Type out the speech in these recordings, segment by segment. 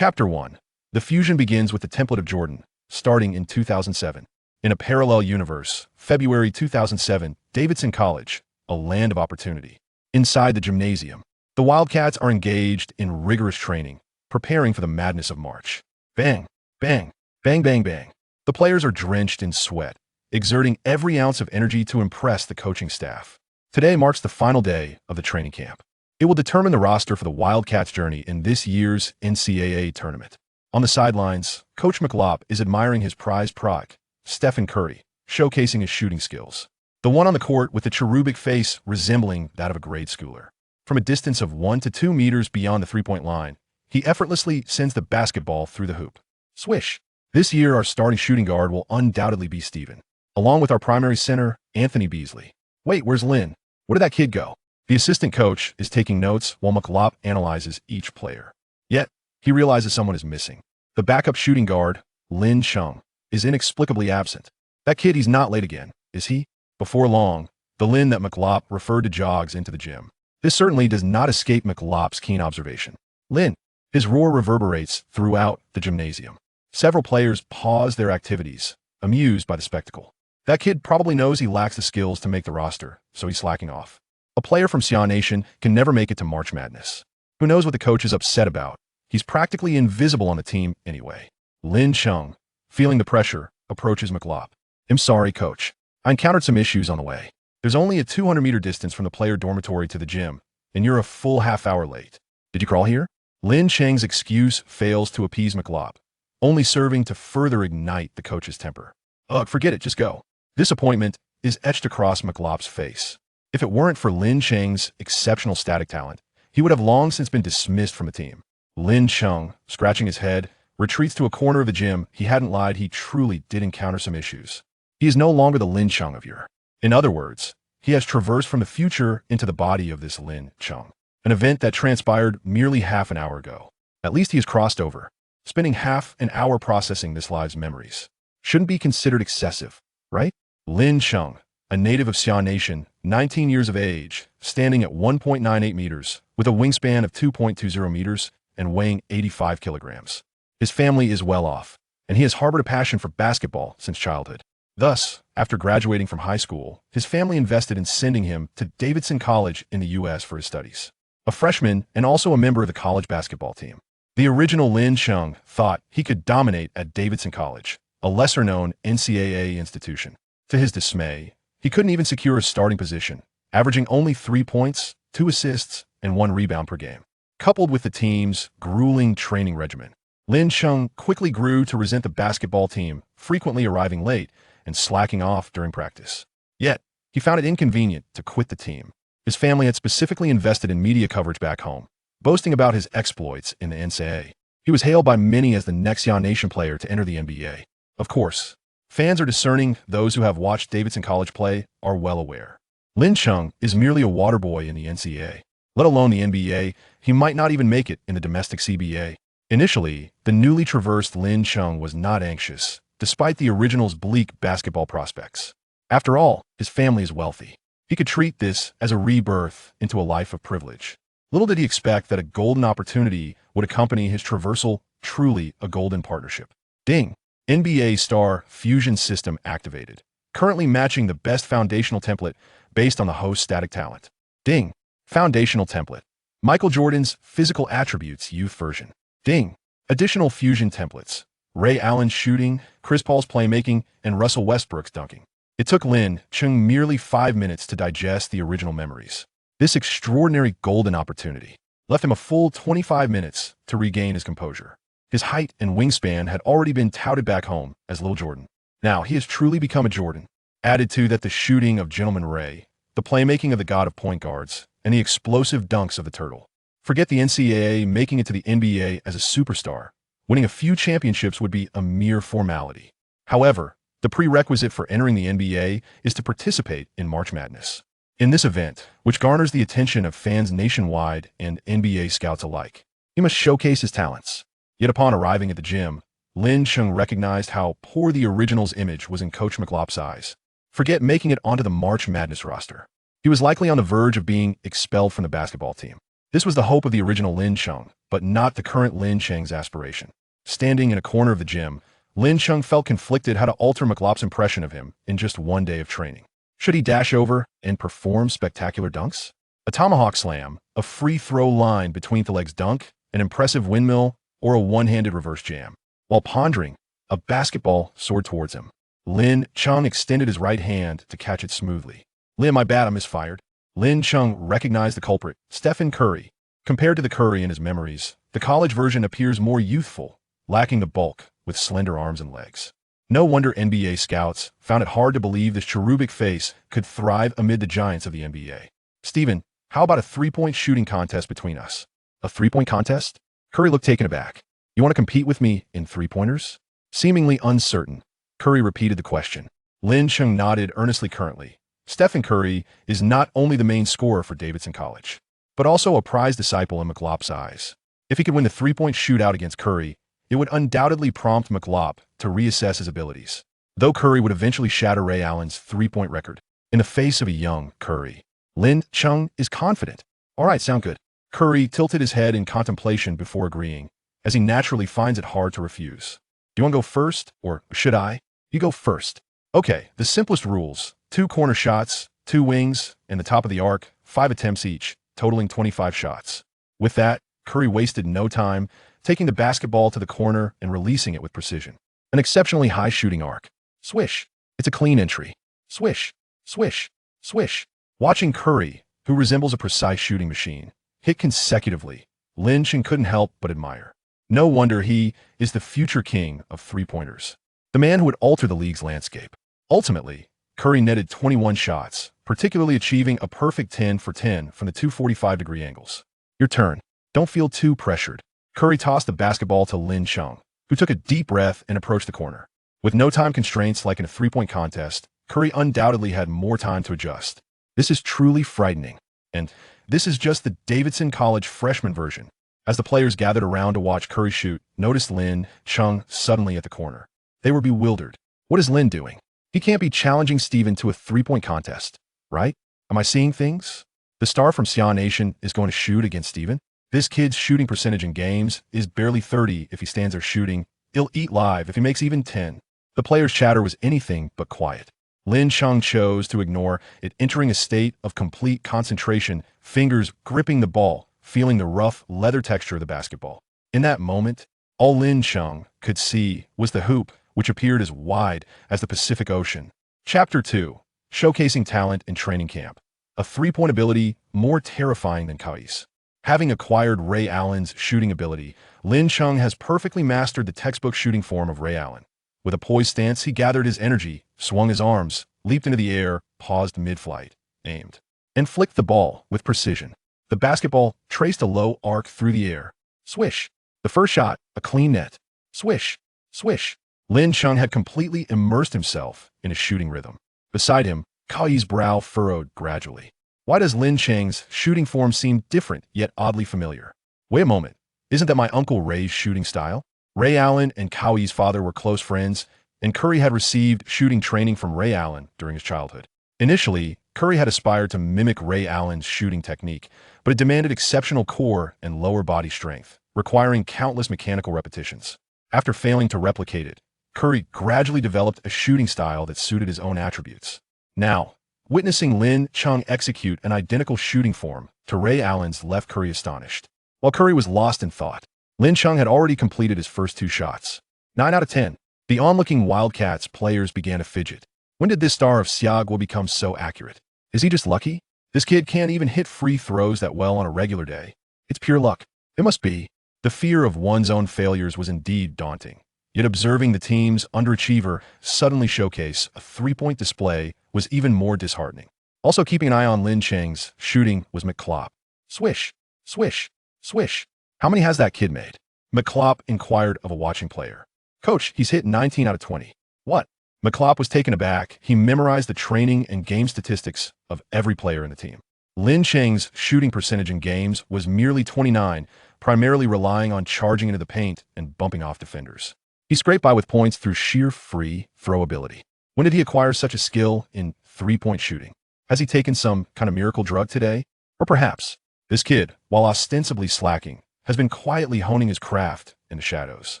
Chapter 1. The fusion begins with the template of Jordan, starting in 2007. In a parallel universe, February 2007, Davidson College, a land of opportunity. Inside the gymnasium, the Wildcats are engaged in rigorous training, preparing for the madness of March. Bang, bang, bang, bang, bang. The players are drenched in sweat, exerting every ounce of energy to impress the coaching staff. Today marks the final day of the training camp. It will determine the roster for the Wildcats' journey in this year's NCAA tournament. On the sidelines, Coach McLop is admiring his prized product, Stephen Curry, showcasing his shooting skills. The one on the court with the cherubic face resembling that of a grade schooler. From a distance of 1 to 2 meters beyond the three-point line, he effortlessly sends the basketball through the hoop. Swish! This year, our starting shooting guard will undoubtedly be Steven, along with our primary center, Anthony Beasley. Wait, where's Lynn? Where did that kid go? The assistant coach is taking notes while McLop analyzes each player. Yet, he realizes someone is missing. The backup shooting guard, Lin Chung, is inexplicably absent. That kid, he's not late again, is he? Before long, the Lin that McLop referred to jogs into the gym. This certainly does not escape McLop's keen observation. Lin! His roar reverberates throughout the gymnasium. Several players pause their activities, amused by the spectacle. That kid probably knows he lacks the skills to make the roster, so he's slacking off. A player from Xi'an Nation can never make it to March Madness. Who knows what the coach is upset about? He's practically invisible on the team anyway. Lin Chung, feeling the pressure, approaches McLop. I'm sorry, coach. I encountered some issues on the way. There's only a 200-meter distance from the player dormitory to the gym, and you're a full half-hour late. Did you crawl here? Lin Cheng's excuse fails to appease McLop, only serving to further ignite the coach's temper. Ugh, forget it, just go. Disappointment is etched across McLop's face. If it weren't for Lin Cheng's exceptional static talent, he would have long since been dismissed from the team. Lin Chung, scratching his head, retreats to a corner of the gym. He hadn't lied, he truly did encounter some issues. He is no longer the Lin Chung of yore. In other words, he has traversed from the future into the body of this Lin Chung, an event that transpired merely half an hour ago. At least he has crossed over. Spending half an hour processing this live's memories shouldn't be considered excessive, right? Lin Chung, a native of Xi'an Nation, 19 years of age, standing at 1.98 meters, with a wingspan of 2.20 meters and weighing 85 kilograms. His family is well off, and he has harbored a passion for basketball since childhood. Thus, after graduating from high school, his family invested in sending him to Davidson College in the U.S. for his studies. A freshman and also a member of the college basketball team, the original Lin Chung thought he could dominate at Davidson College, a lesser-known NCAA institution. To his dismay, he couldn't even secure a starting position, averaging only 3 points, 2 assists, and 1 rebound per game. Coupled with the team's grueling training regimen, Lin Chung quickly grew to resent the basketball team, frequently arriving late and slacking off during practice. Yet, he found it inconvenient to quit the team. His family had specifically invested in media coverage back home, boasting about his exploits in the NCAA. He was hailed by many as the next Xi'an Nation player to enter the NBA. Of course, fans are discerning. Those who have watched Davidson College play are well aware. Lin Chung is merely a water boy in the NCAA. Let alone the NBA, he might not even make it in the domestic CBA. Initially, the newly traversed Lin Chung was not anxious, despite the original's bleak basketball prospects. After all, his family is wealthy. He could treat this as a rebirth into a life of privilege. Little did he expect that a golden opportunity would accompany his traversal, truly a golden partnership. Ding! NBA star fusion system activated, currently matching the best foundational template based on the host's static talent. Ding! Foundational template. Michael Jordan's physical attributes youth version. Ding! Additional fusion templates. Ray Allen's shooting, Chris Paul's playmaking, and Russell Westbrook's dunking. It took Lin Chung merely 5 minutes to digest the original memories. This extraordinary golden opportunity left him a full 25 minutes to regain his composure. His height and wingspan had already been touted back home as Lil Jordan. Now he has truly become a Jordan. Added to that the shooting of Gentleman Ray, the playmaking of the god of point guards, and the explosive dunks of the turtle. Forget the NCAA making it to the NBA as a superstar. Winning a few championships would be a mere formality. However, the prerequisite for entering the NBA is to participate in March Madness. In this event, which garners the attention of fans nationwide and NBA scouts alike, he must showcase his talents. Yet upon arriving at the gym, Lin Chung recognized how poor the original's image was in Coach McLop's eyes. Forget making it onto the March Madness roster. He was likely on the verge of being expelled from the basketball team. This was the hope of the original Lin Cheng, but not the current Lin Cheng's aspiration. Standing in a corner of the gym, Lin Cheng felt conflicted how to alter McLop's impression of him in just one day of training. Should he dash over and perform spectacular dunks? A tomahawk slam, a free throw line between the legs dunk, an impressive windmill, or a one-handed reverse jam? While pondering, a basketball soared towards him. Lin Cheng extended his right hand to catch it smoothly. "Lin, my bad, I misfired." Lin Cheng recognized the culprit, Stephen Curry. Compared to the Curry in his memories, the college version appears more youthful, lacking the bulk, with slender arms and legs. No wonder NBA scouts found it hard to believe this cherubic face could thrive amid the giants of the NBA. "Steven, how about a three-point shooting contest between us?" "A three-point contest?" Curry looked taken aback. "You want to compete with me in three-pointers?" Seemingly uncertain, Curry repeated the question. Lin Cheng nodded earnestly. Currently, Stephen Curry is not only the main scorer for Davidson College, but also a prized disciple in McLop's eyes. If he could win the three-point shootout against Curry, it would undoubtedly prompt McLop to reassess his abilities, though Curry would eventually shatter Ray Allen's three-point record. In the face of a young Curry, Lin Cheng is confident. "All right, sound good." Curry tilted his head in contemplation before agreeing, as he naturally finds it hard to refuse. "Do you want to go first, or should I?" "You go first." "Okay, the simplest rules. 2 corner shots, 2 wings, and the top of the arc, 5 attempts each, totaling 25 shots. With that, Curry wasted no time, taking the basketball to the corner and releasing it with precision. An exceptionally high shooting arc. Swish. It's a clean entry. Swish, swish, swish. Watching Curry, who resembles a precise shooting machine, hit consecutively, Lin Cheng couldn't help but admire. No wonder he is the future king of three-pointers. The man who would alter the league's landscape. Ultimately, Curry netted 21 shots, particularly achieving a perfect 10 for 10 from the 245-degree angles. "Your turn. Don't feel too pressured." Curry tossed the basketball to Lin Cheng, who took a deep breath and approached the corner. With no time constraints like in a three-point contest, Curry undoubtedly had more time to adjust. This is truly frightening. And this is just the Davidson College freshman version. As the players gathered around to watch Curry shoot, noticed Lin Cheng suddenly at the corner. They were bewildered. What is Lin doing? He can't be challenging Steven to a three-point contest, right? Am I seeing things? The star from Xi'an Nation is going to shoot against Steven? This kid's shooting percentage in games is barely 30 if he stands there shooting. He'll eat live if he makes even 10. The players' chatter was anything but quiet. Lin Cheng chose to ignore it, entering a state of complete concentration, fingers gripping the ball, feeling the rough leather texture of the basketball. In that moment, all Lin Cheng could see was the hoop, which appeared as wide as the Pacific Ocean. Chapter 2. Showcasing Talent in Training Camp. A three-point ability more terrifying than Kai's. Having acquired Ray Allen's shooting ability, Lin Cheng has perfectly mastered the textbook shooting form of Ray Allen. With a poised stance, he gathered his energy, swung his arms, leaped into the air, paused mid-flight, aimed, and flicked the ball with precision. The basketball traced a low arc through the air. Swish. The first shot, a clean net. Swish. Swish. Lin Cheng had completely immersed himself in a shooting rhythm. Beside him, Kai's brow furrowed gradually. Why does Lin Cheng's shooting form seem different yet oddly familiar? Wait a moment. Isn't that my Uncle Ray's shooting style? Ray Allen and Kai's father were close friends, and Curry had received shooting training from Ray Allen during his childhood. Initially, Curry had aspired to mimic Ray Allen's shooting technique, but it demanded exceptional core and lower body strength, requiring countless mechanical repetitions. After failing to replicate it, Curry gradually developed a shooting style that suited his own attributes. Now, witnessing Lin Cheng execute an identical shooting form to Ray Allen's left Curry astonished. While Curry was lost in thought, Lin Cheng had already completed his first 2 shots. 9 out of 10. The onlooking Wildcats players began to fidget. When did this star of Xingyiquan become so accurate? Is he just lucky? This kid can't even hit free throws that well on a regular day. It's pure luck. It must be. The fear of one's own failures was indeed daunting. Yet observing the team's underachiever suddenly showcase a three-point display was even more disheartening. Also keeping an eye on Lin Cheng's shooting was McLop. Swish, swish, swish. How many has that kid made? McLop inquired of a watching player. Coach, he's hit 19 out of 20. What? McLop was taken aback. He memorized the training and game statistics of every player in the team. Lin Cheng's shooting percentage in games was merely 29, primarily relying on charging into the paint and bumping off defenders. He scraped by with points through sheer free throw ability. When did he acquire such a skill in three-point shooting? Has he taken some kind of miracle drug today? Or perhaps, This kid, while ostensibly slacking, has been quietly honing his craft in the shadows.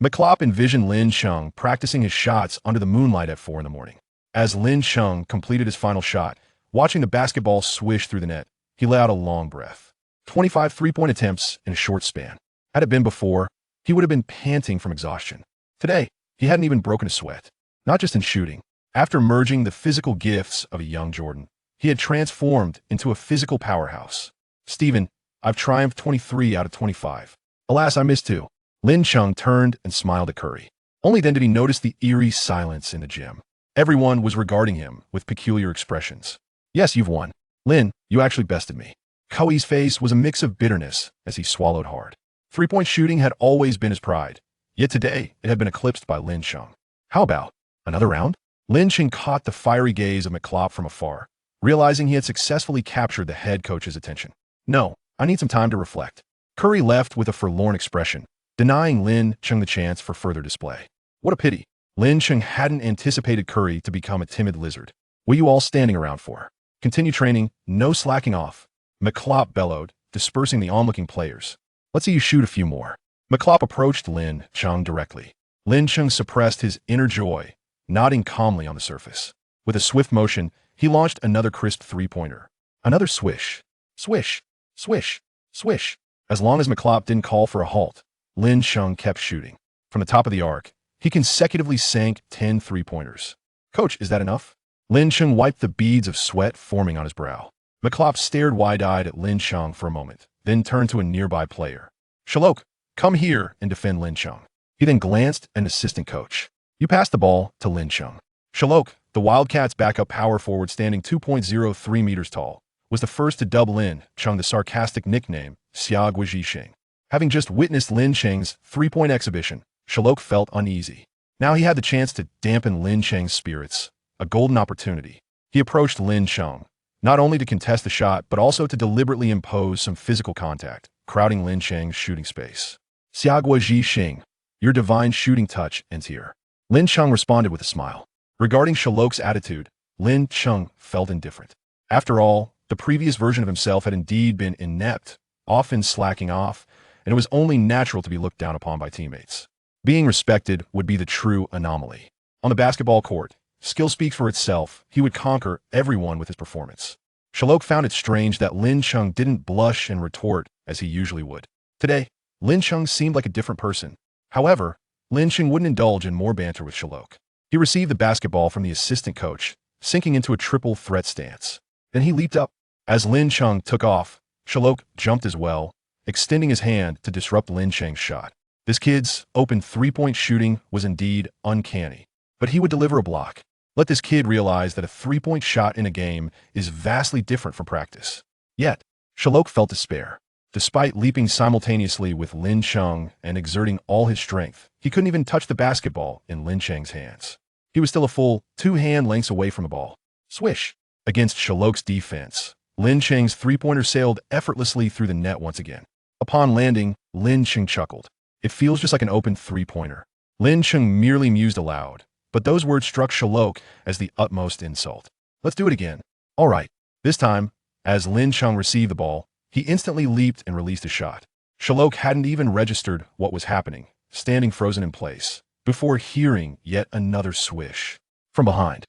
McClop envisioned Lin Cheng practicing his shots under the moonlight at 4 in the morning. As Lin Cheng completed his final shot, watching the basketball swish through the net, he let out a long breath. 25 three-point attempts in a short span. Had it been before, he would have been panting from exhaustion. Today, he hadn't even broken a sweat. Not just in shooting. After merging the physical gifts of a young Jordan, he had transformed into a physical powerhouse. Stephen, I've triumphed 23 out of 25. Alas, I missed 2. Lin Cheng turned and smiled at Curry. Only then did he notice the eerie silence in the gym. Everyone was regarding him with peculiar expressions. Yes, you've won. Lin, you actually bested me. Curry's face was a mix of bitterness as he swallowed hard. Three-point shooting had always been his pride, yet today it had been eclipsed by Lin Cheng. How about another round? Lin Cheng caught the fiery gaze of McClop from afar, realizing he had successfully captured the head coach's attention. No, I need some time to reflect. Curry left with a forlorn expression, denying Lin Cheng the chance for further display. What a pity. Lin Cheng hadn't anticipated Curry to become a timid lizard. What are you all standing around for? Continue training, no slacking off. McClop bellowed, dispersing the onlooking players. Let's see you shoot a few more. McClop approached Lin Cheng directly. Lin Cheng suppressed his inner joy, nodding calmly on the surface. With a swift motion, he launched another crisp three-pointer. Another swish. Swish. Swish. Swish. As long as McClop didn't call for a halt, Lin Cheng kept shooting. From the top of the arc, he consecutively sank 10 three-pointers. Coach, is that enough? Lin Cheng wiped the beads of sweat forming on his brow. McClop stared wide-eyed at Lin Cheng for a moment, then turned to a nearby player. Shalok, come here and defend Lin Cheng. He then glanced at an assistant coach. You passed the ball to Lin Cheng. Shalok, the Wildcats' backup power forward standing 2.03 meters tall, was the first to dub Lin Cheng the sarcastic nickname Xingyiquan. Having just witnessed Lin Cheng's three-point exhibition, Shalok felt uneasy. Now he had the chance to dampen Lin Cheng's spirits, a golden opportunity. He approached Lin Cheng, not only to contest the shot, but also to deliberately impose some physical contact, crowding Lin Cheng's shooting space. Xingyiquan, your divine shooting touch ends here. Lin Cheng responded with a smile. Regarding Shalok's attitude, Lin Cheng felt indifferent. After all, the previous version of himself had indeed been inept, often slacking off, and it was only natural to be looked down upon by teammates. Being respected would be the true anomaly. On the basketball court, skill speaks for itself. He would conquer everyone with his performance. Shalok found it strange that Lin Cheng didn't blush and retort as he usually would. Today, Lin Cheng seemed like a different person. However, Lin Cheng wouldn't indulge in more banter with Shalok. He received the basketball from the assistant coach, sinking into a triple threat stance. Then he leaped up. As Lin Cheng took off, Shalok jumped as well, extending his hand to disrupt Lin Cheng's shot. This kid's open three-point shooting was indeed uncanny, but he would deliver a block. Let this kid realize that a three-point shot in a game is vastly different from practice. Yet, Shalok felt despair. Despite leaping simultaneously with Lin Cheng and exerting all his strength, he couldn't even touch the basketball in Lin Cheng's hands. He was still a full 2 hand lengths away from the ball. Swish! Against Shalok's defense, Lin Cheng's three-pointer sailed effortlessly through the net once again. Upon landing, Lin Cheng chuckled. It feels just like an open three-pointer. Lin Cheng merely mused aloud, but those words struck Shalok as the utmost insult. Let's do it again. All right. This time, as Lin Cheng received the ball, he instantly leaped and released a shot. Shalok hadn't even registered what was happening, standing frozen in place, before hearing yet another swish from behind.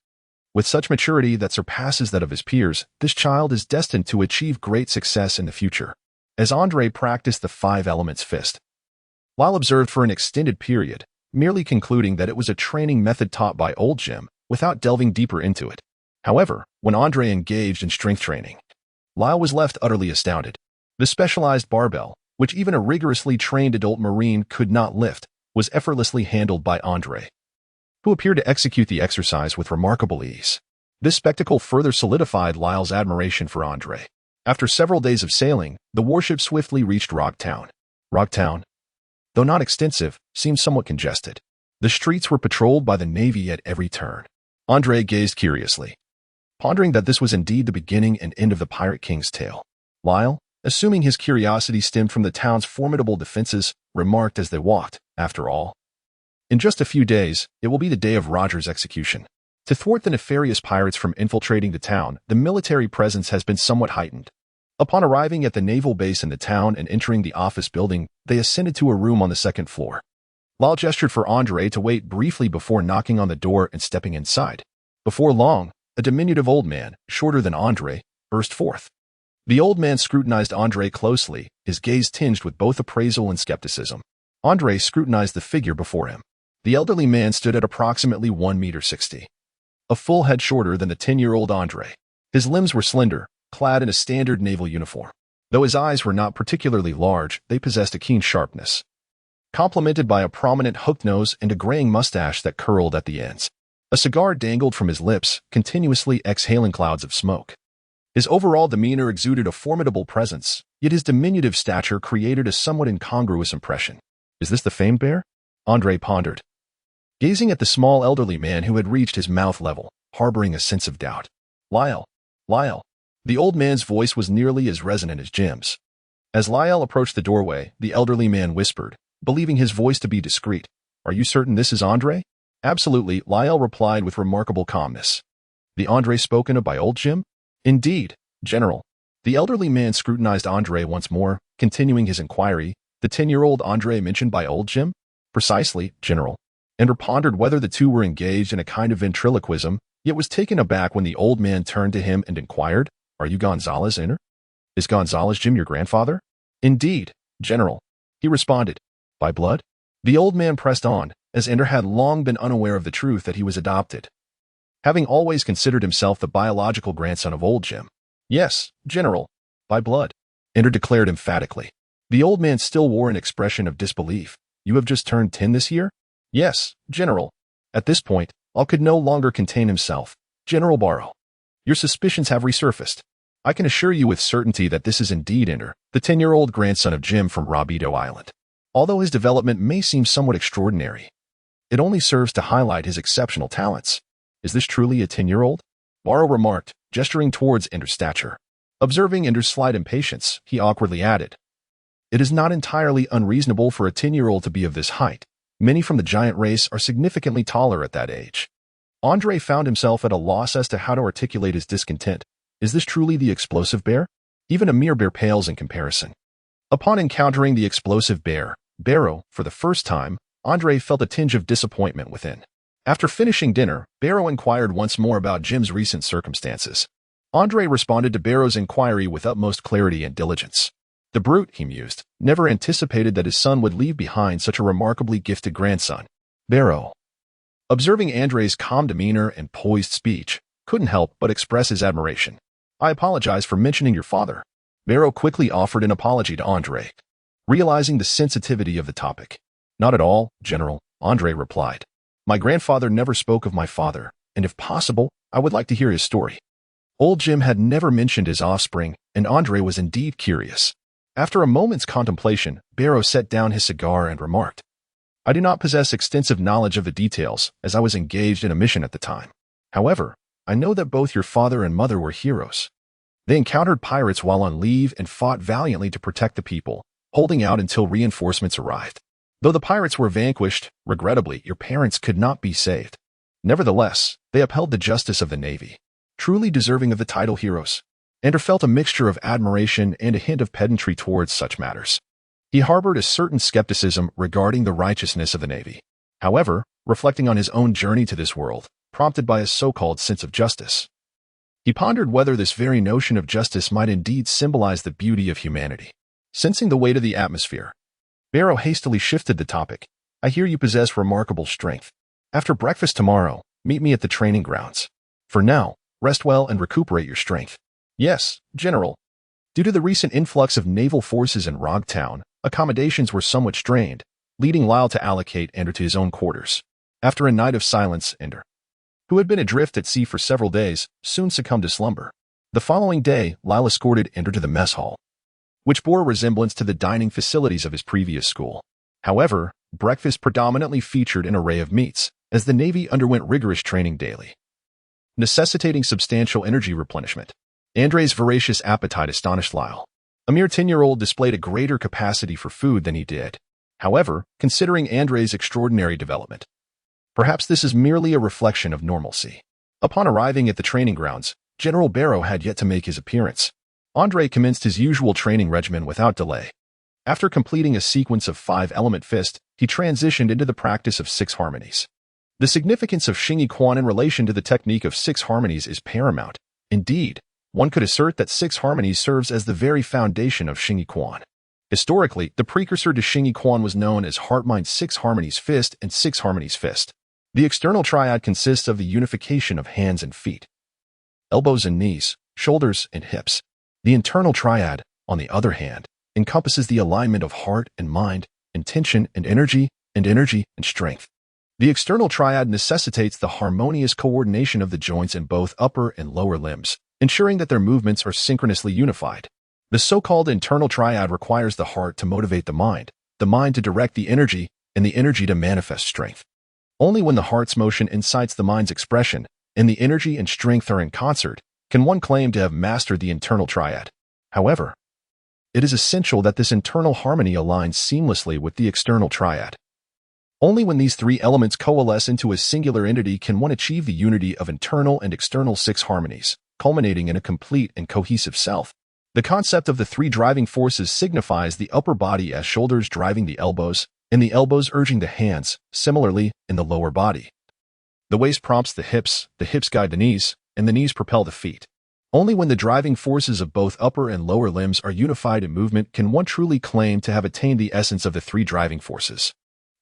With such maturity that surpasses that of his peers, this child is destined to achieve great success in the future. As Andre practiced the 5 elements fist, Lyle observed for an extended period, merely concluding that it was a training method taught by old Jim, without delving deeper into it. However, when Andre engaged in strength training, Lyle was left utterly astounded. The specialized barbell, which even a rigorously trained adult Marine could not lift, was effortlessly handled by Andre, who appeared to execute the exercise with remarkable ease. This spectacle further solidified Lyle's admiration for Andre. After several days of sailing, the warship swiftly reached Rocktown. Rocktown, though not extensive, seemed somewhat congested. The streets were patrolled by the Navy at every turn. Andre gazed curiously, pondering that this was indeed the beginning and end of the Pirate King's tale. Lyle, assuming his curiosity stemmed from the town's formidable defenses, remarked as they walked, after all, in just a few days, it will be the day of Roger's execution. To thwart the nefarious pirates from infiltrating the town, the military presence has been somewhat heightened. Upon arriving at the naval base in the town and entering the office building, they ascended to a room on the second floor. Lyle gestured for Andre to wait briefly before knocking on the door and stepping inside. Before long, a diminutive old man, shorter than Andre, burst forth. The old man scrutinized Andre closely, his gaze tinged with both appraisal and skepticism. Andre scrutinized the figure before him. The elderly man stood at approximately 1.60 meters, a full head shorter than the 10-year-old Andre. His limbs were slender, clad in a standard naval uniform. Though his eyes were not particularly large, they possessed a keen sharpness, complemented by a prominent hooked nose and a graying mustache that curled at the ends. A cigar dangled from his lips, continuously exhaling clouds of smoke. His overall demeanor exuded a formidable presence, yet his diminutive stature created a somewhat incongruous impression. Is this the famed bear? Andre pondered, gazing at the small elderly man who had reached his mouth level, harboring a sense of doubt. Lyle. The old man's voice was nearly as resonant as Jim's. As Lyle approached the doorway, the elderly man whispered, believing his voice to be discreet, "Are you certain this is Andre?" "Absolutely," Lyle replied with remarkable calmness. "The Andre spoken of by old Jim?" "Indeed, General." The elderly man scrutinized Andre once more, continuing his inquiry. "The 10-year-old Andre mentioned by old Jim?" "Precisely, General." Ender pondered whether the two were engaged in a kind of ventriloquism, yet was taken aback when the old man turned to him and inquired, "Are you Gonzalez, Ender? Is Gonzalez Jim your grandfather?" "Indeed, General," he responded. "By blood?" The old man pressed on, as Ender had long been unaware of the truth that he was adopted, having always considered himself the biological grandson of old Jim. "Yes, General, by blood," Ender declared emphatically. The old man still wore an expression of disbelief. "You have just turned 10 this year?" "Yes, General." At this point, Al could no longer contain himself. "General Barrow, your suspicions have resurfaced. I can assure you with certainty that this is indeed Ender, the 10-year-old grandson of Jim from Robito Island. Although his development may seem somewhat extraordinary, it only serves to highlight his exceptional talents." "Is this truly a 10-year-old? Barrow remarked, gesturing towards Ender's stature. Observing Ender's slight impatience, he awkwardly added, "It is not entirely unreasonable for a 10-year-old to be of this height. Many from the giant race are significantly taller at that age." Andre found himself at a loss as to how to articulate his discontent. Is this truly the explosive bear? Even a mere bear pales in comparison. Upon encountering the explosive bear, Barrow, for the first time, Andre felt a tinge of disappointment within. After finishing dinner, Barrow inquired once more about Jim's recent circumstances. Andre responded to Barrow's inquiry with utmost clarity and diligence. The brute, he mused, never anticipated that his son would leave behind such a remarkably gifted grandson. Barrow, observing Andre's calm demeanor and poised speech, couldn't help but express his admiration. "I apologize for mentioning your father." Barrow quickly offered an apology to Andre, realizing the sensitivity of the topic. "Not at all, General," Andre replied. "My grandfather never spoke of my father, and if possible, I would like to hear his story." Old Jim had never mentioned his offspring, and Andre was indeed curious. After a moment's contemplation, Barrow set down his cigar and remarked, "I do not possess extensive knowledge of the details, as I was engaged in a mission at the time. However, I know that both your father and mother were heroes. They encountered pirates while on leave and fought valiantly to protect the people, holding out until reinforcements arrived. Though the pirates were vanquished, regrettably, your parents could not be saved. Nevertheless, they upheld the justice of the Navy, truly deserving of the title heroes." Ender felt a mixture of admiration and a hint of pedantry towards such matters. He harbored a certain skepticism regarding the righteousness of the Navy. However, reflecting on his own journey to this world, prompted by a so-called sense of justice, he pondered whether this very notion of justice might indeed symbolize the beauty of humanity. Sensing the weight of the atmosphere, Barrow hastily shifted the topic. "I hear you possess remarkable strength. After breakfast tomorrow, meet me at the training grounds. For now, rest well and recuperate your strength." "Yes, General." Due to the recent influx of naval forces in Rogtown, accommodations were somewhat strained, leading Lyle to allocate Ender to his own quarters. After a night of silence, Ender, who had been adrift at sea for several days, soon succumbed to slumber. The following day, Lyle escorted Ender to the mess hall, which bore a resemblance to the dining facilities of his previous school. However, breakfast predominantly featured an array of meats, as the Navy underwent rigorous training daily, necessitating substantial energy replenishment. Andre's voracious appetite astonished Lyle. A mere 10-year-old displayed a greater capacity for food than he did. However, considering Andre's extraordinary development, perhaps this is merely a reflection of normalcy. Upon arriving at the training grounds, General Barrow had yet to make his appearance. Andre commenced his usual training regimen without delay. After completing a sequence of 5-element fist, he transitioned into the practice of 6 harmonies. The significance of Xingyiquan in relation to the technique of 6 harmonies is paramount. Indeed, one could assert that 6 harmonies serves as the very foundation of Xingyiquan. Historically, the precursor to Xingyiquan was known as heart-mind 6 harmonies fist and 6 harmonies fist. The external triad consists of the unification of hands and feet, elbows and knees, shoulders and hips. The internal triad, on the other hand, encompasses the alignment of heart and mind, intention and energy and strength. The external triad necessitates the harmonious coordination of the joints in both upper and lower limbs, ensuring that their movements are synchronously unified. The so-called internal triad requires the heart to motivate the mind to direct the energy, and the energy to manifest strength. Only when the heart's motion incites the mind's expression, and the energy and strength are in concert, can one claim to have mastered the internal triad. However, it is essential that this internal harmony aligns seamlessly with the external triad. Only when these 3 elements coalesce into a singular entity can one achieve the unity of internal and external 6 harmonies, culminating in a complete and cohesive self. The concept of the 3 driving forces signifies the upper body as shoulders driving the elbows, and the elbows urging the hands, similarly in the lower body. The waist prompts the hips guide the knees, and the knees propel the feet. Only when the driving forces of both upper and lower limbs are unified in movement can one truly claim to have attained the essence of the 3 driving forces.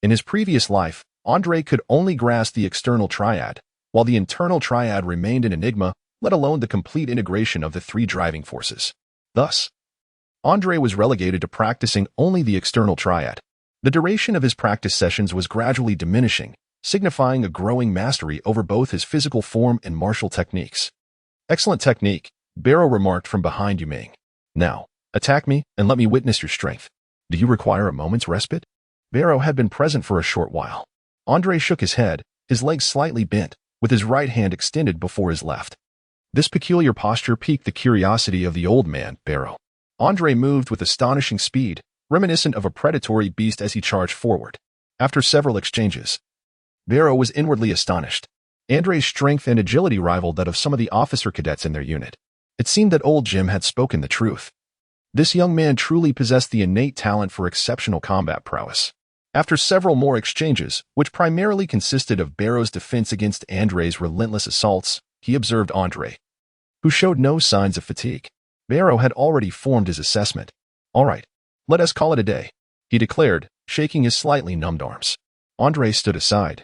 In his previous life, Andre could only grasp the external triad, while the internal triad remained an enigma, let alone the complete integration of the 3 driving forces. Thus, Andre was relegated to practicing only the external triad. The duration of his practice sessions was gradually diminishing, signifying a growing mastery over both his physical form and martial techniques. Excellent technique, Barrow remarked from behind Yu Ming. Now, attack me and let me witness your strength. Do you require a moment's respite? Barrow had been present for a short while. Andre shook his head, his legs slightly bent, with his right hand extended before his left. This peculiar posture piqued the curiosity of the old man, Barrow. Andre moved with astonishing speed, reminiscent of a predatory beast as he charged forward. After several exchanges, Barrow was inwardly astonished. Andre's strength and agility rivaled that of some of the officer cadets in their unit. It seemed that old Jim had spoken the truth. This young man truly possessed the innate talent for exceptional combat prowess. After several more exchanges, which primarily consisted of Barrow's defense against Andre's relentless assaults, he observed Andre, who showed no signs of fatigue. Barrow had already formed his assessment. "All right, let us call it a day," he declared, shaking his slightly numbed arms. Andre stood aside,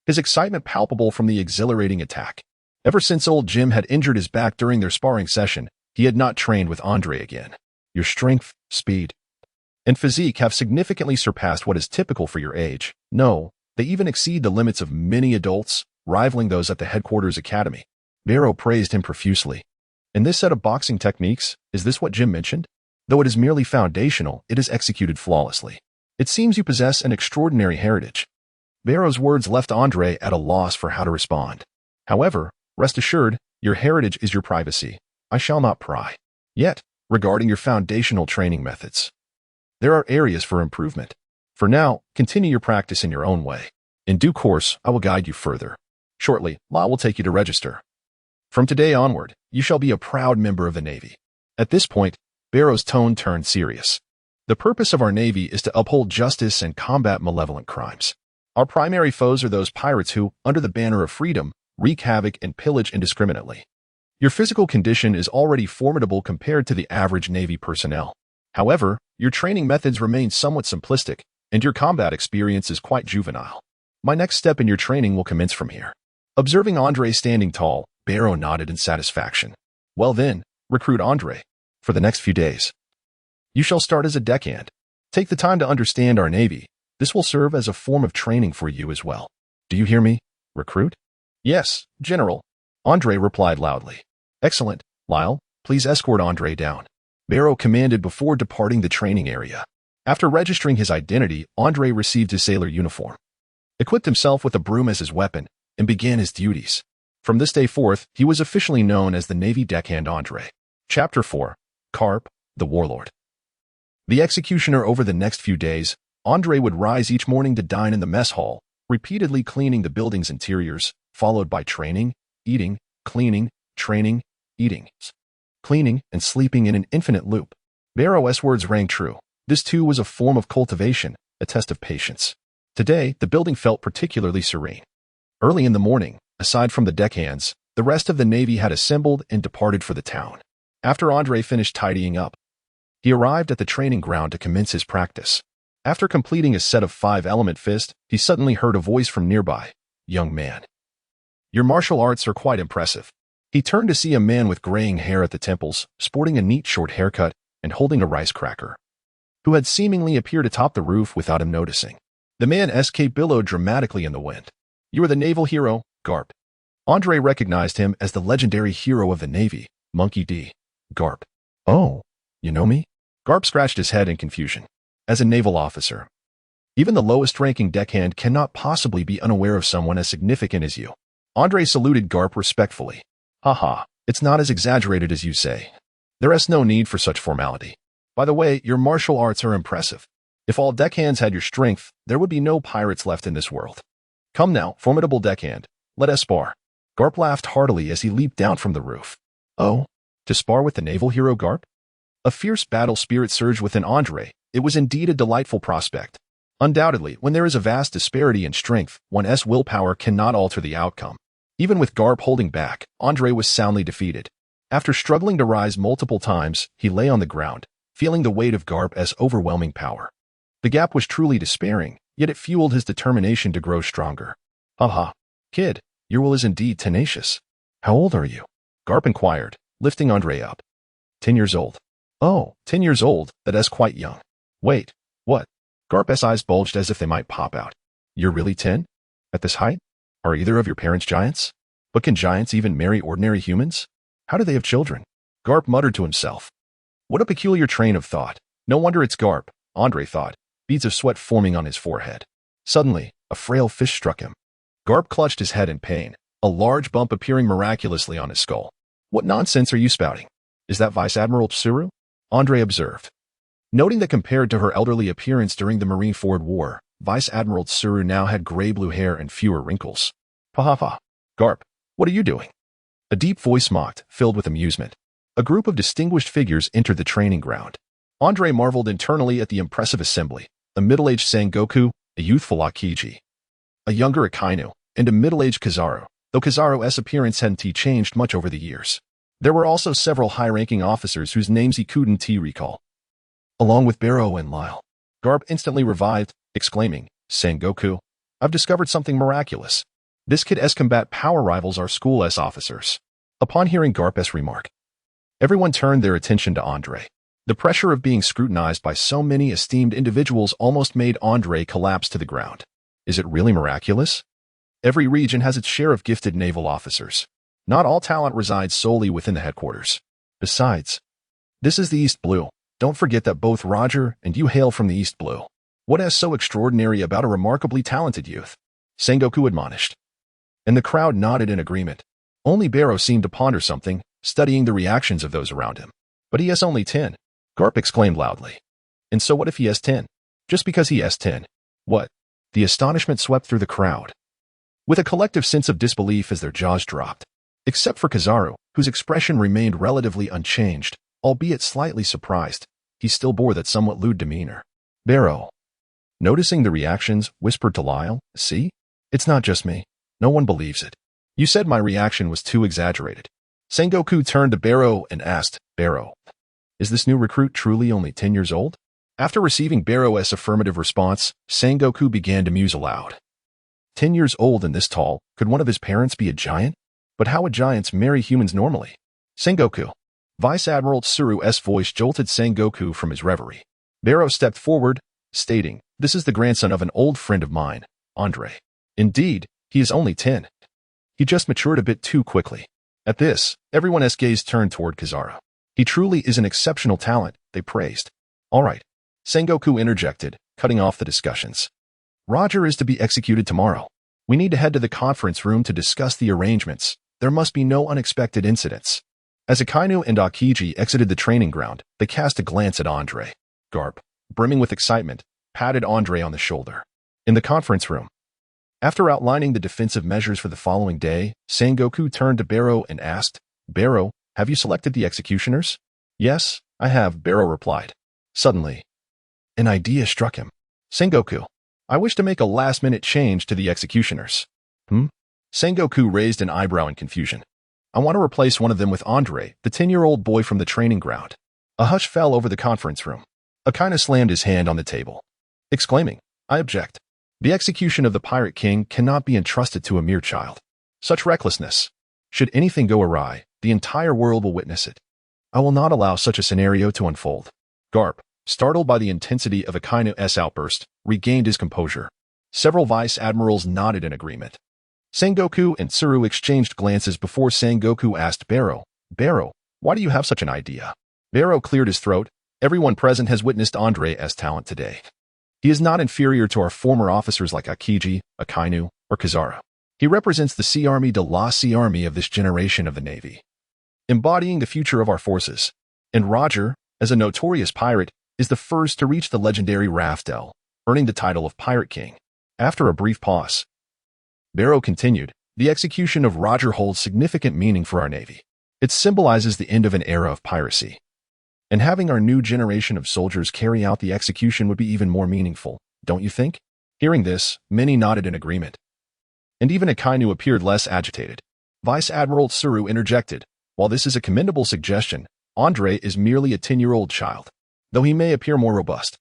his excitement palpable from the exhilarating attack. Ever since old Jim had injured his back during their sparring session, he had not trained with Andre again. Your strength, speed, and physique have significantly surpassed what is typical for your age. No, they even exceed the limits of many adults, rivaling those at the headquarters academy. Barrow praised him profusely. "In this set of boxing techniques, is this what Jim mentioned? Though it is merely foundational, it is executed flawlessly. It seems you possess an extraordinary heritage." Barrow's words left Andre at a loss for how to respond. "However, rest assured, your heritage is your privacy. I shall not pry. Yet, regarding your foundational training methods, there are areas for improvement. For now, continue your practice in your own way. In due course, I will guide you further. Shortly, La will take you to register. From today onward, you shall be a proud member of the Navy." At this point, Barrow's tone turned serious. "The purpose of our Navy is to uphold justice and combat malevolent crimes. Our primary foes are those pirates who, under the banner of freedom, wreak havoc and pillage indiscriminately. Your physical condition is already formidable compared to the average Navy personnel. However, your training methods remain somewhat simplistic, and your combat experience is quite juvenile. My next step in your training will commence from here." Observing Andre standing tall, Barrow nodded in satisfaction. "Well then, recruit Andre. For the next few days, you shall start as a deckhand. Take the time to understand our Navy. This will serve as a form of training for you as well. Do you hear me, recruit?" "Yes, General," Andre replied loudly. "Excellent. Lyle, please escort Andre down," Barrow commanded before departing the training area. After registering his identity, Andre received his sailor uniform, equipped himself with a broom as his weapon, and began his duties. From this day forth, he was officially known as the Navy Deckhand Andre. Chapter 4. Carp, the Warlord. The executioner. Over the next few days, Andre would rise each morning to dine in the mess hall, repeatedly cleaning the building's interiors, followed by training, eating, cleaning, training, eating, cleaning, and sleeping in an infinite loop. Barrow's words rang true. This too was a form of cultivation, a test of patience. Today, the building felt particularly serene. Early in the morning, aside from the deckhands, the rest of the Navy had assembled and departed for the town. After Andre finished tidying up, he arrived at the training ground to commence his practice. After completing a set of 5-element fist, he suddenly heard a voice from nearby. "Young man, your martial arts are quite impressive." He turned to see a man with graying hair at the temples, sporting a neat short haircut and holding a rice cracker, who had seemingly appeared atop the roof without him noticing. The man's cape billowed dramatically in the wind. "You are the naval hero, Garp." Andre recognized him as the legendary hero of the Navy, Monkey D. Garp. "Oh, you know me?" Garp scratched his head in confusion. As a naval officer, even the lowest-ranking deckhand cannot possibly be unaware of someone as significant as you. Andre saluted Garp respectfully. "Haha, it's not as exaggerated as you say. There is no need for such formality. By the way, your martial arts are impressive. If all deckhands had your strength, there would be no pirates left in this world. Come now, formidable deckhand, let us spar." Garp laughed heartily as he leaped down from the roof. "Oh, to spar with the naval hero Garp?" A fierce battle spirit surged within Andre. It was indeed a delightful prospect. Undoubtedly, when there is a vast disparity in strength, one's willpower cannot alter the outcome. Even with Garp holding back, Andre was soundly defeated. After struggling to rise multiple times, he lay on the ground, feeling the weight of Garp's overwhelming power. The gap was truly despairing, yet it fueled his determination to grow stronger. "Haha, kid, your will is indeed tenacious. How old are you?" Garp inquired, lifting Andre up. 10 years old. "Oh, 10 years old, that is quite young." "Wait, what?" Garp's eyes bulged as if they might pop out. "You're really 10? At this height? Are either of your parents giants? But can giants even marry ordinary humans? How do they have children?" Garp muttered to himself. What a peculiar train of thought. No wonder it's Garp, Andre thought, beads of sweat forming on his forehead. Suddenly, a frail fish struck him. Garp clutched his head in pain, a large bump appearing miraculously on his skull. "What nonsense are you spouting? Is that Vice Admiral Tsuru?" Andre observed. Noting that compared to her elderly appearance during the Marineford War, Vice Admiral Tsuru now had gray blue hair and fewer wrinkles. "Ha. Garp, what are you doing?" A deep voice mocked, filled with amusement. A group of distinguished figures entered the training ground. Andre marveled internally at the impressive assembly: a middle-aged Sengoku, a youthful Akiji, a younger Akainu, and a middle-aged Kizaru, though Kizaru's appearance hadn't changed much over the years. There were also several high-ranking officers whose names he couldn't recall, along with Barrow and Lyle. Garp instantly revived, exclaiming, "Sengoku, I've discovered something miraculous. This kid's combat power rivals our school's officers." Upon hearing Garp's remark, everyone turned their attention to Andre. The pressure of being scrutinized by so many esteemed individuals almost made Andre collapse to the ground. Is it really miraculous? Every region has its share of gifted naval officers. Not all talent resides solely within the headquarters. Besides, this is the East Blue. Don't forget that both Roger and you hail from the East Blue. What is so extraordinary about a remarkably talented youth? Sengoku admonished. And the crowd nodded in agreement. Only Barrow seemed to ponder something, studying the reactions of those around him. "But he is only 10. Garp exclaimed loudly. "And so what if he is 10? Just because he is 10. What?" The astonishment swept through the crowd, with a collective sense of disbelief as their jaws dropped. Except for Kizaru, whose expression remained relatively unchanged, albeit slightly surprised. He still bore that somewhat lewd demeanor. Barrow, noticing the reactions, whispered to Lyle, "See? It's not just me. No one believes it. You said my reaction was too exaggerated." Sengoku turned to Barrow and asked, "Barrow, is this new recruit truly only 10 years old?" After receiving Barrow's affirmative response, Sengoku began to muse aloud. 10 years old and this tall, could one of his parents be a giant? But how would giants marry humans normally? Sengoku. Vice Admiral Tsuru's voice jolted Sengoku from his reverie. Barrow stepped forward, stating, "This is the grandson of an old friend of mine, Andre. Indeed, he is only 10. He just matured a bit too quickly." At this, everyone's gaze turned toward Kizaru. "He truly is an exceptional talent," they praised. "All right," Sengoku interjected, cutting off the discussions. "Roger is to be executed tomorrow. We need to head to the conference room to discuss the arrangements. There must be no unexpected incidents." As Akainu and Akiji exited the training ground, they cast a glance at Andre. Garp, brimming with excitement, patted Andre on the shoulder. In the conference room, after outlining the defensive measures for the following day, Sengoku turned to Barrow and asked, "Barrow, Have you selected the executioners? Yes, I have, Barrow replied. Suddenly, an idea struck him. Sengoku, I wish to make a last-minute change to the executioners. Sengoku raised an eyebrow in confusion. I want to replace one of them with Andre, the 10-year-old boy from the training ground. A hush fell over the conference room. Akainu slammed his hand on the table, exclaiming, I object. The execution of the Pirate King cannot be entrusted to a mere child. Such recklessness. Should anything go awry, the entire world will witness it. I will not allow such a scenario to unfold. Garp, startled by the intensity of Akainu's outburst, regained his composure. Several vice admirals nodded in agreement. Sengoku and Tsuru exchanged glances before Sengoku asked Barrow, why do you have such an idea? Barrow cleared his throat. Everyone present has witnessed Andre's talent today. He is not inferior to our former officers like Akiji, Akainu, or Kizaru. He represents the Sea Army de la Sea Army of this generation of the Navy, embodying the future of our forces. And Roger, as a notorious pirate, is the first to reach the legendary Raftel, earning the title of Pirate King. After a brief pause, Barrow continued, the execution of Roger holds significant meaning for our Navy. It symbolizes the end of an era of piracy. And having our new generation of soldiers carry out the execution would be even more meaningful, don't you think? Hearing this, many nodded in agreement. And even Akainu appeared less agitated. Vice Admiral Tsuru interjected, while this is a commendable suggestion, Andre is merely a 10-year-old child, though he may appear more robust.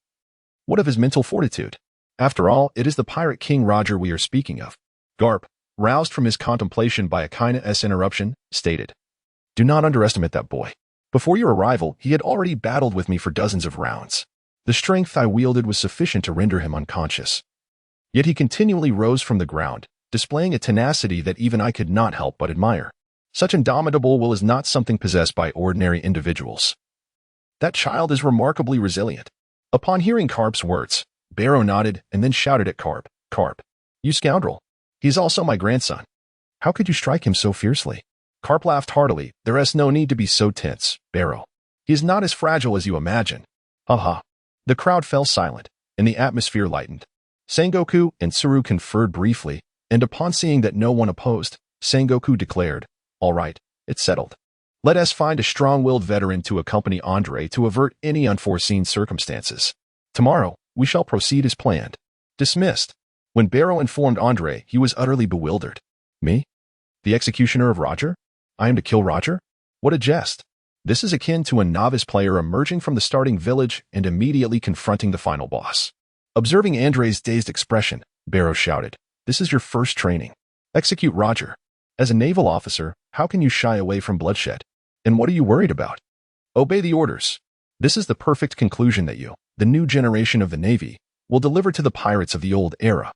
What of his mental fortitude? After all, it is the Pirate King Roger we are speaking of. Garp, roused from his contemplation by Akainu's interruption, stated, do not underestimate that boy. Before your arrival, he had already battled with me for dozens of rounds. The strength I wielded was sufficient to render him unconscious. Yet he continually rose from the ground, displaying a tenacity that even I could not help but admire. Such indomitable will is not something possessed by ordinary individuals. That child is remarkably resilient. Upon hearing Karp's words, Barrow nodded and then shouted at Karp, you scoundrel. He's also my grandson. How could you strike him so fiercely? Karp laughed heartily. There is no need to be so tense, Barrow. He is not as fragile as you imagine. Ha. The crowd fell silent, and the atmosphere lightened. Sengoku and Tsuru conferred briefly, and upon seeing that no one opposed, Sengoku declared, all right, it's settled. Let us find a strong-willed veteran to accompany Andre to avert any unforeseen circumstances. Tomorrow, we shall proceed as planned. Dismissed. When Barrow informed Andre, he was utterly bewildered. Me? The executioner of Roger? I am to kill Roger? What a jest. This is akin to a novice player emerging from the starting village and immediately confronting the final boss. Observing Andre's dazed expression, Barrow shouted, this is your first training. Execute Roger. As a naval officer, how can you shy away from bloodshed? And what are you worried about? Obey the orders. This is the perfect conclusion that you, the new generation of the Navy, will deliver to the pirates of the old era.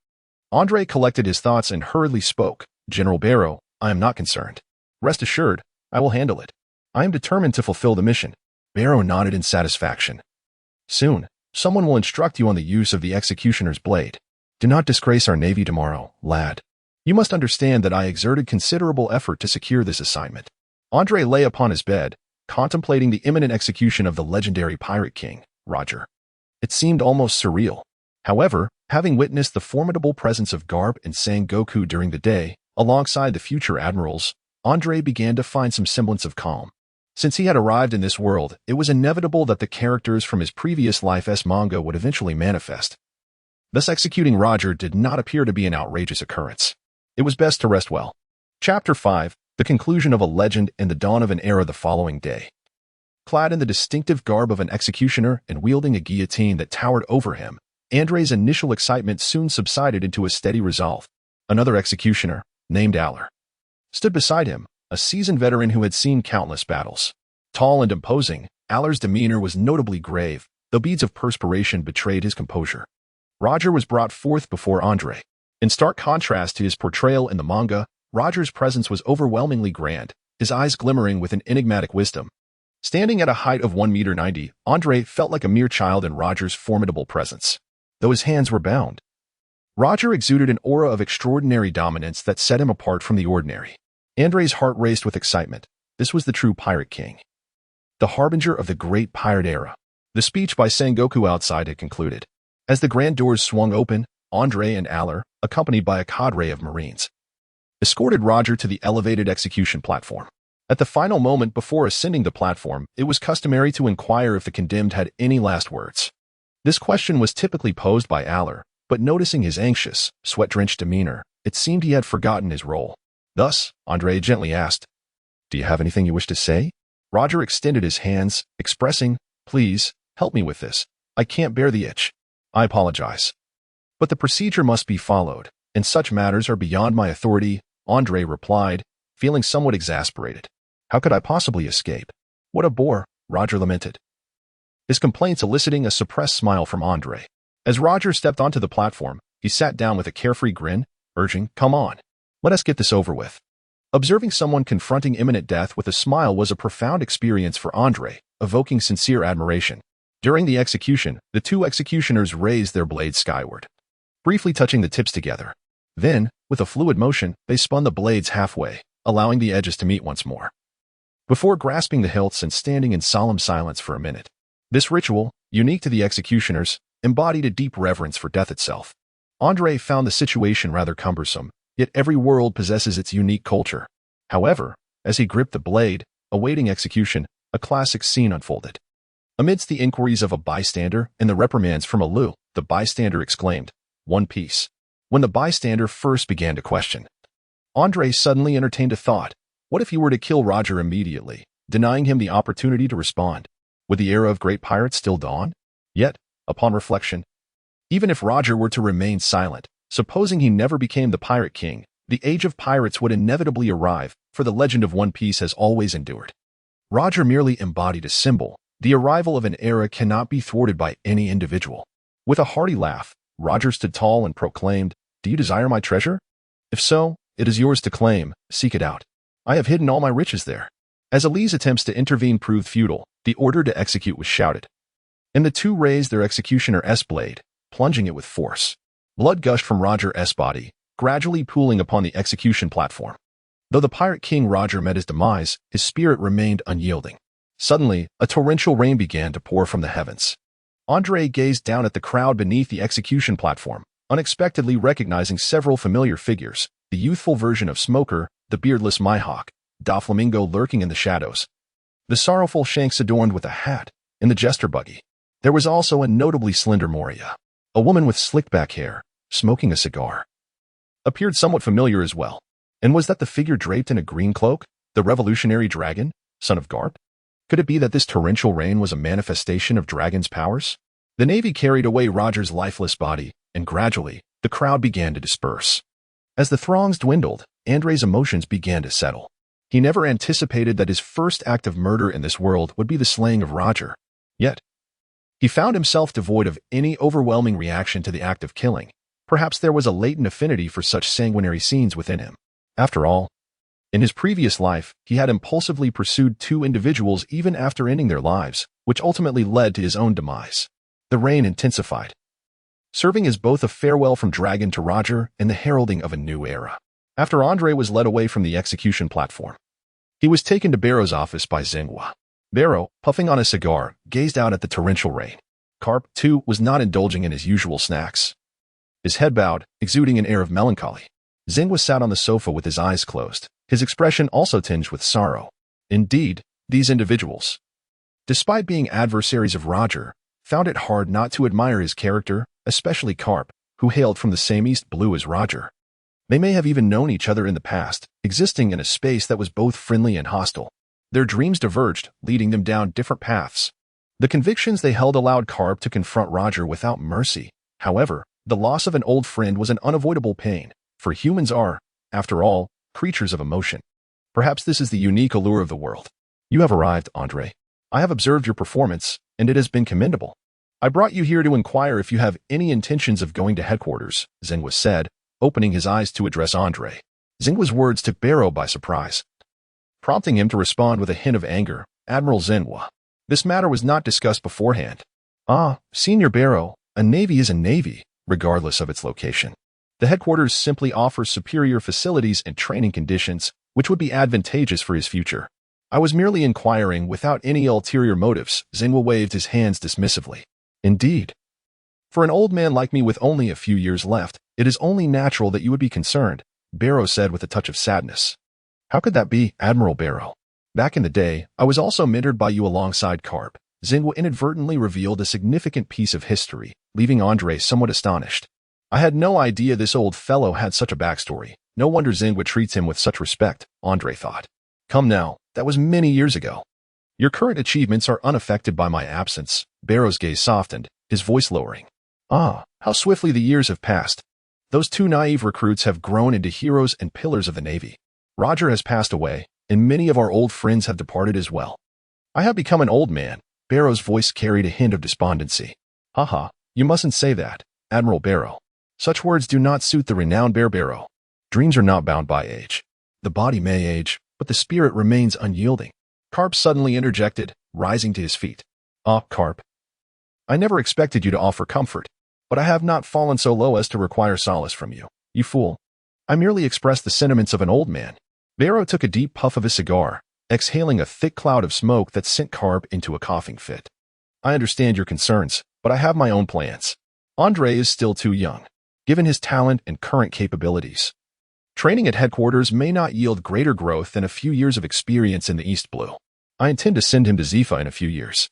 Andre collected his thoughts and hurriedly spoke. General Barrow, I am not concerned. Rest assured, I will handle it. I am determined to fulfill the mission. Barrow nodded in satisfaction. Soon, someone will instruct you on the use of the executioner's blade. Do not disgrace our Navy tomorrow, lad. You must understand that I exerted considerable effort to secure this assignment. Andre lay upon his bed, contemplating the imminent execution of the legendary Pirate King, Roger. It seemed almost surreal. However, having witnessed the formidable presence of Garp and Sengoku during the day, alongside the future admirals, Andre began to find some semblance of calm. Since he had arrived in this world, it was inevitable that the characters from his previous life's manga would eventually manifest. Thus executing Roger did not appear to be an outrageous occurrence. It was best to rest well. Chapter 5, The Conclusion of a Legend and the Dawn of an Era. The following day, clad in the distinctive garb of an executioner and wielding a guillotine that towered over him, Andre's initial excitement soon subsided into a steady resolve. Another executioner, named Aller, stood beside him, a seasoned veteran who had seen countless battles. Tall and imposing, Aller's demeanor was notably grave, though beads of perspiration betrayed his composure. Roger was brought forth before Andre. In stark contrast to his portrayal in the manga, Roger's presence was overwhelmingly grand, his eyes glimmering with an enigmatic wisdom. Standing at a height of 1.90 meters, Andre felt like a mere child in Roger's formidable presence, though his hands were bound. Roger exuded an aura of extraordinary dominance that set him apart from the ordinary. Andre's heart raced with excitement. This was the true Pirate King, the harbinger of the great pirate era. The speech by Sengoku outside had concluded. As the grand doors swung open, Andre and Aller, accompanied by a cadre of Marines, escorted Roger to the elevated execution platform. At the final moment before ascending the platform, it was customary to inquire if the condemned had any last words. This question was typically posed by Aller, but noticing his anxious, sweat-drenched demeanor, it seemed he had forgotten his role. Thus, Andre gently asked, "Do you have anything you wish to say?" Roger extended his hands, expressing, "Please, help me with this. I can't bear the itch. I apologize. But the procedure must be followed, and such matters are beyond my authority," Andre replied, feeling somewhat exasperated. "How could I possibly escape? What a bore," Roger lamented, his complaints eliciting a suppressed smile from Andre. As Roger stepped onto the platform, he sat down with a carefree grin, urging, "Come on, let us get this over with." Observing someone confronting imminent death with a smile was a profound experience for Andre, evoking sincere admiration. During the execution, the two executioners raised their blades skyward, briefly touching the tips together. Then, with a fluid motion, they spun the blades halfway, allowing the edges to meet once more, before grasping the hilts and standing in solemn silence for a minute. This ritual, unique to the executioners, embodied a deep reverence for death itself. Andre found the situation rather cumbersome, yet every world possesses its unique culture. However, as he gripped the blade, awaiting execution, a classic scene unfolded. Amidst the inquiries of a bystander and the reprimands from Alu, the bystander exclaimed, "One Piece." When the bystander first began to question, Andre suddenly entertained a thought. What if he were to kill Roger immediately, denying him the opportunity to respond? Would the era of great pirates still dawn? Yet, upon reflection, even if Roger were to remain silent, supposing he never became the Pirate King, the age of pirates would inevitably arrive, for the legend of One Piece has always endured. Roger merely embodied a symbol. The arrival of an era cannot be thwarted by any individual. With a hearty laugh, Roger stood tall and proclaimed, "Do you desire my treasure? If so, it is yours to claim. Seek it out. I have hidden all my riches there." As Ali's attempts to intervene proved futile, the order to execute was shouted, and the two raised their executioner-s blade, plunging it with force. Blood gushed from Roger's body, gradually pooling upon the execution platform. Though the Pirate King Roger met his demise, his spirit remained unyielding. Suddenly, a torrential rain began to pour from the heavens. Andre gazed down at the crowd beneath the execution platform, unexpectedly recognizing several familiar figures: the youthful version of Smoker, the beardless Mihawk, Doflamingo lurking in the shadows, the sorrowful Shanks adorned with a hat, and the jester buggy. There was also a notably slender Moria, a woman with slick-back hair, smoking a cigar. Appeared somewhat familiar as well. And was that the figure draped in a green cloak, the revolutionary dragon, son of Garp? Could it be that this torrential rain was a manifestation of dragon's powers? The Navy carried away Roger's lifeless body, and gradually, the crowd began to disperse. As the throngs dwindled, Andre's emotions began to settle. He never anticipated that his first act of murder in this world would be the slaying of Roger. Yet, he found himself devoid of any overwhelming reaction to the act of killing. Perhaps there was a latent affinity for such sanguinary scenes within him. After all, in his previous life, he had impulsively pursued two individuals even after ending their lives, which ultimately led to his own demise. The rain intensified, serving as both a farewell from Dragon to Roger and the heralding of a new era. After Andre was led away from the execution platform, he was taken to Barrow's office by Xingyiquan. Barrow, puffing on a cigar, gazed out at the torrential rain. Carp, too, was not indulging in his usual snacks. His head bowed, exuding an air of melancholy. Xingyiquan sat on the sofa with his eyes closed, his expression also tinged with sorrow. Indeed, these individuals, despite being adversaries of Roger, found it hard not to admire his character, especially Carp, who hailed from the same East Blue as Roger. They may have even known each other in the past, existing in a space that was both friendly and hostile. Their dreams diverged, leading them down different paths. The convictions they held allowed Carp to confront Roger without mercy. However, the loss of an old friend was an unavoidable pain, for humans are, after all, creatures of emotion. Perhaps this is the unique allure of the world. You have arrived, Andre. I have observed your performance, and it has been commendable. I brought you here to inquire if you have any intentions of going to headquarters, Xingyiquan said, opening his eyes to address Andre. Xingyiquan's words took Barrow by surprise, prompting him to respond with a hint of anger. Admiral Xingyiquan, this matter was not discussed beforehand. Ah, Senior Barrow, a navy is a navy, regardless of its location. The headquarters simply offers superior facilities and training conditions, which would be advantageous for his future. I was merely inquiring without any ulterior motives. Xingyiquan waved his hands dismissively. Indeed. For an old man like me with only a few years left, it is only natural that you would be concerned, Barrow said with a touch of sadness. How could that be, Admiral Barrow? Back in the day, I was also mentored by you alongside Carp. Xingyiquan inadvertently revealed a significant piece of history, leaving Andre somewhat astonished. I had no idea this old fellow had such a backstory. No wonder Xingyiquan treats him with such respect, Andre thought. Come now, that was many years ago. Your current achievements are unaffected by my absence. Barrow's gaze softened, his voice lowering. Ah, how swiftly the years have passed. Those two naive recruits have grown into heroes and pillars of the Navy. Roger has passed away, and many of our old friends have departed as well. I have become an old man. Barrow's voice carried a hint of despondency. Haha, you mustn't say that, Admiral Barrow. Such words do not suit the renowned Bear Barrow. Dreams are not bound by age. The body may age, but the spirit remains unyielding. Carp suddenly interjected, rising to his feet. Ah, Carp. I never expected you to offer comfort, but I have not fallen so low as to require solace from you. You fool. I merely expressed the sentiments of an old man. Barrow took a deep puff of his cigar, exhaling a thick cloud of smoke that sent Carp into a coughing fit. I understand your concerns, but I have my own plans. Andre is still too young, given his talent and current capabilities. Training at headquarters may not yield greater growth than a few years of experience in the East Blue. I intend to send him to Zifa in a few years.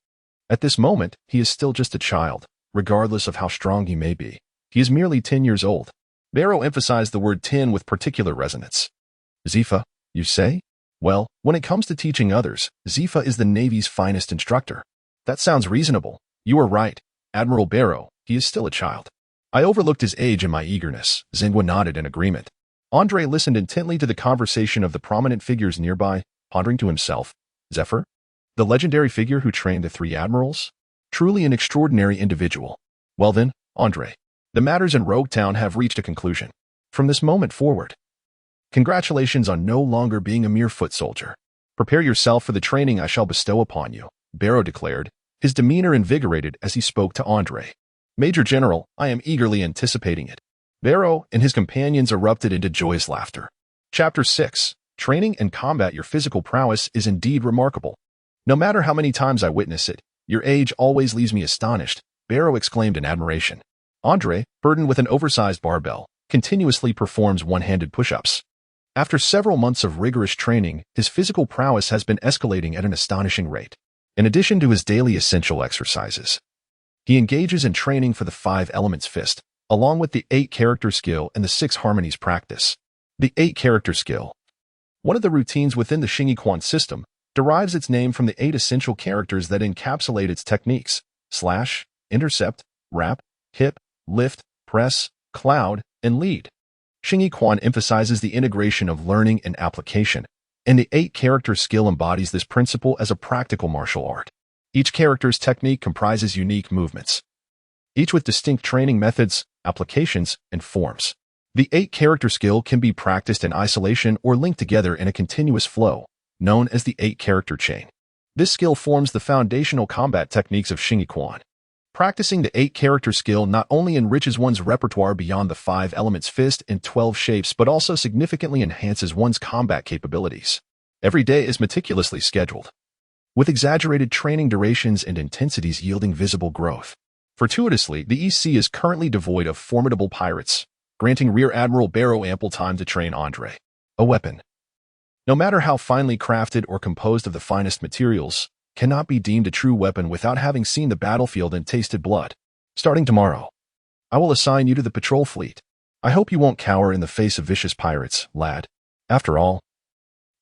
At this moment, he is still just a child, regardless of how strong he may be. He is merely 10 years old. Barrow emphasized the word 10 with particular resonance. Zifa, you say? Well, when it comes to teaching others, Zifa is the Navy's finest instructor. That sounds reasonable. You are right, Admiral Barrow. He is still a child. I overlooked his age in my eagerness. Xingyiquan nodded in agreement. Andre listened intently to the conversation of the prominent figures nearby, pondering to himself. Zephyr? The legendary figure who trained the 3 admirals? Truly an extraordinary individual. Well then, Andre, the matters in Rogue Town have reached a conclusion. From this moment forward, congratulations on no longer being a mere foot soldier. Prepare yourself for the training I shall bestow upon you, Barrow declared, his demeanor invigorated as he spoke to Andre. Major General, I am eagerly anticipating it. Barrow and his companions erupted into joyous laughter. Chapter 6. Training and combat. Your physical prowess is indeed remarkable. No matter how many times I witness it, your age always leaves me astonished, Barrow exclaimed in admiration. Andre, burdened with an oversized barbell, continuously performs one-handed push-ups. After several months of rigorous training, his physical prowess has been escalating at an astonishing rate. In addition to his daily essential exercises, he engages in training for the 5 elements fist, along with the 8 character skill and the 6 harmonies practice. The 8 character skill, one of the routines within the Xingyiquan system, derives its name from the 8 essential characters that encapsulate its techniques: slash, intercept, wrap, hip, lift, press, cloud, and lead. Xingyiquan emphasizes the integration of learning and application, and the 8 character skill embodies this principle as a practical martial art. Each character's technique comprises unique movements, each with distinct training methods, applications, and forms. The 8 character skill can be practiced in isolation or linked together in a continuous flow, known as the 8 character chain. This skill forms the foundational combat techniques of Xingyiquan. Practicing the 8 character skill not only enriches one's repertoire beyond the 5 elements fist and 12 shapes, but also significantly enhances one's combat capabilities. Every day is meticulously scheduled, with exaggerated training durations and intensities yielding visible growth. Fortuitously, the EC is currently devoid of formidable pirates, granting Rear Admiral Barrow ample time to train Andre. A weapon, no matter how finely crafted or composed of the finest materials, cannot be deemed a true weapon without having seen the battlefield and tasted blood. Starting tomorrow, I will assign you to the patrol fleet. I hope you won't cower in the face of vicious pirates, lad. After all,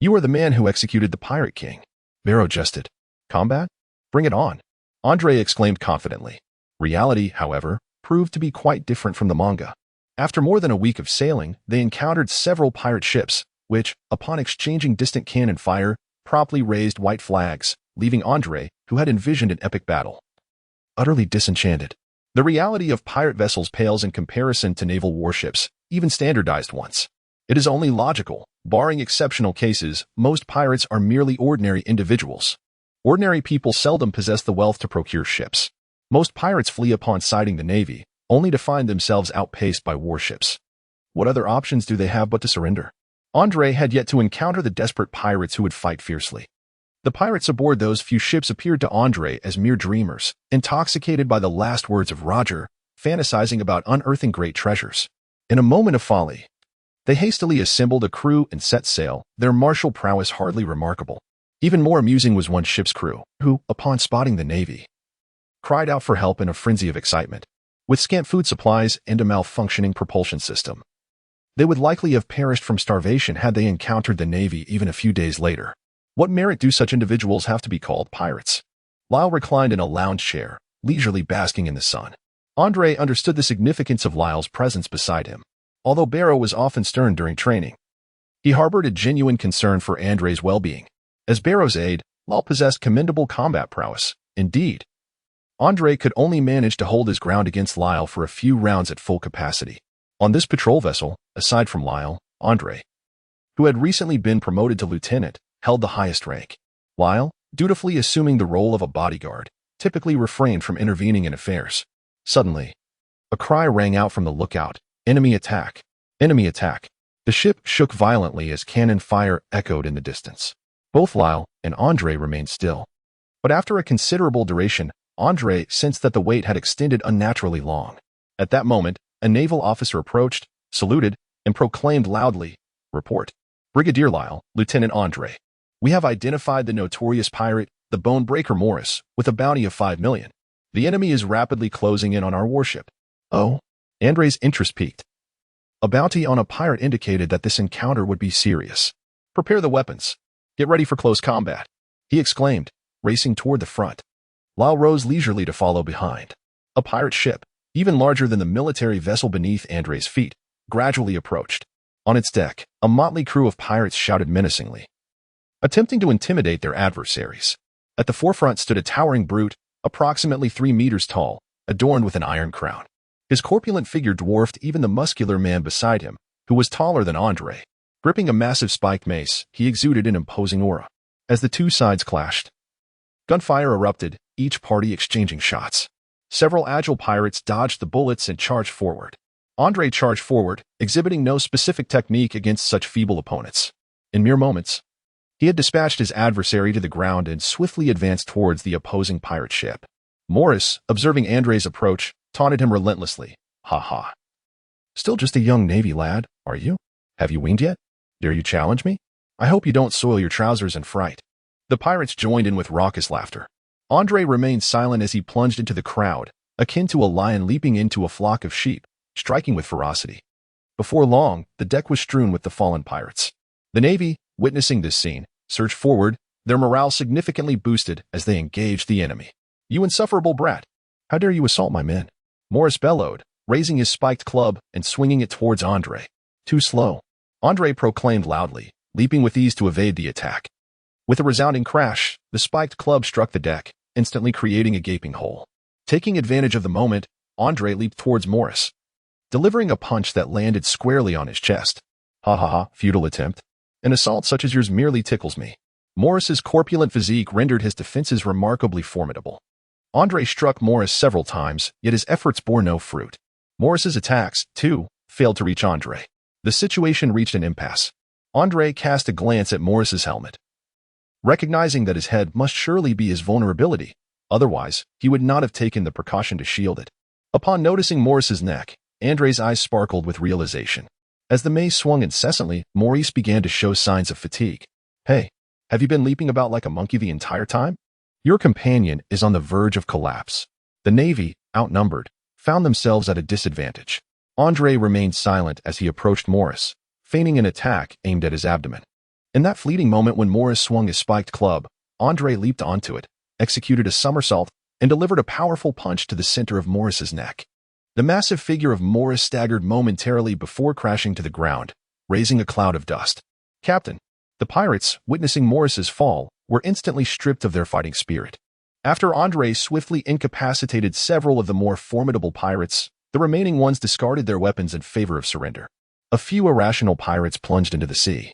you are the man who executed the Pirate King. Barrow jested. Combat? Bring it on, Andre exclaimed confidently. Reality, however, proved to be quite different from the manga. After more than a week of sailing, they encountered several pirate ships, which, upon exchanging distant cannon fire, promptly raised white flags, leaving Andre, who had envisioned an epic battle, utterly disenchanted. The reality of pirate vessels pales in comparison to naval warships, even standardized ones. It is only logical. Barring exceptional cases, most pirates are merely ordinary individuals. Ordinary people seldom possess the wealth to procure ships. Most pirates flee upon sighting the Navy, only to find themselves outpaced by warships. What other options do they have but to surrender? Andre had yet to encounter the desperate pirates who would fight fiercely. The pirates aboard those few ships appeared to Andre as mere dreamers, intoxicated by the last words of Roger, fantasizing about unearthing great treasures. In a moment of folly, they hastily assembled a crew and set sail, their martial prowess hardly remarkable. Even more amusing was one ship's crew, who, upon spotting the Navy, cried out for help in a frenzy of excitement. With scant food supplies and a malfunctioning propulsion system, they would likely have perished from starvation had they encountered the Navy even a few days later. What merit do such individuals have to be called pirates? Lyle reclined in a lounge chair, leisurely basking in the sun. Andre understood the significance of Lyle's presence beside him. Although Barrow was often stern during training, he harbored a genuine concern for Andre's well-being. As Barrow's aide, Lyle possessed commendable combat prowess. Indeed, Andre could only manage to hold his ground against Lyle for a few rounds at full capacity. On this patrol vessel, aside from Lyle, Andre, who had recently been promoted to lieutenant, held the highest rank. Lyle, dutifully assuming the role of a bodyguard, typically refrained from intervening in affairs. Suddenly, a cry rang out from the lookout. Enemy attack! Enemy attack! The ship shook violently as cannon fire echoed in the distance. Both Lyle and Andre remained still. But after a considerable duration, Andre sensed that the wait had extended unnaturally long. At that moment, a naval officer approached, saluted, and proclaimed loudly, "Report. Brigadier Lyle, Lieutenant Andre. We have identified the notorious pirate, the Bone Breaker Morris, with a bounty of 5 million. The enemy is rapidly closing in on our warship." Oh? Andre's interest peaked. A bounty on a pirate indicated that this encounter would be serious. "Prepare the weapons. Get ready for close combat," he exclaimed, racing toward the front. Lyle rose leisurely to follow behind. A pirate ship, even larger than the military vessel beneath Andre's feet, gradually approached. On its deck, a motley crew of pirates shouted menacingly, attempting to intimidate their adversaries. At the forefront stood a towering brute, approximately 3 meters tall, adorned with an iron crown. His corpulent figure dwarfed even the muscular man beside him, who was taller than Andre. Gripping a massive spiked mace, he exuded an imposing aura. As the two sides clashed, gunfire erupted, each party exchanging shots. Several agile pirates dodged the bullets and charged forward. Andre charged forward, exhibiting no specific technique against such feeble opponents. In mere moments, he had dispatched his adversary to the ground and swiftly advanced towards the opposing pirate ship. Morris, observing Andre's approach, taunted him relentlessly. "Ha ha. Still just a young Navy lad, are you? Have you weaned yet? Dare you challenge me? I hope you don't soil your trousers in fright." The pirates joined in with raucous laughter. Andre remained silent as he plunged into the crowd, akin to a lion leaping into a flock of sheep, striking with ferocity. Before long, the deck was strewn with the fallen pirates. The Navy, witnessing this scene, surged forward, their morale significantly boosted as they engaged the enemy. "You insufferable brat! How dare you assault my men?" Morris bellowed, raising his spiked club and swinging it towards Andre. "Too slow," Andre proclaimed loudly, leaping with ease to evade the attack. With a resounding crash, the spiked club struck the deck, instantly creating a gaping hole. Taking advantage of the moment, Andre leaped towards Morris, delivering a punch that landed squarely on his chest. "Ha ha ha, futile attempt. An assault such as yours merely tickles me." Morris's corpulent physique rendered his defenses remarkably formidable. Andre struck Morris several times, yet his efforts bore no fruit. Morris's attacks, too, failed to reach Andre. The situation reached an impasse. Andre cast a glance at Morris's helmet, recognizing that his head must surely be his vulnerability, otherwise he would not have taken the precaution to shield it. Upon noticing Morris's neck, Andre's eyes sparkled with realization. As the mace swung incessantly, Maurice began to show signs of fatigue. "Hey, have you been leaping about like a monkey the entire time? Your companion is on the verge of collapse." The Navy, outnumbered, found themselves at a disadvantage. Andre remained silent as he approached Morris, feigning an attack aimed at his abdomen. In that fleeting moment when Morris swung his spiked club, Andre leaped onto it, executed a somersault, and delivered a powerful punch to the center of Morris's neck. The massive figure of Morris staggered momentarily before crashing to the ground, raising a cloud of dust. "Captain." The pirates, witnessing Morris's fall, were instantly stripped of their fighting spirit. After Andre swiftly incapacitated several of the more formidable pirates, the remaining ones discarded their weapons in favor of surrender. A few irrational pirates plunged into the sea,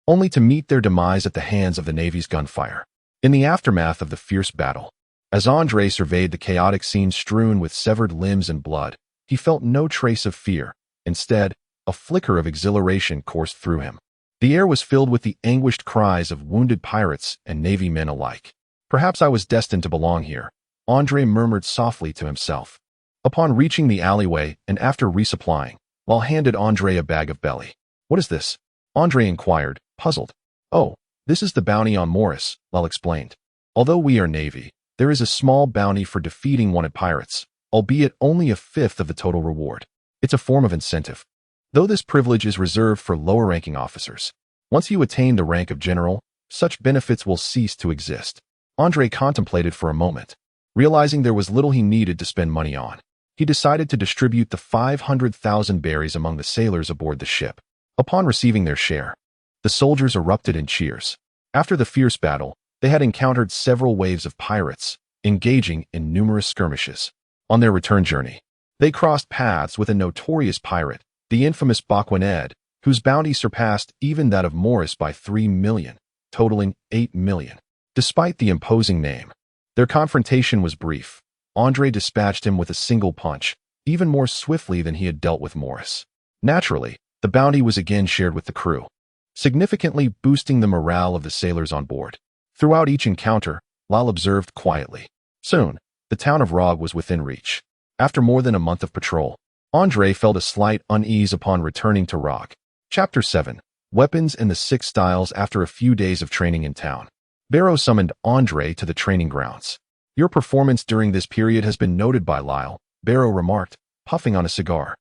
only to meet their demise at the hands of the Navy's gunfire. In the aftermath of the fierce battle, as Andre surveyed the chaotic scene strewn with severed limbs and blood, he felt no trace of fear. Instead, a flicker of exhilaration coursed through him. The air was filled with the anguished cries of wounded pirates and Navy men alike. "Perhaps I was destined to belong here," Andre murmured softly to himself. Upon reaching the alleyway and after resupplying, Lyle handed Andre a bag of belly. "What is this?" Andre inquired, puzzled. "Oh, This is the bounty on Morris, Lal explained. Although we are Navy, there is a small bounty for defeating wanted pirates, albeit only a fifth of the total reward. It's a form of incentive. Though this privilege is reserved for lower-ranking officers, once you attain the rank of general, such benefits will cease to exist. Andre contemplated for a moment. Realizing there was little he needed to spend money on, he decided to distribute the 500,000 berries among the sailors aboard the ship. Upon receiving their share, the soldiers erupted in cheers. After the fierce battle, they had encountered several waves of pirates, engaging in numerous skirmishes. On their return journey, they crossed paths with a notorious pirate, the infamous Bakwaned, whose bounty surpassed even that of Morris by 3 million, totaling 8 million. Despite the imposing name, their confrontation was brief. Andre dispatched him with a single punch, even more swiftly than he had dealt with Morris. Naturally, the bounty was again shared with the crew, significantly boosting the morale of the sailors on board. Throughout each encounter, Lal observed quietly. Soon, the town of Rog was within reach. After more than a month of patrol, Andre felt a slight unease upon returning to Rog. Chapter 7. Weapons and the 6 styles. After a few days of training in town, Barrow summoned Andre to the training grounds. Your performance during this period has been noted by Lyle, Barrow remarked, puffing on a cigar.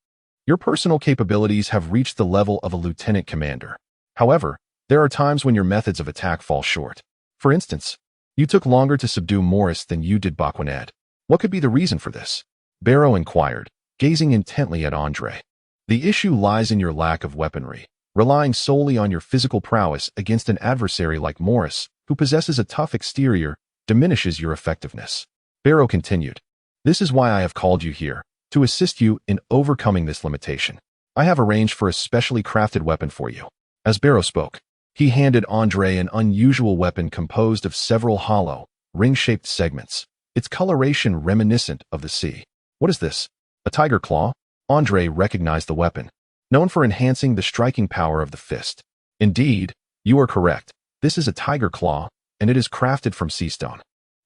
Your personal capabilities have reached the level of a lieutenant commander. However, there are times when your methods of attack fall short. For instance, you took longer to subdue Morris than you did Bakwaned. What could be the reason for this? Barrow inquired, gazing intently at Andre. The issue lies in your lack of weaponry. Relying solely on your physical prowess against an adversary like Morris, who possesses a tough exterior, diminishes your effectiveness. Barrow continued. This is why I have called you here, to assist you in overcoming this limitation. I have arranged for a specially crafted weapon for you. As Barrow spoke, he handed Andre an unusual weapon composed of several hollow, ring-shaped segments, its coloration reminiscent of the sea. What is this? A tiger claw? Andre recognized the weapon, known for enhancing the striking power of the fist. Indeed, you are correct. This is a tiger claw, and it is crafted from sea stone.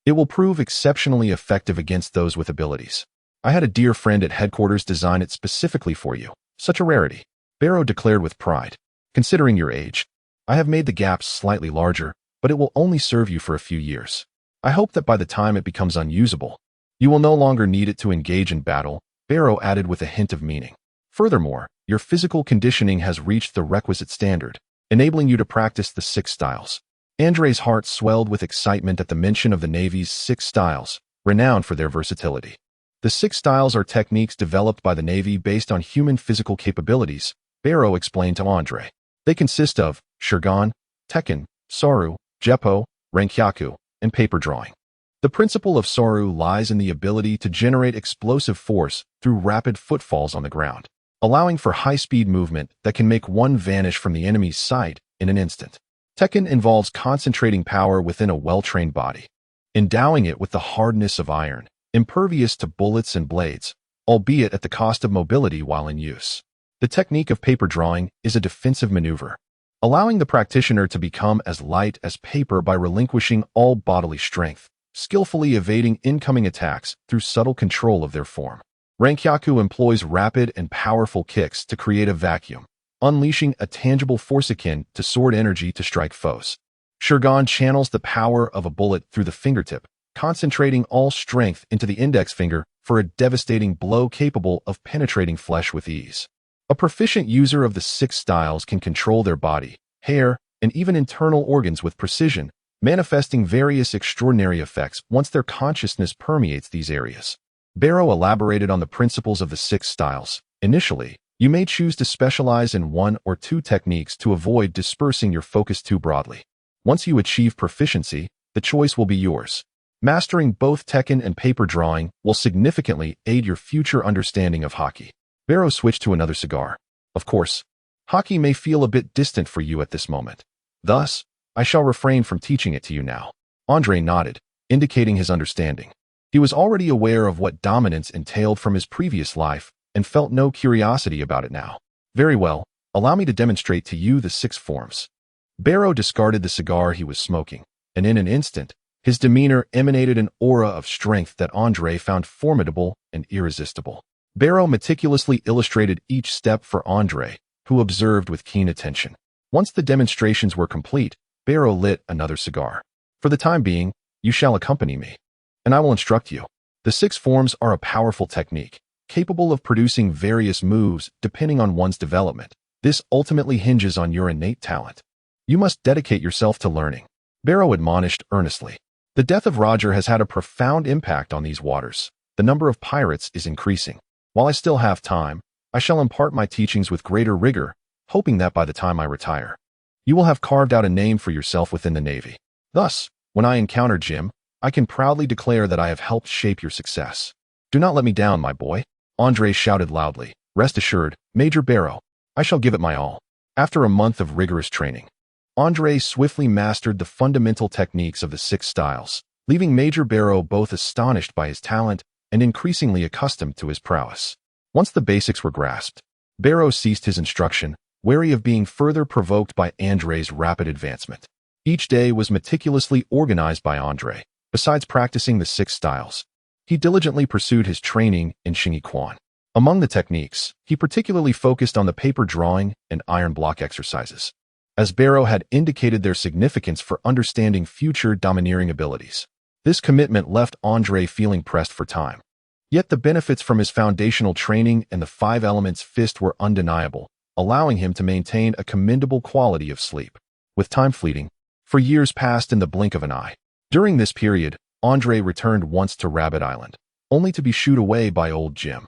It will prove exceptionally effective against those with abilities. I had a dear friend at headquarters design it specifically for you. Such a rarity. Barrow declared with pride. Considering your age, I have made the gaps slightly larger, but it will only serve you for a few years. I hope that by the time it becomes unusable, you will no longer need it to engage in battle, Barrow added with a hint of meaning. Furthermore, your physical conditioning has reached the requisite standard, enabling you to practice the 6 styles. Andre's heart swelled with excitement at the mention of the Navy's 6 styles, renowned for their versatility. The 6 styles are techniques developed by the Navy based on human physical capabilities, Barrow explained to Andre. They consist of Shirgan, Tekken, Soru, Jeppo, Renkyaku, and paper drawing. The principle of Soru lies in the ability to generate explosive force through rapid footfalls on the ground, allowing for high-speed movement that can make one vanish from the enemy's sight in an instant. Tekken involves concentrating power within a well-trained body, endowing it with the hardness of iron, impervious to bullets and blades, albeit at the cost of mobility while in use. The technique of paper drawing is a defensive maneuver, allowing the practitioner to become as light as paper by relinquishing all bodily strength, skillfully evading incoming attacks through subtle control of their form. Renkyaku employs rapid and powerful kicks to create a vacuum, unleashing a tangible force akin to sword energy to strike foes. Shirgan channels the power of a bullet through the fingertip, concentrating all strength into the index finger for a devastating blow capable of penetrating flesh with ease. A proficient user of the 6 styles can control their body, hair, and even internal organs with precision, manifesting various extraordinary effects once their consciousness permeates these areas. Barrow elaborated on the principles of the 6 styles. Initially, you may choose to specialize in 1 or 2 techniques to avoid dispersing your focus too broadly. Once you achieve proficiency, the choice will be yours. Mastering both Tekken and paper drawing will significantly aid your future understanding of hockey. Barrow switched to another cigar. Of course, hockey may feel a bit distant for you at this moment. Thus, I shall refrain from teaching it to you now. Andre nodded, indicating his understanding. He was already aware of what dominance entailed from his previous life and felt no curiosity about it now. Very well, allow me to demonstrate to you the 6 forms. Barrow discarded the cigar he was smoking, and in an instant, his demeanor emanated an aura of strength that Andre found formidable and irresistible. Barrow meticulously illustrated each step for Andre, who observed with keen attention. Once the demonstrations were complete, Barrow lit another cigar. For the time being, you shall accompany me, and I will instruct you. The 6 forms are a powerful technique, capable of producing various moves depending on one's development. This ultimately hinges on your innate talent. You must dedicate yourself to learning. Barrow admonished earnestly. The death of Roger has had a profound impact on these waters. The number of pirates is increasing. While I still have time, I shall impart my teachings with greater rigor, hoping that by the time I retire, you will have carved out a name for yourself within the Navy. Thus, when I encounter Jim, I can proudly declare that I have helped shape your success. Do not let me down, my boy, Andre shouted loudly. Rest assured, Major Barrow, I shall give it my all. After a month of rigorous training, Andre swiftly mastered the fundamental techniques of the 6 styles, leaving Major Barrow both astonished by his talent and increasingly accustomed to his prowess. Once the basics were grasped, Barrow ceased his instruction, wary of being further provoked by Andre's rapid advancement. Each day was meticulously organized by Andre. Besides practicing the 6 styles, he diligently pursued his training in Xingyiquan. Among the techniques, he particularly focused on the paper drawing and iron block exercises, as Barrow had indicated their significance for understanding future domineering abilities. This commitment left Andre feeling pressed for time. Yet the benefits from his foundational training and the 5 elements fist were undeniable, allowing him to maintain a commendable quality of sleep. With time fleeting, for years passed in the blink of an eye. During this period, Andre returned once to Rabbit Island, only to be shooed away by old Jim,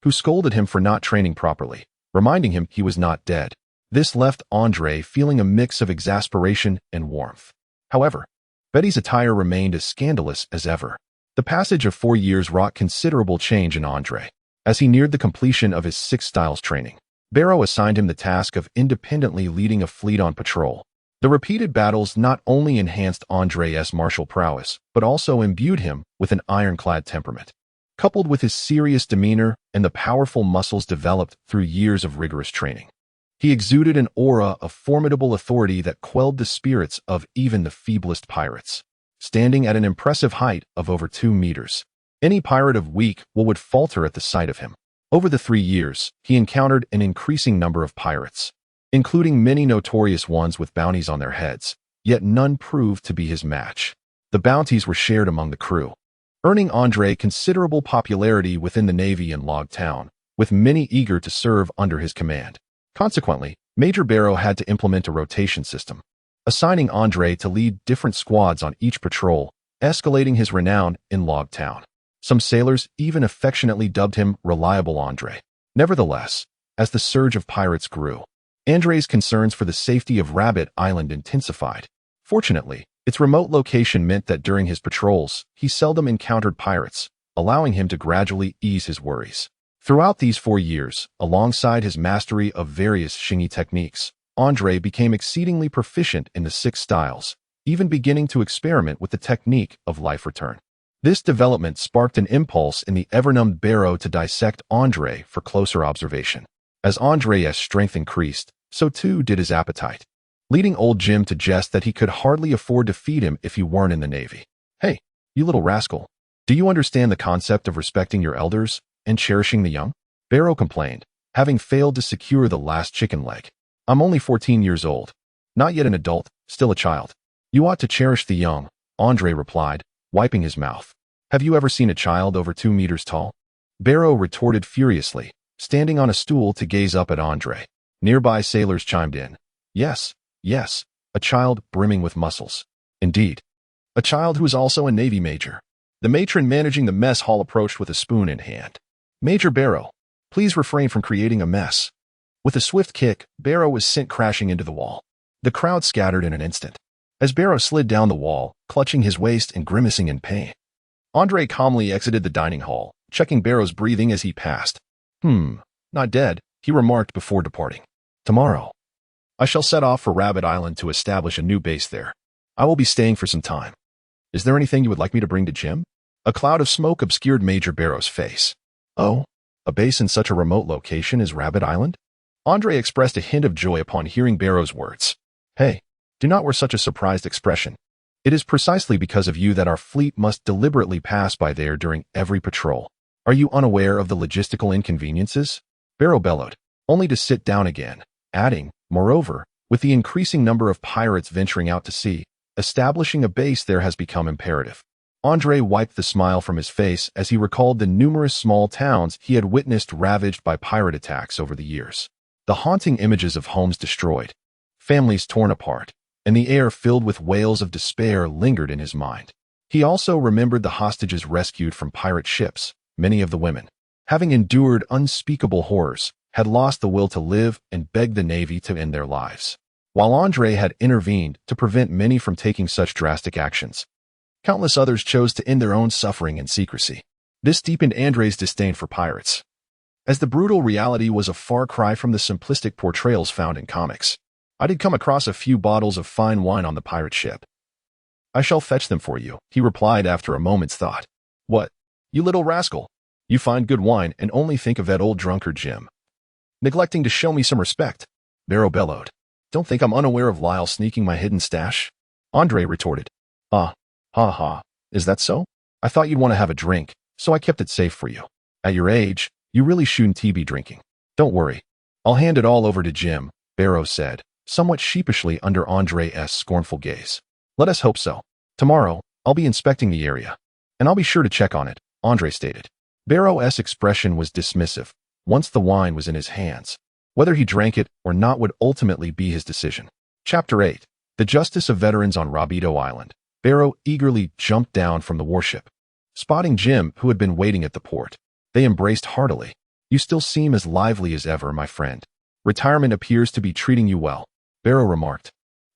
who scolded him for not training properly, reminding him he was not dead. This left Andre feeling a mix of exasperation and warmth. However, Betty's attire remained as scandalous as ever. The passage of 4 years wrought considerable change in Andre. As he neared the completion of his 6 styles training, Barrow assigned him the task of independently leading a fleet on patrol. The repeated battles not only enhanced Andre's martial prowess, but also imbued him with an ironclad temperament. Coupled with his serious demeanor and the powerful muscles developed through years of rigorous training, he exuded an aura of formidable authority that quelled the spirits of even the feeblest pirates. Standing at an impressive height of over 2 meters, any pirate of weak will would falter at the sight of him. Over the 3 years, he encountered an increasing number of pirates, including many notorious ones with bounties on their heads, yet none proved to be his match. The bounties were shared among the crew, earning Andre considerable popularity within the Navy in Log Town, with many eager to serve under his command. Consequently, Major Barrow had to implement a rotation system, assigning Andre to lead different squads on each patrol, escalating his renown in Log Town. Some sailors even affectionately dubbed him Reliable Andre. Nevertheless, as the surge of pirates grew, Andre's concerns for the safety of Rabbit Island intensified. Fortunately, its remote location meant that during his patrols, he seldom encountered pirates, allowing him to gradually ease his worries. Throughout these 4 years, alongside his mastery of various Xingyi techniques, Andre became exceedingly proficient in the 6 styles, even beginning to experiment with the technique of life return. This development sparked an impulse in the ever-numbed Barrow to dissect Andre for closer observation. As Andre's strength increased, so too did his appetite, leading old Jim to jest that he could hardly afford to feed him if he weren't in the Navy. Hey, you little rascal, do you understand the concept of respecting your elders and cherishing the young? Barrow complained, having failed to secure the last chicken leg. I'm only 14 years old, not yet an adult, still a child. You ought to cherish the young, Andre replied, wiping his mouth. Have you ever seen a child over 2 meters tall? Barrow retorted furiously, standing on a stool to gaze up at Andre. Nearby sailors chimed in. Yes, yes, a child brimming with muscles. Indeed, a child who is also a Navy major. The matron managing the mess hall approached with a spoon in hand. Major Barrow, please refrain from creating a mess. With a swift kick, Barrow was sent crashing into the wall. The crowd scattered in an instant, as Barrow slid down the wall, clutching his waist and grimacing in pain. Andre calmly exited the dining hall, checking Barrow's breathing as he passed. Not dead, he remarked before departing. Tomorrow, I shall set off for Rabbit Island to establish a new base there. I will be staying for some time. Is there anything you would like me to bring to Jim? A cloud of smoke obscured Major Barrow's face. Oh, a base in such a remote location as Rabbit Island? Andre expressed a hint of joy upon hearing Barrow's words. Hey, do not wear such a surprised expression. It is precisely because of you that our fleet must deliberately pass by there during every patrol. Are you unaware of the logistical inconveniences? Barrow bellowed, only to sit down again, adding, moreover, With the increasing number of pirates venturing out to sea, establishing a base there has become imperative. Andre wiped the smile from his face as he recalled the numerous small towns he had witnessed ravaged by pirate attacks over the years. The haunting images of homes destroyed, families torn apart, and the air filled with wails of despair lingered in his mind. He also remembered the hostages rescued from pirate ships. Many of the women, having endured unspeakable horrors, had lost the will to live and begged the Navy to end their lives. While Andre had intervened to prevent many from taking such drastic actions, countless others chose to end their own suffering in secrecy. This deepened Andre's disdain for pirates, as the brutal reality was a far cry from the simplistic portrayals found in comics. I did come across a few bottles of fine wine on the pirate ship. I shall fetch them for you, he replied after a moment's thought. What? You little rascal! You find good wine and only think of that old drunkard Jim, neglecting to show me some respect. Barrow bellowed. Don't think I'm unaware of Lyle sneaking my hidden stash? Andre retorted. Ha ha, is that so? I thought you'd want to have a drink, so I kept it safe for you. At your age, you really shouldn't be drinking. Don't worry. I'll hand it all over to Jim, Barrow said, somewhat sheepishly under Andre's scornful gaze. Let us hope so. Tomorrow, I'll be inspecting the area, and I'll be sure to check on it, Andre stated. Barrow's expression was dismissive. Once the wine was in his hands, whether he drank it or not would ultimately be his decision. Chapter 8. The Justice of Veterans on Rabito Island. Barrow eagerly jumped down from the warship, spotting Jim, who had been waiting at the port. They embraced heartily. You still seem as lively as ever, my friend. Retirement appears to be treating you well, Barrow remarked,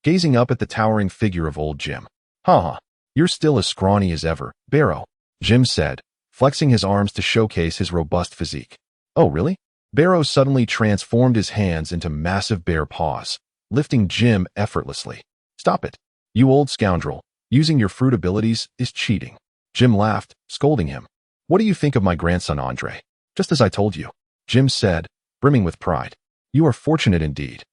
gazing up at the towering figure of old Jim. Ha, you're still as scrawny as ever, Barrow, Jim said, flexing his arms to showcase his robust physique. Oh, really? Barrow suddenly transformed his hands into massive bare paws, lifting Jim effortlessly. Stop it, you old scoundrel. Using your fruit abilities is cheating. Jim laughed, scolding him. What do you think of my grandson, Andre? Just as I told you, Jim said, brimming with pride. You are fortunate indeed.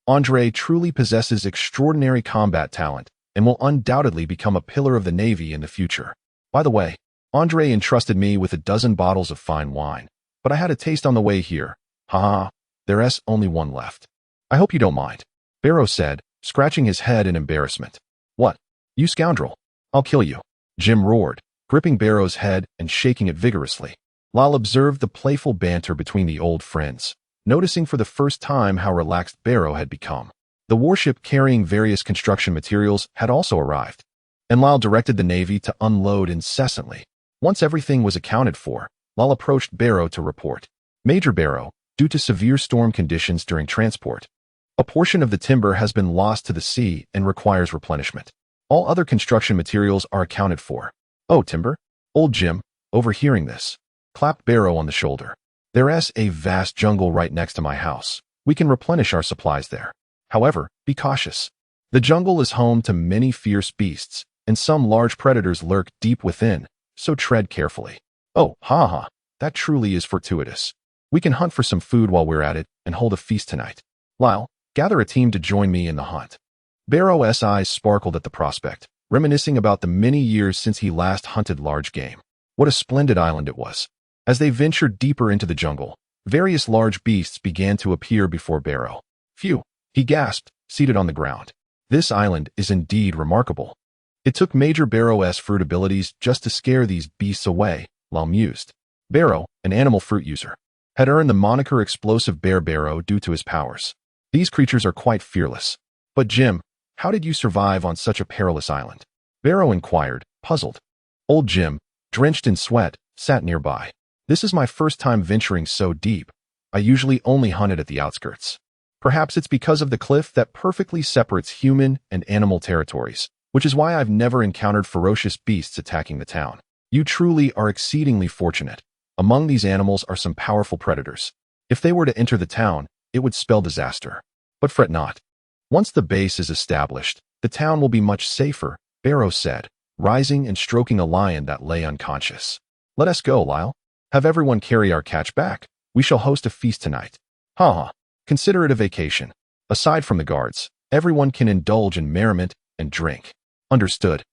Andre truly possesses extraordinary combat talent and will undoubtedly become a pillar of the Navy in the future. By the way, Andre entrusted me with a dozen bottles of fine wine, but I had a taste on the way here. Ha, there's only one left. I hope you don't mind, Barrow said, scratching his head in embarrassment. What? You scoundrel! I'll kill you, Jim roared, gripping Barrow's head and shaking it vigorously. Lyle observed the playful banter between the old friends, noticing for the first time how relaxed Barrow had become. The warship carrying various construction materials had also arrived, and Lyle directed the Navy to unload incessantly. Once everything was accounted for, Lyle approached Barrow to report. Major Barrow, due to severe storm conditions during transport, a portion of the timber has been lost to the sea and requires replenishment. All other construction materials are accounted for. Oh, timber? Old Jim, overhearing this, clapped Barrow on the shoulder. There's a vast jungle right next to my house. We can replenish our supplies there. However, be cautious. The jungle is home to many fierce beasts, and some large predators lurk deep within, so tread carefully. Oh, that truly is fortuitous. We can hunt for some food while we're at it and hold a feast tonight. Lyle, gather a team to join me in the hunt. Barrow's eyes sparkled at the prospect, reminiscing about the many years since he last hunted large game. What a splendid island it was. As they ventured deeper into the jungle, various large beasts began to appear before Barrow. Phew, he gasped, seated on the ground. This island is indeed remarkable. It took Major Barrow's fruit abilities just to scare these beasts away, Lyle mused. Barrow, an animal fruit user, had earned the moniker Explosive Bear Barrow due to his powers. These creatures are quite fearless. But Jim, how did you survive on such a perilous island? Barrow inquired, puzzled. Old Jim, drenched in sweat, sat nearby. This is my first time venturing so deep. I usually only hunted at the outskirts. Perhaps it's because of the cliff that perfectly separates human and animal territories, which is why I've never encountered ferocious beasts attacking the town. You truly are exceedingly fortunate. Among these animals are some powerful predators. If they were to enter the town, it would spell disaster. But fret not. Once the base is established, the town will be much safer, Barrow said, rising and stroking a lion that lay unconscious. Let us go, Lyle. Have everyone carry our catch back. We shall host a feast tonight. Consider it a vacation. Aside from the guards, everyone can indulge in merriment and drink. Understood.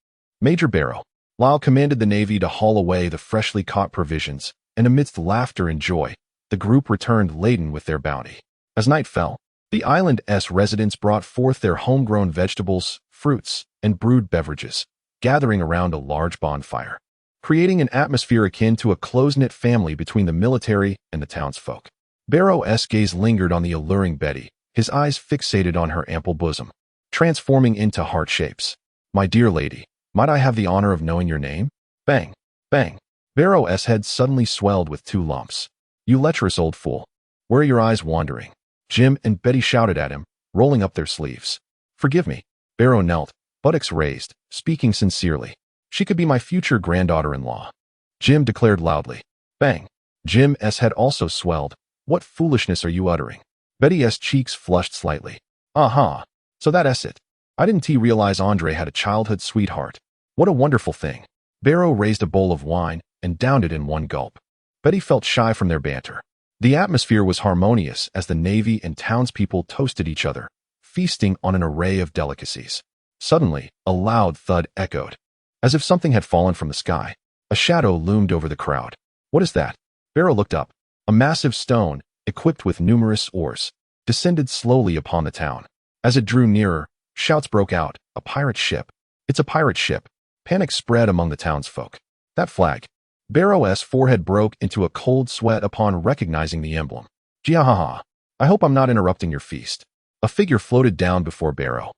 Major Barrow. Lyle commanded the Navy to haul away the freshly caught provisions, and amidst laughter and joy, the group returned laden with their bounty. As night fell, The island's residents brought forth their homegrown vegetables, fruits, and brewed beverages, gathering around a large bonfire, creating an atmosphere akin to a close-knit family between the military and the townsfolk. Barrow's gaze lingered on the alluring Betty, his eyes fixated on her ample bosom, transforming into heart shapes. "My dear lady, might I have the honor of knowing your name?" Bang! Bang! Barrow's head suddenly swelled with 2 lumps. "You lecherous old fool. Where are your eyes wandering?" Jim and Betty shouted at him, rolling up their sleeves. "Forgive me." Barrow knelt, buttocks raised, speaking sincerely. "She could be my future granddaughter-in-law," Jim declared loudly. Bang! Jim's head also swelled. "What foolishness are you uttering?" Betty's cheeks flushed slightly. "Aha! So that's it. I didn't realize Andre had a childhood sweetheart. What a wonderful thing." Barrow raised a bowl of wine and downed it in one gulp. Betty felt shy from their banter. The atmosphere was harmonious as the Navy and townspeople toasted each other, feasting on an array of delicacies. Suddenly, a loud thud echoed. As if something had fallen from the sky, a shadow loomed over the crowd. "What is that?" Barrow looked up. A massive stone, equipped with numerous oars, descended slowly upon the town. As it drew nearer, shouts broke out. "A pirate ship! It's a pirate ship!" Panic spread among the townsfolk. "That flag!" Barrow's forehead broke into a cold sweat upon recognizing the emblem. "Jiahaha! I hope I'm not interrupting your feast." A figure floated down before Barrow.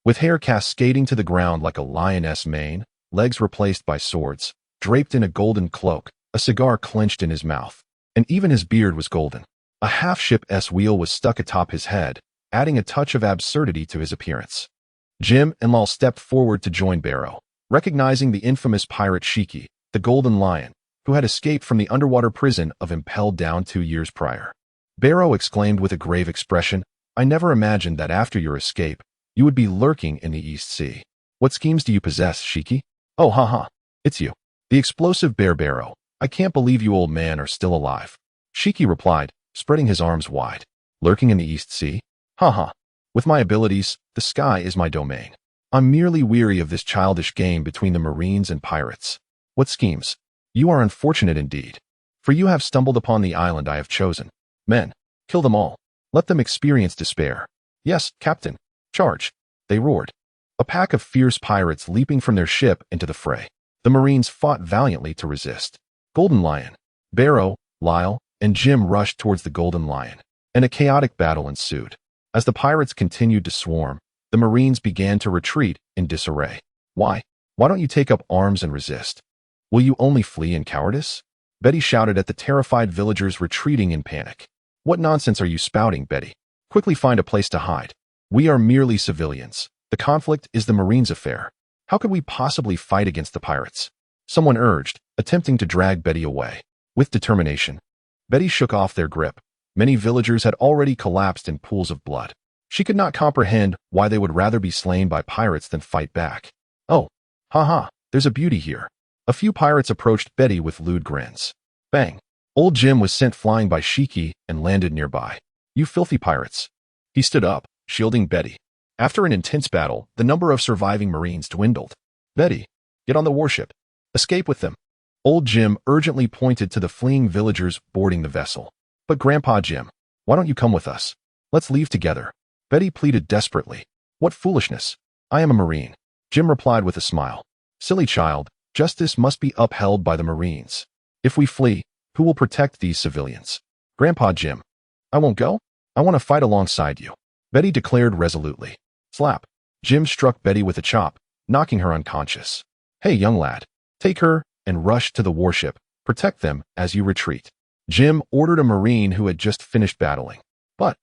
With hair cascading to the ground like a lioness mane, legs replaced by swords, draped in a golden cloak, a cigar clenched in his mouth, and even his beard was golden. A half-ship's wheel was stuck atop his head, adding a touch of absurdity to his appearance. Jim and Lal stepped forward to join Barrow, recognizing the infamous pirate Shiki, the Golden Lion, who had escaped from the underwater prison of Impel Down 2 years prior. Barrow exclaimed with a grave expression, "I never imagined that after your escape, you would be lurking in the East Sea. What schemes do you possess, Shiki?" "Oh, haha, it's you. The explosive bear Barrow. I can't believe you old man are still alive." Shiki replied, spreading his arms wide. "Lurking in the East Sea? Haha. With my abilities, the sky is my domain. I'm merely weary of this childish game between the Marines and pirates." "What schemes? You are unfortunate indeed, for you have stumbled upon the island I have chosen. Men, kill them all. Let them experience despair." "Yes, Captain. Charge!" they roared. A pack of fierce pirates leaping from their ship into the fray. The Marines fought valiantly to resist. Golden Lion, Barrow, Lyle, and Jim rushed towards the Golden Lion, and a chaotic battle ensued. As the pirates continued to swarm, the Marines began to retreat in disarray. Why don't you take up arms and resist? Will you only flee in cowardice?" Betty shouted at the terrified villagers retreating in panic. "What nonsense are you spouting, Betty? Quickly find a place to hide. We are merely civilians. The conflict is the Marines' affair. How could we possibly fight against the pirates?" someone urged, attempting to drag Betty away. With determination, Betty shook off their grip. Many villagers had already collapsed in pools of blood. She could not comprehend why they would rather be slain by pirates than fight back. "Oh, haha, there's a beauty here." A few pirates approached Betty with lewd grins. Bang! Old Jim was sent flying by Shiki and landed nearby. "You filthy pirates." He stood up, shielding Betty. After an intense battle, the number of surviving Marines dwindled. "Betty, get on the warship. Escape with them." Old Jim urgently pointed to the fleeing villagers boarding the vessel. "But Grandpa Jim, why don't you come with us? Let's leave together." Betty pleaded desperately. "What foolishness. I am a Marine," Jim replied with a smile. "Silly child, justice must be upheld by the Marines. If we flee, who will protect these civilians?" "Grandpa Jim, I won't go. I want to fight alongside you," Betty declared resolutely. Slap! Jim struck Betty with a chop, knocking her unconscious. "Hey, young lad, take her and rush to the warship. Protect them as you retreat," Jim ordered a Marine who had just finished battling. "But,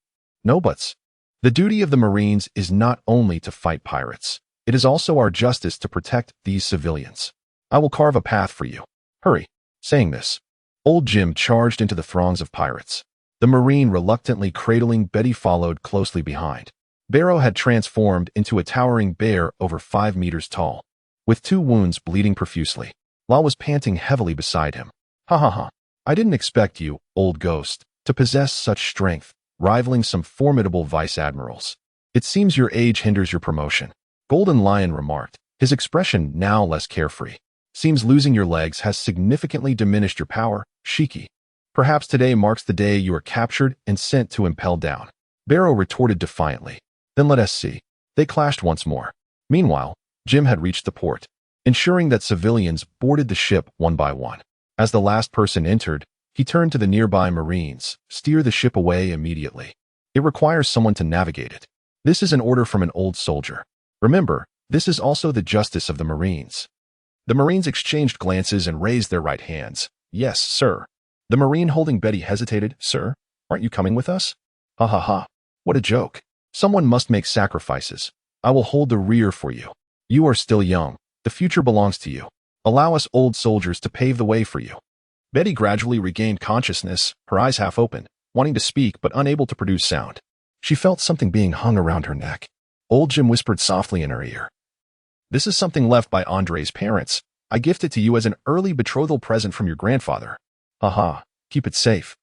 no buts. The duty of the Marines is not only to fight pirates. It is also our justice to protect these civilians. I will carve a path for you. Hurry." Saying this, old Jim charged into the throngs of pirates. The Marine reluctantly cradling Betty followed closely behind. Barrow had transformed into a towering bear over 5 meters tall, with 2 wounds bleeding profusely. Lal was panting heavily beside him. "Ha ha ha. I didn't expect you, old ghost, to possess such strength, rivaling some formidable vice admirals. It seems your age hinders your promotion," Golden Lion remarked, his expression now less carefree. "Seems losing your legs has significantly diminished your power, Shiki. Perhaps today marks the day you are captured and sent to Impel Down." Barrow retorted defiantly. Then let us see. They clashed once more. Meanwhile, Jim had reached the port, ensuring that civilians boarded the ship one by one. As the last person entered, he turned to the nearby Marines. Steer the ship away immediately. It requires someone to navigate it. This is an order from an old soldier. Remember, this is also the justice of the Marines. The Marines exchanged glances and raised their right hands. Yes, sir. The Marine holding Betty hesitated. Sir, aren't you coming with us? Ha ha ha. What a joke. Someone must make sacrifices. I will hold the rear for you. You are still young. The future belongs to you. Allow us old soldiers to pave the way for you. Betty gradually regained consciousness, her eyes half open, wanting to speak but unable to produce sound. She felt something being hung around her neck. Old Jim whispered softly in her ear. This is something left by Andre's parents. I gift it to you as an early betrothal present from your grandfather. Haha, keep it safe.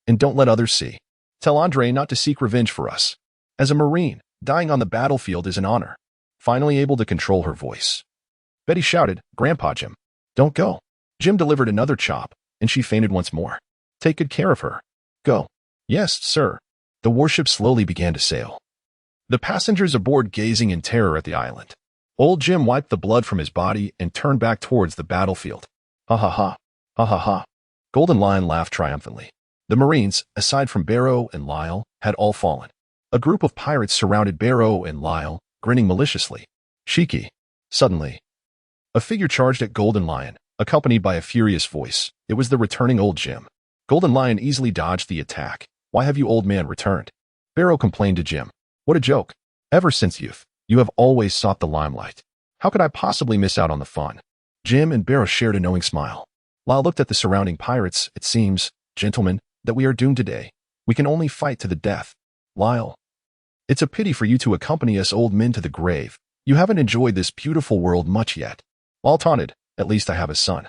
And don't let others see. Tell Andre not to seek revenge for us. As a Marine, dying on the battlefield is an honor. Finally able to control her voice, Betty shouted, Grandpa Jim, don't go. Jim delivered another chop, and she fainted once more. Take good care of her. Go. Yes, sir. The warship slowly began to sail. The passengers aboard gazing in terror at the island. Old Jim wiped the blood from his body and turned back towards the battlefield. Ha ha ha. Ha ha ha. Golden Lion laughed triumphantly. The Marines, aside from Barrow and Lyle, had all fallen. A group of pirates surrounded Barrow and Lyle, grinning maliciously. Shiki. Suddenly, a figure charged at Golden Lion, accompanied by a furious voice. It was the returning old Jim. Golden Lion easily dodged the attack. Why have you old man returned? Barrow complained to Jim. What a joke. Ever since youth, you have always sought the limelight. How could I possibly miss out on the fun? Jim and Barrow shared a knowing smile. Lyle looked at the surrounding pirates. It seems, gentlemen, that we are doomed today. We can only fight to the death. Lyle. It's a pity for you to accompany us old men to the grave. You haven't enjoyed this beautiful world much yet. Lyle taunted, at least I have a son.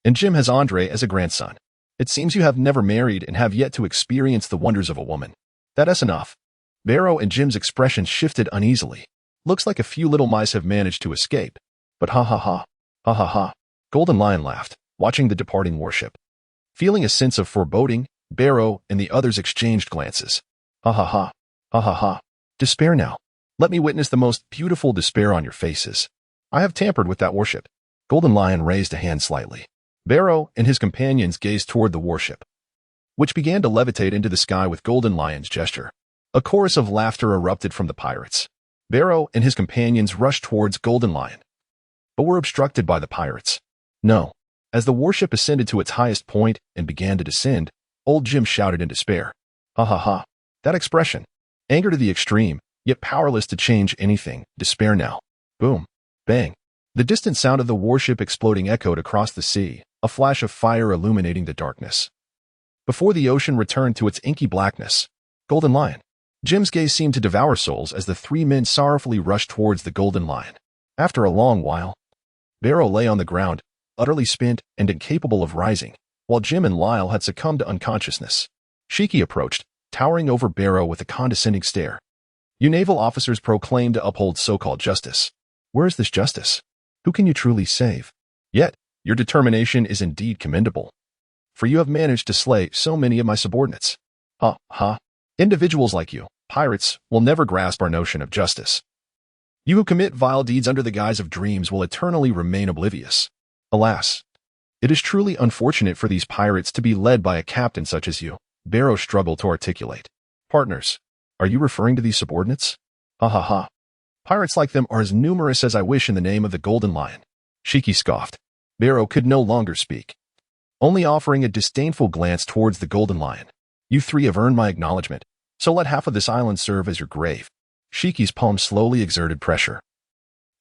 And Jim has Andre as a grandson. It seems you have never married and have yet to experience the wonders of a woman. That's enough. Barrow and Jim's expression shifted uneasily. Looks like a few little mice have managed to escape. But ha ha ha. Ha ha ha. Golden Lion laughed, watching the departing warship. Feeling a sense of foreboding, Barrow and the others exchanged glances. Ha ha ha. Ha ha ha. Despair now. Let me witness the most beautiful despair on your faces. I have tampered with that warship. Golden Lion raised a hand slightly. Barrow and his companions gazed toward the warship, which began to levitate into the sky with Golden Lion's gesture. A chorus of laughter erupted from the pirates. Barrow and his companions rushed towards Golden Lion, but were obstructed by the pirates. No. As the warship ascended to its highest point and began to descend, old Jim shouted in despair. Ha ha ha. That expression. Anger to the extreme, yet powerless to change anything. Despair now. Boom. Bang. The distant sound of the warship exploding echoed across the sea, a flash of fire illuminating the darkness. Before the ocean returned to its inky blackness, Golden Lion. Jim's gaze seemed to devour souls as the three men sorrowfully rushed towards the Golden Lion. After a long while, Barrow lay on the ground, utterly spent and incapable of rising, while Jim and Lyle had succumbed to unconsciousness. Shiki approached, towering over Barrow with a condescending stare. You naval officers proclaim to uphold so-called justice. Where is this justice? Who can you truly save? Yet, your determination is indeed commendable. For you have managed to slay so many of my subordinates. Ha, ha. Individuals like you, pirates, will never grasp our notion of justice. You who commit vile deeds under the guise of dreams will eternally remain oblivious. Alas, it is truly unfortunate for these pirates to be led by a captain such as you. Barrow struggled to articulate. Partners, are you referring to these subordinates? Ha ha ha. Pirates like them are as numerous as I wish in the name of the Golden Lion. Shiki scoffed. Barrow could no longer speak, only offering a disdainful glance towards the Golden Lion. You three have earned my acknowledgement, so let half of this island serve as your grave. Shiki's palm slowly exerted pressure,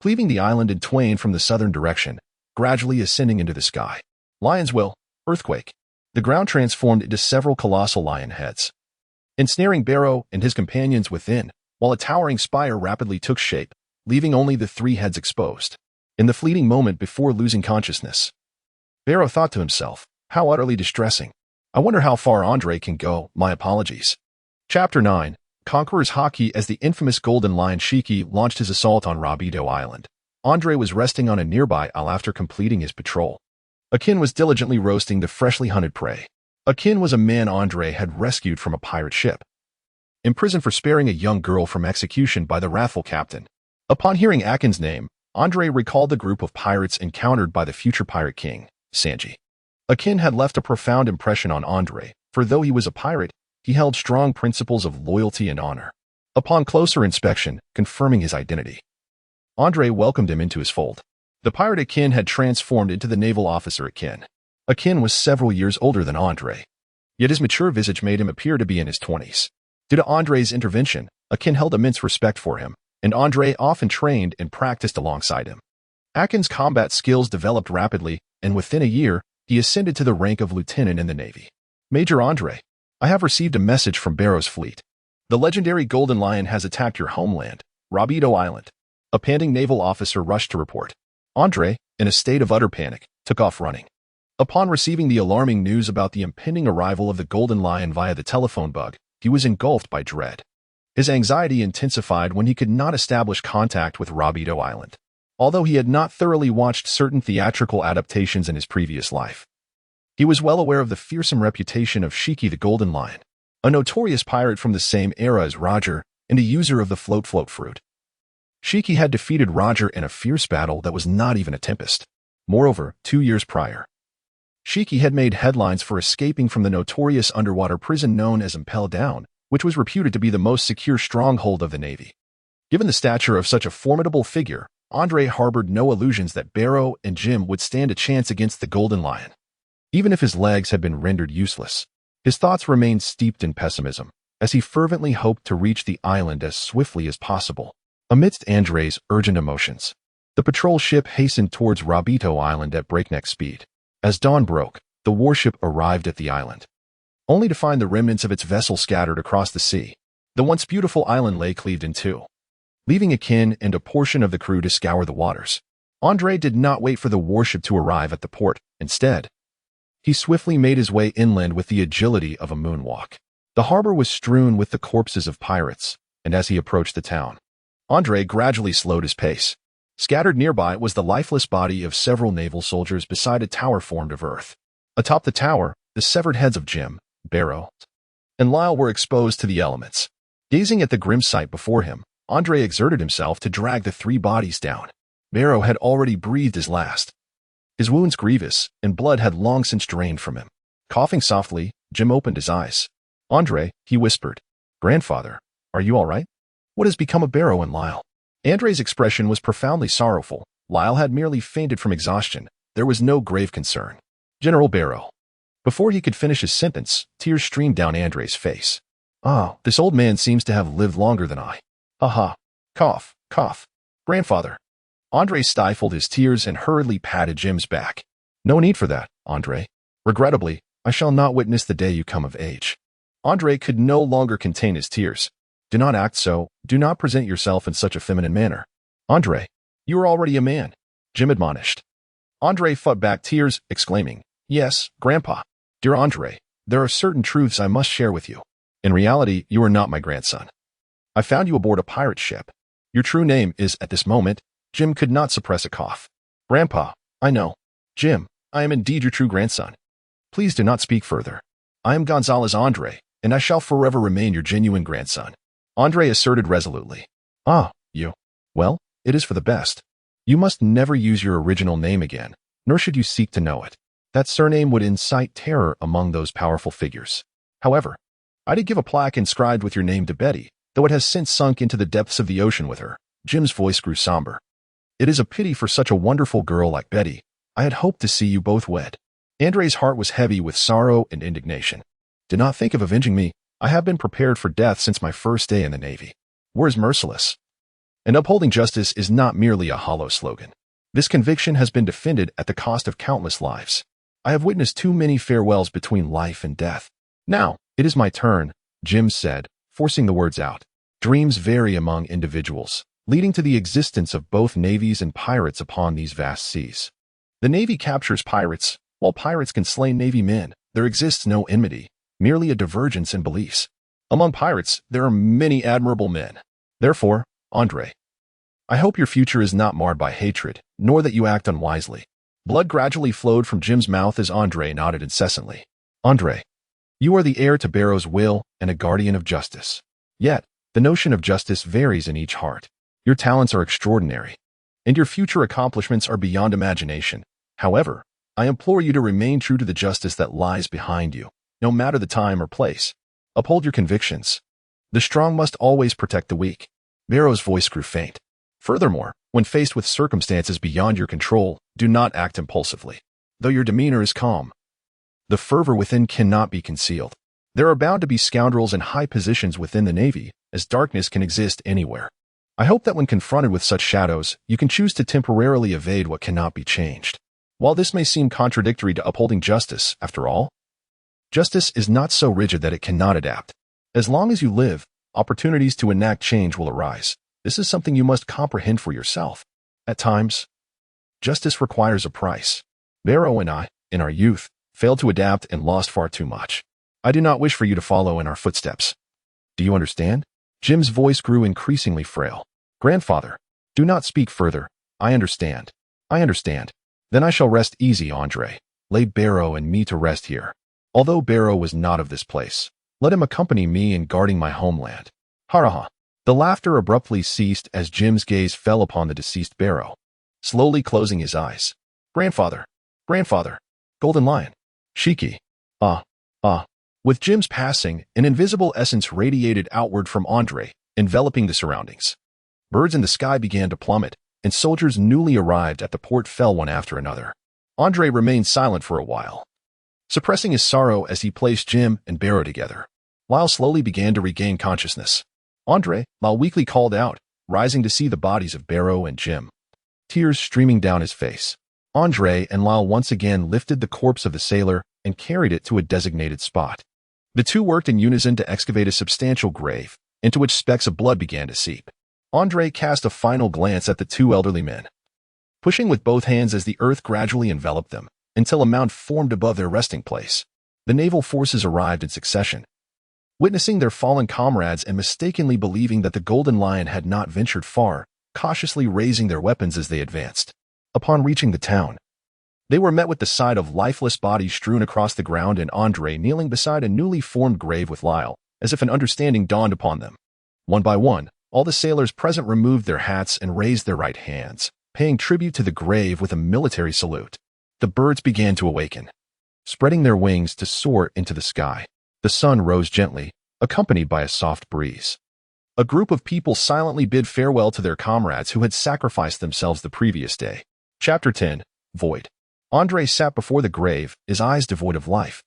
cleaving the island in twain from the southern direction, gradually ascending into the sky. Lion's will, earthquake. The ground transformed into several colossal lion heads, ensnaring Barrow and his companions within, while a towering spire rapidly took shape, leaving only the three heads exposed. In the fleeting moment before losing consciousness, Barrow thought to himself, how utterly distressing. I wonder how far Andre can go. My apologies. Chapter 9. Conqueror's Haki. As the infamous Golden Lion Shiki launched his assault on Rabido Island, Andre was resting on a nearby isle after completing his patrol. Akin was diligently roasting the freshly hunted prey. Akin was a man Andre had rescued from a pirate ship. imprisoned for sparing a young girl from execution by the wrathful captain. Upon hearing Akin's name, Andre recalled the group of pirates encountered by the future pirate king, Sanji. Akin had left a profound impression on Andre, for though he was a pirate, he held strong principles of loyalty and honor. Upon closer inspection, confirming his identity, Andre welcomed him into his fold. The pirate Akin had transformed into the naval officer Akin. Akin was several years older than Andre, yet his mature visage made him appear to be in his 20s. Due to Andre's intervention, Akin held immense respect for him, and Andre often trained and practiced alongside him. Akin's combat skills developed rapidly, and within a year, he ascended to the rank of lieutenant in the Navy. Major Andre, I have received a message from Barrow's fleet. The legendary Golden Lion has attacked your homeland, Rabito Island. A panting naval officer rushed to report. Andre, in a state of utter panic, took off running. Upon receiving the alarming news about the impending arrival of the Golden Lion via the telephone bug, he was engulfed by dread. His anxiety intensified when he could not establish contact with Rabito Island. Although he had not thoroughly watched certain theatrical adaptations in his previous life, he was well aware of the fearsome reputation of Shiki the Golden Lion, a notorious pirate from the same era as Roger and a user of the float fruit. Shiki had defeated Roger in a fierce battle that was not even a tempest. Moreover, 2 years prior, Shiki had made headlines for escaping from the notorious underwater prison known as Impel Down, which was reputed to be the most secure stronghold of the Navy. Given the stature of such a formidable figure, Andre harbored no illusions that Barrow and Jim would stand a chance against the Golden Lion. Even if his legs had been rendered useless, his thoughts remained steeped in pessimism, as he fervently hoped to reach the island as swiftly as possible. Amidst Andre's urgent emotions, the patrol ship hastened towards Rabito Island at breakneck speed. As dawn broke, the warship arrived at the island, only to find the remnants of its vessel scattered across the sea. The once beautiful island lay cleaved in two, leaving Akin and a portion of the crew to scour the waters. Andre did not wait for the warship to arrive at the port. Instead, he swiftly made his way inland with the agility of a moonwalk. The harbor was strewn with the corpses of pirates, and as he approached the town, Andre gradually slowed his pace. Scattered nearby was the lifeless body of several naval soldiers beside a tower formed of earth. Atop the tower, the severed heads of Jim, Barrow, and Lyle were exposed to the elements. Gazing at the grim sight before him, Andre exerted himself to drag the three bodies down. Barrow had already breathed his last. His wounds grievous, and blood had long since drained from him. Coughing softly, Jim opened his eyes. Andre, he whispered, "Grandfather, are you all right? What has become of Barrow and Lyle?" Andre's expression was profoundly sorrowful. Lyle had merely fainted from exhaustion. There was no grave concern. General Barrow. Before he could finish his sentence, tears streamed down Andre's face. "Ah, this old man seems to have lived longer than I. Ha. Cough, cough. Grandfather." Andre stifled his tears and hurriedly patted Jim's back. "No need for that, Andre. Regrettably, I shall not witness the day you come of age." Andre could no longer contain his tears. "Do not act so. Do not present yourself in such a feminine manner. Andre, you are already a man," Jim admonished. Andre fought back tears, exclaiming, "Yes, Grandpa. Dear Andre, there are certain truths I must share with you. In reality, you are not my grandson. I found you aboard a pirate ship. Your true name is, at this moment," Jim could not suppress a cough. "Grandpa, I know. Jim, I am indeed your true grandson. Please do not speak further. I am Gonzalez Andre, and I shall forever remain your genuine grandson," Andre asserted resolutely. "Ah, you. Well, it is for the best. You must never use your original name again, nor should you seek to know it. That surname would incite terror among those powerful figures. However, I did give a plaque inscribed with your name to Betty, though it has since sunk into the depths of the ocean with her." Jim's voice grew somber. "It is a pity for such a wonderful girl like Betty. I had hoped to see you both wed." Andre's heart was heavy with sorrow and indignation. "Do not think of avenging me. I have been prepared for death since my first day in the Navy. War is merciless, and upholding justice is not merely a hollow slogan. This conviction has been defended at the cost of countless lives. I have witnessed too many farewells between life and death. Now, it is my turn," Jim said, forcing the words out. "Dreams vary among individuals, leading to the existence of both navies and pirates upon these vast seas. The Navy captures pirates, while pirates can slay Navy men. There exists no enmity, merely a divergence in beliefs. Among pirates, there are many admirable men. Therefore, Andre, I hope your future is not marred by hatred, nor that you act unwisely." Blood gradually flowed from Jim's mouth as Andre nodded incessantly. "Andre, you are the heir to Barrow's will and a guardian of justice. Yet, the notion of justice varies in each heart. Your talents are extraordinary, and your future accomplishments are beyond imagination. However, I implore you to remain true to the justice that lies behind you, no matter the time or place. Uphold your convictions. The strong must always protect the weak. Barrow's voice grew faint. Furthermore, when faced with circumstances beyond your control, do not act impulsively. Though your demeanor is calm, the fervor within cannot be concealed. There are bound to be scoundrels in high positions within the Navy, as darkness can exist anywhere. I hope that when confronted with such shadows, you can choose to temporarily evade what cannot be changed. While this may seem contradictory to upholding justice, after all, justice is not so rigid that it cannot adapt. As long as you live, opportunities to enact change will arise. This is something you must comprehend for yourself. At times, justice requires a price. Barrow and I, in our youth, failed to adapt and lost far too much. I do not wish for you to follow in our footsteps. Do you understand? Jim's voice grew increasingly frail. Grandfather, do not speak further. I understand. I understand. Then I shall rest easy, Andre. Lay Barrow and me to rest here. Although Barrow was not of this place, let him accompany me in guarding my homeland. Haraha. The laughter abruptly ceased as Jim's gaze fell upon the deceased Barrow, slowly closing his eyes. Grandfather. Grandfather. Golden Lion. Shiki. With Jim's passing, an invisible essence radiated outward from Andre, enveloping the surroundings. Birds in the sky began to plummet, and soldiers newly arrived at the port fell one after another. Andre remained silent for a while, suppressing his sorrow as he placed Jim and Barrow together. Lyle slowly began to regain consciousness. Andre, Lyle weakly called out, rising to see the bodies of Barrow and Jim, tears streaming down his face. Andre and Lyle once again lifted the corpse of the sailor and carried it to a designated spot. The two worked in unison to excavate a substantial grave, into which specks of blood began to seep. Andre cast a final glance at the two elderly men, pushing with both hands as the earth gradually enveloped them, until a mound formed above their resting place. The naval forces arrived in succession, witnessing their fallen comrades and mistakenly believing that the Golden Lion had not ventured far, cautiously raising their weapons as they advanced. Upon reaching the town, they were met with the sight of lifeless bodies strewn across the ground and Andre kneeling beside a newly formed grave with Lyle, as if an understanding dawned upon them. One by one, all the sailors present removed their hats and raised their right hands, paying tribute to the grave with a military salute. The birds began to awaken, spreading their wings to soar into the sky. The sun rose gently, accompanied by a soft breeze. A group of people silently bid farewell to their comrades who had sacrificed themselves the previous day. Chapter 10. Void. Andre sat before the grave, his eyes devoid of life,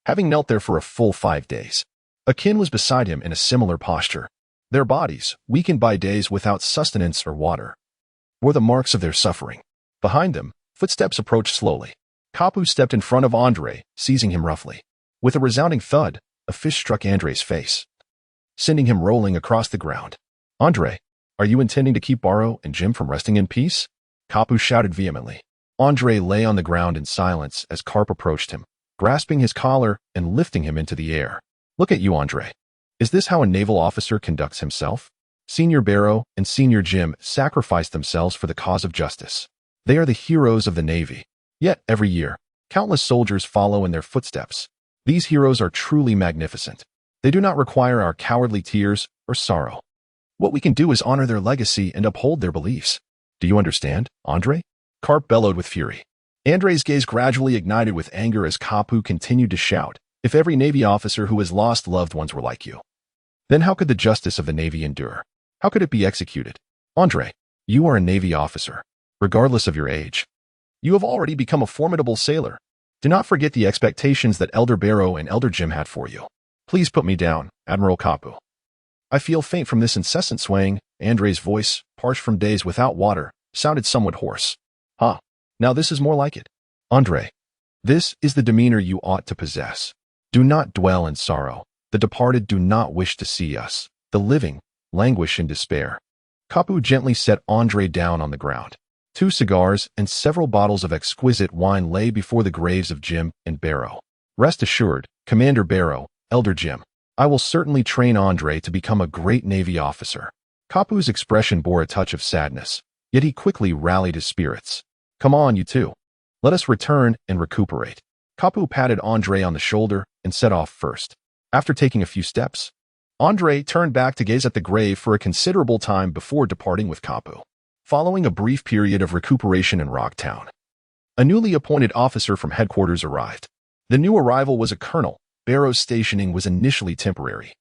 having knelt there for a full 5 days. A kin was beside him in a similar posture. Their bodies, weakened by days without sustenance or water, bore the marks of their suffering. Behind them, footsteps approached slowly. Kapu stepped in front of Andre, seizing him roughly. With a resounding thud, a fish struck Andre's face, sending him rolling across the ground. Andre, are you intending to keep Barrow and Jim from resting in peace? Kapu shouted vehemently. Andre lay on the ground in silence as Karp approached him, grasping his collar and lifting him into the air. Look at you, Andre. Is this how a naval officer conducts himself? Senior Barrow and Senior Jim sacrificed themselves for the cause of justice. They are the heroes of the Navy. Yet, every year, countless soldiers follow in their footsteps. These heroes are truly magnificent. They do not require our cowardly tears or sorrow. What we can do is honor their legacy and uphold their beliefs. Do you understand, Andre? Karp bellowed with fury. Andre's gaze gradually ignited with anger as Kapu continued to shout, if every Navy officer who has lost loved ones were like you, then how could the justice of the Navy endure? How could it be executed? Andre, you are a Navy officer, regardless of your age. You have already become a formidable sailor. Do not forget the expectations that Elder Barrow and Elder Jim had for you. Please put me down, Admiral Kapu. I feel faint from this incessant swaying. Andre's voice, parched from days without water, sounded somewhat hoarse. Now this is more like it. Andre, this is the demeanor you ought to possess. Do not dwell in sorrow. The departed do not wish to see us. The living languish in despair. Kapu gently set Andre down on the ground. 2 cigars and several bottles of exquisite wine lay before the graves of Jim and Barrow. Rest assured, Commander Barrow, Elder Jim, I will certainly train Andre to become a great Navy officer. Kapu's expression bore a touch of sadness, yet he quickly rallied his spirits. Come on, you two. Let us return and recuperate. Kapu patted Andre on the shoulder and set off first. After taking a few steps, Andre turned back to gaze at the grave for a considerable time before departing with Kapu. Following a brief period of recuperation in Rocktown, a newly appointed officer from headquarters arrived. The new arrival was a colonel. Barrow's stationing was initially temporary.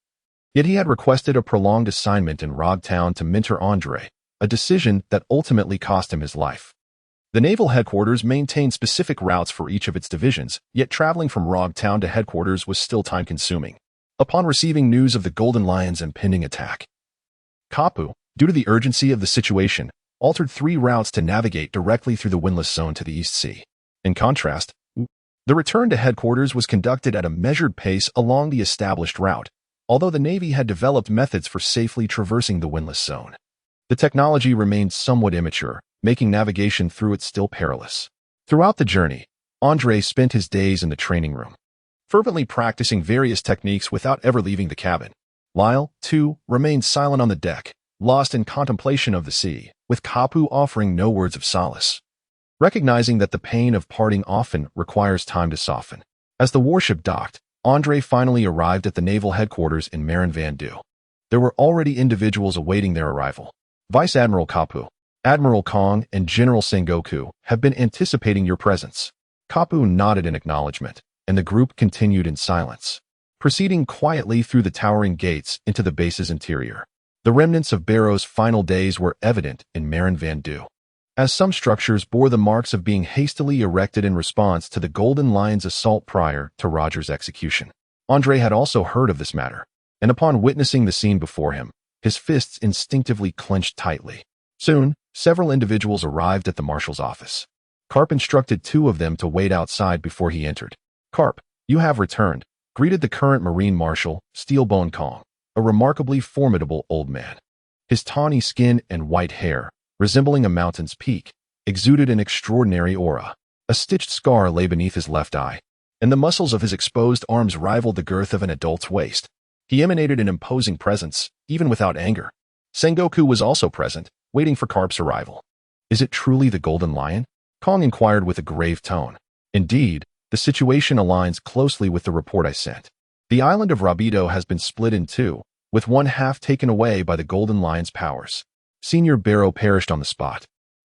Yet he had requested a prolonged assignment in Rocktown to mentor Andre, a decision that ultimately cost him his life. The naval headquarters maintained specific routes for each of its divisions, yet traveling from Rocktown to headquarters was still time-consuming. Upon receiving news of the Golden Lion's impending attack, Kapu, due to the urgency of the situation, altered 3 routes to navigate directly through the windless zone to the East Sea. In contrast, the return to headquarters was conducted at a measured pace along the established route, although the Navy had developed methods for safely traversing the windless zone. The technology remained somewhat immature, making navigation through it still perilous. Throughout the journey, Andre spent his days in the training room, fervently practicing various techniques without ever leaving the cabin. Lyle, too, remained silent on the deck, lost in contemplation of the sea, with Kapu offering no words of solace. Recognizing that the pain of parting often requires time to soften. As the warship docked, Andre finally arrived at the naval headquarters in Marin Van Du. There were already individuals awaiting their arrival. Vice Admiral Kapu, Admiral Kong, and General Sengoku have been anticipating your presence. Kapu nodded in acknowledgement, and the group continued in silence, proceeding quietly through the towering gates into the base's interior. The remnants of Barrow's final days were evident in Marin Van Du, as some structures bore the marks of being hastily erected in response to the Golden Lion's assault prior to Roger's execution. Andre had also heard of this matter, and upon witnessing the scene before him, his fists instinctively clenched tightly. Soon, several individuals arrived at the marshal's office. Karp instructed 2 of them to wait outside before he entered. "Karp, you have returned," greeted the current Marine Marshal, Steelbone Kong, a remarkably formidable old man. His tawny skin and white hair, resembling a mountain's peak, exuded an extraordinary aura. A stitched scar lay beneath his left eye, and the muscles of his exposed arms rivaled the girth of an adult's waist. He emanated an imposing presence, even without anger. Sengoku was also present, waiting for Karp's arrival. "Is it truly the Golden Lion?" Kong inquired with a grave tone. "Indeed, the situation aligns closely with the report I sent. The island of Rabido has been split in 2, with one half taken away by the Golden Lion's powers. Senior Barrow perished on the spot,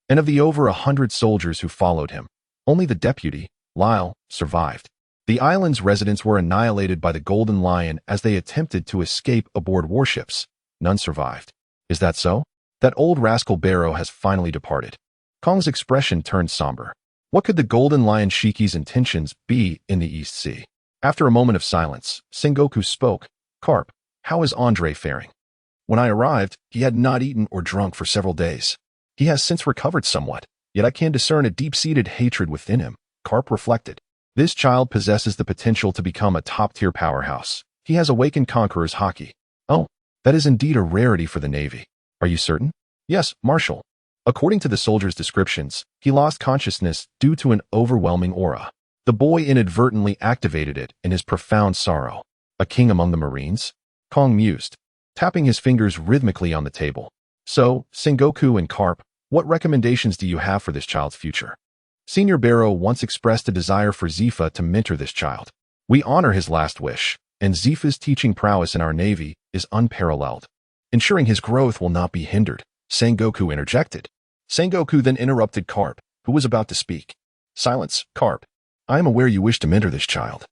and of the over 100 soldiers who followed him, only the deputy, Lyle, survived. The island's residents were annihilated by the Golden Lion as they attempted to escape aboard warships. None survived. Is that so? That old rascal Barrow has finally departed." Kong's expression turned somber. What could the Golden Lion Shiki's intentions be in the East Sea? After a moment of silence, Sengoku spoke. "Karp, how is Andre faring? When I arrived, he had not eaten or drunk for several days. He has since recovered somewhat, yet I can discern a deep-seated hatred within him." Karp reflected. "This child possesses the potential to become a top-tier powerhouse. He has awakened Conqueror's haki. Oh, that is indeed a rarity for the Navy. Are you certain?" "Yes, Marshal. According to the soldier's descriptions, he lost consciousness due to an overwhelming aura. The boy inadvertently activated it in his profound sorrow. A king among the Marines?" Kong mused, tapping his fingers rhythmically on the table. "So, Sengoku and Karp, what recommendations do you have for this child's future?" Senior Barrow once expressed a desire for Zifa to mentor this child. "We honor his last wish, and Zifa's teaching prowess in our Navy is unparalleled. Ensuring his growth will not be hindered," Sengoku interjected. Sengoku then interrupted Karp, who was about to speak. "Silence, Karp. I am aware you wish to mentor this child,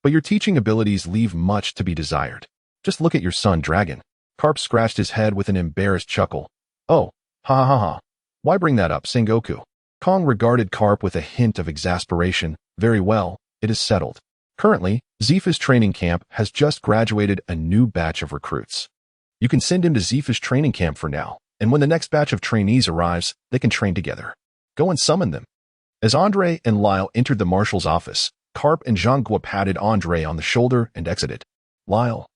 but your teaching abilities leave much to be desired. Just look at your son, Dragon." Karp scratched his head with an embarrassed chuckle. "Oh, ha ha ha. Why bring that up, Sengoku?" Kong regarded Karp with a hint of exasperation. "Very well, it is settled. Currently, Zifa's training camp has just graduated a new batch of recruits. You can send him to Zifa's training camp for now, and when the next batch of trainees arrives, they can train together. Go and summon them." As Andre and Lyle entered the marshal's office, Karp and Xingyiquan patted Andre on the shoulder and exited. "Lyle,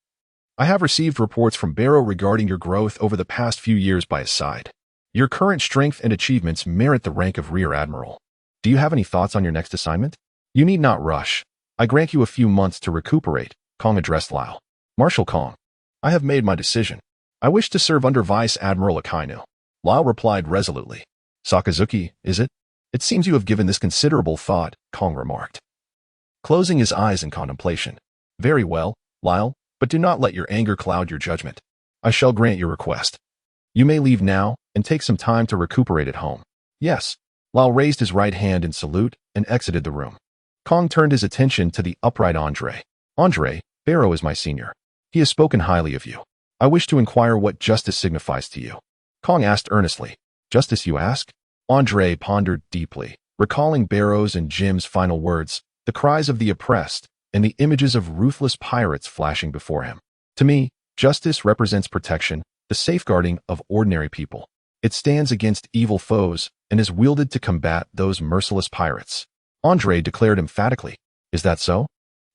I have received reports from Barrow regarding your growth over the past few years by his side. Your current strength and achievements merit the rank of Rear Admiral. Do you have any thoughts on your next assignment?" "You need not rush. I grant you a few months to recuperate," Kong addressed Lyle. "Marshal Kong, I have made my decision. I wish to serve under Vice Admiral Akainu." Lyle replied resolutely. "Sakazuki, is it? It seems you have given this considerable thought," Kong remarked, closing his eyes in contemplation. "Very well, Lyle, but but do not let your anger cloud your judgment. I shall grant your request. You may leave now and take some time to recuperate at home. Yes. Lao raised his right hand in salute and exited the room. Kong turned his attention to the upright Andre. Andre, Barrow is my senior. He has spoken highly of you. I wish to inquire what justice signifies to you. Kong asked earnestly. Justice, you ask? Andre pondered deeply, recalling Barrow's and Jim's final words, the cries of the oppressed, and the images of ruthless pirates flashing before him. To me, justice represents protection, the safeguarding of ordinary people. It stands against evil foes and is wielded to combat those merciless pirates. Andre declared emphatically. Is that so?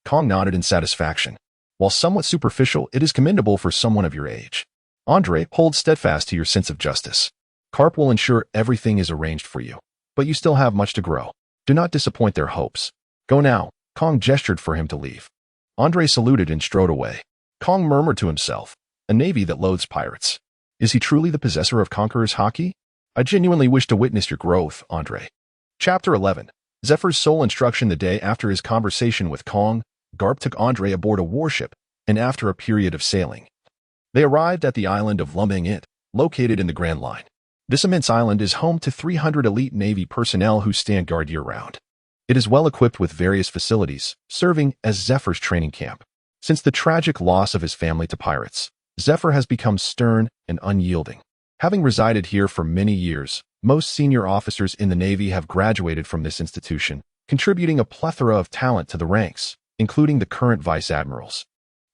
Kong nodded in satisfaction. While somewhat superficial, it is commendable for someone of your age. Andre, hold steadfast to your sense of justice. Carp will ensure everything is arranged for you. But you still have much to grow. Do not disappoint their hopes. Go now. Kong gestured for him to leave. Andre saluted and strode away. Kong murmured to himself, a navy that loathes pirates. Is he truly the possessor of Conqueror's Haki? I genuinely wish to witness your growth, Andre. Chapter 11. Zephyr's sole instruction. The day after his conversation with Kong, Garp took Andre aboard a warship, and after a period of sailing, they arrived at the island of Lumbang, located in the Grand Line. This immense island is home to 300 elite Navy personnel who stand guard year-round. It is well equipped with various facilities, serving as Zephyr's training camp. Since the tragic loss of his family to pirates, Zephyr has become stern and unyielding. Having resided here for many years, most senior officers in the Navy have graduated from this institution, contributing a plethora of talent to the ranks, including the current vice admirals,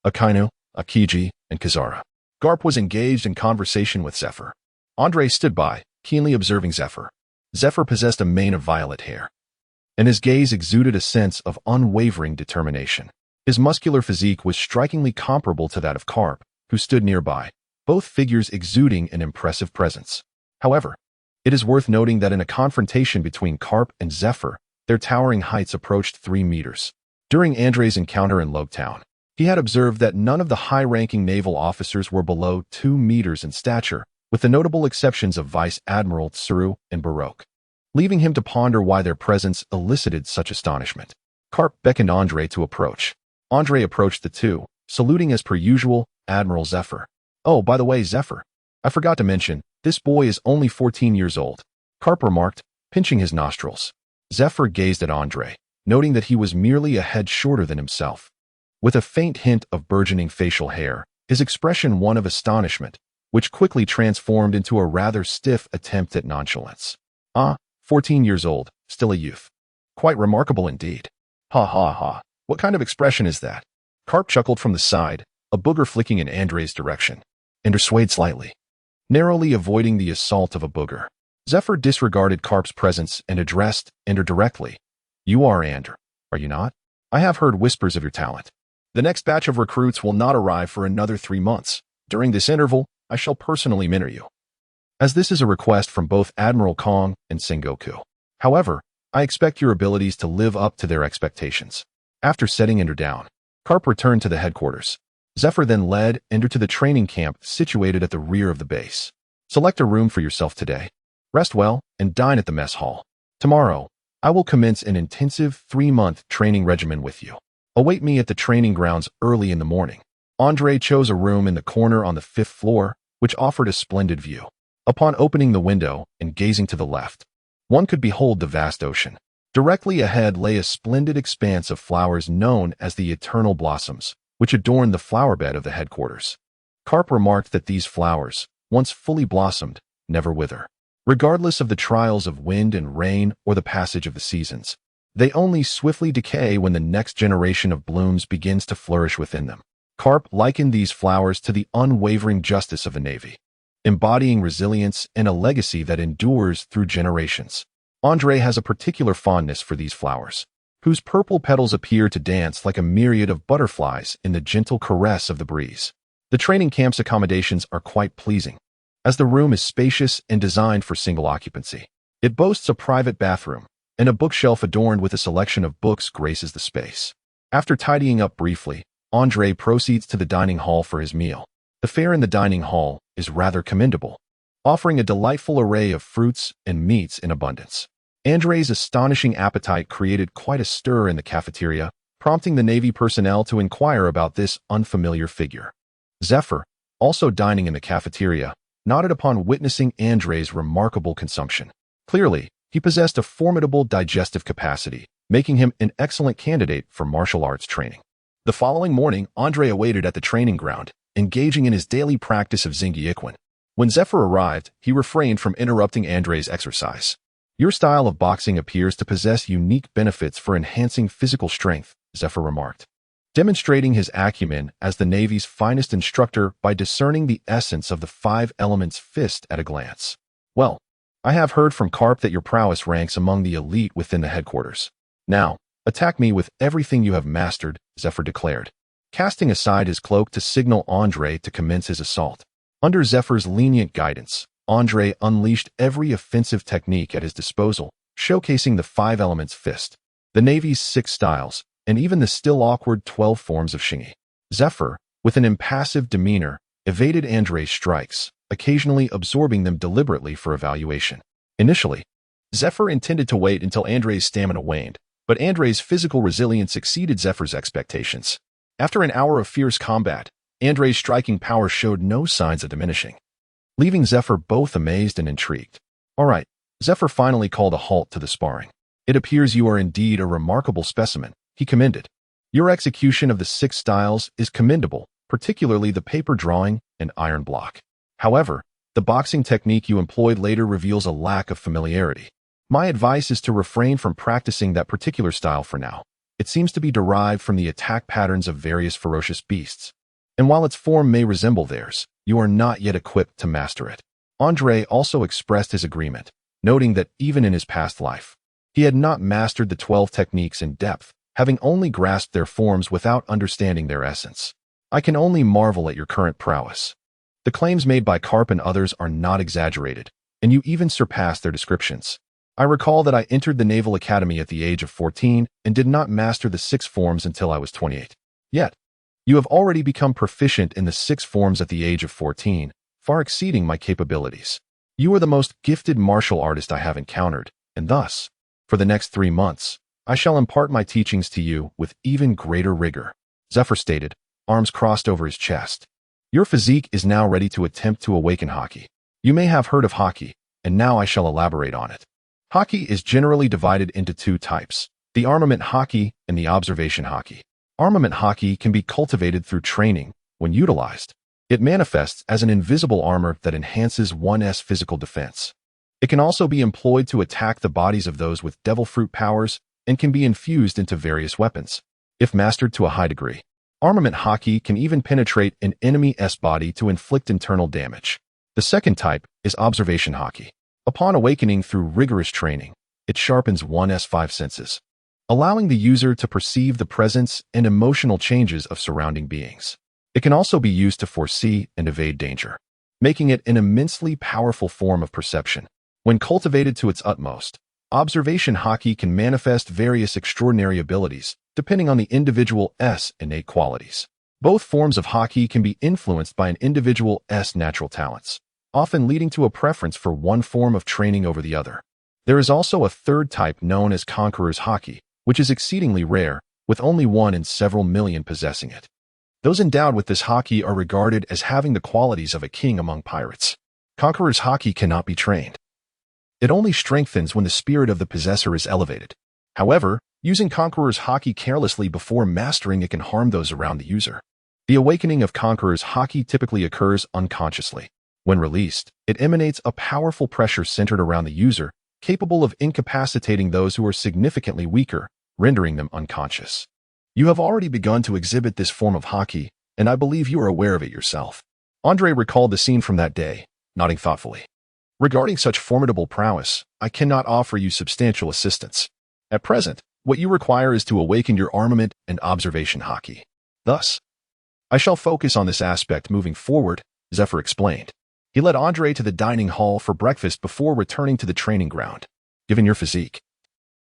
Akainu, Akiji, and Kazara. Garp was engaged in conversation with Zephyr. Andre stood by, keenly observing Zephyr. Zephyr possessed a mane of violet hair, and his gaze exuded a sense of unwavering determination. His muscular physique was strikingly comparable to that of Carp, who stood nearby, both figures exuding an impressive presence. However, it is worth noting that in a confrontation between Carp and Zephyr, their towering heights approached 3 meters. During Andre's encounter in Logtown, he had observed that none of the high-ranking naval officers were below 2 meters in stature, with the notable exceptions of Vice Admiral Tsuru and Baroque, leaving him to ponder why their presence elicited such astonishment. Carp beckoned Andre to approach. Andre approached the two, saluting as per usual, Admiral Zephyr. Oh, by the way, Zephyr, I forgot to mention, this boy is only 14 years old, Carp remarked, pinching his nostrils. Zephyr gazed at Andre, noting that he was merely a head shorter than himself. With a faint hint of burgeoning facial hair, his expression one of astonishment, which quickly transformed into a rather stiff attempt at nonchalance. 14 years old, still a youth. Quite remarkable indeed. Ha ha ha. What kind of expression is that? Carp chuckled from the side, a booger flicking in Andre's direction. Ender swayed slightly, narrowly avoiding the assault of a booger. Zephyr disregarded Carp's presence and addressed Ender directly. You are Ander, are you not? I have heard whispers of your talent. The next batch of recruits will not arrive for another 3 months. During this interval, I shall personally mentor you, as this is a request from both Admiral Kong and Sengoku. However, I expect your abilities to live up to their expectations. After setting Ender down, Carp returned to the headquarters. Zephyr then led Ender to the training camp situated at the rear of the base. Select a room for yourself today. Rest well and dine at the mess hall. Tomorrow, I will commence an intensive 3-month training regimen with you. Await me at the training grounds early in the morning. Andre chose a room in the corner on the 5th floor, which offered a splendid view. Upon opening the window and gazing to the left, one could behold the vast ocean. Directly ahead lay a splendid expanse of flowers known as the eternal blossoms, which adorned the flower bed of the headquarters. Carp remarked that these flowers, once fully blossomed, never wither. Regardless of the trials of wind and rain or the passage of the seasons, they only swiftly decay when the next generation of blooms begins to flourish within them. Carp likened these flowers to the unwavering justice of a navy, embodying resilience and a legacy that endures through generations. Andre has a particular fondness for these flowers, whose purple petals appear to dance like a myriad of butterflies in the gentle caress of the breeze. The training camp's accommodations are quite pleasing, as the room is spacious and designed for single occupancy. It boasts a private bathroom, and a bookshelf adorned with a selection of books graces the space. After tidying up briefly, Andre proceeds to the dining hall for his meal. The fare in the dining hall is rather commendable, offering a delightful array of fruits and meats in abundance. Andre's astonishing appetite created quite a stir in the cafeteria, prompting the Navy personnel to inquire about this unfamiliar figure. Zephyr, also dining in the cafeteria, nodded upon witnessing Andrei's remarkable consumption. Clearly, he possessed a formidable digestive capacity, making him an excellent candidate for martial arts training. The following morning, Andrei awaited at the training ground, engaging in his daily practice of Xingyiquan. When Zephyr arrived, he refrained from interrupting Andrei's exercise. "Your style of boxing appears to possess unique benefits for enhancing physical strength," Zephyr remarked, demonstrating his acumen as the Navy's finest instructor by discerning the essence of the 5 elements fist at a glance. "Well, I have heard from Karp that your prowess ranks among the elite within the headquarters. Now, attack me with everything you have mastered," Zephyr declared, casting aside his cloak to signal Andrei to commence his assault. Under Zephyr's lenient guidance, Andrei unleashed every offensive technique at his disposal, showcasing the 5 elements fist, the Navy's 6 styles, and even the still awkward 12 forms of Xingyi. Zephyr, with an impassive demeanor, evaded Andrei's strikes, occasionally absorbing them deliberately for evaluation. Initially, Zephyr intended to wait until Andrei's stamina waned, but Andrei's physical resilience exceeded Zephyr's expectations. After an hour of fierce combat, Andrei's striking power showed no signs of diminishing, leaving Zephyr both amazed and intrigued. "All right," Zephyr finally called a halt to the sparring. "It appears you are indeed a remarkable specimen," he commended. "Your execution of the 6 styles is commendable, particularly the paper drawing and iron block. However, the boxing technique you employed later reveals a lack of familiarity. My advice is to refrain from practicing that particular style for now. It seems to be derived from the attack patterns of various ferocious beasts, and while its form may resemble theirs, you are not yet equipped to master it." Andrei also expressed his agreement, noting that even in his past life, he had not mastered the 12 techniques in depth, having only grasped their forms without understanding their essence. "I can only marvel at your current prowess. The claims made by Karp and others are not exaggerated, and you even surpass their descriptions. I recall that I entered the Naval Academy at the age of 14 and did not master the 6 forms until I was 28. Yet, you have already become proficient in the 6 forms at the age of 14, far exceeding my capabilities. You are the most gifted martial artist I have encountered, and thus, for the next 3 months, I shall impart my teachings to you with even greater rigor," Zephyr stated, arms crossed over his chest. "Your physique is now ready to attempt to awaken Haki. You may have heard of Haki, and now I shall elaborate on it. Haki is generally divided into 2 types, the armament Haki and the observation Haki. Armament Haki can be cultivated through training. When utilized, it manifests as an invisible armor that enhances one's physical defense. It can also be employed to attack the bodies of those with devil fruit powers and can be infused into various weapons. If mastered to a high degree, armament Haki can even penetrate an enemy's body to inflict internal damage. The second type is observation Haki. Upon awakening through rigorous training, it sharpens one's 5 senses, allowing the user to perceive the presence and emotional changes of surrounding beings. It can also be used to foresee and evade danger, making it an immensely powerful form of perception. When cultivated to its utmost, observation Haki can manifest various extraordinary abilities, depending on the individual's innate qualities. Both forms of Haki can be influenced by an individual's natural talents, often leading to a preference for one form of training over the other. There is also a third type known as Conqueror's Haki, which is exceedingly rare, with only 1 in several million possessing it. Those endowed with this Haki are regarded as having the qualities of a king among pirates. Conqueror's Haki cannot be trained. It only strengthens when the spirit of the possessor is elevated. However, using Conqueror's Haki carelessly before mastering it can harm those around the user. The awakening of Conqueror's Haki typically occurs unconsciously. When released, it emanates a powerful pressure centered around the user, capable of incapacitating those who are significantly weaker, rendering them unconscious. You have already begun to exhibit this form of Haki, and I believe you are aware of it yourself. Andrei recalled the scene from that day, nodding thoughtfully. Regarding such formidable prowess, I cannot offer you substantial assistance. At present, what you require is to awaken your armament and observation Haki. Thus, I shall focus on this aspect moving forward, Zephyr explained. He led Andrei to the dining hall for breakfast before returning to the training ground. Given your physique,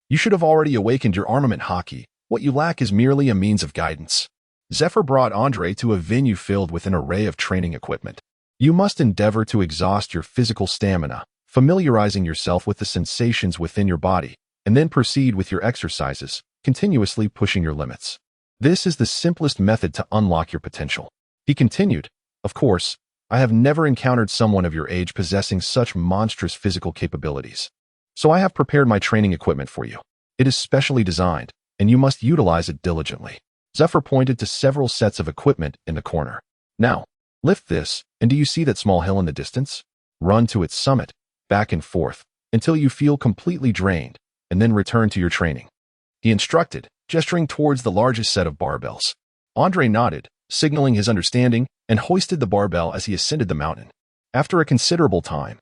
you should have already awakened your armament Haki. What you lack is merely a means of guidance. Zephyr brought Andrei to a venue filled with an array of training equipment. You must endeavor to exhaust your physical stamina, familiarizing yourself with the sensations within your body, and then proceed with your exercises, continuously pushing your limits. This is the simplest method to unlock your potential. He continued, of course, I have never encountered someone of your age possessing such monstrous physical capabilities. So I have prepared my training equipment for you. It is specially designed, and you must utilize it diligently. Zephyr pointed to several sets of equipment in the corner. Now, lift this, and do you see that small hill in the distance? Run to its summit, back and forth, until you feel completely drained, and then return to your training. He instructed, gesturing towards the largest set of barbells. Andre nodded, signaling his understanding, and hoisted the barbell as he ascended the mountain. After a considerable time,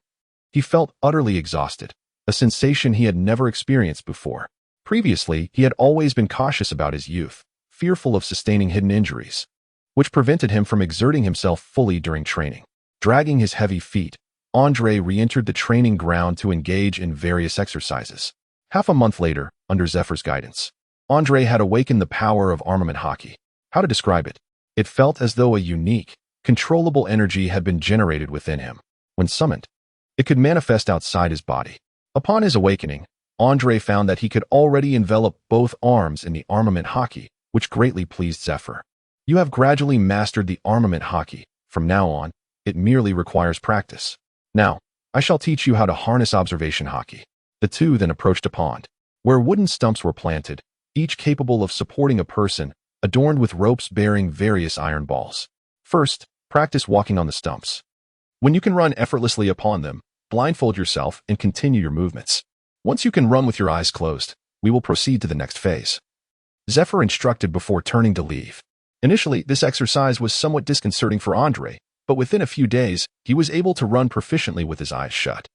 he felt utterly exhausted, a sensation he had never experienced before. Previously, he had always been cautious about his youth, fearful of sustaining hidden injuries, which prevented him from exerting himself fully during training. Dragging his heavy feet, Andre re-entered the training ground to engage in various exercises. Half a month later, under Zephyr's guidance, Andre had awakened the power of armament hockey. How to describe it? It felt as though a unique, controllable energy had been generated within him. When summoned, it could manifest outside his body. Upon his awakening, Andre found that he could already envelop both arms in the armament hockey, which greatly pleased Zephyr. You have gradually mastered the armament hockey. From now on, it merely requires practice. Now, I shall teach you how to harness observation hockey. The two then approached a pond, where wooden stumps were planted, each capable of supporting a person, adorned with ropes bearing various iron balls. First, practice walking on the stumps. When you can run effortlessly upon them, blindfold yourself and continue your movements. Once you can run with your eyes closed, we will proceed to the next phase. Zephyr instructed before turning to leave. Initially, this exercise was somewhat disconcerting for Andre, but within a few days, he was able to run proficiently with his eyes shut.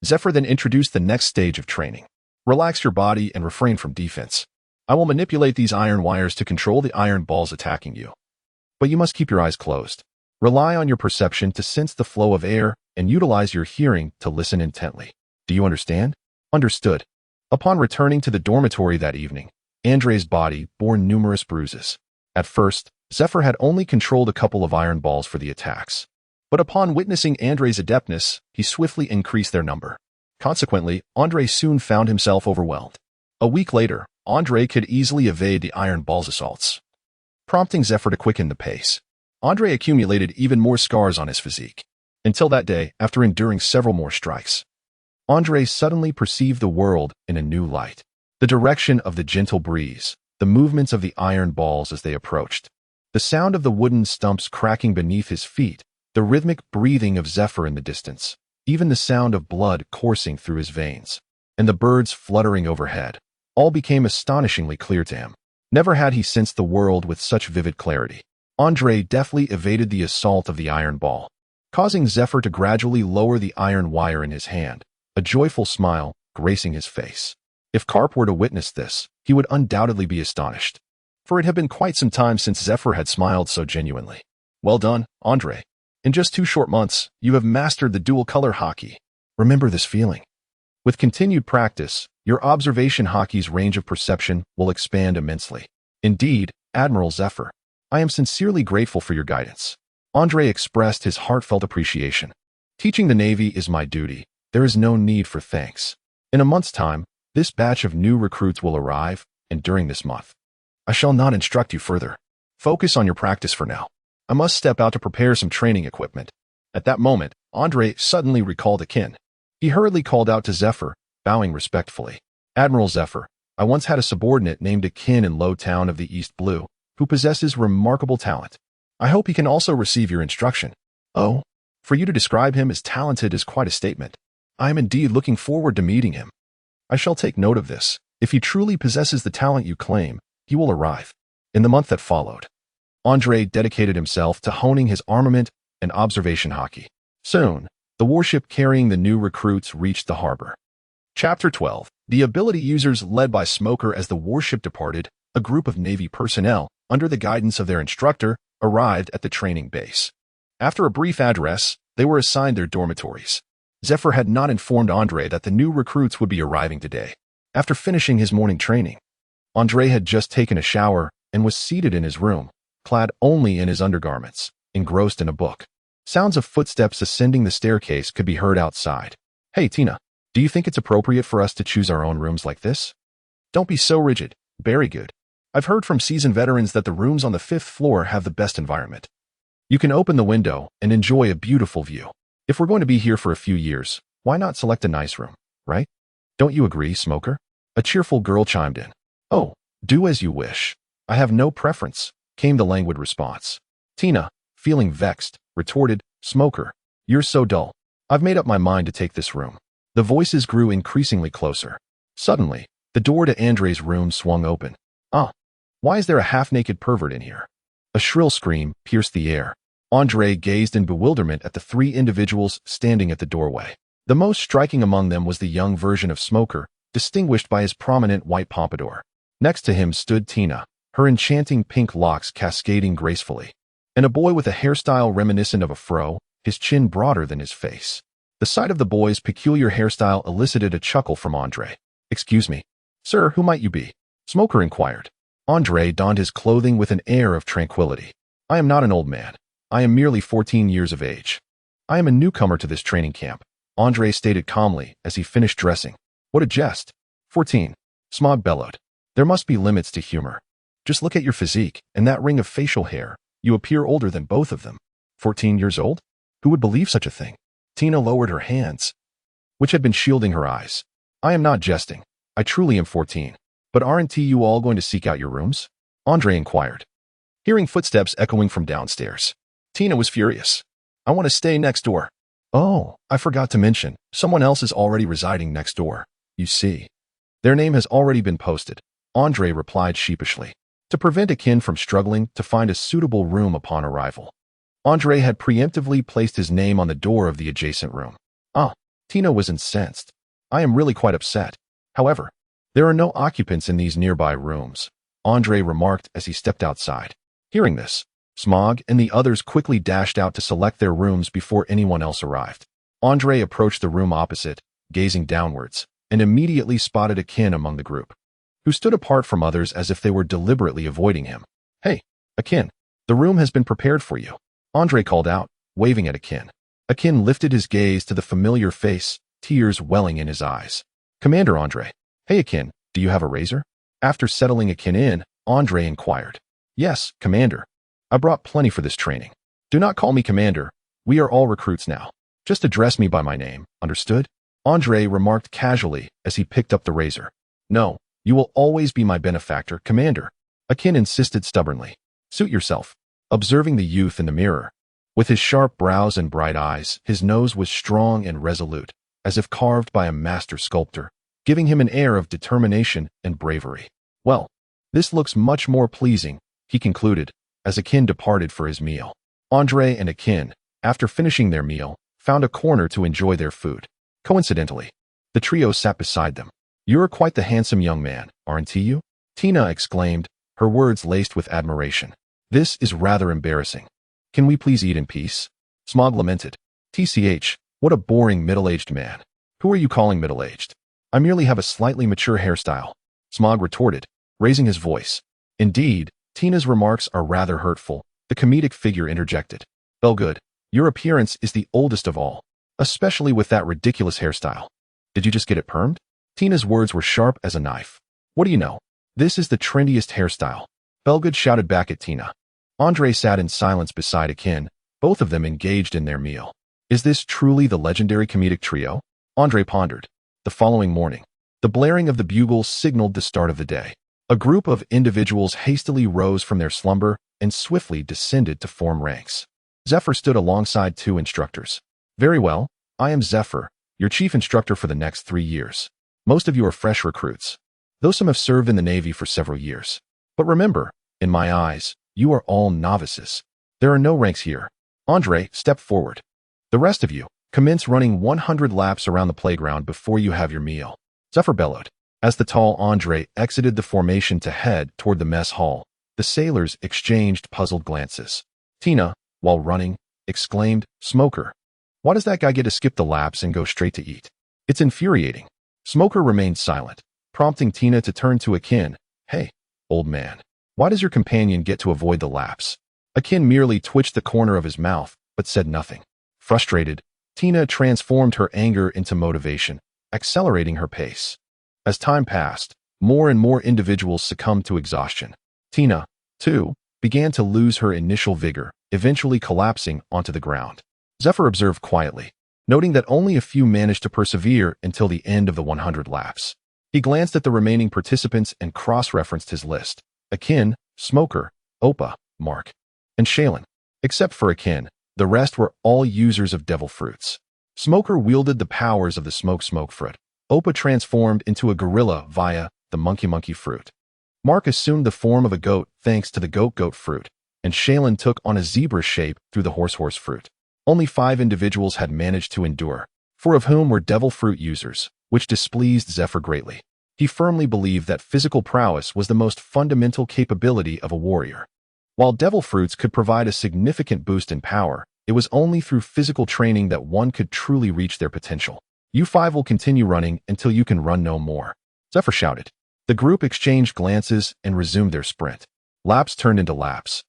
Zephyr then introduced the next stage of training. Relax your body and refrain from defense. I will manipulate these iron wires to control the iron balls attacking you. But you must keep your eyes closed. Rely on your perception to sense the flow of air and utilize your hearing to listen intently. Do you understand? Understood. Upon returning to the dormitory that evening, Andre's body bore numerous bruises. At first, Zephyr had only controlled a couple of iron balls for the attacks. But upon witnessing Andre's adeptness, he swiftly increased their number. Consequently, Andre soon found himself overwhelmed. A week later, Andre could easily evade the iron ball's assaults, prompting Zephyr to quicken the pace. Andre accumulated even more scars on his physique. Until that day, after enduring several more strikes, Andre suddenly perceived the world in a new light. The direction of the gentle breeze, the movements of the iron balls as they approached, the sound of the wooden stumps cracking beneath his feet, the rhythmic breathing of Zephyr in the distance, even the sound of blood coursing through his veins, and the birds fluttering overhead, all became astonishingly clear to him. Never had he sensed the world with such vivid clarity. Andre deftly evaded the assault of the iron ball, causing Zephyr to gradually lower the iron wire in his hand, a joyful smile gracing his face. If Karp were to witness this, he would undoubtedly be astonished, for it had been quite some time since Zephyr had smiled so genuinely. Well done, Andre. In just 2 short months, you have mastered the dual-color hockey. Remember this feeling. With continued practice, your observation hockey's range of perception will expand immensely. Indeed, Admiral Zephyr, I am sincerely grateful for your guidance. Andre expressed his heartfelt appreciation. Teaching the Navy is my duty. There is no need for thanks. In a month's time, this batch of new recruits will arrive, and during this month, I shall not instruct you further. Focus on your practice for now. I must step out to prepare some training equipment. At that moment, Andre suddenly recalled Akin. He hurriedly called out to Zephyr, bowing respectfully. Admiral Zephyr, I once had a subordinate named Akin in Low Town of the East Blue, who possesses remarkable talent. I hope he can also receive your instruction. Oh, for you to describe him as talented is quite a statement. I am indeed looking forward to meeting him. I shall take note of this. If he truly possesses the talent you claim, he will arrive. In the month that followed, Andre dedicated himself to honing his armament and observation hockey. Soon, the warship carrying the new recruits reached the harbor. Chapter 12. The ability users led by Smoker. As the warship departed, a group of Navy personnel, under the guidance of their instructor, arrived at the training base. After a brief address, they were assigned their dormitories. Zephyr had not informed Andre that the new recruits would be arriving today. After finishing his morning training, Andre had just taken a shower and was seated in his room, clad only in his undergarments, engrossed in a book. Sounds of footsteps ascending the staircase could be heard outside. Hey, Tina, do you think it's appropriate for us to choose our own rooms like this? Don't be so rigid. Very good. I've heard from seasoned veterans that the rooms on the 5th floor have the best environment. You can open the window and enjoy a beautiful view. If we're going to be here for a few years, why not select a nice room, right? Don't you agree, smoker? A cheerful girl chimed in. Oh, do as you wish. I have no preference, came the languid response. Tina, feeling vexed, retorted, Smoker, you're so dull. I've made up my mind to take this room. The voices grew increasingly closer. Suddenly, the door to Andre's room swung open. Ah, why is there a half-naked pervert in here? A shrill scream pierced the air. Andre gazed in bewilderment at the 3 individuals standing at the doorway. The most striking among them was the young version of Smoker, distinguished by his prominent white pompadour. Next to him stood Tina, her enchanting pink locks cascading gracefully, and a boy with a hairstyle reminiscent of a fro, his chin broader than his face. The sight of the boy's peculiar hairstyle elicited a chuckle from Andre. Excuse me. Sir, who might you be? Smoker inquired. Andre donned his clothing with an air of tranquility. I am not an old man. I am merely 14 years of age. I am a newcomer to this training camp, Andre stated calmly as he finished dressing. What a jest. 14. Smog bellowed. There must be limits to humor. Just look at your physique and that ring of facial hair. You appear older than both of them. 14 years old? Who would believe such a thing? Tina lowered her hands, which had been shielding her eyes. I am not jesting. I truly am 14. But aren't you all going to seek out your rooms? Andre inquired. Hearing footsteps echoing from downstairs, Tina was furious. I want to stay next door. Oh, I forgot to mention, someone else is already residing next door. You see. Their name has already been posted, Andre replied sheepishly, to prevent Akin from struggling to find a suitable room upon arrival. Andre had preemptively placed his name on the door of the adjacent room. Ah, Tina was incensed. I am really quite upset. However, there are no occupants in these nearby rooms, Andre remarked as he stepped outside. Hearing this, Smog and the others quickly dashed out to select their rooms before anyone else arrived. Andre approached the room opposite, gazing downwards, and immediately spotted Akin among the group, who stood apart from others as if they were deliberately avoiding him. Hey, Akin, the room has been prepared for you, Andre called out, waving at Akin. Akin lifted his gaze to the familiar face, tears welling in his eyes. Commander Andre. Hey Akin, do you have a razor? After settling Akin in, Andre inquired. Yes, Commander. I brought plenty for this training. Do not call me Commander. We are all recruits now. Just address me by my name, understood? Andre remarked casually as he picked up the razor. No, you will always be my benefactor, Commander. Akin insisted stubbornly. Suit yourself. Observing the youth in the mirror, with his sharp brows and bright eyes, his nose was strong and resolute, as if carved by a master sculptor, giving him an air of determination and bravery. Well, this looks much more pleasing, he concluded, as Akin departed for his meal. Andre and Akin, after finishing their meal, found a corner to enjoy their food. Coincidentally, the trio sat beside them. You're quite the handsome young man, aren't you? Tina exclaimed, her words laced with admiration. This is rather embarrassing. Can we please eat in peace? Smog lamented. TCH, what a boring middle-aged man. Who are you calling middle-aged? I merely have a slightly mature hairstyle, Smog retorted, raising his voice. Indeed, Tina's remarks are rather hurtful, the comedic figure interjected. Well good, your appearance is the oldest of all, especially with that ridiculous hairstyle. Did you just get it permed? Tina's words were sharp as a knife. What do you know? This is the trendiest hairstyle. Belgood shouted back at Tina. Andre sat in silence beside Akin, both of them engaged in their meal. Is this truly the legendary comedic trio? Andre pondered. The following morning, the blaring of the bugle signaled the start of the day. A group of individuals hastily rose from their slumber and swiftly descended to form ranks. Zephyr stood alongside 2 instructors. Very well, I am Zephyr, your chief instructor for the next 3 years. Most of you are fresh recruits, though some have served in the Navy for several years. But remember, in my eyes, you are all novices. There are no ranks here. Andre, step forward. The rest of you, commence running 100 laps around the playground before you have your meal. Zephyr bellowed. As the tall Andre exited the formation to head toward the mess hall, the sailors exchanged puzzled glances. Tina, while running, exclaimed, Smoker. Why does that guy get to skip the laps and go straight to eat? It's infuriating. Smoker remained silent, prompting Tina to turn to Akin. Hey, old man, why does your companion get to avoid the laps? Akin merely twitched the corner of his mouth, but said nothing. Frustrated, Tina transformed her anger into motivation, accelerating her pace. As time passed, more and more individuals succumbed to exhaustion. Tina, too, began to lose her initial vigor, eventually collapsing onto the ground. Zephyr observed quietly, noting that only a few managed to persevere until the end of the 100 laps. He glanced at the remaining participants and cross-referenced his list. Akin, Smoker, Oppa, Mark, and Shaylin. Except for Akin, the rest were all users of devil fruits. Smoker wielded the powers of the smoke fruit. Oppa transformed into a gorilla via the monkey fruit. Mark assumed the form of a goat thanks to the goat fruit, and Shaylin took on a zebra shape through the horse fruit. Only 5 individuals had managed to endure, 4 of whom were devil fruit users, which displeased Zephyr greatly. He firmly believed that physical prowess was the most fundamental capability of a warrior. While devil fruits could provide a significant boost in power, it was only through physical training that one could truly reach their potential. You 5 will continue running until you can run no more, Zephyr shouted. The group exchanged glances and resumed their sprint. Laps turned into laps,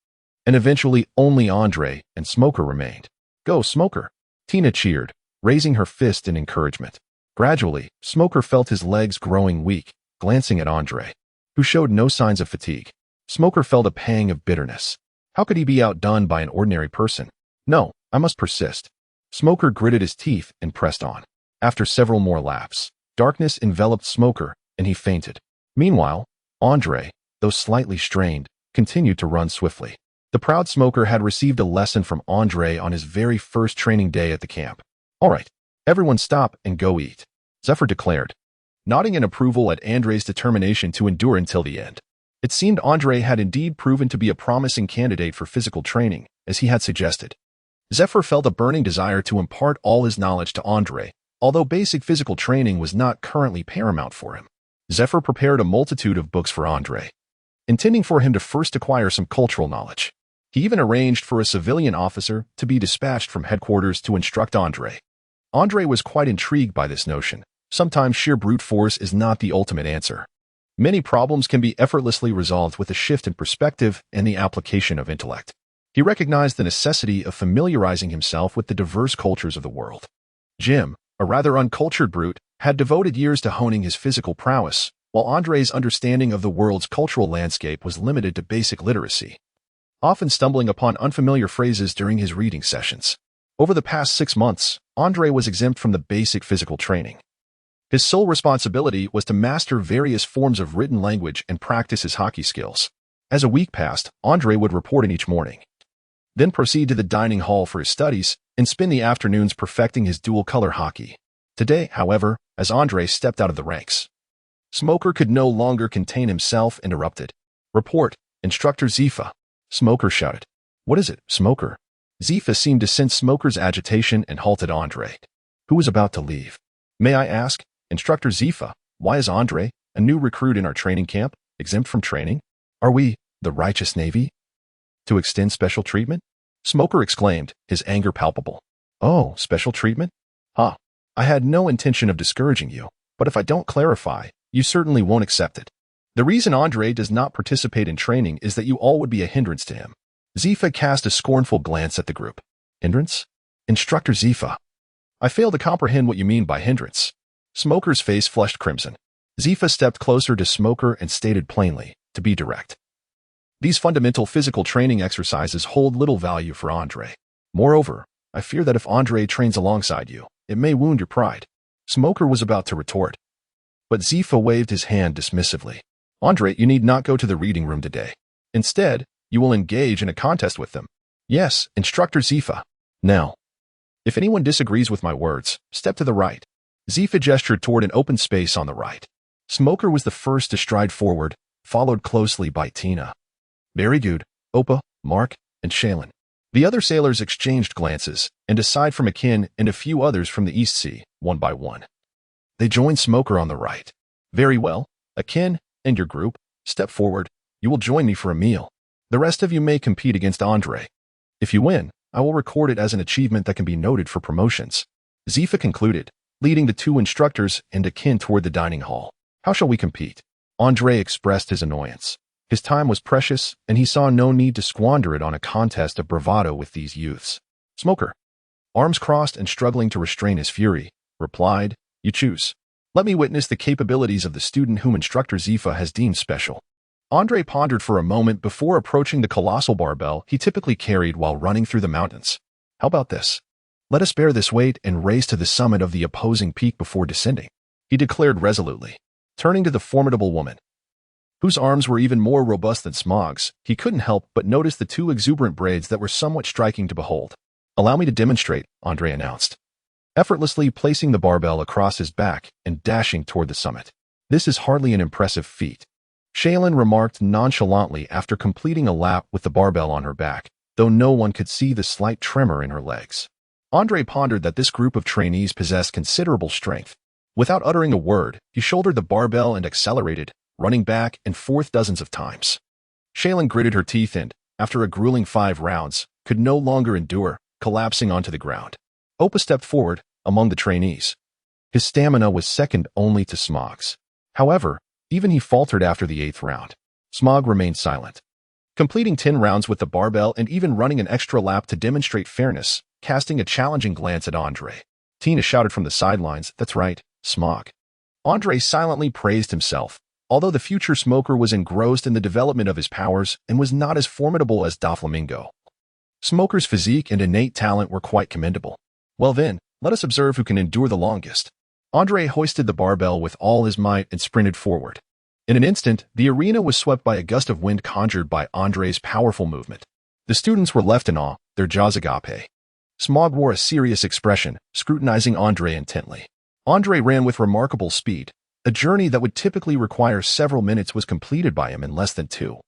and eventually only Andre and Smoker remained. Go, Smoker! Tina cheered, raising her fist in encouragement. Gradually, Smoker felt his legs growing weak, glancing at Andre, who showed no signs of fatigue. Smoker felt a pang of bitterness. How could he be outdone by an ordinary person? No, I must persist. Smoker gritted his teeth and pressed on. After several more laps, darkness enveloped Smoker, and he fainted. Meanwhile, Andre, though slightly strained, continued to run swiftly. The proud Smoker had received a lesson from Andre on his very first training day at the camp. All right, everyone stop and go eat, Zephyr declared, nodding in approval at Andre's determination to endure until the end. It seemed Andre had indeed proven to be a promising candidate for physical training, as he had suggested. Zephyr felt a burning desire to impart all his knowledge to Andre, although basic physical training was not currently paramount for him. Zephyr prepared a multitude of books for Andre, intending for him to first acquire some cultural knowledge. He even arranged for a civilian officer to be dispatched from headquarters to instruct Andre. Andre was quite intrigued by this notion. Sometimes sheer brute force is not the ultimate answer. Many problems can be effortlessly resolved with a shift in perspective and the application of intellect. He recognized the necessity of familiarizing himself with the diverse cultures of the world. Jim, a rather uncultured brute, had devoted years to honing his physical prowess, while Andre's understanding of the world's cultural landscape was limited to basic literacy, often stumbling upon unfamiliar phrases during his reading sessions. Over the past 6 months, Andre was exempt from the basic physical training. His sole responsibility was to master various forms of written language and practice his hockey skills. As a week passed, Andre would report in each morning, then proceed to the dining hall for his studies and spend the afternoons perfecting his dual-color hockey. Today, however, as Andre stepped out of the ranks, Smoker could no longer contain himself and erupted. Report, Instructor Zifa, Smoker shouted. What is it, Smoker? Zifa seemed to sense Smoker's agitation and halted Andre, who was about to leave. May I ask, Instructor Zifa, why is Andre, a new recruit in our training camp, exempt from training? Are we, the righteous Navy, to extend special treatment? Smoker exclaimed, his anger palpable. Oh, special treatment? Huh. I had no intention of discouraging you, but if I don't clarify, you certainly won't accept it. The reason Andre does not participate in training is that you all would be a hindrance to him. Zifa cast a scornful glance at the group. Hindrance? Instructor Zifa, I fail to comprehend what you mean by hindrance. Smoker's face flushed crimson. Zifa stepped closer to Smoker and stated plainly, to be direct. These fundamental physical training exercises hold little value for Andre. Moreover, I fear that if Andre trains alongside you, it may wound your pride. Smoker was about to retort, but Zifa waved his hand dismissively. Andre, you need not go to the reading room today. Instead, you will engage in a contest with them. Yes, Instructor Zifa. Now, if anyone disagrees with my words, step to the right. Zifa gestured toward an open space on the right. Smoker was the first to stride forward, followed closely by Tina. Very good, Oppa, Mark, and Shaylin. The other sailors exchanged glances, and aside from Akin and a few others from the East Sea, one by one, they joined Smoker on the right. Very well, Akin and your group, step forward. You will join me for a meal. The rest of you may compete against Andre. If you win, I will record it as an achievement that can be noted for promotions. Zifa concluded, leading the 2 instructors and Akin toward the dining hall. How shall we compete? Andre expressed his annoyance. His time was precious, and he saw no need to squander it on a contest of bravado with these youths. Smoker, arms crossed and struggling to restrain his fury, replied, You choose. Let me witness the capabilities of the student whom Instructor Zifa has deemed special. Andre pondered for a moment before approaching the colossal barbell he typically carried while running through the mountains. How about this? Let us bear this weight and race to the summit of the opposing peak before descending, he declared resolutely. Turning to the formidable woman, whose arms were even more robust than Smog's, he couldn't help but notice the two exuberant braids that were somewhat striking to behold. Allow me to demonstrate, Andre announced, effortlessly placing the barbell across his back and dashing toward the summit. This is hardly an impressive feat, Shaylin remarked nonchalantly after completing a lap with the barbell on her back, though no one could see the slight tremor in her legs. Andre pondered that this group of trainees possessed considerable strength. Without uttering a word, he shouldered the barbell and accelerated, running back and forth dozens of times. Shaylin gritted her teeth and, after a grueling 5 rounds, could no longer endure, collapsing onto the ground. Opa stepped forward, among the trainees. His stamina was second only to Smog's. However, even he faltered after the 8th round. Smog remained silent, completing 10 rounds with the barbell and even running an extra lap to demonstrate fairness, casting a challenging glance at Andre. Tina shouted from the sidelines, "That's right, Smog." Andre silently praised himself, although the future smoker was engrossed in the development of his powers and was not as formidable as Doflamingo. Smoker's physique and innate talent were quite commendable. Well then, let us observe who can endure the longest. Andre hoisted the barbell with all his might and sprinted forward. In an instant, the arena was swept by a gust of wind conjured by Andre's powerful movement. The students were left in awe, their jaws agape. Smog wore a serious expression, scrutinizing Andre intently. Andre ran with remarkable speed. A journey that would typically require several minutes was completed by him in less than 2.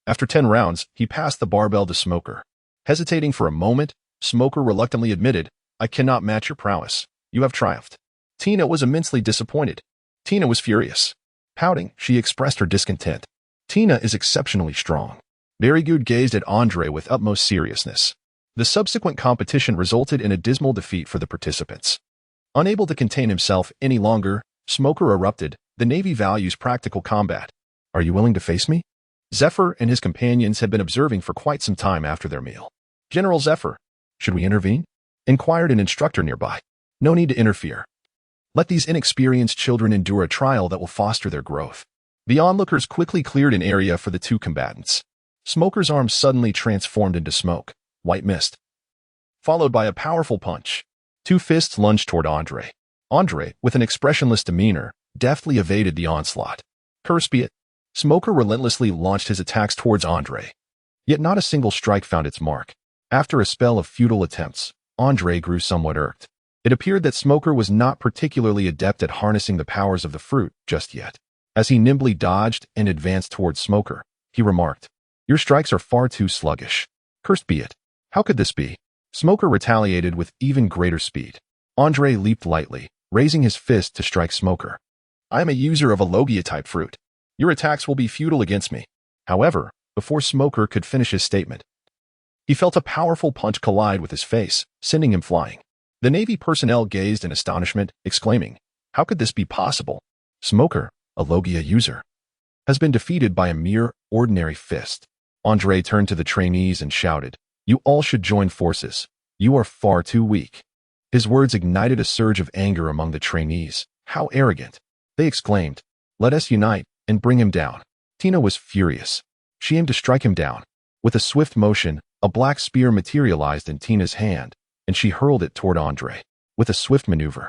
After 10 rounds, he passed the barbell to Smoker. Hesitating for a moment, Smoker reluctantly admitted, "I cannot match your prowess. You have triumphed." Tina was immensely disappointed. Tina was furious. Pouting, she expressed her discontent. Tina is exceptionally strong. Berrygood gazed at Andre with utmost seriousness. The subsequent competition resulted in a dismal defeat for the participants. Unable to contain himself any longer, Smoker erupted. "The Navy values practical combat. Are you willing to face me?" Zephyr and his companions had been observing for quite some time after their meal. "General Zephyr, should we intervene?" inquired an instructor nearby. "No need to interfere. Let these inexperienced children endure a trial that will foster their growth." The onlookers quickly cleared an area for the two combatants. Smoker's arms suddenly transformed into smoke, white mist, followed by a powerful punch. 2 fists lunged toward Andre. Andre, with an expressionless demeanor, deftly evaded the onslaught. "Curse be it." Smoker relentlessly launched his attacks towards Andre. Yet not a single strike found its mark. After a spell of futile attempts, Andre grew somewhat irked. It appeared that Smoker was not particularly adept at harnessing the powers of the fruit just yet. As he nimbly dodged and advanced towards Smoker, he remarked, "Your strikes are far too sluggish. Cursed be it. How could this be?" Smoker retaliated with even greater speed. Andre leaped lightly, raising his fist to strike Smoker. "I am a user of a Logia-type fruit. Your attacks will be futile against me." However, before Smoker could finish his statement, he felt a powerful punch collide with his face, sending him flying. The Navy personnel gazed in astonishment, exclaiming, "How could this be possible? Smoker, a Logia user, has been defeated by a mere ordinary fist." Andre turned to the trainees and shouted, "You all should join forces. You are far too weak." His words ignited a surge of anger among the trainees. "How arrogant!" they exclaimed. "Let us unite and bring him down." Tina was furious. She aimed to strike him down. With a swift motion, a black spear materialized in Tina's hand, and she hurled it toward Andre. With a swift maneuver,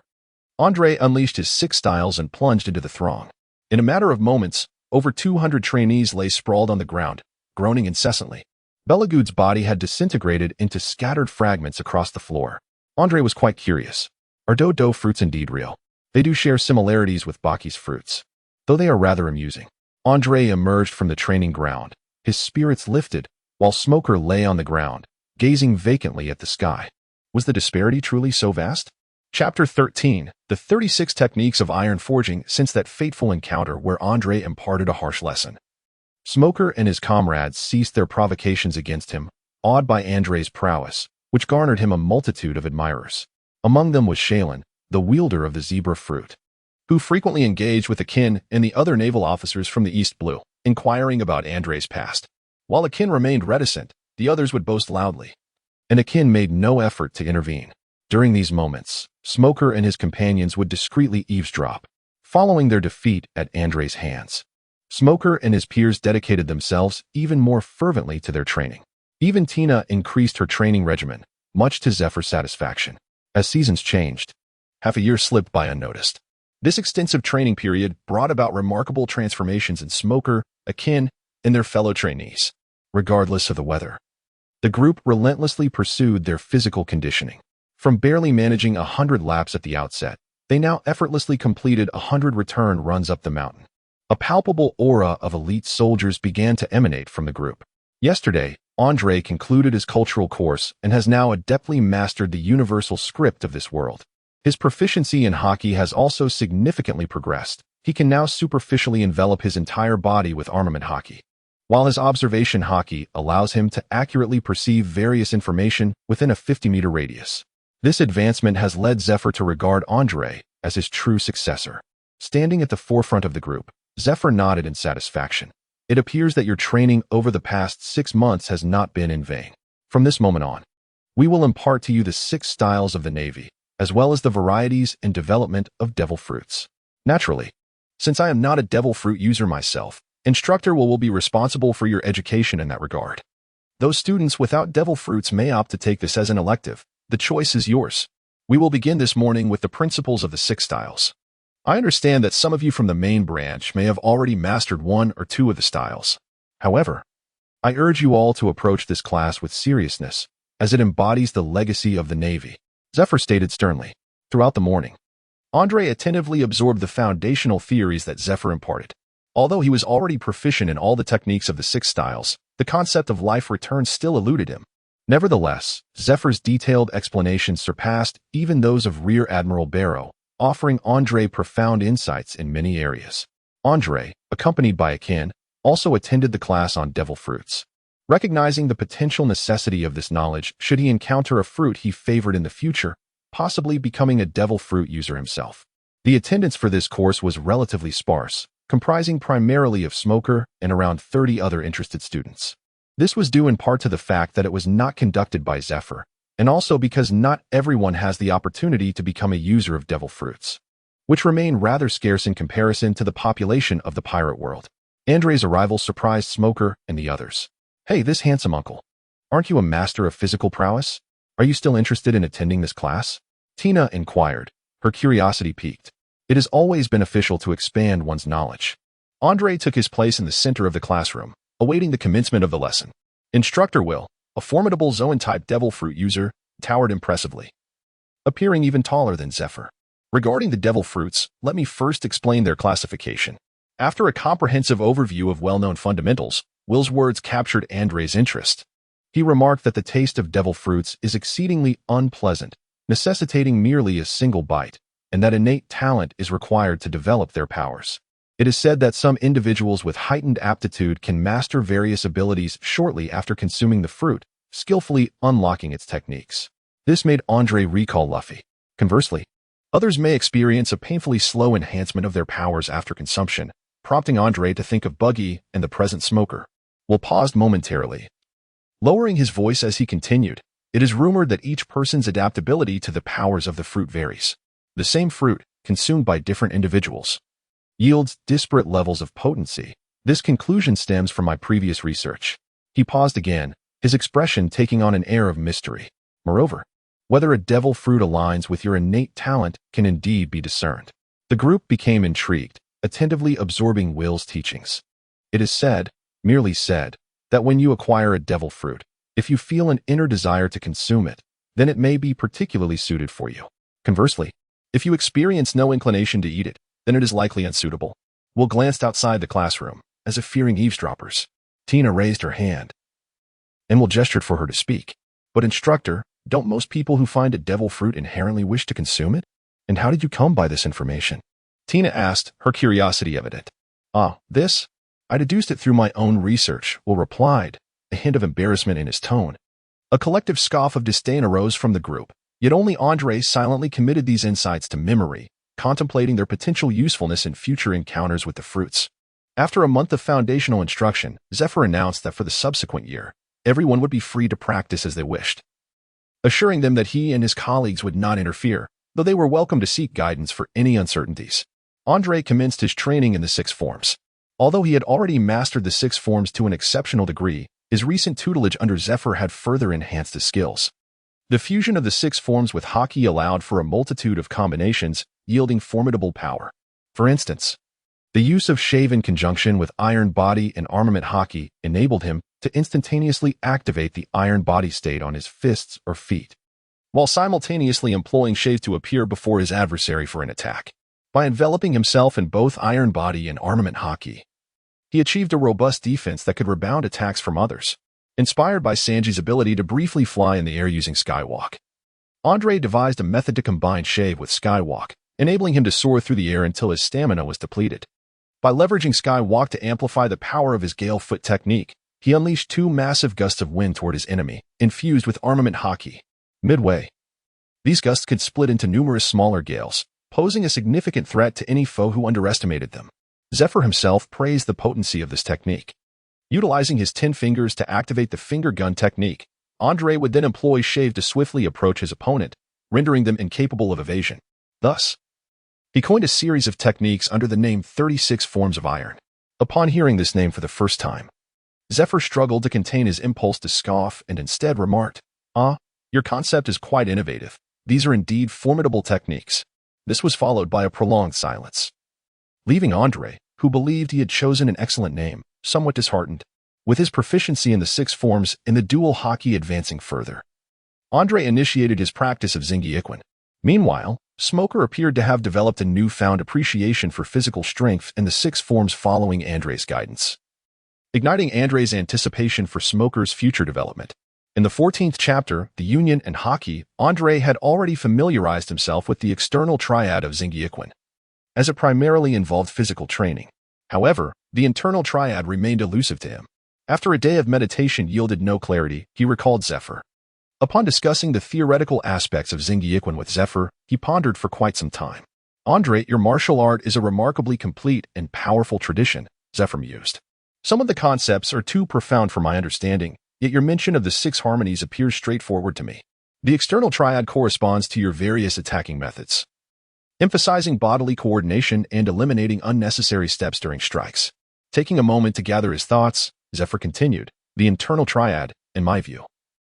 Andre unleashed his 6 styles and plunged into the throng. In a matter of moments, over 200 trainees lay sprawled on the ground, groaning incessantly. Bellagood's body had disintegrated into scattered fragments across the floor. Andre was quite curious. Are dodo fruits indeed real? They do share similarities with Baki's fruits, though they are rather amusing. Andre emerged from the training ground. His spirits lifted, while Smoker lay on the ground, gazing vacantly at the sky. Was the disparity truly so vast? Chapter 13, The 36 Techniques of Iron Forging. Since that fateful encounter where Andre imparted a harsh lesson, Smoker and his comrades ceased their provocations against him, awed by Andre's prowess, which garnered him a multitude of admirers. Among them was Shaylin, the wielder of the zebra fruit, who frequently engaged with Akin and the other naval officers from the East Blue, inquiring about Andre's past. While Akin remained reticent, the others would boast loudly, and Akin made no effort to intervene. During these moments, Smoker and his companions would discreetly eavesdrop, following their defeat at Andre's hands. Smoker and his peers dedicated themselves even more fervently to their training. Even Tina increased her training regimen, much to Zephyr's satisfaction. As seasons changed, half a year slipped by unnoticed. This extensive training period brought about remarkable transformations in Smoker, Akainu, and their fellow trainees. Regardless of the weather, the group relentlessly pursued their physical conditioning. From barely managing 100 laps at the outset, they now effortlessly completed 100 return runs up the mountain. A palpable aura of elite soldiers began to emanate from the group. Yesterday, Andre concluded his cultural course and has now adeptly mastered the universal script of this world. His proficiency in hockey has also significantly progressed. He can now superficially envelop his entire body with armament hockey, while his observation hockey allows him to accurately perceive various information within a 50-meter radius. This advancement has led Zephyr to regard Andre as his true successor. Standing at the forefront of the group, Zephyr nodded in satisfaction. It appears that your training over the past 6 months has not been in vain. From this moment on, we will impart to you the 6 styles of the Navy, as well as the varieties and development of devil fruits. Naturally, since I am not a devil fruit user myself, instructor will be responsible for your education in that regard. Those students without devil fruits may opt to take this as an elective. The choice is yours. We will begin this morning with the principles of the 6 styles. I understand that some of you from the main branch may have already mastered 1 or 2 of the styles. However, I urge you all to approach this class with seriousness, as it embodies the legacy of the Navy, Zephyr stated sternly. Throughout the morning, Andre attentively absorbed the foundational theories that Zephyr imparted. Although he was already proficient in all the techniques of the 6 styles, the concept of life return still eluded him. Nevertheless, Zephyr's detailed explanations surpassed even those of Rear Admiral Barrow, offering Andre profound insights in many areas. Andre, accompanied by Akainu, also attended the class on devil fruits. Recognizing the potential necessity of this knowledge should he encounter a fruit he favored in the future, possibly becoming a devil fruit user himself. The attendance for this course was relatively sparse, comprising primarily of Smoker and around 30 other interested students. This was due in part to the fact that it was not conducted by Zephyr, and also because not everyone has the opportunity to become a user of devil fruits, which remain rather scarce in comparison to the population of the pirate world. Andre's arrival surprised Smoker and the others. Hey, this handsome uncle. Aren't you a master of physical prowess? Are you still interested in attending this class? Tina inquired, her curiosity piqued. It is always beneficial to expand one's knowledge. Andre took his place in the center of the classroom, awaiting the commencement of the lesson. Instructor Will, a formidable Zoan-type devil fruit user, towered impressively, appearing even taller than Zephyr. Regarding the devil fruits, let me first explain their classification. After a comprehensive overview of well-known fundamentals, Will's words captured Andre's interest. He remarked that the taste of devil fruits is exceedingly unpleasant, necessitating merely a single bite, and that innate talent is required to develop their powers. It is said that some individuals with heightened aptitude can master various abilities shortly after consuming the fruit, skillfully unlocking its techniques. This made Andre recall Luffy. Conversely, others may experience a painfully slow enhancement of their powers after consumption, prompting Andre to think of Buggy and the present Smoker. Will paused momentarily, lowering his voice as he continued. It is rumored that each person's adaptability to the powers of the fruit varies. The same fruit, consumed by different individuals, yields disparate levels of potency. This conclusion stems from my previous research. He paused again, his expression taking on an air of mystery. Moreover, whether a devil fruit aligns with your innate talent can indeed be discerned. The group became intrigued, attentively absorbing Will's teachings. It is said, merely said, that when you acquire a devil fruit, if you feel an inner desire to consume it, then it may be particularly suited for you. Conversely, if you experience no inclination to eat it, then it is likely unsuitable. Will glanced outside the classroom, as if fearing eavesdroppers. Tina raised her hand, and Will gestured for her to speak. But instructor, don't most people who find a devil fruit inherently wish to consume it? And how did you come by this information? Tina asked, her curiosity evident. This? I deduced it through my own research, Will replied, a hint of embarrassment in his tone. A collective scoff of disdain arose from the group, yet only Andre silently committed these insights to memory, contemplating their potential usefulness in future encounters with the fruits. After a month of foundational instruction, Zephyr announced that for the subsequent year, everyone would be free to practice as they wished, assuring them that he and his colleagues would not interfere, though they were welcome to seek guidance for any uncertainties. Andre commenced his training in the six forms. Although he had already mastered the six forms to an exceptional degree, his recent tutelage under Zephyr had further enhanced his skills. The fusion of the six forms with Haki allowed for a multitude of combinations, yielding formidable power. For instance, the use of Shave in conjunction with Iron Body and Armament Haki enabled him to instantaneously activate the Iron Body state on his fists or feet, while simultaneously employing Shave to appear before his adversary for an attack. By enveloping himself in both Iron Body and Armament Haki, he achieved a robust defense that could rebound attacks from others. Inspired by Sanji's ability to briefly fly in the air using Skywalk, Andre devised a method to combine Shave with Skywalk, enabling him to soar through the air until his stamina was depleted. By leveraging Skywalk to amplify the power of his Gale Foot technique, he unleashed two massive gusts of wind toward his enemy, infused with Armament Haki. Midway, these gusts could split into numerous smaller gales, posing a significant threat to any foe who underestimated them. Zephyr himself praised the potency of this technique. Utilizing his 10 fingers to activate the finger gun technique, Andre would then employ Shave to swiftly approach his opponent, rendering them incapable of evasion. Thus, he coined a series of techniques under the name 36 Forms of Iron. Upon hearing this name for the first time, Zephyr struggled to contain his impulse to scoff and instead remarked, your concept is quite innovative. These are indeed formidable techniques." This was followed by a prolonged silence, leaving Andre, who believed he had chosen an excellent name, somewhat disheartened. With his proficiency in the six forms and the dual Haki advancing further, Andre initiated his practice of Xingyiquan. Meanwhile, Smoker appeared to have developed a newfound appreciation for physical strength in the six forms following Andre's guidance, igniting Andre's anticipation for Smoker's future development. In the 14th chapter, The Union and Haki, Andre had already familiarized himself with the external triad of Xingyiquan, as it primarily involved physical training. However, the internal triad remained elusive to him. After a day of meditation yielded no clarity, he recalled Zephyr. Upon discussing the theoretical aspects of Xingyiquan with Zephyr, he pondered for quite some time. "Andre, your martial art is a remarkably complete and powerful tradition," Zephyr mused. "Some of the concepts are too profound for my understanding, yet your mention of the six harmonies appears straightforward to me. The external triad corresponds to your various attacking methods, emphasizing bodily coordination and eliminating unnecessary steps during strikes." Taking a moment to gather his thoughts, Zephyr continued, "The internal triad, in my view,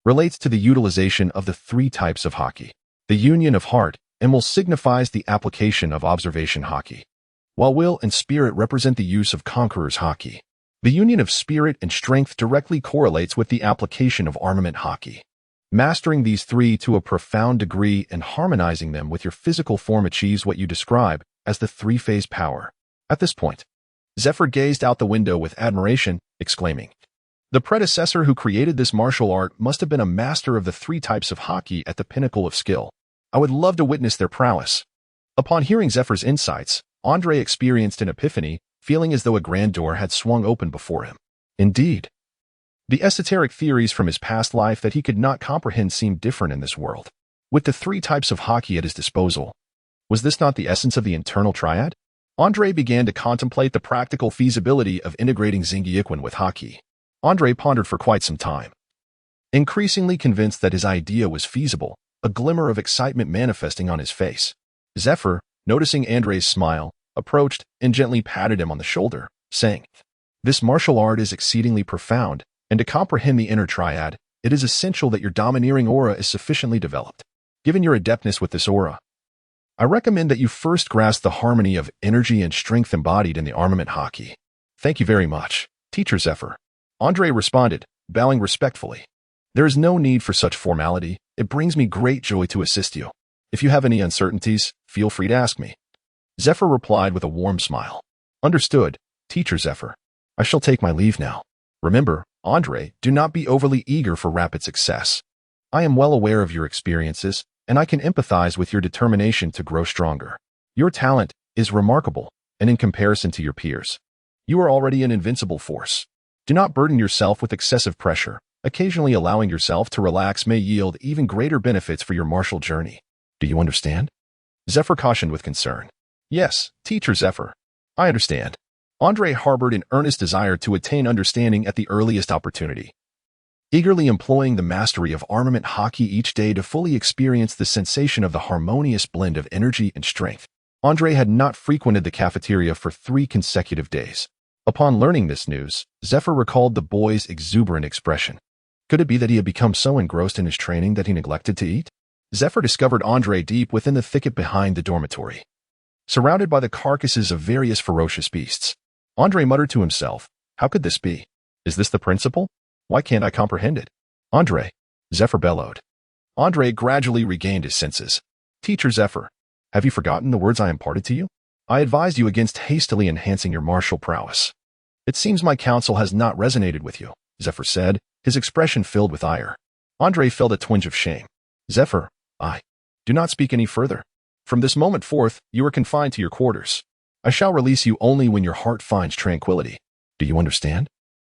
relates to the utilization of the three types of Haki. The union of heart and will signifies the application of observation Haki, while will and spirit represent the use of conqueror's Haki. The union of spirit and strength directly correlates with the application of armament Haki. Mastering these three to a profound degree and harmonizing them with your physical form achieves what you describe as the three-phase power." At this point, Zephyr gazed out the window with admiration, exclaiming, "The predecessor who created this martial art must have been a master of the three types of Haki at the pinnacle of skill. I would love to witness their prowess." Upon hearing Zephyr's insights, Andre experienced an epiphany, feeling as though a grand door had swung open before him. Indeed, the esoteric theories from his past life that he could not comprehend seemed different in this world. With the three types of Haki at his disposal, was this not the essence of the internal triad? Andre began to contemplate the practical feasibility of integrating Xingyiquan with Haki. Andre pondered for quite some time, increasingly convinced that his idea was feasible, a glimmer of excitement manifesting on his face. Zephyr, noticing Andre's smile, approached and gently patted him on the shoulder, saying, "This martial art is exceedingly profound, and to comprehend the inner triad, it is essential that your domineering aura is sufficiently developed. Given your adeptness with this aura, I recommend that you first grasp the harmony of energy and strength embodied in the armament Haki." "Thank you very much, Teacher Zephyr," Andre responded, bowing respectfully. "There is no need for such formality. It brings me great joy to assist you. If you have any uncertainties, feel free to ask me." Zephyr replied with a warm smile. "Understood, Teacher Zephyr. I shall take my leave now. Remember, Andre, do not be overly eager for rapid success. I am well aware of your experiences, and I can empathize with your determination to grow stronger. Your talent is remarkable, and in comparison to your peers, you are already an invincible force. Do not burden yourself with excessive pressure. Occasionally allowing yourself to relax may yield even greater benefits for your martial journey. Do you understand?" Zephyr cautioned with concern. "Yes, Teacher Zephyr. I understand." Andre harbored an earnest desire to attain understanding at the earliest opportunity, eagerly employing the mastery of armament Haki each day to fully experience the sensation of the harmonious blend of energy and strength. Andre had not frequented the cafeteria for 3 consecutive days. Upon learning this news, Zephyr recalled the boy's exuberant expression. Could it be that he had become so engrossed in his training that he neglected to eat? Zephyr discovered Andre deep within the thicket behind the dormitory, surrounded by the carcasses of various ferocious beasts. Andre muttered to himself, "How could this be? Is this the principle? Why can't I comprehend it?" "Andre," Zephyr bellowed. Andre gradually regained his senses. "Teacher Zephyr, have you forgotten the words I imparted to you? I advised you against hastily enhancing your martial prowess. It seems my counsel has not resonated with you," Zephyr said, his expression filled with ire. Andre felt a twinge of shame. "Zephyr, do not speak any further. From this moment forth, you are confined to your quarters. I shall release you only when your heart finds tranquility. Do you understand?"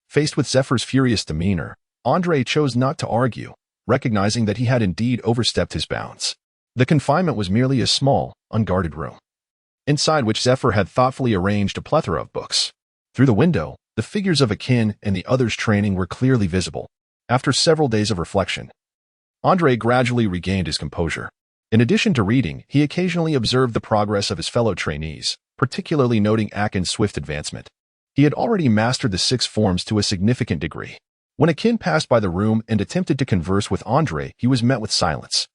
Faced with Zephyr's furious demeanor, Andre chose not to argue, recognizing that he had indeed overstepped his bounds. The confinement was merely a small, unguarded room, inside which Zephyr had thoughtfully arranged a plethora of books. Through the window, the figures of Akin and the others' training were clearly visible. After several days of reflection, Andre gradually regained his composure. In addition to reading, he occasionally observed the progress of his fellow trainees, particularly noting Akin's swift advancement. He had already mastered the 6 forms to a significant degree. When Akin passed by the room and attempted to converse with Andre, he was met with silence.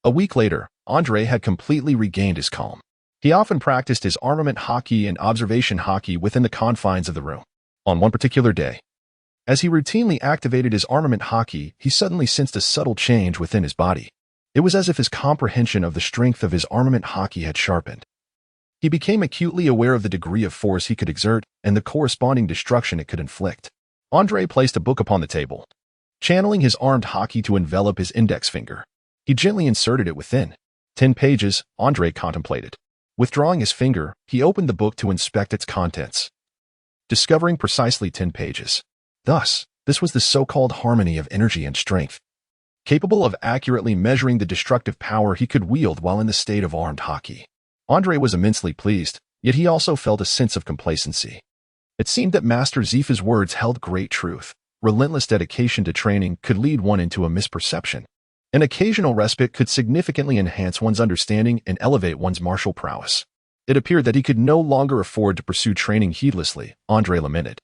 A week later, Andre had completely regained his calm. He often practiced his armament hockey and observation hockey within the confines of the room. On one particular day, as he routinely activated his armament hockey, he suddenly sensed a subtle change within his body. It was as if his comprehension of the strength of his armament hockey had sharpened. He became acutely aware of the degree of force he could exert and the corresponding destruction it could inflict. Andre placed a book upon the table, channeling his armed hockey to envelop his index finger. He gently inserted it within. 10 pages, Andre contemplated. Withdrawing his finger, he opened the book to inspect its contents, discovering precisely 10 pages. Thus, this was the so-called harmony of energy and strength, capable of accurately measuring the destructive power he could wield while in the state of armed hockey. Andre was immensely pleased, yet he also felt a sense of complacency. It seemed that Master Zifa's words held great truth. Relentless dedication to training could lead one into a misperception. An occasional respite could significantly enhance one's understanding and elevate one's martial prowess. It appeared that he could no longer afford to pursue training heedlessly, Andre lamented.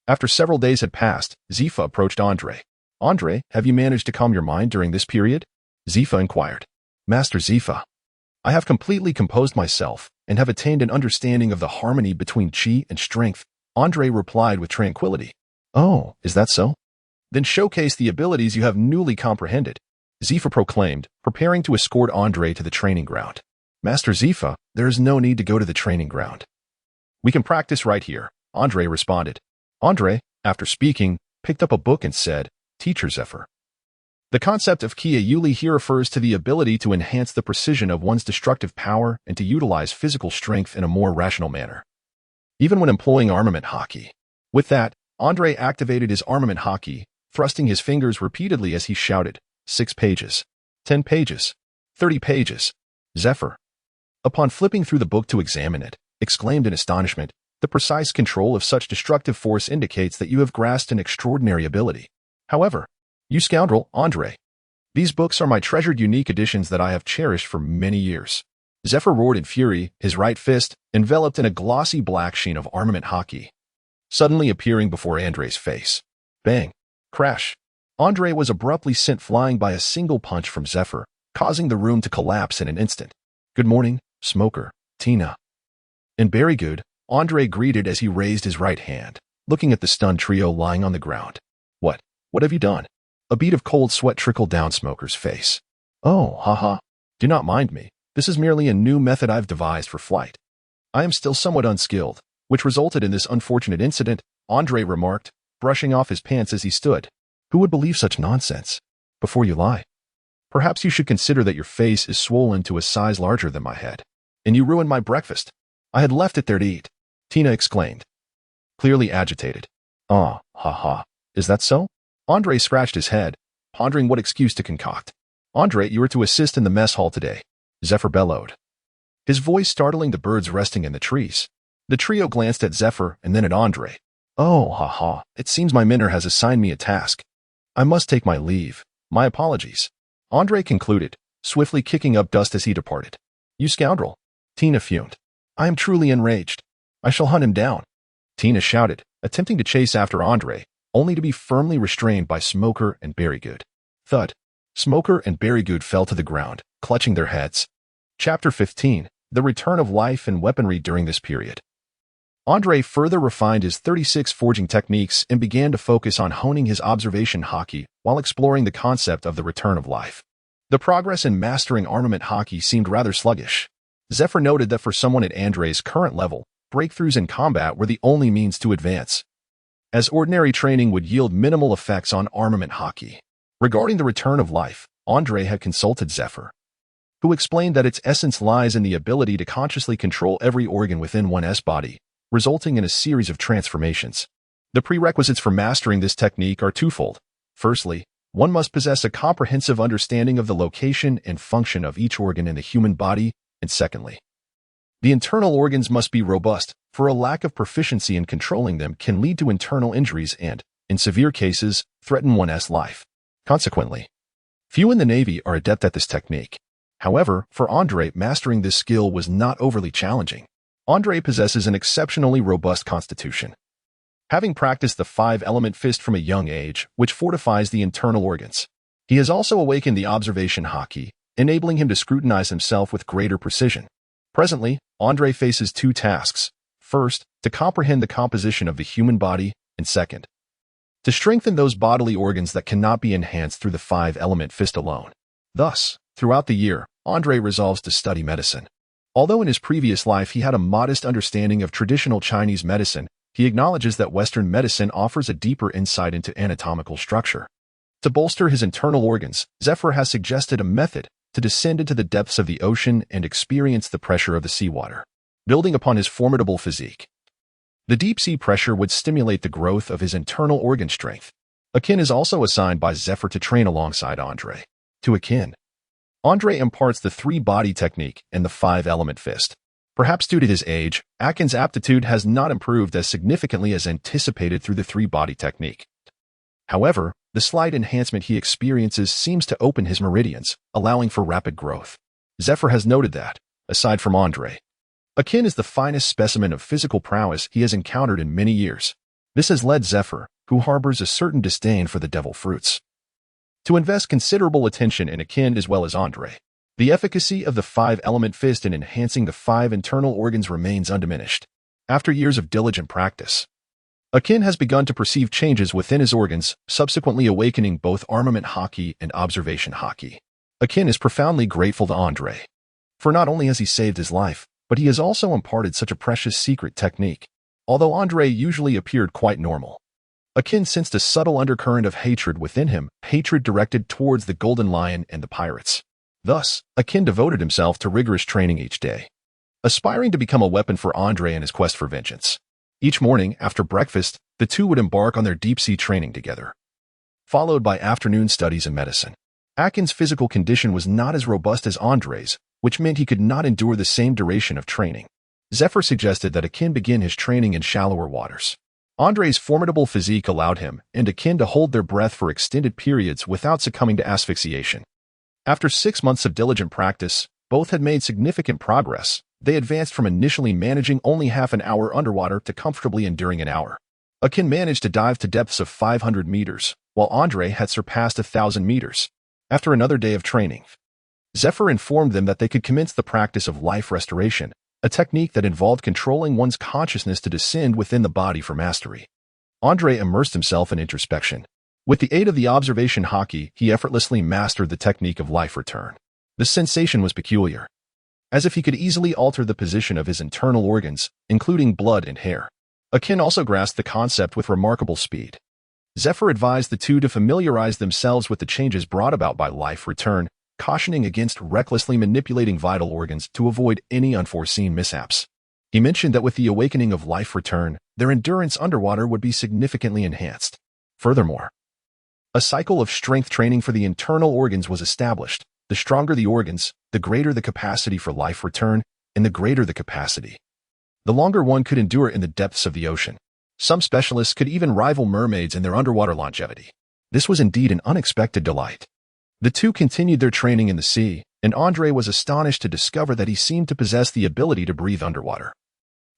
After several days had passed, Zifa approached Andre. "Andre, have you managed to calm your mind during this period?" Zifa inquired. "Master Zifa, I have completely composed myself and have attained an understanding of the harmony between chi and strength," Andre replied with tranquility. "Oh, is that so? Then showcase the abilities you have newly comprehended," Zifa proclaimed, preparing to escort Andre to the training ground. "Master Zifa, there is no need to go to the training ground. We can practice right here," Andre responded. Andre, after speaking, picked up a book and said, "Teacher Zephyr, the concept of Kia Yuli here refers to the ability to enhance the precision of one's destructive power and to utilize physical strength in a more rational manner, even when employing armament hockey." With that, Andre activated his armament hockey, thrusting his fingers repeatedly as he shouted, 6 pages, 10 pages, 30 pages. Zephyr, upon flipping through the book to examine it, exclaimed in astonishment, "The precise control of such destructive force indicates that you have grasped an extraordinary ability. However, you scoundrel, Andre, these books are my treasured unique editions that I have cherished for many years." Zephyr roared in fury, his right fist, enveloped in a glossy black sheen of armament hockey, suddenly appearing before Andre's face. Bang! Crash! Andre was abruptly sent flying by a single punch from Zephyr, causing the room to collapse in an instant. "Good morning, Smoker, Tina." And very good, Andre greeted as he raised his right hand, looking at the stunned trio lying on the ground. What have you done?" A bead of cold sweat trickled down Smoker's face. "Oh, haha. Do not mind me. This is merely a new method I've devised for flight. I am still somewhat unskilled, which resulted in this unfortunate incident," Andre remarked, brushing off his pants as he stood. "Who would believe such nonsense? Before you lie, perhaps you should consider that your face is swollen to a size larger than my head, and you ruined my breakfast. I had left it there to eat," Tina exclaimed, clearly agitated. "Ah, ha. Is that so?" Andre scratched his head, pondering what excuse to concoct. "Andre, you are to assist in the mess hall today," Zephyr bellowed, his voice startling the birds resting in the trees. The trio glanced at Zephyr and then at Andre. "Oh, haha, it seems my mentor has assigned me a task. I must take my leave. My apologies," Andre concluded, swiftly kicking up dust as he departed. "You scoundrel," Tina fumed. I am truly enraged. I shall hunt him down, Tina shouted, attempting to chase after Andre, only to be firmly restrained by Smoker and Berrygood. Thud. Smoker and Berrygood fell to the ground, clutching their heads. Chapter 15. The Return of Life and Weaponry during this period. Andre further refined his 36 forging techniques and began to focus on honing his observation haki while exploring the concept of the return of life. The progress in mastering armament haki seemed rather sluggish. Zephyr noted that for someone at Andre's current level, breakthroughs in combat were the only means to advance, as ordinary training would yield minimal effects on armament haki. Regarding the return of life, Andre had consulted Zephyr, who explained that its essence lies in the ability to consciously control every organ within one's body, resulting in a series of transformations. The prerequisites for mastering this technique are twofold. Firstly, one must possess a comprehensive understanding of the location and function of each organ in the human body, and secondly, the internal organs must be robust, for a lack of proficiency in controlling them can lead to internal injuries and, in severe cases, threaten one's life. Consequently, few in the Navy are adept at this technique. However, for Andre, mastering this skill was not overly challenging. Andre possesses an exceptionally robust constitution, having practiced the 5-element fist from a young age, which fortifies the internal organs. He has also awakened the observation haki, enabling him to scrutinize himself with greater precision. Presently, Andre faces two tasks. First, to comprehend the composition of the human body, and second, to strengthen those bodily organs that cannot be enhanced through the 5-element fist alone. Thus, throughout the year, Andre resolves to study medicine. Although in his previous life he had a modest understanding of traditional Chinese medicine, he acknowledges that Western medicine offers a deeper insight into anatomical structure. To bolster his internal organs, Zephyr has suggested a method to descend into the depths of the ocean and experience the pressure of the seawater. Building upon his formidable physique, the deep-sea pressure would stimulate the growth of his internal organ strength. Akin is also assigned by Zephyr to train alongside Andre. To Akin, Andre imparts the 3-body technique and the 5-element fist. Perhaps due to his age, Akin's aptitude has not improved as significantly as anticipated through the 3-body technique. However, the slight enhancement he experiences seems to open his meridians, allowing for rapid growth. Zephyr has noted that, aside from Andre, Akin is the finest specimen of physical prowess he has encountered in many years. This has led Zephyr, who harbors a certain disdain for the devil fruits, to invest considerable attention in Akin as well as Andre. The efficacy of the 5-element fist in enhancing the 5 internal organs remains undiminished. After years of diligent practice, Akin has begun to perceive changes within his organs, subsequently awakening both armament haki and observation haki. Akin is profoundly grateful to Andre, for not only has he saved his life, but he has also imparted such a precious secret technique. Although Andre usually appeared quite normal, Akin sensed a subtle undercurrent of hatred within him, hatred directed towards the Golden Lion and the pirates. Thus, Akin devoted himself to rigorous training each day, aspiring to become a weapon for Andre in his quest for vengeance. Each morning, after breakfast, the two would embark on their deep-sea training together, followed by afternoon studies in medicine. Akin's physical condition was not as robust as Andre's, which meant he could not endure the same duration of training. Zephyr suggested that Akin begin his training in shallower waters. Andre's formidable physique allowed him and Akin to hold their breath for extended periods without succumbing to asphyxiation. After 6 months of diligent practice, both had made significant progress. They advanced from initially managing only half an hour underwater to comfortably enduring an hour. Akin managed to dive to depths of 500 meters, while Andre had surpassed 1,000 meters. After another day of training, Zephyr informed them that they could commence the practice of life restoration, a technique that involved controlling one's consciousness to descend within the body for mastery. Andre immersed himself in introspection. With the aid of the observation haki, he effortlessly mastered the technique of life return. The sensation was peculiar, as if he could easily alter the position of his internal organs, including blood and hair. Akin also grasped the concept with remarkable speed. Zephyr advised the two to familiarize themselves with the changes brought about by life return, cautioning against recklessly manipulating vital organs to avoid any unforeseen mishaps. He mentioned that with the awakening of life return, their endurance underwater would be significantly enhanced. Furthermore, a cycle of strength training for the internal organs was established. The stronger the organs, the greater the capacity for life return, and the greater the capacity, the longer one could endure in the depths of the ocean. Some specialists could even rival mermaids in their underwater longevity. This was indeed an unexpected delight. The two continued their training in the sea, and Andre was astonished to discover that he seemed to possess the ability to breathe underwater,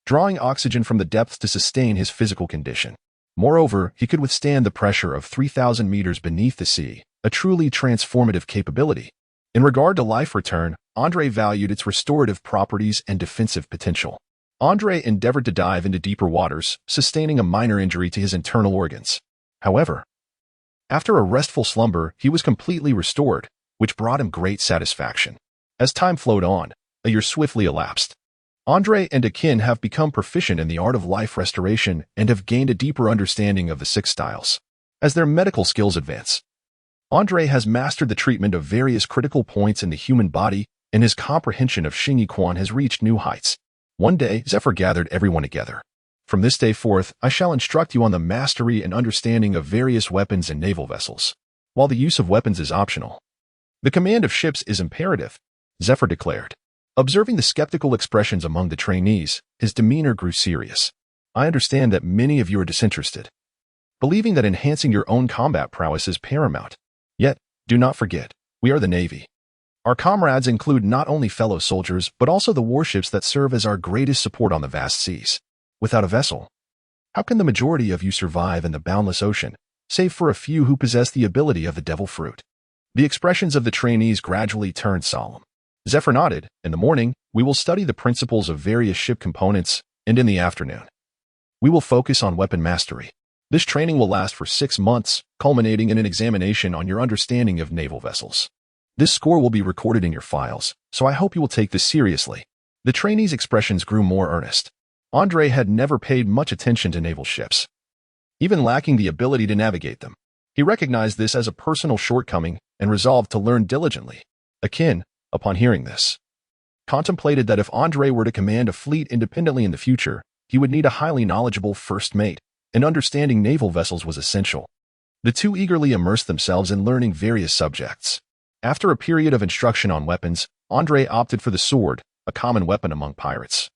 drawing oxygen from the depths to sustain his physical condition. Moreover, he could withstand the pressure of 3,000 meters beneath the sea, a truly transformative capability. In regard to life return, Andre valued its restorative properties and defensive potential. Andre endeavored to dive into deeper waters, sustaining a minor injury to his internal organs. However, after a restful slumber, he was completely restored, which brought him great satisfaction. As time flowed on, a year swiftly elapsed. Andre and Akin have become proficient in the art of life restoration and have gained a deeper understanding of the 6 styles. As their medical skills advance, Andre has mastered the treatment of various critical points in the human body, and his comprehension of Xingyiquan has reached new heights. One day, Zephyr gathered everyone together. From this day forth, I shall instruct you on the mastery and understanding of various weapons and naval vessels. While the use of weapons is optional, the command of ships is imperative, Zephyr declared. Observing the skeptical expressions among the trainees, his demeanor grew serious. I understand that many of you are disinterested, believing that enhancing your own combat prowess is paramount. Yet, do not forget, we are the Navy. Our comrades include not only fellow soldiers, but also the warships that serve as our greatest support on the vast seas. Without a vessel, how can the majority of you survive in the boundless ocean, save for a few who possess the ability of the devil fruit? The expressions of the trainees gradually turned solemn. Zephyr nodded. In the morning, we will study the principles of various ship components, and in the afternoon, we will focus on weapon mastery. This training will last for 6 months, culminating in an examination on your understanding of naval vessels. This score will be recorded in your files, so I hope you will take this seriously. The trainees' expressions grew more earnest. Andre had never paid much attention to naval ships, even lacking the ability to navigate them. He recognized this as a personal shortcoming and resolved to learn diligently. Akin, upon hearing this, contemplated that if Andre were to command a fleet independently in the future, he would need a highly knowledgeable first mate, and understanding naval vessels was essential. The two eagerly immersed themselves in learning various subjects. After a period of instruction on weapons, Andre opted for the sword, a common weapon among pirates,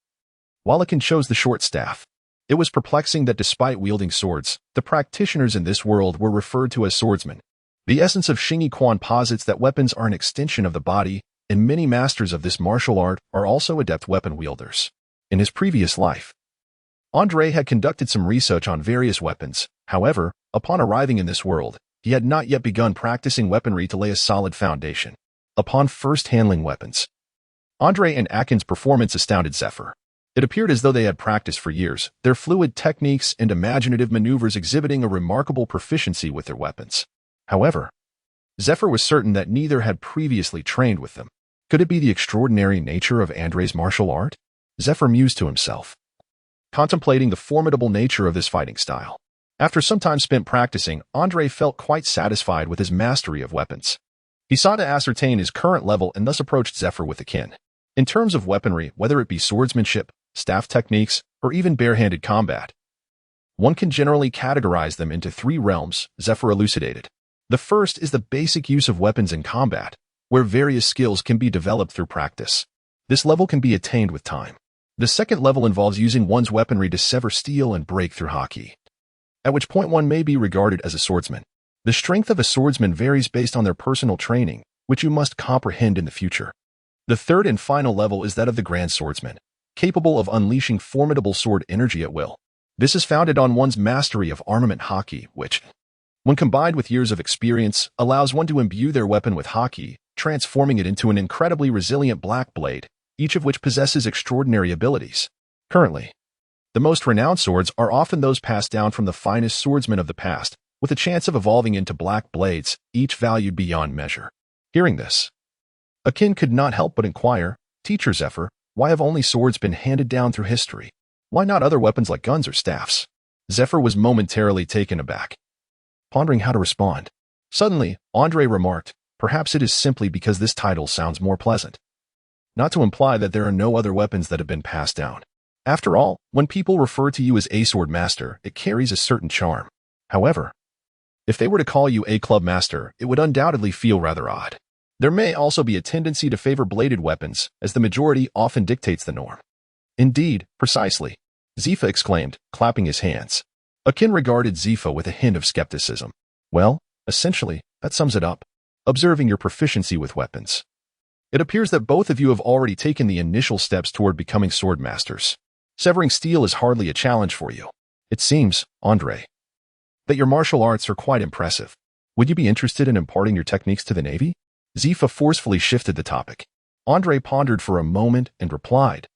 while Akin chose the short staff. It was perplexing that despite wielding swords, the practitioners in this world were referred to as swordsmen. The essence of Xingyiquan posits that weapons are an extension of the body, and many masters of this martial art are also adept weapon wielders. In his previous life, Andre had conducted some research on various weapons. However, upon arriving in this world, he had not yet begun practicing weaponry to lay a solid foundation. Upon first handling weapons, Andre and Akin's performance astounded Zephyr. It appeared as though they had practiced for years, their fluid techniques and imaginative maneuvers exhibiting a remarkable proficiency with their weapons. However, Zephyr was certain that neither had previously trained with them. Could it be the extraordinary nature of Andre's martial art? Zephyr mused to himself, contemplating the formidable nature of this fighting style. After some time spent practicing, Andre felt quite satisfied with his mastery of weapons. He sought to ascertain his current level and thus approached Zephyr with Akin. In terms of weaponry, whether it be swordsmanship, staff techniques, or even barehanded combat, one can generally categorize them into 3 realms, Zephyr elucidated. The first is the basic use of weapons in combat, where various skills can be developed through practice. This level can be attained with time. The second level involves using one's weaponry to sever steel and break through haki, at which point one may be regarded as a swordsman. The strength of a swordsman varies based on their personal training, which you must comprehend in the future. The third and final level is that of the Grand Swordsman, capable of unleashing formidable sword energy at will. This is founded on one's mastery of armament haki, which, when combined with years of experience, allows one to imbue their weapon with haki, transforming it into an incredibly resilient black blade, each of which possesses extraordinary abilities. Currently, the most renowned swords are often those passed down from the finest swordsmen of the past, with a chance of evolving into black blades, each valued beyond measure. Hearing this, Akin could not help but inquire, "Teacher Zephyr, why have only swords been handed down through history? Why not other weapons like guns or staffs?" Zephyr was momentarily taken aback, pondering how to respond. Suddenly, Andre remarked, "Perhaps it is simply because this title sounds more pleasant. Not to imply that there are no other weapons that have been passed down. After all, when people refer to you as a sword master, it carries a certain charm. However, if they were to call you a club master, it would undoubtedly feel rather odd. There may also be a tendency to favor bladed weapons, as the majority often dictates the norm." "Indeed, precisely," Zifa exclaimed, clapping his hands. Akin regarded Zifa with a hint of skepticism. "Well, essentially, that sums it up." observing your proficiency with weapons. It appears that both of you have already taken the initial steps toward becoming sword masters. Severing steel is hardly a challenge for you. It seems, Andre, that your martial arts are quite impressive. Would you be interested in imparting your techniques to the Navy? Zifa forcefully shifted the topic. Andre pondered for a moment and replied,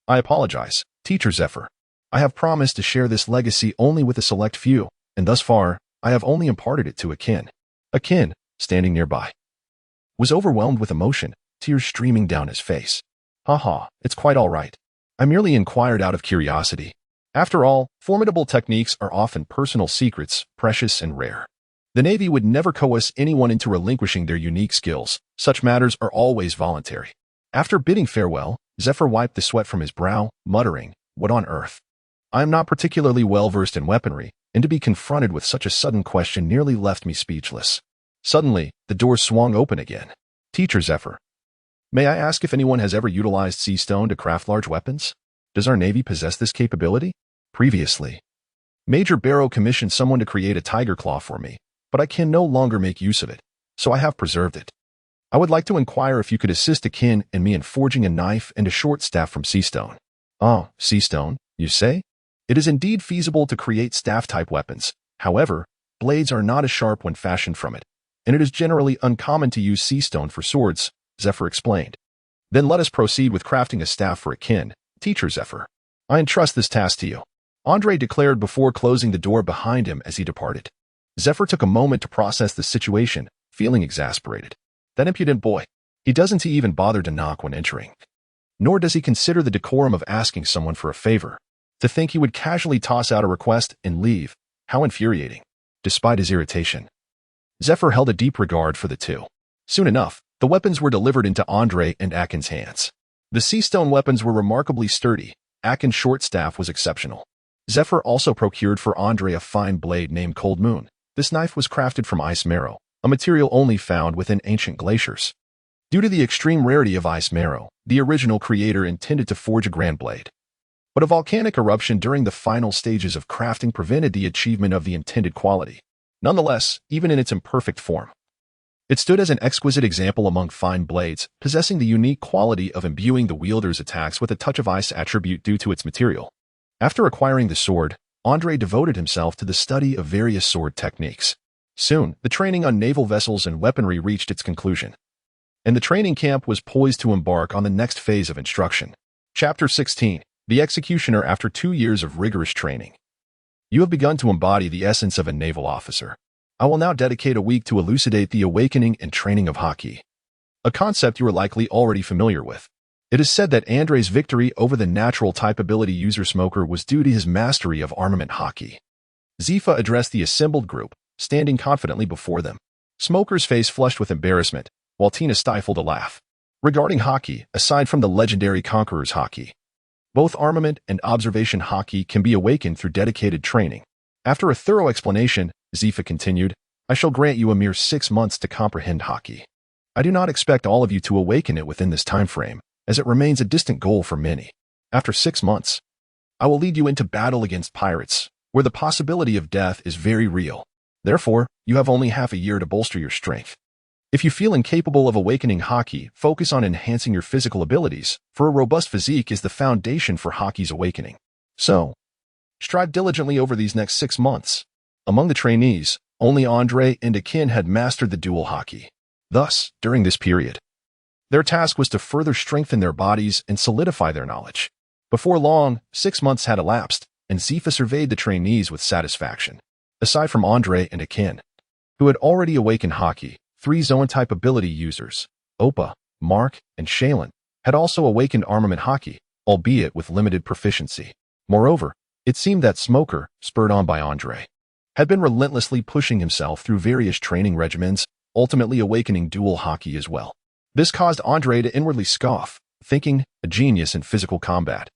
I apologize, Teacher Zephyr. I have promised to share this legacy only with a select few, and thus far, I have only imparted it to Akin. Akin, standing nearby, was overwhelmed with emotion, tears streaming down his face. Haha, it's quite all right. I merely inquired out of curiosity. After all, formidable techniques are often personal secrets, precious and rare. The Navy would never coerce anyone into relinquishing their unique skills. Such matters are always voluntary. After bidding farewell, Zephyr wiped the sweat from his brow, muttering, What on earth? I am not particularly well-versed in weaponry, and to be confronted with such a sudden question nearly left me speechless. Suddenly, the door swung open again. Teacher Zephyr, may I ask if anyone has ever utilized sea stone to craft large weapons? Does our Navy possess this capability? Previously, Major Barrow commissioned someone to create a tiger claw for me, but I can no longer make use of it, so I have preserved it. I would like to inquire if you could assist Akin and me in forging a knife and a short staff from sea stone. Oh, sea stone, you say? It is indeed feasible to create staff-type weapons. However, blades are not as sharp when fashioned from it, and it is generally uncommon to use sea stone for swords, Zephyr explained. Then let us proceed with crafting a staff for Akin, Teacher Zephyr. I entrust this task to you, Andre declared before closing the door behind him as he departed. Zephyr took a moment to process the situation, feeling exasperated. That impudent boy. He doesn't even bother to knock when entering. Nor does he consider the decorum of asking someone for a favor. To think he would casually toss out a request and leave, how infuriating. Despite his irritation, Zephyr held a deep regard for the two. Soon enough, the weapons were delivered into Andre and Akin's hands. The sea stone weapons were remarkably sturdy. Akin's short staff was exceptional. Zephyr also procured for Andre a fine blade named Cold Moon. This knife was crafted from ice marrow, a material only found within ancient glaciers. Due to the extreme rarity of ice marrow, the original creator intended to forge a grand blade. But a volcanic eruption during the final stages of crafting prevented the achievement of the intended quality. Nonetheless, even in its imperfect form, it stood as an exquisite example among fine blades, possessing the unique quality of imbuing the wielder's attacks with a touch of ice attribute due to its material. After acquiring the sword, Andre devoted himself to the study of various sword techniques. Soon, the training on naval vessels and weaponry reached its conclusion, and the training camp was poised to embark on the next phase of instruction. Chapter 16. The Executioner After 2 years of rigorous training. You have begun to embody the essence of a naval officer. I will now dedicate a week to elucidate the awakening and training of Haki, a concept you are likely already familiar with. It is said that Andre's victory over the natural type ability user Smoker was due to his mastery of armament Haki. Zifa addressed the assembled group, standing confidently before them. Smoker's face flushed with embarrassment, while Tina stifled a laugh. Regarding Haki, aside from the legendary Conqueror's Haki, both armament and observation Haki can be awakened through dedicated training. After a thorough explanation, Zifa continued, I shall grant you a mere 6 months to comprehend Haki. I do not expect all of you to awaken it within this time frame, as it remains a distant goal for many. After 6 months, I will lead you into battle against pirates, where the possibility of death is very real. Therefore, you have only half a year to bolster your strength. If you feel incapable of awakening Haki, focus on enhancing your physical abilities, for a robust physique is the foundation for Haki's awakening. So, strive diligently over these next 6 months. Among the trainees, only Andre and Akin had mastered the dual Haki. Thus, during this period, their task was to further strengthen their bodies and solidify their knowledge. Before long, 6 months had elapsed, and Zifa surveyed the trainees with satisfaction. Aside from Andre and Akin, who had already awakened Haki, 3 Zoan-type ability users, Oppa, Mark, and Shaylin, had also awakened armament Haki, albeit with limited proficiency. Moreover, it seemed that Smoker, spurred on by Andre, had been relentlessly pushing himself through various training regimens, ultimately awakening dual Haki as well. This caused Andre to inwardly scoff, thinking a genius in physical combat.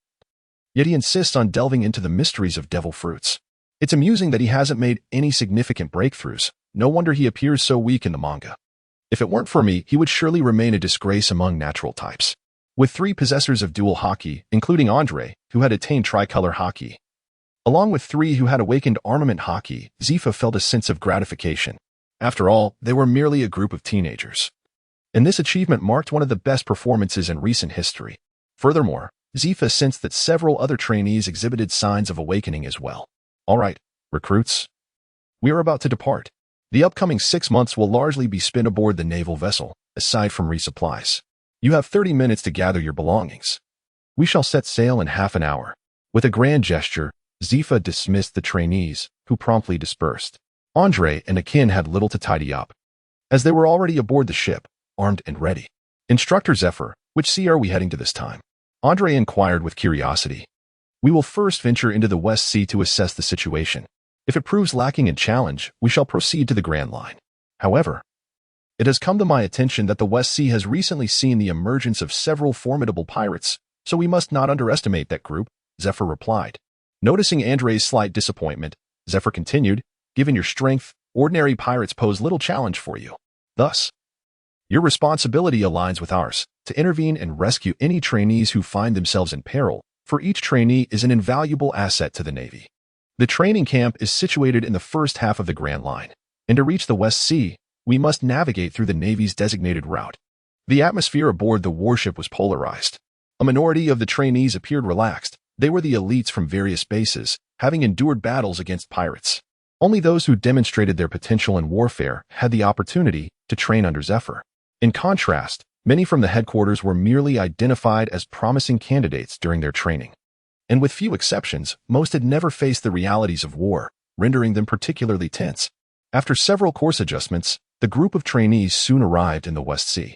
Yet he insists on delving into the mysteries of devil fruits. It's amusing that he hasn't made any significant breakthroughs. No wonder he appears so weak in the manga. If it weren't for me, he would surely remain a disgrace among natural types. With 3 possessors of dual Haki, including Andre, who had attained tricolor Haki, along with 3 who had awakened armament Haki, Zifa felt a sense of gratification. After all, they were merely a group of teenagers. And this achievement marked one of the best performances in recent history. Furthermore, Zifa sensed that several other trainees exhibited signs of awakening as well. All right, recruits. We are about to depart. The upcoming 6 months will largely be spent aboard the naval vessel, aside from resupplies. You have 30 minutes to gather your belongings. We shall set sail in half an hour. With a grand gesture, Zifa dismissed the trainees, who promptly dispersed. Andre and Akin had little to tidy up, as they were already aboard the ship, armed and ready. Instructor Zephyr, which sea are we heading to this time? Andre inquired with curiosity. We will first venture into the West Sea to assess the situation. If it proves lacking in challenge, we shall proceed to the Grand Line. However, it has come to my attention that the West Sea has recently seen the emergence of several formidable pirates, so we must not underestimate that group, Zephyr replied. Noticing Andre's slight disappointment, Zephyr continued, given your strength, ordinary pirates pose little challenge for you. Thus, your responsibility aligns with ours, to intervene and rescue any trainees who find themselves in peril, for each trainee is an invaluable asset to the Navy. The training camp is situated in the first half of the Grand Line, and to reach the West Sea, we must navigate through the Navy's designated route. The atmosphere aboard the warship was polarized. A minority of the trainees appeared relaxed. They were the elites from various bases, having endured battles against pirates. Only those who demonstrated their potential in warfare had the opportunity to train under Zephyr. In contrast, many from the headquarters were merely identified as promising candidates during their training. And with few exceptions, most had never faced the realities of war, rendering them particularly tense. After several course adjustments, the group of trainees soon arrived in the West Sea.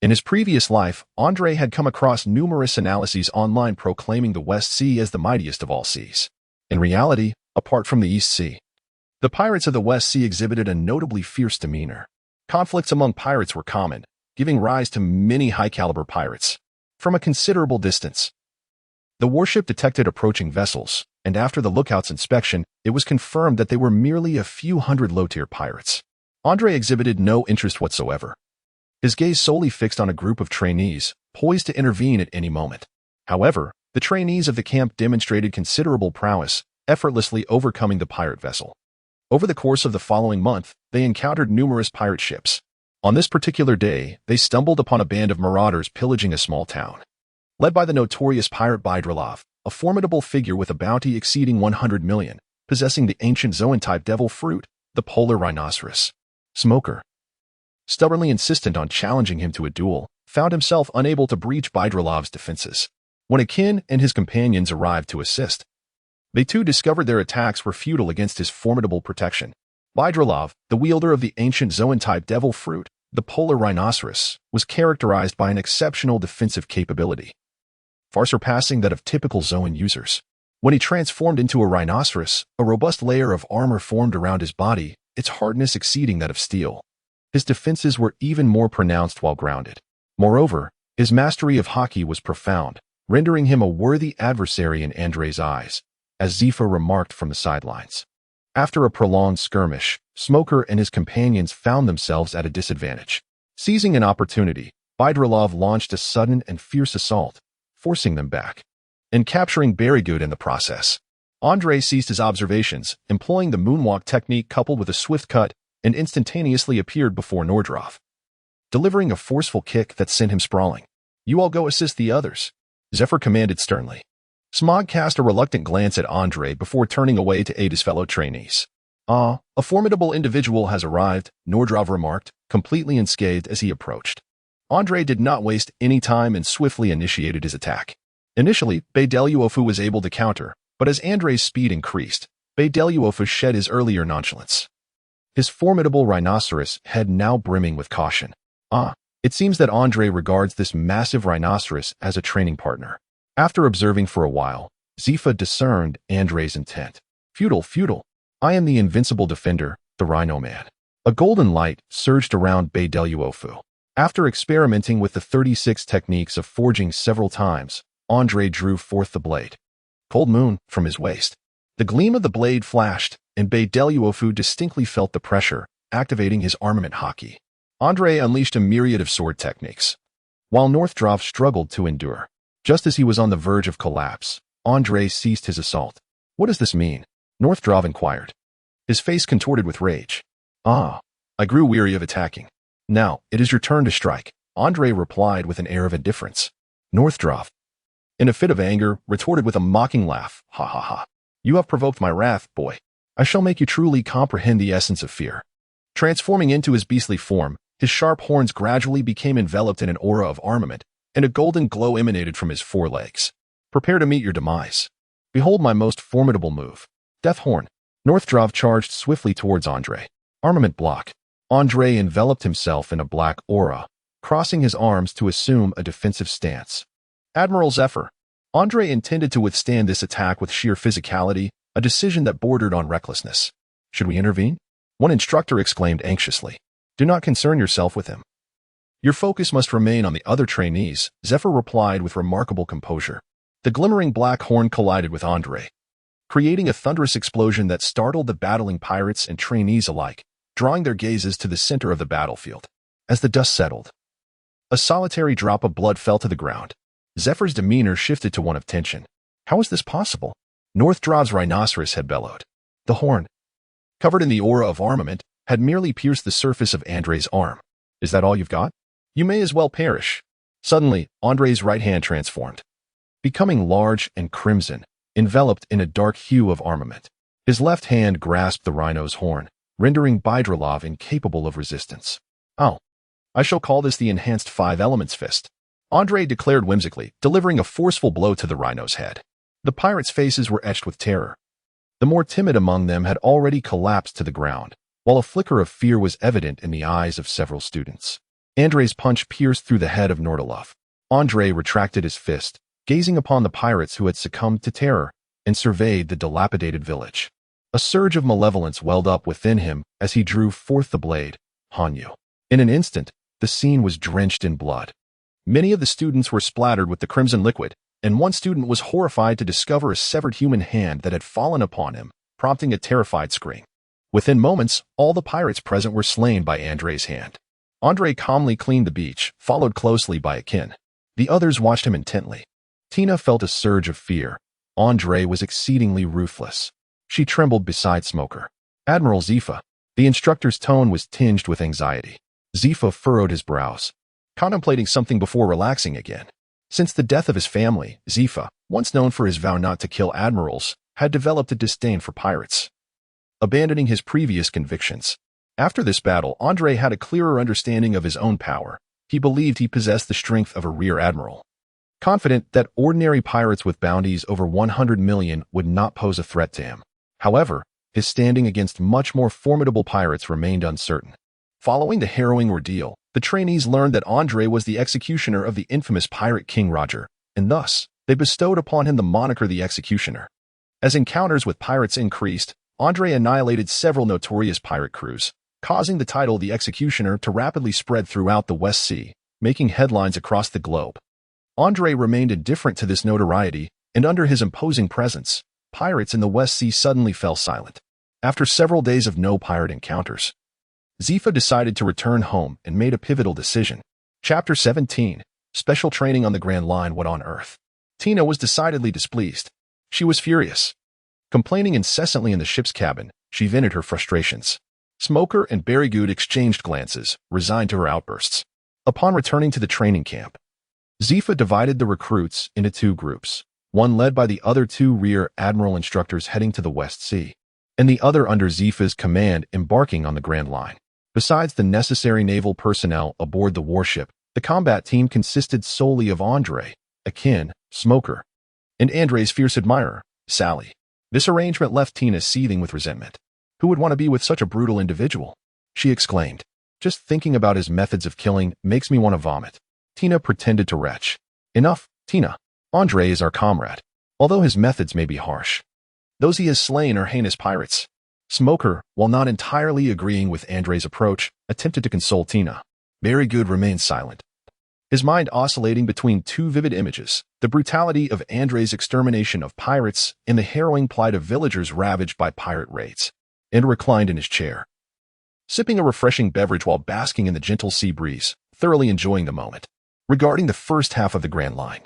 In his previous life, Andre had come across numerous analyses online proclaiming the West Sea as the mightiest of all seas. In reality, apart from the East Sea, the pirates of the West Sea exhibited a notably fierce demeanor. Conflicts among pirates were common, giving rise to many high-caliber pirates. From a considerable distance, the warship detected approaching vessels, and after the lookout's inspection, it was confirmed that they were merely a few hundred low-tier pirates. Andre exhibited no interest whatsoever, his gaze solely fixed on a group of trainees, poised to intervene at any moment. However, the trainees of the camp demonstrated considerable prowess, effortlessly overcoming the pirate vessel. Over the course of the following month, they encountered numerous pirate ships. On this particular day, they stumbled upon a band of marauders pillaging a small town. Led by the notorious pirate Bydrolov, a formidable figure with a bounty exceeding 100 million, possessing the ancient Zoan-type devil fruit, the polar rhinoceros. Smoker, stubbornly insistent on challenging him to a duel, found himself unable to breach Bydrolov's defenses. When Akin and his companions arrived to assist, they too discovered their attacks were futile against his formidable protection. Bydrolov, the wielder of the ancient Zoan-type devil fruit, the polar rhinoceros, was characterized by an exceptional defensive capability, far surpassing that of typical Zoan users. When he transformed into a rhinoceros, a robust layer of armor formed around his body, its hardness exceeding that of steel. His defenses were even more pronounced while grounded. Moreover, his mastery of hockey was profound, rendering him a worthy adversary in Andre's eyes, as Zifa remarked from the sidelines. After a prolonged skirmish, Smoker and his companions found themselves at a disadvantage. Seizing an opportunity, Bydrolov launched a sudden and fierce assault, forcing them back, and capturing Berrygood in the process. Andre ceased his observations, employing the moonwalk technique coupled with a swift cut, and instantaneously appeared before Nordrov, delivering a forceful kick that sent him sprawling. You all go assist the others, Zephyr commanded sternly. Smog cast a reluctant glance at Andre before turning away to aid his fellow trainees. A formidable individual has arrived, Nordrov remarked, completely unscathed as he approached. Andre did not waste any time and swiftly initiated his attack. Initially, Beydeluofu was able to counter, but as Andre's speed increased, Beydeluofu shed his earlier nonchalance. His formidable rhinoceros head now brimming with caution. It seems that Andre regards this massive rhinoceros as a training partner. After observing for a while, Zifa discerned Andre's intent. Futile. I am the invincible defender, the Rhino Man. A golden light surged around Beydeluofu. After experimenting with the 36 techniques of forging several times, Andre drew forth the blade. Cold moon from his waist. The gleam of the blade flashed, and Beydeluofu distinctly felt the pressure, activating his armament hockey. Andre unleashed a myriad of sword techniques, while Nordrov struggled to endure. Just as he was on the verge of collapse, Andre ceased his assault. What does this mean? Nordrov inquired, his face contorted with rage. I grew weary of attacking. Now, it is your turn to strike, Andre replied with an air of indifference. Northdrov, in a fit of anger, retorted with a mocking laugh. Ha ha ha. You have provoked my wrath, boy. I shall make you truly comprehend the essence of fear. Transforming into his beastly form, his sharp horns gradually became enveloped in an aura of armament, and a golden glow emanated from his forelegs. Prepare to meet your demise. Behold my most formidable move. Death Horn. Northdrov charged swiftly towards Andre. Armament block. Andre enveloped himself in a black aura, crossing his arms to assume a defensive stance. Admiral Zephyr. Andre intended to withstand this attack with sheer physicality, a decision that bordered on recklessness. Should we intervene? One instructor exclaimed anxiously. Do not concern yourself with him. Your focus must remain on the other trainees, Zephyr replied with remarkable composure. The glimmering black horn collided with Andre, creating a thunderous explosion that startled the battling pirates and trainees alike, drawing their gazes to the center of the battlefield. As the dust settled, a solitary drop of blood fell to the ground. Zephyr's demeanor shifted to one of tension. How is this possible? Northdrov's rhinoceros had bellowed. The horn, covered in the aura of armament, had merely pierced the surface of Andre's arm. Is that all you've got? You may as well perish. Suddenly, Andre's right hand transformed, becoming large and crimson, enveloped in a dark hue of armament. His left hand grasped the rhino's horn, rendering Bydrolov incapable of resistance. Oh, I shall call this the enhanced five elements fist, Andre declared whimsically, delivering a forceful blow to the rhino's head. The pirates' faces were etched with terror. The more timid among them had already collapsed to the ground, while a flicker of fear was evident in the eyes of several students. Andre's punch pierced through the head of Nordalov. Andre retracted his fist, gazing upon the pirates who had succumbed to terror, and surveyed the dilapidated village. A surge of malevolence welled up within him as he drew forth the blade. Hanyu. In an instant, the scene was drenched in blood. Many of the students were splattered with the crimson liquid, and one student was horrified to discover a severed human hand that had fallen upon him, prompting a terrified scream. Within moments, all the pirates present were slain by Andre's hand. Andre calmly cleaned the beach, followed closely by Akin. The others watched him intently. Tina felt a surge of fear. Andre was exceedingly ruthless. She trembled beside Smoker. Admiral Zifa. The instructor's tone was tinged with anxiety. Zifa furrowed his brows, contemplating something before relaxing again. Since the death of his family, Zifa, once known for his vow not to kill admirals, had developed a disdain for pirates, abandoning his previous convictions. After this battle, Andre had a clearer understanding of his own power. He believed he possessed the strength of a rear admiral. Confident that ordinary pirates with bounties over 100 million would not pose a threat to him. However, his standing against much more formidable pirates remained uncertain. Following the harrowing ordeal, the trainees learned that Andre was the executioner of the infamous pirate King Roger, and thus, they bestowed upon him the moniker the Executioner. As encounters with pirates increased, Andre annihilated several notorious pirate crews, causing the title the Executioner to rapidly spread throughout the West Sea, making headlines across the globe. Andre remained indifferent to this notoriety, and under his imposing presence, pirates in the West Sea suddenly fell silent. After several days of no pirate encounters, Zifa decided to return home and made a pivotal decision. Chapter 17. Special Training on the Grand Line. What on earth? Tina was decidedly displeased. She was furious. Complaining incessantly in the ship's cabin, she vented her frustrations. Smoker and Berrygood exchanged glances, resigned to her outbursts. Upon returning to the training camp, Zifa divided the recruits into two groups, one led by the other two rear admiral instructors heading to the West Sea, and the other under Zifa's command embarking on the Grand Line. Besides the necessary naval personnel aboard the warship, the combat team consisted solely of Andre, Akin, Smoker, and Andre's fierce admirer, Sally. This arrangement left Tina seething with resentment. Who would want to be with such a brutal individual? She exclaimed. Just thinking about his methods of killing makes me want to vomit. Tina pretended to retch. Enough, Tina. Andre is our comrade, although his methods may be harsh. Those he has slain are heinous pirates. Smoker, while not entirely agreeing with Andre's approach, attempted to console Tina. Berrygood remained silent, his mind oscillating between two vivid images, the brutality of Andre's extermination of pirates and the harrowing plight of villagers ravaged by pirate raids, and reclined in his chair, sipping a refreshing beverage while basking in the gentle sea breeze, thoroughly enjoying the moment. Regarding the first half of the Grand Line,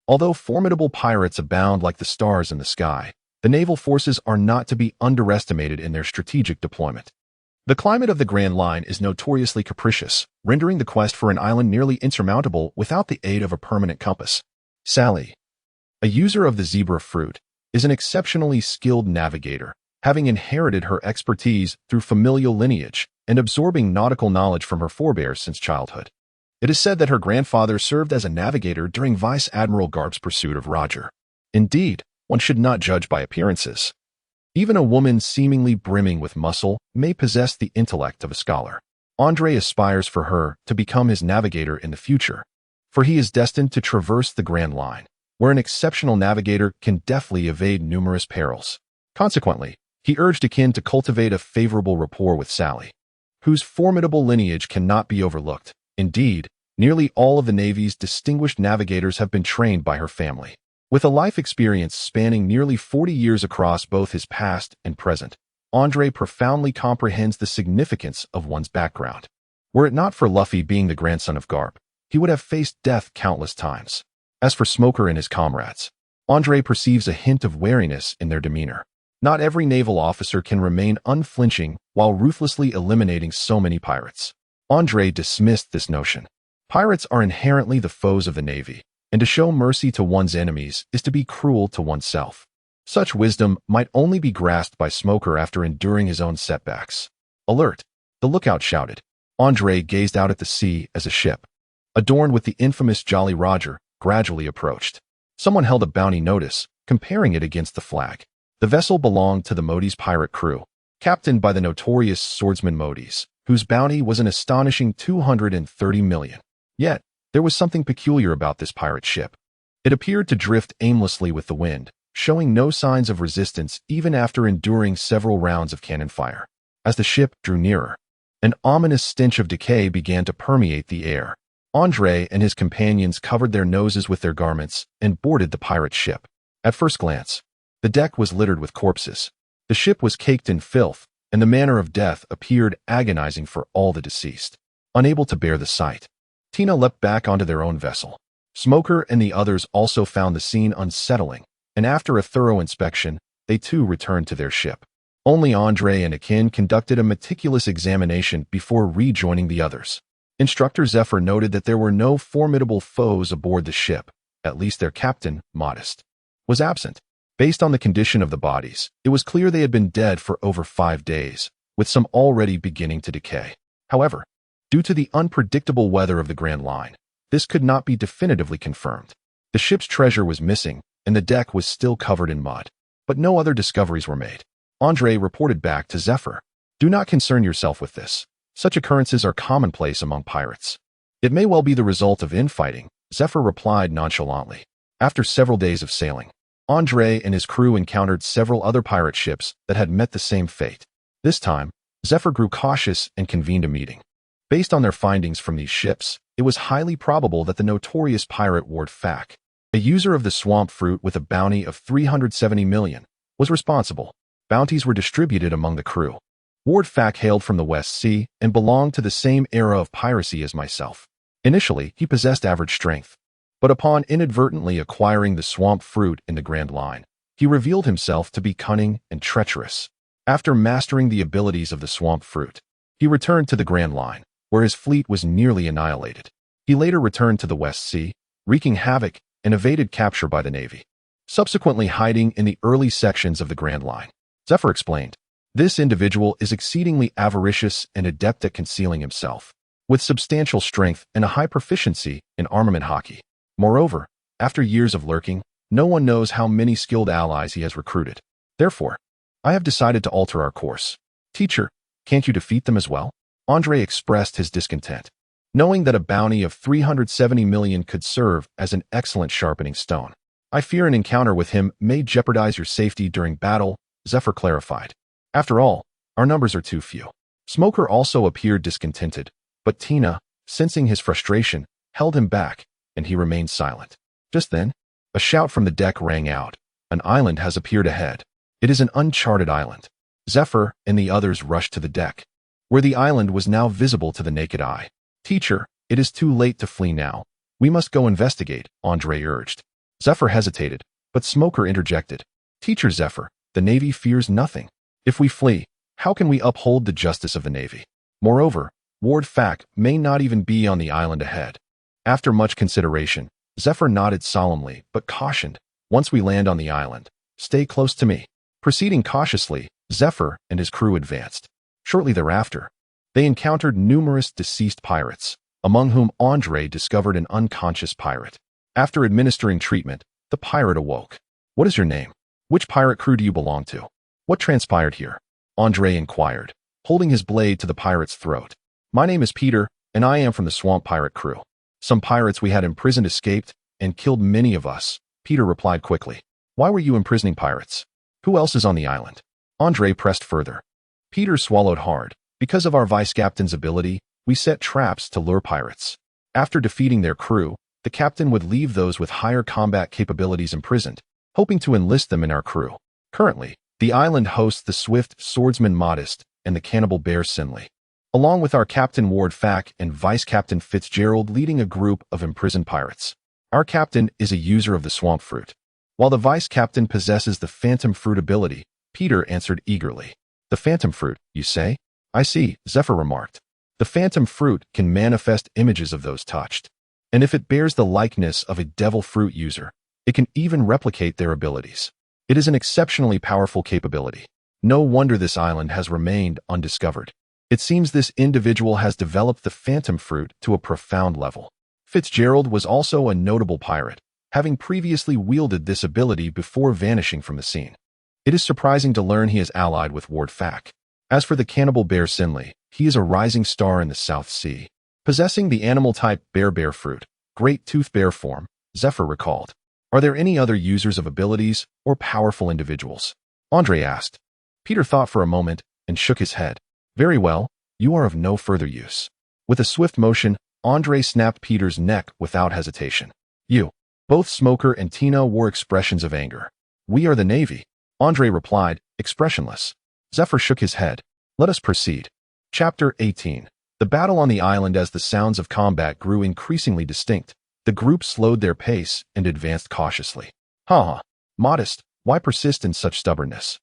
although formidable pirates abound like the stars in the sky, the naval forces are not to be underestimated in their strategic deployment. The climate of the Grand Line is notoriously capricious, rendering the quest for an island nearly insurmountable without the aid of a permanent compass. Sally, a user of the zebra fruit, is an exceptionally skilled navigator, having inherited her expertise through familial lineage and absorbing nautical knowledge from her forebears since childhood. It is said that her grandfather served as a navigator during Vice Admiral Garp's pursuit of Roger. Indeed, one should not judge by appearances. Even a woman seemingly brimming with muscle may possess the intellect of a scholar. Andre aspires for her to become his navigator in the future, for he is destined to traverse the Grand Line, where an exceptional navigator can deftly evade numerous perils. Consequently, he urged Akin to cultivate a favorable rapport with Sally, whose formidable lineage cannot be overlooked. Indeed, nearly all of the Navy's distinguished navigators have been trained by her family. With a life experience spanning nearly 40 years across both his past and present, Andre profoundly comprehends the significance of one's background. Were it not for Luffy being the grandson of Garp, he would have faced death countless times. As for Smoker and his comrades, Andre perceives a hint of wariness in their demeanor. Not every naval officer can remain unflinching while ruthlessly eliminating so many pirates. Andre dismissed this notion. Pirates are inherently the foes of the Navy, and to show mercy to one's enemies is to be cruel to oneself. Such wisdom might only be grasped by Smoker after enduring his own setbacks. Alert! The lookout shouted. Andre gazed out at the sea as a ship, adorned with the infamous Jolly Roger, gradually approached. Someone held a bounty notice, comparing it against the flag. The vessel belonged to the Modi's pirate crew, captained by the notorious swordsman Modis, whose bounty was an astonishing 230 million. Yet, there was something peculiar about this pirate ship. It appeared to drift aimlessly with the wind, showing no signs of resistance even after enduring several rounds of cannon fire. As the ship drew nearer, an ominous stench of decay began to permeate the air. Andre and his companions covered their noses with their garments and boarded the pirate ship. At first glance, the deck was littered with corpses. The ship was caked in filth, and the manner of death appeared agonizing for all the deceased. Unable to bear the sight, Tina leapt back onto their own vessel. Smoker and the others also found the scene unsettling, and after a thorough inspection, they too returned to their ship. Only Andre and Akin conducted a meticulous examination before rejoining the others. Instructor Zephyr noted that there were no formidable foes aboard the ship, at least their captain, Modest, was absent. Based on the condition of the bodies, it was clear they had been dead for over 5 days, with some already beginning to decay. However, due to the unpredictable weather of the Grand Line, this could not be definitively confirmed. The ship's treasure was missing, and the deck was still covered in mud. But no other discoveries were made. Andre reported back to Zephyr, "Do not concern yourself with this. Such occurrences are commonplace among pirates. It may well be the result of infighting," Zephyr replied nonchalantly. After several days of sailing, Andre and his crew encountered several other pirate ships that had met the same fate. This time, Zephyr grew cautious and convened a meeting. Based on their findings from these ships, it was highly probable that the notorious pirate Ward Fack, a user of the swamp fruit with a bounty of 370 million, was responsible. Bounties were distributed among the crew. Ward Fack hailed from the West Sea and belonged to the same era of piracy as myself. Initially, he possessed average strength, but upon inadvertently acquiring the swamp fruit in the Grand Line, he revealed himself to be cunning and treacherous. After mastering the abilities of the swamp fruit, he returned to the Grand Line, where his fleet was nearly annihilated. He later returned to the West Sea, wreaking havoc and evaded capture by the Navy, subsequently hiding in the early sections of the Grand Line. Zephyr explained, "This individual is exceedingly avaricious and adept at concealing himself, with substantial strength and a high proficiency in armament hockey. Moreover, after years of lurking, no one knows how many skilled allies he has recruited. Therefore, I have decided to alter our course. Teacher, can't you defeat them as well?" Andre expressed his discontent, knowing that a bounty of 370 million could serve as an excellent sharpening stone. "I fear an encounter with him may jeopardize your safety during battle," Zephyr clarified. "After all, our numbers are too few." Smoker also appeared discontented, but Tina, sensing his frustration, held him back, and he remained silent. Just then, a shout from the deck rang out. "An island has appeared ahead. It is an uncharted island." Zephyr and the others rushed to the deck, where the island was now visible to the naked eye. "Teacher, it is too late to flee now. We must go investigate," Andre urged. Zephyr hesitated, but Smoker interjected. "Teacher Zephyr, the Navy fears nothing. If we flee, How can we uphold the justice of the Navy? Moreover, Ward Fack may not even be on the island ahead. After much consideration, Zephyr nodded solemnly but cautioned, once we land on the island, stay close to me. Proceeding cautiously, Zephyr and his crew advanced. Shortly thereafter, they encountered numerous deceased pirates, among whom Andre discovered an unconscious pirate. After administering treatment, the pirate awoke. What is your name? Which pirate crew do you belong to? What transpired here? Andre inquired, holding his blade to the pirate's throat. My name is Peter, and I am from the Swamp Pirate crew. Some pirates we had imprisoned escaped and killed many of us, Peter replied quickly. Why were you imprisoning pirates? Who else is on the island? Andre pressed further. Peter swallowed hard. Because of our vice captain's ability, we set traps to lure pirates. After defeating their crew, the captain would leave those with higher combat capabilities imprisoned, hoping to enlist them in our crew. Currently, the island hosts the swift swordsman Modest and the cannibal bear Sinley, along with our Captain Ward Fack and Vice Captain Fitzgerald leading a group of imprisoned pirates. Our captain is a user of the swamp fruit, while the vice captain possesses the phantom fruit ability. Peter answered eagerly. The phantom fruit, you say? I see, Zephyr remarked. The phantom fruit can manifest images of those touched, and if it bears the likeness of a devil fruit user, it can even replicate their abilities. It is an exceptionally powerful capability. No wonder this island has remained undiscovered. It seems this individual has developed the phantom fruit to a profound level. Fitzgerald was also a notable pirate, having previously wielded this ability before vanishing from the scene. It is surprising to learn he is allied with Ward Fack. As for the cannibal bear Sinley, he is a rising star in the South Sea, possessing the animal-type bear fruit, great tooth bear form, Zephyr recalled. Are there any other users of abilities or powerful individuals? Andre asked. Peter thought for a moment and shook his head. Very well, you are of no further use. With a swift motion, Andre snapped Peter's neck without hesitation. You. Both Smoker and Tina wore expressions of anger. We are the Navy, Andre replied, expressionless. Zephyr shook his head. Let us proceed. Chapter 18. The battle on the island. As the sounds of combat grew increasingly distinct, the group slowed their pace and advanced cautiously. Modest, why persist in such stubbornness?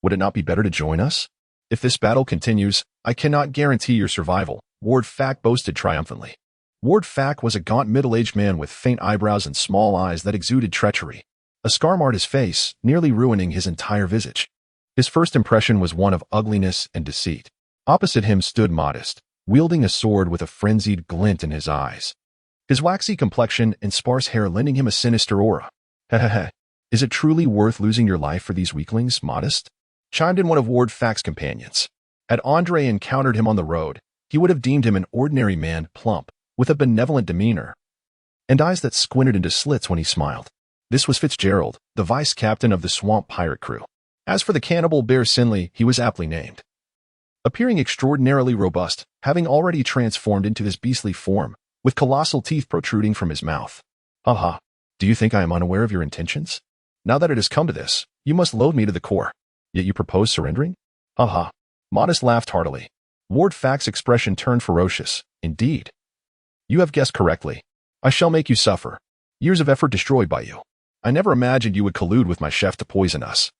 Would it not be better to join us? If this battle continues, I cannot guarantee your survival, Ward Fack boasted triumphantly. Ward Fack was a gaunt middle-aged man with faint eyebrows and small eyes that exuded treachery. A scar marred his face, nearly ruining his entire visage. His first impression was one of ugliness and deceit. Opposite him stood Modest, wielding a sword with a frenzied glint in his eyes. His waxy complexion and sparse hair lending him a sinister aura. Hehehe. Is it truly worth losing your life for these weaklings, Modest? Chimed in one of Ward Fack's companions. Had Andre encountered him on the road, he would have deemed him an ordinary man, plump, with a benevolent demeanor, and eyes that squinted into slits when he smiled. This was Fitzgerald, the vice captain of the Swamp Pirate crew. As for the cannibal bear Sinley, he was aptly named. Appearing extraordinarily robust, having already transformed into his beastly form, with colossal teeth protruding from his mouth. Do you think I am unaware of your intentions? Now that it has come to this, you must load me to the core. Yet you propose surrendering? Modest laughed heartily. Ward Fack's expression turned ferocious. Indeed. You have guessed correctly. I shall make you suffer. Years of effort destroyed by you. I never imagined you would collude with my chef to poison us.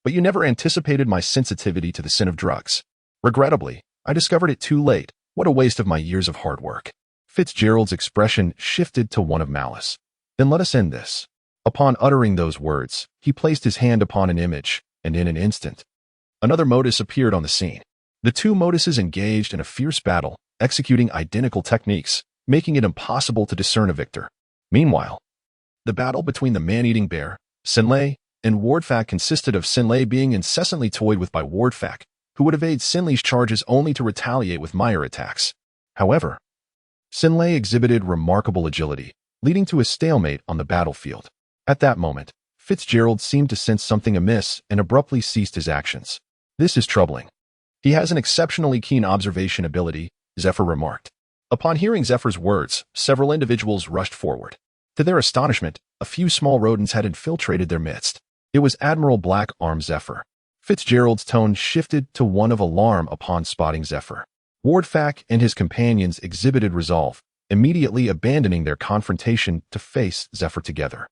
But you never anticipated my sensitivity to the sin of drugs. Regrettably, I discovered it too late. What a waste of my years of hard work. Fitzgerald's expression shifted to one of malice. Then let us end this. Upon uttering those words, he placed his hand upon an image, and in an instant, another Modus appeared on the scene. The two Moduses engaged in a fierce battle, executing identical techniques, making it impossible to discern a victor. Meanwhile, the battle between the man-eating bear, Sinley, and Ward Fack consisted of Sinley being incessantly toyed with by Ward Fack, who would evade Sinley's charges only to retaliate with mire attacks. However, Sinley exhibited remarkable agility, leading to a stalemate on the battlefield. At that moment, Fitzgerald seemed to sense something amiss and abruptly ceased his actions. This is troubling. He has an exceptionally keen observation ability, Zephyr remarked. Upon hearing Zephyr's words, several individuals rushed forward. To their astonishment, a few small rodents had infiltrated their midst. It was Admiral Black Arm Zephyr. Fitzgerald's tone shifted to one of alarm upon spotting Zephyr. Ward Fack and his companions exhibited resolve, immediately abandoning their confrontation to face Zephyr together.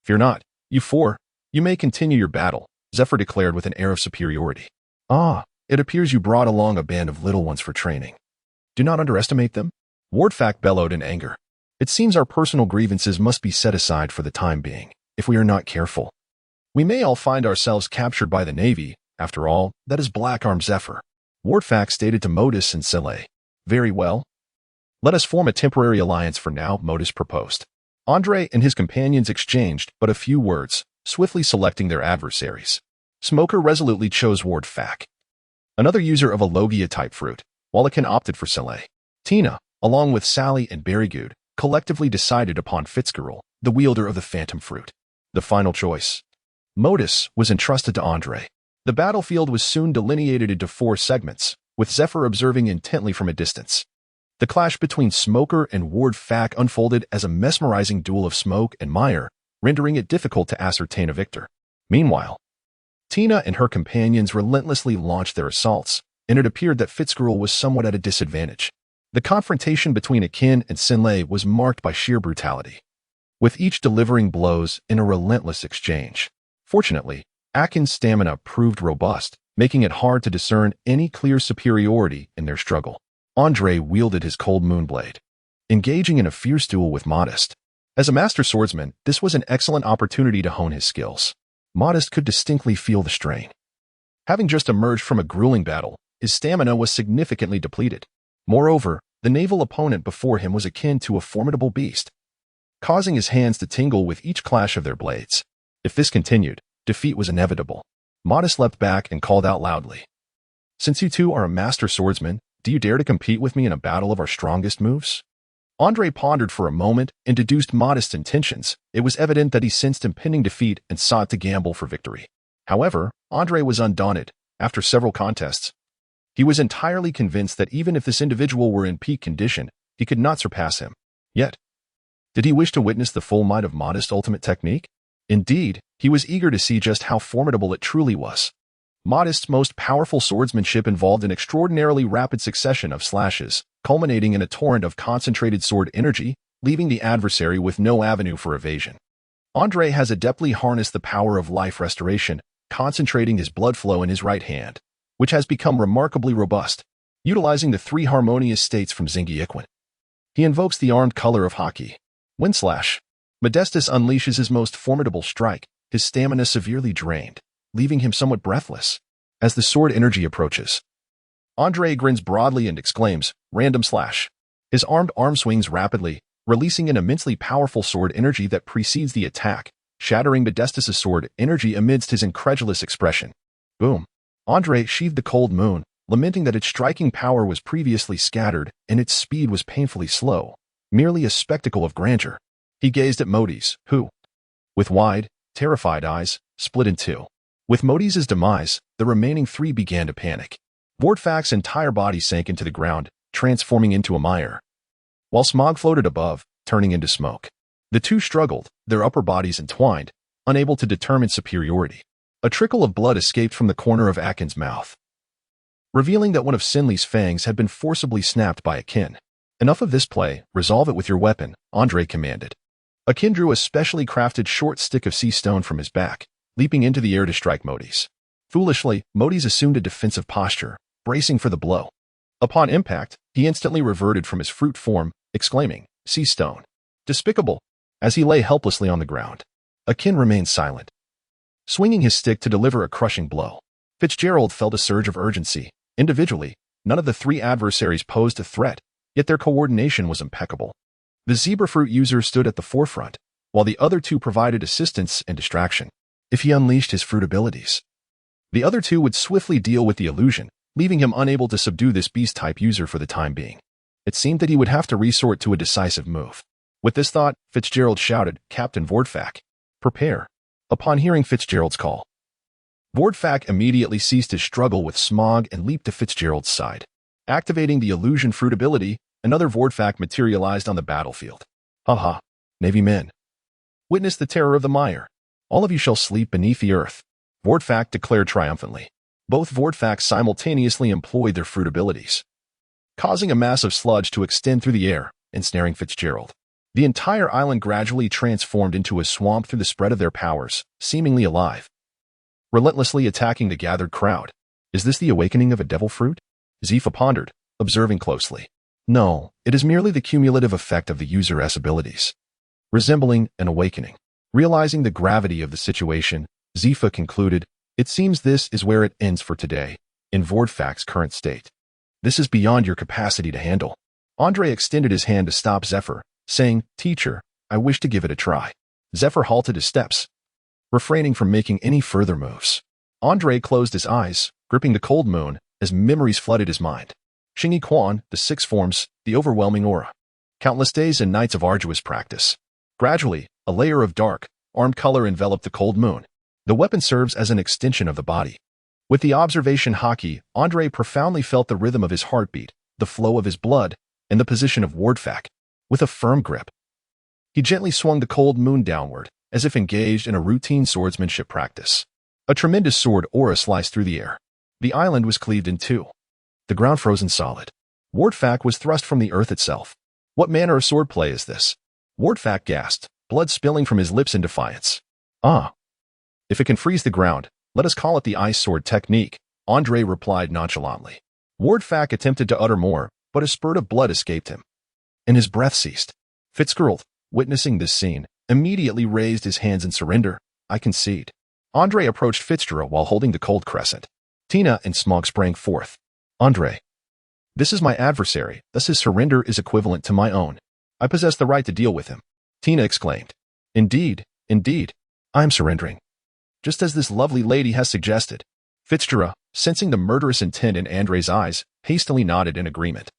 Fear not, you four. You may continue your battle, Zephyr declared with an air of superiority. It appears you brought along a band of little ones for training. Do not underestimate them. Wardfak bellowed in anger. It seems our personal grievances must be set aside for the time being, if we are not careful. We may all find ourselves captured by the Navy. After all, that is Black-Armed Zephyr. Wardfak stated to Modus and Sile. Very well. Let us form a temporary alliance for now, Modus proposed. Andre and his companions exchanged but a few words, swiftly selecting their adversaries. Smoker resolutely chose Wardfak, another user of a Logia-type fruit, while Akin opted for Sile. Tina, along with Sally and Berrygood, collectively decided upon Fitzgerald, the wielder of the phantom fruit. The final choice. Modus was entrusted to Andre. The battlefield was soon delineated into 4 segments, with Zephyr observing intently from a distance. The clash between Smoker and Wardfak unfolded as a mesmerizing duel of smoke and mire, rendering it difficult to ascertain a victor. Meanwhile, Tina and her companions relentlessly launched their assaults, and it appeared that Fitzgerald was somewhat at a disadvantage. The confrontation between Akin and Sinlay was marked by sheer brutality, with each delivering blows in a relentless exchange. Fortunately, Akin's stamina proved robust, making it hard to discern any clear superiority in their struggle. Andre wielded his cold moonblade, engaging in a fierce duel with Modest. As a master swordsman, this was an excellent opportunity to hone his skills. Modest could distinctly feel the strain. Having just emerged from a grueling battle, his stamina was significantly depleted. Moreover, the naval opponent before him was akin to a formidable beast, causing his hands to tingle with each clash of their blades. If this continued, defeat was inevitable. Modest leapt back and called out loudly. Since you two are a master swordsman, do you dare to compete with me in a battle of our strongest moves? Andre pondered for a moment and deduced Modest's intentions. It was evident that he sensed impending defeat and sought to gamble for victory. However, Andre was undaunted. After several contests, he was entirely convinced that even if this individual were in peak condition, he could not surpass him. Yet, did he wish to witness the full might of Modest's ultimate technique? Indeed, he was eager to see just how formidable it truly was. Modest's most powerful swordsmanship involved an extraordinarily rapid succession of slashes, culminating in a torrent of concentrated sword energy, leaving the adversary with no avenue for evasion. Andre has adeptly harnessed the power of life restoration, concentrating his blood flow in his right hand, which has become remarkably robust, utilizing the 3 harmonious states from Xingyiquan. He invokes the armed color of Haki. Windslash. Modestus unleashes his most formidable strike, his stamina severely drained, leaving him somewhat breathless. As the sword energy approaches, Andre grins broadly and exclaims, Random slash. His armed arm swings rapidly, releasing an immensely powerful sword energy that precedes the attack, shattering Modestus' sword energy amidst his incredulous expression. Boom. Andre sheathed the cold moon, lamenting that its striking power was previously scattered and its speed was painfully slow, merely a spectacle of grandeur. He gazed at Modis, who, with wide, terrified eyes, split in 2. With Modis' demise, the remaining 3 began to panic. Wardfak's entire body sank into the ground, transforming into a mire, while smog floated above, turning into smoke. The 2 struggled, their upper bodies entwined, unable to determine superiority. A trickle of blood escaped from the corner of Akin's mouth, revealing that one of Sinley's fangs had been forcibly snapped by Akin. Enough of this play, resolve it with your weapon, Andre commanded. Akin drew a specially crafted short stick of sea stone from his back, leaping into the air to strike Modis. Foolishly, Modis assumed a defensive posture, bracing for the blow. Upon impact, he instantly reverted from his fruit form, exclaiming, Sea stone. Despicable. As he lay helplessly on the ground, Akin remained silent, swinging his stick to deliver a crushing blow. Fitzgerald felt a surge of urgency. Individually, none of the 3 adversaries posed a threat, yet their coordination was impeccable. The zebrafruit user stood at the forefront, while the other 2 provided assistance and distraction. If he unleashed his fruit abilities, the other 2 would swiftly deal with the illusion, leaving him unable to subdue this beast-type user for the time being. It seemed that he would have to resort to a decisive move. With this thought, Fitzgerald shouted, Captain Wardfak, prepare. Upon hearing Fitzgerald's call, Wardfak immediately ceased his struggle with smog and leaped to Fitzgerald's side. Activating the illusion fruit ability, another Wardfak materialized on the battlefield. Haha, Navy men. Witness the terror of the mire. All of you shall sleep beneath the earth, Wardfak declared triumphantly. Both Wardfaks simultaneously employed their fruit abilities, causing a mass of sludge to extend through the air, ensnaring Fitzgerald. The entire island gradually transformed into a swamp through the spread of their powers, seemingly alive, relentlessly attacking the gathered crowd. Is this the awakening of a devil fruit? Zifa pondered, observing closely. No, it is merely the cumulative effect of the user's abilities. Resembling an awakening. Realizing the gravity of the situation, Zifa concluded, it seems this is where it ends for today, in Vordfak's current state. This is beyond your capacity to handle. Andre extended his hand to stop Zephyr, saying, Teacher, I wish to give it a try. Zephyr halted his steps, refraining from making any further moves. Andre closed his eyes, gripping the cold moon, as memories flooded his mind. Xingyiquan, the six forms, the overwhelming aura. Countless days and nights of arduous practice. Gradually, a layer of dark, armed color enveloped the cold moon. The weapon serves as an extension of the body. With the observation haki, Andre profoundly felt the rhythm of his heartbeat, the flow of his blood, and the position of Vordfak. With a firm grip, he gently swung the cold moon downward, as if engaged in a routine swordsmanship practice. A tremendous sword aura sliced through the air. The island was cleaved in two. The ground frozen solid. Vordfak was thrust from the earth itself. What manner of swordplay is this? Vordfak gasped, blood spilling from his lips in defiance. Ah. If it can freeze the ground, let us call it the ice sword technique, Andre replied nonchalantly. Vordfak attempted to utter more, but a spurt of blood escaped him, and his breath ceased. Fitzgerald, witnessing this scene, immediately raised his hands in surrender. I concede. Andre approached Fitzgerald while holding the cold crescent. Tina and Smog sprang forth. Andre. This is my adversary, thus his surrender is equivalent to my own. I possess the right to deal with him. Tina exclaimed. Indeed, indeed. I am surrendering. Just as this lovely lady has suggested. Fitzgerald, sensing the murderous intent in Andre's eyes, hastily nodded in agreement.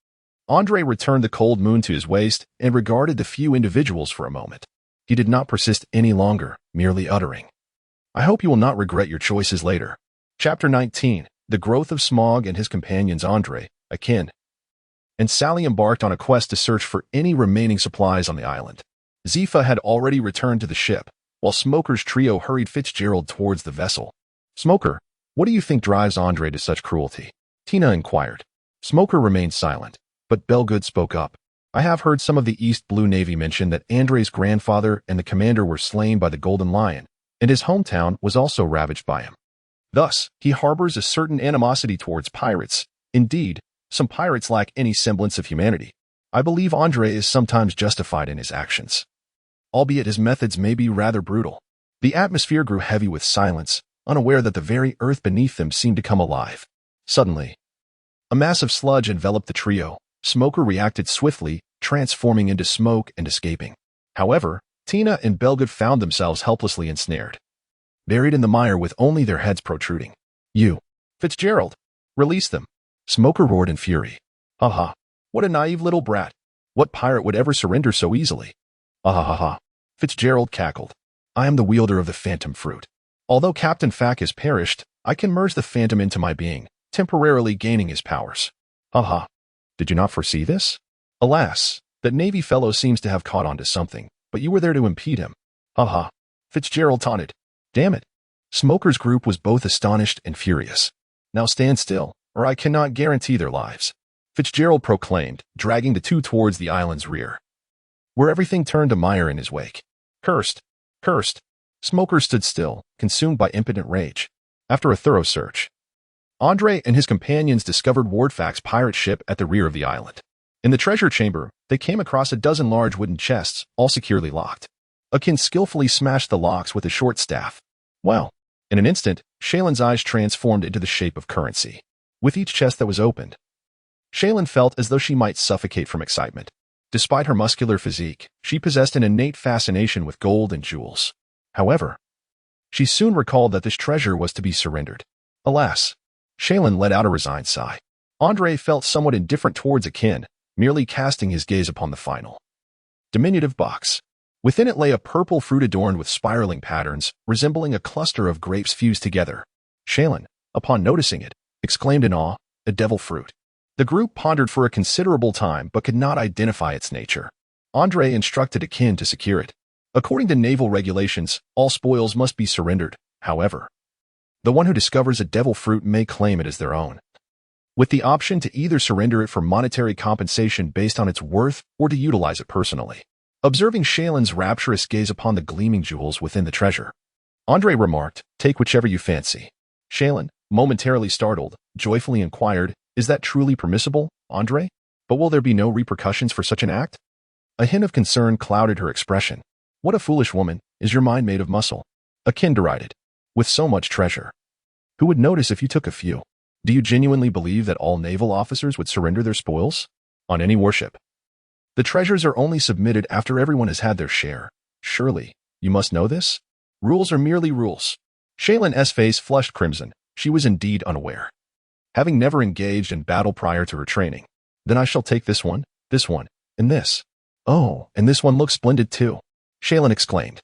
Andre returned the cold moon to his waist and regarded the few individuals for a moment. He did not persist any longer, merely uttering. I hope you will not regret your choices later. Chapter 19, The Growth of Smog and his companions Andre, Akainu, and Sally embarked on a quest to search for any remaining supplies on the island. Zifa had already returned to the ship, while Smoker's trio hurried Fitzgerald towards the vessel. Smoker, what do you think drives Andre to such cruelty? Tina inquired. Smoker remained silent. But Belgood spoke up. I have heard some of the East Blue Navy mention that Andre's grandfather and the commander were slain by the Golden Lion, and his hometown was also ravaged by him. Thus, he harbors a certain animosity towards pirates. Indeed, some pirates lack any semblance of humanity. I believe Andre is sometimes justified in his actions, albeit his methods may be rather brutal. The atmosphere grew heavy with silence, unaware that the very earth beneath them seemed to come alive. Suddenly, a mass of sludge enveloped the trio. Smoker reacted swiftly, transforming into smoke and escaping. However, Tina and Belgood found themselves helplessly ensnared, buried in the mire with only their heads protruding. You, Fitzgerald, release them. Smoker roared in fury. Ha ha, what a naive little brat. What pirate would ever surrender so easily? Ha ha ha ha. Fitzgerald cackled. I am the wielder of the phantom fruit. Although Captain Fak has perished, I can merge the phantom into my being, temporarily gaining his powers. Ha ha. Did you not foresee this? Alas, that Navy fellow seems to have caught on to something, but you were there to impede him. Ha ha. Fitzgerald taunted. Damn it. Smoker's group was both astonished and furious. Now stand still, or I cannot guarantee their lives. Fitzgerald proclaimed, dragging the two towards the island's rear, where everything turned to mire in his wake. Cursed. Cursed. Smoker stood still, consumed by impotent rage. After a thorough search, Andre and his companions discovered Vordfak's pirate ship at the rear of the island. In the treasure chamber, they came across a dozen large wooden chests, all securely locked. Akin skillfully smashed the locks with a short staff. Well, in an instant, Shaylin's eyes transformed into the shape of currency. With each chest that was opened, Shaylin felt as though she might suffocate from excitement. Despite her muscular physique, she possessed an innate fascination with gold and jewels. However, she soon recalled that this treasure was to be surrendered. Alas, Shaylin let out a resigned sigh. Andre felt somewhat indifferent towards Akin, merely casting his gaze upon the final diminutive box. Within it lay a purple fruit adorned with spiraling patterns, resembling a cluster of grapes fused together. Shaylin, upon noticing it, exclaimed in awe, a devil fruit. The group pondered for a considerable time but could not identify its nature. Andre instructed Akin to secure it. According to naval regulations, all spoils must be surrendered. However, the one who discovers a devil fruit may claim it as their own, with the option to either surrender it for monetary compensation based on its worth or to utilize it personally. Observing Shaylin's rapturous gaze upon the gleaming jewels within the treasure, Andre remarked, take whichever you fancy. Shaylin, Momentarily startled, joyfully inquired, "Is that truly permissible, Andre? But will there be no repercussions for such an act?" A hint of concern clouded her expression. "What a foolish woman, is your mind made of muscle?" Akainu derided. "With so much treasure. Who would notice if you took a few? Do you genuinely believe that all naval officers would surrender their spoils? On any warship? The treasures are only submitted after everyone has had their share. Surely, you must know this? Rules are merely rules." Shaylin's face flushed crimson. She was indeed unaware, having never engaged in battle prior to her training. "Then I shall take this one, and this. Oh, and this one looks splendid too," Shaylin exclaimed,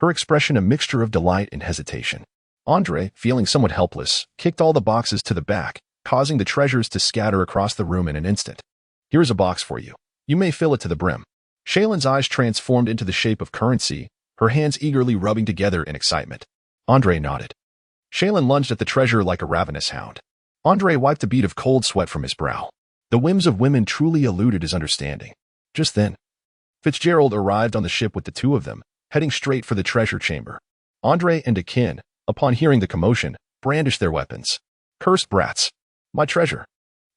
her expression a mixture of delight and hesitation. Andre, feeling somewhat helpless, kicked all the boxes to the back, causing the treasures to scatter across the room in an instant. "Here is a box for you. You may fill it to the brim." Shaylin's eyes transformed into the shape of currency, her hands eagerly rubbing together in excitement. Andre nodded. Shaylin lunged at the treasure like a ravenous hound. Andre wiped a bead of cold sweat from his brow. The whims of women truly eluded his understanding. Just then, Fitzgerald arrived on the ship with the two of them, heading straight for the treasure chamber. Andre and Akainu, upon hearing the commotion, brandished their weapons. "Cursed brats! My treasure!"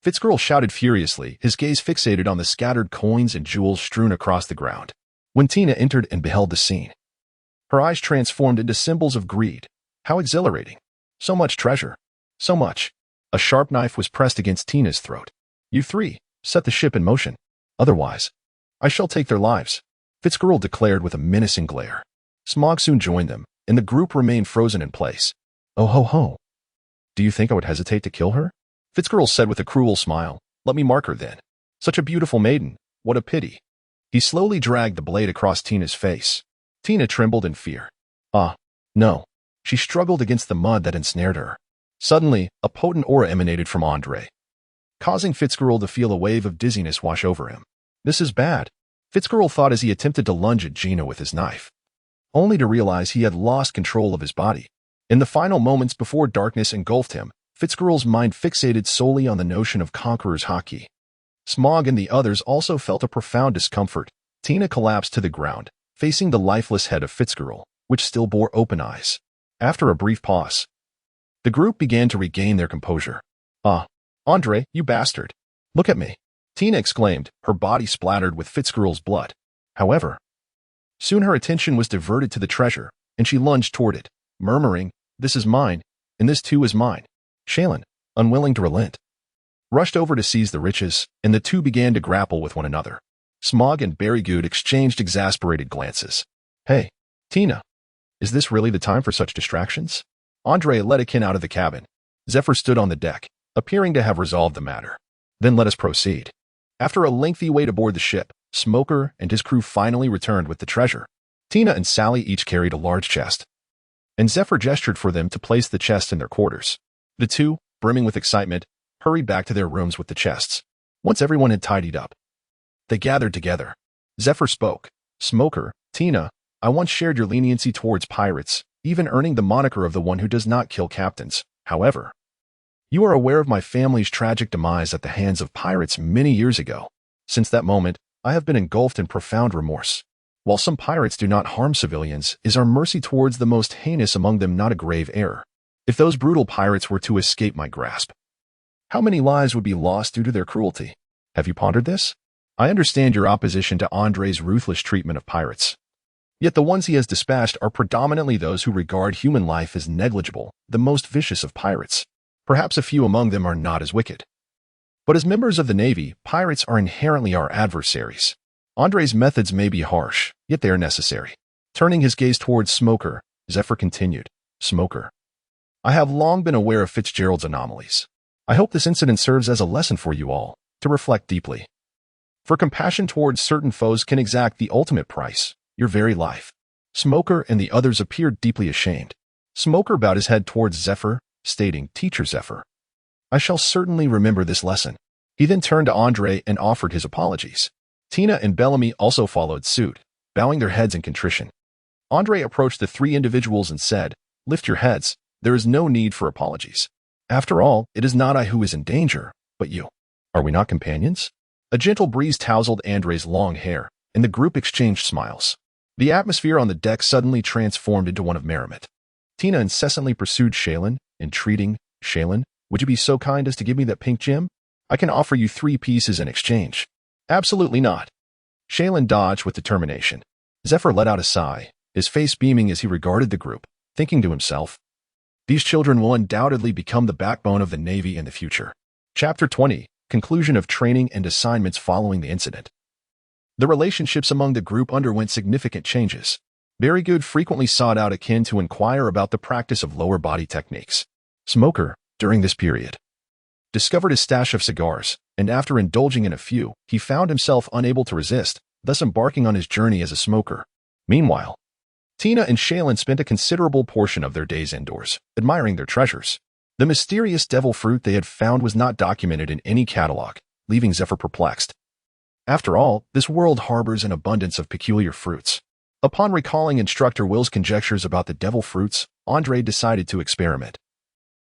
Fitzgerald shouted furiously, his gaze fixated on the scattered coins and jewels strewn across the ground. When Tina entered and beheld the scene, her eyes transformed into symbols of greed. How exhilarating! So much treasure! So much! A sharp knife was pressed against Tina's throat. "You three, set the ship in motion. Otherwise, I shall take their lives," Fitzgerald declared with a menacing glare. Smog soon joined them, and the group remained frozen in place. "Oh ho ho! Do you think I would hesitate to kill her?" Fitzgerald said with a cruel smile. "Let me mark her then. Such a beautiful maiden. What a pity." He slowly dragged the blade across Tina's face. Tina trembled in fear. "Ah, no." She struggled against the mud that ensnared her. Suddenly, a potent aura emanated from Andre, causing Fitzgerald to feel a wave of dizziness wash over him. "This is bad," Fitzgerald thought as he attempted to lunge at Gina with his knife, only to realize he had lost control of his body. In the final moments before darkness engulfed him, Fitzgerald's mind fixated solely on the notion of Conqueror's Haki. Smog and the others also felt a profound discomfort. Tina collapsed to the ground, facing the lifeless head of Fitzgerald, which still bore open eyes. After a brief pause, the group began to regain their composure. "Ah, Andre, you bastard! Look at me!" Tina exclaimed, her body splattered with Fitzgerald's blood. However, soon her attention was diverted to the treasure, and she lunged toward it, murmuring, "This is mine, and this too is mine." Shaylin, unwilling to relent, rushed over to seize the riches, and the two began to grapple with one another. Smog and Barrygood exchanged exasperated glances. "Hey, Tina, is this really the time for such distractions?" Andre led Akainu out of the cabin. Zephyr stood on the deck, appearing to have resolved the matter. "Then let us proceed." After a lengthy wait aboard the ship, Smoker and his crew finally returned with the treasure. Tina and Sally each carried a large chest, and Zephyr gestured for them to place the chest in their quarters. The two, brimming with excitement, hurried back to their rooms with the chests. Once everyone had tidied up, they gathered together. Zephyr spoke. "Smoker, Tina, I once shared your leniency towards pirates, even earning the moniker of the one who does not kill captains. However, you are aware of my family's tragic demise at the hands of pirates many years ago. Since that moment, I have been engulfed in profound remorse. While some pirates do not harm civilians, is our mercy towards the most heinous among them not a grave error? If those brutal pirates were to escape my grasp, how many lives would be lost due to their cruelty? Have you pondered this? I understand your opposition to Andre's ruthless treatment of pirates. Yet the ones he has dispatched are predominantly those who regard human life as negligible, the most vicious of pirates. Perhaps a few among them are not as wicked. But as members of the Navy, pirates are inherently our adversaries. Andre's methods may be harsh, yet they are necessary." Turning his gaze towards Smoker, Zephyr continued, "Smoker, I have long been aware of Fitzgerald's anomalies. I hope this incident serves as a lesson for you all, to reflect deeply. For compassion towards certain foes can exact the ultimate price, your very life." Smoker and the others appeared deeply ashamed. Smoker bowed his head towards Zephyr, stating, "Teacher Zephyr, I shall certainly remember this lesson." He then turned to Andre and offered his apologies. Tina and Bellamy also followed suit, bowing their heads in contrition. Andre approached the three individuals and said, "Lift your heads, there is no need for apologies. After all, it is not I who is in danger, but you. Are we not companions?" A gentle breeze tousled Andre's long hair, and the group exchanged smiles. The atmosphere on the deck suddenly transformed into one of merriment. Tina incessantly pursued Shaylin, entreating, Shaylin, would you be so kind as to give me that pink gem? I can offer you 3 pieces in exchange. Absolutely not. Shaylin dodged with determination. Zephyr let out a sigh, his face beaming as he regarded the group, thinking to himself, these children will undoubtedly become the backbone of the Navy in the future. Chapter 20. Conclusion of training and assignments following the incident. The relationships among the group underwent significant changes. Very Good frequently sought out Akin to inquire about the practice of lower body techniques. Smoker, during this period, discovered his stash of cigars, and after indulging in a few, he found himself unable to resist, thus embarking on his journey as a smoker. Meanwhile, Tina and Shaylin spent a considerable portion of their days indoors, admiring their treasures. The mysterious devil fruit they had found was not documented in any catalog, leaving Zephyr perplexed. After all, this world harbors an abundance of peculiar fruits. Upon recalling Instructor Will's conjectures about the devil fruits, Andre decided to experiment.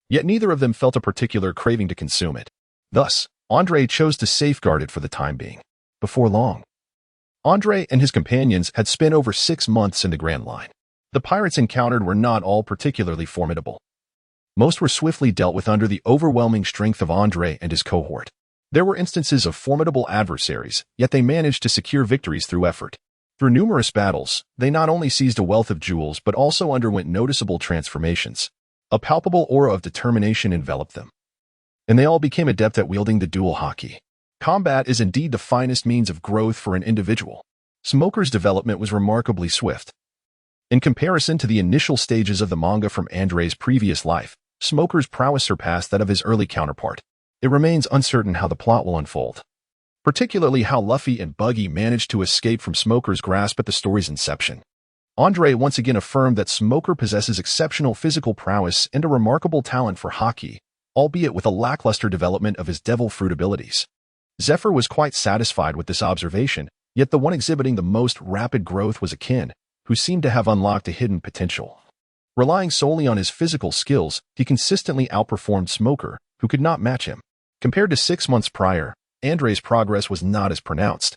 Yet neither of them felt a particular craving to consume it. Thus, Andre chose to safeguard it for the time being. Before long, Andre and his companions had spent over 6 months in the Grand Line. The pirates encountered were not all particularly formidable. Most were swiftly dealt with under the overwhelming strength of Andre and his cohort. There were instances of formidable adversaries, yet they managed to secure victories through effort. Through numerous battles, they not only seized a wealth of jewels but also underwent noticeable transformations. A palpable aura of determination enveloped them. And they all became adept at wielding the dual haki. Combat is indeed the finest means of growth for an individual. Smoker's development was remarkably swift. In comparison to the initial stages of the manga from Andre's previous life, Smoker's prowess surpassed that of his early counterpart. It remains uncertain how the plot will unfold, particularly how Luffy and Buggy managed to escape from Smoker's grasp at the story's inception. Andre once again affirmed that Smoker possesses exceptional physical prowess and a remarkable talent for haki, albeit with a lackluster development of his devil fruit abilities. Zephyr was quite satisfied with this observation, yet the one exhibiting the most rapid growth was Akin, who seemed to have unlocked a hidden potential. Relying solely on his physical skills, he consistently outperformed Smoker, who could not match him. Compared to 6 months prior, Andre's progress was not as pronounced.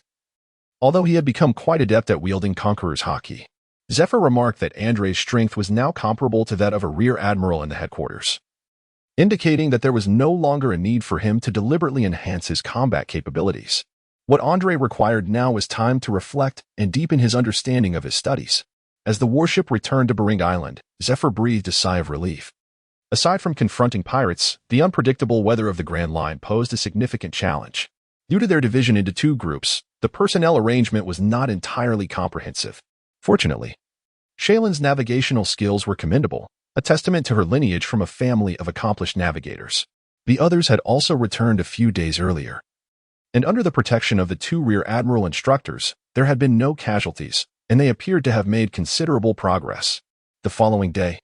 Although he had become quite adept at wielding Conqueror's haki, Zephyr remarked that Andre's strength was now comparable to that of a rear admiral in the headquarters, indicating that there was no longer a need for him to deliberately enhance his combat capabilities. What Andre required now was time to reflect and deepen his understanding of his studies. As the warship returned to Bering Island, Zephyr breathed a sigh of relief. Aside from confronting pirates, the unpredictable weather of the Grand Line posed a significant challenge. Due to their division into 2 groups, the personnel arrangement was not entirely comprehensive. Fortunately, Shaylin's navigational skills were commendable, a testament to her lineage from a family of accomplished navigators. The others had also returned a few days earlier. And under the protection of the 2 rear admiral instructors, there had been no casualties, and they appeared to have made considerable progress. The following day,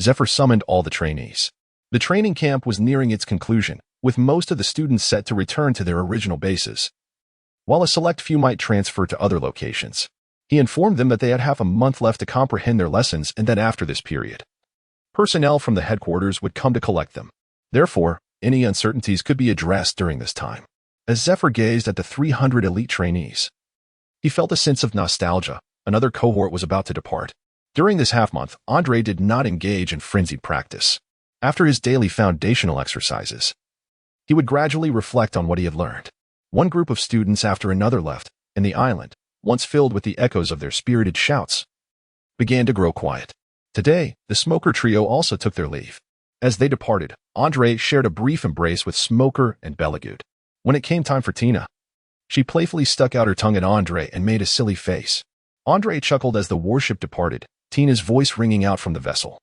Zephyr summoned all the trainees. The training camp was nearing its conclusion, with most of the students set to return to their original bases, while a select few might transfer to other locations. He informed them that they had half a month left to comprehend their lessons and that after this period, personnel from the headquarters would come to collect them. Therefore, any uncertainties could be addressed during this time. As Zephyr gazed at the 300 elite trainees, he felt a sense of nostalgia. Another cohort was about to depart. During this half-month, Andre did not engage in frenzied practice. After his daily foundational exercises, he would gradually reflect on what he had learned. One group of students after another left, and the island, once filled with the echoes of their spirited shouts, began to grow quiet. Today, the Smoker trio also took their leave. As they departed, Andre shared a brief embrace with Smoker and bellows. When it came time for Tina, she playfully stuck out her tongue at Andre and made a silly face. Andre chuckled as the warship departed, Tina's voice ringing out from the vessel,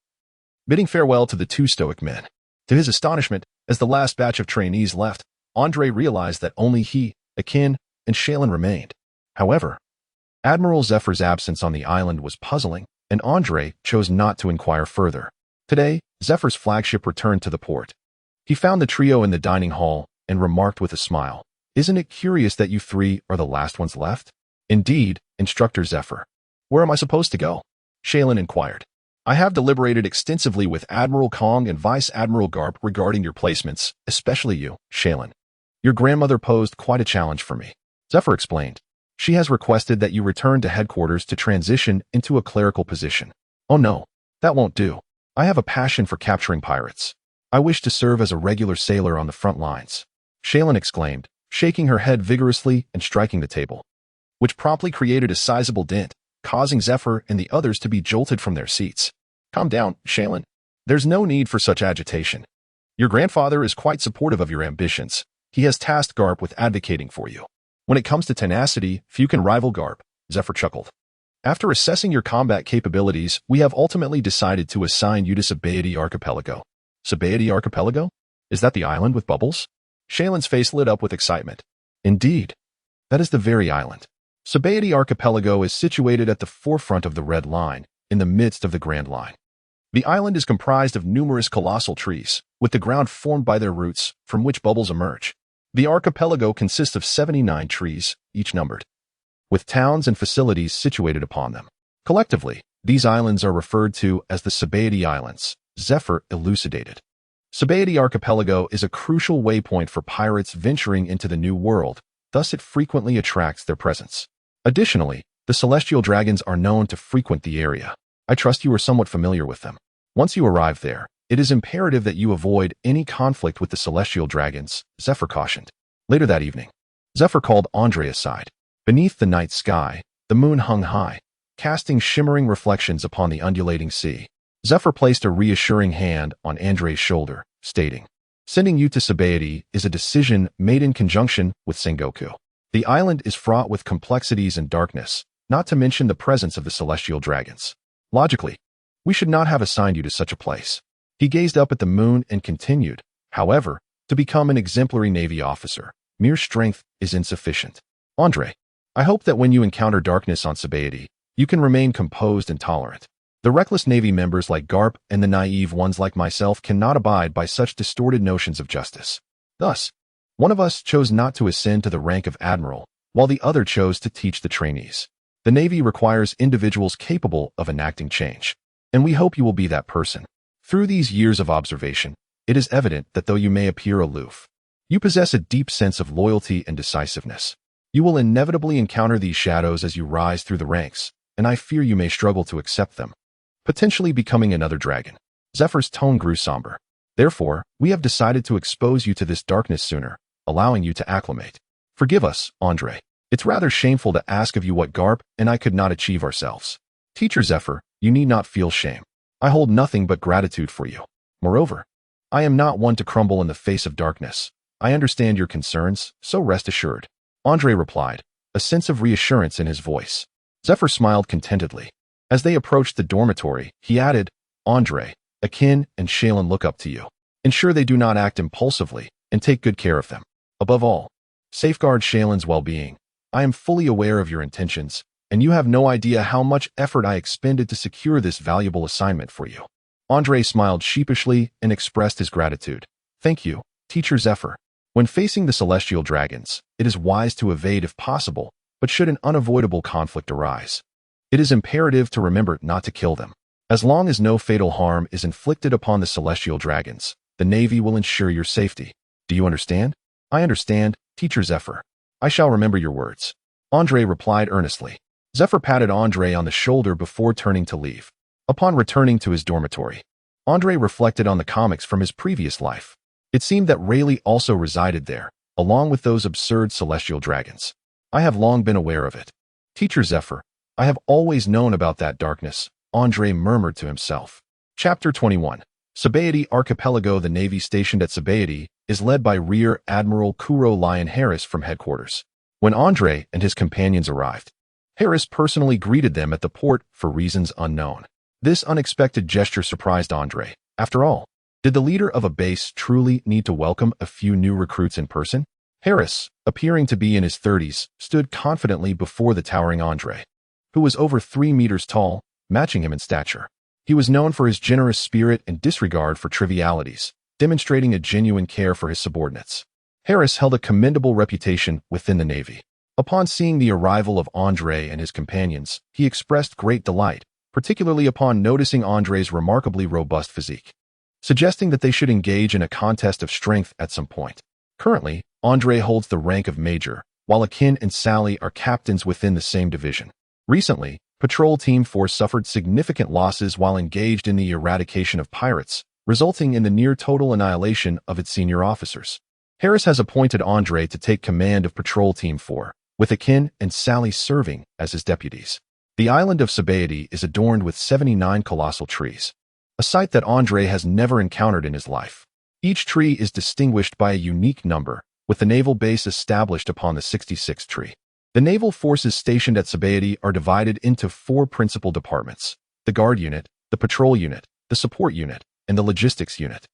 bidding farewell to the 2 stoic men. To his astonishment, as the last batch of trainees left, Andre realized that only he, Akin, and Shaylin remained. However, Admiral Zephyr's absence on the island was puzzling, and Andre chose not to inquire further. Today, Zephyr's flagship returned to the port. He found the trio in the dining hall and remarked with a smile, "Isn't it curious that you 3 are the last ones left?" "Indeed, Instructor Zephyr. Where am I supposed to go?" Shaylin inquired. "I have deliberated extensively with Admiral Kong and Vice Admiral Garp regarding your placements, especially you, Shaylin. Your grandmother posed quite a challenge for me," Zephyr explained. "She has requested that you return to headquarters to transition into a clerical position." "Oh no, that won't do. I have a passion for capturing pirates. I wish to serve as a regular sailor on the front lines, Shaylin exclaimed, shaking her head vigorously and striking the table, which promptly created a sizable dent, causing Zephyr and the others to be jolted from their seats. Calm down, Shaylin. There's no need for such agitation. Your grandfather is quite supportive of your ambitions. He has tasked Garp with advocating for you. When it comes to tenacity, few can rival Garp, Zephyr chuckled. After assessing your combat capabilities, we have ultimately decided to assign you to Symbolize Archipelago. Symbolize Archipelago? Is that the island with bubbles? Shaylin's face lit up with excitement. Indeed. That is the very island. Symbolize Archipelago is situated at the forefront of the Red Line, in the midst of the Grand Line. The island is comprised of numerous colossal trees, with the ground formed by their roots, from which bubbles emerge. The archipelago consists of 79 trees, each numbered, with towns and facilities situated upon them. Collectively, these islands are referred to as the Symbolize Islands, Zephyr elucidated. Symbolize Archipelago is a crucial waypoint for pirates venturing into the New World, thus it frequently attracts their presence. Additionally, the celestial dragons are known to frequent the area. I trust you are somewhat familiar with them. Once you arrive there, it is imperative that you avoid any conflict with the celestial dragons, Zephyr cautioned. Later that evening, Zephyr called Andre aside. Beneath the night sky, the moon hung high, casting shimmering reflections upon the undulating sea. Zephyr placed a reassuring hand on Andre's shoulder, stating, "Sending you to Symbolize is a decision made in conjunction with Sengoku. The island is fraught with complexities and darkness, not to mention the presence of the celestial dragons. Logically, we should not have assigned you to such a place." He gazed up at the moon and continued, "However, to become an exemplary Navy officer, mere strength is insufficient. Andre, I hope that when you encounter darkness on Symbolize, you can remain composed and tolerant. The reckless Navy members like Garp and the naive ones like myself cannot abide by such distorted notions of justice. Thus, one of us chose not to ascend to the rank of admiral, while the other chose to teach the trainees. The Navy requires individuals capable of enacting change, and we hope you will be that person. Through these years of observation, it is evident that though you may appear aloof, you possess a deep sense of loyalty and decisiveness. You will inevitably encounter these shadows as you rise through the ranks, and I fear you may struggle to accept them, potentially becoming another dragon." Zephyr's tone grew somber. "Therefore, we have decided to expose you to this darkness sooner, allowing you to acclimate. Forgive us, Andre. It's rather shameful to ask of you what Garp and I could not achieve ourselves. Teacher Zephyr, you need not feel shame. I hold nothing but gratitude for you. Moreover, I am not one to crumble in the face of darkness. I understand your concerns, so rest assured." Andre replied, a sense of reassurance in his voice. Zephyr smiled contentedly. As they approached the dormitory, he added, "Andre, Akin and Shaylin look up to you. Ensure they do not act impulsively, and take good care of them. Above all, safeguard Shaylin's well-being. I am fully aware of your intentions, and you have no idea how much effort I expended to secure this valuable assignment for you." Andre smiled sheepishly and expressed his gratitude. "Thank you, Teacher Zephyr. When facing the celestial dragons, it is wise to evade if possible, but should an unavoidable conflict arise, it is imperative to remember not to kill them. As long as no fatal harm is inflicted upon the celestial dragons, the Navy will ensure your safety. Do you understand?" "I understand, Teacher Zephyr. I shall remember your words," Andre replied earnestly. Zephyr patted Andre on the shoulder before turning to leave. Upon returning to his dormitory, Andre reflected on the comics from his previous life. It seemed that Rayleigh also resided there, along with those absurd celestial dragons. "I have long been aware of it. Teacher Zephyr, I have always known about that darkness," Andre murmured to himself. Chapter 21. Symbolize Archipelago. The Navy stationed at Symbolize is led by Rear Admiral Kuro Lion Harris from headquarters. When Andre and his companions arrived, Harris personally greeted them at the port for reasons unknown. This unexpected gesture surprised Andre. After all, did the leader of a base truly need to welcome a few new recruits in person? Harris, appearing to be in his 30s, stood confidently before the towering Andre, who was over 3 meters tall, matching him in stature. He was known for his generous spirit and disregard for trivialities, demonstrating a genuine care for his subordinates. Harris held a commendable reputation within the Navy. Upon seeing the arrival of Andre and his companions, he expressed great delight, particularly upon noticing Andre's remarkably robust physique, suggesting that they should engage in a contest of strength at some point. Currently, Andre holds the rank of major, while Akin and Sally are captains within the same division. Recently, Patrol Team 4 suffered significant losses while engaged in the eradication of pirates, resulting in the near-total annihilation of its senior officers. Harris has appointed Andre to take command of Patrol Team 4, with Akainu and Sally serving as his deputies. The island of Sabaody is adorned with 79 colossal trees, a sight that Andre has never encountered in his life. Each tree is distinguished by a unique number, with the naval base established upon the 66th tree. The naval forces stationed at Sabaody are divided into 4 principal departments: the Guard Unit, the Patrol Unit, the Support Unit, and the Logistics Unit.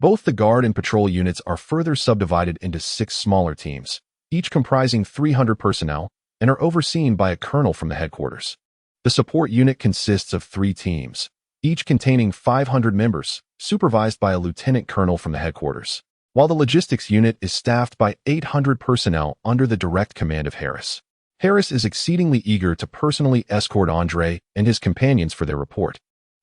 Both the Guard and Patrol Units are further subdivided into 6 smaller teams, each comprising 300 personnel, and are overseen by a colonel from the headquarters. The Support Unit consists of 3 teams, each containing 500 members, supervised by a lieutenant colonel from the headquarters, while the Logistics Unit is staffed by 800 personnel under the direct command of Harris. Harris is exceedingly eager to personally escort Andre and his companions for their report,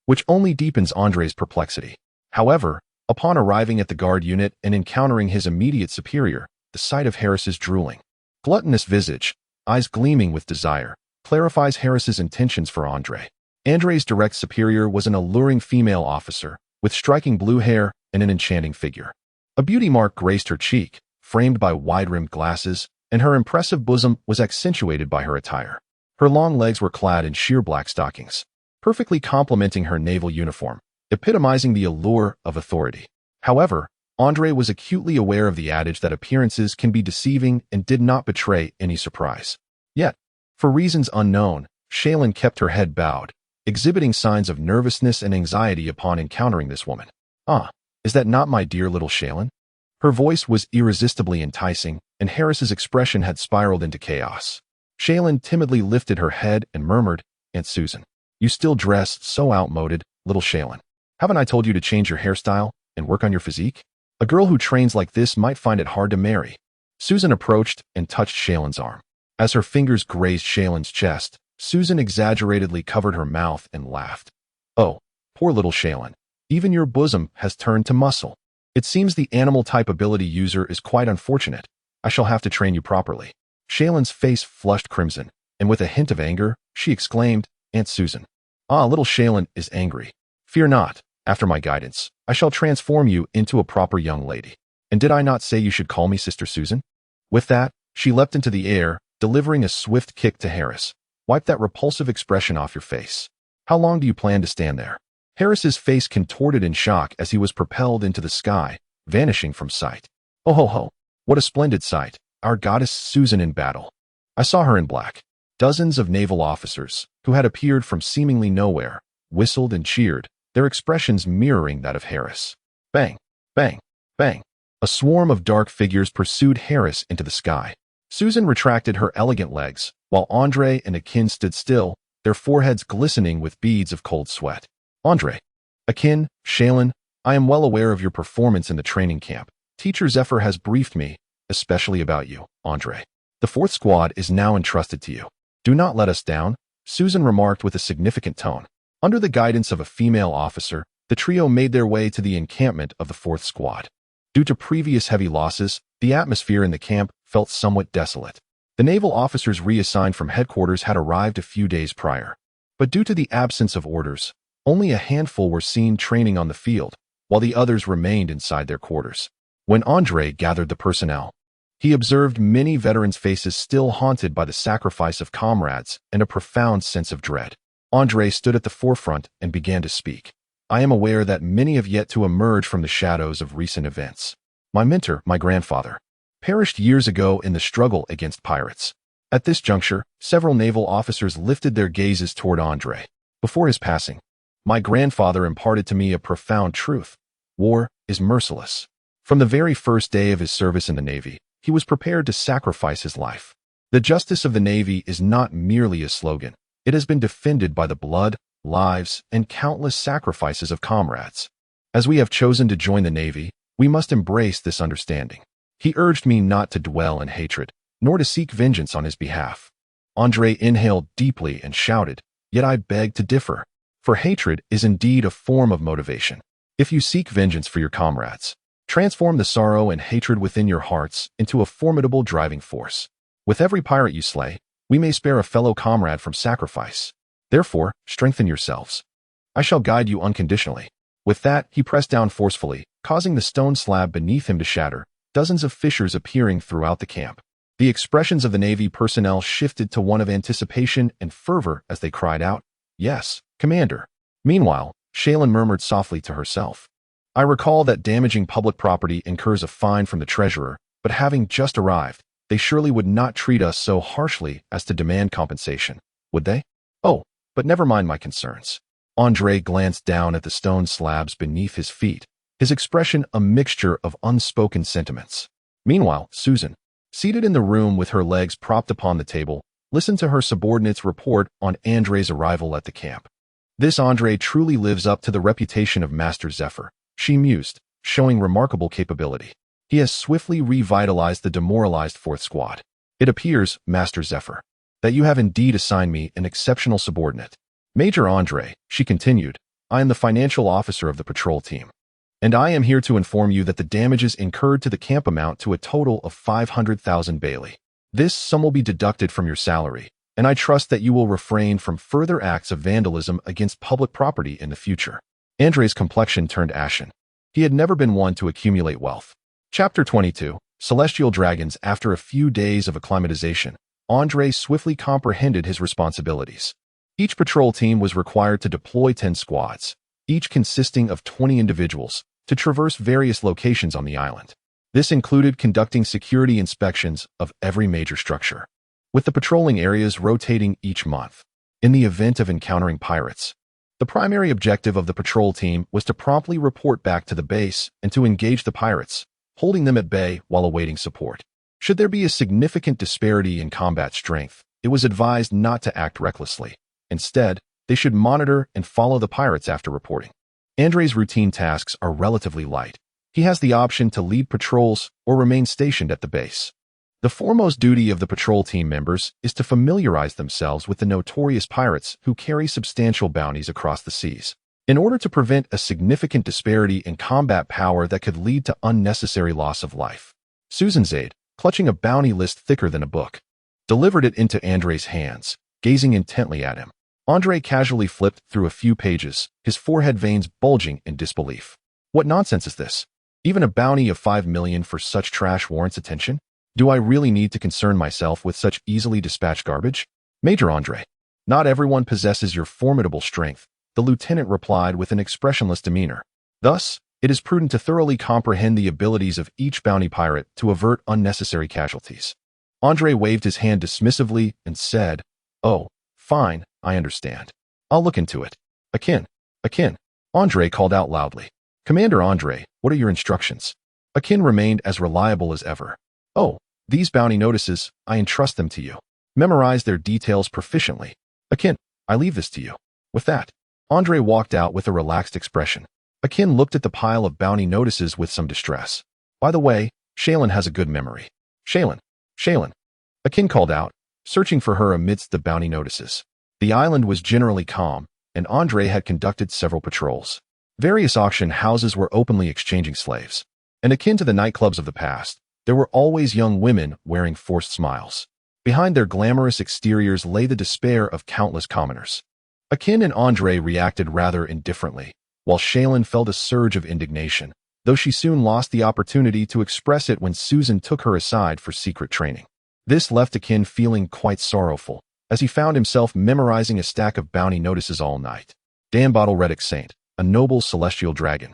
which only deepens Andre's perplexity. However, upon arriving at the Guard Unit and encountering his immediate superior, the sight of Harris's drooling, gluttonous visage, eyes gleaming with desire, clarifies Harris's intentions for Andre. Andre's direct superior was an alluring female officer, with striking blue hair and an enchanting figure. A beauty mark graced her cheek, framed by wide-rimmed glasses, and her impressive bosom was accentuated by her attire. Her long legs were clad in sheer black stockings, perfectly complementing her naval uniform, epitomizing the allure of authority. However, Andre was acutely aware of the adage that appearances can be deceiving and did not betray any surprise. Yet, for reasons unknown, Shaylin kept her head bowed, exhibiting signs of nervousness and anxiety upon encountering this woman. "Ah, is that not my dear little Shaylin?" Her voice was irresistibly enticing, and Harris's expression had spiraled into chaos. Shaylin timidly lifted her head and murmured, "Aunt Susan, you still dress so outmoded, little Shaylin. Haven't I told you to change your hairstyle and work on your physique? A girl who trains like this might find it hard to marry." Susan approached and touched Shaylin's arm. As her fingers grazed Shaylin's chest, Susan exaggeratedly covered her mouth and laughed. "Oh, poor little Shaylin. Even your bosom has turned to muscle. It seems the animal-type ability user is quite unfortunate. I shall have to train you properly." Shaylin's face flushed crimson, and with a hint of anger, she exclaimed, "Aunt Susan. Ah, little Shaylin is angry. Fear not. After my guidance, I shall transform you into a proper young lady. And did I not say you should call me Sister Susan?" With that, she leapt into the air, delivering a swift kick to Harris. "Wipe that repulsive expression off your face. How long do you plan to stand there?" Harris's face contorted in shock as he was propelled into the sky, vanishing from sight. "Oh ho ho, what a splendid sight, our goddess Susan in battle." I saw her in black. Dozens of naval officers, who had appeared from seemingly nowhere, whistled and cheered, their expressions mirroring that of Harris. Bang, bang, bang. A swarm of dark figures pursued Harris into the sky. Susan retracted her elegant legs, while Andre and Akainu stood still, their foreheads glistening with beads of cold sweat. "Andre, Akainu, Shaylin, I am well aware of your performance in the training camp. Teacher Zephyr has briefed me, especially about you, Andre. The 4th Squad is now entrusted to you. Do not let us down," Susan remarked with a significant tone. Under the guidance of a female officer, the trio made their way to the encampment of the 4th Squad. Due to previous heavy losses, the atmosphere in the camp felt somewhat desolate. The naval officers reassigned from headquarters had arrived a few days prior. But due to the absence of orders, only a handful were seen training on the field, while the others remained inside their quarters. When Andre gathered the personnel, he observed many veterans' faces still haunted by the sacrifice of comrades and a profound sense of dread. Andre stood at the forefront and began to speak. "I am aware that many have yet to emerge from the shadows of recent events. My mentor, my grandfather, perished years ago in the struggle against pirates." At this juncture, several naval officers lifted their gazes toward Andre. "Before his passing, my grandfather imparted to me a profound truth. War is merciless. From the very first day of his service in the Navy, he was prepared to sacrifice his life. The justice of the Navy is not merely a slogan. It has been defended by the blood, lives, and countless sacrifices of comrades. As we have chosen to join the Navy, we must embrace this understanding." He urged me not to dwell in hatred, nor to seek vengeance on his behalf. Andre inhaled deeply and shouted, "Yet I beg to differ. For hatred is indeed a form of motivation. If you seek vengeance for your comrades, transform the sorrow and hatred within your hearts into a formidable driving force. With every pirate you slay, we may spare a fellow comrade from sacrifice. Therefore, strengthen yourselves. I shall guide you unconditionally." With that, he pressed down forcefully, causing the stone slab beneath him to shatter, dozens of fissures appearing throughout the camp. The expressions of the Navy personnel shifted to one of anticipation and fervor as they cried out, "Yes, Commander." Meanwhile, Shaylin murmured softly to herself, "I recall that damaging public property incurs a fine from the treasurer, but having just arrived, they surely would not treat us so harshly as to demand compensation, would they? Oh, but never mind my concerns." Andre glanced down at the stone slabs beneath his feet, his expression a mixture of unspoken sentiments. Meanwhile, Susan, seated in the room with her legs propped upon the table, listened to her subordinates report on Andre's arrival at the camp. "This Andre truly lives up to the reputation of Master Zephyr," she mused, showing remarkable capability. "He has swiftly revitalized the demoralized 4th Squad. It appears, Master Zephyr, that you have indeed assigned me an exceptional subordinate. Major Andre," she continued, "I am the financial officer of the patrol team, and I am here to inform you that the damages incurred to the camp amount to a total of 500,000 Bailey. This sum will be deducted from your salary, and I trust that you will refrain from further acts of vandalism against public property in the future." Andre's complexion turned ashen. He had never been one to accumulate wealth. Chapter 22, Celestial Dragons. After a few days of acclimatization, Andre swiftly comprehended his responsibilities. Each patrol team was required to deploy 10 squads, each consisting of 20 individuals, to traverse various locations on the island. This included conducting security inspections of every major structure, with the patrolling areas rotating each month. In the event of encountering pirates, the primary objective of the patrol team was to promptly report back to the base and to engage the pirates, holding them at bay while awaiting support. Should there be a significant disparity in combat strength, it was advised not to act recklessly. Instead, they should monitor and follow the pirates after reporting. Andre's routine tasks are relatively light. He has the option to lead patrols or remain stationed at the base. The foremost duty of the patrol team members is to familiarize themselves with the notorious pirates who carry substantial bounties across the seas. In order to prevent a significant disparity in combat power that could lead to unnecessary loss of life, Susan's aide, clutching a bounty list thicker than a book, delivered it into Andre's hands, gazing intently at him. Andre casually flipped through a few pages, his forehead veins bulging in disbelief. "What nonsense is this? Even a bounty of 5 million for such trash warrants attention? Do I really need to concern myself with such easily dispatched garbage?" "Major Andre, not everyone possesses your formidable strength," the lieutenant replied with an expressionless demeanor. "Thus, it is prudent to thoroughly comprehend the abilities of each bounty pirate to avert unnecessary casualties." Andre waved his hand dismissively and said, "Oh, fine, I understand. I'll look into it." Akin, Andre called out loudly. "Commander Andre, what are your instructions?" Akin remained as reliable as ever. "Oh, these bounty notices, I entrust them to you. Memorize their details proficiently. Akin, I leave this to you." With that, Andre walked out with a relaxed expression. Akin looked at the pile of bounty notices with some distress. "By the way, Shaylin has a good memory." Shaylin, Akin called out, searching for her amidst the bounty notices. The island was generally calm, and Andre had conducted several patrols. Various auction houses were openly exchanging slaves. And akin to the nightclubs of the past, there were always young women wearing forced smiles. Behind their glamorous exteriors lay the despair of countless commoners. Akin and Andre reacted rather indifferently, while Shaylin felt a surge of indignation, though she soon lost the opportunity to express it when Susan took her aside for secret training. This left Akin feeling quite sorrowful, as he found himself memorizing a stack of bounty notices all night. Dambottle Reddick Saint, a noble celestial dragon,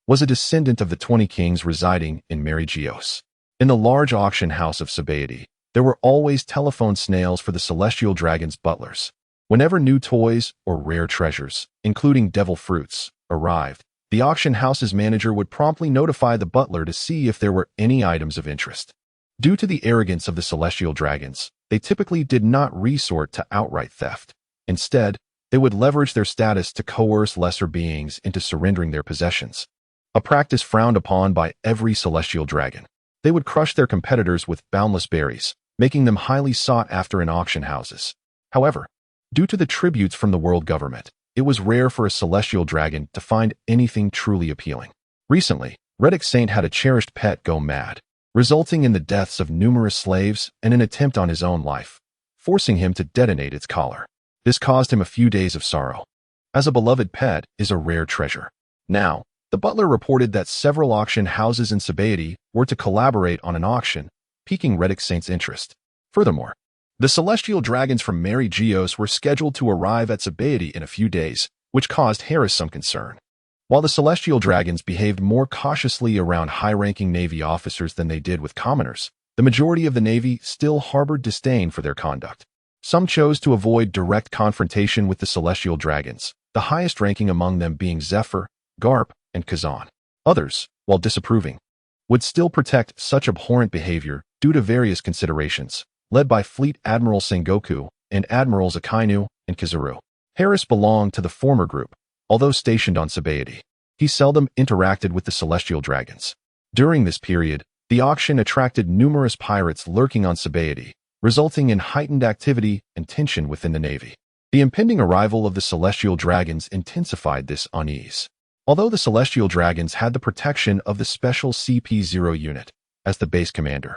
was a descendant of the 20 kings residing in Merigios. In the large auction house of Sabaody, there were always telephone snails for the celestial dragon's butlers. Whenever new toys or rare treasures, including devil fruits, arrived, the auction house's manager would promptly notify the butler to see if there were any items of interest. Due to the arrogance of the celestial dragons, they typically did not resort to outright theft. Instead, they would leverage their status to coerce lesser beings into surrendering their possessions, a practice frowned upon by every celestial dragon. They would crush their competitors with boundless berries, making them highly sought after in auction houses. However, due to the tributes from the world government, it was rare for a celestial dragon to find anything truly appealing. Recently, Reddick Saint had a cherished pet go mad, resulting in the deaths of numerous slaves and an attempt on his own life, forcing him to detonate its collar. This caused him a few days of sorrow, as a beloved pet is a rare treasure. Now, the butler reported that several auction houses in Sabaody were to collaborate on an auction, piquing Reddick Saint's interest. Furthermore, the celestial dragons from Mary Geos were scheduled to arrive at Sabaody in a few days, which caused Harris some concern. While the celestial dragons behaved more cautiously around high-ranking Navy officers than they did with commoners, the majority of the Navy still harbored disdain for their conduct. Some chose to avoid direct confrontation with the celestial dragons, the highest ranking among them being Zephyr, Garp, and Kazan. Others, while disapproving, would still protect such abhorrent behavior due to various considerations, led by Fleet Admiral Sengoku and Admirals Akainu and Kizaru. Harris belonged to the former group, although stationed on Sabaody. He seldom interacted with the celestial dragons. During this period, the auction attracted numerous pirates lurking on Sabaody, resulting in heightened activity and tension within the Navy. The impending arrival of the celestial dragons intensified this unease. Although the celestial dragons had the protection of the special CP-0 unit as the base commander,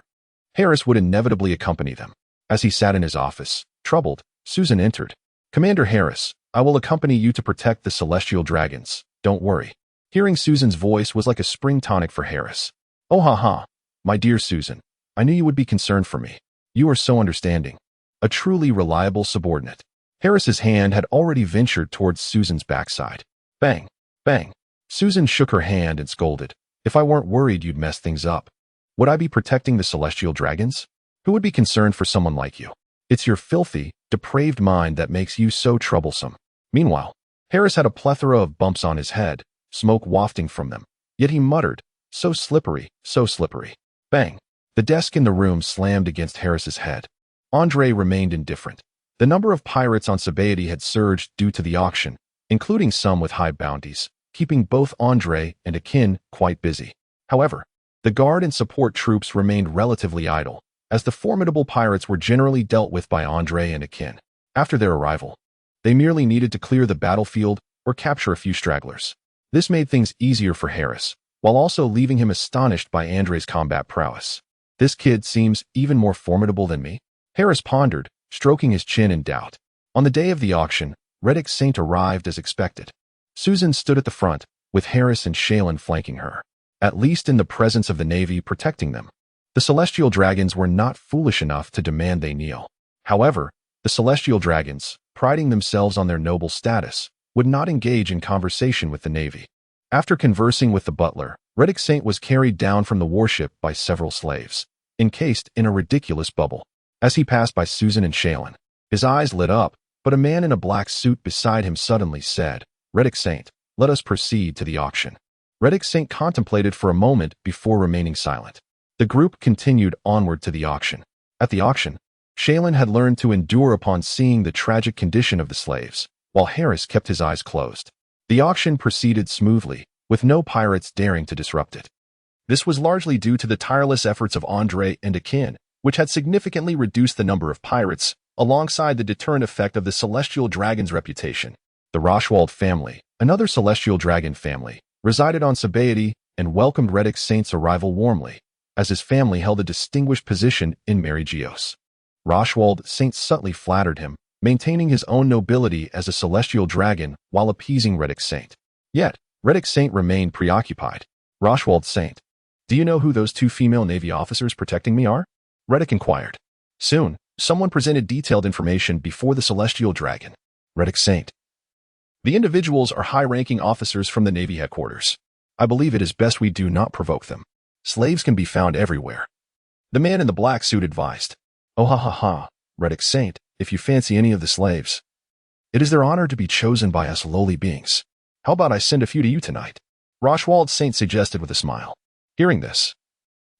Harris would inevitably accompany them. As he sat in his office, troubled, Susan entered. "Commander Harris, I will accompany you to protect the celestial dragons. Don't worry." Hearing Susan's voice was like a spring tonic for Harris. "Oh ha, my dear Susan, I knew you would be concerned for me. You are so understanding." A truly reliable subordinate. Harris's hand had already ventured towards Susan's backside. Bang, bang. Susan shook her hand and scolded. "If I weren't worried you'd mess things up, would I be protecting the celestial dragons? Who would be concerned for someone like you? It's your filthy, depraved mind that makes you so troublesome." Meanwhile, Harris had a plethora of bumps on his head, smoke wafting from them. Yet he muttered, "So slippery, so slippery." Bang. The desk in the room slammed against Harris's head. Andre remained indifferent. The number of pirates on Sabaody had surged due to the auction, including some with high bounties, keeping both Andre and Akin quite busy. However, the guard and support troops remained relatively idle, as the formidable pirates were generally dealt with by Andre and Akin. After their arrival, they merely needed to clear the battlefield or capture a few stragglers. This made things easier for Harris, while also leaving him astonished by Andre's combat prowess. "This kid seems even more formidable than me," Harris pondered, stroking his chin in doubt. On the day of the auction, Reddick Saint arrived as expected. Susan stood at the front, with Harris and Shaylin flanking her, at least in the presence of the Navy protecting them. The celestial dragons were not foolish enough to demand they kneel. However, the celestial dragons, priding themselves on their noble status, would not engage in conversation with the Navy. After conversing with the butler, Reddick Saint was carried down from the warship by several slaves, encased in a ridiculous bubble. As he passed by Susan and Shaylin, his eyes lit up, but a man in a black suit beside him suddenly said, "Reddick Saint, let us proceed to the auction." Reddick Saint contemplated for a moment before remaining silent. The group continued onward to the auction. At the auction, Shaylin had learned to endure upon seeing the tragic condition of the slaves, while Harris kept his eyes closed. The auction proceeded smoothly, with no pirates daring to disrupt it. This was largely due to the tireless efforts of Andre and Akin, which had significantly reduced the number of pirates, alongside the deterrent effect of the celestial dragon's reputation. The Rochwald family, another celestial dragon family, resided on Sabaody and welcomed Reddick Saint's arrival warmly, as his family held a distinguished position in Mary Geos. Rochwald Saint subtly flattered him, maintaining his own nobility as a celestial dragon while appeasing Reddick Saint. Yet, Reddick Saint remained preoccupied. "Rochwald Saint, do you know who those two female Navy officers protecting me are?" Reddick inquired. Soon, someone presented detailed information before the celestial dragon. Reddick Saint, "The individuals are high-ranking officers from the Navy headquarters. I believe it is best we do not provoke them. Slaves can be found everywhere." The man in the black suit advised. "Oh ha, Reddick Saint, if you fancy any of the slaves, it is their honor to be chosen by us lowly beings. How about I send a few to you tonight?" Rochwald Saint suggested with a smile. Hearing this,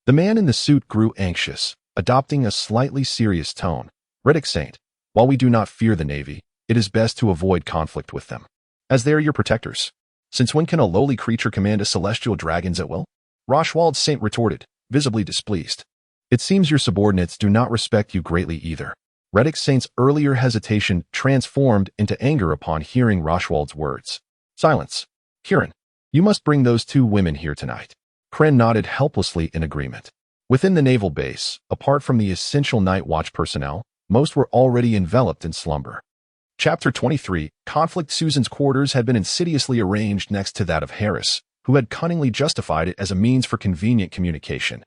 the man in the suit grew anxious, adopting a slightly serious tone. "Reddick Saint, while we do not fear the Navy, it is best to avoid conflict with them, as they are your protectors. Since when can a lowly creature command a celestial dragons at will?" Rochwald Saint retorted, visibly displeased. "It seems your subordinates do not respect you greatly either." Reddick Saint's earlier hesitation transformed into anger upon hearing Rochwald's words. "Silence. Kieran, you must bring those two women here tonight." Kren nodded helplessly in agreement. Within the naval base, apart from the essential night watch personnel, most were already enveloped in slumber. Chapter 23. Conflict. Susan's quarters had been insidiously arranged next to that of Harris, who had cunningly justified it as a means for convenient communication,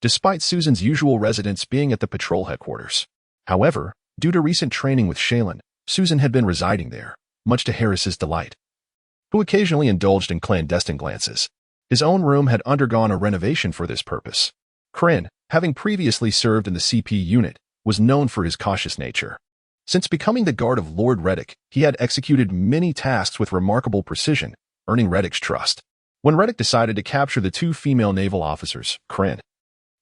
despite Susan's usual residence being at the patrol headquarters. However, due to recent training with Shaylin, Susan had been residing there, much to Harris's delight, who occasionally indulged in clandestine glances. His own room had undergone a renovation for this purpose. Kryn, having previously served in the CP unit, was known for his cautious nature. Since becoming the guard of Lord Reddick, he had executed many tasks with remarkable precision, earning Reddick's trust. When Reddick decided to capture the two female naval officers, Kryn,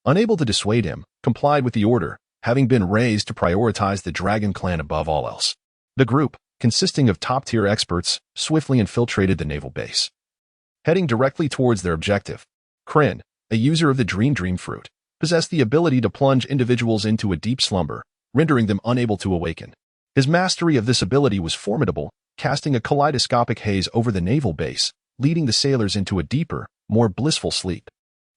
unable to dissuade him, complied with the order, having been raised to prioritize the Dragon Clan above all else. The group, consisting of top-tier experts, swiftly infiltrated the naval base. Heading directly towards their objective, Kryn, a user of the Dream Fruit, possessed the ability to plunge individuals into a deep slumber, rendering them unable to awaken. His mastery of this ability was formidable, casting a kaleidoscopic haze over the naval base, leading the sailors into a deeper, more blissful sleep.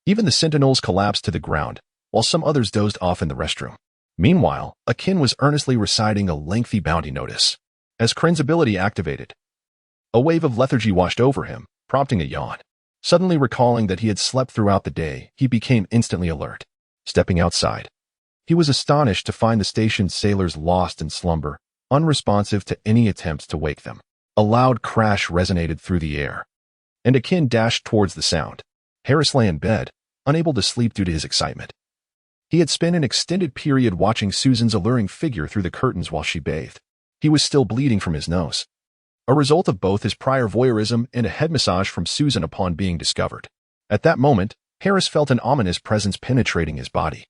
Even the sentinels collapsed to the ground, while some others dozed off in the restroom. Meanwhile, Akin was earnestly reciting a lengthy bounty notice. As Kryn's ability activated, a wave of lethargy washed over him, prompting a yawn. Suddenly recalling that he had slept throughout the day, he became instantly alert. Stepping outside, he was astonished to find the station's sailors lost in slumber, unresponsive to any attempts to wake them. A loud crash resonated through the air, and Akin dashed towards the sound. Harris lay in bed, unable to sleep due to his excitement. He had spent an extended period watching Susan's alluring figure through the curtains while she bathed. He was still bleeding from his nose, a result of both his prior voyeurism and a head massage from Susan upon being discovered. At that moment, Harris felt an ominous presence penetrating his body.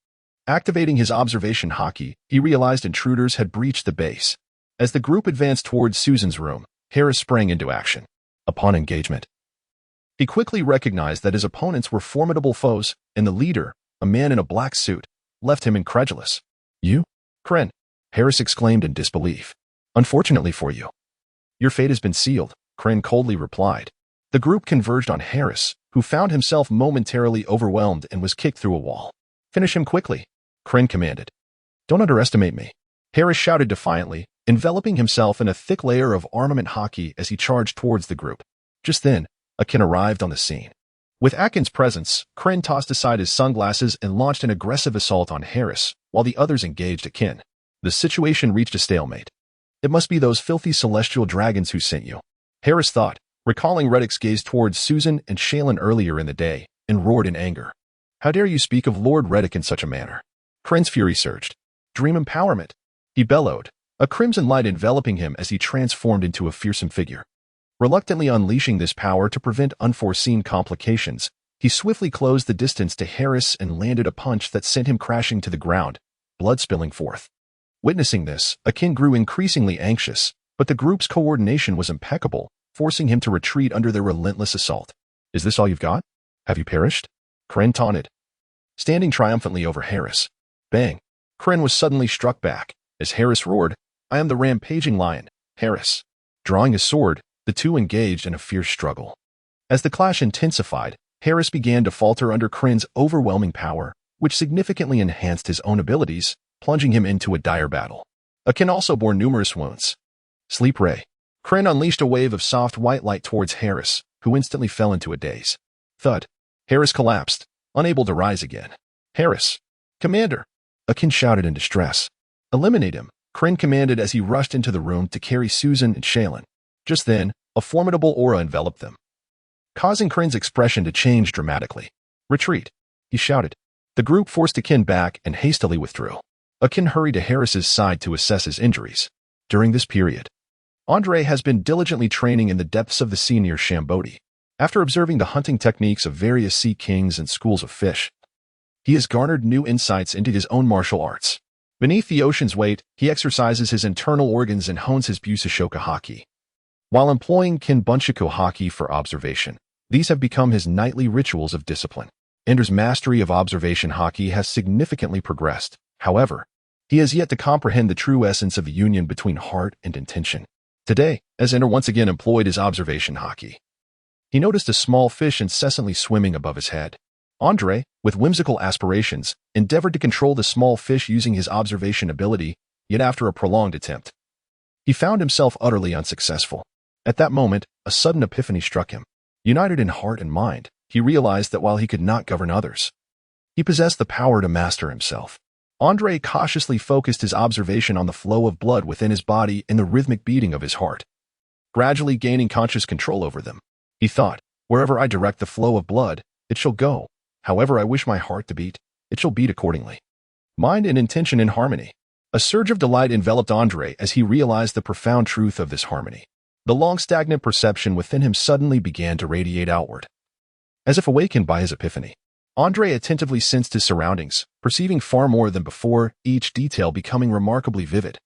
Activating his observation hockey, he realized intruders had breached the base. As the group advanced towards Susan's room, Harris sprang into action. Upon engagement, he quickly recognized that his opponents were formidable foes, and the leader, a man in a black suit, left him incredulous. "You? Kryn?" Harris exclaimed in disbelief. "Unfortunately for you, your fate has been sealed," Kryn coldly replied. The group converged on Harris, who found himself momentarily overwhelmed and was kicked through a wall. "Finish him quickly," Kryn commanded. "Don't underestimate me," Harris shouted defiantly, enveloping himself in a thick layer of armament hockey as he charged towards the group. Just then, Akin arrived on the scene. With Akin's presence, Kryn tossed aside his sunglasses and launched an aggressive assault on Harris, while the others engaged Akin. The situation reached a stalemate. "It must be those filthy celestial dragons who sent you," Harris thought, recalling Reddick's gaze towards Susan and Shaylin earlier in the day, and roared in anger. "How dare you speak of Lord Reddick in such a manner?" Kryn's fury surged. "Dream empowerment," he bellowed, a crimson light enveloping him as he transformed into a fearsome figure. Reluctantly unleashing this power to prevent unforeseen complications, he swiftly closed the distance to Harris and landed a punch that sent him crashing to the ground, blood spilling forth. Witnessing this, Akin grew increasingly anxious, but the group's coordination was impeccable, forcing him to retreat under their relentless assault. "Is this all you've got? Have you perished?" Kryn taunted, standing triumphantly over Harris. Bang! Kryn was suddenly struck back, as Harris roared, "I am the rampaging lion, Harris." Drawing his sword, the two engaged in a fierce struggle. As the clash intensified, Harris began to falter under Kryn's overwhelming power, which significantly enhanced his own abilities, plunging him into a dire battle. Akin also bore numerous wounds. Sleep Ray. Kryn unleashed a wave of soft white light towards Harris, who instantly fell into a daze. Thud. Harris collapsed, unable to rise again. "Harris! Commander!" Akin shouted in distress. "Eliminate him," Kryn commanded as he rushed into the room to carry Susan and Shaylin. Just then, a formidable aura enveloped them, causing Kryn's expression to change dramatically. "Retreat," he shouted. The group forced Akin back and hastily withdrew. Akin hurried to Harris's side to assess his injuries. During this period, Andre has been diligently training in the depths of the sea near Shambodi. After observing the hunting techniques of various sea kings and schools of fish, he has garnered new insights into his own martial arts. Beneath the ocean's weight, he exercises his internal organs and hones his Busashoka haki, while employing Kinbunchaku haki for observation. These have become his nightly rituals of discipline. Ender's mastery of observation haki has significantly progressed. However, he has yet to comprehend the true essence of the union between heart and intention. Today, as Ender once again employed his observation haki, he noticed a small fish incessantly swimming above his head. Andre, with whimsical aspirations, endeavored to control the small fish using his observation ability, yet after a prolonged attempt, He found himself utterly unsuccessful. At that moment, a sudden epiphany struck him. United in heart and mind, he realized that while he could not govern others, he possessed the power to master himself. Andrei cautiously focused his observation on the flow of blood within his body and the rhythmic beating of his heart, gradually gaining conscious control over them. He thought, wherever I direct the flow of blood, it shall go. However I wish my heart to beat, it shall beat accordingly. Mind and intention in harmony. A surge of delight enveloped Andrei as he realized the profound truth of this harmony. The long stagnant perception within him suddenly began to radiate outward. As if awakened by his epiphany, Andrei attentively sensed his surroundings, perceiving far more than before, each detail becoming remarkably vivid,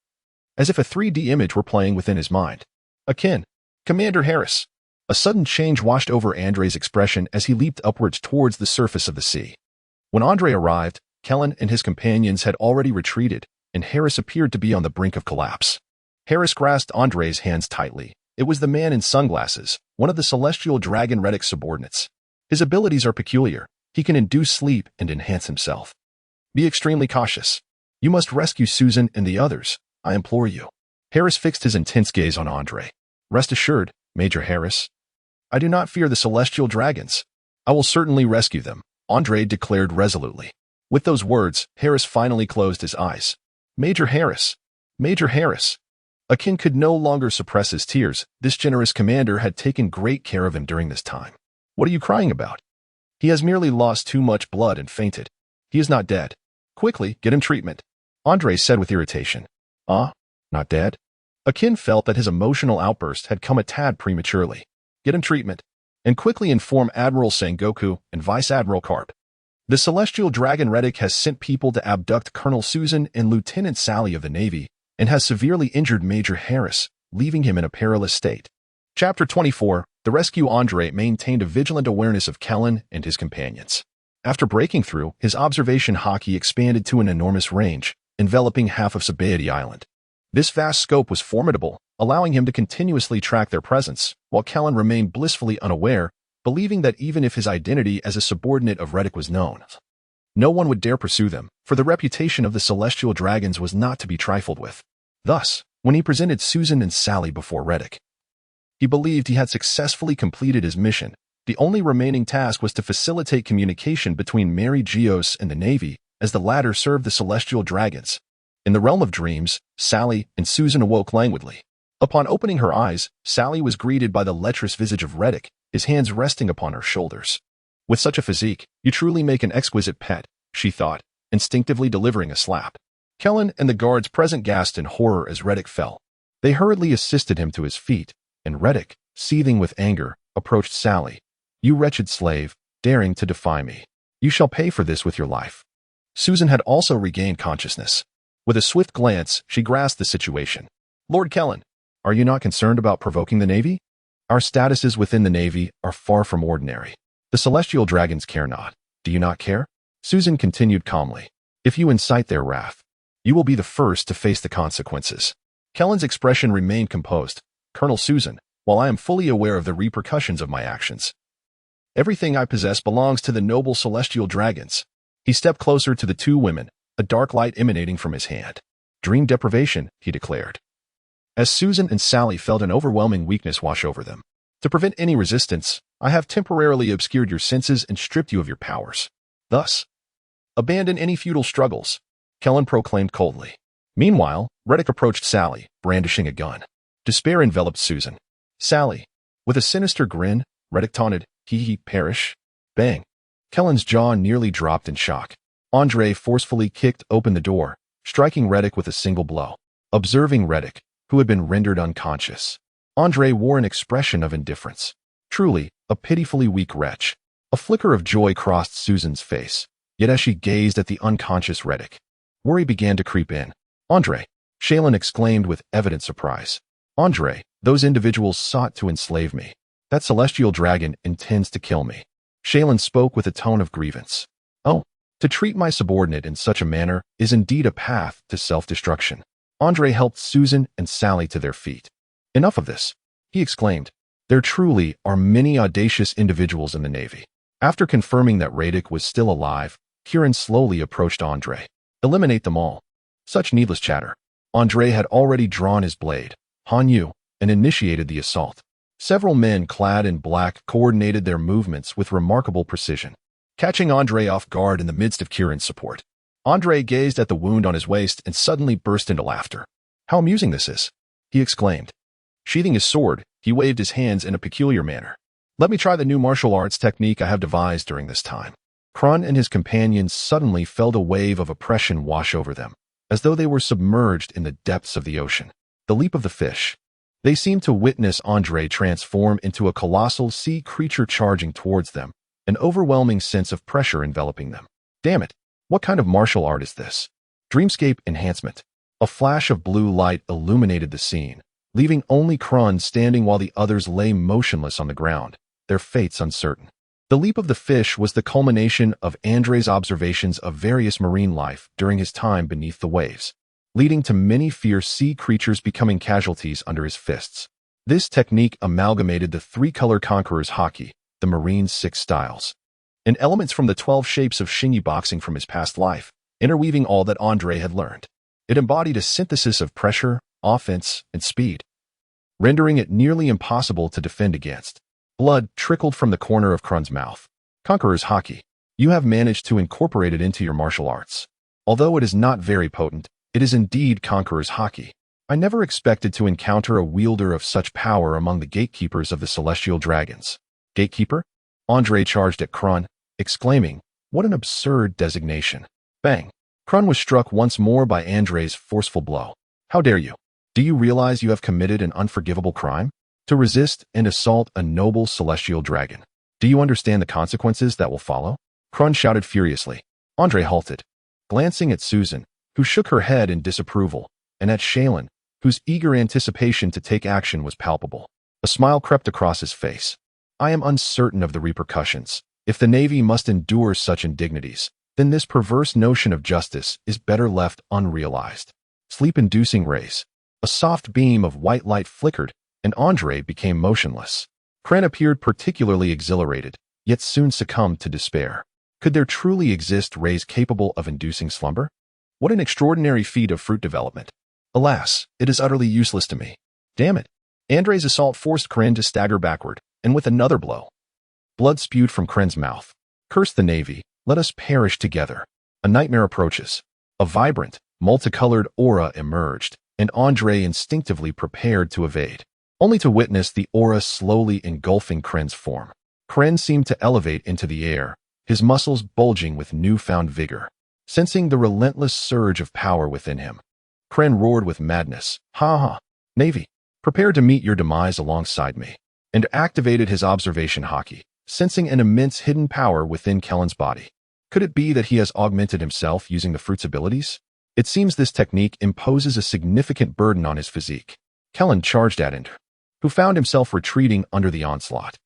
as if a 3D image were playing within his mind. Akin, Commander Harris. A sudden change washed over Andrei's expression as he leaped upwards towards the surface of the sea. When Andrei arrived, Kellen and his companions had already retreated, and Harris appeared to be on the brink of collapse. Harris grasped Andrei's hands tightly. It was the man in sunglasses, one of the celestial dragon Redic's subordinates. His abilities are peculiar. He can induce sleep and enhance himself. Be extremely cautious. You must rescue Susan and the others, I implore you. Harris fixed his intense gaze on Andrei. Rest assured, Major Harris. I do not fear the celestial dragons. I will certainly rescue them, Andrei declared resolutely. With those words, Harris finally closed his eyes. Major Harris. Major Harris. Akin could no longer suppress his tears. This generous commander had taken great care of him during this time. What are you crying about? He has merely lost too much blood and fainted. He is not dead. Quickly, get him treatment, Andrei said with irritation. Not dead? Akin felt that his emotional outburst had come a tad prematurely. Get him treatment, and quickly inform Admiral Sengoku and Vice Admiral Karp. The celestial dragon Redic has sent people to abduct Colonel Susan and Lieutenant Sally of the Navy, and has severely injured Major Harris, leaving him in a perilous state. Chapter 24. The rescue. Andrei maintained a vigilant awareness of Kellen and his companions. After breaking through, his observation hockey expanded to an enormous range, enveloping half of Sabaody Island. This vast scope was formidable, allowing him to continuously track their presence, while Kellen remained blissfully unaware, believing that even if his identity as a subordinate of Redic was known, no one would dare pursue them, for the reputation of the celestial dragons was not to be trifled with. Thus, when he presented Susan and Sally before Redic, he believed he had successfully completed his mission. The only remaining task was to facilitate communication between Mary Geos and the Navy, as the latter served the celestial dragons. In the realm of dreams, Sally and Susan awoke languidly. Upon opening her eyes, Sally was greeted by the lecherous visage of Redic, his hands resting upon her shoulders. With such a physique, you truly make an exquisite pet, she thought, instinctively delivering a slap. Kellen and the guards present gasped in horror as Redic fell. They hurriedly assisted him to his feet, and Redic, seething with anger, approached Sally. You wretched slave, daring to defy me. You shall pay for this with your life. Susan had also regained consciousness. With a swift glance, she grasped the situation. Lord Kellen, are you not concerned about provoking the Navy? Our statuses within the Navy are far from ordinary. The celestial dragons care not. Do you not care? Susan continued calmly. If you incite their wrath, you will be the first to face the consequences. Kellen's expression remained composed. Colonel Susan, while I am fully aware of the repercussions of my actions, everything I possess belongs to the noble celestial dragons. He stepped closer to the two women, a dark light emanating from his hand. Dream deprivation, he declared. As Susan and Sally felt an overwhelming weakness wash over them. To prevent any resistance, I have temporarily obscured your senses and stripped you of your powers. Thus, abandon any futile struggles, Kellen proclaimed coldly. Meanwhile, Redic approached Sally, brandishing a gun. Despair enveloped Susan. Sally, with a sinister grin, Redic taunted, he perish. Bang. Kellen's jaw nearly dropped in shock. Andrei forcefully kicked open the door, striking Redic with a single blow. Observing Redic, who had been rendered unconscious, Andrei wore an expression of indifference. Truly, a pitifully weak wretch. A flicker of joy crossed Susan's face, yet as she gazed at the unconscious Redic, worry began to creep in. Andrei, Shaylin exclaimed with evident surprise. Andrei, those individuals sought to enslave me. That celestial dragon intends to kill me. Shaylin spoke with a tone of grievance. Oh, to treat my subordinate in such a manner is indeed a path to self-destruction. Andrei helped Susan and Sally to their feet. Enough of this, he exclaimed. There truly are many audacious individuals in the Navy. After confirming that Redic was still alive, Kieran slowly approached Andrei. Eliminate them all. Such needless chatter. Andrei had already drawn his blade, Han Yu, and initiated the assault. Several men clad in black coordinated their movements with remarkable precision, catching Andre off guard in the midst of Kieran's support. Andre gazed at the wound on his waist and suddenly burst into laughter. "How amusing this is," he exclaimed. Sheathing his sword, he waved his hands in a peculiar manner. "Let me try the new martial arts technique I have devised during this time." Krun and his companions suddenly felt a wave of oppression wash over them, as though they were submerged in the depths of the ocean. The leap of the fish. They seemed to witness Andre transform into a colossal sea creature charging towards them, an overwhelming sense of pressure enveloping them. Damn it, what kind of martial art is this? Dreamscape enhancement. A flash of blue light illuminated the scene, leaving only Krun standing while the others lay motionless on the ground, their fates uncertain. The leap of the fish was the culmination of Andre's observations of various marine life during his time beneath the waves, leading to many fierce sea creatures becoming casualties under his fists. This technique amalgamated the three-color conqueror's haki, the marine's 6 styles, and elements from the 12 shapes of Xingyi boxing from his past life, interweaving all that Andre had learned. It embodied a synthesis of pressure, offense, and speed, rendering it nearly impossible to defend against. Blood trickled from the corner of Krun's mouth. Conqueror's haki. You have managed to incorporate it into your martial arts. Although it is not very potent, it is indeed Conqueror's haki. I never expected to encounter a wielder of such power among the gatekeepers of the celestial dragons. Gatekeeper? Andre charged at Krun, exclaiming, "What an absurd designation." Bang! Krun was struck once more by Andre's forceful blow. "How dare you? Do you realize you have committed an unforgivable crime? To resist and assault a noble celestial dragon. Do you understand the consequences that will follow?" Krun shouted furiously. Andre halted, glancing at Susan, who shook her head in disapproval, and at Shaylin, whose eager anticipation to take action was palpable. A smile crept across his face. "I am uncertain of the repercussions. If the Navy must endure such indignities, then this perverse notion of justice is better left unrealized." Sleep-inducing rays. A soft beam of white light flickered, and Andre became motionless. Krun appeared particularly exhilarated, yet soon succumbed to despair. Could there truly exist rays capable of inducing slumber? What an extraordinary feat of fruit development. Alas, it is utterly useless to me. Damn it. Andre's assault forced Krun to stagger backward, and with another blow. Blood spewed from Krun's mouth. "Curse the Navy, let us perish together." A nightmare approaches. A vibrant, multicolored aura emerged, and Andre instinctively prepared to evade, only to witness the aura slowly engulfing Krun's form. Krun seemed to elevate into the air, his muscles bulging with newfound vigor. Sensing the relentless surge of power within him, Krun roared with madness, "Ha ha! Navy, prepare to meet your demise alongside me," and activated his observation haki, sensing an immense hidden power within Kellen's body. Could it be that he has augmented himself using the fruit's abilities? It seems this technique imposes a significant burden on his physique. Kellen charged at him, who found himself retreating under the onslaught.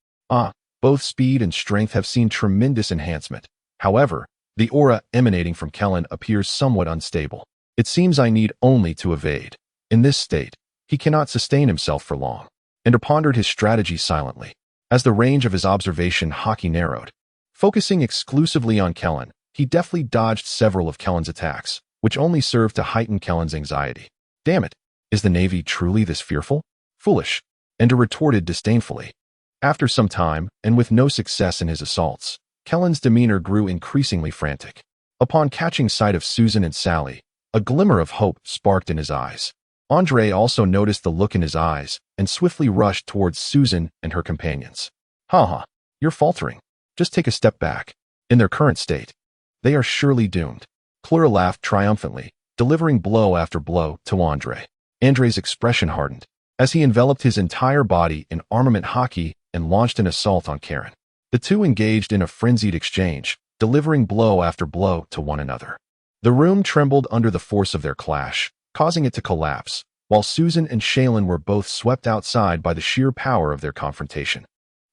Both speed and strength have seen tremendous enhancement. However, the aura emanating from Kellen appears somewhat unstable. It seems I need only to evade. In this state, he cannot sustain himself for long. And pondered his strategy silently, as the range of his observation haki narrowed. Focusing exclusively on Kellen, he deftly dodged several of Kellen's attacks, which only served to heighten Kellen's anxiety. Damn it, is the Navy truly this fearful? Foolish. Ender retorted disdainfully. After some time, and with no success in his assaults, Kellen's demeanor grew increasingly frantic. Upon catching sight of Susan and Sally, a glimmer of hope sparked in his eyes. Andre also noticed the look in his eyes and swiftly rushed towards Susan and her companions. "Ha, you're faltering. Just take a step back. In their current state, they are surely doomed." Clara laughed triumphantly, delivering blow after blow to Andre. Andre's expression hardened, as he enveloped his entire body in armament haki and launched an assault on Karen. The two engaged in a frenzied exchange, delivering blow after blow to one another. The room trembled under the force of their clash, causing it to collapse, while Susan and Shaylin were both swept outside by the sheer power of their confrontation.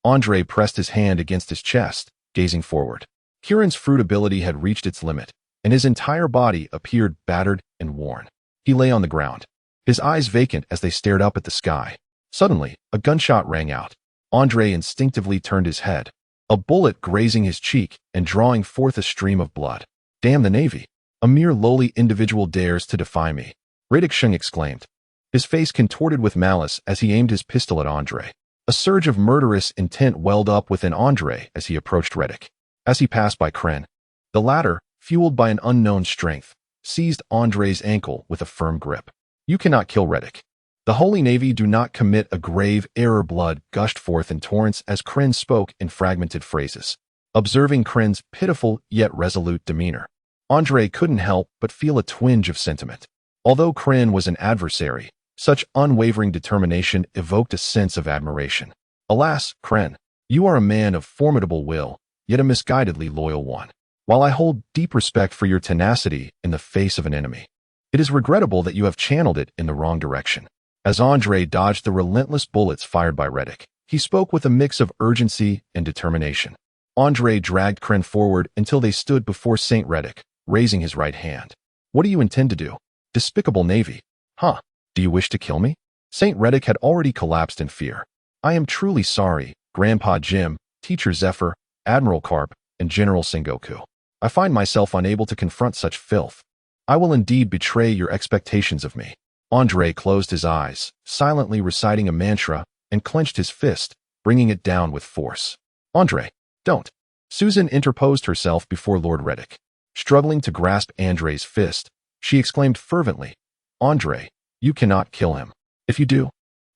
Andre pressed his hand against his chest, gazing forward. Kieran's fruit ability had reached its limit, and his entire body appeared battered and worn. He lay on the ground, his eyes vacant as they stared up at the sky. Suddenly, a gunshot rang out. Andre instinctively turned his head, a bullet grazing his cheek and drawing forth a stream of blood. "Damn the Navy! A mere lowly individual dares to defy me," Radix Sheng exclaimed. his face contorted with malice as he aimed his pistol at Andre. A surge of murderous intent welled up within Andre as he approached Reddick. As he passed by Kren, the latter, fueled by an unknown strength, seized Andre's ankle with a firm grip. You cannot kill Reddick. The Holy Navy do not commit a grave error. Blood gushed forth in torrents as Kren spoke in fragmented phrases. Observing Kren's pitiful yet resolute demeanor, Andre couldn't help but feel a twinge of sentiment. Although Kren was an adversary, such unwavering determination evoked a sense of admiration. Alas, Kren, you are a man of formidable will, yet a misguidedly loyal one. While I hold deep respect for your tenacity in the face of an enemy, it is regrettable that you have channeled it in the wrong direction. As Andre dodged the relentless bullets fired by Reddick, he spoke with a mix of urgency and determination. Andre dragged Kren forward until they stood before Saint Reddick, raising his right hand. What do you intend to do? Despicable Navy. Huh? Do you wish to kill me? Saint Reddick had already collapsed in fear. I am truly sorry, Grandpa Jim, Teacher Zephyr, Admiral Carp, and General Xingyiquan. I find myself unable to confront such filth. I will indeed betray your expectations of me. Andre closed his eyes, silently reciting a mantra, and clenched his fist, bringing it down with force. Andre, don't. Susan interposed herself before Lord Reddick. Struggling to grasp Andre's fist, she exclaimed fervently, Andre, you cannot kill him. If you do,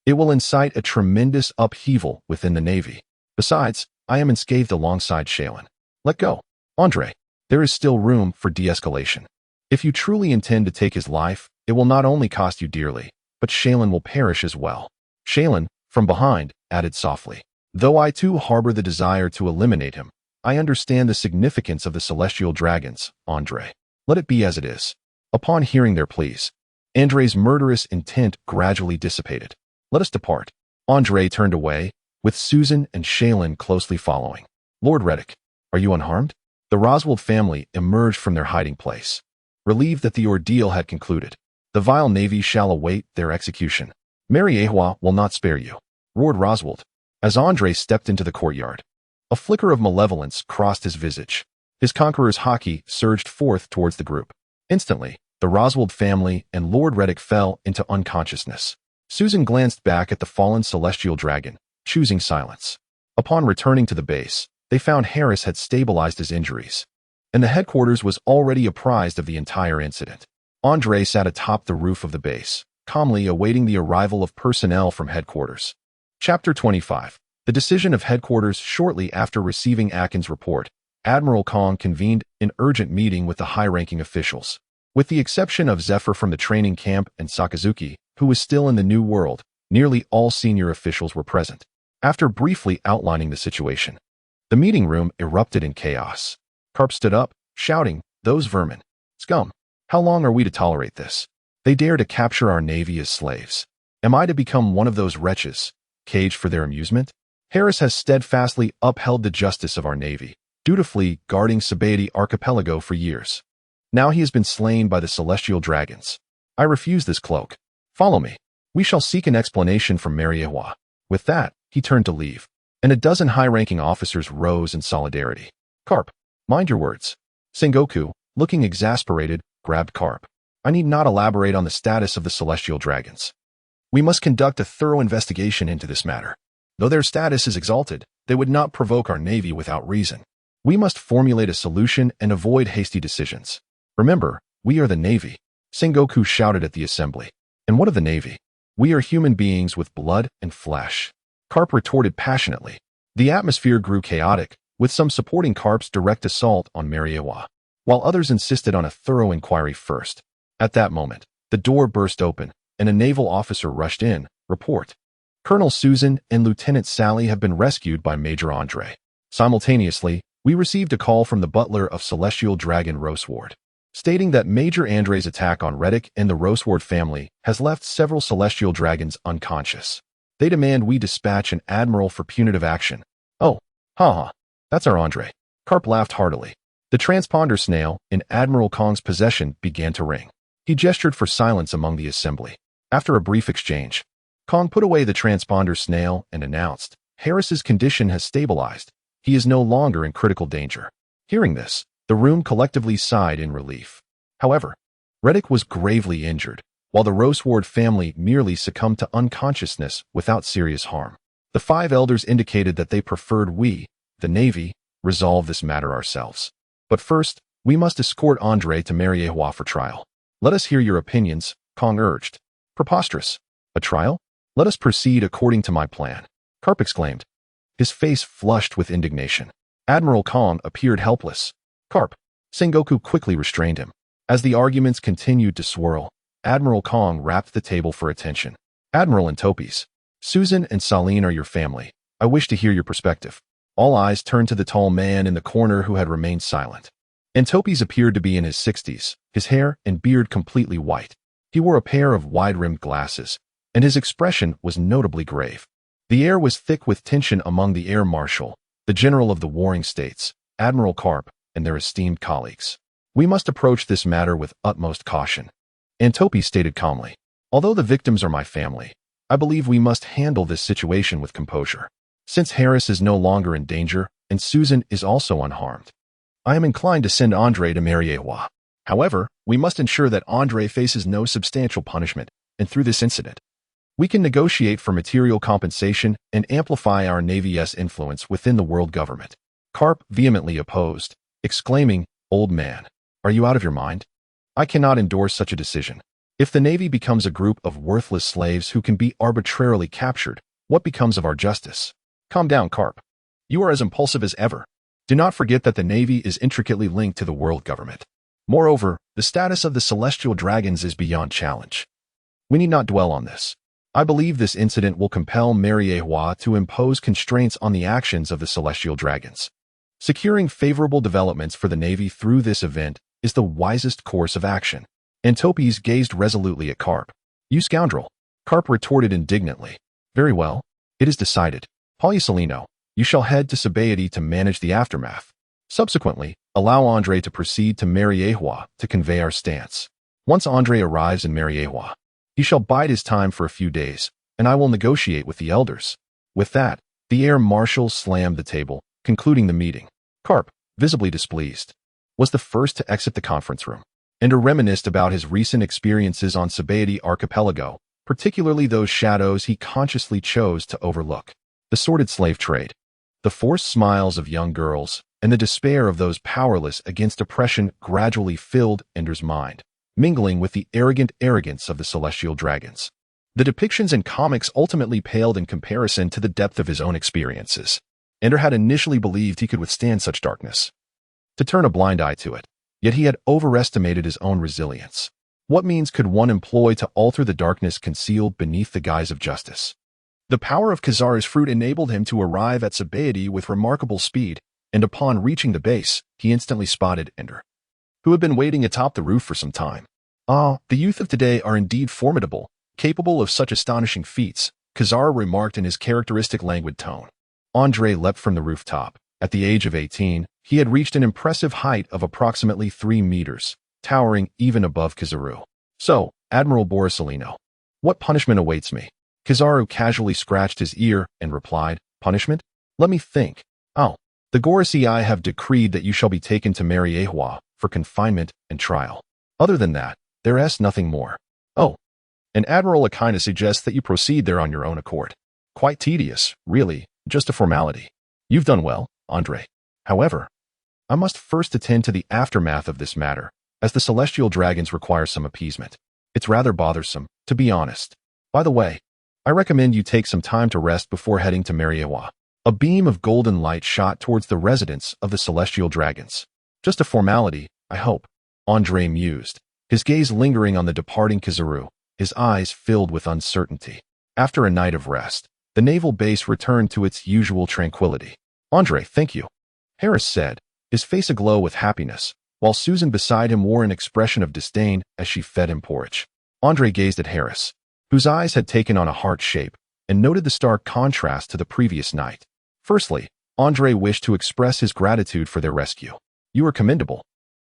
it will incite a tremendous upheaval within the Navy. Besides, I am enscathed alongside Shaylin. Let go. Andre, there is still room for de-escalation. If you truly intend to take his life, it will not only cost you dearly, but Shaylin will perish as well. Shaylin, from behind, added softly, though I too harbor the desire to eliminate him, I understand the significance of the celestial dragons, Andre. Let it be as it is. Upon hearing their pleas, Andre's murderous intent gradually dissipated. Let us depart. Andre turned away, with Susan and Shaylin closely following. Lord Reddick, are you unharmed? The Roswald family emerged from their hiding place, relieved that the ordeal had concluded. The vile Navy shall await their execution. Mary Ahua will not spare you, roared Roswald, as Andre stepped into the courtyard. A flicker of malevolence crossed his visage. His conqueror's haki surged forth towards the group. Instantly, the Roswald family and Lord Reddick fell into unconsciousness. Susan glanced back at the fallen celestial dragon, choosing silence. Upon returning to the base, they found Harris had stabilized his injuries, and the headquarters was already apprised of the entire incident. Andre sat atop the roof of the base, calmly awaiting the arrival of personnel from headquarters. Chapter 25. The decision of headquarters. Shortly after receiving Akin's report, Admiral Kong convened an urgent meeting with the high-ranking officials. With the exception of Zephyr from the training camp and Sakazuki, who was still in the New World, nearly all senior officials were present. After briefly outlining the situation, the meeting room erupted in chaos. Carp stood up, shouting, "Those vermin! Scum! How long are we to tolerate this? They dare to capture our Navy as slaves. Am I to become one of those wretches, caged for their amusement?" Harris has steadfastly upheld the justice of our Navy, dutifully guarding Sabaody Archipelago for years. Now he has been slain by the celestial dragons. I refuse this cloak. Follow me. We shall seek an explanation from Mary Ahua. With that, he turned to leave, and a dozen high-ranking officers rose in solidarity. Carp, mind your words. Sengoku, looking exasperated, grabbed Carp. I need not elaborate on the status of the celestial dragons. We must conduct a thorough investigation into this matter. Though their status is exalted, they would not provoke our Navy without reason. We must formulate a solution and avoid hasty decisions. Remember, we are the Navy. Sengoku shouted at the assembly. And what of the Navy? We are human beings with blood and flesh. Carp retorted passionately. The atmosphere grew chaotic, with some supporting Carp's direct assault on Mary Ahua, while others insisted on a thorough inquiry first. At that moment, the door burst open, and a naval officer rushed in. Report. Colonel Susan and Lieutenant Sally have been rescued by Major Andre. Simultaneously, we received a call from the butler of Celestial Dragon Roseward, stating that Major Andre's attack on Reddick and the Roseward family has left several celestial dragons unconscious. They demand we dispatch an admiral for punitive action. Oh, haha, that's our Andre. Carp laughed heartily. The transponder snail in Admiral Kong's possession began to ring. He gestured for silence among the assembly. After a brief exchange, Kong put away the transponder snail and announced, Harris's condition has stabilized. He is no longer in critical danger. Hearing this, the room collectively sighed in relief. However, Reddick was gravely injured, while the Roseward family merely succumbed to unconsciousness without serious harm. The 5 elders indicated that they preferred we, the Navy, resolve this matter ourselves. But first, we must escort Andre to Mariehua for trial. Let us hear your opinions, Kong urged. Preposterous. A trial? Let us proceed according to my plan, Karp exclaimed. His face flushed with indignation. Admiral Kong appeared helpless. Karp. Sengoku quickly restrained him. As the arguments continued to swirl, Admiral Kong rapped the table for attention. Admiral and Topes, Susan and Saline are your family. I wish to hear your perspective. All eyes turned to the tall man in the corner who had remained silent. Antopes appeared to be in his 60s, his hair and beard completely white. He wore a pair of wide-rimmed glasses, and his expression was notably grave. The air was thick with tension among the air marshal, the general of the warring states, Admiral Karp, and their esteemed colleagues. We must approach this matter with utmost caution. Antopes stated calmly. Although the victims are my family, I believe we must handle this situation with composure. Since Harris is no longer in danger, and Susan is also unharmed, I am inclined to send Andre to Mariehua. However, we must ensure that Andre faces no substantial punishment, and through this incident, we can negotiate for material compensation and amplify our Navy's influence within the world government. Karp vehemently opposed, exclaiming, Old man, are you out of your mind? I cannot endorse such a decision. If the Navy becomes a group of worthless slaves who can be arbitrarily captured, what becomes of our justice? Calm down, Karp. You are as impulsive as ever. Do not forget that the Navy is intricately linked to the world government. Moreover, the status of the celestial dragons is beyond challenge. We need not dwell on this. I believe this incident will compel Mariehua to impose constraints on the actions of the celestial dragons. Securing favorable developments for the Navy through this event is the wisest course of action. Antopes gazed resolutely at Karp. You scoundrel! Karp retorted indignantly. Very well. It is decided. Polysolino, you shall head to Sabaody to manage the aftermath. Subsequently, allow Andre to proceed to Mariehua to convey our stance. Once Andre arrives in Mariehua, he shall bide his time for a few days, and I will negotiate with the elders. With that, the air marshal slammed the table, concluding the meeting. Karp, visibly displeased, was the first to exit the conference room, and reminisced about his recent experiences on Sabaody Archipelago, particularly those shadows he consciously chose to overlook. The sordid slave trade, the forced smiles of young girls, and the despair of those powerless against oppression gradually filled Ender's mind, mingling with the arrogant arrogance of the celestial dragons. The depictions in comics ultimately paled in comparison to the depth of his own experiences. Ender had initially believed he could withstand such darkness, to turn a blind eye to it, yet he had overestimated his own resilience. What means could one employ to alter the darkness concealed beneath the guise of justice? The power of Kazar's fruit enabled him to arrive at Sabaody with remarkable speed, and upon reaching the base, he instantly spotted Ender, who had been waiting atop the roof for some time. Ah, the youth of today are indeed formidable, capable of such astonishing feats, Kazar remarked in his characteristic languid tone. Andre leapt from the rooftop. At the age of 18, he had reached an impressive height of approximately 3 meters, towering even above Kizaru. So, Admiral Borisolino, what punishment awaits me? Kizaru casually scratched his ear and replied, Punishment? Let me think. Oh, the Gorosei have decreed that you shall be taken to Mariehua for confinement and trial. Other than that, there is nothing more. Oh, and Admiral Akainu suggests that you proceed there on your own accord. Quite tedious, really, just a formality. You've done well, Andre. However, I must first attend to the aftermath of this matter, as the celestial dragons require some appeasement. It's rather bothersome, to be honest. By the way, I recommend you take some time to rest before heading to Mariehua. A beam of golden light shot towards the residence of the celestial dragons. Just a formality, I hope, Andre mused, his gaze lingering on the departing Kizaru, his eyes filled with uncertainty. After a night of rest, the naval base returned to its usual tranquility. Andre, thank you, Harris said, his face aglow with happiness, while Susan beside him wore an expression of disdain as she fed him porridge. Andre gazed at Harris, whose eyes had taken on a heart shape, and noted the stark contrast to the previous night. Firstly, Andre wished to express his gratitude for their rescue. You are commendable,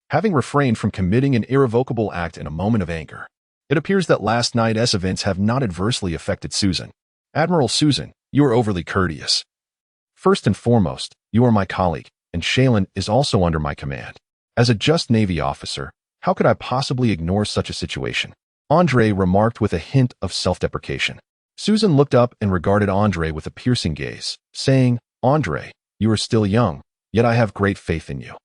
having refrained from committing an irrevocable act in a moment of anger. It appears that last night's events have not adversely affected Susan. Admiral Susan, you are overly courteous. First and foremost, you are my colleague, and Shaylin is also under my command. As a just Navy officer, how could I possibly ignore such a situation? Andre remarked with a hint of self-deprecation. Susan looked up and regarded Andre with a piercing gaze, saying, Andre, you are still young, yet I have great faith in you.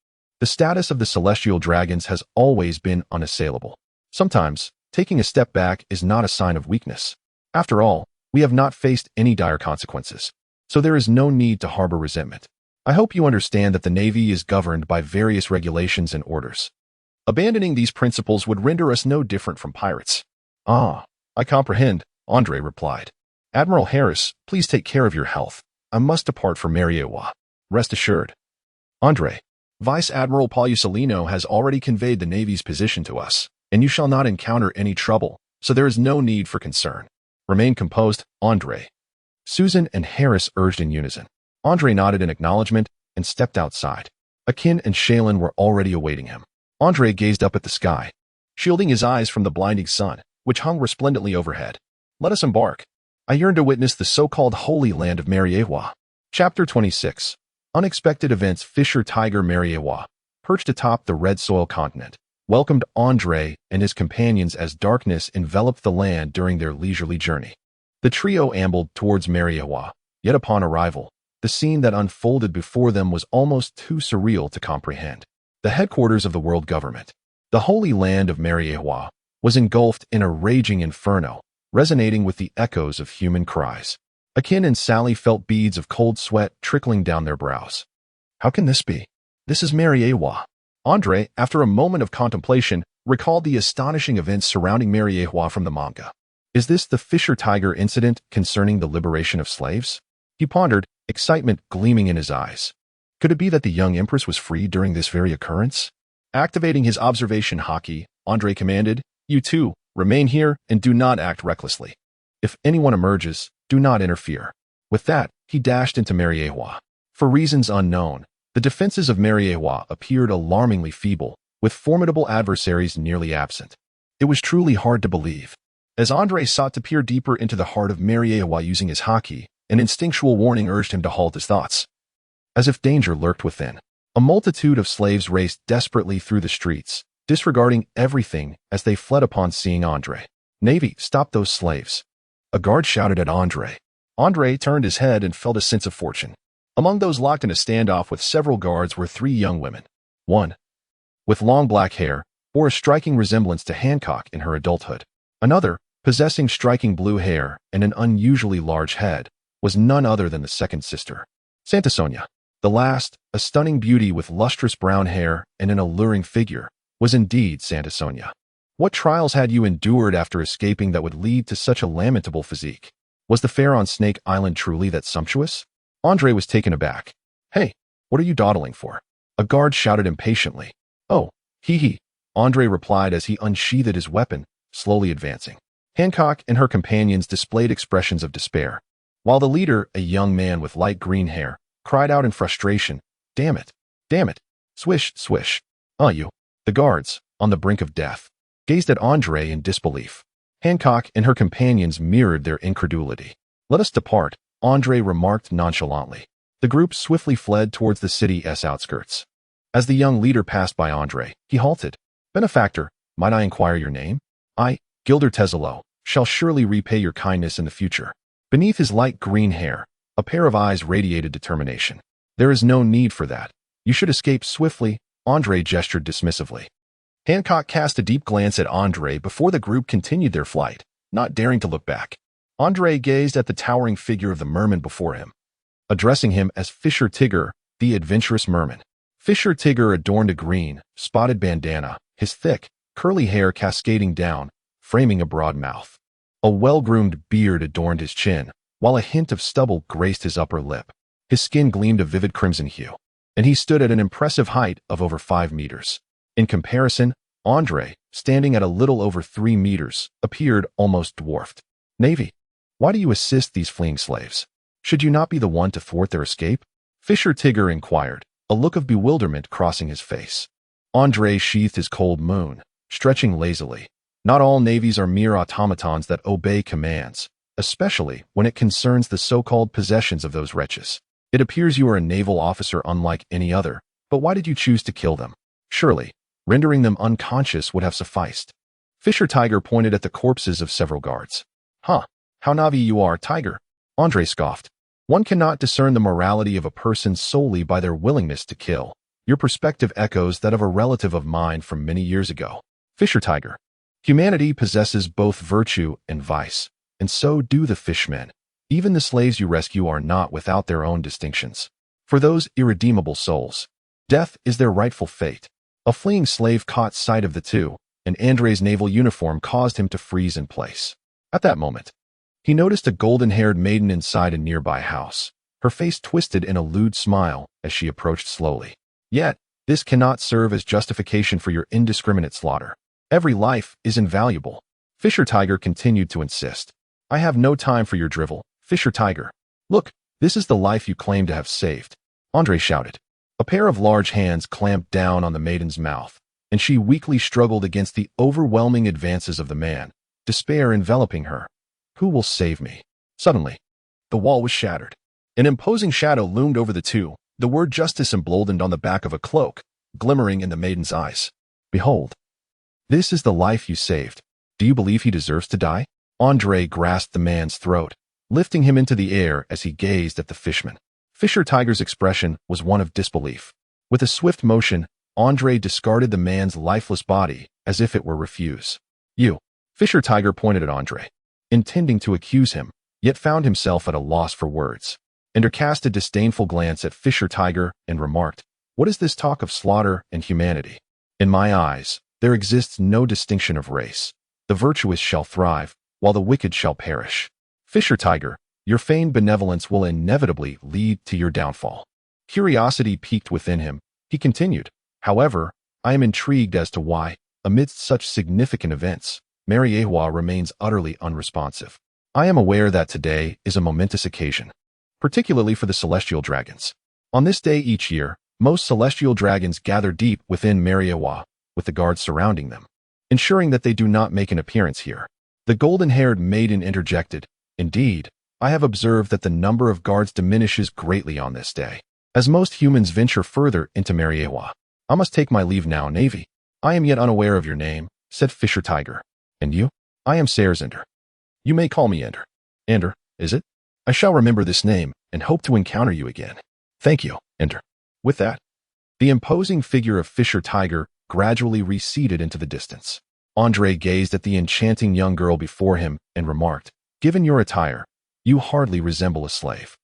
The status of the celestial dragons has always been unassailable. Sometimes, taking a step back is not a sign of weakness. After all, we have not faced any dire consequences, so there is no need to harbor resentment. I hope you understand that the Navy is governed by various regulations and orders. Abandoning these principles would render us no different from pirates. Ah, I comprehend, Andre replied. Admiral Harris, please take care of your health. I must depart for Mariewa. Rest assured. Andre, Vice Admiral Paulusalino has already conveyed the Navy's position to us, and you shall not encounter any trouble, so there is no need for concern. Remain composed, Andre. Susan and Harris urged in unison. Andre nodded in acknowledgement and stepped outside. Akin and Shaylin were already awaiting him. Andre gazed up at the sky, shielding his eyes from the blinding sun, which hung resplendently overhead. Let us embark. I yearn to witness the so-called Holy Land of Mariewa. Chapter 26. Unexpected events. Fisher Tiger Mariewa, perched atop the red soil continent, welcomed Andre and his companions as darkness enveloped the land during their leisurely journey. The trio ambled towards Mariewa, yet upon arrival, the scene that unfolded before them was almost too surreal to comprehend. The headquarters of the world government, the Holy Land of Mariewa, was engulfed in a raging inferno, resonating with the echoes of human cries. Akin and Sally felt beads of cold sweat trickling down their brows. How can this be? This is Mariewa. Andre, after a moment of contemplation, recalled the astonishing events surrounding Mariewa from the manga. Is this the Fisher Tiger incident concerning the liberation of slaves? He pondered, excitement gleaming in his eyes. Could it be that the young empress was freed during this very occurrence? Activating his observation haki, Andre commanded, You two, remain here and do not act recklessly. If anyone emerges, do not interfere. With that, he dashed into Mariewa. For reasons unknown, the defenses of Mariewa appeared alarmingly feeble, with formidable adversaries nearly absent. It was truly hard to believe. As Andre sought to peer deeper into the heart of Mariewa using his haki, an instinctual warning urged him to halt his thoughts. As if danger lurked within, a multitude of slaves raced desperately through the streets, disregarding everything as they fled upon seeing Andre. Navy, stop those slaves. A guard shouted at Andre. Andre turned his head and felt a sense of fortune. Among those locked in a standoff with several guards were 3 young women. One, with long black hair, bore a striking resemblance to Hancock in her adulthood. Another, possessing striking blue hair and an unusually large head, was none other than the second sister, Santa Sonia. The last, a stunning beauty with lustrous brown hair and an alluring figure, was indeed Santa Sonia. What trials had you endured after escaping that would lead to such a lamentable physique? Was the fare on Snake Island truly that sumptuous? Andre was taken aback. Hey, what are you dawdling for? A guard shouted impatiently. Oh, hee. Andre replied as he unsheathed his weapon, slowly advancing. Hancock and her companions displayed expressions of despair, while the leader, a young man with light green hair, cried out in frustration, Damn it! Swish, swish. You. The guards, on the brink of death, gazed at Andre in disbelief. Hancock and her companions mirrored their incredulity. Let us depart, Andre remarked nonchalantly. The group swiftly fled towards the city's outskirts. As the young leader passed by Andre, he halted. Benefactor, might I inquire your name? I, Gilder Teselo, shall surely repay your kindness in the future. Beneath his light green hair, a pair of eyes radiated determination. There is no need for that. You should escape swiftly, Andre gestured dismissively. Hancock cast a deep glance at Andre before the group continued their flight, not daring to look back. Andre gazed at the towering figure of the merman before him, addressing him as Fisher Tigger, the adventurous merman. Fisher Tigger adorned a green, spotted bandana, his thick, curly hair cascading down, framing a broad mouth. A well-groomed beard adorned his chin, while a hint of stubble graced his upper lip. His skin gleamed a vivid crimson hue, and he stood at an impressive height of over 5 meters. In comparison, Andre, standing at a little over 3 meters, appeared almost dwarfed. Navy, why do you assist these fleeing slaves? Should you not be the one to thwart their escape? Fisher Tigger inquired, a look of bewilderment crossing his face. Andre sheathed his cold moon, stretching lazily. Not all navies are mere automatons that obey commands, especially when it concerns the so-called possessions of those wretches. It appears you are a naval officer unlike any other, but why did you choose to kill them? Surely, rendering them unconscious would have sufficed. Fisher Tiger pointed at the corpses of several guards. Huh, how Navi you are, Tiger, Andre scoffed. One cannot discern the morality of a person solely by their willingness to kill. Your perspective echoes that of a relative of mine from many years ago. Fisher Tiger. Humanity possesses both virtue and vice, and so do the fishmen. Even the slaves you rescue are not without their own distinctions. For those irredeemable souls, death is their rightful fate. A fleeing slave caught sight of the two, and Andre's naval uniform caused him to freeze in place. At that moment, he noticed a golden-haired maiden inside a nearby house. Her face twisted in a lewd smile as she approached slowly. Yet, this cannot serve as justification for your indiscriminate slaughter. Every life is invaluable. Fisher Tiger continued to insist. I have no time for your drivel, Fisher Tiger. Look, this is the life you claim to have saved. Andre shouted. A pair of large hands clamped down on the maiden's mouth, and she weakly struggled against the overwhelming advances of the man, despair enveloping her. Who will save me? Suddenly, the wall was shattered. An imposing shadow loomed over the two, the word justice emboldened on the back of a cloak, glimmering in the maiden's eyes. Behold, this is the life you saved. Do you believe he deserves to die? Andre grasped the man's throat, lifting him into the air as he gazed at the fishman. Fisher Tiger's expression was one of disbelief. With a swift motion, Andre discarded the man's lifeless body as if it were refuse. You. Fisher Tiger pointed at Andre, intending to accuse him, yet found himself at a loss for words. Ender cast a disdainful glance at Fisher Tiger and remarked, What is this talk of slaughter and humanity? In my eyes, there exists no distinction of race. The virtuous shall thrive, while the wicked shall perish. Fisher Tiger, your feigned benevolence will inevitably lead to your downfall. Curiosity piqued within him. He continued, However, I am intrigued as to why, amidst such significant events, Mariewa remains utterly unresponsive. I am aware that today is a momentous occasion, particularly for the celestial dragons. On this day each year, most celestial dragons gather deep within Mariewa, with the guards surrounding them, ensuring that they do not make an appearance here. The golden-haired maiden interjected, Indeed, I have observed that the number of guards diminishes greatly on this day, as most humans venture further into Mariewa. I must take my leave now, Navy. I am yet unaware of your name, said Fisher Tiger. And you? I am Sayers Ender. You may call me Ender. Ender, is it? I shall remember this name and hope to encounter you again. Thank you, Ender. With that, the imposing figure of Fisher Tiger gradually receded into the distance. Andre gazed at the enchanting young girl before him and remarked, Given your attire, you hardly resemble a slave.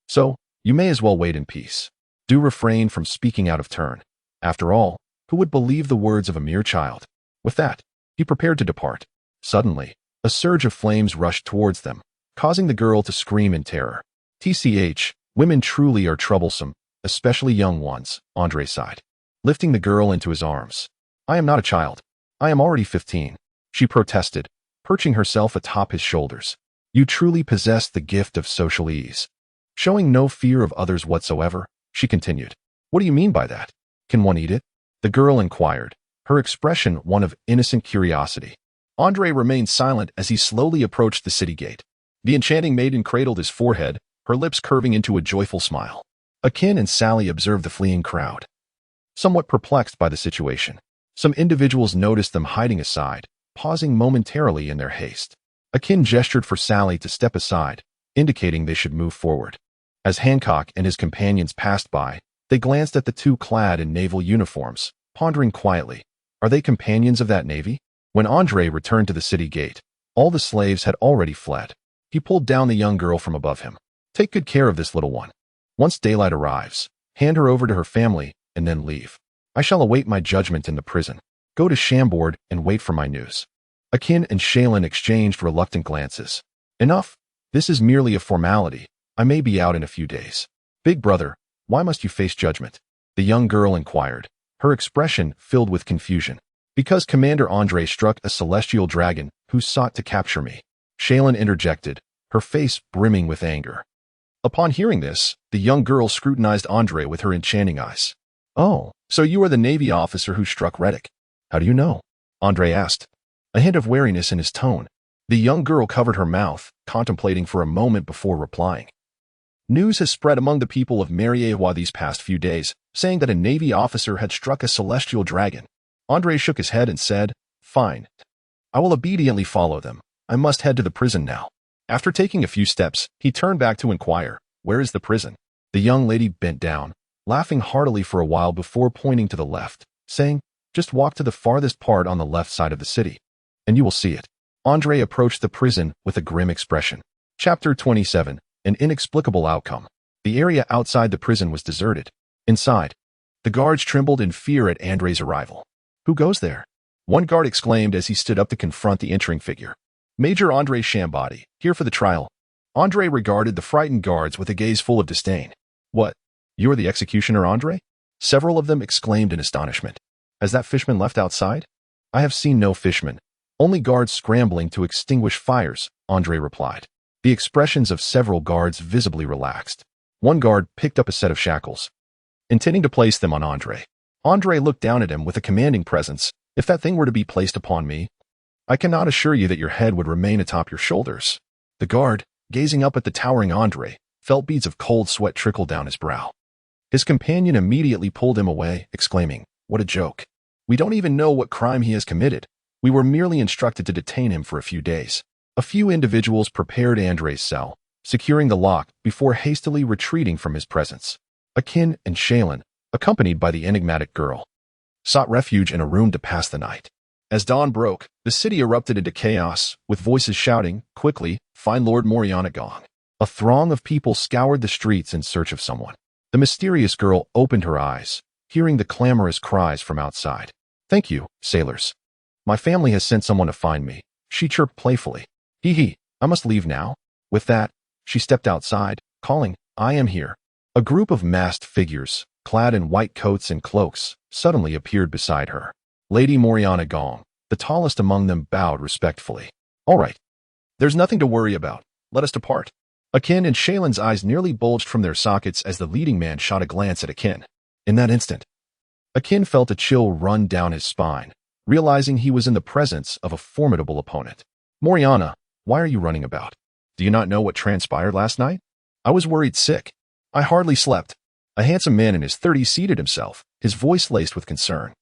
So, you may as well wait in peace. Do refrain from speaking out of turn. After all, who would believe the words of a mere child? With that, he prepared to depart. Suddenly, a surge of flames rushed towards them, causing the girl to scream in terror. TCH, women truly are troublesome, especially young ones, Andre sighed, lifting the girl into his arms. I am not a child. I am already 15, she protested, perching herself atop his shoulders. You truly possess the gift of social ease. Showing no fear of others whatsoever, she continued. What do you mean by that? Can one eat it? The girl inquired, her expression one of innocent curiosity. Andre remained silent as he slowly approached the city gate. The enchanting maiden cradled his forehead, her lips curving into a joyful smile. Akin and Sally observed the fleeing crowd, somewhat perplexed by the situation. Some individuals noticed them hiding aside, pausing momentarily in their haste. Akin gestured for Sally to step aside, indicating they should move forward. As Hancock and his companions passed by, they glanced at the two clad in naval uniforms, pondering quietly, Are they companions of that navy? When Andre returned to the city gate, all the slaves had already fled. He pulled down the young girl from above him. Take good care of this little one. Once daylight arrives, hand her over to her family, and then leave. I shall await my judgment in the prison. Go to Chambord and wait for my news. Akin and Shaylin exchanged reluctant glances. Enough. This is merely a formality. I may be out in a few days. Big brother, why must you face judgment? The young girl inquired, her expression filled with confusion. Because Commander Andre struck a celestial dragon who sought to capture me. Shaylin interjected, her face brimming with anger. Upon hearing this, the young girl scrutinized Andre with her enchanting eyes. Oh, so you are the Navy officer who struck Reddick. How do you know? Andre asked, a hint of wariness in his tone. The young girl covered her mouth, contemplating for a moment before replying. News has spread among the people of Mariewa these past few days, saying that a Navy officer had struck a celestial dragon. Andre shook his head and said, Fine. I will obediently follow them. I must head to the prison now. After taking a few steps, he turned back to inquire, where is the prison? The young lady bent down, laughing heartily for a while before pointing to the left, saying, just walk to the farthest part on the left side of the city, and you will see it. Andre approached the prison with a grim expression. Chapter 27, An Inexplicable Outcome. The area outside the prison was deserted. Inside, the guards trembled in fear at Andre's arrival. Who goes there? One guard exclaimed as he stood up to confront the entering figure. Major Andre Shambody, here for the trial. Andre regarded the frightened guards with a gaze full of disdain. What? You are the executioner, Andre? Several of them exclaimed in astonishment. Has that fishman left outside? I have seen no fishman. Only guards scrambling to extinguish fires, Andre replied. The expressions of several guards visibly relaxed. One guard picked up a set of shackles, intending to place them on Andre. Andre looked down at him with a commanding presence. If that thing were to be placed upon me, I cannot assure you that your head would remain atop your shoulders. The guard, gazing up at the towering Andre, felt beads of cold sweat trickle down his brow. His companion immediately pulled him away, exclaiming, what a joke. We don't even know what crime he has committed. We were merely instructed to detain him for a few days. A few individuals prepared Andre's cell, securing the lock before hastily retreating from his presence. Akainu and Shaylin, accompanied by the enigmatic girl, sought refuge in a room to pass the night. As dawn broke, the city erupted into chaos, with voices shouting, quickly, find Lord Moriana. A throng of people scoured the streets in search of someone. The mysterious girl opened her eyes, hearing the clamorous cries from outside. Thank you, sailors. My family has sent someone to find me, she chirped playfully. Hee, I must leave now. With that, she stepped outside, calling, I am here. A group of masked figures, clad in white coats and cloaks, suddenly appeared beside her. Lady Moriana Gong, the tallest among them, bowed respectfully. All right. There's nothing to worry about. Let us depart. Akainu and Shaylin's eyes nearly bulged from their sockets as the leading man shot a glance at Akainu. In that instant, Akainu felt a chill run down his spine, realizing he was in the presence of a formidable opponent. Moriana, why are you running about? Do you not know what transpired last night? I was worried sick. I hardly slept. A handsome man in his 30s seated himself, his voice laced with concern.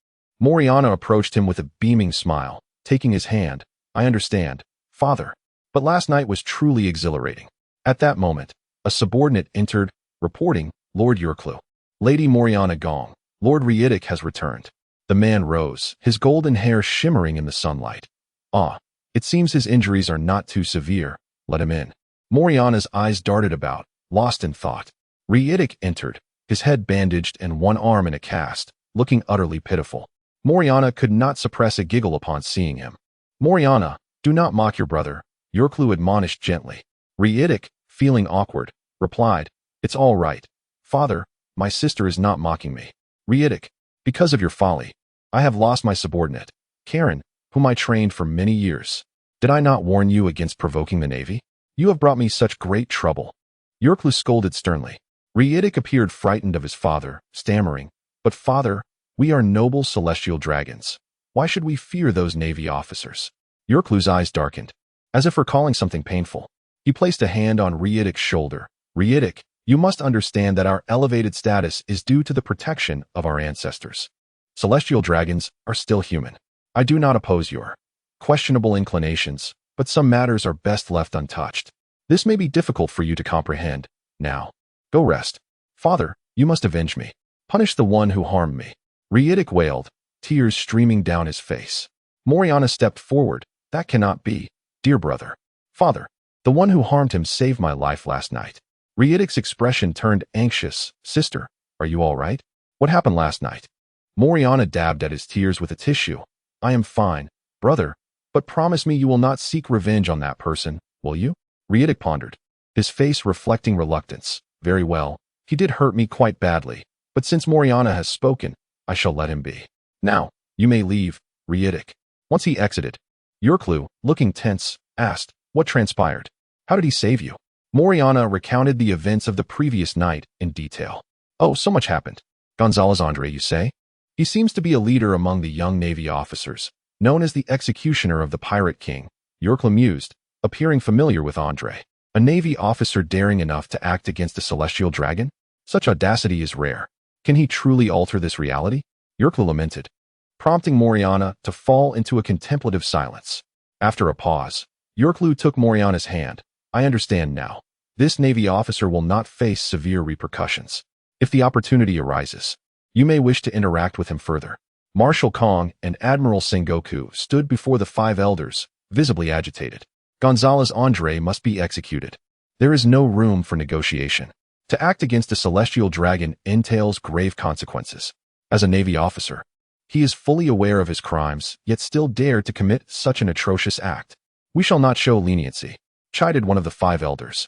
Moriana approached him with a beaming smile, taking his hand. I understand, father. But last night was truly exhilarating. At that moment, a subordinate entered, reporting, Lord Yurklu. Lady Moriana Gong, Lord Reidic has returned. The man rose, his golden hair shimmering in the sunlight. Ah, it seems his injuries are not too severe. Let him in. Moriana's eyes darted about, lost in thought. Reidic entered, his head bandaged and one arm in a cast, looking utterly pitiful. Moriana could not suppress a giggle upon seeing him. Moriana, do not mock your brother, Yurklu admonished gently. Reidic, feeling awkward, replied, it's all right. Father, my sister is not mocking me. Reidic, because of your folly, I have lost my subordinate, Karen, whom I trained for many years. Did I not warn you against provoking the navy? You have brought me such great trouble. Yurklu scolded sternly. Reidic appeared frightened of his father, stammering, but father, we are noble celestial dragons. Why should we fear those navy officers? Yurklu's eyes darkened, as if recalling something painful. He placed a hand on Reidic's shoulder. Reidic, you must understand that our elevated status is due to the protection of our ancestors. Celestial dragons are still human. I do not oppose your questionable inclinations, but some matters are best left untouched. This may be difficult for you to comprehend. Now, go rest. Father, you must avenge me. Punish the one who harmed me. Reidic wailed, tears streaming down his face. Moriana stepped forward. That cannot be, dear brother. Father, the one who harmed him saved my life last night. Reidic's expression turned anxious. Sister, are you all right? What happened last night? Moriana dabbed at his tears with a tissue. I am fine, brother, but promise me you will not seek revenge on that person, will you? Reidic pondered, his face reflecting reluctance. Very well, he did hurt me quite badly, but since Moriana has spoken, I shall let him be. Now, you may leave, Reidic. Once he exited, Yurklu, looking tense, asked, what transpired? How did he save you? Moriana recounted the events of the previous night in detail. Oh, so much happened. Gonzalez Andre, you say? He seems to be a leader among the young Navy officers, known as the executioner of the Pirate King, Yurklu mused, appearing familiar with Andre. A Navy officer daring enough to act against a celestial dragon? Such audacity is rare. Can he truly alter this reality? Yurklu lamented, prompting Moriana to fall into a contemplative silence. After a pause, Yorklu took Moriana's hand. I understand now. This Navy officer will not face severe repercussions. If the opportunity arises, you may wish to interact with him further. Marshal Kong and Admiral Sengoku stood before the five elders, visibly agitated. Gonzalez Andre must be executed. There is no room for negotiation. To act against a celestial dragon entails grave consequences. As a Navy officer, he is fully aware of his crimes, yet still dared to commit such an atrocious act. We shall not show leniency, chided one of the five elders.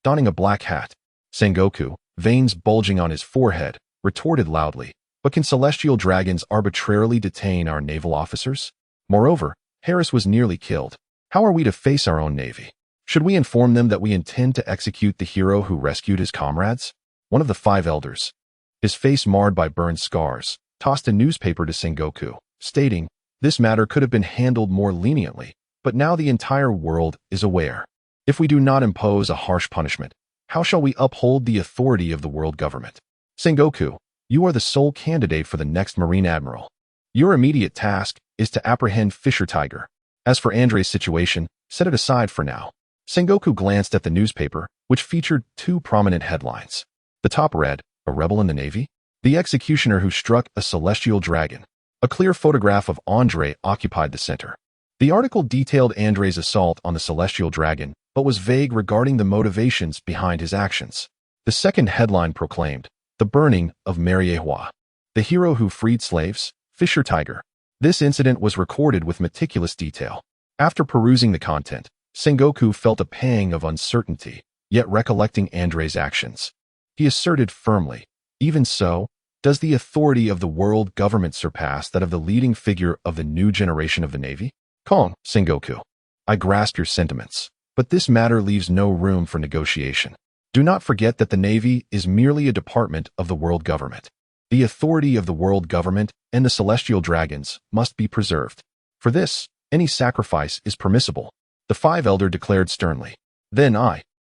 Donning a black hat, Sengoku, veins bulging on his forehead, retorted loudly, but can celestial dragons arbitrarily detain our naval officers? Moreover, Harris was nearly killed. How are we to face our own navy? Should we inform them that we intend to execute the hero who rescued his comrades? One of the five elders, his face marred by burned scars, tossed a newspaper to Sengoku, stating, "This matter could have been handled more leniently, but now the entire world is aware. If we do not impose a harsh punishment, how shall we uphold the authority of the world government? Sengoku, you are the sole candidate for the next Marine Admiral. Your immediate task is to apprehend Fisher Tiger. As for Andre's situation, set it aside for now." Sengoku glanced at the newspaper, which featured two prominent headlines. The top read, "A rebel in the Navy? The executioner who struck a celestial dragon." A clear photograph of Andre occupied the center. The article detailed Andre's assault on the celestial dragon, but was vague regarding the motivations behind his actions. The second headline proclaimed, "The burning of Mariehua. The hero who freed slaves, Fisher Tiger." This incident was recorded with meticulous detail. After perusing the content, Sengoku felt a pang of uncertainty, yet recollecting Andre's actions, he asserted firmly, "Even so, does the authority of the world government surpass that of the leading figure of the new generation of the Navy?" Kong, Sengoku, I grasp your sentiments, but this matter leaves no room for negotiation. Do not forget that the Navy is merely a department of the world government. The authority of the world government and the celestial dragons must be preserved. For this, any sacrifice is permissible, the five elder declared sternly. Then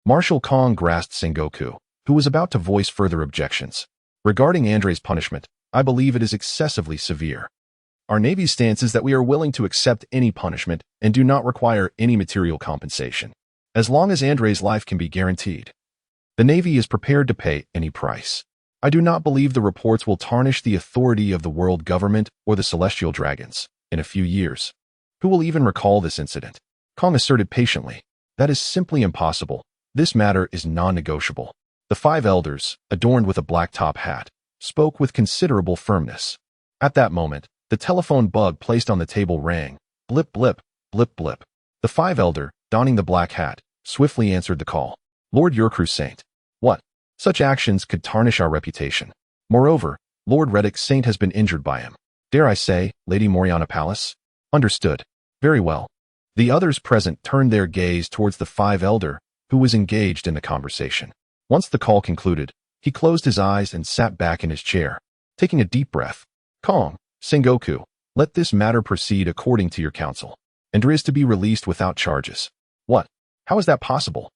Marshal Kong grasped Sengoku, who was about to voice further objections. Regarding Andre's punishment, I believe it is excessively severe. Our Navy's stance is that we are willing to accept any punishment and do not require any material compensation, as long as Andre's life can be guaranteed. The Navy is prepared to pay any price. I do not believe the reports will tarnish the authority of the world government or the celestial dragons. In a few years, who will even recall this incident? Kong asserted patiently. That is simply impossible. This matter is non-negotiable. The five elders, adorned with a black top hat, spoke with considerable firmness. At that moment, the telephone bug placed on the table rang. Blip, blip, blip, blip. The five elder, donning the black hat, swiftly answered the call. Lord Yorkru Saint. What? Such actions could tarnish our reputation. Moreover, Lord Reddick Saint has been injured by him. Dare I say, Lady Moriana Palace? Understood. Very well. The others present turned their gaze towards the five elder, who was engaged in the conversation. Once the call concluded, he closed his eyes and sat back in his chair, taking a deep breath. Kong, Sengoku, let this matter proceed according to your counsel. Andrea is to be released without charges. What? How is that possible?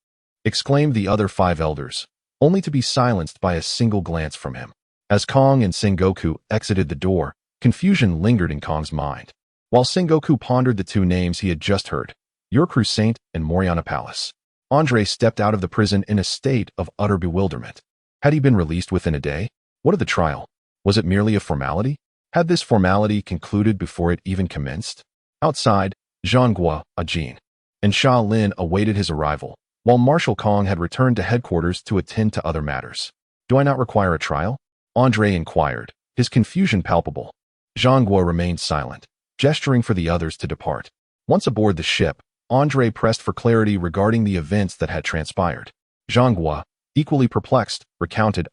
Exclaimed the other five elders, only to be silenced by a single glance from him. As Kong and Sengoku exited the door, confusion lingered in Kong's mind. While Sengoku pondered the two names he had just heard, Yorkru Saint and Moriana Palace, Andre stepped out of the prison in a state of utter bewilderment. Had he been released within a day? What of the trial? Was it merely a formality? Had this formality concluded before it even commenced? Outside, Zhonghua, Ajin, and Xia Lin awaited his arrival, while Marshal Kong had returned to headquarters to attend to other matters. Do I not require a trial? Andre inquired, his confusion palpable. Zhonghua remained silent, gesturing for the others to depart. Once aboard the ship, Andre pressed for clarity regarding the events that had transpired. Zhonghua, equally perplexed, recounted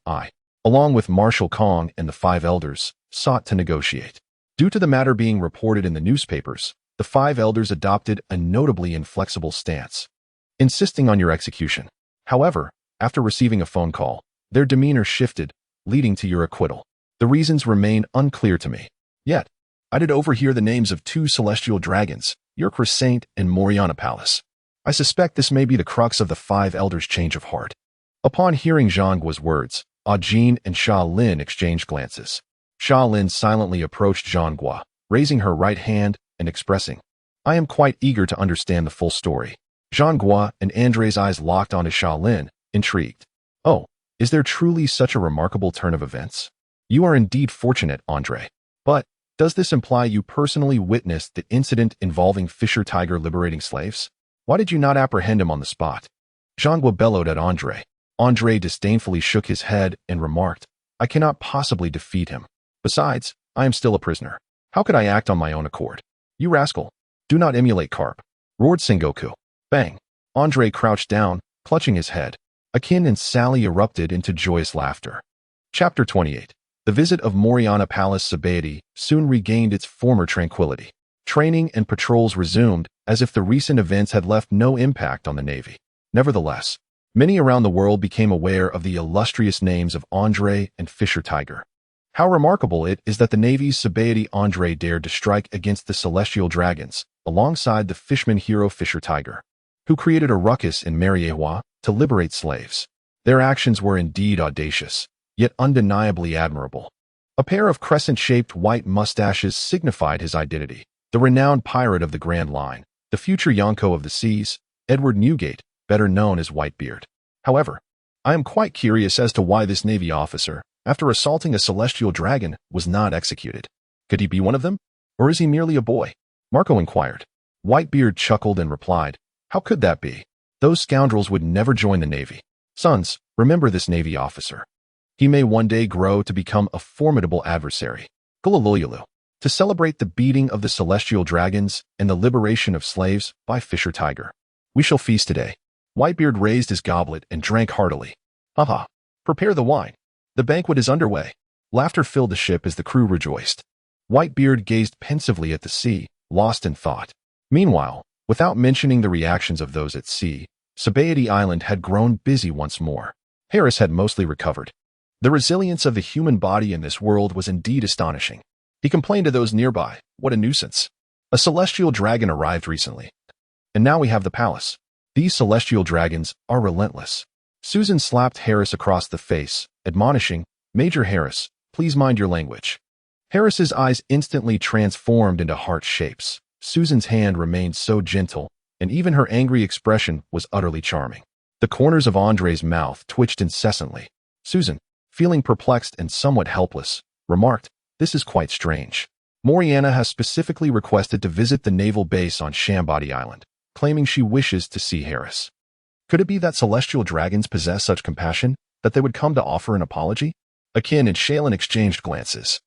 along with Marshal Kong and the five elders, sought to negotiate. Due to the matter being reported in the newspapers, the five elders adopted a notably inflexible stance, insisting on your execution. However, after receiving a phone call, their demeanor shifted, leading to your acquittal. The reasons remain unclear to me. Yet, I did overhear the names of two celestial dragons, Yorkru Saint and Moriana Palace. I suspect this may be the crux of the five elders' change of heart. Upon hearing Zhonggua's words, Ajin and Xia Lin exchanged glances. Xia Lin silently approached Zhonghua, raising her right hand and expressing I am quite eager to understand the full story. Xingyiquan and Andre's eyes locked onto Shaolin, intrigued. Oh, is there truly such a remarkable turn of events? You are indeed fortunate, Andre. But, does this imply you personally witnessed the incident involving Fisher Tiger liberating slaves? Why did you not apprehend him on the spot? Xingyiquan bellowed at Andre. Andre disdainfully shook his head and remarked, I cannot possibly defeat him. Besides, I am still a prisoner. How could I act on my own accord? You rascal! Do not emulate Carp! Roared Sengoku. Bang! Andre crouched down, clutching his head. Akainu and Sally erupted into joyous laughter. Chapter 28. The visit of Moriana Palace Sabaody soon regained its former tranquility. Training and patrols resumed, as if the recent events had left no impact on the Navy. Nevertheless, many around the world became aware of the illustrious names of Andre and Fisher Tiger. How remarkable it is that the Navy's Sabaody Andre dared to strike against the Celestial Dragons, alongside the Fishman hero Fisher Tiger, who created a ruckus in Mariewa to liberate slaves. Their actions were indeed audacious, yet undeniably admirable. A pair of crescent-shaped white mustaches signified his identity, the renowned pirate of the Grand Line, the future Yonko of the Seas, Edward Newgate, better known as Whitebeard. However, I am quite curious as to why this Navy officer, after assaulting a celestial dragon, was not executed. Could he be one of them? Or is he merely a boy? Marco inquired. Whitebeard chuckled and replied, How could that be? Those scoundrels would never join the Navy. Sons, remember this Navy officer. He may one day grow to become a formidable adversary. Gulaloyulu. To celebrate the beating of the celestial dragons and the liberation of slaves by Fisher Tiger. We shall feast today. Whitebeard raised his goblet and drank heartily. Haha. Prepare the wine. The banquet is underway. Laughter filled the ship as the crew rejoiced. Whitebeard gazed pensively at the sea, lost in thought. Meanwhile, without mentioning the reactions of those at sea, Sabaody Island had grown busy once more. Harris had mostly recovered. The resilience of the human body in this world was indeed astonishing. He complained to those nearby, what a nuisance. A celestial dragon arrived recently. And now we have the palace. These celestial dragons are relentless. Susan slapped Harris across the face, admonishing, Major Harris, please mind your language. Harris's eyes instantly transformed into heart shapes. Susan's hand remained so gentle, and even her angry expression was utterly charming. The corners of Andre's mouth twitched incessantly. Susan, feeling perplexed and somewhat helpless, remarked, This is quite strange. Moriana has specifically requested to visit the naval base on Sabaody Island, claiming she wishes to see Harris. Could it be that celestial dragons possess such compassion that they would come to offer an apology? Akainu and Shaolin exchanged glances,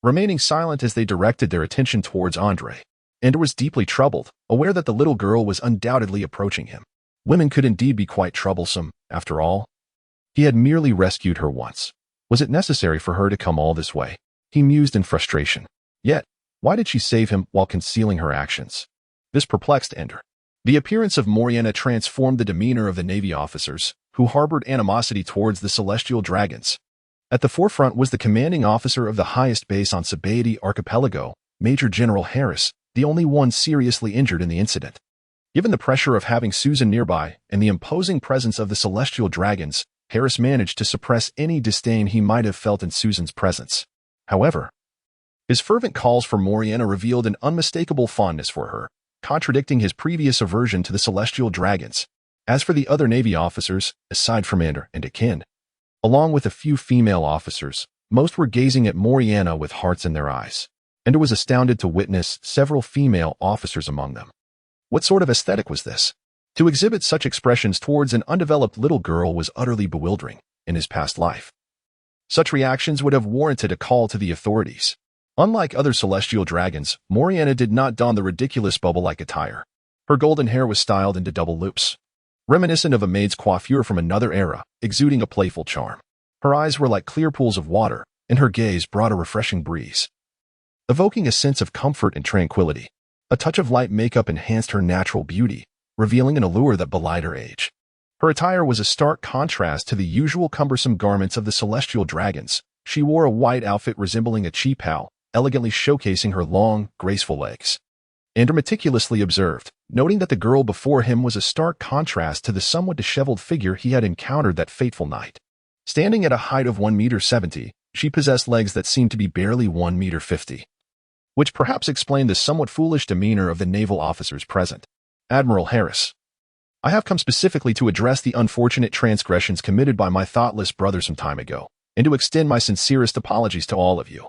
remaining silent as they directed their attention towards Andre. Andor was deeply troubled, aware that the little girl was undoubtedly approaching him. Women could indeed be quite troublesome, after all. He had merely rescued her once. Was it necessary for her to come all this way? He mused in frustration. Yet, why did she save him while concealing her actions? This perplexed Andor. The appearance of Moriana transformed the demeanor of the Navy officers, who harbored animosity towards the celestial dragons. At the forefront was the commanding officer of the highest base on Sabaody Archipelago, Major General Harris, the only one seriously injured in the incident. Given the pressure of having Susan nearby and the imposing presence of the celestial dragons, Harris managed to suppress any disdain he might have felt in Susan's presence. However, his fervent calls for Moriana revealed an unmistakable fondness for her, contradicting his previous aversion to the celestial dragons. As for the other Navy officers, aside from Andor and Akainu, along with a few female officers, most were gazing at Moriana with hearts in their eyes. Andor was astounded to witness several female officers among them. What sort of aesthetic was this? To exhibit such expressions towards an undeveloped little girl was utterly bewildering in his past life. Such reactions would have warranted a call to the authorities. Unlike other celestial dragons, Moriana did not don the ridiculous bubble-like attire. Her golden hair was styled into double loops, reminiscent of a maid's coiffure from another era, exuding a playful charm. Her eyes were like clear pools of water, and her gaze brought a refreshing breeze, evoking a sense of comfort and tranquility. A touch of light makeup enhanced her natural beauty, revealing an allure that belied her age. Her attire was a stark contrast to the usual cumbersome garments of the celestial dragons. She wore a white outfit resembling a chi-pao, elegantly showcasing her long, graceful legs. Andor meticulously observed, noting that the girl before him was a stark contrast to the somewhat disheveled figure he had encountered that fateful night. Standing at a height of 1.70 meters, she possessed legs that seemed to be barely 1.50 meters. which perhaps explained the somewhat foolish demeanor of the naval officers present. Admiral Harris, I have come specifically to address the unfortunate transgressions committed by my thoughtless brother some time ago, and to extend my sincerest apologies to all of you.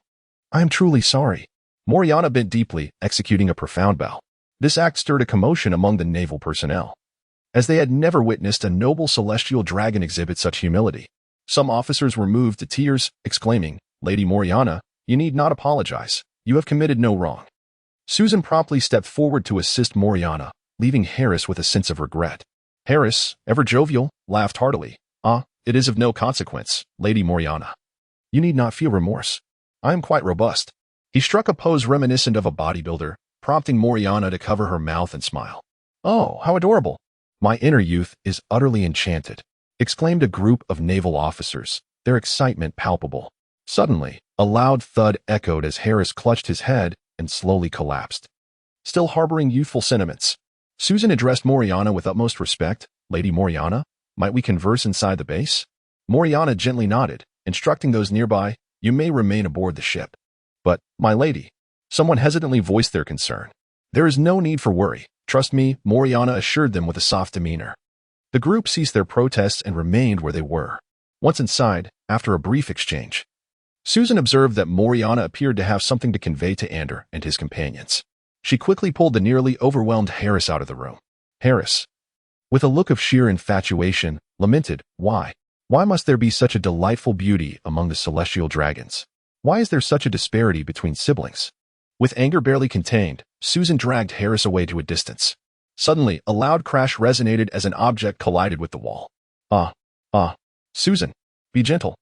I am truly sorry. Moriana bent deeply, executing a profound bow. This act stirred a commotion among the naval personnel, as they had never witnessed a noble celestial dragon exhibit such humility. Some officers were moved to tears, exclaiming, Lady Moriana, you need not apologize. You have committed no wrong. Susan promptly stepped forward to assist Moriana, leaving Harris with a sense of regret. Harris, ever jovial, laughed heartily. It is of no consequence, Lady Moriana. You need not feel remorse. I am quite robust. He struck a pose reminiscent of a bodybuilder, prompting Moriana to cover her mouth and smile. Oh, how adorable. My inner youth is utterly enchanted, exclaimed a group of naval officers, their excitement palpable. Suddenly, a loud thud echoed as Harris clutched his head and slowly collapsed. Still harboring youthful sentiments, Susan addressed Moriana with utmost respect. Lady Moriana, might we converse inside the base? Moriana gently nodded, instructing those nearby, you may remain aboard the ship. But, my lady, someone hesitantly voiced their concern. There is no need for worry. Trust me, Moriana assured them with a soft demeanor. The group ceased their protests and remained where they were. Once inside, after a brief exchange, Susan observed that Moriana appeared to have something to convey to Ander and his companions. She quickly pulled the nearly overwhelmed Harris out of the room. Harris, with a look of sheer infatuation, lamented, Why? Why must there be such a delightful beauty among the celestial dragons? Why is there such a disparity between siblings? With anger barely contained, Susan dragged Harris away to a distance. Suddenly, a loud crash resonated as an object collided with the wall. Susan, be gentle.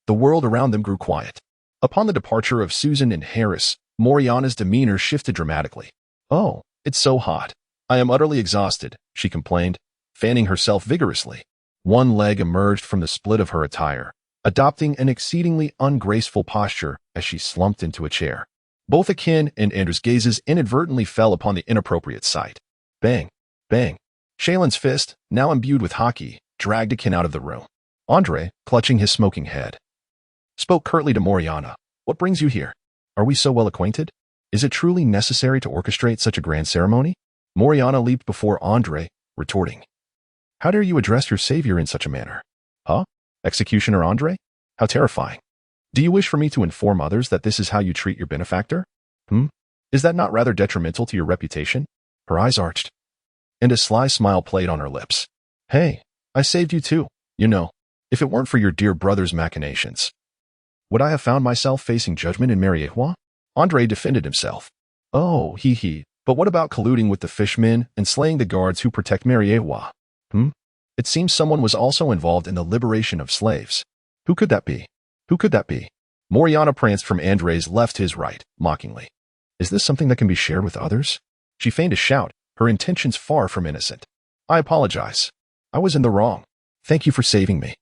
The world around them grew quiet. Upon the departure of Susan and Harris, Moriana's demeanor shifted dramatically. Oh, it's so hot. I am utterly exhausted, she complained, fanning herself vigorously. One leg emerged from the split of her attire, adopting an exceedingly ungraceful posture as she slumped into a chair. Both Akin and Ander's gazes inadvertently fell upon the inappropriate sight. Bang, bang. Shaylin's fist, now imbued with hockey, dragged Akin out of the room. Andre, clutching his smoking head, spoke curtly to Moriana. What brings you here? Are we so well acquainted? Is it truly necessary to orchestrate such a grand ceremony? Moriana leaped before Andre, retorting. How dare you address your savior in such a manner? Executioner Andre? How terrifying. Do you wish for me to inform others that this is how you treat your benefactor? Is that not rather detrimental to your reputation? Her eyes arched, and a sly smile played on her lips. Hey, I saved you too. You know, if it weren't for your dear brother's machinations, would I have found myself facing judgment in Mariehua? Andre defended himself. Oh, but what about colluding with the fishmen and slaying the guards who protect Mariehua? It seems someone was also involved in the liberation of slaves. Who could that be? Who could that be? Moriana pranced from Andre's left to his right, mockingly. Is this something that can be shared with others? She feigned a shout, her intentions far from innocent. I apologize. I was in the wrong. Thank you for saving me.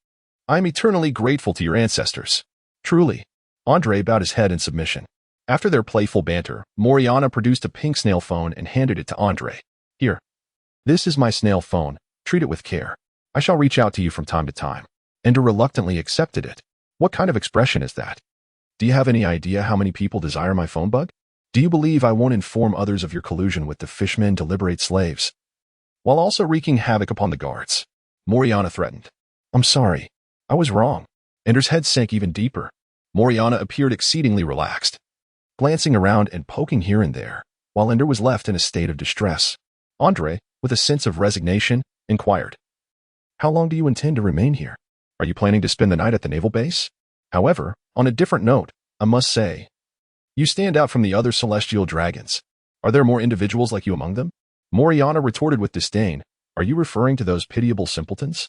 I am eternally grateful to your ancestors. Truly. Andre bowed his head in submission. After their playful banter, Moriana produced a pink snail phone and handed it to Andre. Here. This is my snail phone. Treat it with care. I shall reach out to you from time to time. Ender reluctantly accepted it. What kind of expression is that? Do you have any idea how many people desire my phone bug? Do you believe I won't inform others of your collusion with the fishmen to liberate slaves, while also wreaking havoc upon the guards? Moriana threatened. I'm sorry. I was wrong. Ender's head sank even deeper. Moriana appeared exceedingly relaxed, glancing around and poking here and there, while Ender was left in a state of distress. Andre, with a sense of resignation, inquired, How long do you intend to remain here? Are you planning to spend the night at the naval base? However, on a different note, I must say, you stand out from the other celestial dragons. Are there more individuals like you among them? Moriana retorted with disdain. Are you referring to those pitiable simpletons?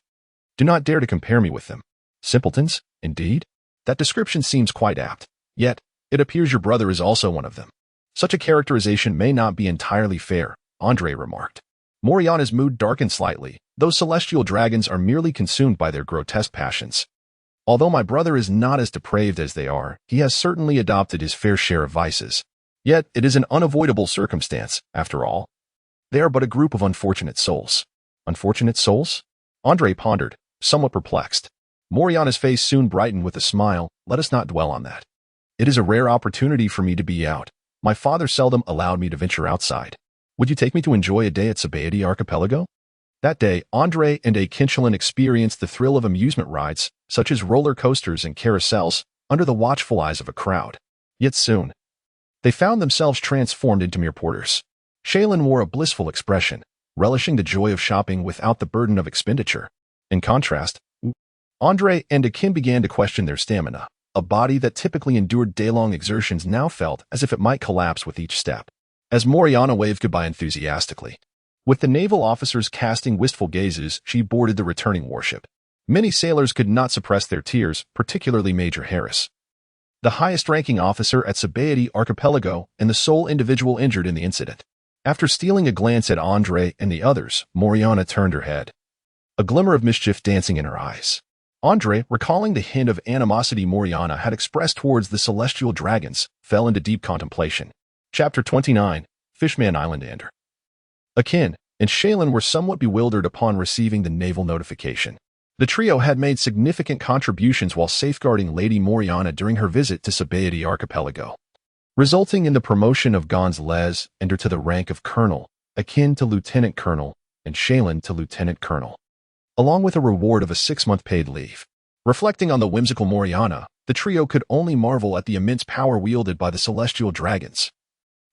Do not dare to compare me with them. Simpletons, indeed? That description seems quite apt. Yet, it appears your brother is also one of them. Such a characterization may not be entirely fair, Andre remarked. Moriana's mood darkened slightly. Those celestial dragons are merely consumed by their grotesque passions. Although my brother is not as depraved as they are, he has certainly adopted his fair share of vices. Yet, it is an unavoidable circumstance, after all. They are but a group of unfortunate souls. Unfortunate souls? Andre pondered, somewhat perplexed. Moriana's face soon brightened with a smile. Let us not dwell on that. It is a rare opportunity for me to be out, My father seldom allowed me to venture outside. Would you take me to enjoy a day at Symbolize archipelago? That day, Andre and Xingyiquan experienced the thrill of amusement rides, such as roller coasters and carousels, under the watchful eyes of a crowd. Yet soon, they found themselves transformed into mere porters. Shaylin wore a blissful expression, relishing the joy of shopping without the burden of expenditure. In contrast, Andre and Akin began to question their stamina. A body that typically endured day-long exertions now felt as if it might collapse with each step. As Moriana waved goodbye enthusiastically, with the naval officers casting wistful gazes, she boarded the returning warship. Many sailors could not suppress their tears, particularly Major Harris, the highest-ranking officer at Symbolize archipelago and the sole individual injured in the incident. After stealing a glance at Andre and the others, Moriana turned her head, a glimmer of mischief dancing in her eyes. Andre, recalling the hint of animosity Moriana had expressed towards the celestial dragons, fell into deep contemplation. Chapter 29, Fishman Island. Akin and Shaylin were somewhat bewildered upon receiving the naval notification. The trio had made significant contributions while safeguarding Lady Moriana during her visit to Symbolize archipelago, resulting in the promotion of Gonzalez to the rank of colonel, Akin to lieutenant colonel, and Shaylin to lieutenant colonel, along with a reward of a 6-month paid leave. Reflecting on the whimsical Moriana, the trio could only marvel at the immense power wielded by the celestial dragons.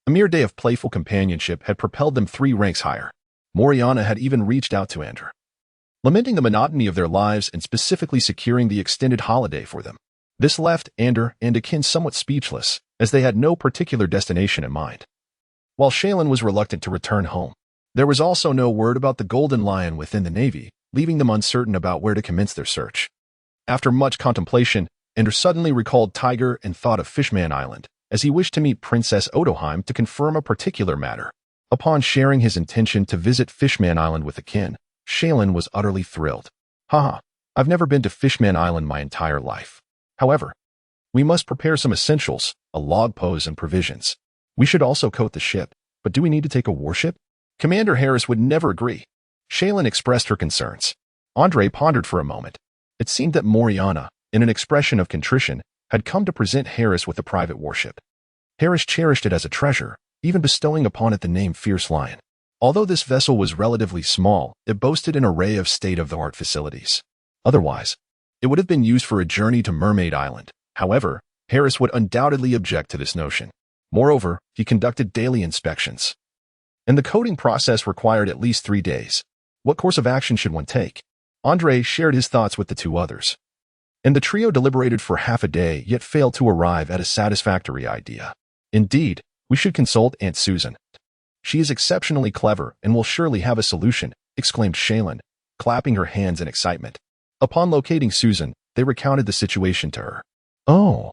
A mere day of playful companionship had propelled them 3 ranks higher. Moriana had even reached out to Andrew, lamenting the monotony of their lives and specifically securing the extended holiday for them. This left Andrew and Akin somewhat speechless, as they had no particular destination in mind. While Shaylin was reluctant to return home, there was also no word about the Golden Lion within the Navy, leaving them uncertain about where to commence their search. After much contemplation, Andrew suddenly recalled Tiger and thought of Fishman Island, as he wished to meet Princess Odoheim to confirm a particular matter. Upon sharing his intention to visit Fishman Island with Akin, Shaylin was utterly thrilled. Haha, I've never been to Fishman Island my entire life. However, we must prepare some essentials, a log pose and provisions. We should also coat the ship, but do we need to take a warship? Commander Harris would never agree. Shaylin expressed her concerns. Andre pondered for a moment. It seemed that Moriana, in an expression of contrition, had come to present Harris with a private warship. Harris cherished it as a treasure, even bestowing upon it the name Fierce Lion. Although this vessel was relatively small, it boasted an array of state-of-the-art facilities. Otherwise, it would have been used for a journey to Mermaid Island. However, Harris would undoubtedly object to this notion. Moreover, he conducted daily inspections, and the coating process required at least 3 days. What course of action should one take? Andre shared his thoughts with the 2 others, and the trio deliberated for half a day yet failed to arrive at a satisfactory idea. Indeed, we should consult Aunt Susan. She is exceptionally clever and will surely have a solution, exclaimed Shaylin, clapping her hands in excitement. Upon locating Susan, they recounted the situation to her. Oh,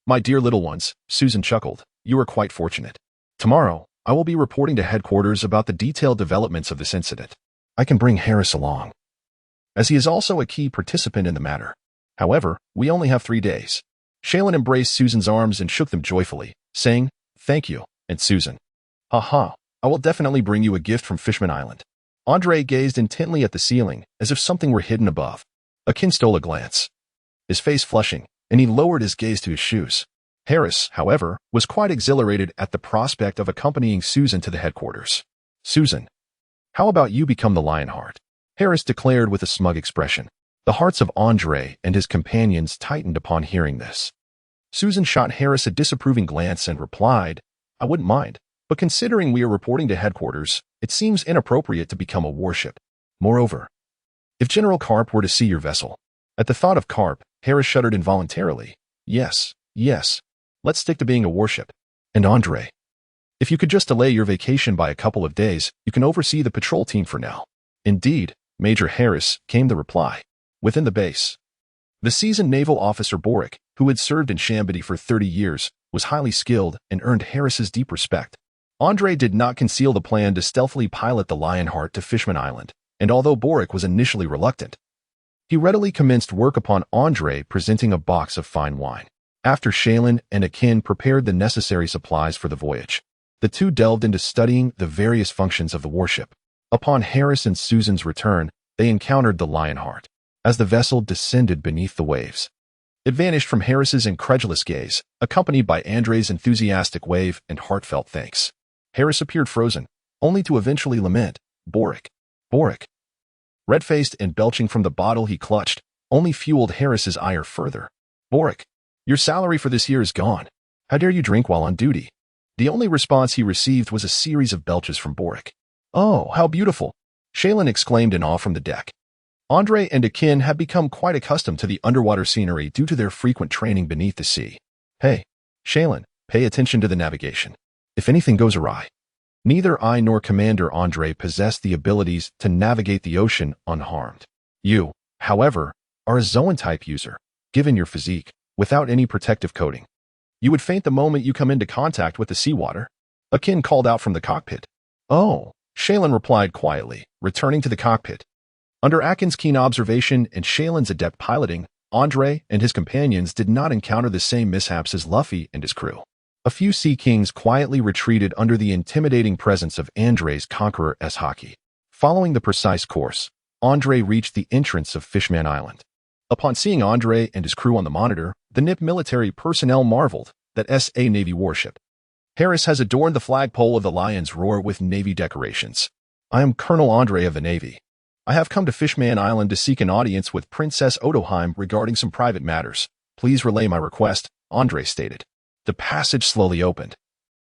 my dear little ones, Susan chuckled, you are quite fortunate. Tomorrow, I will be reporting to headquarters about the detailed developments of this incident. I can bring Harris along, as he is also a key participant in the matter. However, we only have 3 days. Shaylin embraced Susan's arms and shook them joyfully, saying, Thank you, Aunt Susan. Ha, I will definitely bring you a gift from Fishman Island. Andre gazed intently at the ceiling, as if something were hidden above. Akin stole a glance, his face flushing, and he lowered his gaze to his shoes. Harris, however, was quite exhilarated at the prospect of accompanying Susan to the headquarters. Susan, how about you become the Lionheart? Harris declared with a smug expression. The hearts of Andre and his companions tightened upon hearing this. Susan shot Harris a disapproving glance and replied, I wouldn't mind, but considering we are reporting to headquarters, it seems inappropriate to become a warship. Moreover, if General Karp were to see your vessel. At the thought of Karp, Harris shuddered involuntarily. Yes, let's stick to being a warship. And Andre, if you could just delay your vacation by a couple of days, you can oversee the patrol team for now. Indeed, Major Harris, came the reply. Within the base, the seasoned naval officer Boric, who had served in Symbolize for 30 years, was highly skilled and earned Harris's deep respect. Andre did not conceal the plan to stealthily pilot the Lionheart to Fishman Island, and although Boric was initially reluctant, he readily commenced work upon Andre presenting a box of fine wine. After Shaylin and Akin prepared the necessary supplies for the voyage, the 2 delved into studying the various functions of the warship. Upon Harris and Susan's return, they encountered the Lionheart. As the vessel descended beneath the waves, It vanished from Harris's incredulous gaze, accompanied by Andre's enthusiastic wave and heartfelt thanks. Harris appeared frozen, only to eventually lament, "Boric. Boric." Red-faced and belching from the bottle he clutched, only fueled Harris's ire further. "Boric, your salary for this year is gone. How dare you drink while on duty?" The only response he received was a series of belches from Boric. "Oh, how beautiful!" Shaylin exclaimed in awe from the deck. Andre and Akin had become quite accustomed to the underwater scenery due to their frequent training beneath the sea. "Hey, Shaylin, pay attention to the navigation. If anything goes awry." Neither I nor Commander Andre possessed the abilities to navigate the ocean unharmed. You, however, are a Zoan-type user, given your physique, without any protective coating. You would faint the moment you come into contact with the seawater. Akin called out from the cockpit. "Oh," Shaylin replied quietly, returning to the cockpit. Under Akin's keen observation and Shaylin's adept piloting, Andre and his companions did not encounter the same mishaps as Luffy and his crew. A few Sea Kings quietly retreated under the intimidating presence of Andre's Conqueror-S Haki. Following the precise course, Andre reached the entrance of Fishman Island. Upon seeing Andre and his crew on the monitor, the Nip military personnel marveled that a Navy warship. Harris has adorned the flagpole of the Lion's Roar with Navy decorations. "I am Colonel Andre of the Navy. I have come to Fishman Island to seek an audience with Princess Odoheim regarding some private matters. Please relay my request," Andre stated. The passage slowly opened,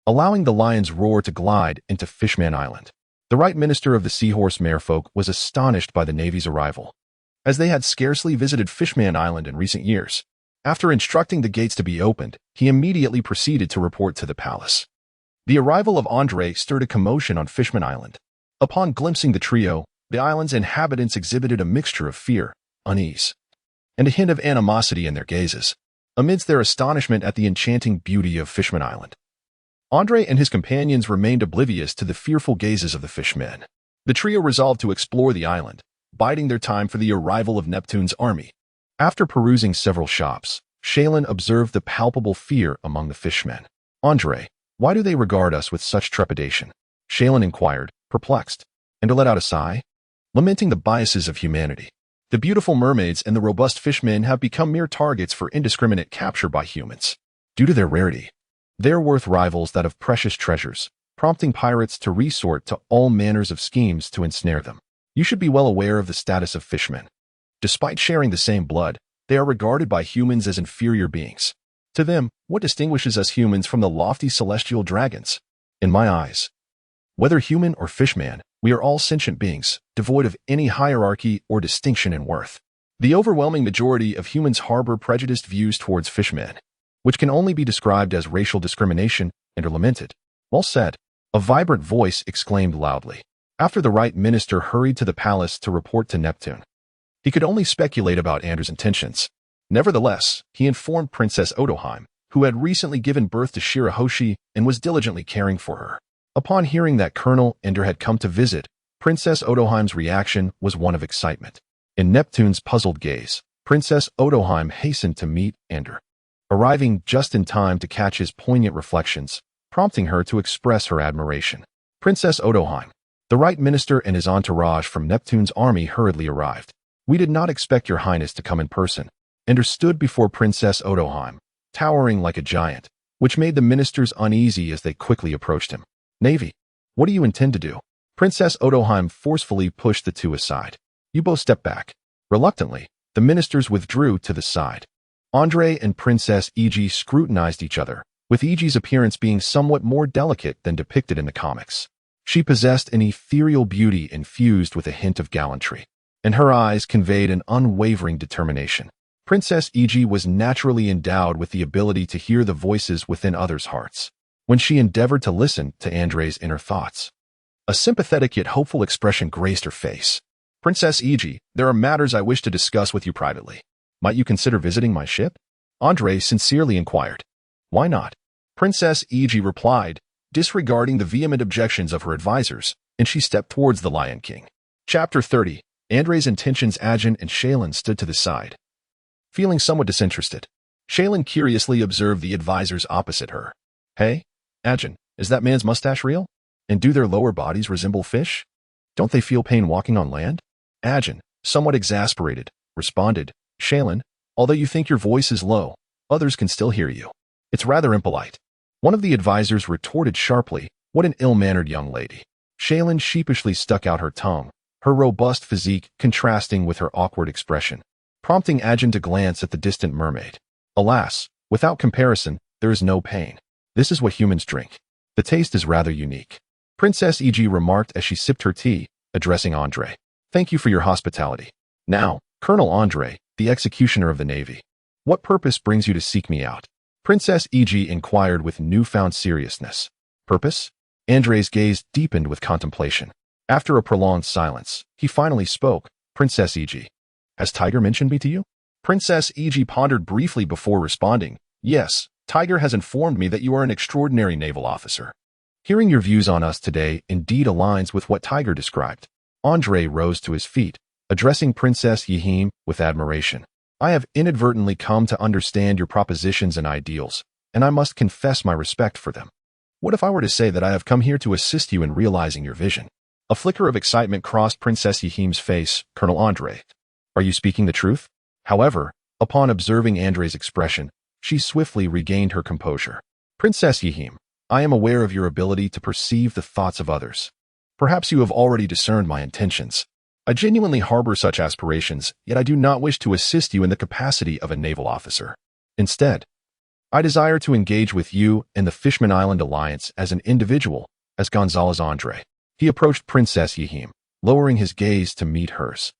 allowing the Lion's Roar to glide into Fishman Island. The Right Minister of the Seahorse Merfolk was astonished by the Navy's arrival, as they had scarcely visited Fishman Island in recent years. After instructing the gates to be opened, he immediately proceeded to report to the palace. The arrival of Andre stirred a commotion on Fishman Island. Upon glimpsing the trio, the island's inhabitants exhibited a mixture of fear, unease, and a hint of animosity in their gazes, amidst their astonishment at the enchanting beauty of Fishman Island. Andre and his companions remained oblivious to the fearful gazes of the fishmen. The trio resolved to explore the island, biding their time for the arrival of Neptune's army. After perusing several shops, Shaylin observed the palpable fear among the fishmen. "Andre, why do they regard us with such trepidation?" Shaylin inquired, perplexed, and let out a sigh, lamenting the biases of humanity. The beautiful mermaids and the robust fishmen have become mere targets for indiscriminate capture by humans. Due to their rarity, they're worth rivals that of precious treasures, prompting pirates to resort to all manners of schemes to ensnare them. You should be well aware of the status of fishmen. Despite sharing the same blood, they are regarded by humans as inferior beings. To them, what distinguishes us humans from the lofty celestial dragons? In my eyes, whether human or fishman, we are all sentient beings, devoid of any hierarchy or distinction in worth. The overwhelming majority of humans harbor prejudiced views towards fishmen, which can only be described as racial discrimination, and are lamented. Well said. A vibrant voice exclaimed loudly. After the Right Minister hurried to the palace to report to Neptune, he could only speculate about Andrew's intentions. Nevertheless, he informed Princess Odoheim, who had recently given birth to Shirahoshi and was diligently caring for her. Upon hearing that Colonel Ender had come to visit, Princess Odoheim's reaction was one of excitement. In Neptune's puzzled gaze, Princess Odoheim hastened to meet Ender, arriving just in time to catch his poignant reflections, prompting her to express her admiration. "Princess Odoheim." The Right Minister and his entourage from Neptune's army hurriedly arrived. "We did not expect your highness to come in person." Ender stood before Princess Odoheim, towering like a giant, which made the ministers uneasy as they quickly approached him. "Navy, what do you intend to do?" Princess Odoheim forcefully pushed the two aside. You both step back. Reluctantly, the ministers withdrew to the side. Andre and Princess Iji scrutinized each other, with Iji's appearance being somewhat more delicate than depicted in the comics. She possessed an ethereal beauty infused with a hint of gallantry, and her eyes conveyed an unwavering determination. Princess Iji was naturally endowed with the ability to hear the voices within others' hearts. When she endeavored to listen to Andre's inner thoughts, a sympathetic yet hopeful expression graced her face. "Princess Iji, there are matters I wish to discuss with you privately. Might you consider visiting my ship?" Andre sincerely inquired. "Why not?" Princess Iji replied, disregarding the vehement objections of her advisors, and she stepped towards the Lion King. Chapter 30. Andre's intentions. Ajin and Shaylin stood to the side, feeling somewhat disinterested. Shaylin curiously observed the advisors opposite her. "Hey, Ajin, is that man's mustache real? And do their lower bodies resemble fish? Don't they feel pain walking on land?" Ajin, somewhat exasperated, responded. "Shaylin, Although you think your voice is low, others can still hear you. It's rather impolite. One of the advisors retorted sharply, "What an ill-mannered young lady." Shaylin sheepishly stuck out her tongue, her robust physique contrasting with her awkward expression, prompting Ajin to glance at the distant mermaid. Alas, without comparison, there is no pain. This is what humans drink. The taste is rather unique. Princess E.G. remarked as she sipped her tea, addressing Andre. "Thank you for your hospitality. Now, Colonel Andre, the executioner of the Navy. What purpose brings you to seek me out?" Princess E.G. inquired with newfound seriousness. "Purpose?" Andre's gaze deepened with contemplation. After a prolonged silence, he finally spoke. "Princess E.G. Has Tiger mentioned me to you?" Princess E.G. pondered briefly before responding. "Yes, Tiger has informed me that you are an extraordinary naval officer. Hearing your views on us today indeed aligns with what Tiger described." Andre rose to his feet, addressing Princess Yihim with admiration. "I have inadvertently come to understand your propositions and ideals, and I must confess my respect for them. What if I were to say that I have come here to assist you in realizing your vision?" A flicker of excitement crossed Princess Yihim's face. "Colonel Andre, are you speaking the truth?" However, upon observing Andre's expression, she swiftly regained her composure. "Princess Yihim, I am aware of your ability to perceive the thoughts of others. Perhaps you have already discerned my intentions. I genuinely harbor such aspirations, yet I do not wish to assist you in the capacity of a naval officer. Instead, I desire to engage with you in the Fishman Island Alliance as an individual, as Gonzalez Andre." He approached Princess Yihim, lowering his gaze to meet hers.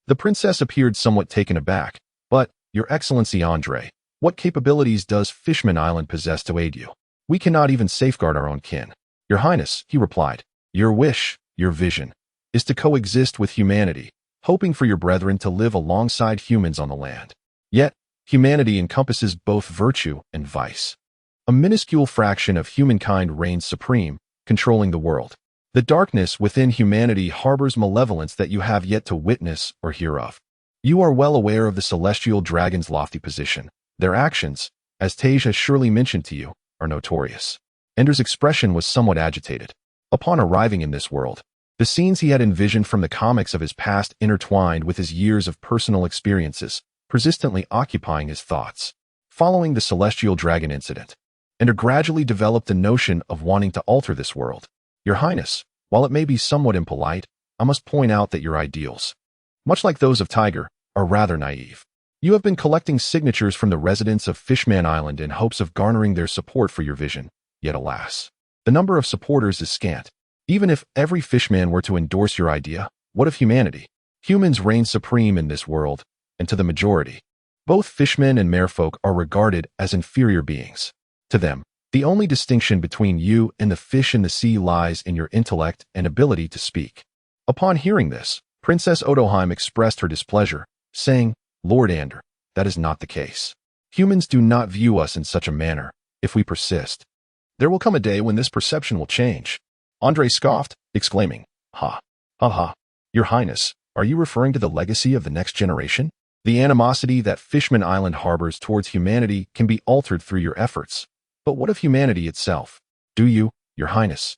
The princess appeared somewhat taken aback. "But, Your Excellency Andre, what capabilities does Fishman Island possess to aid you? We cannot even safeguard our own kin." "Your Highness," he replied, "your wish, your vision, is to coexist with humanity, hoping for your brethren to live alongside humans on the land. Yet, humanity encompasses both virtue and vice. A minuscule fraction of humankind reigns supreme, controlling the world. The darkness within humanity harbors malevolence that you have yet to witness or hear of. You are well aware of the celestial dragon's lofty position. Their actions, as Tej has surely mentioned to you, are notorious." Ender's expression was somewhat agitated. Upon arriving in this world, the scenes he had envisioned from the comics of his past intertwined with his years of personal experiences, persistently occupying his thoughts. Following the celestial dragon incident, Ender gradually developed a notion of wanting to alter this world. "Your Highness, while it may be somewhat impolite, I must point out that your ideals, much like those of Tiger, are rather naive. You have been collecting signatures from the residents of Fishman Island in hopes of garnering their support for your vision, yet alas, the number of supporters is scant. Even if every fishman were to endorse your idea, what of humanity? Humans reign supreme in this world, and to the majority, both fishmen and merfolk are regarded as inferior beings. To them, the only distinction between you and the fish in the sea lies in your intellect and ability to speak." Upon hearing this, Princess Odoheim expressed her displeasure, saying, "Lord Ander, that is not the case. Humans do not view us in such a manner. If we persist, there will come a day when this perception will change." Andre scoffed, exclaiming, "Ha, ha, ha. Your Highness, are you referring to the legacy of the next generation? The animosity that Fishman Island harbors towards humanity can be altered through your efforts. But what of humanity itself? Do you, Your Highness,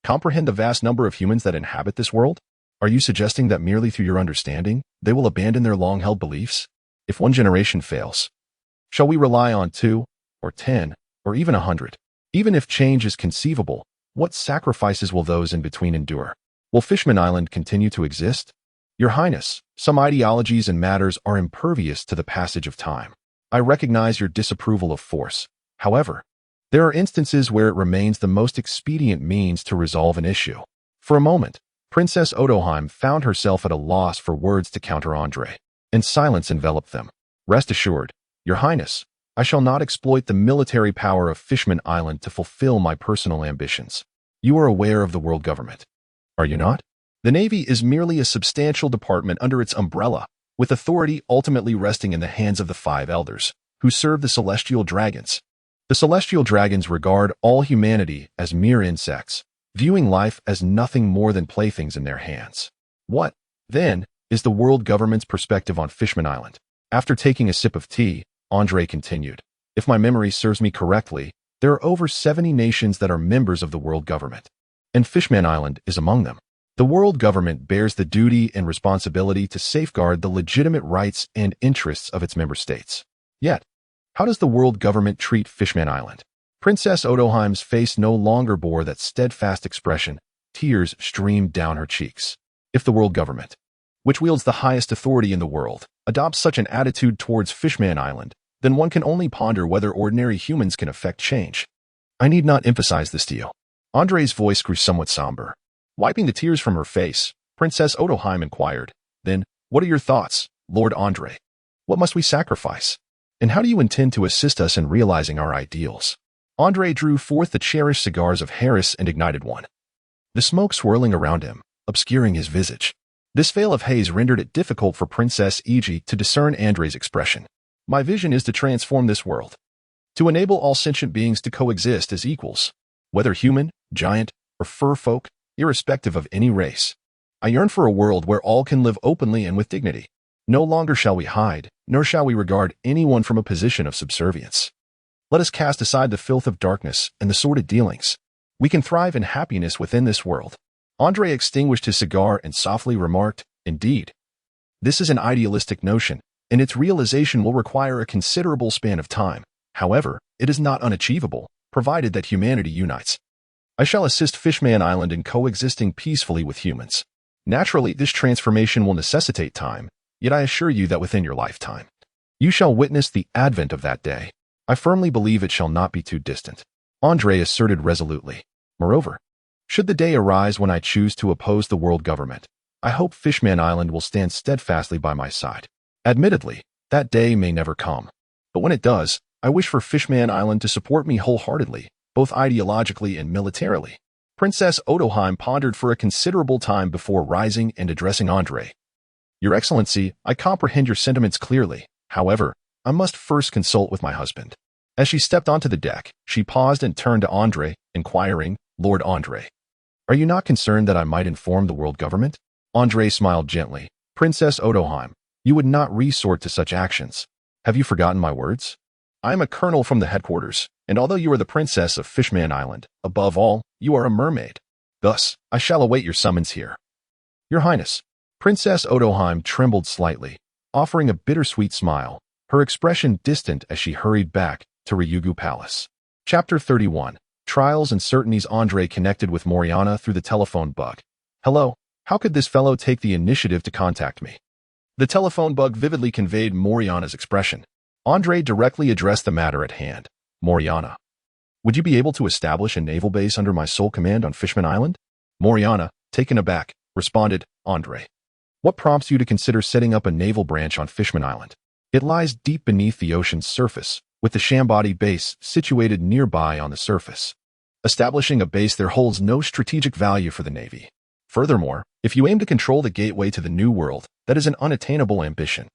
comprehend the vast number of humans that inhabit this world? Are you suggesting that merely through your understanding, they will abandon their long-held beliefs? If one generation fails, shall we rely on 2, or 10, or even 100? Even if change is conceivable, what sacrifices will those in between endure? Will Fishman Island continue to exist? Your Highness, some ideologies and matters are impervious to the passage of time. I recognize your disapproval of force. However, there are instances where it remains the most expedient means to resolve an issue." For a moment, Princess Odoheim found herself at a loss for words to counter Andre, and silence enveloped them. "Rest assured, Your Highness, I shall not exploit the military power of Fishman Island to fulfill my personal ambitions. You are aware of the world government, are you not? The Navy is merely a substantial department under its umbrella, with authority ultimately resting in the hands of the 5 elders, who serve the celestial dragons. The celestial dragons regard all humanity as mere insects, viewing life as nothing more than playthings in their hands. What, then, is the world government's perspective on Fishman Island?" After taking a sip of tea, Andre continued, "If my memory serves me correctly, there are over 70 nations that are members of the world government, and Fishman Island is among them. The world government bears the duty and responsibility to safeguard the legitimate rights and interests of its member states. Yet, how does the world government treat Fishman Island? Princess Odoheim's face no longer bore that steadfast expression. Tears streamed down her cheeks. If the world government, which wields the highest authority in the world, adopts such an attitude towards Fishman Island, then one can only ponder whether ordinary humans can affect change. I need not emphasize this to you. Andre's voice grew somewhat somber. Wiping the tears from her face, Princess Odoheim inquired, "Then, what are your thoughts, Lord Andre? What must we sacrifice? And how do you intend to assist us in realizing our ideals?" Andre drew forth the cherished cigars of Harris and ignited one. The smoke swirling around him, obscuring his visage. This veil of haze rendered it difficult for Princess Iji to discern Andre's expression. "My vision is to transform this world, to enable all sentient beings to coexist as equals, whether human, giant, or fur folk, irrespective of any race. I yearn for a world where all can live openly and with dignity. No longer shall we hide, nor shall we regard anyone from a position of subservience. Let us cast aside the filth of darkness and the sordid dealings. We can thrive in happiness within this world." Andre extinguished his cigar and softly remarked, "Indeed, this is an idealistic notion, and its realization will require a considerable span of time. However, it is not unachievable, provided that humanity unites. I shall assist Fishman Island in coexisting peacefully with humans. Naturally, this transformation will necessitate time, yet I assure you that within your lifetime, you shall witness the advent of that day. I firmly believe it shall not be too distant," Andre asserted resolutely. "Moreover, should the day arise when I choose to oppose the world government, I hope Fishman Island will stand steadfastly by my side. Admittedly, that day may never come, but when it does, I wish for Fishman Island to support me wholeheartedly, both ideologically and militarily." Princess Odoheim pondered for a considerable time before rising and addressing Andre. "Your Excellency, I comprehend your sentiments clearly. However, I must first consult with my husband." As she stepped onto the deck, she paused and turned to Andre, inquiring, "Lord Andre, are you not concerned that I might inform the world government?" Andre smiled gently. "Princess Odoheim, you would not resort to such actions. Have you forgotten my words? I am a colonel from the headquarters, and although you are the princess of Fishman Island, above all, you are a mermaid. Thus, I shall await your summons here." "Your Highness." Princess Odoheim trembled slightly, offering a bittersweet smile, her expression distant as she hurried back to Ryugu Palace. Chapter 31. Trials and Certainties. Andre connected with Moriana through the telephone bug. "Hello, how could this fellow take the initiative to contact me?" The telephone bug vividly conveyed Moriana's expression. Andre directly addressed the matter at hand. "Moriana, would you be able to establish a naval base under my sole command on Fishman Island?" Moriana, taken aback, responded, "Andre, what prompts you to consider setting up a naval branch on Fishman Island? It lies deep beneath the ocean's surface, with the Shambadi base situated nearby on the surface. Establishing a base there holds no strategic value for the Navy. Furthermore, if you aim to control the gateway to the New World, that is an unattainable ambition."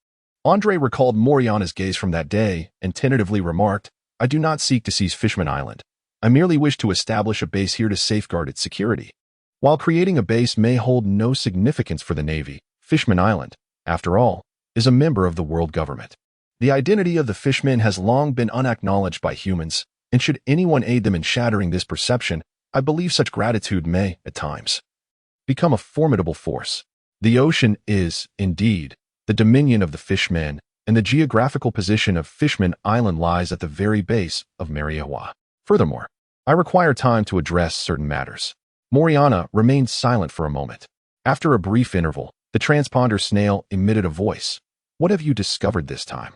Andre recalled Moriana's gaze from that day and tentatively remarked, "I do not seek to seize Fishman Island. I merely wish to establish a base here to safeguard its security. While creating a base may hold no significance for the Navy, Fishman Island, after all, is a member of the world government. The identity of the Fishmen has long been unacknowledged by humans, and should anyone aid them in shattering this perception, I believe such gratitude may, at times, become a formidable force. The ocean is, indeed, the dominion of the Fishmen, and the geographical position of Fishman Island lies at the very base of Mariawa. Furthermore, I require time to address certain matters." Moriana remained silent for a moment. After a brief interval, the transponder snail emitted a voice. "What have you discovered this time?"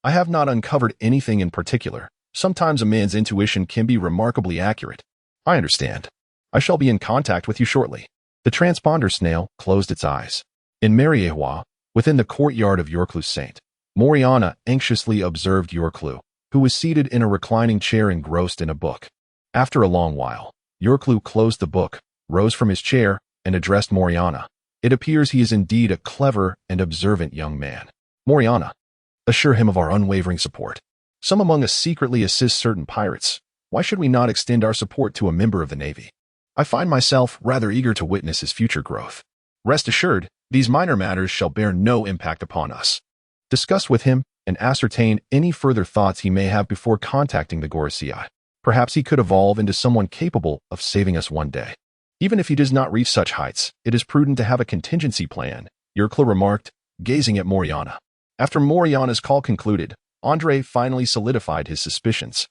"I have not uncovered anything in particular. Sometimes a man's intuition can be remarkably accurate." "I understand. I shall be in contact with you shortly." The transponder snail closed its eyes. In Mariawa, within the courtyard of Yorklu Saint, Moriana anxiously observed Yorklu, who was seated in a reclining chair engrossed in a book. After a long while, Yorklu closed the book, rose from his chair, and addressed Moriana. "It appears he is indeed a clever and observant young man. Moriana, assure him of our unwavering support. Some among us secretly assist certain pirates. Why should we not extend our support to a member of the Navy? I find myself rather eager to witness his future growth. Rest assured, these minor matters shall bear no impact upon us. Discuss with him and ascertain any further thoughts he may have before contacting the Gorosei. Perhaps he could evolve into someone capable of saving us one day." Even if he does not reach such heights, it is prudent to have a contingency plan, Yerkla remarked, gazing at Moriana. After Moriana's call concluded, Andre finally solidified his suspicions.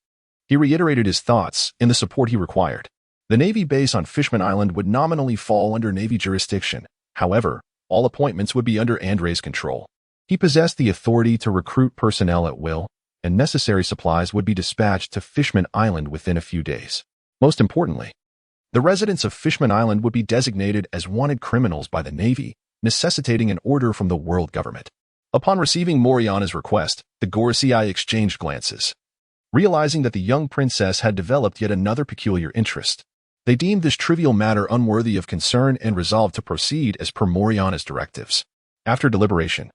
He reiterated his thoughts in the support he required. The Navy base on Fishman Island would nominally fall under Navy jurisdiction. However, all appointments would be under Andre's control. He possessed the authority to recruit personnel at will, and necessary supplies would be dispatched to Fishman Island within a few days. Most importantly, the residents of Fishman Island would be designated as wanted criminals by the Navy, necessitating an order from the world government. Upon receiving Moriana's request, the Gorisei exchanged glances. Realizing that the young princess had developed yet another peculiar interest, they deemed this trivial matter unworthy of concern and resolved to proceed as per Moriana's directives. After deliberation,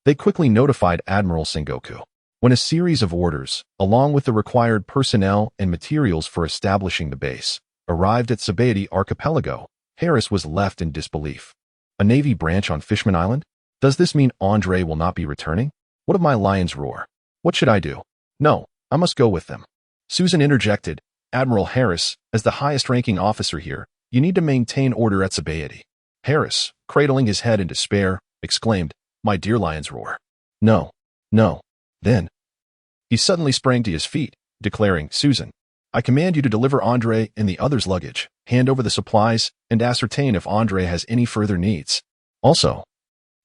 they quickly notified Admiral Sengoku. When a series of orders, along with the required personnel and materials for establishing the base, arrived at Sabaody Archipelago, Harris was left in disbelief. A Navy branch on Fishman Island? Does this mean Andre will not be returning? What of my lion's roar? What should I do? No, I must go with them. Susan interjected, Admiral Harris, as the highest-ranking officer here, you need to maintain order at Sabaody. Harris, cradling his head in despair, exclaimed, my dear lion's roar. No, no. Then, he suddenly sprang to his feet, declaring, Susan, I command you to deliver Andre and the others' luggage, hand over the supplies, and ascertain if Andre has any further needs. Also,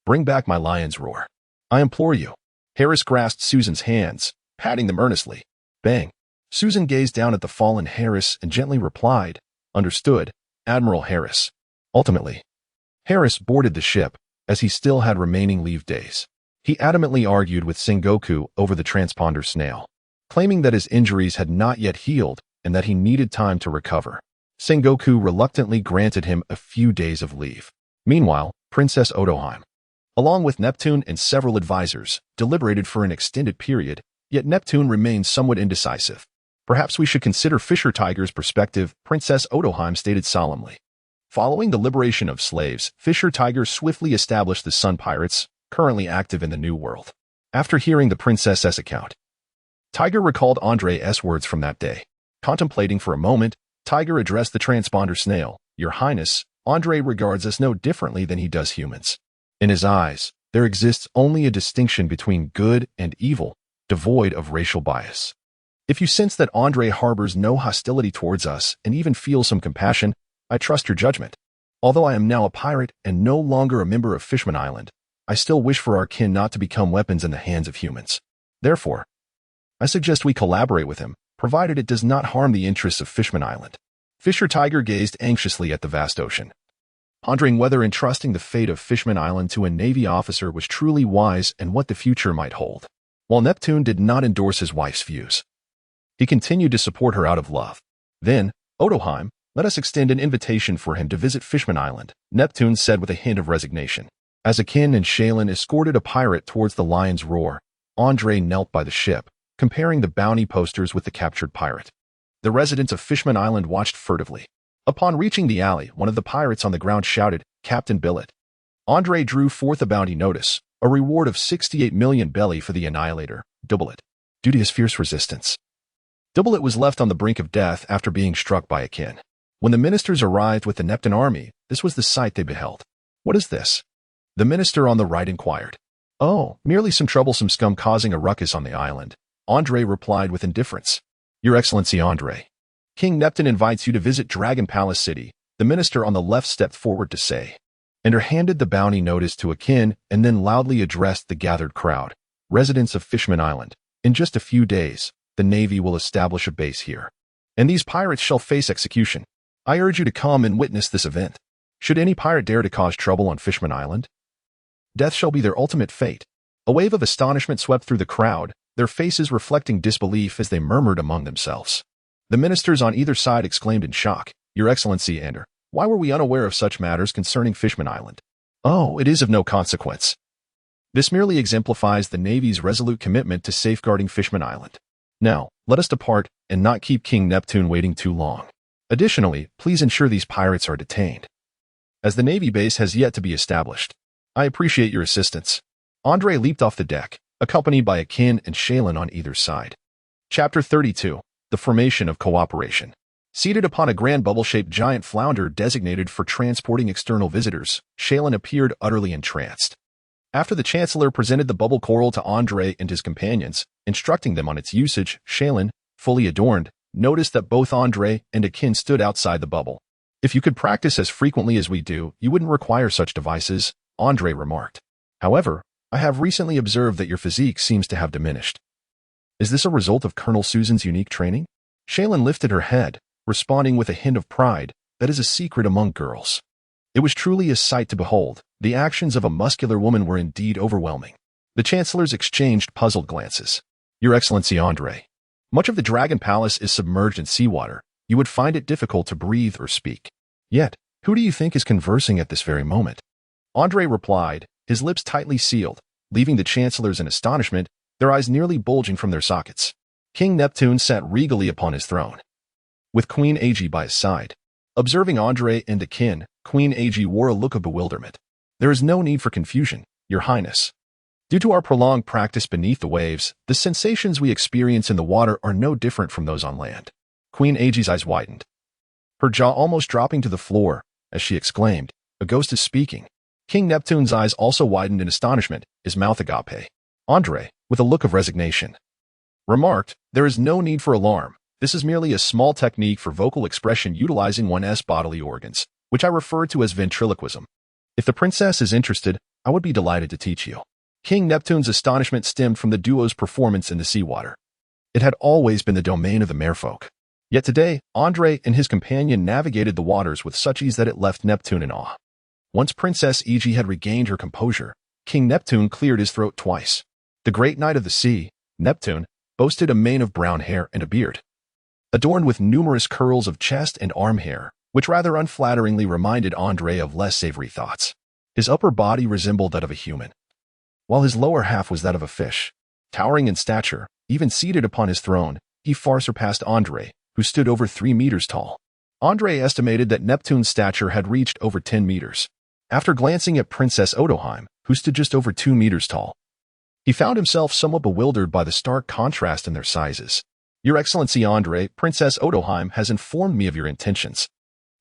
bring back my lion's roar. I implore you. Harris grasped Susan's hands, patting them earnestly. Bang. Susan gazed down at the fallen Harris and gently replied, Understood, Admiral Harris. Ultimately, Harris boarded the ship, as he still had remaining leave days. He adamantly argued with Sengoku over the transponder snail, claiming that his injuries had not yet healed and that he needed time to recover. Sengoku reluctantly granted him a few days of leave. Meanwhile, Princess Otoheim, along with Neptune and several advisors, deliberated for an extended period, yet Neptune remained somewhat indecisive. Perhaps we should consider Fisher Tiger's perspective, Princess Otoheim stated solemnly. Following the liberation of slaves, Fisher Tiger swiftly established the Sun Pirates, currently active in the New World. After hearing the princess's account, Tiger recalled Andre's words from that day. Contemplating for a moment, Tiger addressed the transponder snail. Your Highness, Andre regards us no differently than he does humans. In his eyes, there exists only a distinction between good and evil, devoid of racial bias. If you sense that Andre harbors no hostility towards us and even feels some compassion, I trust your judgment. Although I am now a pirate and no longer a member of Fishman Island, I still wish for our kin not to become weapons in the hands of humans. Therefore, I suggest we collaborate with him, provided it does not harm the interests of Fishman Island. Fisher Tiger gazed anxiously at the vast ocean, pondering whether entrusting the fate of Fishman Island to a Navy officer was truly wise and what the future might hold. While Neptune did not endorse his wife's views, he continued to support her out of love. Then, Otoheim, let us extend an invitation for him to visit Fishman Island, Neptune said with a hint of resignation. As Akin and Shaylin escorted a pirate towards the Lion's Roar, Andre knelt by the ship, comparing the bounty posters with the captured pirate. The residents of Fishman Island watched furtively. Upon reaching the alley, one of the pirates on the ground shouted, Captain Billet. Andre drew forth a bounty notice, a reward of 68 million belly for the annihilator, Doublet, due to his fierce resistance. Doublet was left on the brink of death after being struck by Akin. When the ministers arrived with the Neptune army, this was the sight they beheld. What is this? The minister on the right inquired. Oh, merely some troublesome scum causing a ruckus on the island, Andre replied with indifference. Your Excellency Andre, King Neptune invites you to visit Dragon Palace City, the minister on the left stepped forward to say, and handed the bounty notice to Akin and then loudly addressed the gathered crowd. Residents of Fishman Island, in just a few days, the Navy will establish a base here, and these pirates shall face execution. I urge you to come and witness this event. Should any pirate dare to cause trouble on Fishman Island, death shall be their ultimate fate. A wave of astonishment swept through the crowd, their faces reflecting disbelief as they murmured among themselves. The ministers on either side exclaimed in shock, Your Excellency Ander, why were we unaware of such matters concerning Fishman Island? Oh, it is of no consequence. This merely exemplifies the Navy's resolute commitment to safeguarding Fishman Island. Now, let us depart and not keep King Neptune waiting too long. Additionally, please ensure these pirates are detained, as the Navy base has yet to be established. I appreciate your assistance. Andre leaped off the deck, accompanied by Akin and Shaylin on either side. Chapter 32. The Formation of Cooperation. Seated upon a grand bubble-shaped giant flounder designated for transporting external visitors, Shaylin appeared utterly entranced. After the Chancellor presented the bubble coral to Andre and his companions, instructing them on its usage, Shaylin, fully adorned, noticed that both Andre and Akin stood outside the bubble. "If you could practice as frequently as we do, you wouldn't require such devices," Andre remarked. "However, I have recently observed that your physique seems to have diminished. Is this a result of Colonel Susan's unique training?" Shaylin lifted her head, responding with a hint of pride that is a secret among girls. It was truly a sight to behold. The actions of a muscular woman were indeed overwhelming. The chancellors exchanged puzzled glances. "Your Excellency Andre, much of the Dragon Palace is submerged in seawater. You would find it difficult to breathe or speak. Yet, who do you think is conversing at this very moment?" Andre replied, his lips tightly sealed, leaving the chancellors in astonishment, their eyes nearly bulging from their sockets. King Neptune sat regally upon his throne, with Queen Agi by his side. Observing Andre and Akin, Queen Agi wore a look of bewilderment. "There is no need for confusion, Your Highness. Due to our prolonged practice beneath the waves, the sensations we experience in the water are no different from those on land." Queen Agi's eyes widened, her jaw almost dropping to the floor as she exclaimed, "A ghost is speaking." King Neptune's eyes also widened in astonishment, his mouth agape. Andre, with a look of resignation, remarked, "There is no need for alarm. This is merely a small technique for vocal expression utilizing one's bodily organs, which I refer to as ventriloquism. If the princess is interested, I would be delighted to teach you." King Neptune's astonishment stemmed from the duo's performance in the seawater. It had always been the domain of the merfolk. Yet today, Andre and his companion navigated the waters with such ease that it left Neptune in awe. Once Princess Igi had regained her composure, King Neptune cleared his throat twice. The great knight of the sea, Neptune, boasted a mane of brown hair and a beard, adorned with numerous curls of chest and arm hair, which rather unflatteringly reminded Andre of less savory thoughts. His upper body resembled that of a human, while his lower half was that of a fish. Towering in stature, even seated upon his throne, he far surpassed Andre, who stood over 3 meters tall. Andre estimated that Neptune's stature had reached over 10 meters. After glancing at Princess Odoheim, who stood just over 2 meters tall, he found himself somewhat bewildered by the stark contrast in their sizes. "Your Excellency Andre, Princess Odoheim has informed me of your intentions.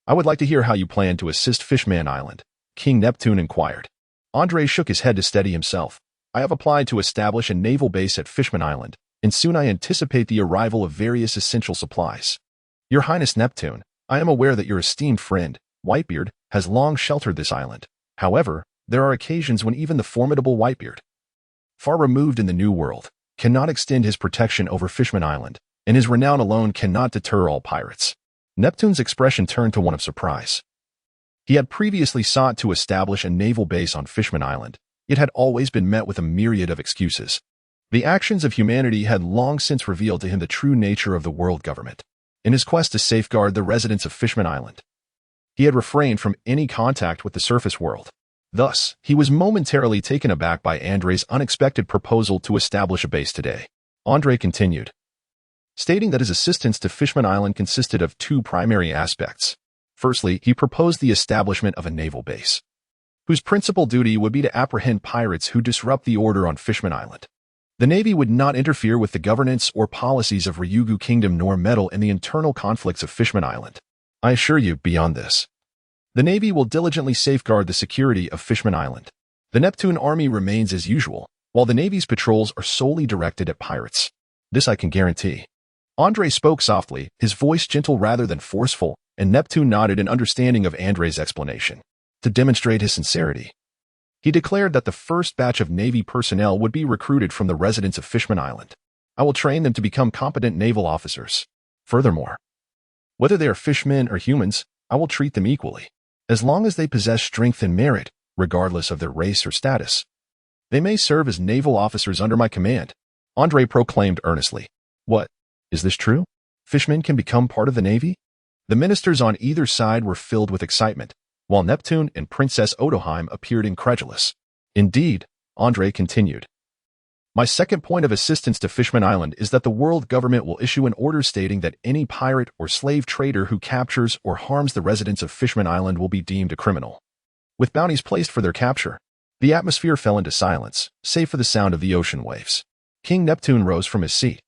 I would like to hear how you plan to assist Fishman Island," King Neptune inquired. Andre shook his head to steady himself. "I have applied to establish a naval base at Fishman Island, and soon I anticipate the arrival of various essential supplies. Your Highness Neptune, I am aware that your esteemed friend, Whitebeard, has long sheltered this island. However, there are occasions when even the formidable Whitebeard, far removed in the New World, cannot extend his protection over Fishman Island, and his renown alone cannot deter all pirates." Neptune's expression turned to one of surprise. He had previously sought to establish a naval base on Fishman Island, yet had always been met with a myriad of excuses. The actions of humanity had long since revealed to him the true nature of the world government. In his quest to safeguard the residents of Fishman Island, he had refrained from any contact with the surface world. Thus, he was momentarily taken aback by Andre's unexpected proposal to establish a base today. Andre continued, stating that his assistance to Fishman Island consisted of 2 primary aspects. Firstly, he proposed the establishment of a naval base, whose principal duty would be to apprehend pirates who disrupt the order on Fishman Island. The Navy would not interfere with the governance or policies of Ryugu Kingdom nor meddle in the internal conflicts of Fishman Island. I assure you, beyond this, the Navy will diligently safeguard the security of Fishman Island. The Neptune Army remains as usual, while the Navy's patrols are solely directed at pirates. This I can guarantee." Andre spoke softly, his voice gentle rather than forceful, and Neptune nodded in understanding of Andre's explanation. To demonstrate his sincerity, he declared that the first batch of Navy personnel would be recruited from the residents of Fishman Island. "I will train them to become competent naval officers. Furthermore, whether they are fishmen or humans, I will treat them equally. As long as they possess strength and merit, regardless of their race or status, they may serve as naval officers under my command," Andre proclaimed earnestly. "What? Is this true? Fishmen can become part of the Navy?" The ministers on either side were filled with excitement, while Neptune and Princess Odoheim appeared incredulous. "Indeed," Andre continued, "my second point of assistance to Fishman Island is that the world government will issue an order stating that any pirate or slave trader who captures or harms the residents of Fishman Island will be deemed a criminal, with bounties placed for their capture." The atmosphere fell into silence, save for the sound of the ocean waves. King Neptune rose from his seat,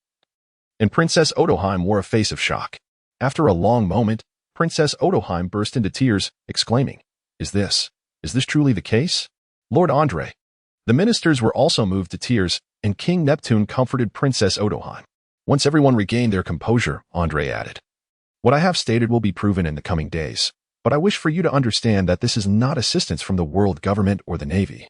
and Princess Odoheim wore a face of shock. After a long moment, Princess Odoheim burst into tears, exclaiming, Is this truly the case? Lord Andre. The ministers were also moved to tears, and King Neptune comforted Princess Odoheim. Once everyone regained their composure, Andre added, What I have stated will be proven in the coming days, but I wish for you to understand that this is not assistance from the world government or the Navy,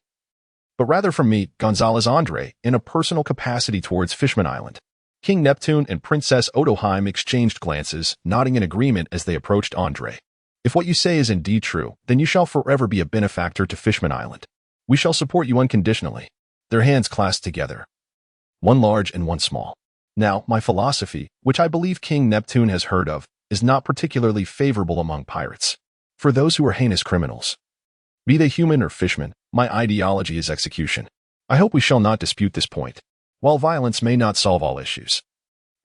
but rather from me, Gonzalez Andre, in a personal capacity towards Fishman Island. King Neptune and Princess Odoheim exchanged glances, nodding in agreement as they approached Andre. If what you say is indeed true, then you shall forever be a benefactor to Fishman Island. We shall support you unconditionally. Their hands clasped together, one large and one small. Now, my philosophy, which I believe King Neptune has heard of, is not particularly favorable among pirates. For those who are heinous criminals, be they human or fishmen, my ideology is execution. I hope we shall not dispute this point. While violence may not solve all issues,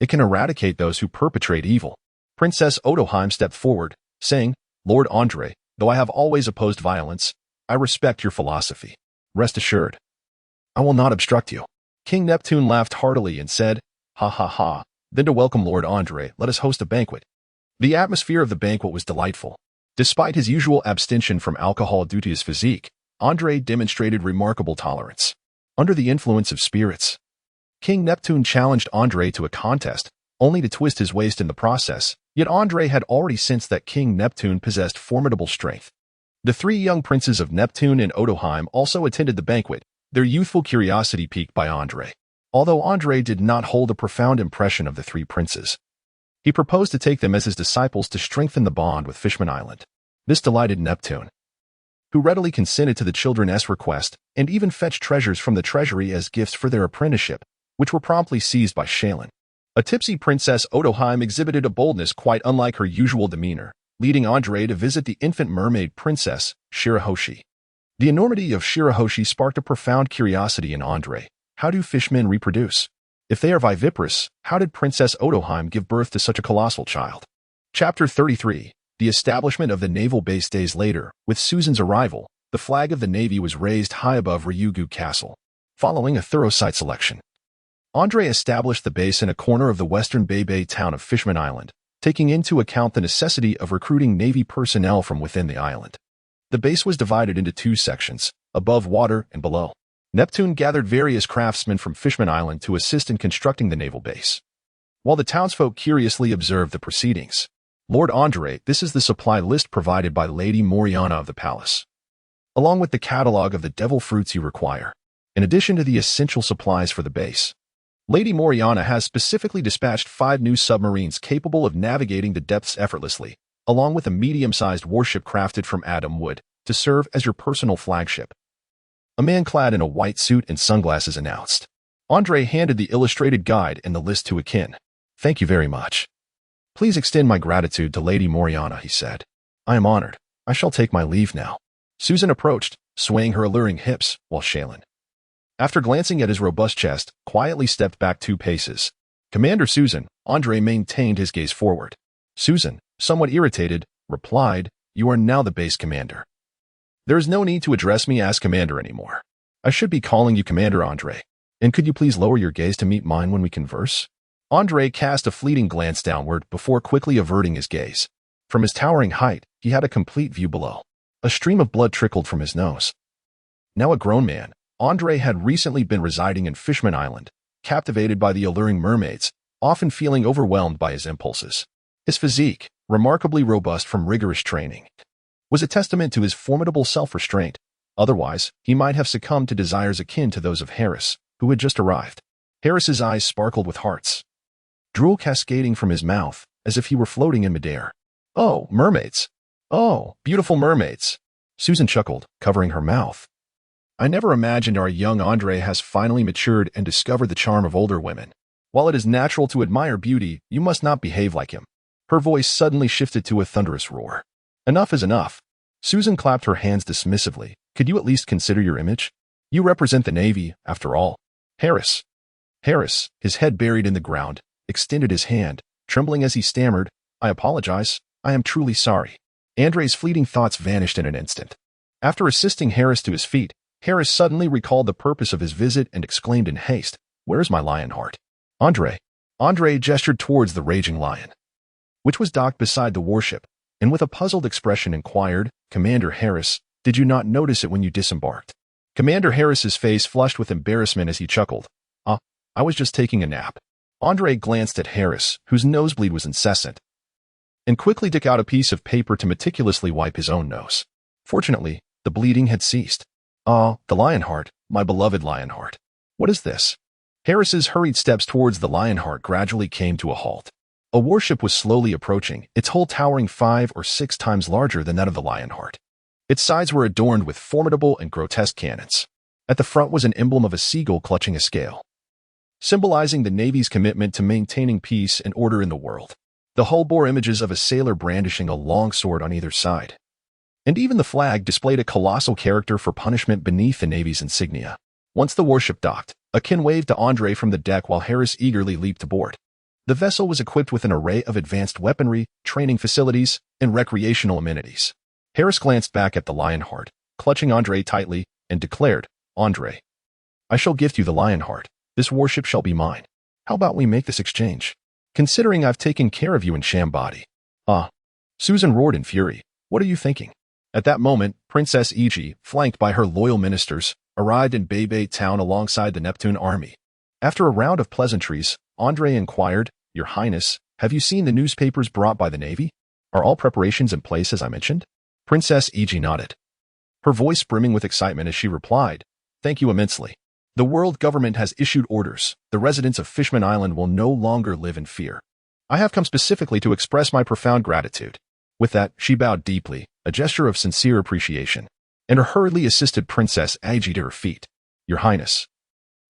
it can eradicate those who perpetrate evil. Princess Odoheim stepped forward, saying, Lord Andre, though I have always opposed violence, I respect your philosophy. Rest assured, I will not obstruct you. King Neptune laughed heartily and said, Ha ha ha, then to welcome Lord Andre, let us host a banquet. The atmosphere of the banquet was delightful. Despite his usual abstention from alcohol due to his physique, Andre demonstrated remarkable tolerance. Under the influence of spirits, King Neptune challenged Andre to a contest, only to twist his waist in the process, yet Andre had already sensed that King Neptune possessed formidable strength. The three young princes of Neptune and Odoheim also attended the banquet, their youthful curiosity piqued by Andre. Although Andre did not hold a profound impression of the three princes, he proposed to take them as his disciples to strengthen the bond with Fishman Island. This delighted Neptune, who readily consented to the children's request and even fetched treasures from the treasury as gifts for their apprenticeship, which were promptly seized by Shaylin. A tipsy Princess Odoheim exhibited a boldness quite unlike her usual demeanor, leading Andre to visit the infant mermaid princess, Shirahoshi. The enormity of Shirahoshi sparked a profound curiosity in Andre. How do fishmen reproduce? If they are viviparous, how did Princess Odoheim give birth to such a colossal child? Chapter 33. The establishment of the naval base. Days later, with Susan's arrival, the flag of the Navy was raised high above Ryugu Castle. Following a thorough site selection, Andre established the base in a corner of the western Bay town of Fishman Island, taking into account the necessity of recruiting Navy personnel from within the island. The base was divided into two sections, above water and below. Neptune gathered various craftsmen from Fishman Island to assist in constructing the naval base. While the townsfolk curiously observed the proceedings, Lord Andre, this is the supply list provided by Lady Moriana of the palace, along with the catalog of the devil fruits you require. In addition to the essential supplies for the base, Lady Moriana has specifically dispatched 5 new submarines capable of navigating the depths effortlessly, along with a medium-sized warship crafted from atom wood, to serve as your personal flagship. A man clad in a white suit and sunglasses announced. Andre handed the illustrated guide and the list to Akin. Thank you very much. Please extend my gratitude to Lady Moriana, he said. I am honored. I shall take my leave now. Susan approached, swaying her alluring hips, while Shaylin, after glancing at his robust chest, quietly stepped back 2 paces. Commander Susan, Andre maintained his gaze forward. Susan, somewhat irritated, replied, You are now the base commander. There is no need to address me as commander anymore. I should be calling you Commander Andre. And could you please lower your gaze to meet mine when we converse? Andre cast a fleeting glance downward before quickly averting his gaze. From his towering height, he had a complete view below. A stream of blood trickled from his nose. Now a grown man, Andre had recently been residing in Fishman Island, captivated by the alluring mermaids, often feeling overwhelmed by his impulses. His physique, remarkably robust from rigorous training, was a testament to his formidable self-restraint. Otherwise, he might have succumbed to desires akin to those of Harris, who had just arrived. Harris's eyes sparkled with hearts, drool cascading from his mouth, as if he were floating in midair. Oh, mermaids! Oh, beautiful mermaids! Susan chuckled, covering her mouth. I never imagined our young Andre has finally matured and discovered the charm of older women. While it is natural to admire beauty, you must not behave like him. Her voice suddenly shifted to a thunderous roar. Enough is enough. Susan clapped her hands dismissively. Could you at least consider your image? You represent the Navy, after all. Harris, his head buried in the ground, extended his hand, trembling as he stammered, I apologize. I am truly sorry. Andre's fleeting thoughts vanished in an instant. After assisting Harris to his feet, Harris suddenly recalled the purpose of his visit and exclaimed in haste, Where's my lion heart? Andre gestured towards the raging lion. which was docked beside the warship, and with a puzzled expression inquired, "Commander Harris, did you not notice it when you disembarked?" Commander Harris's face flushed with embarrassment as he chuckled. I was just taking a nap." Andre glanced at Harris, whose nosebleed was incessant, and quickly took out a piece of paper to meticulously wipe his own nose. Fortunately, the bleeding had ceased. "Ah, the Lionheart, my beloved Lionheart. What is this?" Harris's hurried steps towards the Lionheart gradually came to a halt. A warship was slowly approaching, its hull towering 5 or 6 times larger than that of the Lionheart. Its sides were adorned with formidable and grotesque cannons. At the front was an emblem of a seagull clutching a scale, symbolizing the Navy's commitment to maintaining peace and order in the world. The hull bore images of a sailor brandishing a long sword on either side, and even the flag displayed a colossal character for punishment beneath the Navy's insignia. Once the warship docked, Akin waved to Andre from the deck while Harris eagerly leaped aboard. The vessel was equipped with an array of advanced weaponry, training facilities, and recreational amenities. Harris glanced back at the Lionheart, clutching Andre tightly, and declared, "Andre, I shall gift you the Lionheart. This warship shall be mine. How about we make this exchange? Considering I've taken care of you in Shambadi." "Ah." Susan roared in fury. "What are you thinking?" At that moment, Princess Iji, flanked by her loyal ministers, arrived in Beibei town alongside the Neptune army. After a round of pleasantries, Andre inquired, "Your Highness, have you seen the newspapers brought by the Navy? Are all preparations in place as I mentioned?" Princess Iji nodded, her voice brimming with excitement as she replied, "Thank you immensely. The world government has issued orders. The residents of Fishman Island will no longer live in fear. I have come specifically to express my profound gratitude." With that, she bowed deeply, a gesture of sincere appreciation, and hurriedly assisted Princess Iji to her feet. "Your Highness,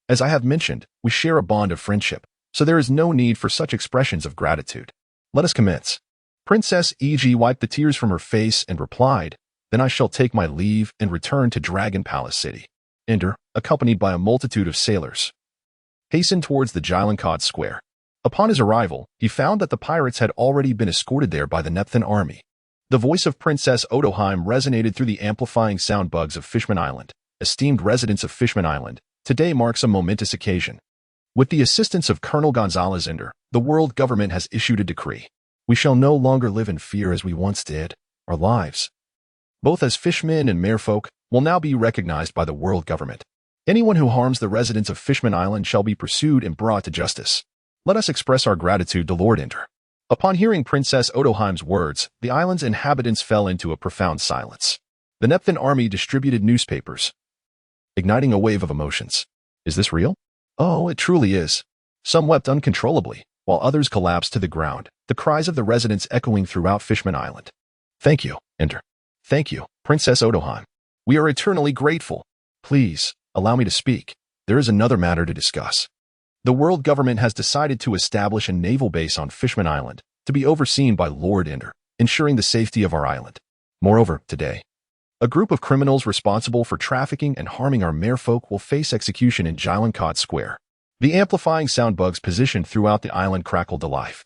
as I have mentioned, we share a bond of friendship, so there is no need for such expressions of gratitude. Let us commence." Princess Iji wiped the tears from her face and replied, "Then I shall take my leave and return to Dragon Palace City." Ender, accompanied by a multitude of sailors, hastened towards the Xingyiquan square. Upon his arrival, he found that the pirates had already been escorted there by the Neptune army. The voice of Princess Odoheim resonated through the amplifying sound bugs of Fishman Island. "Esteemed residents of Fishman Island, today marks a momentous occasion. With the assistance of Colonel Gonzalez Ender, the world government has issued a decree. We shall no longer live in fear as we once did. Our lives, both as fishmen and merfolk, will now be recognized by the world government. Anyone who harms the residents of Fishman Island shall be pursued and brought to justice. Let us express our gratitude to Lord Ender." Upon hearing Princess Odoheim's words, the island's inhabitants fell into a profound silence. The Neptune army distributed newspapers, igniting a wave of emotions. "Is this real?" "Oh, it truly is." Some wept uncontrollably, while others collapsed to the ground, the cries of the residents echoing throughout Fishman Island. "Thank you, Ender. Thank you, Princess Odoheim. We are eternally grateful. Please, allow me to speak. There is another matter to discuss. The world government has decided to establish a naval base on Fishman Island, to be overseen by Lord Ender, ensuring the safety of our island. Moreover, today, a group of criminals responsible for trafficking and harming our merfolk will face execution in Xingyiquan Square." The amplifying sound bugs positioned throughout the island crackled to life,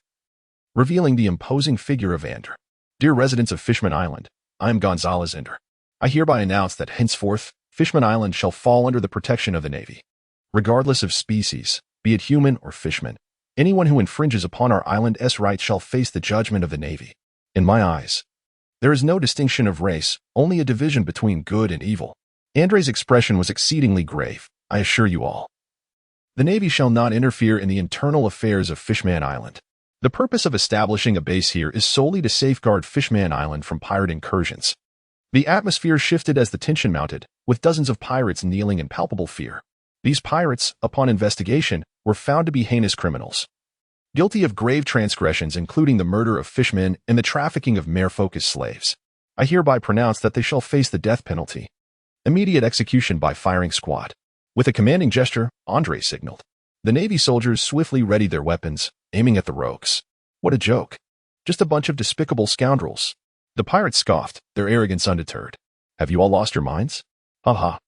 revealing the imposing figure of Ender. "Dear residents of Fishman Island, I am Gonzalez Ender. I hereby announce that henceforth, Fishman Island shall fall under the protection of the Navy. Regardless of species, be it human or fishman, anyone who infringes upon our island's rights shall face the judgment of the Navy. In my eyes, there is no distinction of race, only a division between good and evil." Andre's expression was exceedingly grave. "I assure you all, the Navy shall not interfere in the internal affairs of Fishman Island. The purpose of establishing a base here is solely to safeguard Fishman Island from pirate incursions." The atmosphere shifted as the tension mounted, with dozens of pirates kneeling in palpable fear. These pirates, upon investigation, were found to be heinous criminals, guilty of grave transgressions including the murder of fishmen and the trafficking of merfolk as slaves. I hereby pronounce that they shall face the death penalty. Immediate execution by firing squad. With a commanding gesture, Andre signaled. The Navy soldiers swiftly readied their weapons, aiming at the rogues. What a joke. Just a bunch of despicable scoundrels. The pirates scoffed, their arrogance undeterred. "Have you all lost your minds? Ha ha.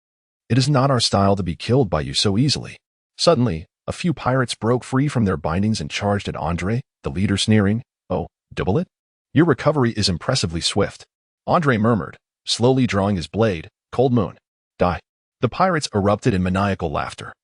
It is not our style to be killed by you so easily." Suddenly, a few pirates broke free from their bindings and charged at Andre, the leader sneering, "Oh, double it? Your recovery is impressively swift." Andre murmured, slowly drawing his blade, "Cold moon. Die." The pirates erupted in maniacal laughter.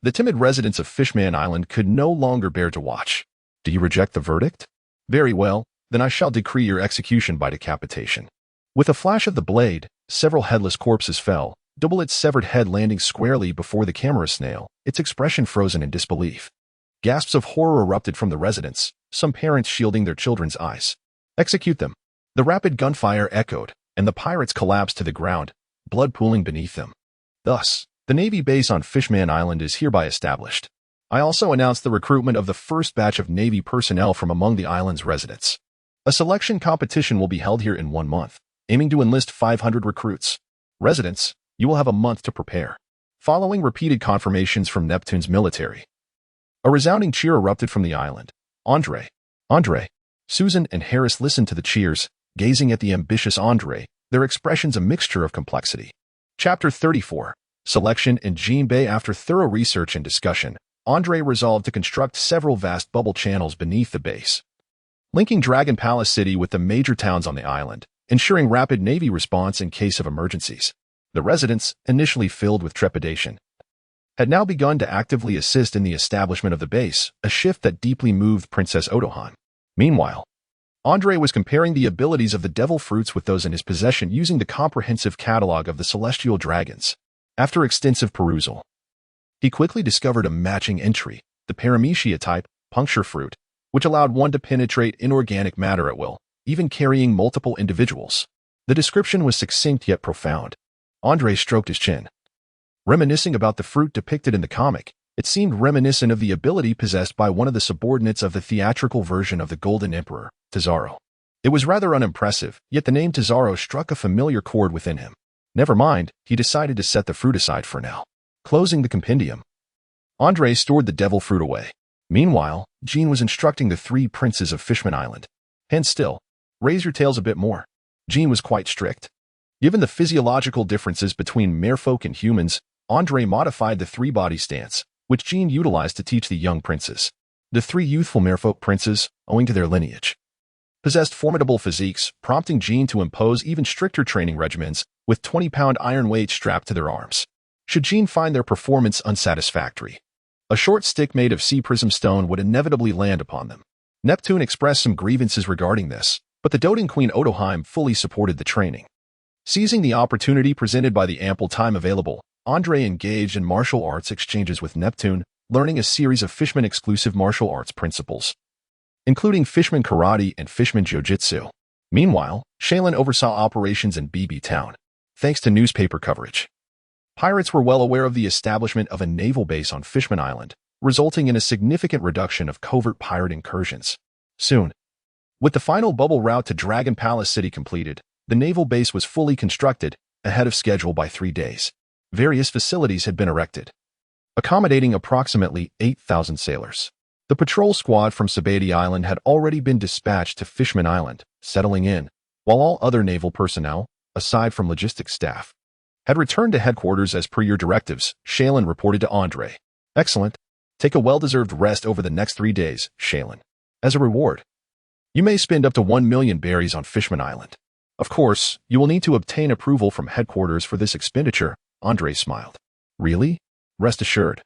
The timid residents of Fishman Island could no longer bear to watch. "Do you reject the verdict? Very well, then I shall decree your execution by decapitation." With a flash of the blade, several headless corpses fell, double its severed head landing squarely before the camera snail, its expression frozen in disbelief. Gasps of horror erupted from the residents, some parents shielding their children's eyes. "Execute them." The rapid gunfire echoed, and the pirates collapsed to the ground, blood pooling beneath them. Thus, the Navy base on Fishman Island is hereby established. I also announced the recruitment of the first batch of Navy personnel from among the island's residents. A selection competition will be held here in 1 month, aiming to enlist 500 recruits. Residents, you will have a month to prepare. Following repeated confirmations from Neptune's military, a resounding cheer erupted from the island. Andre, Susan and Harris listened to the cheers, gazing at the ambitious Andre, their expressions a mixture of complexity. Chapter 34. Selection in Jean Bay. After thorough research and discussion, Andre resolved to construct several vast bubble channels beneath the base, linking Dragon Palace City with the major towns on the island, ensuring rapid Navy response in case of emergencies. The residents, initially filled with trepidation, had now begun to actively assist in the establishment of the base, a shift that deeply moved Princess Otohan. Meanwhile, Andre was comparing the abilities of the devil fruits with those in his possession using the comprehensive catalog of the celestial dragons. After extensive perusal, he quickly discovered a matching entry, the Paramecia type, puncture fruit, which allowed one to penetrate inorganic matter at will, even carrying multiple individuals. The description was succinct yet profound. Andre stroked his chin. Reminiscing about the fruit depicted in the comic, it seemed reminiscent of the ability possessed by one of the subordinates of the theatrical version of the Golden Emperor, Tesoro. It was rather unimpressive, yet the name Tesoro struck a familiar chord within him. Never mind, he decided to set the fruit aside for now. Closing the compendium, Andre stored the devil fruit away. Meanwhile, Jean was instructing the 3 princes of Fishman Island. "Stand still. Raise your tails a bit more." Jean was quite strict. Given the physiological differences between merfolk and humans, Andre modified the 3-body stance, which Jean utilized to teach the young princes. The 3 youthful merfolk princes, owing to their lineage, possessed formidable physiques, prompting Jean to impose even stricter training regimens, with 20-pound iron weights strapped to their arms. Should Jean find their performance unsatisfactory, a short stick made of sea prism stone would inevitably land upon them. Neptune expressed some grievances regarding this, but the doting Queen Otoheim fully supported the training. Seizing the opportunity presented by the ample time available, Andre engaged in martial arts exchanges with Neptune, learning a series of Fishman-exclusive martial arts principles, including Fishman Karate and Fishman Jiu-Jitsu. Meanwhile, Shaylin oversaw operations in BB Town. Thanks to newspaper coverage, pirates were well aware of the establishment of a naval base on Fishman Island, resulting in a significant reduction of covert pirate incursions. Soon, with the final bubble route to Dragon Palace City completed, the naval base was fully constructed, ahead of schedule by 3 days. Various facilities had been erected, accommodating approximately 8,000 sailors. The patrol squad from Sabati Island had already been dispatched to Fishman Island, settling in, while all other naval personnel, aside from logistics staff, had returned to headquarters as per your directives, Shaylin reported to Andre. "Excellent. Take a well-deserved rest over the next 3 days, Shaylin. As a reward, you may spend up to 1 million berries on Fishman Island. Of course, you will need to obtain approval from headquarters for this expenditure." Andre smiled. "Really? Rest assured,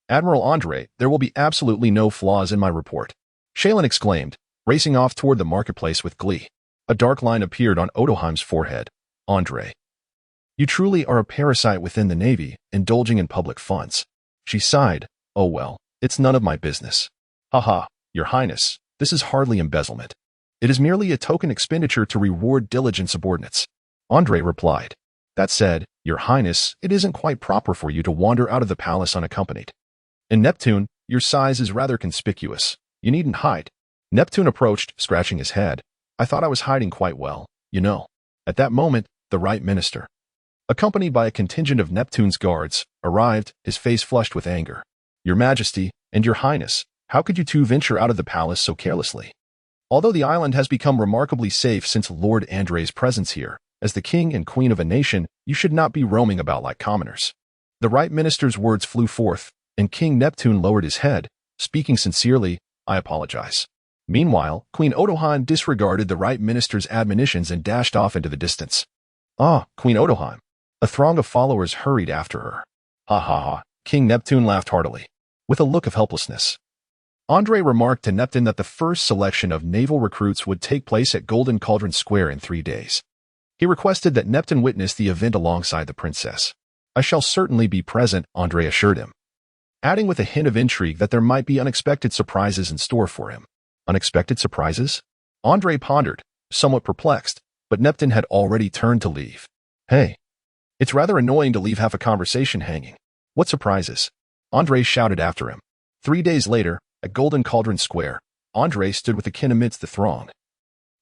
Admiral Andre, there will be absolutely no flaws in my report," Shaylin exclaimed, racing off toward the marketplace with glee. A dark line appeared on Otoheim's forehead. "Andre, you truly are a parasite within the Navy, indulging in public funds." She sighed. "Oh well, it's none of my business." "Haha, Your Highness, this is hardly embezzlement. It is merely a token expenditure to reward diligent subordinates," Andre replied. "That said, Your Highness, it isn't quite proper for you to wander out of the palace unaccompanied. In Neptune, your size is rather conspicuous. You needn't hide." Neptune approached, scratching his head. "I thought I was hiding quite well, you know." At that moment, the Right Minister, accompanied by a contingent of Neptune's guards, arrived, his face flushed with anger. "Your Majesty, and Your Highness, how could you two venture out of the palace so carelessly? Although the island has become remarkably safe since Lord Andre's presence here, as the king and queen of a nation, you should not be roaming about like commoners." The Right Minister's words flew forth, and King Neptune lowered his head, speaking sincerely, "I apologize." Meanwhile, Queen Otoheim disregarded the Right Minister's admonitions and dashed off into the distance. "Ah, Queen Otoheim." A throng of followers hurried after her. "Ha ha ha." King Neptune laughed heartily, with a look of helplessness. Andre remarked to Neptune that the first selection of naval recruits would take place at Golden Cauldron Square in 3 days. He requested that Neptune witness the event alongside the princess. I shall certainly be present, Andre assured him, adding with a hint of intrigue that there might be unexpected surprises in store for him. Unexpected surprises? Andre pondered, somewhat perplexed, but Neptune had already turned to leave. Hey, it's rather annoying to leave half a conversation hanging. What surprises? Andre shouted after him. 3 days later, at Golden Cauldron Square, Andre stood with Akainu amidst the throng,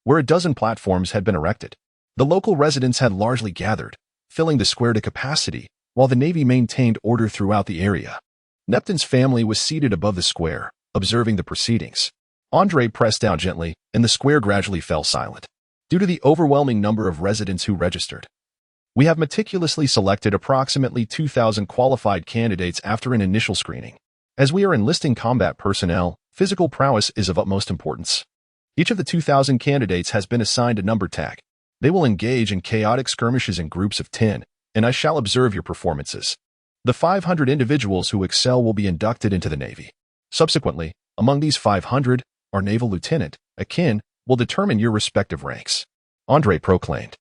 where a dozen platforms had been erected. The local residents had largely gathered, filling the square to capacity, while the Navy maintained order throughout the area. Neptune's family was seated above the square, observing the proceedings. Andre pressed down gently, and the square gradually fell silent. Due to the overwhelming number of residents who registered, we have meticulously selected approximately 2,000 qualified candidates after an initial screening. As we are enlisting combat personnel, physical prowess is of utmost importance. Each of the 2,000 candidates has been assigned a number tag. They will engage in chaotic skirmishes in groups of 10, and I shall observe your performances. The 500 individuals who excel will be inducted into the Navy. Subsequently, among these 500, our naval lieutenant, Akainu, will determine your respective ranks. Andre proclaimed.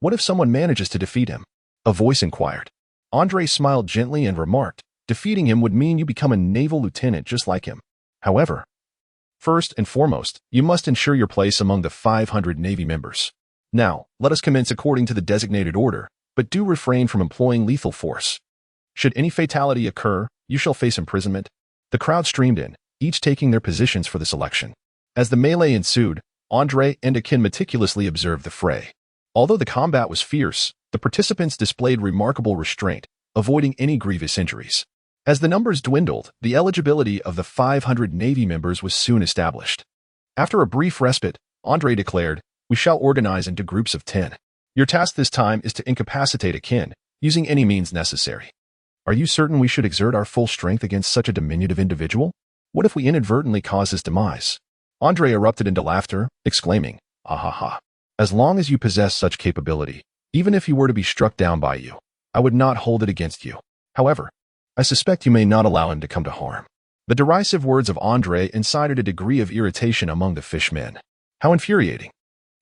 What if someone manages to defeat him? A voice inquired. Andre smiled gently and remarked, defeating him would mean you become a naval lieutenant just like him. However, first and foremost, you must ensure your place among the 500 Navy members. Now, let us commence according to the designated order, but do refrain from employing lethal force. Should any fatality occur, you shall face imprisonment. The crowd streamed in, each taking their positions for the selection. As the melee ensued, Andre and Akainu meticulously observed the fray. Although the combat was fierce, the participants displayed remarkable restraint, avoiding any grievous injuries. As the numbers dwindled, the eligibility of the 500 Navy members was soon established. After a brief respite, Andre declared, we shall organize into groups of 10. Your task this time is to incapacitate Akainu, using any means necessary. Are you certain we should exert our full strength against such a diminutive individual? What if we inadvertently cause his demise? Andre erupted into laughter, exclaiming, ah ha ha. As long as you possess such capability, even if he were to be struck down by you, I would not hold it against you. However, I suspect you may not allow him to come to harm. The derisive words of Andre incited a degree of irritation among the fishmen. How infuriating.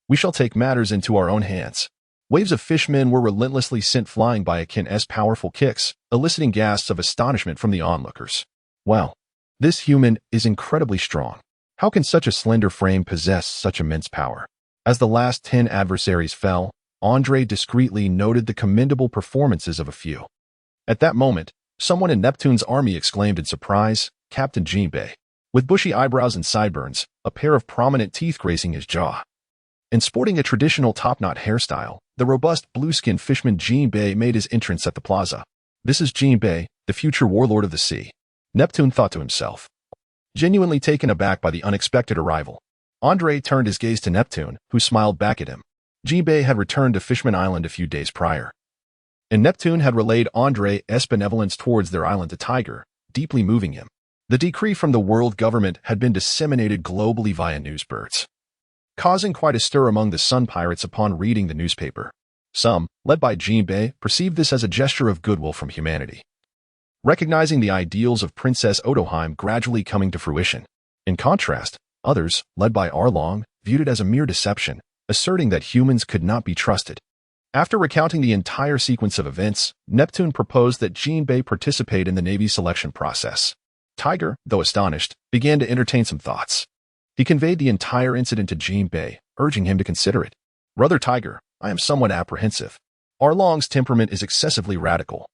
We shall take matters into our own hands. Waves of fishmen were relentlessly sent flying by Akainu's powerful kicks, eliciting gasps of astonishment from the onlookers. Wow, this human is incredibly strong. How can such a slender frame possess such immense power? As the last 10 adversaries fell, Andre discreetly noted the commendable performances of a few. At that moment, someone in Neptune's army exclaimed in surprise, Captain Jinbei, with bushy eyebrows and sideburns, a pair of prominent teeth gracing his jaw. And sporting a traditional top-knot hairstyle, the robust blue-skinned fishman Jinbei made his entrance at the plaza. This is Jinbei, the future warlord of the sea. Neptune thought to himself, genuinely taken aback by the unexpected arrival. Andre turned his gaze to Neptune, who smiled back at him. Jinbei had returned to Fishman Island a few days prior, and Neptune had relayed Andre's benevolence towards their island to Tiger, deeply moving him. The decree from the world government had been disseminated globally via newsbirds, causing quite a stir among the Sun Pirates upon reading the newspaper. Some, led by Jinbei, perceived this as a gesture of goodwill from humanity, recognizing the ideals of Princess Otoheim gradually coming to fruition. In contrast, others, led by Arlong, viewed it as a mere deception, asserting that humans could not be trusted. After recounting the entire sequence of events, Neptune proposed that Jinbei participate in the Navy's selection process. Tiger, though astonished, began to entertain some thoughts. He conveyed the entire incident to Jinbei, urging him to consider it. Brother Tiger, I am somewhat apprehensive. Arlong's temperament is excessively radical,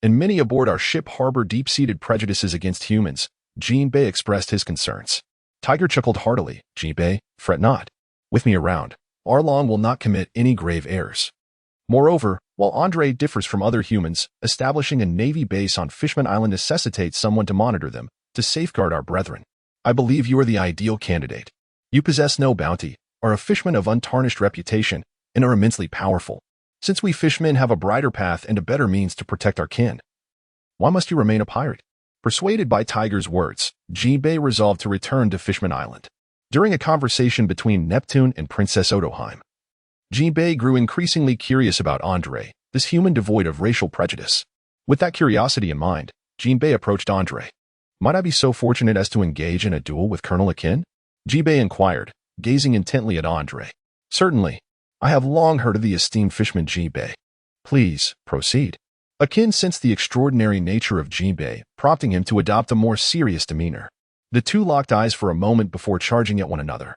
and many aboard our ship harbor deep-seated prejudices against humans. Jinbei expressed his concerns. Tiger chuckled heartily. Jinbei, fret not. With me around, Arlong will not commit any grave errors. Moreover, while Andre differs from other humans, establishing a Navy base on Fishman Island necessitates someone to monitor them, to safeguard our brethren. I believe you are the ideal candidate. You possess no bounty, are a fishman of untarnished reputation, and are immensely powerful. Since we fishmen have a brighter path and a better means to protect our kin, why must you remain a pirate? Persuaded by Tiger's words, Jinbei resolved to return to Fishman Island. During a conversation between Neptune and Princess Otoheim, Jinbei grew increasingly curious about Andre, this human devoid of racial prejudice. With that curiosity in mind, Jinbei approached Andre. Might I be so fortunate as to engage in a duel with Colonel Akin? Jibei inquired, gazing intently at Andre. Certainly. I have long heard of the esteemed fishman Jibei. Please, proceed. Akin sensed the extraordinary nature of Jibei, prompting him to adopt a more serious demeanor. The two locked eyes for a moment before charging at one another.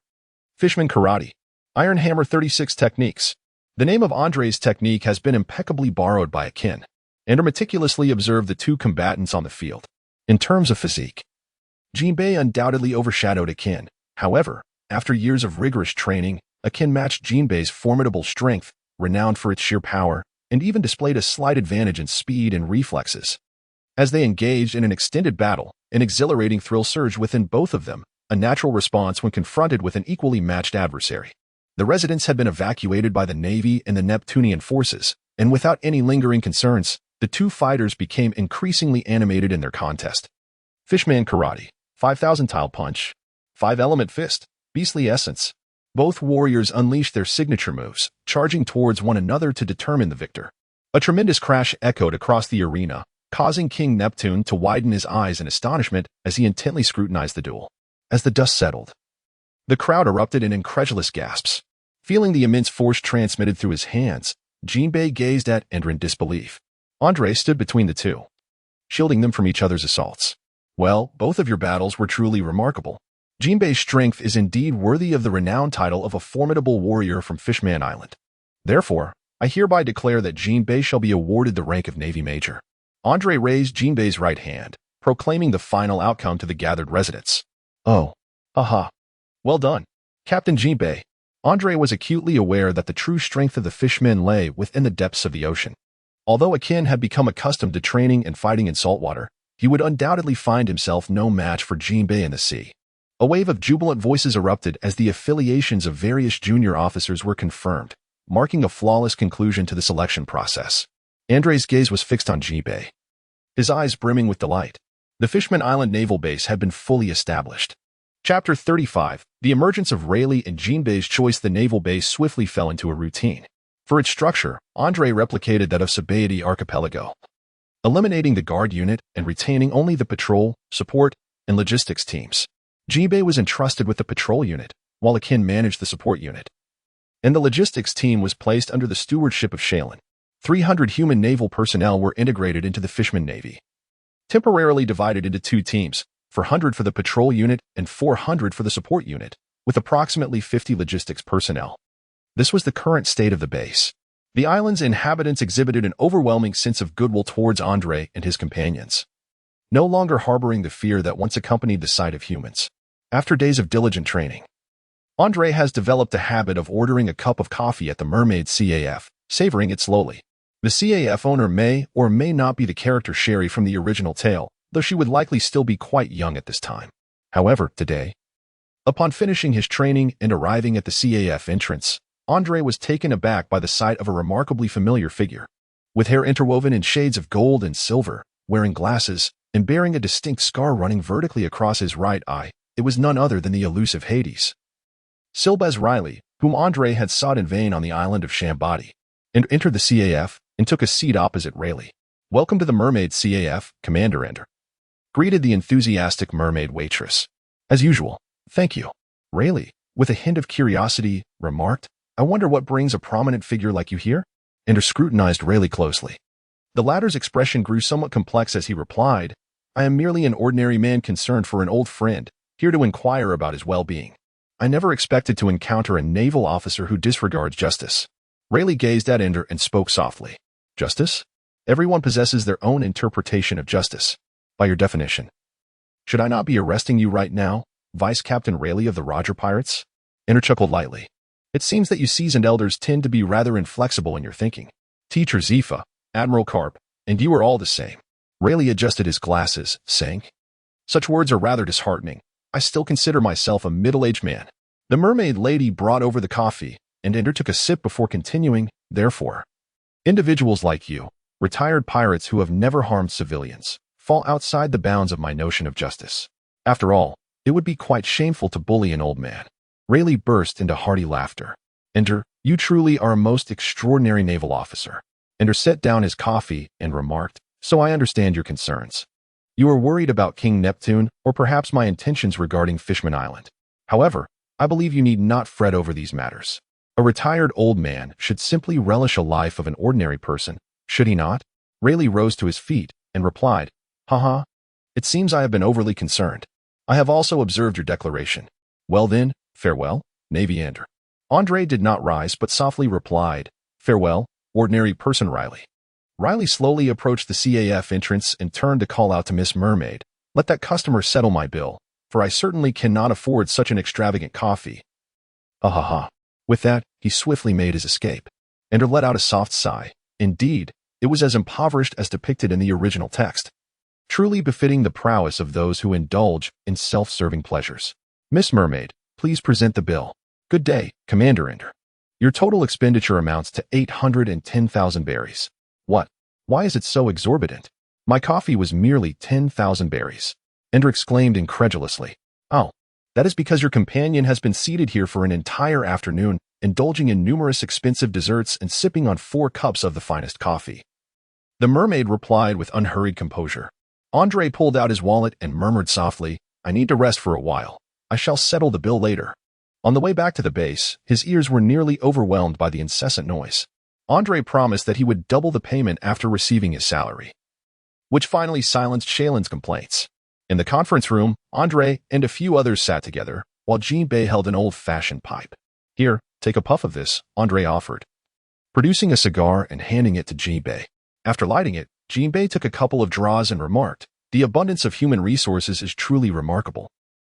Fishman Karate. Iron Hammer 36 Techniques. The name of Andre's technique has been impeccably borrowed by Akin, and meticulously observed the two combatants on the field. In terms of physique, Jinbei undoubtedly overshadowed Akin. However, after years of rigorous training, Akin matched Jinbei's formidable strength, renowned for its sheer power, and even displayed a slight advantage in speed and reflexes. As they engaged in an extended battle, an exhilarating thrill surged within both of them, a natural response when confronted with an equally matched adversary. The residents had been evacuated by the Navy and the Neptunian forces, and without any lingering concerns, the two fighters became increasingly animated in their contest. Fishman Karate, 5,000 Tile Punch, 5-Element Fist, Beastly Essence. Both warriors unleashed their signature moves, charging towards one another to determine the victor. A tremendous crash echoed across the arena, causing King Neptune to widen his eyes in astonishment as he intently scrutinized the duel. As the dust settled, the crowd erupted in incredulous gasps. Feeling the immense force transmitted through his hands, Jinbei gazed at Ender in disbelief. Andre stood between the two, shielding them from each other's assaults. Well, both of your battles were truly remarkable. Jinbei's strength is indeed worthy of the renowned title of a formidable warrior from Fishman Island. Therefore, I hereby declare that Jinbei shall be awarded the rank of Navy Major. Andre raised Jinbei's right hand, proclaiming the final outcome to the gathered residents. Oh, aha. Well done, Captain Jinbei. Andre was acutely aware that the true strength of the fishmen lay within the depths of the ocean. Although Akin had become accustomed to training and fighting in saltwater, he would undoubtedly find himself no match for Jinbei in the sea. A wave of jubilant voices erupted as the affiliations of various junior officers were confirmed, marking a flawless conclusion to the selection process. Andre's gaze was fixed on Jinbei, his eyes brimming with delight. The Fishman Island Naval Base had been fully established. Chapter 35, The Emergence of Rayleigh and Jinbei's Choice. The naval base swiftly fell into a routine. For its structure, Andre replicated that of Sabaody Archipelago, eliminating the guard unit and retaining only the patrol, support, and logistics teams. Jinbei was entrusted with the patrol unit, while Akin managed the support unit. And the logistics team was placed under the stewardship of Shaylin. 300 human naval personnel were integrated into the Fishman Navy, temporarily divided into two teams, 400 for the patrol unit and 400 for the support unit, with approximately 50 logistics personnel. This was the current state of the base. The island's inhabitants exhibited an overwhelming sense of goodwill towards Andre and his companions, no longer harboring the fear that once accompanied the sight of humans. After days of diligent training, Andre has developed a habit of ordering a cup of coffee at the Mermaid CAF, savoring it slowly. The CAF owner may or may not be the character Sherry from the original tale, though she would likely still be quite young at this time. However, today, upon finishing his training and arriving at the CAF entrance, Andre was taken aback by the sight of a remarkably familiar figure. With hair interwoven in shades of gold and silver, wearing glasses, and bearing a distinct scar running vertically across his right eye, it was none other than the elusive Hades. Symbolize Riley, whom Andre had sought in vain on the island of Shambadi, and entered the CAF and took a seat opposite Rayleigh. Welcome to the Mermaid CAF, Commander Ender, greeted the enthusiastic mermaid waitress. As usual, thank you. Rayleigh, with a hint of curiosity, remarked, I wonder what brings a prominent figure like you here? Ender scrutinized Rayleigh closely. The latter's expression grew somewhat complex as he replied, I am merely an ordinary man concerned for an old friend, here to inquire about his well-being. I never expected to encounter a naval officer who disregards justice. Rayleigh gazed at Ender and spoke softly. Justice? Everyone possesses their own interpretation of justice. By your definition. Should I not be arresting you right now, Vice Captain Rayleigh of the Roger Pirates? Ender chuckled lightly. It seems that you seasoned elders tend to be rather inflexible in your thinking. Teacher Zifa, Admiral Karp, and you are all the same. Rayleigh adjusted his glasses, saying, Such words are rather disheartening. I still consider myself a middle-aged man. The mermaid lady brought over the coffee, and Ender took a sip before continuing, therefore. Individuals like you, retired pirates who have never harmed civilians, fall outside the bounds of my notion of justice. After all, it would be quite shameful to bully an old man. Rayleigh burst into hearty laughter. Ender, you truly are a most extraordinary naval officer. Ender set down his coffee and remarked, So I understand your concerns. You are worried about King Neptune, or perhaps my intentions regarding Fishman Island. However, I believe you need not fret over these matters. A retired old man should simply relish a life of an ordinary person, should he not? Rayleigh rose to his feet and replied, Haha. It seems I have been overly concerned. I have also observed your declaration. Well then, farewell, Navy Ender. Andre did not rise but softly replied, Farewell, ordinary person Riley. Riley slowly approached the CAF entrance and turned to call out to Miss Mermaid, Let that customer settle my bill, for I certainly cannot afford such an extravagant coffee. Ha. With that, he swiftly made his escape. Ender let out a soft sigh. Indeed, it was as impoverished as depicted in the original text. Truly befitting the prowess of those who indulge in self-serving pleasures. Miss Mermaid, please present the bill. Good day, Commander Ender. Your total expenditure amounts to 810,000 berries. What? Why is it so exorbitant? My coffee was merely 10,000 berries. Ender exclaimed incredulously. Oh, that is because your companion has been seated here for an entire afternoon, indulging in numerous expensive desserts and sipping on 4 cups of the finest coffee. The mermaid replied with unhurried composure. Andre pulled out his wallet and murmured softly, I need to rest for a while. I shall settle the bill later. On the way back to the base, his ears were nearly overwhelmed by the incessant noise. Andre promised that he would double the payment after receiving his salary, which finally silenced Shaylin's complaints. In the conference room, Andre and a few others sat together, while Jinbei held an old-fashioned pipe. Here, take a puff of this, Andre offered, producing a cigar and handing it to Jinbei. After lighting it, Jinbei took a couple of draws and remarked, The abundance of human resources is truly remarkable.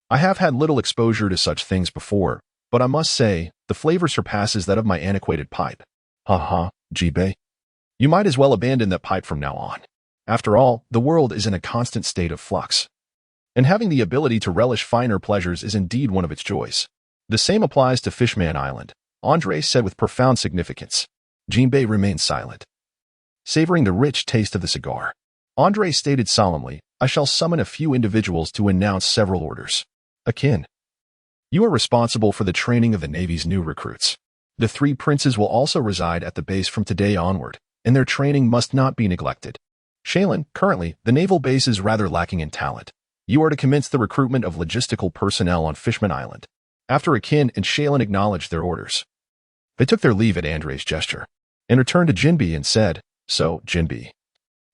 I have had little exposure to such things before, but I must say, the flavor surpasses that of my antiquated pipe. Ha, Jinbei. You might as well abandon that pipe from now on. After all, the world is in a constant state of flux. And having the ability to relish finer pleasures is indeed one of its joys. The same applies to Fishman Island, Andre said with profound significance. Jinbei remained silent, savoring the rich taste of the cigar. Andre stated solemnly, I shall summon a few individuals to announce several orders. Akin. You are responsible for the training of the Navy's new recruits. The 3 princes will also reside at the base from today onward, and their training must not be neglected. Shaylin, currently, the naval base is rather lacking in talent. You are to commence the recruitment of logistical personnel on Fishman Island. After Akin and Shaylin acknowledged their orders, they took their leave at Andre's gesture, and returned to Jinbei and said, So, Jinbei,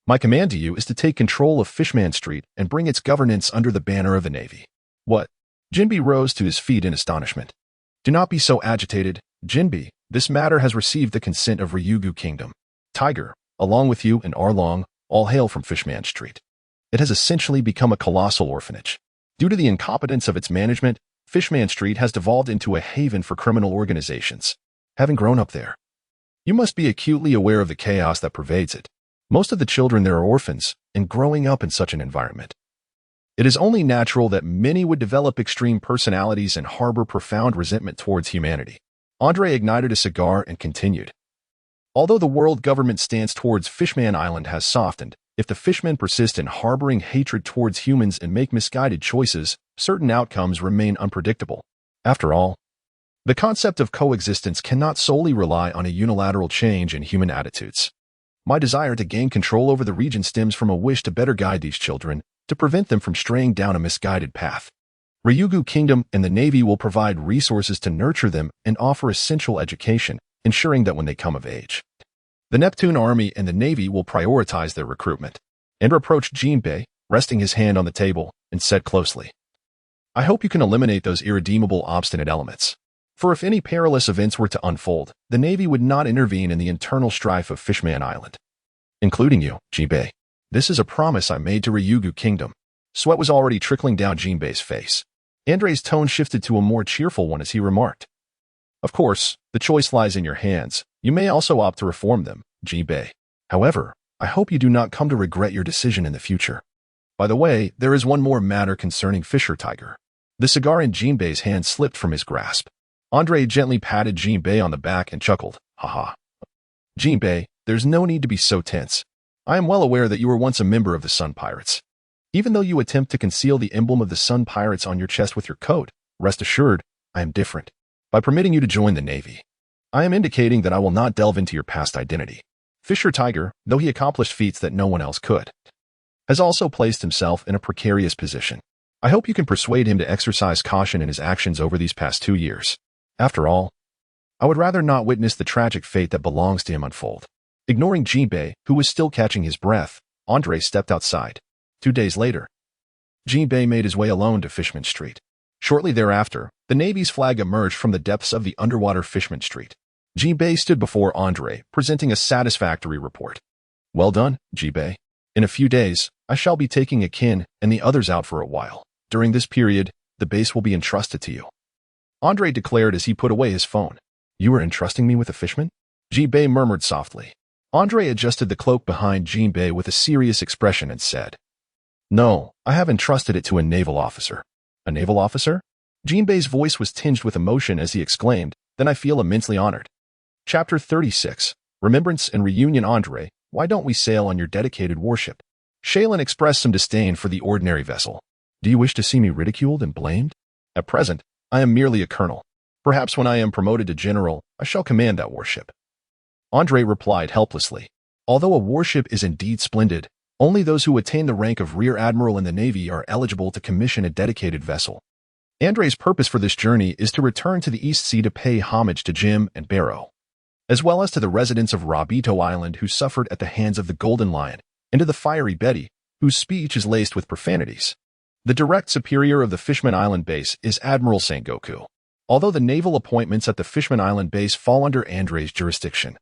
my command to you is to take control of Fishman Street and bring its governance under the banner of the Navy. What? Jinbei rose to his feet in astonishment. Do not be so agitated, Jinbei. This matter has received the consent of Ryugu Kingdom. Tiger, along with you and Arlong, all hail from Fishman Street. It has essentially become a colossal orphanage. Due to the incompetence of its management, Fishman Street has devolved into a haven for criminal organizations. Having grown up there, you must be acutely aware of the chaos that pervades it. Most of the children there are orphans, and growing up in such an environment, it is only natural that many would develop extreme personalities and harbor profound resentment towards humanity. Andre ignited a cigar and continued. Although the world government stance towards Fishman Island has softened, if the fishmen persist in harboring hatred towards humans and make misguided choices, certain outcomes remain unpredictable. After all, the concept of coexistence cannot solely rely on a unilateral change in human attitudes. My desire to gain control over the region stems from a wish to better guide these children, to prevent them from straying down a misguided path. Ryugu Kingdom and the Navy will provide resources to nurture them and offer essential education, ensuring that when they come of age, the Neptune Army and the Navy will prioritize their recruitment. Ender approached Jinbei, resting his hand on the table, and said closely, I hope you can eliminate those irredeemable obstinate elements. For if any perilous events were to unfold, the Navy would not intervene in the internal strife of Fishman Island. Including you, Jinbei. This is a promise I made to Ryugu Kingdom. Sweat was already trickling down Jinbei's face. Andre's tone shifted to a more cheerful one as he remarked, Of course, the choice lies in your hands. You may also opt to reform them, Jinbei. However, I hope you do not come to regret your decision in the future. By the way, there is one more matter concerning Fisher Tiger. The cigar in Jinbei's hand slipped from his grasp. Andre gently patted Jinbei on the back and chuckled, Haha. Jinbei, there's no need to be so tense. I am well aware that you were once a member of the Sun Pirates. Even though you attempt to conceal the emblem of the Sun Pirates on your chest with your coat, rest assured, I am different. By permitting you to join the Navy, I am indicating that I will not delve into your past identity. Fisher Tiger, though he accomplished feats that no one else could, has also placed himself in a precarious position. I hope you can persuade him to exercise caution in his actions over these past 2 years. After all, I would rather not witness the tragic fate that belongs to him unfold. Ignoring Jinbei, who was still catching his breath, Andre stepped outside. 2 days later, Jinbei made his way alone to Fishman Street. Shortly thereafter, the Navy's flag emerged from the depths of the underwater Fishman Street. Jinbei stood before Andre, presenting a satisfactory report. Well done, Jinbei. In a few days, I shall be taking Akin and the others out for a while. During this period, the base will be entrusted to you. Andre declared as he put away his phone. You are entrusting me with a fishman? Jinbei murmured softly. Andre adjusted the cloak behind Jinbei with a serious expression and said, No, I have entrusted it to a naval officer. A naval officer? Jinbei's voice was tinged with emotion as he exclaimed, Then I feel immensely honored. Chapter 36, Remembrance and Reunion. Andre, why don't we sail on your dedicated warship? Shaylin expressed some disdain for the ordinary vessel. Do you wish to see me ridiculed and blamed? At present, I am merely a colonel. Perhaps when I am promoted to general, I shall command that warship. Andre replied helplessly. Although a warship is indeed splendid, only those who attain the rank of rear admiral in the Navy are eligible to commission a dedicated vessel. Andre's purpose for this journey is to return to the East Sea to pay homage to Jim and Barrow, as well as to the residents of Rabito Island who suffered at the hands of the Golden Lion, and to the fiery Betty, whose speech is laced with profanities. The direct superior of the Fishman Island base is Admiral Sengoku, although the naval appointments at the Fishman Island base fall under Andre's jurisdiction.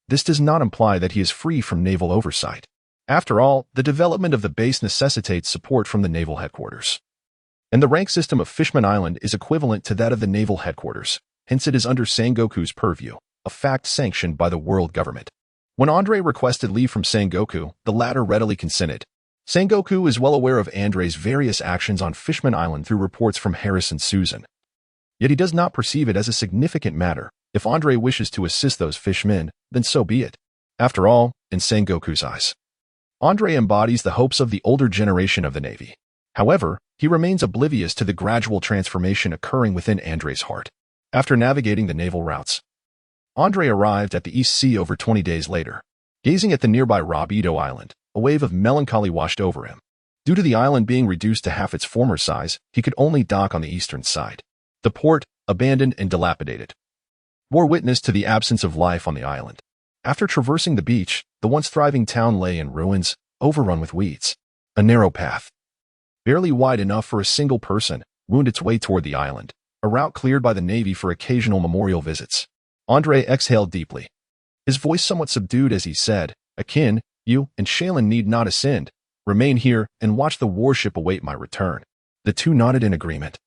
This does not imply that he is free from naval oversight. After all, the development of the base necessitates support from the naval headquarters. And the rank system of Fishman Island is equivalent to that of the naval headquarters, hence it is under Sengoku's purview, a fact sanctioned by the world government. When Andre requested leave from Sengoku, the latter readily consented. Sengoku is well aware of Andre's various actions on Fishman Island through reports from Harris and Susan. Yet he does not perceive it as a significant matter. If Andre wishes to assist those fishmen, then so be it. After all, in Sengoku's eyes, Andre embodies the hopes of the older generation of the Navy. However, he remains oblivious to the gradual transformation occurring within Andre's heart. After navigating the naval routes, Andre arrived at the East Sea over 20 days later. Gazing at the nearby Rabito Island, a wave of melancholy washed over him. Due to the island being reduced to half its former size, he could only dock on the eastern side. The port, abandoned and dilapidated, bore witness to the absence of life on the island. After traversing the beach, the once thriving town lay in ruins, overrun with weeds. A narrow path, barely wide enough for a single person, wound its way toward the island, a route cleared by the Navy for occasional memorial visits. Andre exhaled deeply, his voice somewhat subdued as he said, Akin, you and Shaylin need not ascend. Remain here and watch the warship await my return. The two nodded in agreement.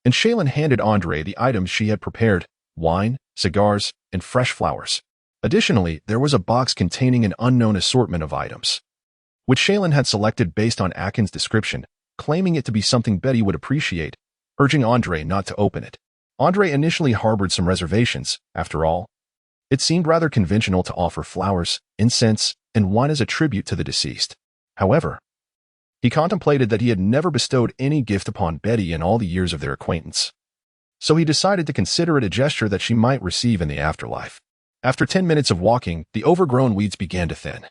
And Shaylin handed Andre the items she had prepared, wine, cigars, and fresh flowers. Additionally, there was a box containing an unknown assortment of items, which Shaylin had selected based on Akin's description, claiming it to be something Betty would appreciate, urging Andre not to open it. Andre initially harbored some reservations. After all, it seemed rather conventional to offer flowers, incense, and wine as a tribute to the deceased. However, he contemplated that he had never bestowed any gift upon Betty in all the years of their acquaintance. So he decided to consider it a gesture that she might receive in the afterlife. After 10 minutes of walking, the overgrown weeds began to thin.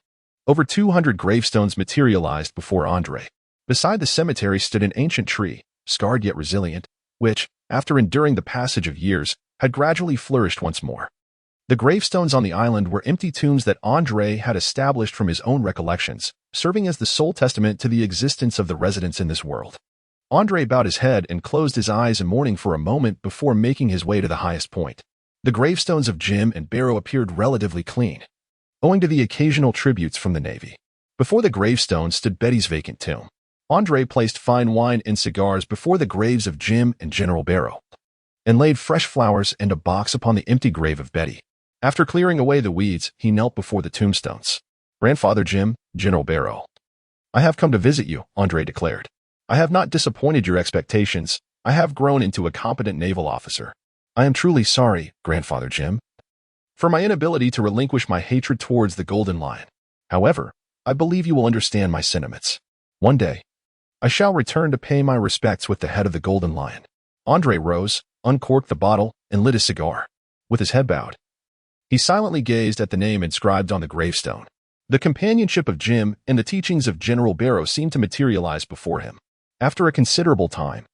Over 200 gravestones materialized before Andre. Beside the cemetery stood an ancient tree, scarred yet resilient, which, after enduring the passage of years, had gradually flourished once more. The gravestones on the island were empty tombs that Andre had established from his own recollections, serving as the sole testament to the existence of the residents in this world. Andre bowed his head and closed his eyes in mourning for a moment before making his way to the highest point. The gravestones of Jim and Barrow appeared relatively clean, owing to the occasional tributes from the Navy. Before the gravestone stood Betty's vacant tomb. Andre placed fine wine and cigars before the graves of Jim and General Barrow, and laid fresh flowers and a box upon the empty grave of Betty. After clearing away the weeds, he knelt before the tombstones. Grandfather Jim, General Barrow. I have come to visit you, Andre declared. I have not disappointed your expectations. I have grown into a competent naval officer. I am truly sorry, Grandfather Jim, for my inability to relinquish my hatred towards the Golden Lion. However, I believe you will understand my sentiments. One day, I shall return to pay my respects with the head of the Golden Lion. Andre rose, uncorked the bottle, and lit a cigar. With his head bowed, he silently gazed at the name inscribed on the gravestone. The companionship of Jim and the teachings of General Barrow seemed to materialize before him. After a considerable time,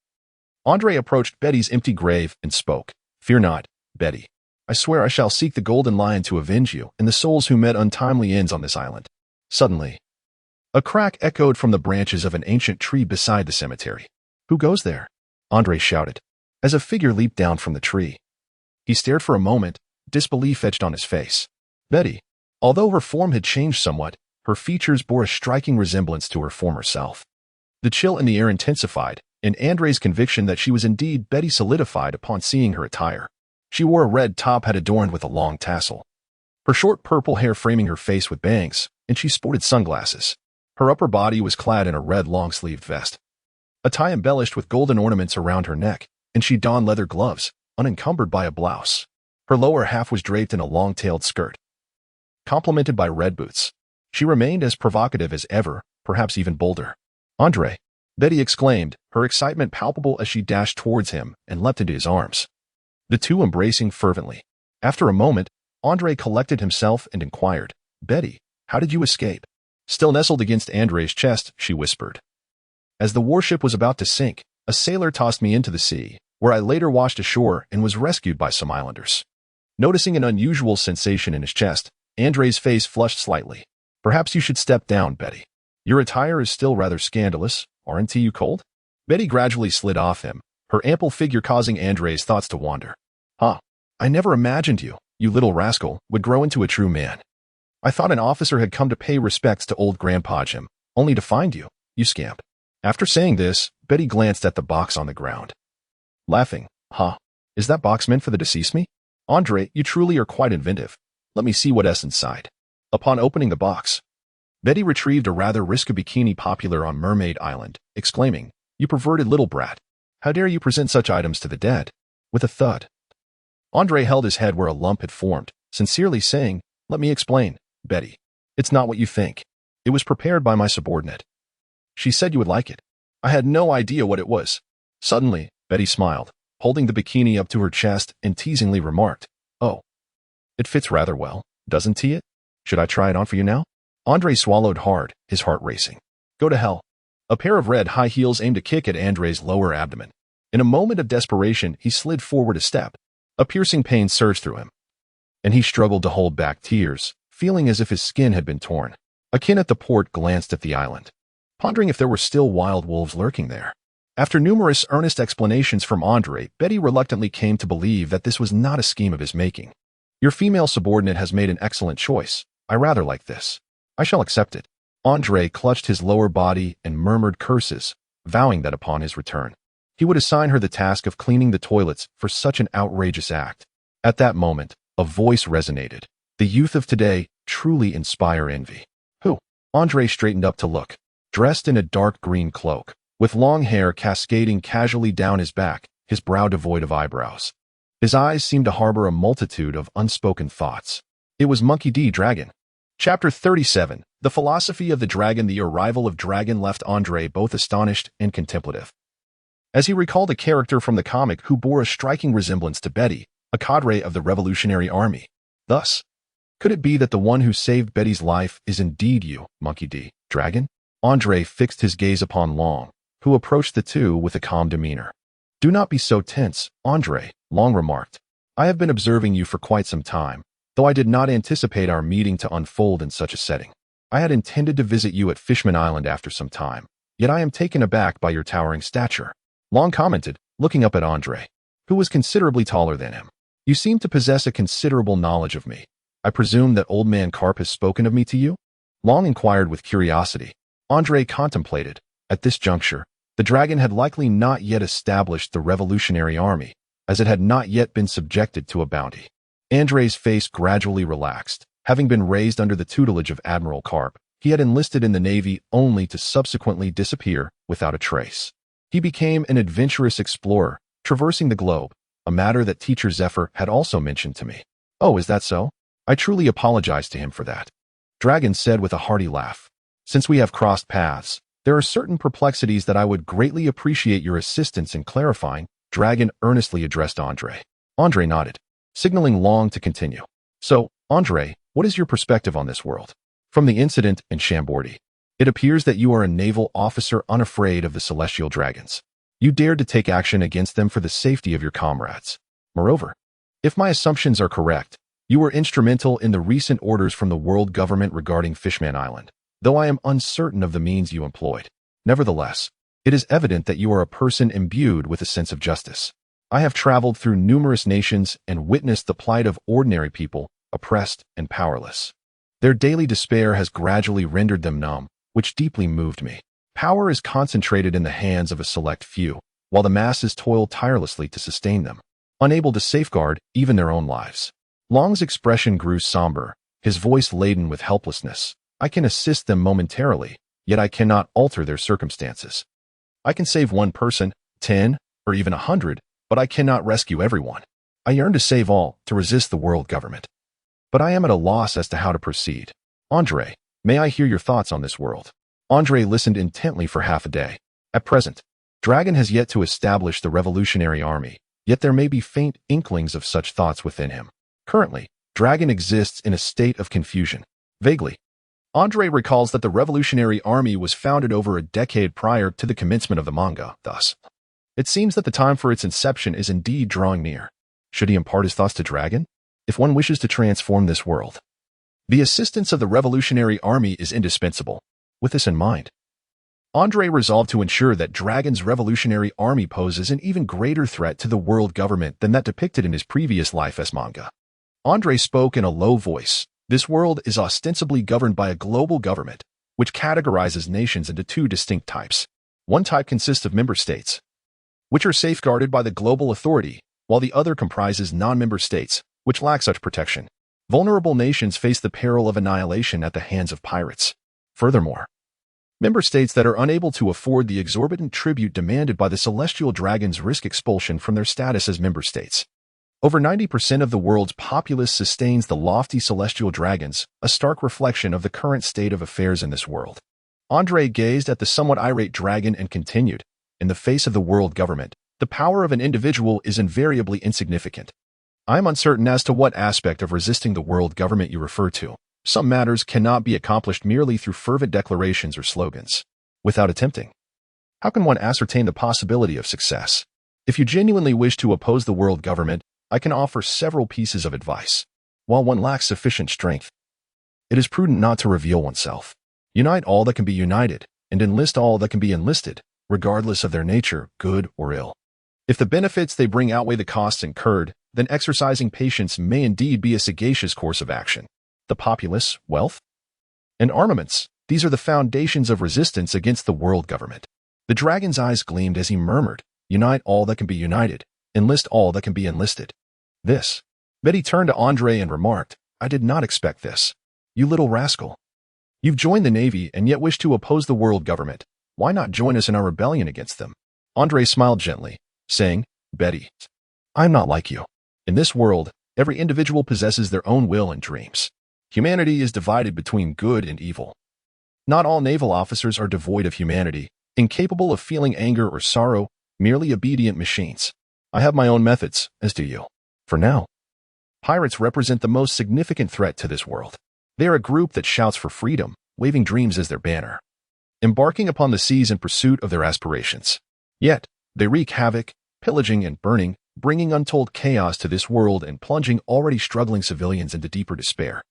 Andre approached Betty's empty grave and spoke. "Fear not, Betty. I swear I shall seek the Golden Lion to avenge you and the souls who met untimely ends on this island." Suddenly, a crack echoed from the branches of an ancient tree beside the cemetery. "Who goes there?" Andre shouted, as a figure leaped down from the tree. He stared for a moment, disbelief etched on his face. Betty, although her form had changed somewhat, her features bore a striking resemblance to her former self. The chill in the air intensified, and Andre's conviction that she was indeed Betty solidified upon seeing her attire. She wore a red top hat adorned with a long tassel, her short purple hair framing her face with bangs, and she sported sunglasses. Her upper body was clad in a red long-sleeved vest, a tie embellished with golden ornaments around her neck, and she donned leather gloves, unencumbered by a blouse. Her lower half was draped in a long-tailed skirt, complemented by red boots. She remained as provocative as ever, perhaps even bolder. "Andre!" Betty exclaimed, her excitement palpable as she dashed towards him and leapt into his arms, the two embracing fervently. After a moment, Andre collected himself and inquired, "Betty, how did you escape?" Still nestled against Andre's chest, she whispered. "As the warship was about to sink, a sailor tossed me into the sea, where I later washed ashore and was rescued by some islanders." Noticing an unusual sensation in his chest, Andre's face flushed slightly. "Perhaps you should step down, Betty. Your attire is still rather scandalous. Aren't you cold?" Betty gradually slid off him, her ample figure causing Andre's thoughts to wander. I never imagined you, you little rascal, would grow into a true man. I thought an officer had come to pay respects to old Grandpa Jim, only to find you, you scamp." After saying this, Betty glanced at the box on the ground, laughing. Is that box meant for the deceased me? Andre, you truly are quite inventive. Let me see what's inside." Upon opening the box, Betty retrieved a rather risque bikini popular on Mermaid Island, exclaiming, "You perverted little brat. How dare you present such items to the dead?" With a thud, Andre held his head where a lump had formed, sincerely saying, "Let me explain, Betty. It's not what you think. It was prepared by my subordinate. She said you would like it. I had no idea what it was." Suddenly, Betty smiled, holding the bikini up to her chest and teasingly remarked, "Oh, it fits rather well, doesn't it? Should I try it on for you now?" Andre swallowed hard, his heart racing. "Go to hell." A pair of red high heels aimed a kick at Andre's lower abdomen. In a moment of desperation, he slid forward a step. A piercing pain surged through him, and he struggled to hold back tears, feeling as if his skin had been torn. Akin at the port glanced at the island, pondering if there were still wild wolves lurking there. After numerous earnest explanations from Andre, Betty reluctantly came to believe that this was not a scheme of his making. "Your female subordinate has made an excellent choice. I rather like this. I shall accept it." Andre clutched his lower body and murmured curses, vowing that upon his return, he would assign her the task of cleaning the toilets for such an outrageous act. At that moment, a voice resonated. "The youth of today truly inspire envy." "Who?" Andre straightened up to look. Dressed in a dark green cloak, with long hair cascading casually down his back, his brow devoid of eyebrows. His eyes seemed to harbor a multitude of unspoken thoughts. It was Monkey D. Dragon. Chapter 37. The Philosophy of the Dragon. The arrival of Dragon left Andre both astonished and contemplative, as he recalled a character from the comic who bore a striking resemblance to Betty, a cadre of the Revolutionary Army. Thus, could it be that the one who saved Betty's life is indeed you, Monkey D. Dragon? Andre fixed his gaze upon Long, who approached the two with a calm demeanor. "Do not be so tense, Andre," Long remarked. "I have been observing you for quite some time, though I did not anticipate our meeting to unfold in such a setting. I had intended to visit you at Fishman Island after some time, yet I am taken aback by your towering stature," Long commented, looking up at Andre, who was considerably taller than him. "You seem to possess a considerable knowledge of me. I presume that Old Man Carp has spoken of me to you?" Long inquired with curiosity. Andre contemplated. At this juncture, the dragon had likely not yet established the Revolutionary Army, as it had not yet been subjected to a bounty. Andre's face gradually relaxed. Having been raised under the tutelage of Admiral Carp, he had enlisted in the Navy only to subsequently disappear without a trace. He became an adventurous explorer, traversing the globe, a matter that Teacher Zephyr had also mentioned to me. "Oh, is that so? I truly apologize to him for that," Dragon said with a hearty laugh. "Since we have crossed paths, there are certain perplexities that I would greatly appreciate your assistance in clarifying," Dragon earnestly addressed Andre. Andre nodded, signaling Long to continue. "So, Andre, what is your perspective on this world? From the incident in Shambordi, it appears that you are a naval officer unafraid of the celestial dragons. You dared to take action against them for the safety of your comrades. Moreover, if my assumptions are correct, you were instrumental in the recent orders from the world government regarding Fishman Island, though I am uncertain of the means you employed. Nevertheless, it is evident that you are a person imbued with a sense of justice. I have traveled through numerous nations and witnessed the plight of ordinary people, oppressed and powerless. Their daily despair has gradually rendered them numb, which deeply moved me. Power is concentrated in the hands of a select few, while the masses toil tirelessly to sustain them, unable to safeguard even their own lives. Long's expression grew somber, his voice laden with helplessness. I can assist them momentarily, yet I cannot alter their circumstances. I can save one person, 10, or even 100, but I cannot rescue everyone. I yearn to save all, to resist the world government. But I am at a loss as to how to proceed. Andre, may I hear your thoughts on this world? Andre listened intently for half a day. At present, Dragon has yet to establish the revolutionary army, yet there may be faint inklings of such thoughts within him. Currently, Dragon exists in a state of confusion. Vaguely, Andre recalls that the revolutionary army was founded over a decade prior to the commencement of the manga, thus. It seems that the time for its inception is indeed drawing near. Should he impart his thoughts to Dragon? If one wishes to transform this world, the assistance of the revolutionary army is indispensable. With this in mind, Andre resolved to ensure that Dragon's revolutionary army poses an even greater threat to the world government than that depicted in his previous life as manga. Andre spoke in a low voice. This world is ostensibly governed by a global government, which categorizes nations into two distinct types. One type consists of member states, which are safeguarded by the global authority, while the other comprises non-member states, which lack such protection. Vulnerable nations face the peril of annihilation at the hands of pirates. Furthermore, member states that are unable to afford the exorbitant tribute demanded by the celestial dragons risk expulsion from their status as member states. Over 90% of the world's populace sustains the lofty celestial dragons, a stark reflection of the current state of affairs in this world. Andre gazed at the somewhat irate dragon and continued, in the face of the world government, the power of an individual is invariably insignificant. I am uncertain as to what aspect of resisting the world government you refer to. Some matters cannot be accomplished merely through fervent declarations or slogans. Without attempting, how can one ascertain the possibility of success? If you genuinely wish to oppose the world government, I can offer several pieces of advice. While one lacks sufficient strength, it is prudent not to reveal oneself. Unite all that can be united, and enlist all that can be enlisted, regardless of their nature, good or ill. If the benefits they bring outweigh the costs incurred, then exercising patience may indeed be a sagacious course of action. The populace, wealth, and armaments, these are the foundations of resistance against the world government. The dragon's eyes gleamed as he murmured, unite all that can be united, enlist all that can be enlisted. This. Betty turned to Andre and remarked, I did not expect this. You little rascal. You've joined the Navy and yet wish to oppose the world government. Why not join us in our rebellion against them? Andre smiled gently, saying, Betty, I'm not like you. In this world, every individual possesses their own will and dreams. Humanity is divided between good and evil. Not all naval officers are devoid of humanity, incapable of feeling anger or sorrow, merely obedient machines. I have my own methods, as do you. For now, pirates represent the most significant threat to this world. They are a group that shouts for freedom, waving dreams as their banner, embarking upon the seas in pursuit of their aspirations. Yet, they wreak havoc, pillaging and burning, bringing untold chaos to this world and plunging already struggling civilians into deeper despair.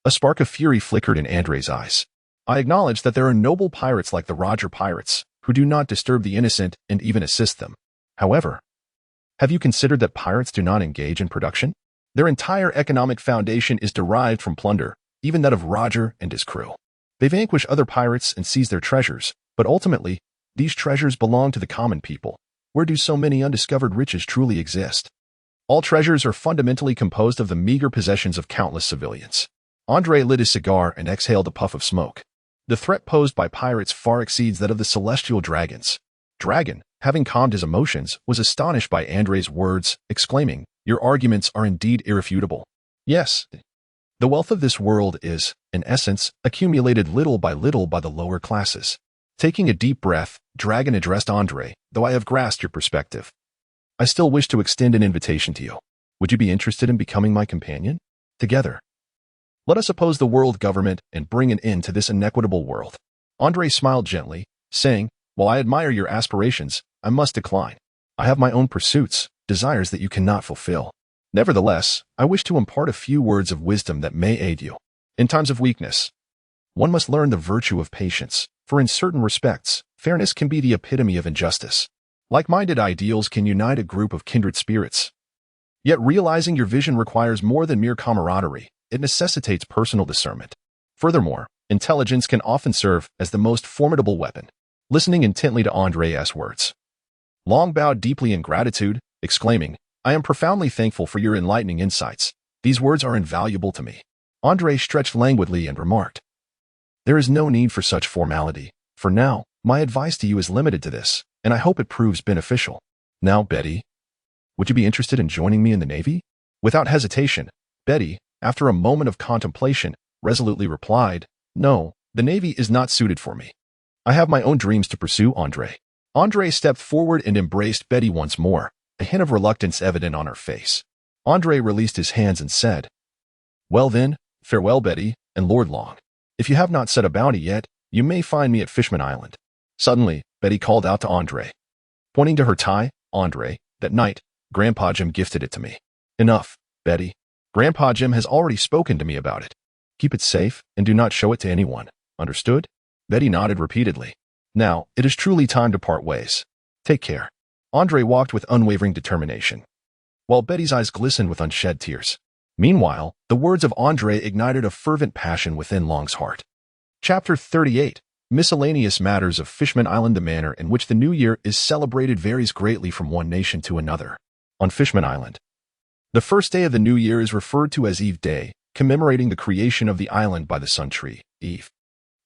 A spark of fury flickered in Andre's eyes. I acknowledge that there are noble pirates like the Roger pirates, who do not disturb the innocent and even assist them. However, have you considered that pirates do not engage in production? Their entire economic foundation is derived from plunder, even that of Roger and his crew. They vanquish other pirates and seize their treasures, but ultimately, these treasures belong to the common people. Where do so many undiscovered riches truly exist? All treasures are fundamentally composed of the meager possessions of countless civilians. Andre lit his cigar and exhaled a puff of smoke. The threat posed by pirates far exceeds that of the celestial dragons. Dragon, having calmed his emotions, was astonished by Andre's words, exclaiming, Your arguments are indeed irrefutable. Yes, the wealth of this world is, in essence, accumulated little by the lower classes. Taking a deep breath, Dragon addressed Andre, though I have grasped your perspective. I still wish to extend an invitation to you. Would you be interested in becoming my companion? Together, Let us oppose the world government and bring an end to this inequitable world. Andre smiled gently, saying, while I admire your aspirations, I must decline. I have my own pursuits, desires that you cannot fulfill. Nevertheless, I wish to impart a few words of wisdom that may aid you. In times of weakness, one must learn the virtue of patience, for in certain respects, fairness can be the epitome of injustice. Like-minded ideals can unite a group of kindred spirits. Yet realizing your vision requires more than mere camaraderie. It necessitates personal discernment. Furthermore, intelligence can often serve as the most formidable weapon. Listening intently to Andre's words, Long bowed deeply in gratitude, exclaiming, I am profoundly thankful for your enlightening insights. These words are invaluable to me. Andre stretched languidly and remarked, there is no need for such formality. For now, my advice to you is limited to this, and I hope it proves beneficial. Now, Betty, would you be interested in joining me in the Navy? Without hesitation, Betty, after a moment of contemplation, resolutely replied, no, the Navy is not suited for me. I have my own dreams to pursue, Andre. Andre stepped forward and embraced Betty once more, a hint of reluctance evident on her face. Andre released his hands and said, well then, farewell, Betty, and Lord Long. If you have not set a bounty yet, you may find me at Fishman Island. Suddenly, Betty called out to Andre. Pointing to her tie, Andre, that night, Grandpa Jim gifted it to me. Enough, Betty. Grandpa Jim has already spoken to me about it. Keep it safe and do not show it to anyone. Understood? Betty nodded repeatedly. Now, it is truly time to part ways. Take care. Andre walked with unwavering determination, while Betty's eyes glistened with unshed tears. Meanwhile, the words of Andre ignited a fervent passion within Long's heart. Chapter 38. Miscellaneous matters of Fishman Island. The manner in which the New Year is celebrated varies greatly from one nation to another. On Fishman Island, the first day of the New Year is referred to as Eve Day, commemorating the creation of the island by the sun tree, Eve.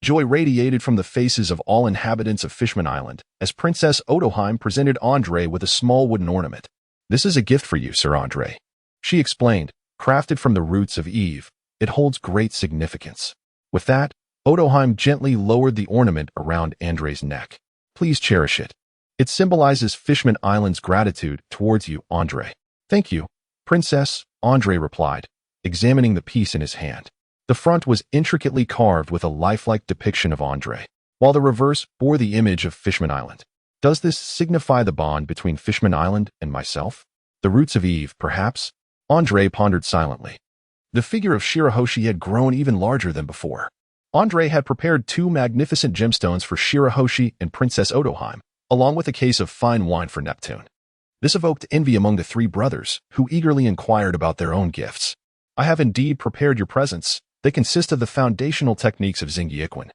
Joy radiated from the faces of all inhabitants of Fishman Island, as Princess Otoheim presented Andre with a small wooden ornament. This is a gift for you, Sir Andre. She explained, crafted from the roots of Eve. It holds great significance. With that, Otoheim gently lowered the ornament around Andre's neck. Please cherish it. It symbolizes Fishman Island's gratitude towards you, Andre. Thank you, Princess, Andre replied, examining the piece in his hand. The front was intricately carved with a lifelike depiction of Andre, while the reverse bore the image of Fishman Island. Does this signify the bond between Fishman Island and myself? The roots of Eve, perhaps? Andre pondered silently. The figure of Shirahoshi had grown even larger than before. Andre had prepared 2 magnificent gemstones for Shirahoshi and Princess Otoheim, along with a case of fine wine for Neptune. This evoked envy among the 3 brothers, who eagerly inquired about their own gifts. I have indeed prepared your presents. They consist of the foundational techniques of Xingyiquan.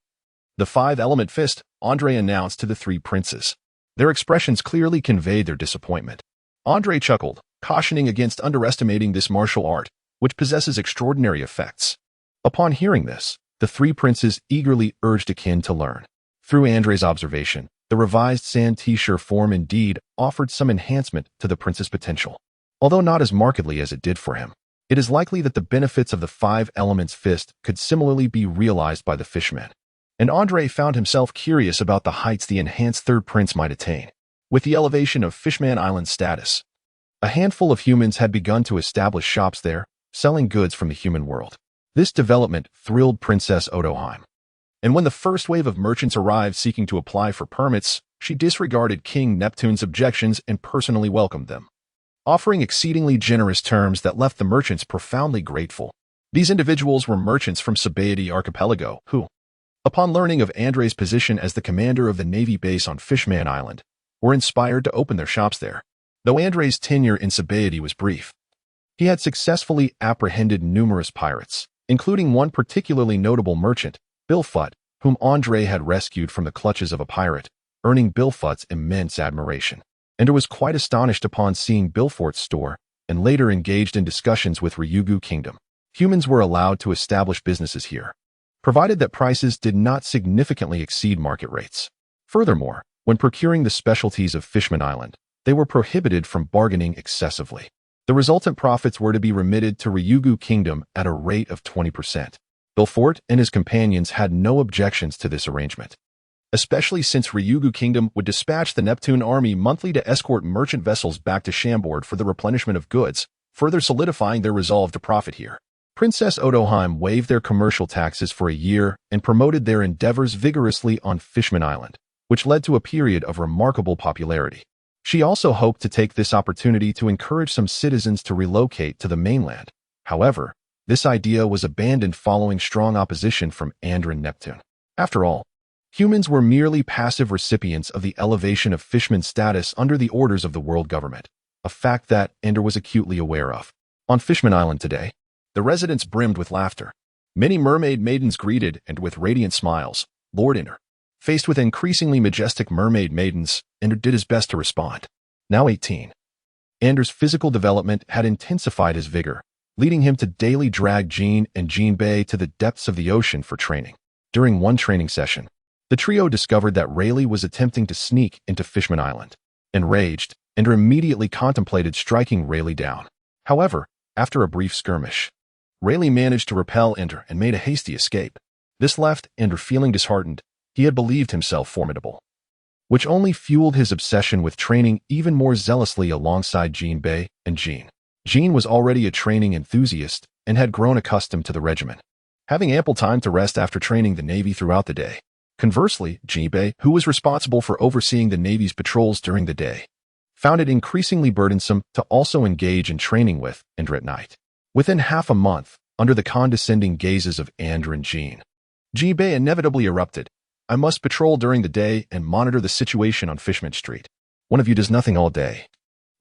The 5-element fist, Andre announced to the 3 princes. Their expressions clearly conveyed their disappointment. Andre chuckled, cautioning against underestimating this martial art, which possesses extraordinary effects. Upon hearing this, the 3 princes eagerly urged Akin to learn. Through Andre's observation, the revised San-Tishir form indeed offered some enhancement to the prince's potential, although not as markedly as it did for him. It is likely that the benefits of the 5 elements fist could similarly be realized by the fishmen, and Andre found himself curious about the heights the enhanced 3rd prince might attain. With the elevation of Fishman Island's status, a handful of humans had begun to establish shops there, selling goods from the human world. This development thrilled Princess Otoheim, and when the first wave of merchants arrived seeking to apply for permits, she disregarded King Neptune's objections and personally welcomed them, offering exceedingly generous terms that left the merchants profoundly grateful. These individuals were merchants from Sabaody Archipelago who, upon learning of Andre's position as the commander of the Navy base on Fishman Island, were inspired to open their shops there. Though Andre's tenure in Sabaody was brief, he had successfully apprehended numerous pirates, including one particularly notable merchant, Billfoot, whom Andre had rescued from the clutches of a pirate, earning Billfoot's immense admiration. Andrew was quite astonished upon seeing Billfoot's store, and later engaged in discussions with Ryugu Kingdom. Humans were allowed to establish businesses here, provided that prices did not significantly exceed market rates. Furthermore, when procuring the specialties of Fishman Island, they were prohibited from bargaining excessively. The resultant profits were to be remitted to Ryugu Kingdom at a rate of 20%. Billfoot and his companions had no objections to this arrangement, especially since Ryugu Kingdom would dispatch the Neptune army monthly to escort merchant vessels back to Chambord for the replenishment of goods, further solidifying their resolve to profit here. Princess Odoheim waived their commercial taxes for a year and promoted their endeavors vigorously on Fishman Island, which led to a period of remarkable popularity. She also hoped to take this opportunity to encourage some citizens to relocate to the mainland. However, this idea was abandoned following strong opposition from Andron Neptune. After all, humans were merely passive recipients of the elevation of Fishman status under the orders of the world government, a fact that Ender was acutely aware of. On Fishman Island today, the residents brimmed with laughter. Many mermaid maidens greeted and with radiant smiles, Lord Ender. Faced with increasingly majestic mermaid maidens, Ender did his best to respond. Now 18. Ender's physical development had intensified his vigor, leading him to daily drag Jean and Jean Bei to the depths of the ocean for training. During one training session, the trio discovered that Rayleigh was attempting to sneak into Fishman Island. Enraged, Ender immediately contemplated striking Rayleigh down. However, after a brief skirmish, Rayleigh managed to repel Ender and made a hasty escape. This left Ender feeling disheartened. He had believed himself formidable, which only fueled his obsession with training even more zealously alongside Jean Bei and Jean. Jean was already a training enthusiast and had grown accustomed to the regimen, having ample time to rest after training the Navy throughout the day. Conversely, Jean Bei, who was responsible for overseeing the Navy's patrols during the day, found it increasingly burdensome to also engage in training with Ender at night. Within half a month, under the condescending gazes of Ender and Jean Bei inevitably erupted. I must patrol during the day and monitor the situation on Fishman Street. One of you does nothing all day,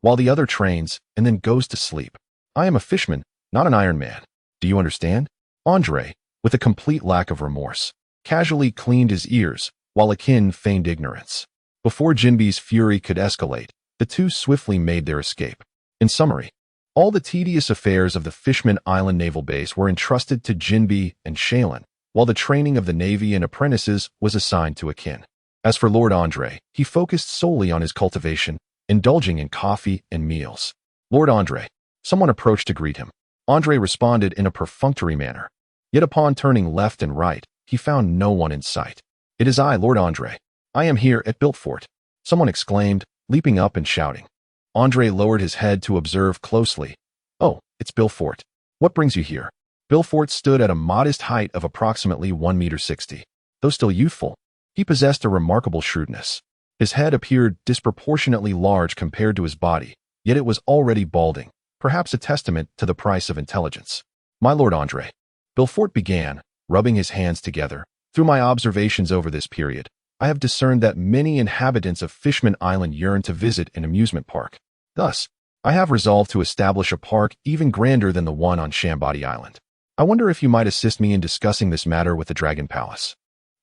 while the other trains and then goes to sleep. I am a fishman, not an Iron Man. Do you understand? Andre, with a complete lack of remorse, casually cleaned his ears, while Akin feigned ignorance. Before Jinbei's fury could escalate, the two swiftly made their escape. In summary, all the tedious affairs of the Fishman Island Naval Base were entrusted to Jinbei and Shaylin, while the training of the Navy and apprentices was assigned to Akin. As for Lord Andre, he focused solely on his cultivation, indulging in coffee and meals. Lord Andre. Someone approached to greet him. Andre responded in a perfunctory manner. Yet upon turning left and right, he found no one in sight. It is I, Lord Andre. I am here at Biltfort. Someone exclaimed, leaping up and shouting. Andre lowered his head to observe closely. Oh, it's Biltfort. What brings you here? Biltfort stood at a modest height of approximately 1.60 meters. Though still youthful, he possessed a remarkable shrewdness. His head appeared disproportionately large compared to his body, yet it was already balding, perhaps a testament to the price of intelligence. My Lord Andre. Biltfort began, rubbing his hands together. Through my observations over this period, I have discerned that many inhabitants of Fishman Island yearn to visit an amusement park. Thus, I have resolved to establish a park even grander than the one on Shambody Island. I wonder if you might assist me in discussing this matter with the Dragon Palace.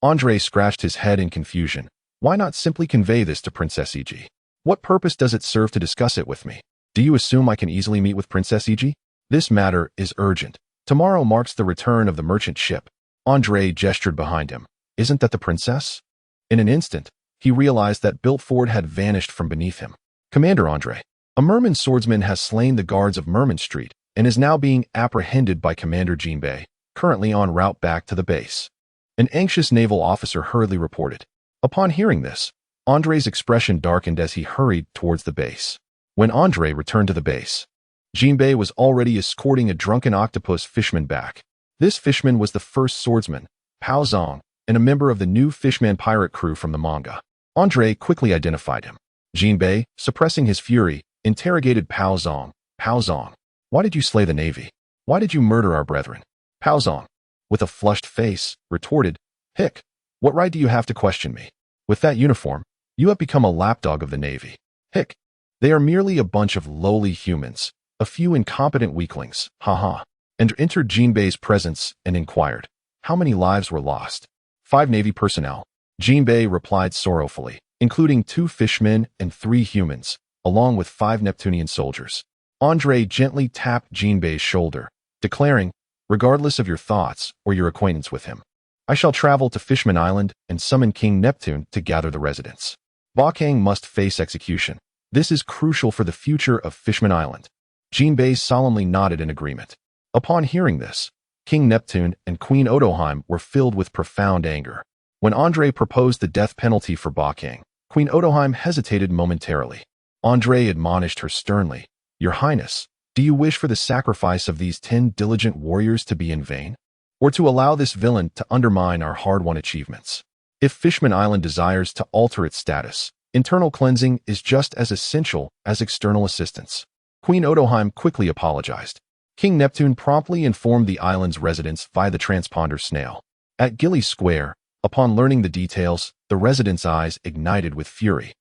Andre scratched his head in confusion. Why not simply convey this to Princess E.G.? What purpose does it serve to discuss it with me? Do you assume I can easily meet with Princess E.G.? This matter is urgent. Tomorrow marks the return of the merchant ship. Andre gestured behind him. Isn't that the princess? In an instant, he realized that Biltfort had vanished from beneath him. Commander Andre, a merman swordsman has slain the guards of Merman Street and is now being apprehended by Commander Jean Bei, currently en route back to the base. An anxious naval officer hurriedly reported. Upon hearing this, Andre's expression darkened as he hurried towards the base. When Andre returned to the base, Jean Bei was already escorting a drunken octopus fishman back. This fishman was the first swordsman, Pao Zong, and a member of the new Fishman pirate crew from the manga. Andre quickly identified him. Jean Bei, suppressing his fury, interrogated Pao Zong. Pao Zong, why did you slay the Navy? Why did you murder our brethren? Pao Zong, with a flushed face, retorted, Hick, what right do you have to question me? With that uniform, you have become a lapdog of the Navy. Hick, they are merely a bunch of lowly humans, a few incompetent weaklings, haha. And entered Jean Bei's presence and inquired, how many lives were lost? 5 Navy personnel. Jean Bei replied sorrowfully, including 2 fishmen and 3 humans, along with 5 Neptunian soldiers. Andre gently tapped Jean Bei's shoulder, declaring, regardless of your thoughts or your acquaintance with him, I shall travel to Fishman Island and summon King Neptune to gather the residents. Bakang must face execution. This is crucial for the future of Fishman Island. Jean Bei solemnly nodded in agreement. Upon hearing this, King Neptune and Queen Odoheim were filled with profound anger. When Andre proposed the death penalty for Bakang, Queen Odoheim hesitated momentarily. Andre admonished her sternly, Your Highness, Do you wish for the sacrifice of these 10 diligent warriors to be in vain? Or to allow this villain to undermine our hard-won achievements? If Fishman Island desires to alter its status, internal cleansing is just as essential as external assistance. Queen Odoheim quickly apologized. King Neptune promptly informed the island's residents via the transponder snail. At Gilly Square, upon learning the details, the residents' eyes ignited with fury.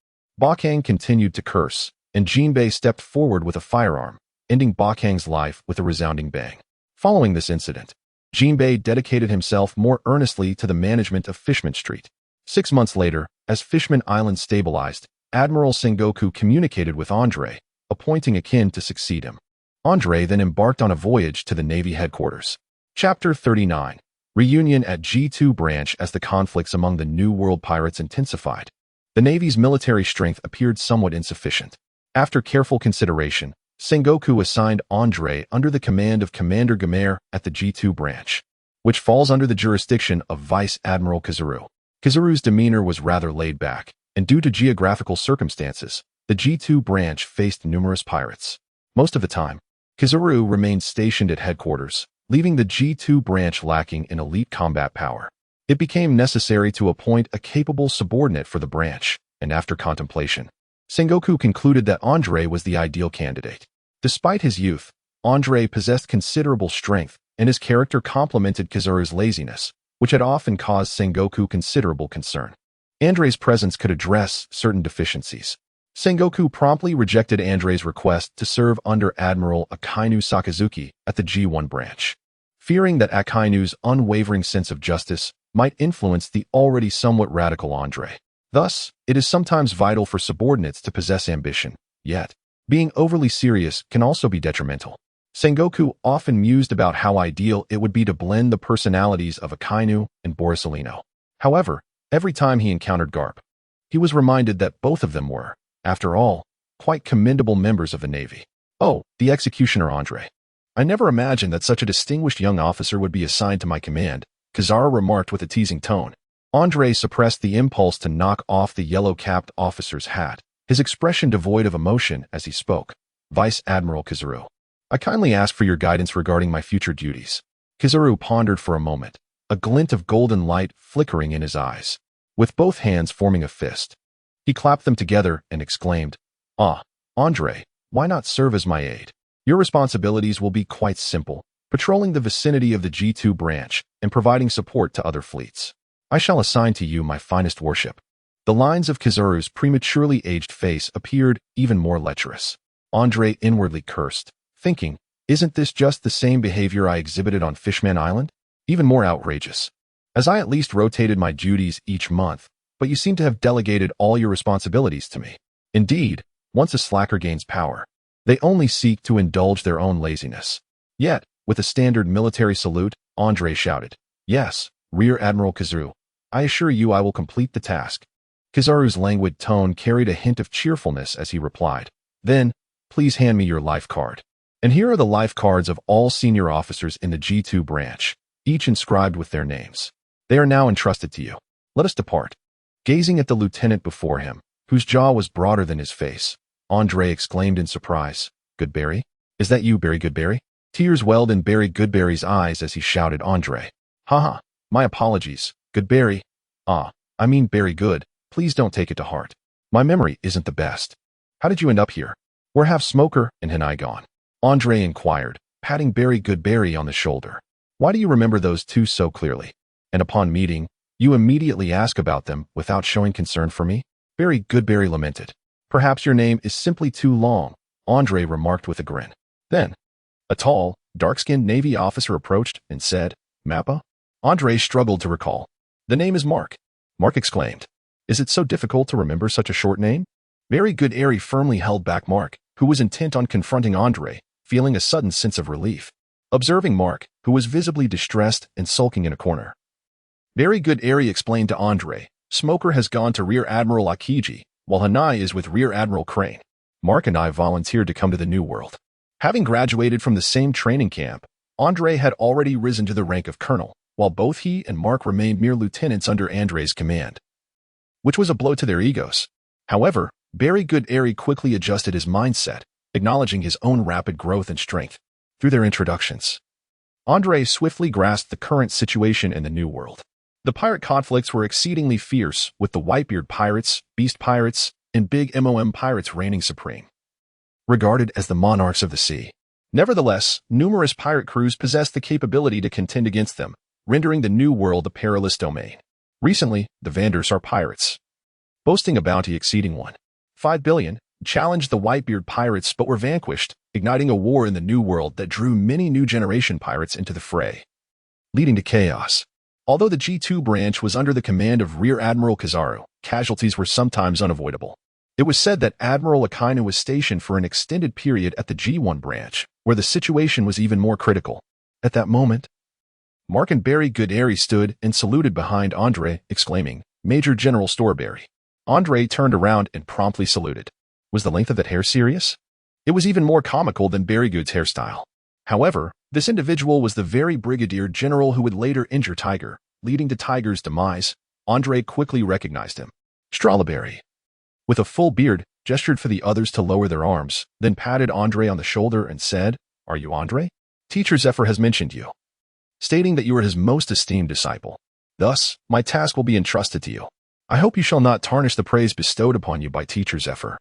Bakang continued to curse, and Jinbei stepped forward with a firearm, ending Bakang's life with a resounding bang. Following this incident, Jinbei dedicated himself more earnestly to the management of Fishman Street. 6 months later, as Fishman Island stabilized, Admiral Sengoku communicated with Andre, appointing Akainu to succeed him. Andre then embarked on a voyage to the Navy headquarters. Chapter 39. Reunion at G2 Branch. As the conflicts among the New World pirates intensified, the Navy's military strength appeared somewhat insufficient. After careful consideration, Sengoku assigned Andre under the command of Commander Gamer at the G2 Branch, which falls under the jurisdiction of Vice Admiral Kizaru. Kizaru's demeanor was rather laid back, and due to geographical circumstances, the G2 Branch faced numerous pirates. Most of the time, Kizaru remained stationed at headquarters, leaving the G2 Branch lacking in elite combat power. It became necessary to appoint a capable subordinate for the branch, and after contemplation, Sengoku concluded that Andre was the ideal candidate. Despite his youth, Andre possessed considerable strength, and his character complemented Kizaru's laziness, which had often caused Sengoku considerable concern. Andre's presence could address certain deficiencies. Sengoku promptly rejected Andre's request to serve under Admiral Akainu Sakazuki at the G1 branch, fearing that Akainu's unwavering sense of justice might influence the already somewhat radical Andre. Thus, it is sometimes vital for subordinates to possess ambition, yet, being overly serious can also be detrimental. Sengoku often mused about how ideal it would be to blend the personalities of Akainu and Borisolino. However, every time he encountered Garp, he was reminded that both of them were, after all, quite commendable members of the Navy. Oh, the executioner Andre. I never imagined that such a distinguished young officer would be assigned to my command, Kizaru remarked with a teasing tone. Andre suppressed the impulse to knock off the yellow-capped officer's hat, his expression devoid of emotion as he spoke. Vice Admiral Kizaru, I kindly ask for your guidance regarding my future duties. Kizaru pondered for a moment, a glint of golden light flickering in his eyes. With both hands forming a fist, he clapped them together and exclaimed, "Ah, Andre, why not serve as my aide? Your responsibilities will be quite simple, patrolling the vicinity of the G2 branch and providing support to other fleets. I shall assign to you my finest warship." The lines of Kizaru's prematurely aged face appeared even more lecherous. Andre inwardly cursed, thinking, isn't this just the same behavior I exhibited on Fishman Island? Even more outrageous, as I at least rotated my duties each month, but you seem to have delegated all your responsibilities to me. Indeed, once a slacker gains power, they only seek to indulge their own laziness. Yet, with a standard military salute, Andre shouted, "Yes, Rear Admiral Kizaru, I assure you I will complete the task." Kizaru's languid tone carried a hint of cheerfulness as he replied, "Then, please hand me your life card." And here are the life cards of all senior officers in the G2 branch, each inscribed with their names. They are now entrusted to you. Let us depart. Gazing at the lieutenant before him, whose jaw was broader than his face, Andre exclaimed in surprise, "Goodberry? Is that you, Barry Goodberry?" Tears welled in Barry Goodberry's eyes as he shouted, "Andre. Haha, my apologies, Goodberry. I mean Barry Good, please don't take it to heart. My memory isn't the best. How did you end up here? Where have Smoker and Hanai gone?" Andre inquired, patting Barry Goodberry on the shoulder. "Why do you remember those two so clearly? And upon meeting, you immediately ask about them without showing concern for me?" Barry Goodberry lamented. "Perhaps your name is simply too long," Andre remarked with a grin. Then, a tall, dark-skinned Navy officer approached and said, "Mappa?" Andre struggled to recall. "The name is Mark." Mark exclaimed, "Is it so difficult to remember such a short name?" Very Goodberry firmly held back Mark, who was intent on confronting Andre, feeling a sudden sense of relief. Observing Mark, who was visibly distressed and sulking in a corner, Very Goodberry explained to Andre, "Smoker has gone to Rear Admiral Akiji, while Hanai is with Rear Admiral Crane. Mark and I volunteered to come to the New World." Having graduated from the same training camp, Andre had already risen to the rank of colonel, while both he and Mark remained mere lieutenants under Andre's command, which was a blow to their egos. However, Barry Goodberry quickly adjusted his mindset, acknowledging his own rapid growth and strength. Through their introductions, Andre swiftly grasped the current situation in the New World. The pirate conflicts were exceedingly fierce, with the Whitebeard pirates, Beast pirates, and Big Mom pirates reigning supreme, regarded as the monarchs of the sea. Nevertheless, numerous pirate crews possessed the capability to contend against them, rendering the New World a perilous domain. Recently, the Vandersar pirates, boasting a bounty exceeding 1.5 billion, challenged the Whitebeard pirates but were vanquished, igniting a war in the New World that drew many new generation pirates into the fray, leading to chaos. Although the G2 branch was under the command of Rear Admiral Kizaru, casualties were sometimes unavoidable. It was said that Admiral Akainu was stationed for an extended period at the G1 branch, where the situation was even more critical. At that moment, Mark and Barry Goodary stood and saluted behind Andre, exclaiming, "Major General Storeberry." Andre turned around and promptly saluted. Was the length of that hair serious? It was even more comical than Barry Good's hairstyle. However, this individual was the very brigadier general who would later injure Tiger, leading to Tiger's demise. Andre quickly recognized him. Strawberry, with a full beard, gestured for the others to lower their arms, then patted Andre on the shoulder and said, "Are you Andre? Teacher Zephyr has mentioned you, stating that you are his most esteemed disciple. Thus, my task will be entrusted to you. I hope you shall not tarnish the praise bestowed upon you by Teacher Zephyr."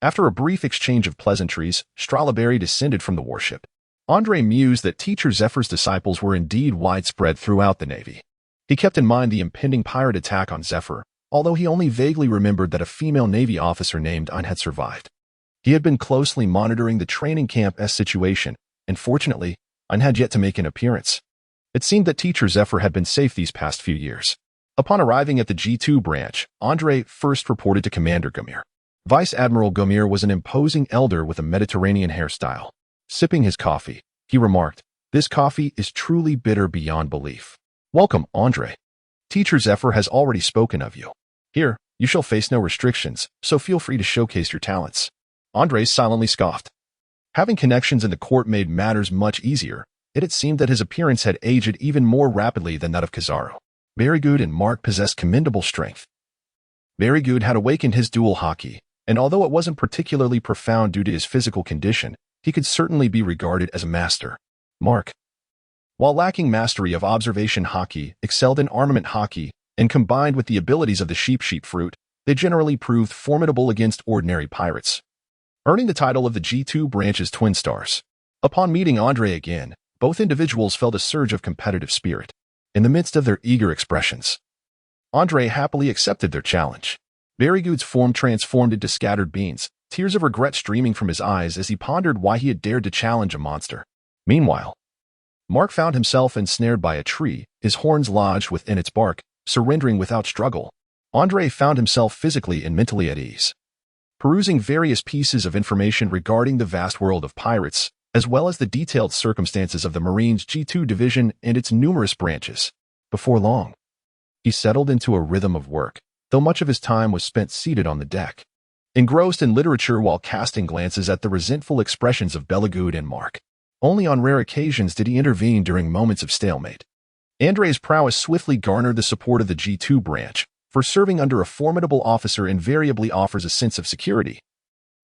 After a brief exchange of pleasantries, Strawberry descended from the warship. Andre mused that Teacher Zephyr's disciples were indeed widespread throughout the Navy. He kept in mind the impending pirate attack on Zephyr, although he only vaguely remembered that a female Navy officer named Ein had survived. He had been closely monitoring the training camp's situation, and fortunately, Ein had yet to make an appearance. It seemed that Teacher Zephyr had been safe these past few years. Upon arriving at the G2 branch, Andre first reported to Commander Gomir. Vice Admiral Gomir was an imposing elder with a Mediterranean hairstyle. Sipping his coffee, he remarked, "This coffee is truly bitter beyond belief. Welcome, Andre. Teacher Zephyr has already spoken of you. Here, you shall face no restrictions, so feel free to showcase your talents." Andre silently scoffed. Having connections in the court made matters much easier. It seemed that his appearance had aged even more rapidly than that of Kizaru. Barry Good and Mark possessed commendable strength. Barry Good had awakened his dual haki, and although it wasn't particularly profound due to his physical condition, he could certainly be regarded as a master. Mark, while lacking mastery of observation haki, excelled in armament haki, and combined with the abilities of the sheep fruit, they generally proved formidable against ordinary pirates, earning the title of the G2 branch's twin stars. Upon meeting Andre again, both individuals felt a surge of competitive spirit. In the midst of their eager expressions, Andre happily accepted their challenge. Barry Good's form transformed into scattered beans, tears of regret streaming from his eyes as he pondered why he had dared to challenge a monster. Meanwhile, Mark found himself ensnared by a tree, his horns lodged within its bark, surrendering without struggle. Andre found himself physically and mentally at ease, perusing various pieces of information regarding the vast world of pirates, as well as the detailed circumstances of the Marines' G2 division and its numerous branches. Before long, he settled into a rhythm of work, though much of his time was spent seated on the deck, engrossed in literature while casting glances at the resentful expressions of Belagud and Mark. Only on rare occasions did he intervene during moments of stalemate. Andre's prowess swiftly garnered the support of the G2 branch, for serving under a formidable officer invariably offers a sense of security,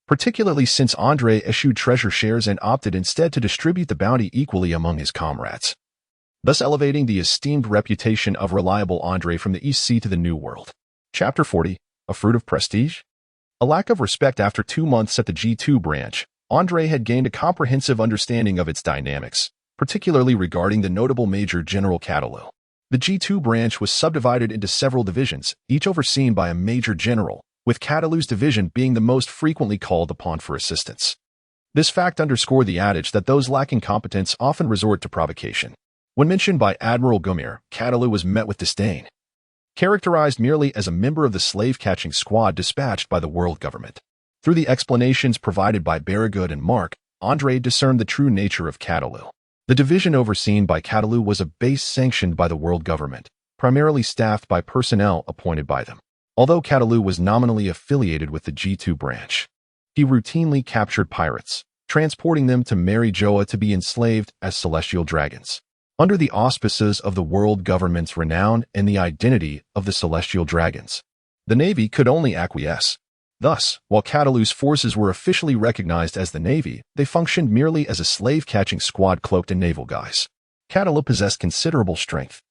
particularly since Andre eschewed treasure shares and opted instead to distribute the bounty equally among his comrades, thus elevating the esteemed reputation of reliable Andre from the East Sea to the New World. Chapter 40, A Fruit of Prestige? A lack of respect. After 2 months at the G2 branch, Andre had gained a comprehensive understanding of its dynamics, particularly regarding the notable Major General Catalu. The G2 branch was subdivided into several divisions, each overseen by a Major General, with Catalu's division being the most frequently called upon for assistance. This fact underscored the adage that those lacking competence often resort to provocation. When mentioned by Admiral Gomir, Catalu was met with disdain, characterized merely as a member of the slave-catching squad dispatched by the world government. Through the explanations provided by Baragud and Mark, Andre discerned the true nature of Catalu. The division overseen by Catalu was a base sanctioned by the world government, primarily staffed by personnel appointed by them. Although Catalu was nominally affiliated with the G2 branch, he routinely captured pirates, transporting them to Mary Joa to be enslaved as celestial dragons. Under the auspices of the world government's renown and the identity of the celestial dragons, the Navy could only acquiesce. Thus, while Catalu's forces were officially recognized as the Navy, they functioned merely as a slave-catching squad cloaked in naval guise. Catalu possessed considerable strength.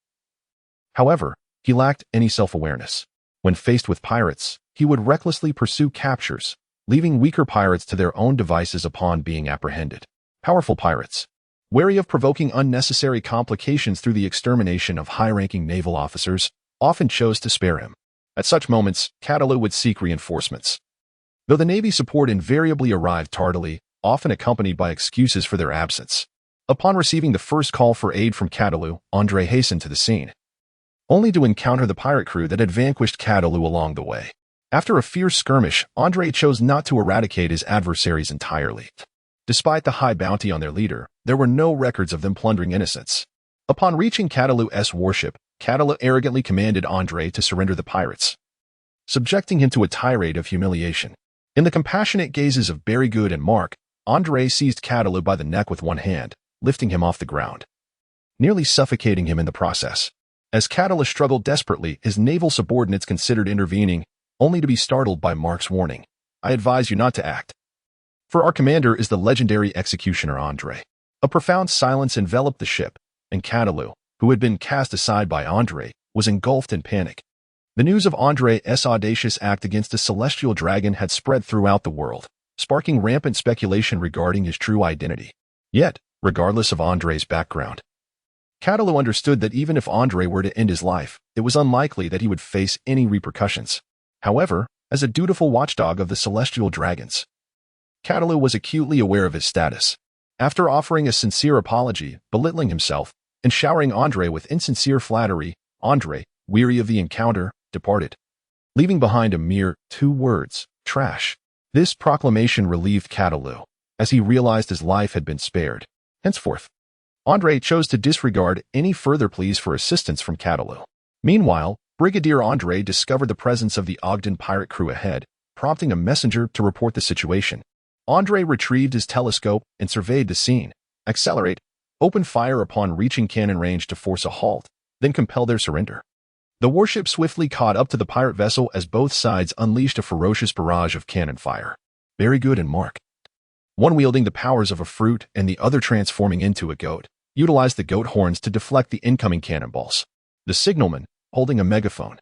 However, he lacked any self-awareness. When faced with pirates, he would recklessly pursue captures, leaving weaker pirates to their own devices upon being apprehended. Powerful pirates, wary of provoking unnecessary complications through the extermination of high-ranking naval officers, often chose to spare him. At such moments, Catalu would seek reinforcements. Though the Navy support invariably arrived tardily, often accompanied by excuses for their absence. Upon receiving the first call for aid from Catalu, Andre hastened to the scene, only to encounter the pirate crew that had vanquished Catalu along the way. After a fierce skirmish, Andre chose not to eradicate his adversaries entirely. Despite the high bounty on their leader, there were no records of them plundering innocents. Upon reaching Catalu's warship, Catalu arrogantly commanded Andre to surrender the pirates, subjecting him to a tirade of humiliation. In the compassionate gazes of Berrygood and Mark, Andre seized Catalu by the neck with one hand, lifting him off the ground, nearly suffocating him in the process. As Catalu struggled desperately, his naval subordinates considered intervening, only to be startled by Mark's warning. "I advise you not to act. For our commander is the legendary executioner Andre." A profound silence enveloped the ship, and Catalu, who had been cast aside by Andre, was engulfed in panic. The news of Andre's audacious act against a celestial dragon had spread throughout the world, sparking rampant speculation regarding his true identity. Yet, regardless of Andre's background, Catalu understood that even if Andre were to end his life, it was unlikely that he would face any repercussions. However, as a dutiful watchdog of the celestial dragons, Catalu was acutely aware of his status. After offering a sincere apology, belittling himself, and showering Andre with insincere flattery, Andre, weary of the encounter, departed, leaving behind a mere 2 words, "trash." This proclamation relieved Catalu, as he realized his life had been spared. Henceforth, Andre chose to disregard any further pleas for assistance from Catalu. Meanwhile, Brigadier Andre discovered the presence of the Ogden pirate crew ahead, prompting a messenger to report the situation. Andre retrieved his telescope and surveyed the scene. "Accelerate. Open fire upon reaching cannon range to force a halt, then compel their surrender." The warship swiftly caught up to the pirate vessel as both sides unleashed a ferocious barrage of cannon fire. Berrygood and Mark, one wielding the powers of a fruit and the other transforming into a goat, utilized the goat horns to deflect the incoming cannonballs. The signalman, holding a megaphone,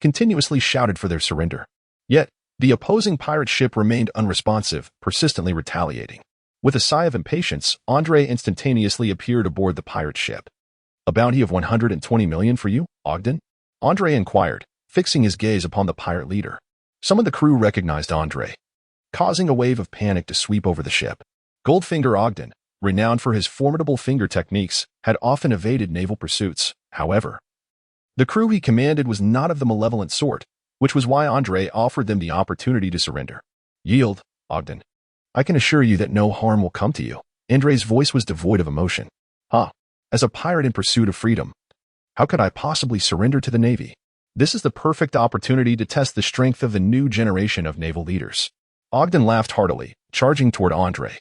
continuously shouted for their surrender. Yet, the opposing pirate ship remained unresponsive, persistently retaliating. With a sigh of impatience, Andre instantaneously appeared aboard the pirate ship. "A bounty of 120 million for you, Ogden?" Andre inquired, fixing his gaze upon the pirate leader. Some of the crew recognized Andre, causing a wave of panic to sweep over the ship. Goldfinger Ogden, renowned for his formidable finger techniques, had often evaded naval pursuits. However, the crew he commanded was not of the malevolent sort, which was why Andre offered them the opportunity to surrender. "Yield, Ogden. I can assure you that no harm will come to you." Andre's voice was devoid of emotion. As a pirate in pursuit of freedom, how could I possibly surrender to the Navy? This is the perfect opportunity to test the strength of the new generation of naval leaders." Ogden laughed heartily, charging toward Andre.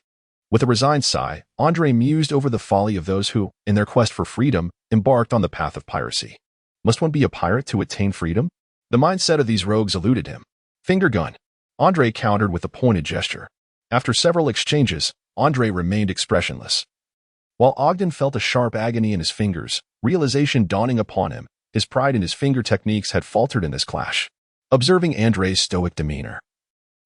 With a resigned sigh, Andre mused over the folly of those who, in their quest for freedom, embarked on the path of piracy. Must one be a pirate to attain freedom? The mindset of these rogues eluded him. "Finger gun." Andre countered with a pointed gesture. After several exchanges, Andre remained expressionless. While Ogden felt a sharp agony in his fingers, realization dawning upon him, his pride in his finger techniques had faltered in this clash. Observing Andre's stoic demeanor,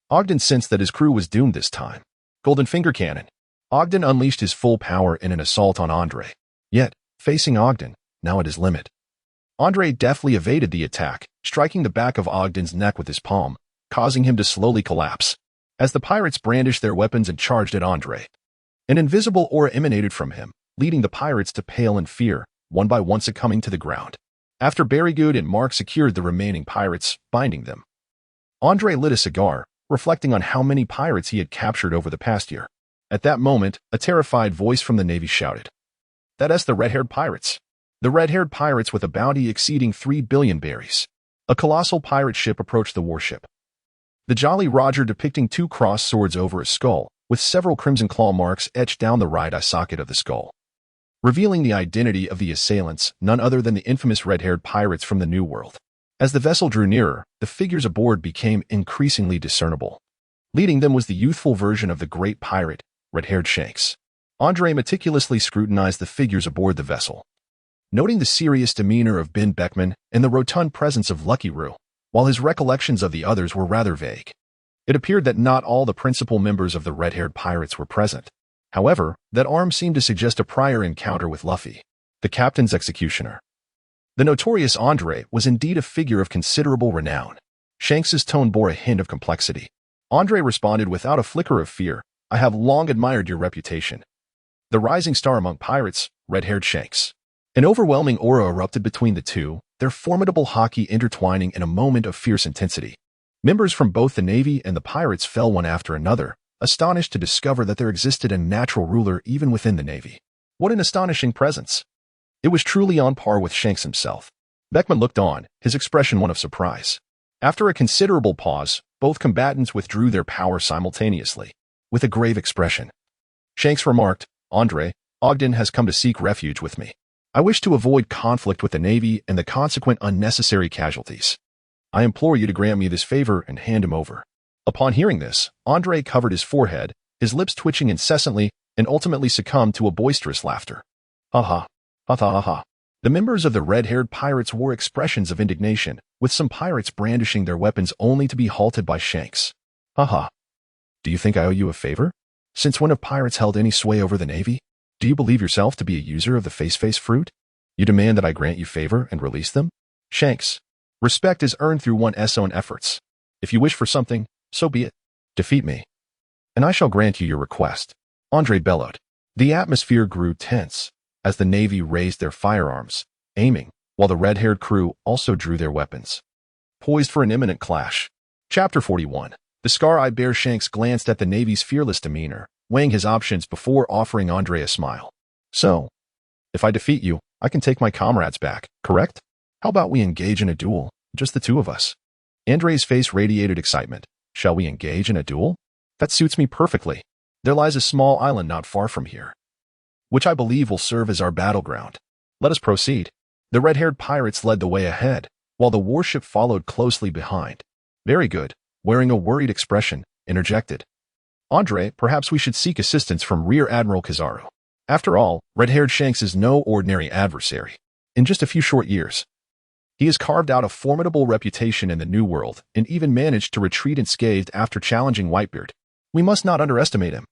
Ogden sensed that his crew was doomed this time. Golden finger cannon. Ogden unleashed his full power in an assault on Andre. Yet, facing Ogden, now at his limit, Andre deftly evaded the attack, striking the back of Ogden's neck with his palm, causing him to slowly collapse. As the pirates brandished their weapons and charged at Andre, an invisible aura emanated from him, leading the pirates to pale in fear, one by one succumbing to the ground. After Berrygood and Mark secured the remaining pirates, binding them, Andre lit a cigar, reflecting on how many pirates he had captured over the past year. At that moment, a terrified voice from the Navy shouted, "That's the red-haired pirates." The red-haired pirates with a bounty exceeding 3 billion berries. A colossal pirate ship approached the warship, the Jolly Roger depicting 2 crossed swords over a skull, with several crimson claw marks etched down the right eye socket of the skull, revealing the identity of the assailants, none other than the infamous red-haired pirates from the New World. As the vessel drew nearer, the figures aboard became increasingly discernible. Leading them was the youthful version of the great pirate, red-haired Shanks. Andre meticulously scrutinized the figures aboard the vessel, noting the serious demeanor of Ben Beckman and the rotund presence of Lucky Roo, while his recollections of the others were rather vague. It appeared that not all the principal members of the red-haired pirates were present. However, that arm seemed to suggest a prior encounter with Luffy, the captain's executioner. The notorious Andre was indeed a figure of considerable renown. Shanks's tone bore a hint of complexity. Andre responded without a flicker of fear, "I have long admired your reputation. The rising star among pirates, red-haired Shanks." An overwhelming aura erupted between the two, their formidable haki intertwining in a moment of fierce intensity. Members from both the Navy and the pirates fell one after another, astonished to discover that there existed a natural ruler even within the Navy. What an astonishing presence! It was truly on par with Shanks himself. Beckman looked on, his expression one of surprise. After a considerable pause, both combatants withdrew their power simultaneously, with a grave expression. Shanks remarked, "Andre, Ogden has come to seek refuge with me. I wish to avoid conflict with the Navy and the consequent unnecessary casualties. I implore you to grant me this favor and hand him over." Upon hearing this, Andre covered his forehead, his lips twitching incessantly, and ultimately succumbed to a boisterous laughter. Ha ha, ha ha ha ha. The members of the red-haired pirates wore expressions of indignation, with some pirates brandishing their weapons only to be halted by Shanks. Ha ha. Do you think I owe you a favor? Since when have pirates held any sway over the Navy? Do you believe yourself to be a user of the face-face fruit? You demand that I grant you favor and release them? Shanks, respect is earned through one's own efforts. If you wish for something, so be it. Defeat me, and I shall grant you your request. Andre bellowed. The atmosphere grew tense as the Navy raised their firearms, aiming, while the red-haired crew also drew their weapons, poised for an imminent clash. Chapter 41. The scar-eyed bear Shanks glanced at the Navy's fearless demeanor, weighing his options before offering Andre a smile. So, if I defeat you, I can take my comrades back, correct? How about we engage in a duel, just the two of us? Andre's face radiated excitement. Shall we engage in a duel? That suits me perfectly. There lies a small island not far from here, which I believe will serve as our battleground. Let us proceed. The red-haired pirates led the way ahead, while the warship followed closely behind. Very good, wearing a worried expression, interjected. Andre, perhaps we should seek assistance from Rear Admiral Kizaru. After all, red-haired Shanks is no ordinary adversary. In just a few short years, he has carved out a formidable reputation in the New World and even managed to retreat unscathed after challenging Whitebeard. We must not underestimate him.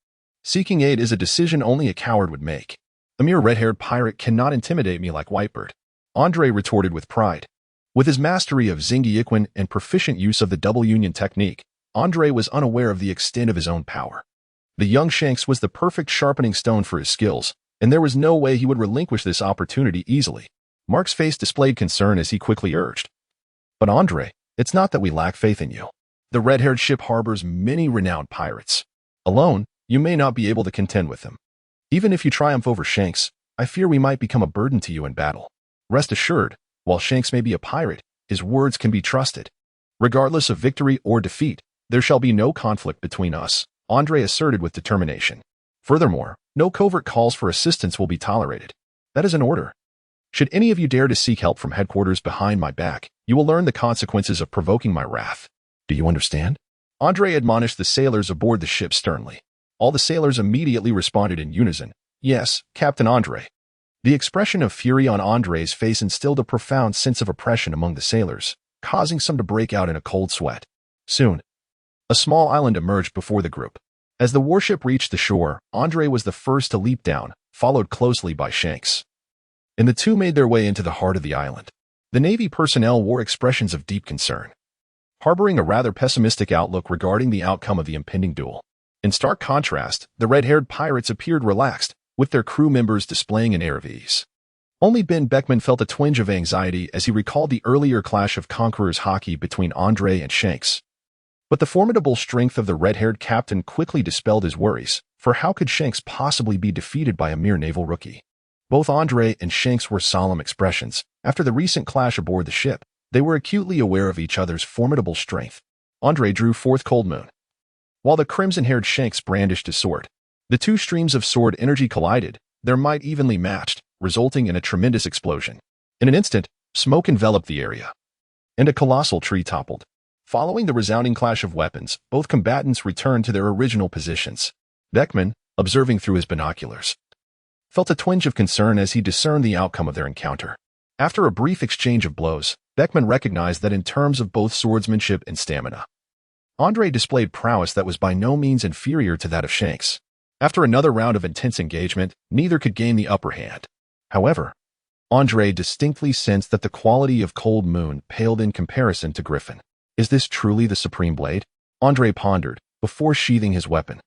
Seeking aid is a decision only a coward would make. A mere red-haired pirate cannot intimidate me like Whitebeard, Andre retorted with pride. With his mastery of Xingyiquan and proficient use of the double union technique, Andre was unaware of the extent of his own power. The young Shanks was the perfect sharpening stone for his skills, and there was no way he would relinquish this opportunity easily. Mark's face displayed concern as he quickly urged. But Andre, it's not that we lack faith in you. The red-haired ship harbors many renowned pirates. Alone, you may not be able to contend with them. Even if you triumph over Shanks, I fear we might become a burden to you in battle. Rest assured, while Shanks may be a pirate, his words can be trusted. Regardless of victory or defeat, there shall be no conflict between us, Andre asserted with determination. Furthermore, no covert calls for assistance will be tolerated. That is an order. Should any of you dare to seek help from headquarters behind my back, you will learn the consequences of provoking my wrath. Do you understand? Andre admonished the sailors aboard the ship sternly. All the sailors immediately responded in unison. Yes, Captain Andre. The expression of fury on Andre's face instilled a profound sense of oppression among the sailors, causing some to break out in a cold sweat. Soon, a small island emerged before the group. As the warship reached the shore, Andre was the first to leap down, followed closely by Shanks, and the two made their way into the heart of the island. The Navy personnel wore expressions of deep concern, harboring a rather pessimistic outlook regarding the outcome of the impending duel. In stark contrast, the red-haired pirates appeared relaxed, with their crew members displaying an air of ease. Only Ben Beckman felt a twinge of anxiety as he recalled the earlier clash of conquerors hockey between Andre and Shanks. But the formidable strength of the red-haired captain quickly dispelled his worries, for how could Shanks possibly be defeated by a mere naval rookie? Both Andre and Shanks were solemn expressions. After the recent clash aboard the ship, they were acutely aware of each other's formidable strength. Andre drew forth Cold Moon, while the crimson-haired Shanks brandished his sword. The two streams of sword energy collided, their might evenly matched, resulting in a tremendous explosion. In an instant, smoke enveloped the area. and a colossal tree toppled. Following the resounding clash of weapons, both combatants returned to their original positions. Beckman, observing through his binoculars, felt a twinge of concern as he discerned the outcome of their encounter. After a brief exchange of blows, Beckman recognized that in terms of both swordsmanship and stamina, Andre displayed prowess that was by no means inferior to that of Shanks. After another round of intense engagement, neither could gain the upper hand. However, Andre distinctly sensed that the quality of Cold Moon paled in comparison to Griffin. Is this truly the Supreme Blade? Andre pondered, before sheathing his weapon.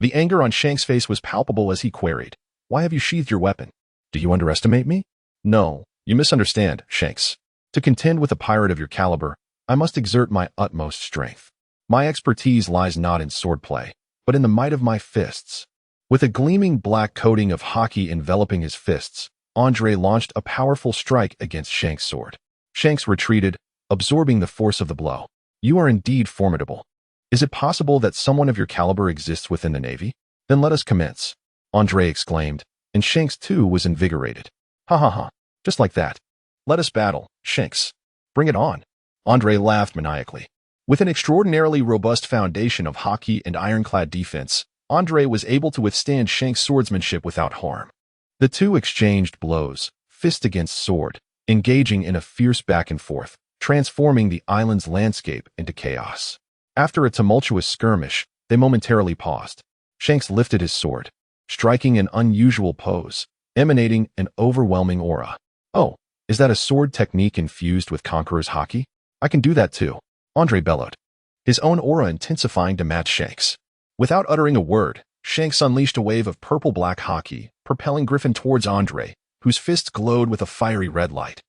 The anger on Shanks' face was palpable as he queried, "Why have you sheathed your weapon? Do you underestimate me?" "No, you misunderstand, Shanks. To contend with a pirate of your caliber, I must exert my utmost strength. My expertise lies not in swordplay, but in the might of my fists." With a gleaming black coating of hockey enveloping his fists, Andre launched a powerful strike against Shanks' sword. Shanks retreated, absorbing the force of the blow. "You are indeed formidable. Is it possible that someone of your caliber exists within the Navy? Then let us commence," Andre exclaimed, and Shanks too was invigorated. "Ha ha ha, just like that. Let us battle, Shanks. Bring it on." Andre laughed maniacally. With an extraordinarily robust foundation of hockey and ironclad defense, Andre was able to withstand Shanks' swordsmanship without harm. The two exchanged blows, fist against sword, engaging in a fierce back and forth, transforming the island's landscape into chaos. After a tumultuous skirmish, they momentarily paused. Shanks lifted his sword, striking an unusual pose, emanating an overwhelming aura. "Oh, is that a sword technique infused with Conqueror's hockey? I can do that too," Andre bellowed, his own aura intensifying to match Shanks'. Without uttering a word, Shanks unleashed a wave of purple-black hockey, propelling Griffin towards Andre, whose fists glowed with a fiery red light.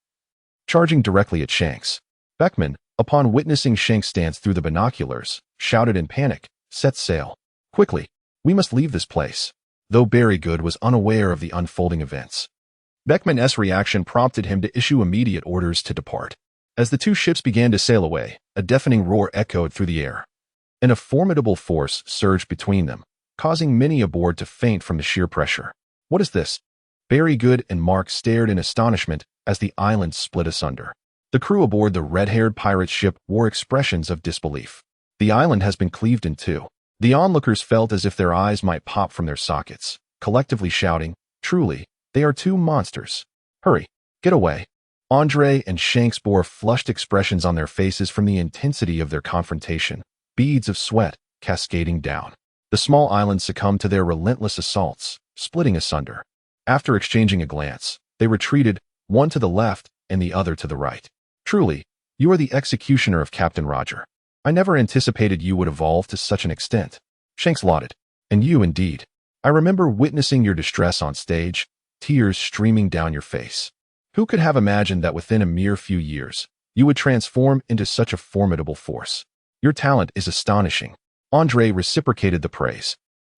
Charging directly at Shanks, Beckman, upon witnessing Shanks' stance through the binoculars, shouted in panic, "Set sail. Quickly, we must leave this place." Though Berrygood was unaware of the unfolding events, Beckman's reaction prompted him to issue immediate orders to depart. As the two ships began to sail away, a deafening roar echoed through the air, and a formidable force surged between them, causing many aboard to faint from the sheer pressure. "What is this?" Berrygood and Mark stared in astonishment as the island split asunder. The crew aboard the red-haired pirate ship wore expressions of disbelief. "The island has been cleaved in two." The onlookers felt as if their eyes might pop from their sockets, collectively shouting, "Truly, they are two monsters. Hurry, get away." Andre and Shanks bore flushed expressions on their faces from the intensity of their confrontation, beads of sweat cascading down. The small island succumbed to their relentless assaults, splitting asunder. After exchanging a glance, they retreated, one to the left and the other to the right. "Truly, you are the executioner of Captain Roger. I never anticipated you would evolve to such an extent." Shanks lauded. "And you indeed. I remember witnessing your distress on stage, tears streaming down your face. Who could have imagined that within a mere few years, you would transform into such a formidable force? Your talent is astonishing." Andre reciprocated the praise.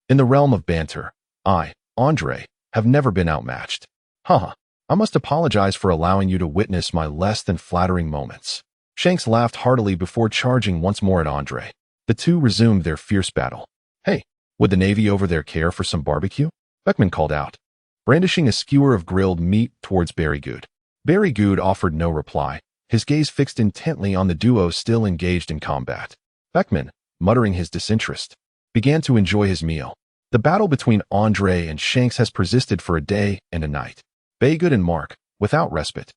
"In the realm of banter, I, Andre, have never been outmatched." "Haha, I must apologize for allowing you to witness my less than flattering moments." Shanks laughed heartily before charging once more at Andre. The two resumed their fierce battle. "Hey, would the Navy over there care for some barbecue?" Beckman called out, brandishing a skewer of grilled meat towards Berrygood. Berrygood offered no reply, his gaze fixed intently on the duo still engaged in combat. Beckman, muttering his disinterest, began to enjoy his meal. The battle between Andre and Shanks has persisted for a day and a night. Berrygood and Mark, without respite,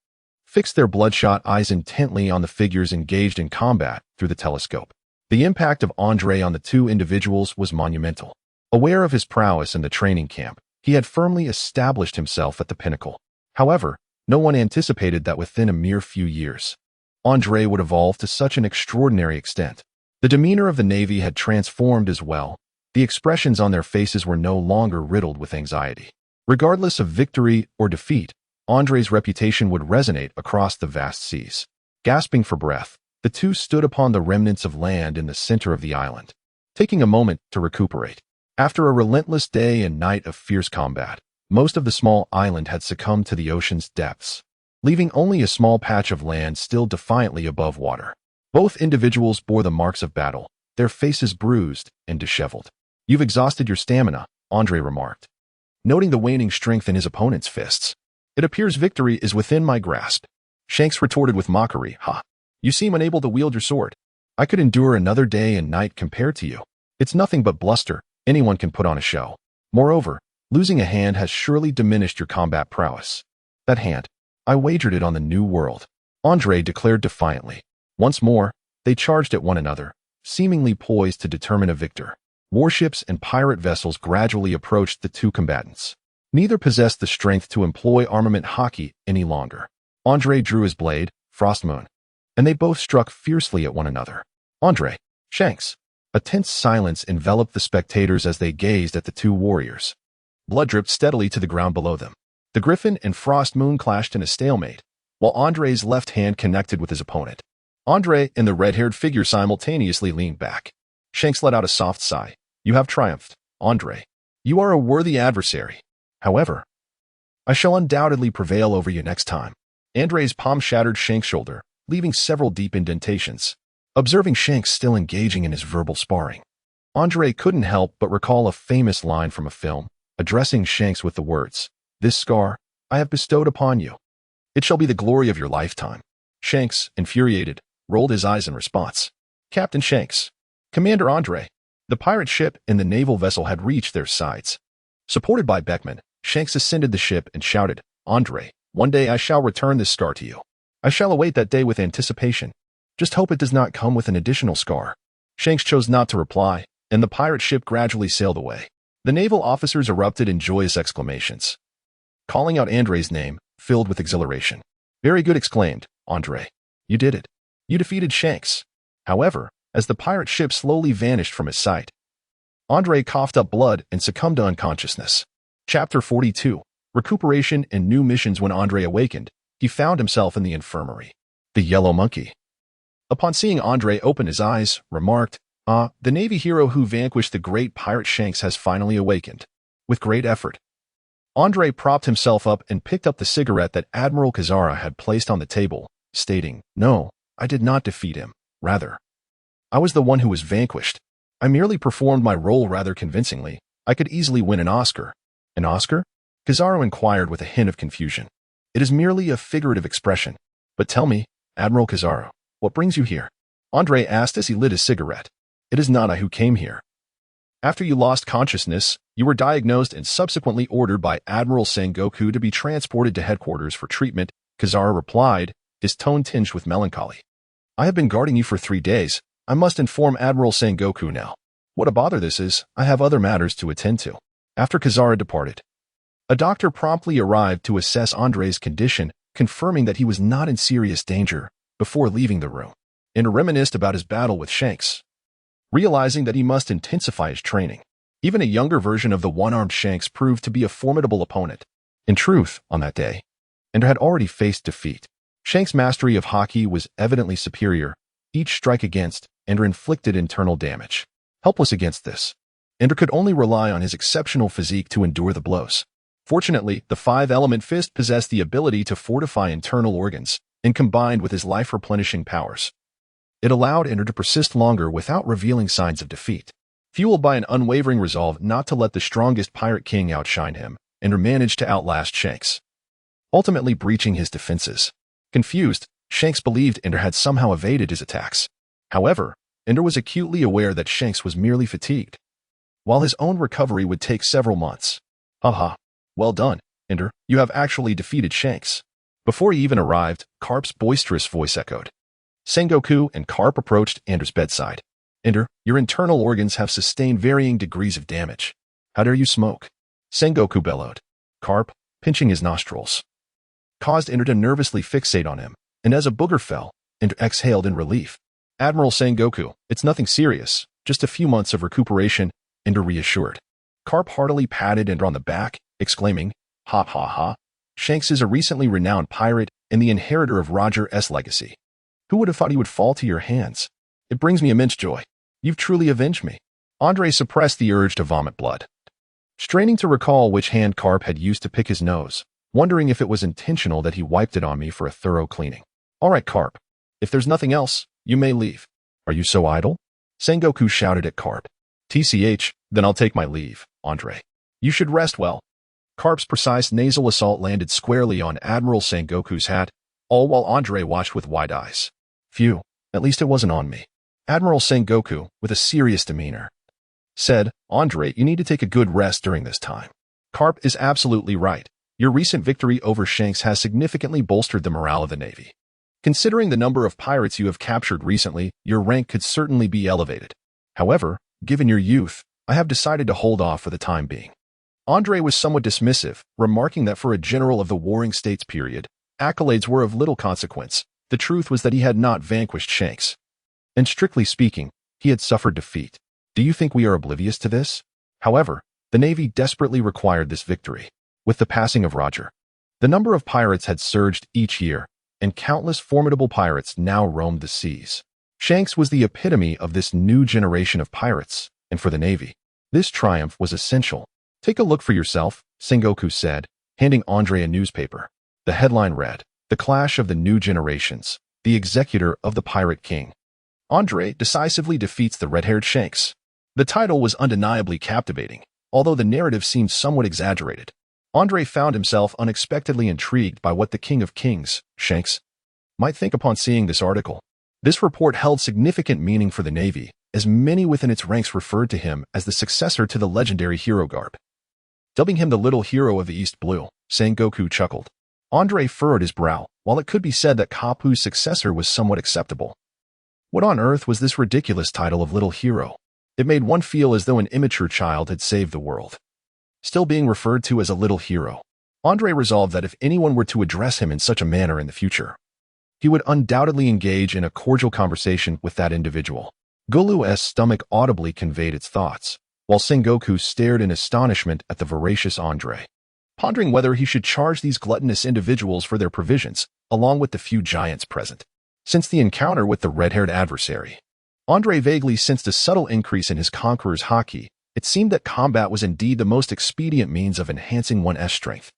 fixed their bloodshot eyes intently on the figures engaged in combat through the telescope. The impact of Andre on the two individuals was monumental. Aware of his prowess in the training camp, he had firmly established himself at the pinnacle. However, no one anticipated that within a mere few years, Andre would evolve to such an extraordinary extent. The demeanor of the Navy had transformed as well. The expressions on their faces were no longer riddled with anxiety. Regardless of victory or defeat, Andre's reputation would resonate across the vast seas. Gasping for breath, the two stood upon the remnants of land in the center of the island, taking a moment to recuperate. After a relentless day and night of fierce combat, most of the small island had succumbed to the ocean's depths, leaving only a small patch of land still defiantly above water. Both individuals bore the marks of battle, their faces bruised and disheveled. "You've exhausted your stamina," Andre remarked, noting the waning strength in his opponent's fists. "It appears victory is within my grasp." Shanks retorted with mockery, "Ha! You seem unable to wield your sword. I could endure another day and night compared to you. It's nothing but bluster. Anyone can put on a show. Moreover, losing a hand has surely diminished your combat prowess. That hand, I wagered it on the new world, Andre declared defiantly. Once more, they charged at one another, seemingly poised to determine a victor. Warships and pirate vessels gradually approached the two combatants. Neither possessed the strength to employ armament hockey any longer. Andre drew his blade, Frost Moon, and they both struck fiercely at one another. Andre, Shanks. A tense silence enveloped the spectators as they gazed at the two warriors. Blood dripped steadily to the ground below them. The Griffin and Frost Moon clashed in a stalemate, while Andre's left hand connected with his opponent. Andre and the red-haired figure simultaneously leaned back. Shanks let out a soft sigh. You have triumphed, Andre. You are a worthy adversary. However, I shall undoubtedly prevail over you next time. Andre's palm shattered Shanks' shoulder, leaving several deep indentations. Observing Shanks still engaging in his verbal sparring, Andre couldn't help but recall a famous line from a film, addressing Shanks with the words, "This scar I have bestowed upon you. It shall be the glory of your lifetime." Shanks, infuriated, rolled his eyes in response. Captain Shanks. Commander Andre. The pirate ship and the naval vessel had reached their sides. Supported by Beckman, Shanks ascended the ship and shouted, Andre, one day I shall return this scar to you. I shall await that day with anticipation. Just hope it does not come with an additional scar. Shanks chose not to reply, and the pirate ship gradually sailed away. The naval officers erupted in joyous exclamations, calling out Andre's name, filled with exhilaration. Very good, exclaimed Andre. You did it. You defeated Shanks. However, as the pirate ship slowly vanished from his sight, Andre coughed up blood and succumbed to unconsciousness. Chapter 42. Recuperation and new missions. When Andre awakened, he found himself in the infirmary. The Yellow Monkey, upon seeing Andre open his eyes, remarked, the Navy hero who vanquished the great pirate Shanks has finally awakened. With great effort, Andre propped himself up and picked up the cigarette that Admiral Kazara had placed on the table, stating, No, I did not defeat him. Rather, I was the one who was vanquished. I merely performed my role rather convincingly. I could easily win an Oscar. An Oscar? Kazara inquired with a hint of confusion. It is merely a figurative expression. But tell me, Admiral Kazara, what brings you here? Andre asked as he lit his cigarette. It is not I who came here. After you lost consciousness, you were diagnosed and subsequently ordered by Admiral Sengoku to be transported to headquarters for treatment, Kazara replied, his tone tinged with melancholy. I have been guarding you for 3 days. I must inform Admiral Sengoku now. What a bother this is. I have other matters to attend to. After Kazara departed, a doctor promptly arrived to assess Andre's condition, confirming that he was not in serious danger, before leaving the room, and reminisced about his battle with Shanks. Realizing that he must intensify his training, even a younger version of the one-armed Shanks proved to be a formidable opponent. In truth, on that day, Ender had already faced defeat. Shanks' mastery of hockey was evidently superior. Each strike against Ender inflicted internal damage. Helpless against this, Ender could only rely on his exceptional physique to endure the blows. Fortunately, the 5-element fist possessed the ability to fortify internal organs, and combined with his life-replenishing powers, it allowed Ender to persist longer without revealing signs of defeat. Fueled by an unwavering resolve not to let the strongest pirate king outshine him, Ender managed to outlast Shanks, ultimately breaching his defenses. Confused, Shanks believed Ender had somehow evaded his attacks. However, Ender was acutely aware that Shanks was merely fatigued, while his own recovery would take several months. Haha. Well done, Ender. You have actually defeated Shanks. Before he even arrived, Carp's boisterous voice echoed. Sengoku and Carp approached Ender's bedside. Ender, your internal organs have sustained varying degrees of damage. How dare you smoke? Sengoku bellowed. Carp, pinching his nostrils, caused Ender to nervously fixate on him, and as a booger fell, Ender exhaled in relief. Admiral Sengoku, it's nothing serious, just a few months of recuperation, Ender reassured. Carp heartily patted Ender on the back, exclaiming, Ha ha ha. Shanks is a recently renowned pirate and the inheritor of Roger S. legacy. Who would have thought he would fall to your hands? It brings me immense joy. You've truly avenged me. Andre suppressed the urge to vomit blood, straining to recall which hand Carp had used to pick his nose, wondering if it was intentional that he wiped it on me for a thorough cleaning. All right, Carp. If there's nothing else, you may leave. Are you so idle? Sengoku shouted at Carp. TCH, then I'll take my leave, Andre. You should rest well. Carp's precise nasal assault landed squarely on Admiral Sengoku's hat, all while Andre watched with wide eyes. Phew, at least it wasn't on me. Admiral Sengoku, with a serious demeanor, said, Andre, you need to take a good rest during this time. Carp is absolutely right. Your recent victory over Shanks has significantly bolstered the morale of the Navy. Considering the number of pirates you have captured recently, your rank could certainly be elevated. However, given your youth, I have decided to hold off for the time being. Andre was somewhat dismissive, remarking that for a general of the Warring States period, accolades were of little consequence. The truth was that he had not vanquished Shanks. And strictly speaking, he had suffered defeat. Do you think we are oblivious to this? However, the Navy desperately required this victory. With the passing of Roger, the number of pirates had surged each year, and countless formidable pirates now roamed the seas. Shanks was the epitome of this new generation of pirates, and for the Navy, this triumph was essential. Take a look for yourself, Sengoku said, handing Andre a newspaper. The headline read, The Clash of the New Generations, the Executor of the Pirate King. Andre decisively defeats the red-haired Shanks. The title was undeniably captivating, although the narrative seemed somewhat exaggerated. Andre found himself unexpectedly intrigued by what the King of Kings, Shanks, might think upon seeing this article. This report held significant meaning for the Navy, as many within its ranks referred to him as the successor to the legendary hero Garp. Dubbing him the little hero of the East Blue, Sengoku chuckled. Andre furrowed his brow, while it could be said that Kapu's successor was somewhat acceptable. What on earth was this ridiculous title of little hero? It made one feel as though an immature child had saved the world. Still being referred to as a little hero, Andre resolved that if anyone were to address him in such a manner in the future, he would undoubtedly engage in a cordial conversation with that individual. Gulu's stomach audibly conveyed its thoughts, while Sengoku stared in astonishment at the voracious Andre, pondering whether he should charge these gluttonous individuals for their provisions, along with the few giants present. Since the encounter with the red-haired adversary, Andre vaguely sensed a subtle increase in his conqueror's haki. It seemed that combat was indeed the most expedient means of enhancing one's strength.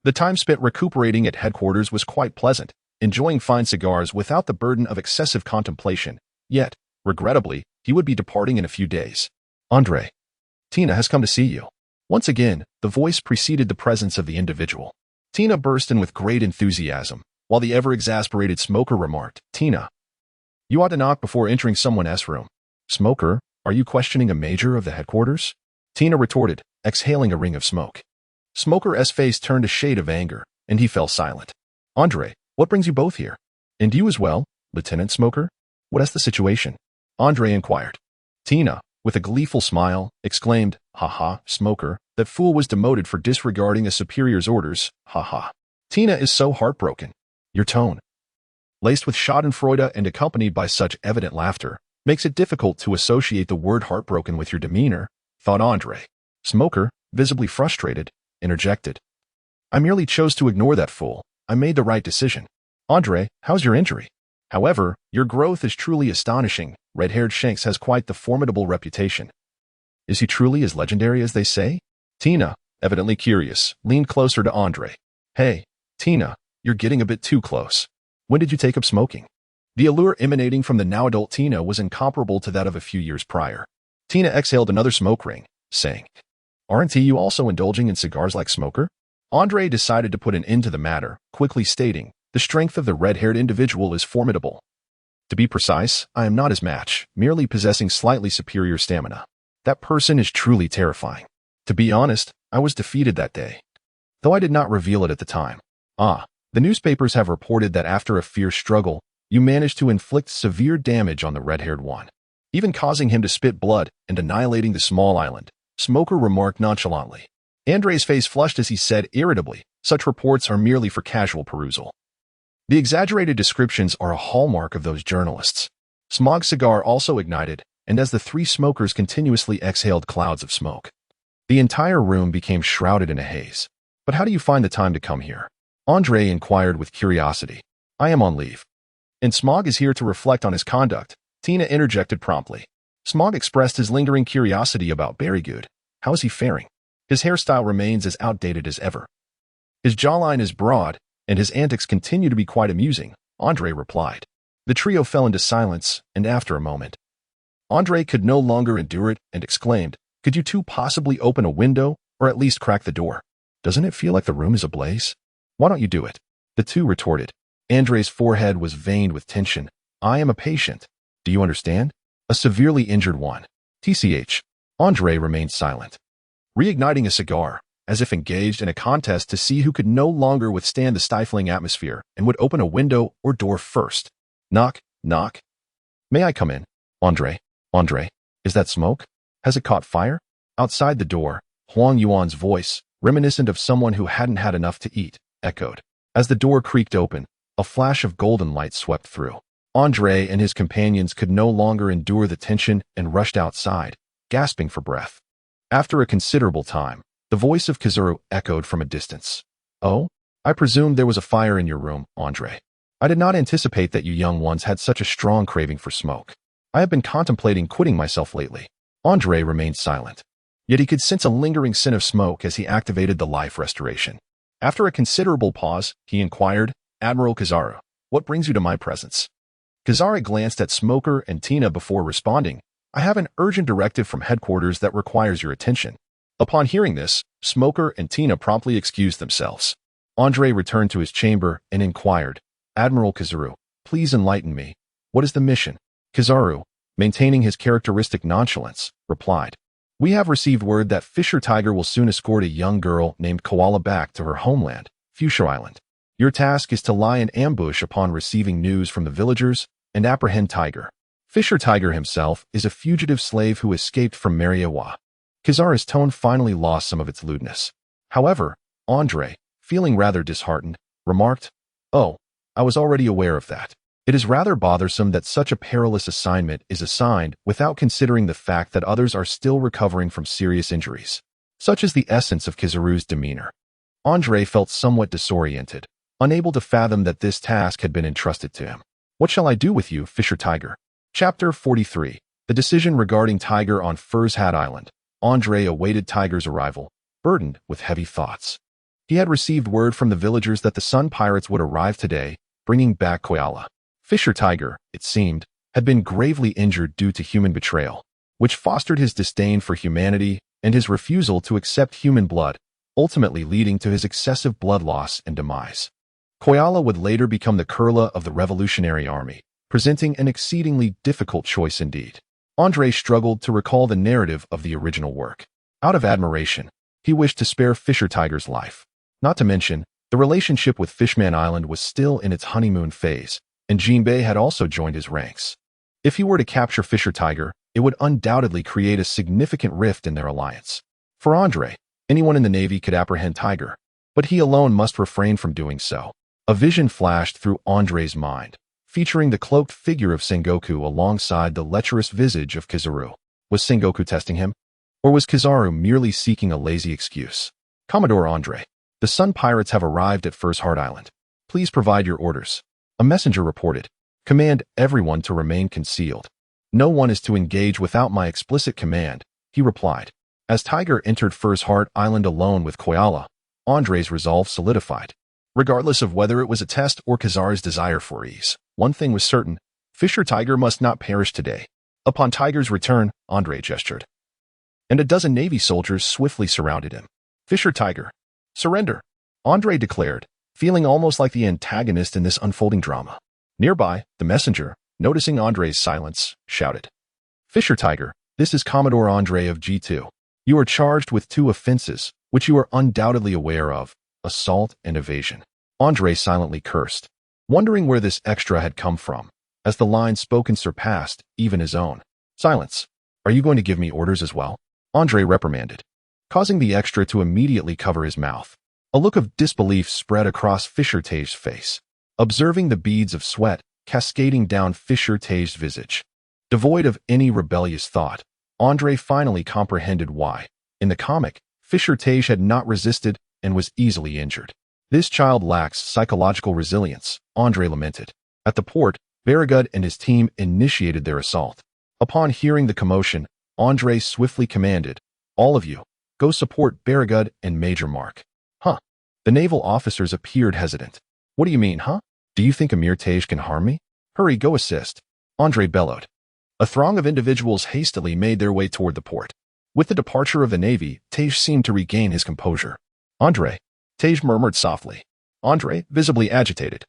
The time spent recuperating at headquarters was quite pleasant, enjoying fine cigars without the burden of excessive contemplation, yet, regrettably, he would be departing in a few days. Andre, Tina has come to see you. Once again, the voice preceded the presence of the individual. Tina burst in with great enthusiasm, while the ever-exasperated Smoker remarked, Tina, you ought to knock before entering someone else's room. Smoker, are you questioning a major of the headquarters? Tina retorted, exhaling a ring of smoke. Smoker's face turned a shade of anger, and he fell silent. Andre, what brings you both here? And you as well, Lieutenant Smoker? What is the situation? Andre inquired. Tina, with a gleeful smile, exclaimed, Ha-ha, Smoker, that fool was demoted for disregarding a superior's orders, ha-ha. Tina is so heartbroken. Your tone, laced with schadenfreude and accompanied by such evident laughter, makes it difficult to associate the word heartbroken with your demeanor, thought Andre. Smoker, visibly frustrated, interjected. I merely chose to ignore that fool. I made the right decision. Andre, how's your injury? However, your growth is truly astonishing. Red-haired Shanks has quite the formidable reputation. Is he truly as legendary as they say? Tina, evidently curious, leaned closer to Andre. Hey, Tina, you're getting a bit too close. When did you take up smoking? The allure emanating from the now-adult Tina was incomparable to that of a few years prior. Tina exhaled another smoke ring, saying, Aren't you also indulging in cigars like Smoker? Andre decided to put an end to the matter, quickly stating, The strength of the red-haired individual is formidable. To be precise, I am not his match, merely possessing slightly superior stamina. That person is truly terrifying. To be honest, I was defeated that day, though I did not reveal it at the time. The newspapers have reported that after a fierce struggle, you managed to inflict severe damage on the red-haired one, even causing him to spit blood and annihilating the small island, Smoker remarked nonchalantly. Andre's face flushed as he said irritably, Such reports are merely for casual perusal. The exaggerated descriptions are a hallmark of those journalists. Smog's cigar also ignited, and as the three smokers continuously exhaled clouds of smoke, the entire room became shrouded in a haze. But how do you find the time to come here? Andre inquired with curiosity. I am on leave. And Smog is here to reflect on his conduct, Tina interjected promptly. Smog expressed his lingering curiosity about Berrygood. How is he faring? His hairstyle remains as outdated as ever. His jawline is broad, and his antics continue to be quite amusing, Andre replied. The trio fell into silence, and after a moment, Andre could no longer endure it and exclaimed, Could you two possibly open a window, or at least crack the door? Doesn't it feel like the room is ablaze? Why don't you do it? The two retorted. Andre's forehead was veined with tension, I am a patient. Do you understand? A severely injured one. TCH. Andre remained silent, reigniting a cigar, as if engaged in a contest to see who could no longer withstand the stifling atmosphere and would open a window or door first. Knock, knock. May I come in? Andre, is that smoke? Has it caught fire? Outside the door, Huang Yuan's voice, reminiscent of someone who hadn't had enough to eat, echoed. As the door creaked open, a flash of golden light swept through. Andre and his companions could no longer endure the tension and rushed outside, gasping for breath. After a considerable time, the voice of Kizaru echoed from a distance. Oh, I presumed there was a fire in your room, Andre. I did not anticipate that you young ones had such a strong craving for smoke. I have been contemplating quitting myself lately. Andre remained silent. Yet he could sense a lingering scent of smoke as he activated the life restoration. After a considerable pause, he inquired, Admiral Kizaru, what brings you to my presence? Kizaru glanced at Smoker and Tina before responding, I have an urgent directive from headquarters that requires your attention. Upon hearing this, Smoker and Tina promptly excused themselves. Andre returned to his chamber and inquired, Admiral Kizaru, please enlighten me. What is the mission? Kizaru, maintaining his characteristic nonchalance, replied, We have received word that Fisher Tiger will soon escort a young girl named Koala back to her homeland, Fuchsia Island. Your task is to lie in ambush upon receiving news from the villagers and apprehend Tiger. Fisher Tiger himself is a fugitive slave who escaped from Mariawa. Kizaru's tone finally lost some of its lewdness. However, Andre, feeling rather disheartened, remarked, Oh, I was already aware of that. It is rather bothersome that such a perilous assignment is assigned without considering the fact that others are still recovering from serious injuries. Such is the essence of Kizaru's demeanor. Andre felt somewhat disoriented, unable to fathom that this task had been entrusted to him. What shall I do with you, Fisher Tiger? Chapter 43. The decision regarding Tiger on Fur's Hat Island. Andre awaited Tiger's arrival, burdened with heavy thoughts. He had received word from the villagers that the Sun Pirates would arrive today, bringing back Koala. Fisher Tiger, it seemed, had been gravely injured due to human betrayal, which fostered his disdain for humanity and his refusal to accept human blood, ultimately leading to his excessive blood loss and demise. Koala would later become the Kurla of the Revolutionary Army, presenting an exceedingly difficult choice indeed. Andre struggled to recall the narrative of the original work. Out of admiration, he wished to spare Fisher Tiger's life. Not to mention, the relationship with Fishman Island was still in its honeymoon phase, and Jinbei had also joined his ranks. If he were to capture Fisher Tiger, it would undoubtedly create a significant rift in their alliance. For Andre, anyone in the Navy could apprehend Tiger, but he alone must refrain from doing so. A vision flashed through Andre's mind, featuring the cloaked figure of Sengoku alongside the lecherous visage of Kizaru. Was Sengoku testing him? Or was Kizaru merely seeking a lazy excuse? Commodore Andre, the Sun Pirates have arrived at Fur's Hat Island. Please provide your orders. A messenger reported, Command everyone to remain concealed. No one is to engage without my explicit command, he replied. As Tiger entered Fur's Hat Island alone with Koala, Andre's resolve solidified. Regardless of whether it was a test or Kizaru's desire for ease, one thing was certain, Fisher Tiger must not perish today. Upon Tiger's return, Andre gestured, and a dozen Navy soldiers swiftly surrounded him. Fisher Tiger, surrender, Andre declared, feeling almost like the antagonist in this unfolding drama. Nearby, the messenger, noticing Andre's silence, shouted, Fisher Tiger, this is Commodore Andre of G2. You are charged with 2 offenses, which you are undoubtedly aware of, assault and evasion. Andre silently cursed, wondering where this extra had come from, as the line spoken surpassed even his own. Silence. Are you going to give me orders as well? Andre reprimanded, causing the extra to immediately cover his mouth. A look of disbelief spread across Fisher Tage's face, observing the beads of sweat cascading down Fisher Tage's visage. Devoid of any rebellious thought, Andre finally comprehended why, in the comic, Fisher Tage had not resisted and was easily injured. This child lacks psychological resilience, Andre lamented. At the port, Barragud and his team initiated their assault. Upon hearing the commotion, Andre swiftly commanded, All of you, go support Barragud and Major Mark. Huh? The naval officers appeared hesitant. What do you mean, huh? Do you think Amir Tage can harm me? Hurry, go assist. Andre bellowed. A throng of individuals hastily made their way toward the port. With the departure of the Navy, Tage seemed to regain his composure. Andre, Tage murmured softly. Andre, visibly agitated,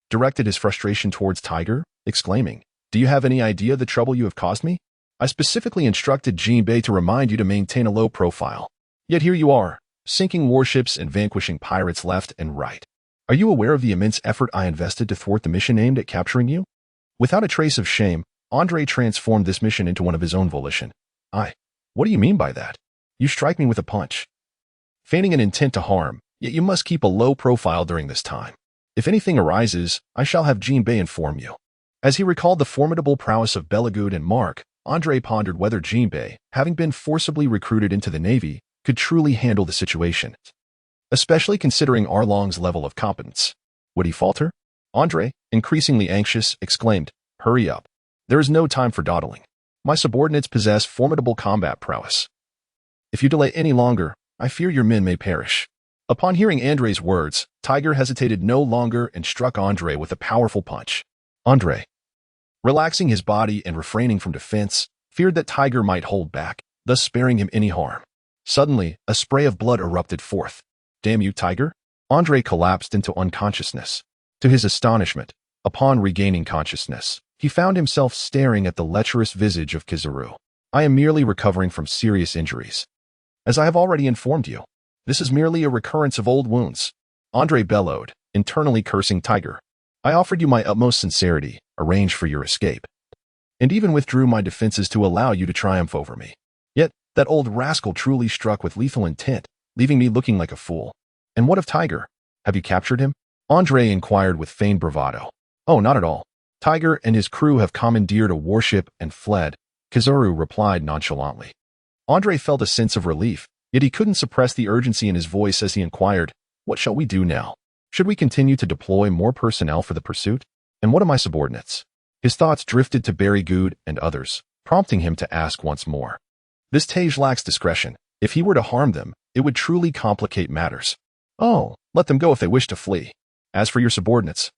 directed his frustration towards Tiger, exclaiming, "Do you have any idea the trouble you have caused me? I specifically instructed Jinbei to remind you to maintain a low profile. Yet here you are, sinking warships and vanquishing pirates left and right. Are you aware of the immense effort I invested to thwart the mission aimed at capturing you?" Without a trace of shame, Andre transformed this mission into one of his own volition. What do you mean by that? You strike me with a punch, feigning an intent to harm, yet you must keep a low profile during this time. If anything arises, I shall have Jinbei inform you. As he recalled the formidable prowess of Belagud and Mark, Andre pondered whether Jinbei, having been forcibly recruited into the Navy, could truly handle the situation, especially considering Arlong's level of competence. Would he falter? Andre, increasingly anxious, exclaimed, "Hurry up. There is no time for dawdling. My subordinates possess formidable combat prowess. If you delay any longer, I fear your men may perish." Upon hearing Andre's words, Tiger hesitated no longer and struck Andre with a powerful punch. Andre, relaxing his body and refraining from defense, feared that Tiger might hold back, thus sparing him any harm. Suddenly, a spray of blood erupted forth. "Damn you, Tiger!" Andre collapsed into unconsciousness. To his astonishment, upon regaining consciousness, he found himself staring at the lecherous visage of Kizaru. "I am merely recovering from serious injuries. As I have already informed you, this is merely a recurrence of old wounds," Andre bellowed, internally cursing Tiger. "I offered you my utmost sincerity, arranged for your escape, and even withdrew my defenses to allow you to triumph over me. Yet, that old rascal truly struck with lethal intent, leaving me looking like a fool. And what of Tiger? Have you captured him?" Andre inquired with feigned bravado. "Oh, not at all. Tiger and his crew have commandeered a warship and fled," Kizaru replied nonchalantly. Andre felt a sense of relief, yet he couldn't suppress the urgency in his voice as he inquired, "What shall we do now? Should we continue to deploy more personnel for the pursuit? And what of my subordinates?" His thoughts drifted to Barrygood and others, prompting him to ask once more. This Tage lacks discretion. If he were to harm them, it would truly complicate matters. "Oh, let them go if they wish to flee. As for your subordinates,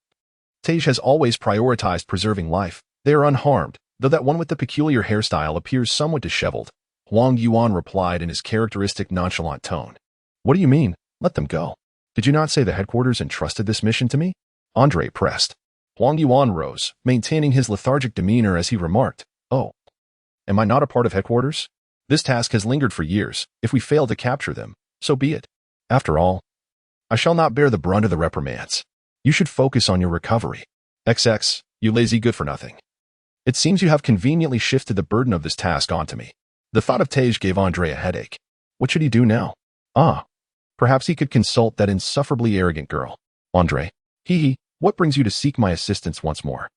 Tage has always prioritized preserving life. They are unharmed, though that one with the peculiar hairstyle appears somewhat disheveled," Xingyiquan replied in his characteristic nonchalant tone. "What do you mean, let them go? Did you not say the headquarters entrusted this mission to me?" Andre pressed. Xingyiquan rose, maintaining his lethargic demeanor as he remarked, "Oh, am I not a part of headquarters? This task has lingered for years. If we fail to capture them, so be it. After all, I shall not bear the brunt of the reprimands. You should focus on your recovery. XX, you lazy good-for-nothing. It seems you have conveniently shifted the burden of this task onto me." The thought of Tage gave Andre a headache. What should he do now? Perhaps he could consult that insufferably arrogant girl. "Andre, what brings you to seek my assistance once more?"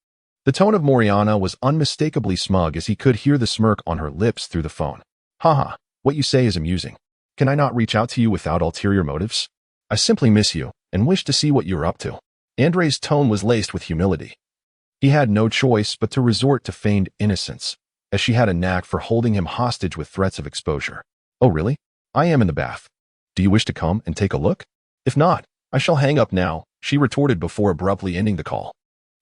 The tone of Moriana was unmistakably smug as he could hear the smirk on her lips through the phone. "Haha, what you say is amusing. Can I not reach out to you without ulterior motives? I simply miss you and wish to see what you're up to." Andre's tone was laced with humility. He had no choice but to resort to feigned innocence, as she had a knack for holding him hostage with threats of exposure. "Oh really? I am in the bath. Do you wish to come and take a look? If not, I shall hang up now," she retorted before abruptly ending the call.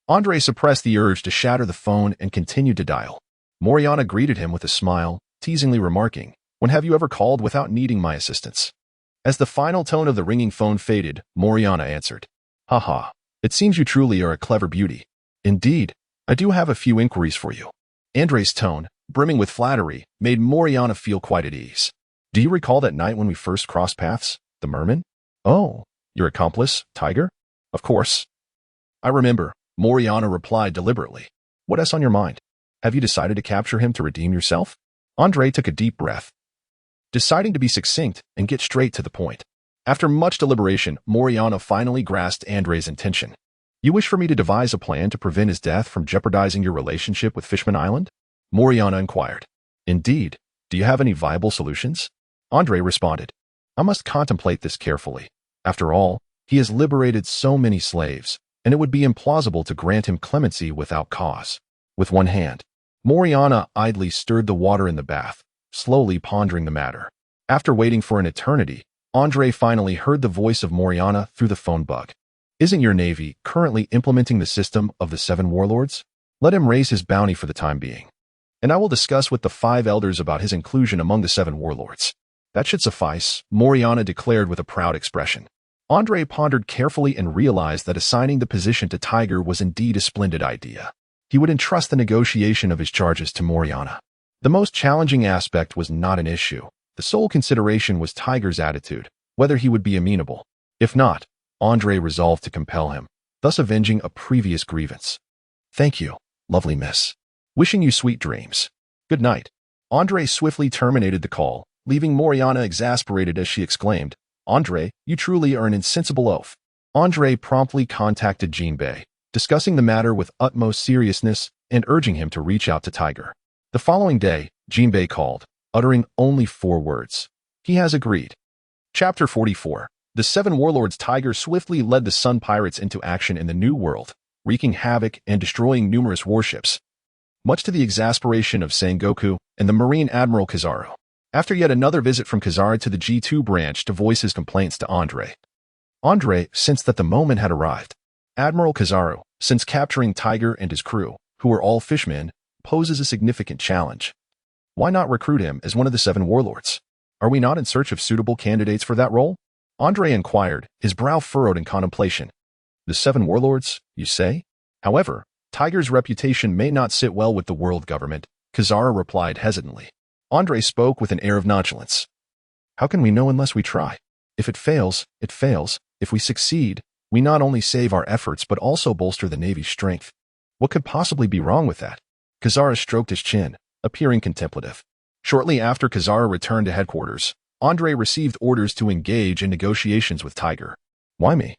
Andre suppressed the urge to shatter the phone and continued to dial. Moriana greeted him with a smile, teasingly remarking, "When have you ever called without needing my assistance?" As the final tone of the ringing phone faded, Moriana answered, "Haha, it seems you truly are a clever beauty. Indeed, I do have a few inquiries for you." Andre's tone, brimming with flattery, made Moriana feel quite at ease. "Do you recall that night when we first crossed paths, the merman?" "Oh, your accomplice, Tiger?" "Of course. I remember," Moriana replied deliberately. "What else on your mind? Have you decided to capture him to redeem yourself?" Andre took a deep breath, deciding to be succinct and get straight to the point. After much deliberation, Moriana finally grasped Andre's intention. "You wish for me to devise a plan to prevent his death from jeopardizing your relationship with Fishman Island?" Moriana inquired. "Indeed. Do you have any viable solutions?" Andre responded, "I must contemplate this carefully. After all, he has liberated so many slaves, and it would be implausible to grant him clemency without cause." With one hand, Moriana idly stirred the water in the bath, slowly pondering the matter. After waiting for an eternity, Andre finally heard the voice of Moriana through the phone bug. "Isn't your navy currently implementing the system of the 7 warlords? Let him raise his bounty for the time being, and I will discuss with the 5 elders about his inclusion among the 7 warlords." "That should suffice," Moriana declared with a proud expression. Andre pondered carefully and realized that assigning the position to Tiger was indeed a splendid idea. He would entrust the negotiation of his charges to Moriana. The most challenging aspect was not an issue. The sole consideration was Tiger's attitude, whether he would be amenable. If not, Andre resolved to compel him, thus avenging a previous grievance. Thank you, lovely miss. Wishing you sweet dreams. Good night. Andre swiftly terminated the call, leaving Moriana exasperated as she exclaimed, Andre, you truly are an insensible oaf. Andre promptly contacted Jinbei, discussing the matter with utmost seriousness and urging him to reach out to Tiger. The following day, Jinbei called, uttering only 4 words. He has agreed. Chapter 44. The 7 warlords. Tiger swiftly led the Sun Pirates into action in the New World, wreaking havoc and destroying numerous warships, much to the exasperation of Sengoku and the Marine Admiral Kizaru. After yet another visit from Kizaru to the G2 branch to voice his complaints to Andre, sensed that the moment had arrived. Admiral Kizaru, since capturing Tiger and his crew, who were all fishmen, poses a significant challenge. Why not recruit him as one of the 7 warlords? Are we not in search of suitable candidates for that role? Andre inquired, his brow furrowed in contemplation. The 7 warlords, you say? However, Tiger's reputation may not sit well with the world government, Kizaru replied hesitantly. Andre spoke with an air of nonchalance. How can we know unless we try? If it fails, it fails. If we succeed, we not only save our efforts but also bolster the Navy's strength. What could possibly be wrong with that? Kizaru stroked his chin, appearing contemplative. Shortly after Kizaru returned to headquarters, Andre received orders to engage in negotiations with Tiger. Why me?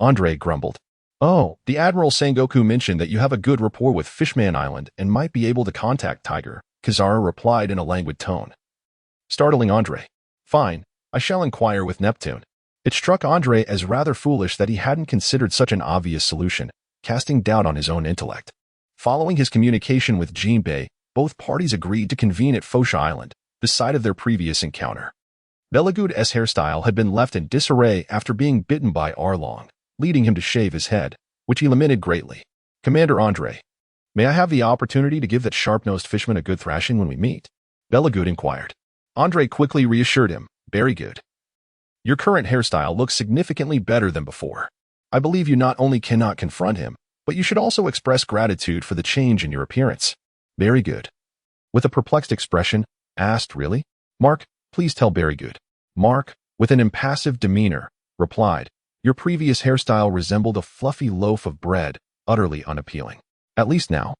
Andre grumbled. Oh, the Admiral Sengoku mentioned that you have a good rapport with Fishman Island and might be able to contact Tiger, Kizaru replied in a languid tone. Startling Andre. Fine, I shall inquire with Neptune. It struck Andre as rather foolish that he hadn't considered such an obvious solution, casting doubt on his own intellect. Following his communication with Jinbei, both parties agreed to convene at Fosha Island, the site of their previous encounter. Belagud's hairstyle had been left in disarray after being bitten by Arlong, leading him to shave his head, which he lamented greatly. Commander Andre, may I have the opportunity to give that sharp-nosed fishman a good thrashing when we meet? Belagud inquired. Andre quickly reassured him, very good. Your current hairstyle looks significantly better than before. I believe you not only cannot confront him, but you should also express gratitude for the change in your appearance. Very good. With a perplexed expression, asked, really? Mark, please tell very good. Mark, with an impassive demeanor, replied, your previous hairstyle resembled a fluffy loaf of bread, utterly unappealing. At least now.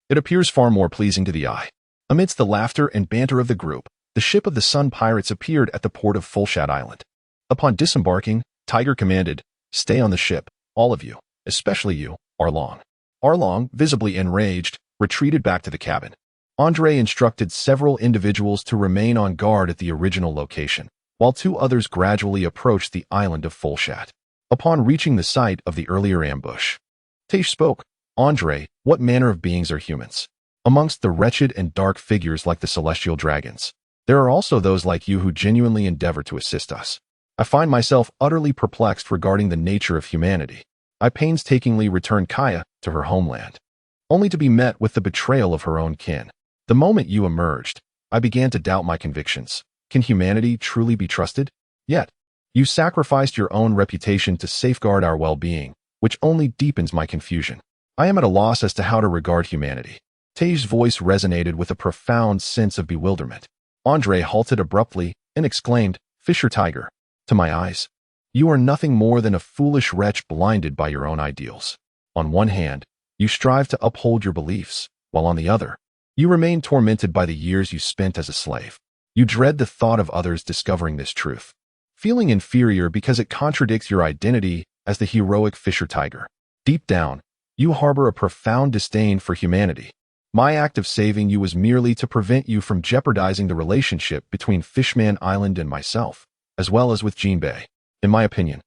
It appears far more pleasing to the eye. Amidst the laughter and banter of the group, the ship of the Sun Pirates appeared at the port of Fulshat Island. Upon disembarking, Tiger commanded, stay on the ship, all of you, especially you, Arlong. Arlong, visibly enraged, retreated back to the cabin. Andre instructed several individuals to remain on guard at the original location, while 2 others gradually approached the island of Fulshat. Upon reaching the site of the earlier ambush, Teish spoke, Andre, what manner of beings are humans? Amongst the wretched and dark figures like the celestial dragons, there are also those like you who genuinely endeavor to assist us. I find myself utterly perplexed regarding the nature of humanity. I painstakingly returned Kaya to her homeland, only to be met with the betrayal of her own kin. The moment you emerged, I began to doubt my convictions. Can humanity truly be trusted? Yet, you sacrificed your own reputation to safeguard our well-being, which only deepens my confusion. I am at a loss as to how to regard humanity. Tei's voice resonated with a profound sense of bewilderment. Andre halted abruptly and exclaimed, Fisher Tiger, to my eyes, you are nothing more than a foolish wretch blinded by your own ideals. On one hand, you strive to uphold your beliefs, while on the other, you remain tormented by the years you spent as a slave. You dread the thought of others discovering this truth, feeling inferior because it contradicts your identity as the heroic Fisher Tiger. Deep down, you harbor a profound disdain for humanity. My act of saving you was merely to prevent you from jeopardizing the relationship between Fishman Island and myself, as well as with Jinbei. In my opinion,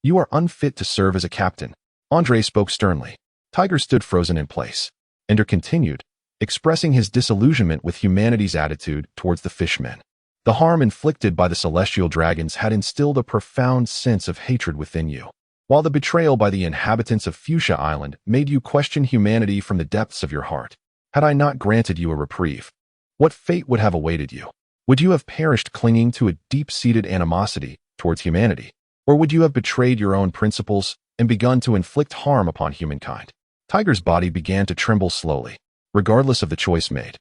you are unfit to serve as a captain. Andre spoke sternly. Tiger stood frozen in place. Ender continued, expressing his disillusionment with humanity's attitude towards the fishmen. The harm inflicted by the celestial dragons had instilled a profound sense of hatred within you, while the betrayal by the inhabitants of Fuchsia Island made you question humanity from the depths of your heart. Had I not granted you a reprieve, what fate would have awaited you? Would you have perished clinging to a deep-seated animosity towards humanity? Or would you have betrayed your own principles and begun to inflict harm upon humankind? Tiger's body began to tremble slowly, regardless of the choice made.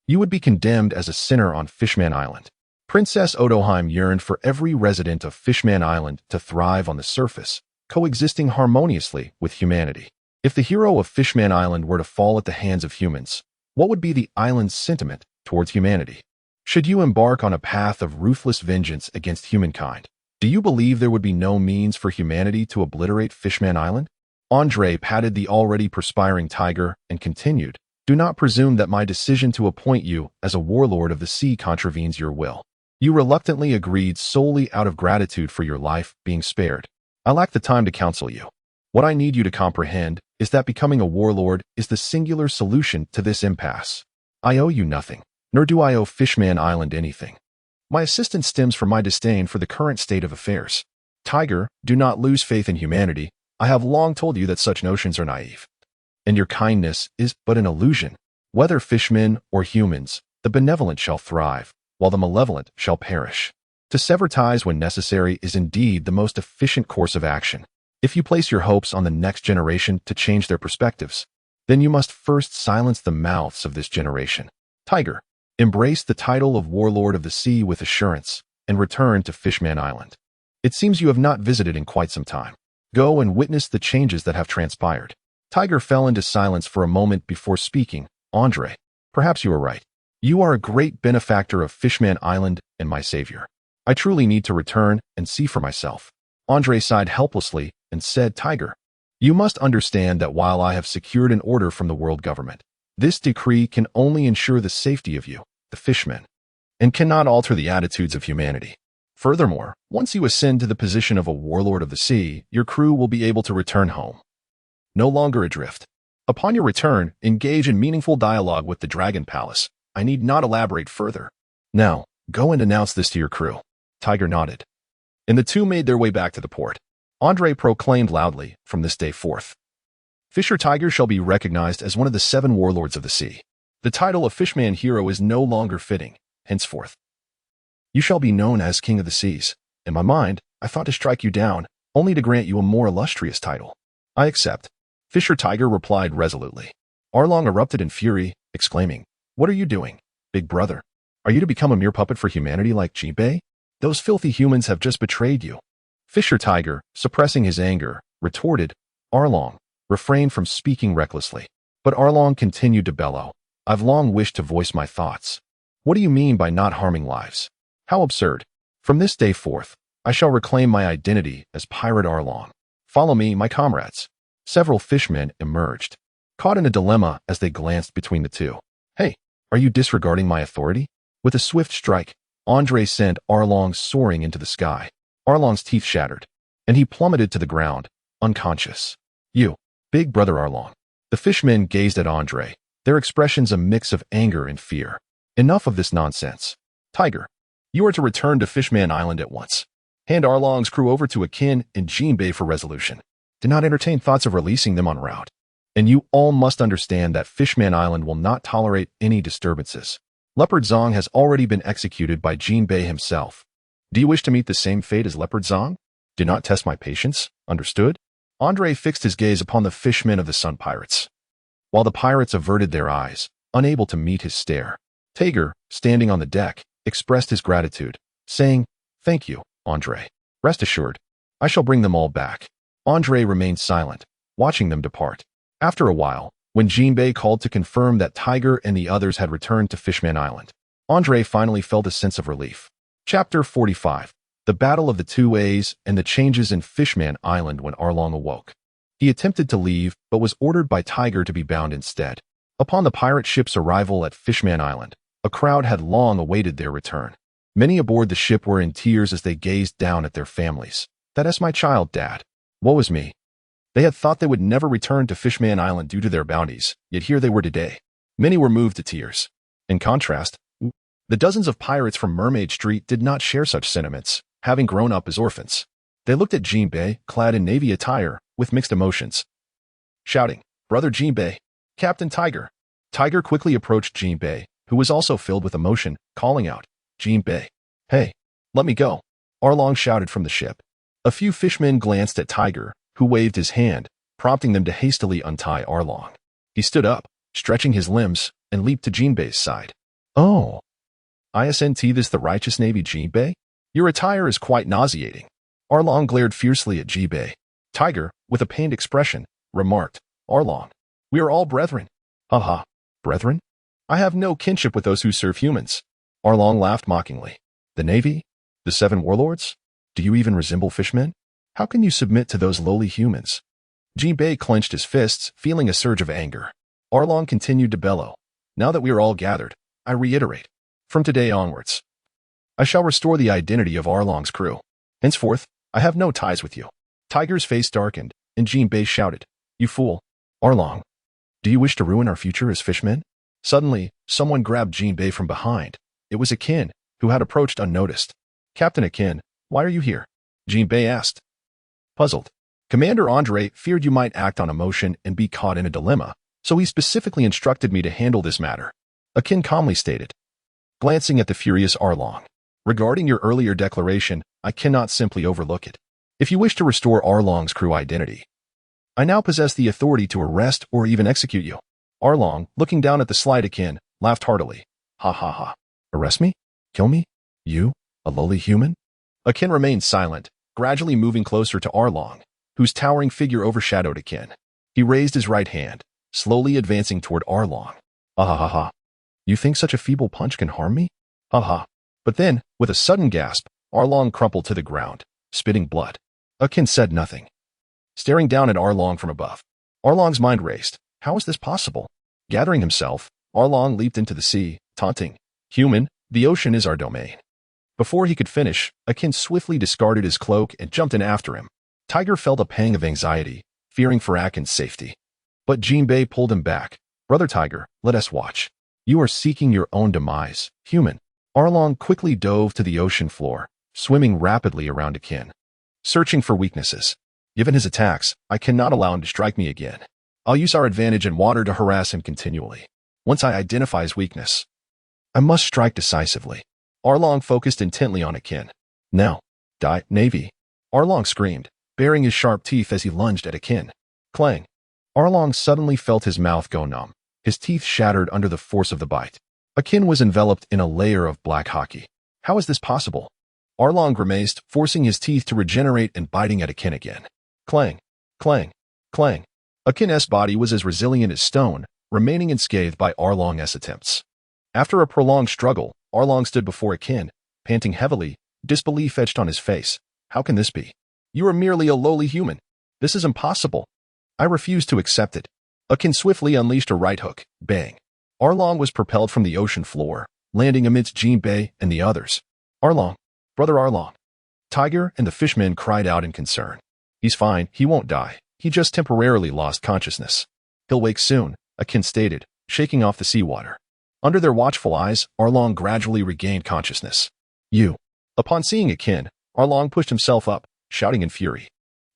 You would be condemned as a sinner on Fishman Island. Princess Odoheim yearned for every resident of Fishman Island to thrive on the surface, coexisting harmoniously with humanity. If the hero of Fishman Island were to fall at the hands of humans, what would be the island's sentiment towards humanity? Should you embark on a path of ruthless vengeance against humankind, do you believe there would be no means for humanity to obliterate Fishman Island? Andre patted the already perspiring Tiger and continued, "Do not presume that my decision to appoint you as a warlord of the sea contravenes your will. You reluctantly agreed solely out of gratitude for your life being spared. I lack the time to counsel you. What I need you to comprehend is that becoming a warlord is the singular solution to this impasse. I owe you nothing, nor do I owe Fishman Island anything. My assistance stems from my disdain for the current state of affairs. Tiger, do not lose faith in humanity. I have long told you that such notions are naive. And your kindness is but an illusion. Whether fishmen or humans, the benevolent shall thrive, while the malevolent shall perish. To sever ties when necessary is indeed the most efficient course of action. If you place your hopes on the next generation to change their perspectives, then you must first silence the mouths of this generation. Tiger, embrace the title of Warlord of the Sea with assurance and return to Fishman Island. It seems you have not visited in quite some time. Go and witness the changes that have transpired." Tiger fell into silence for a moment before speaking. "Andre, perhaps you are right. You are a great benefactor of Fishman Island and my savior. I truly need to return and see for myself." Andre sighed helplessly and said, "Tiger, you must understand that while I have secured an order from the world government, this decree can only ensure the safety of you, the fishmen, and cannot alter the attitudes of humanity. Furthermore, once you ascend to the position of a warlord of the sea, your crew will be able to return home, no longer adrift. Upon your return, engage in meaningful dialogue with the Dragon Palace. I need not elaborate further. Now, go and announce this to your crew." Tiger nodded, and the two made their way back to the port. Andre proclaimed loudly, "From this day forth, Fisher Tiger shall be recognized as one of the 7 warlords of the sea. The title of Fishman Hero is no longer fitting. Henceforth, you shall be known as King of the Seas. In my mind, I thought to strike you down, only to grant you a more illustrious title. I accept." Fisher Tiger replied resolutely. Arlong erupted in fury, exclaiming, "What are you doing, big brother? Are you to become a mere puppet for humanity like Jinbei? Those filthy humans have just betrayed you." Fisher Tiger, suppressing his anger, retorted. Arlong refrained from speaking recklessly. But Arlong continued to bellow, "I've long wished to voice my thoughts. What do you mean by not harming lives? How absurd. From this day forth, I shall reclaim my identity as Pirate Arlong. Follow me, my comrades." Several fishmen emerged, caught in a dilemma as they glanced between the two. "Hey, are you disregarding my authority?" With a swift strike, Andre sent Arlong soaring into the sky. Arlong's teeth shattered, and he plummeted to the ground, unconscious. "You, big brother Arlong." The fishmen gazed at Andre, their expressions a mix of anger and fear. "Enough of this nonsense. Tiger, you are to return to Fishman Island at once. Hand Arlong's crew over to Akin and Jinbei for resolution. Do not entertain thoughts of releasing them en route. And you all must understand that Fishman Island will not tolerate any disturbances. Leopard Zong has already been executed by Jinbei himself. Do you wish to meet the same fate as Leopard Zong? Do not test my patience. Understood?" Andre fixed his gaze upon the fishmen of the Sun Pirates, while the pirates averted their eyes, unable to meet his stare. Tiger, standing on the deck, expressed his gratitude, saying, "Thank you, Andre. Rest assured, I shall bring them all back." Andre remained silent, watching them depart. After a while, when Jinbei called to confirm that Tiger and the others had returned to Fishman Island, Andre finally felt a sense of relief. Chapter 45. The Battle of the Two A's and the Changes in Fishman Island when Arlong awoke. He attempted to leave, but was ordered by Tiger to be bound instead. Upon the pirate ship's arrival at Fishman Island, a crowd had long awaited their return. Many aboard the ship were in tears as they gazed down at their families. "That is my child, Dad. Woe is me." They had thought they would never return to Fishman Island due to their bounties, yet here they were today. Many were moved to tears. In contrast, the dozens of pirates from Mermaid Street did not share such sentiments, having grown up as orphans. They looked at Jinbei, clad in navy attire, with mixed emotions, shouting, "Brother Jinbei! Captain Tiger!" Tiger quickly approached Jinbei, who was also filled with emotion, calling out, "Jinbei! Hey, let me go!" Arlong shouted from the ship. A few fishmen glanced at Tiger, who waved his hand, prompting them to hastily untie Arlong. He stood up, stretching his limbs, and leaped to Jinbei's side. "Oh, isn't this the righteous Navy, Jinbei? Your attire is quite nauseating." Arlong glared fiercely at Jinbei. Tiger, with a pained expression, remarked, "Arlong, we are all brethren." "Haha, brethren? I have no kinship with those who serve humans." Arlong laughed mockingly. "The Navy? The Seven Warlords? Do you even resemble fishmen? How can you submit to those lowly humans?" Jinbei clenched his fists, feeling a surge of anger. Arlong continued to bellow. "Now that we are all gathered, I reiterate, from today onwards, I shall restore the identity of Arlong's crew. Henceforth, I have no ties with you." Tiger's face darkened, and Jinbei shouted, "You fool! Arlong, do you wish to ruin our future as fishmen?" Suddenly, someone grabbed Jinbei from behind. It was Akin, who had approached unnoticed. "Captain Akin, why are you here?" Jinbei asked. Puzzled. "Commander Andre feared you might act on emotion and be caught in a dilemma, so he specifically instructed me to handle this matter," Akin calmly stated, glancing at the furious Arlong. "Regarding your earlier declaration, I cannot simply overlook it. If you wish to restore Arlong's crew identity, I now possess the authority to arrest or even execute you." Arlong, looking down at the slight Akin, laughed heartily. "Ha ha ha. Arrest me? Kill me? You, a lowly human?" Akin remained silent, gradually moving closer to Arlong, whose towering figure overshadowed Akin. He raised his right hand, slowly advancing toward Arlong. "Ah ha ha ha. You think such a feeble punch can harm me? Ha ha." But then, with a sudden gasp, Arlong crumpled to the ground, spitting blood. Akin said nothing, staring down at Arlong from above. Arlong's mind raced. How is this possible? Gathering himself, Arlong leaped into the sea, taunting, "Human, the ocean is our domain." Before he could finish, Akin swiftly discarded his cloak and jumped in after him. Tiger felt a pang of anxiety, fearing for Akin's safety. But Jinbei pulled him back. "Brother Tiger, let us watch. You are seeking your own demise, human." Arlong quickly dove to the ocean floor, swimming rapidly around Akin, searching for weaknesses. Given his attacks, I cannot allow him to strike me again. I'll use our advantage in water to harass him continually. Once I identify his weakness, I must strike decisively. Arlong focused intently on Akin. "Now, die, Navy!" Arlong screamed, baring his sharp teeth as he lunged at Akin. Clang! Arlong suddenly felt his mouth go numb. His teeth shattered under the force of the bite. Akin was enveloped in a layer of black hockey. How is this possible? Arlong grimaced, forcing his teeth to regenerate and biting at Akin again. Clang! Clang! Clang! Akin's body was as resilient as stone, remaining unscathed by Arlong's attempts. After a prolonged struggle, Arlong stood before Akin, panting heavily, disbelief etched on his face. "How can this be? You are merely a lowly human. This is impossible. I refuse to accept it." Akin swiftly unleashed a right hook. Bang! Arlong was propelled from the ocean floor, landing amidst Jinbei and the others. "Arlong! Brother Arlong!" Tiger and the fishmen cried out in concern. "He's fine. He won't die. He just temporarily lost consciousness. He'll wake soon," Akin stated, shaking off the seawater. Under their watchful eyes, Arlong gradually regained consciousness. "You." Upon seeing Akin, Arlong pushed himself up, shouting in fury.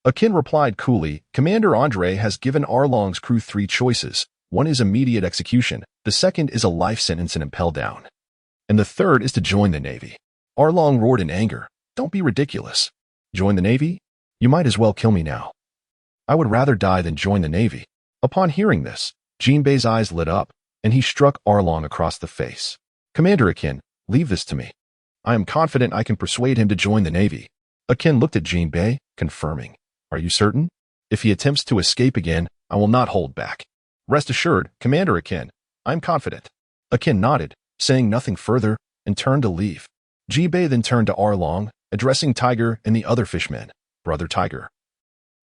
Akin replied coolly, "Commander Andre has given Arlong's crew 3 choices. One is immediate execution, the second is a life sentence and impel down, and the third is to join the Navy." Arlong roared in anger. "Don't be ridiculous. Join the Navy? You might as well kill me now. I would rather die than join the Navy." Upon hearing this, Jinbei's eyes lit up, and he struck Arlong across the face. "Commander Akin, leave this to me. I am confident I can persuade him to join the Navy." Akin looked at Jinbei, confirming, "Are you certain? If he attempts to escape again, I will not hold back." "Rest assured, Commander Akin, I am confident." Akin nodded, saying nothing further, and turned to leave. Jinbei then turned to Arlong, addressing Tiger and the other fishmen. "Brother Tiger,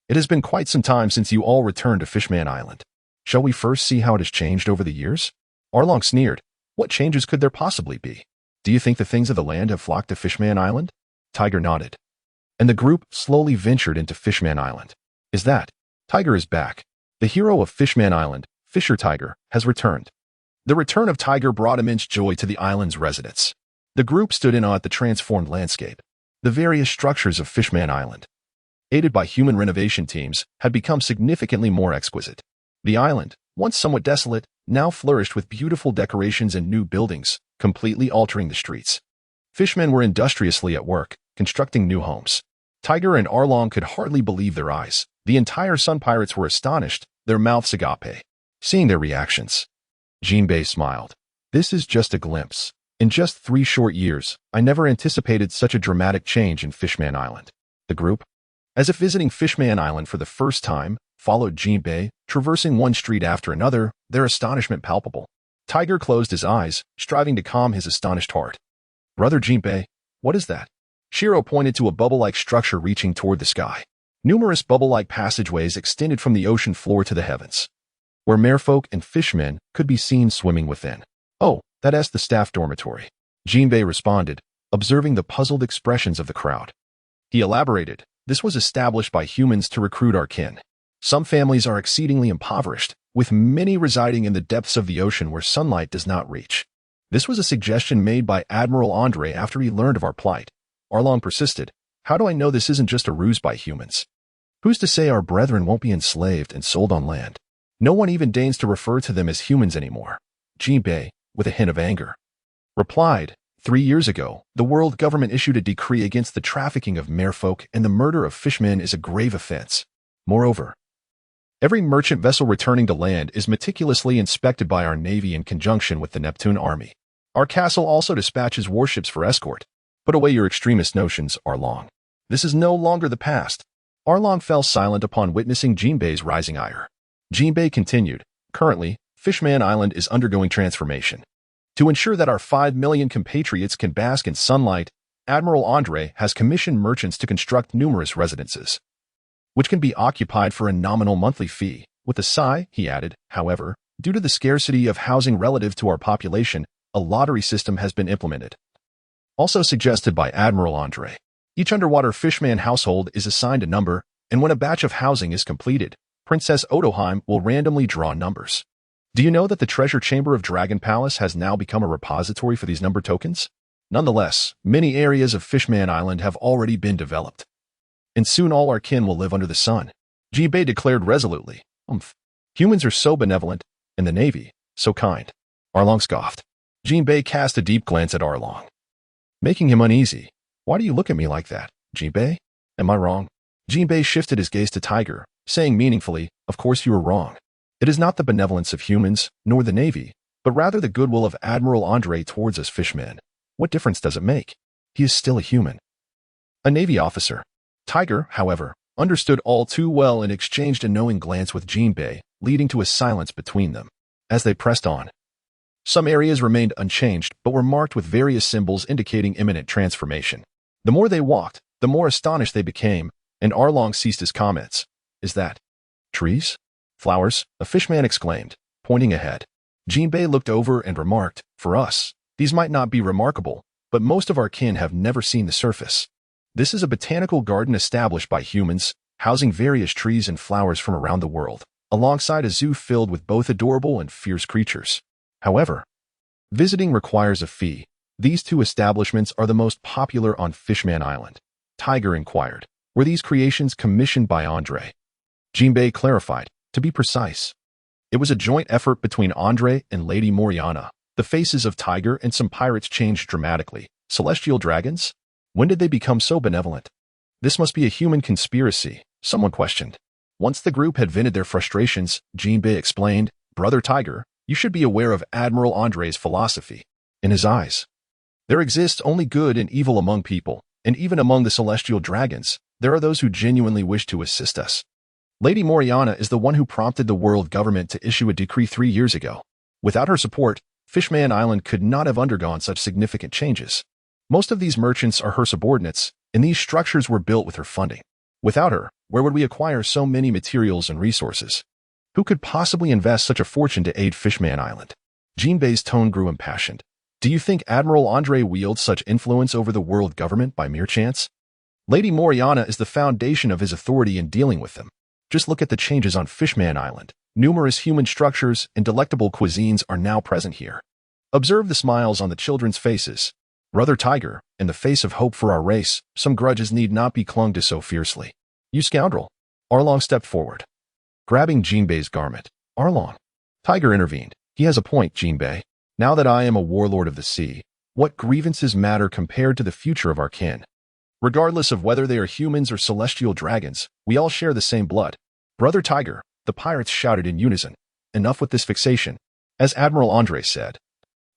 it has been quite some time since you all returned to Fishman Island. Shall we first see how it has changed over the years?" Arlong sneered. "What changes could there possibly be? Do you think the things of the land have flocked to Fishman Island?" Tiger nodded. And the group slowly ventured into Fishman Island. "Is that? Tiger is back. The hero of Fishman Island, Fisher Tiger, has returned." The return of Tiger brought immense joy to the island's residents. The group stood in awe at the transformed landscape. The various structures of Fishman Island, aided by human renovation teams, had become significantly more exquisite. The island, once somewhat desolate, now flourished with beautiful decorations and new buildings, completely altering the streets. Fishmen were industriously at work, constructing new homes. Tiger and Arlong could hardly believe their eyes. The entire Sun Pirates were astonished, their mouths agape. Seeing their reactions, Jinbei smiled. This is just a glimpse. In just 3 short years, I never anticipated such a dramatic change in Fishman Island. The group, as if visiting Fishman Island for the first time, followed Jinbei, traversing one street after another, their astonishment palpable. Tiger closed his eyes, striving to calm his astonished heart. Brother Jinbei, what is that? Shiro pointed to a bubble-like structure reaching toward the sky. Numerous bubble-like passageways extended from the ocean floor to the heavens, where merfolk and fishmen could be seen swimming within. Oh, that's the staff dormitory. Jinbei responded, observing the puzzled expressions of the crowd. He elaborated, this was established by humans to recruit our kin. Some families are exceedingly impoverished, with many residing in the depths of the ocean where sunlight does not reach. This was a suggestion made by Admiral Andre after he learned of our plight. Arlong persisted, how do I know this isn't just a ruse by humans? Who's to say our brethren won't be enslaved and sold on land? No one even deigns to refer to them as humans anymore. Jinbei, with a hint of anger, replied, 3 years ago, the world government issued a decree against the trafficking of merfolk, and the murder of fishmen is a grave offense. Moreover, every merchant vessel returning to land is meticulously inspected by our navy in conjunction with the Neptune army. Our castle also dispatches warships for escort. Put away your extremist notions, Arlong. This is no longer the past. Arlong fell silent upon witnessing Jinbei's rising ire. Jinbei continued, currently, Fishman Island is undergoing transformation. To ensure that our 5 million compatriots can bask in sunlight, Admiral Andre has commissioned merchants to construct numerous residences, which can be occupied for a nominal monthly fee. With a sigh, he added, however, due to the scarcity of housing relative to our population, a lottery system has been implemented. Also suggested by Admiral Andre. Each underwater fishman household is assigned a number, and when a batch of housing is completed, Princess Otoheim will randomly draw numbers. Do you know that the treasure chamber of Dragon Palace has now become a repository for these number tokens? Nonetheless, many areas of Fishman Island have already been developed, and soon all our kin will live under the sun. Jinbei declared resolutely, Humans are so benevolent, and the Navy, so kind. Arlong scoffed. Jinbei cast a deep glance at Arlong, making him uneasy. Why do you look at me like that, Jinbei? Am I wrong? Jinbei shifted his gaze to Tiger, saying meaningfully, of course you are wrong. It is not the benevolence of humans, nor the Navy, but rather the goodwill of Admiral Andre towards us fishmen. What difference does it make? He is still a human. A Navy officer. Tiger, however, understood all too well and exchanged a knowing glance with Jinbei, leading to a silence between them. As they pressed on, some areas remained unchanged but were marked with various symbols indicating imminent transformation. The more they walked, the more astonished they became, and Arlong ceased his comments. Is that trees? Flowers? A fishman exclaimed, pointing ahead. Jinbei looked over and remarked, for us, these might not be remarkable, but most of our kin have never seen the surface. This is a botanical garden established by humans, housing various trees and flowers from around the world, alongside a zoo filled with both adorable and fierce creatures. However, visiting requires a fee. These 2 establishments are the most popular on Fishman Island. Tiger inquired, were these creations commissioned by Andre? Jinbei clarified, to be precise, it was a joint effort between Andre and Lady Moriana. The faces of Tiger and some pirates changed dramatically. Celestial dragons? When did they become so benevolent? This must be a human conspiracy, someone questioned. Once the group had vented their frustrations, Jinbei explained, Brother Tiger, you should be aware of Admiral Andre's philosophy. In his eyes, there exists only good and evil among people, and even among the celestial dragons, there are those who genuinely wish to assist us. Lady Moriana is the one who prompted the world government to issue a decree 3 years ago. Without her support, Fishman Island could not have undergone such significant changes. Most of these merchants are her subordinates, and these structures were built with her funding. Without her, where would we acquire so many materials and resources? Who could possibly invest such a fortune to aid Fishman Island? Jinbei's tone grew impassioned. Do you think Admiral Andre wields such influence over the world government by mere chance? Lady Moriana is the foundation of his authority in dealing with them. Just look at the changes on Fishman Island. Numerous human structures and delectable cuisines are now present here. Observe the smiles on the children's faces. Brother Tiger, in the face of hope for our race, some grudges need not be clung to so fiercely. You scoundrel. Arlong stepped forward, grabbing Jinbei's garment. Arlong. Tiger intervened. He has a point, Jinbei. Now that I am a warlord of the sea, what grievances matter compared to the future of our kin? Regardless of whether they are humans or celestial dragons, we all share the same blood. Brother Tiger, the pirates shouted in unison. Enough with this fixation. As Admiral Andre said,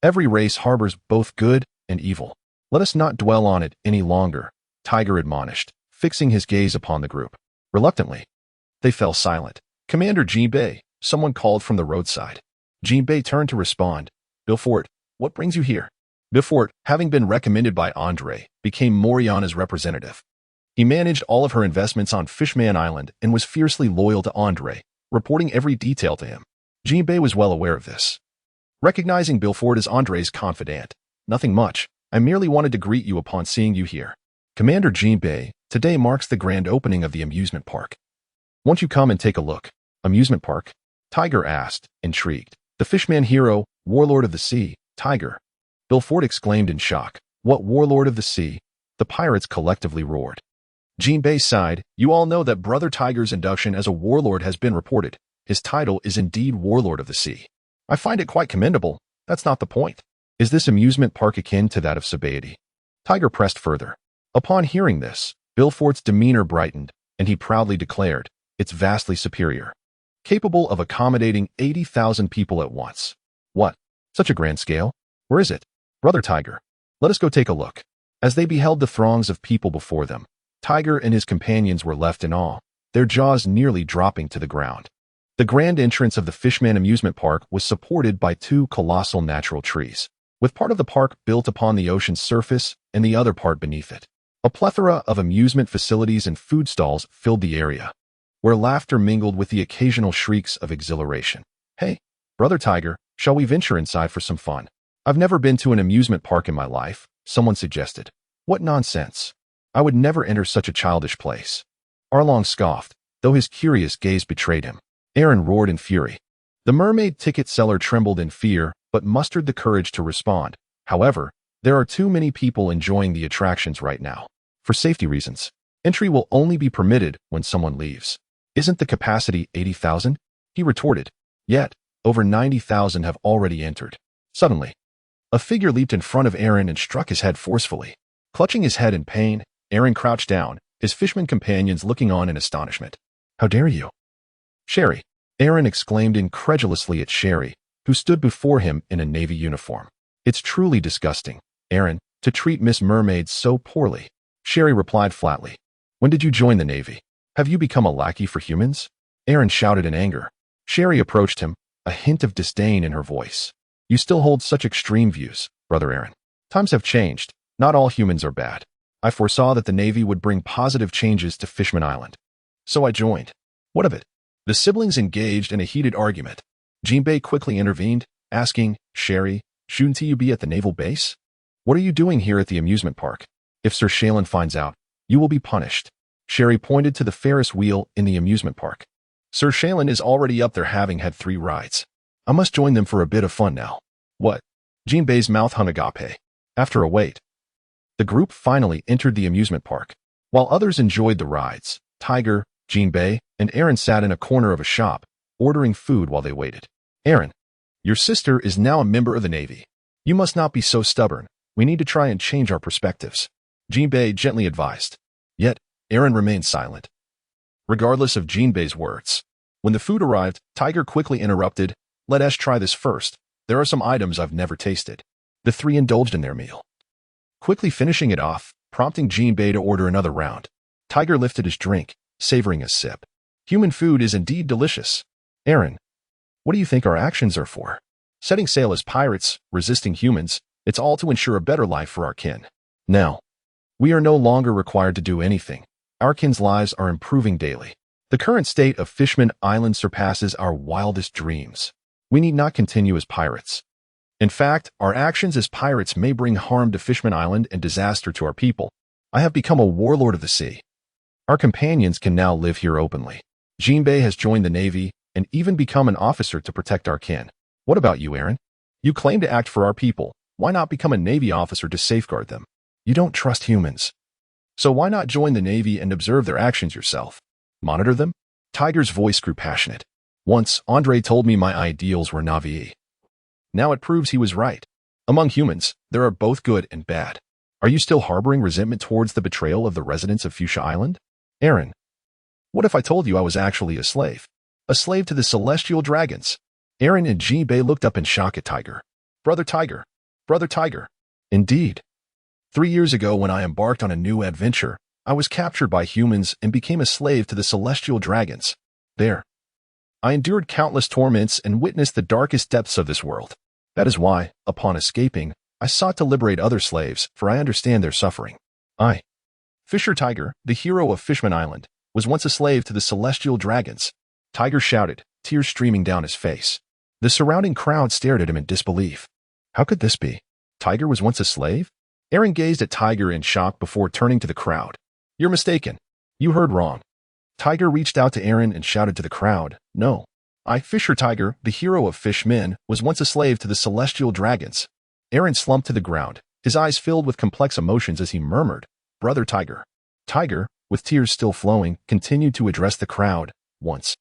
every race harbors both good and evil. Let us not dwell on it any longer, Tiger admonished, fixing his gaze upon the group. Reluctantly, they fell silent. Commander Jinbei, someone called from the roadside. Jinbei turned to respond. Belfort, what brings you here? Belfort, having been recommended by Andre, became Moriana's representative. He managed all of her investments on Fishman Island and was fiercely loyal to Andre, reporting every detail to him. Jinbei was well aware of this. Recognizing Belfort as Andre's confidant, nothing much. I merely wanted to greet you upon seeing you here. Commander Jinbei, today marks the grand opening of the amusement park. Won't you come and take a look? Amusement park? Tiger asked, intrigued. The Fishman hero, warlord of the sea, Tiger. Belfort exclaimed in shock. What warlord of the sea? The pirates collectively roared. Jinbei sighed. You all know that Brother Tiger's induction as a warlord has been reported. His title is indeed warlord of the sea. I find it quite commendable. That's not the point. Is this amusement park akin to that of Sabaody? Tiger pressed further. Upon hearing this, Belfort's demeanor brightened, and he proudly declared, it's vastly superior. Capable of accommodating 80,000 people at once. What? Such a grand scale? Where is it? Brother Tiger, let us go take a look. As they beheld the throngs of people before them, Tiger and his companions were left in awe, their jaws nearly dropping to the ground. The grand entrance of the Fishman Amusement Park was supported by two colossal natural trees, with part of the park built upon the ocean's surface and the other part beneath it. A plethora of amusement facilities and food stalls filled the area, where laughter mingled with the occasional shrieks of exhilaration. Hey, Brother Tiger, shall we venture inside for some fun? I've never been to an amusement park in my life, someone suggested. What nonsense. I would never enter such a childish place. Arlong scoffed, though his curious gaze betrayed him. Aaron roared in fury. The mermaid ticket seller trembled in fear, but mustered the courage to respond. However, there are too many people enjoying the attractions right now. For safety reasons, entry will only be permitted when someone leaves. Isn't the capacity 80,000? He retorted. Yet, over 90,000 have already entered. Suddenly, a figure leaped in front of Aaron and struck his head forcefully. Clutching his head in pain, Aaron crouched down, his fishman companions looking on in astonishment. How dare you? Sherry, Aaron exclaimed incredulously at Sherry, who stood before him in a Navy uniform. It's truly disgusting, Aaron, to treat Miss Mermaid so poorly. Sherry replied flatly. When did you join the Navy? Have you become a lackey for humans? Aaron shouted in anger. Sherry approached him, a hint of disdain in her voice. You still hold such extreme views, Brother Aaron. Times have changed. Not all humans are bad. I foresaw that the Navy would bring positive changes to Fishman Island. So I joined. What of it? The siblings engaged in a heated argument. Jinbei quickly intervened, asking, Sherry, shouldn't you be at the naval base? What are you doing here at the amusement park? If Sir Shailen finds out, you will be punished. Sherry pointed to the Ferris wheel in the amusement park. Sir Shailen is already up there having had 3 rides. I must join them for a bit of fun now. What? Jinbei's mouth hung agape. After a wait, the group finally entered the amusement park. While others enjoyed the rides, Tiger, Jinbei, and Aaron sat in a corner of a shop, ordering food while they waited. Aaron, your sister is now a member of the Navy. You must not be so stubborn. We need to try and change our perspectives. Jinbei gently advised. Yet, Aaron remained silent. Regardless of Jinbei's words, when the food arrived, Tiger quickly interrupted, Let us try this first. There are some items I've never tasted. The 3 indulged in their meal, quickly finishing it off, prompting Jinbei to order another round. Tiger lifted his drink, savoring a sip. Human food is indeed delicious. Aaron, what do you think our actions are for? Setting sail as pirates, resisting humans, it's all to ensure a better life for our kin. Now, we are no longer required to do anything. Our kin's lives are improving daily. The current state of Fishman Island surpasses our wildest dreams. We need not continue as pirates. In fact, our actions as pirates may bring harm to Fishman Island and disaster to our people. I have become a warlord of the sea. Our companions can now live here openly. Jinbei has joined the Navy and even become an officer to protect our kin. What about you, Aaron? You claim to act for our people. Why not become a Navy officer to safeguard them? You don't trust humans. So why not join the Navy and observe their actions yourself? Monitor them? Tiger's voice grew passionate. Once, Andre told me my ideals were naive. Now it proves he was right. Among humans, there are both good and bad. Are you still harboring resentment towards the betrayal of the residents of Fuchsia Island? Aaron, what if I told you I was actually a slave? A slave to the celestial dragons? Aaron and Jinbei looked up in shock at Tiger. Brother Tiger. Brother Tiger. Indeed. 3 years ago, when I embarked on a new adventure, I was captured by humans and became a slave to the celestial dragons. There, I endured countless torments and witnessed the darkest depths of this world. That is why, upon escaping, I sought to liberate other slaves, for I understand their suffering. I, Fisher Tiger, the hero of Fishman Island, was once a slave to the celestial dragons. Tiger shouted, tears streaming down his face. The surrounding crowd stared at him in disbelief. How could this be? Tiger was once a slave? Aaron gazed at Tiger in shock before turning to the crowd. You're mistaken. You heard wrong. Tiger reached out to Aaron and shouted to the crowd, no. I, Fisher Tiger, the hero of Fishmen, was once a slave to the celestial dragons. Aaron slumped to the ground, his eyes filled with complex emotions as he murmured, Brother Tiger. Tiger, with tears still flowing, continued to address the crowd. Once,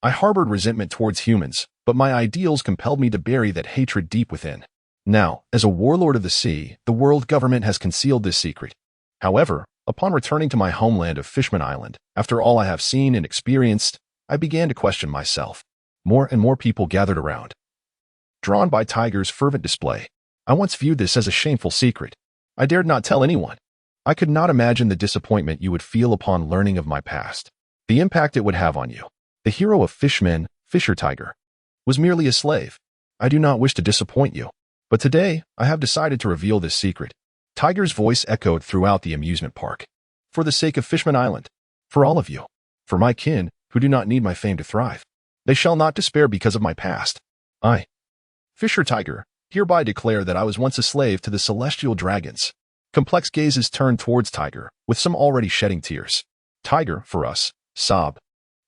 I harbored resentment towards humans, but my ideals compelled me to bury that hatred deep within. Now, as a warlord of the sea, the world government has concealed this secret. However, upon returning to my homeland of Fishman Island, after all I have seen and experienced, I began to question myself. More and more people gathered around. Drawn by Tiger's fervent display, I once viewed this as a shameful secret. I dared not tell anyone. I could not imagine the disappointment you would feel upon learning of my past, the impact it would have on you. The hero of Fishmen, Fisher Tiger, was merely a slave. I do not wish to disappoint you, but today I have decided to reveal this secret. Tiger's voice echoed throughout the amusement park. For the sake of Fishman Island, for all of you, for my kin who do not need my fame to thrive, they shall not despair because of my past. I, Fisher Tiger, hereby declare that I was once a slave to the celestial dragons. Complex gazes turned towards Tiger, with some already shedding tears. Tiger, for us, sob.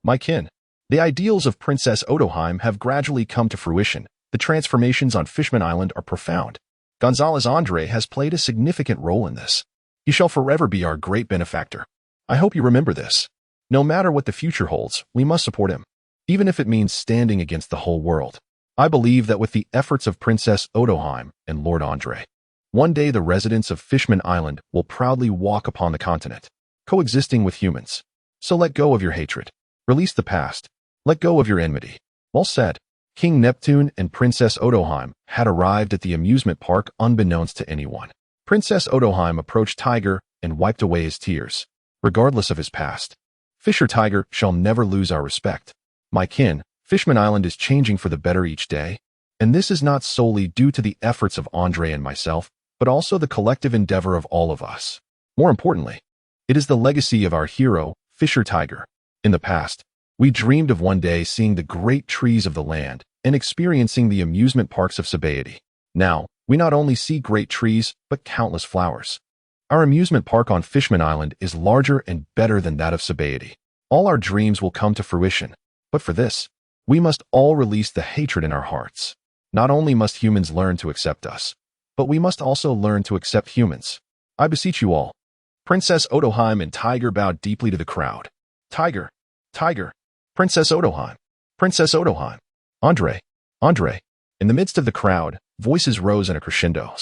My kin. The ideals of Princess Odoheim have gradually come to fruition. The transformations on Fishman Island are profound. Gonzalez Andre has played a significant role in this. He shall forever be our great benefactor. I hope you remember this. No matter what the future holds, we must support him, even if it means standing against the whole world. I believe that with the efforts of Princess Odoheim and Lord Andre, one day the residents of Fishman Island will proudly walk upon the continent, coexisting with humans. So let go of your hatred. Release the past. Let go of your enmity. Well said. King Neptune and Princess Odoheim had arrived at the amusement park unbeknownst to anyone. Princess Odoheim approached Tiger and wiped away his tears. Regardless of his past, Fisher Tiger shall never lose our respect. My kin, Fishman Island is changing for the better each day, and this is not solely due to the efforts of Andre and myself, but also the collective endeavor of all of us. More importantly, it is the legacy of our hero, Fisher Tiger. In the past, we dreamed of one day seeing the great trees of the land and experiencing the amusement parks of Sabaody. Now, we not only see great trees, but countless flowers. Our amusement park on Fishman Island is larger and better than that of Sabaody. All our dreams will come to fruition, but for this, we must all release the hatred in our hearts. Not only must humans learn to accept us, but we must also learn to accept humans. I beseech you all. Princess Odoheim and Tiger bowed deeply to the crowd. Tiger, Tiger, Princess Odoheim, Princess Odoheim, Andre, Andre. In the midst of the crowd, voices rose in a crescendo,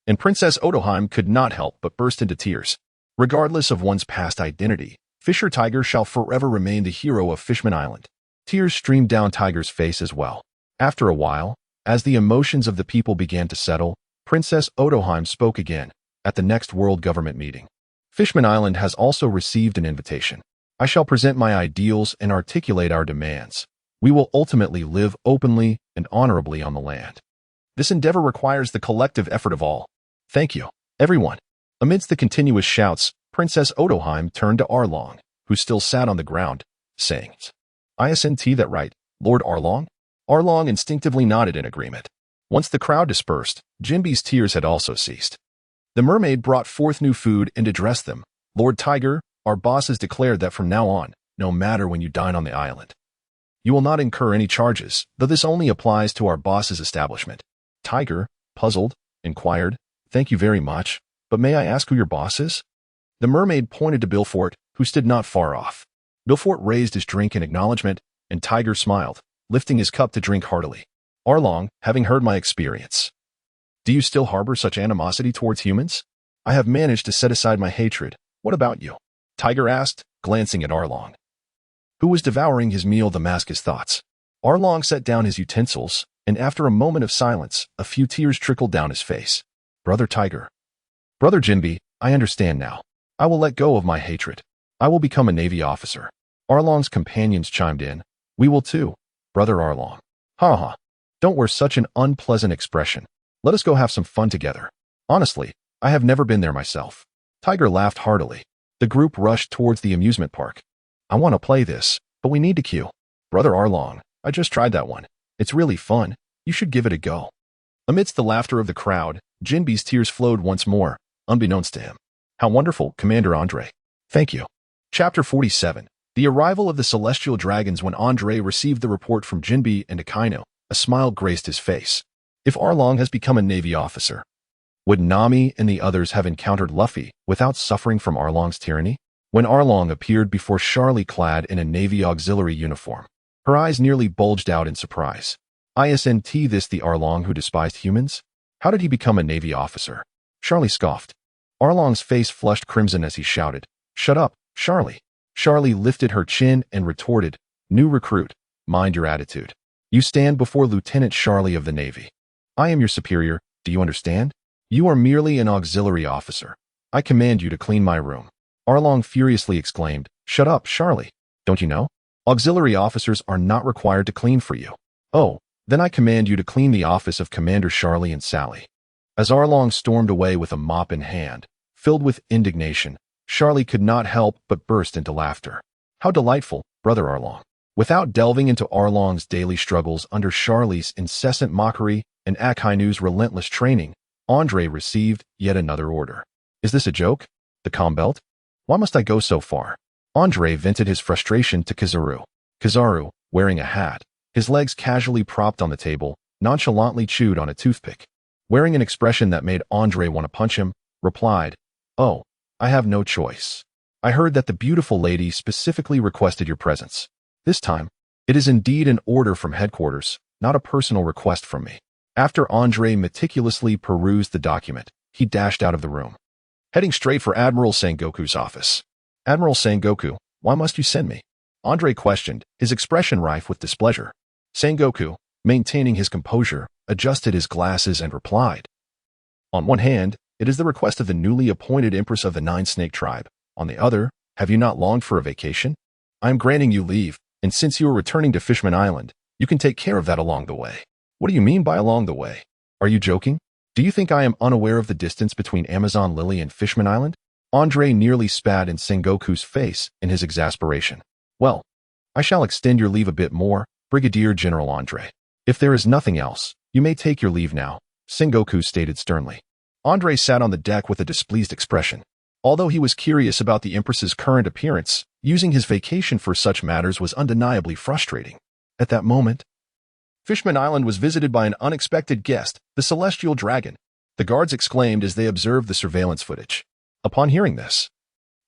and Princess Odoheim could not help but burst into tears. Regardless of one's past identity, Fisher Tiger shall forever remain the hero of Fishman Island. Tears streamed down Tiger's face as well. After a while, as the emotions of the people began to settle, Princess Odoheim spoke again, at the next World Government meeting. Fishman Island has also received an invitation. I shall present my ideals and articulate our demands. We will ultimately live openly and honorably on the land. This endeavor requires the collective effort of all. Thank you, everyone. Amidst the continuous shouts, Princess Odoheim turned to Arlong, who still sat on the ground, saying, I assent that right, Lord Arlong? Arlong instinctively nodded in agreement. Once the crowd dispersed, Jinbei's tears had also ceased. The mermaid brought forth new food and addressed them. Lord Tiger, our boss has declared that from now on, no matter when you dine on the island, you will not incur any charges, though this only applies to our boss's establishment. Tiger, puzzled, inquired, Thank you very much, but may I ask who your boss is? The mermaid pointed to Belfort, who stood not far off. Belfort raised his drink in acknowledgement, and Tiger smiled, lifting his cup to drink heartily. Arlong, having heard my experience, do you still harbor such animosity towards humans? I have managed to set aside my hatred. What about you? Tiger asked, glancing at Arlong, who was devouring his meal to mask his thoughts. Arlong set down his utensils, and after a moment of silence, a few tears trickled down his face. Brother Tiger. Brother Jinbi, I understand now. I will let go of my hatred. I will become a Navy officer. Arlong's companions chimed in. We will too, Brother Arlong. Ha ha. Don't wear such an unpleasant expression. Let us go have some fun together. Honestly, I have never been there myself. Tiger laughed heartily. The group rushed towards the amusement park. I want to play this, but we need to queue. Brother Arlong, I just tried that one. It's really fun. You should give it a go. Amidst the laughter of the crowd, Jinbi's tears flowed once more, unbeknownst to him. How wonderful, Commander Andre. Thank you. Chapter 47. The arrival of the celestial dragons. When Andre received the report from Jinbi and Akainu, a smile graced his face. If Arlong has become a Navy officer, would Nami and the others have encountered Luffy without suffering from Arlong's tyranny? When Arlong appeared before Charlie clad in a Navy auxiliary uniform, her eyes nearly bulged out in surprise. Isn't this the Arlong who despised humans? How did he become a Navy officer? Charlie scoffed. Arlong's face flushed crimson as he shouted, Shut up, Charlie. Charlie lifted her chin and retorted, New recruit, mind your attitude. You stand before Lieutenant Charlie of the Navy. I am your superior, do you understand? You are merely an auxiliary officer. I command you to clean my room. Arlong furiously exclaimed, Shut up, Charlie. Don't you know? Auxiliary officers are not required to clean for you. Oh, then I command you to clean the office of Commander Charlie and Sally. As Arlong stormed away with a mop in hand, filled with indignation, Charlie could not help but burst into laughter. How delightful, Brother Arlong. Without delving into Arlong's daily struggles under Charlie's incessant mockery and Akainu's relentless training, Andre received yet another order. Is this a joke? The combelt? Why must I go so far? Andre vented his frustration to Kizaru. Kizaru, wearing a hat, his legs casually propped on the table, nonchalantly chewed on a toothpick. Wearing an expression that made Andre want to punch him, replied, Oh, I have no choice. I heard that the beautiful lady specifically requested your presence. This time, it is indeed an order from headquarters, not a personal request from me. After Andre meticulously perused the document, he dashed out of the room, heading straight for Admiral Sengoku's office. Admiral Sengoku, why must you send me? Andre questioned, his expression rife with displeasure. Sengoku, maintaining his composure, adjusted his glasses and replied. On one hand, it is the request of the newly appointed Empress of the Nine Snake Tribe. On the other, have you not longed for a vacation? I am granting you leave, and since you are returning to Fishman Island, you can take care of that along the way. What do you mean by along the way? Are you joking? Do you think I am unaware of the distance between Amazon Lily and Fishman Island? Andre nearly spat in Sengoku's face in his exasperation. Well, I shall extend your leave a bit more, Brigadier General Andre. If there is nothing else, you may take your leave now, Sengoku stated sternly. Andre sat on the deck with a displeased expression. Although he was curious about the Empress's current appearance, using his vacation for such matters was undeniably frustrating. At that moment, Fishman Island was visited by an unexpected guest, the celestial dragon. The guards exclaimed as they observed the surveillance footage. Upon hearing this,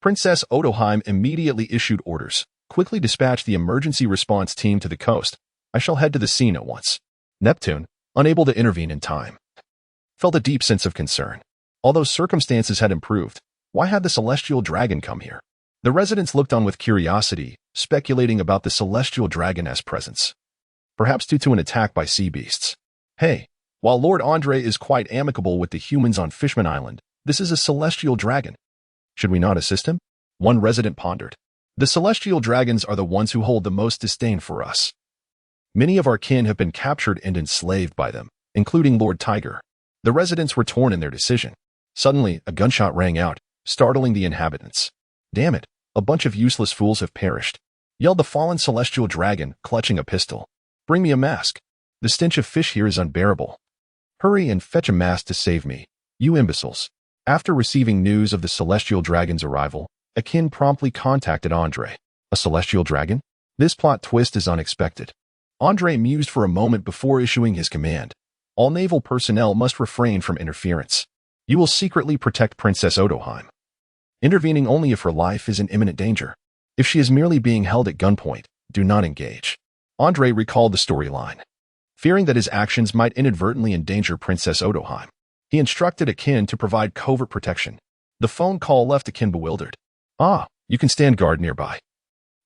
Princess Otoheim immediately issued orders. Quickly dispatch the emergency response team to the coast. I shall head to the scene at once. Neptune, unable to intervene in time, felt a deep sense of concern. Although circumstances had improved, why had the celestial dragon come here? The residents looked on with curiosity, speculating about the celestial dragon's presence. Perhaps due to an attack by sea beasts. Hey, while Lord Andre is quite amicable with the humans on Fishman Island, this is a celestial dragon. Should we not assist him? One resident pondered. The celestial dragons are the ones who hold the most disdain for us. Many of our kin have been captured and enslaved by them, including Lord Tiger. The residents were torn in their decision. Suddenly, a gunshot rang out, startling the inhabitants. Damn it, a bunch of useless fools have perished, yelled the fallen celestial dragon, clutching a pistol. Bring me a mask. The stench of fish here is unbearable. Hurry and fetch a mask to save me, you imbeciles. After receiving news of the celestial dragon's arrival, Akin promptly contacted Andre. A celestial dragon? This plot twist is unexpected. Andre mused for a moment before issuing his command. All naval personnel must refrain from interference. You will secretly protect Princess Otoheim, intervening only if her life is in imminent danger. If she is merely being held at gunpoint, do not engage. Andre recalled the storyline. Fearing that his actions might inadvertently endanger Princess Otoheim, he instructed Akin to provide covert protection. The phone call left Akin bewildered. Ah, you can stand guard nearby.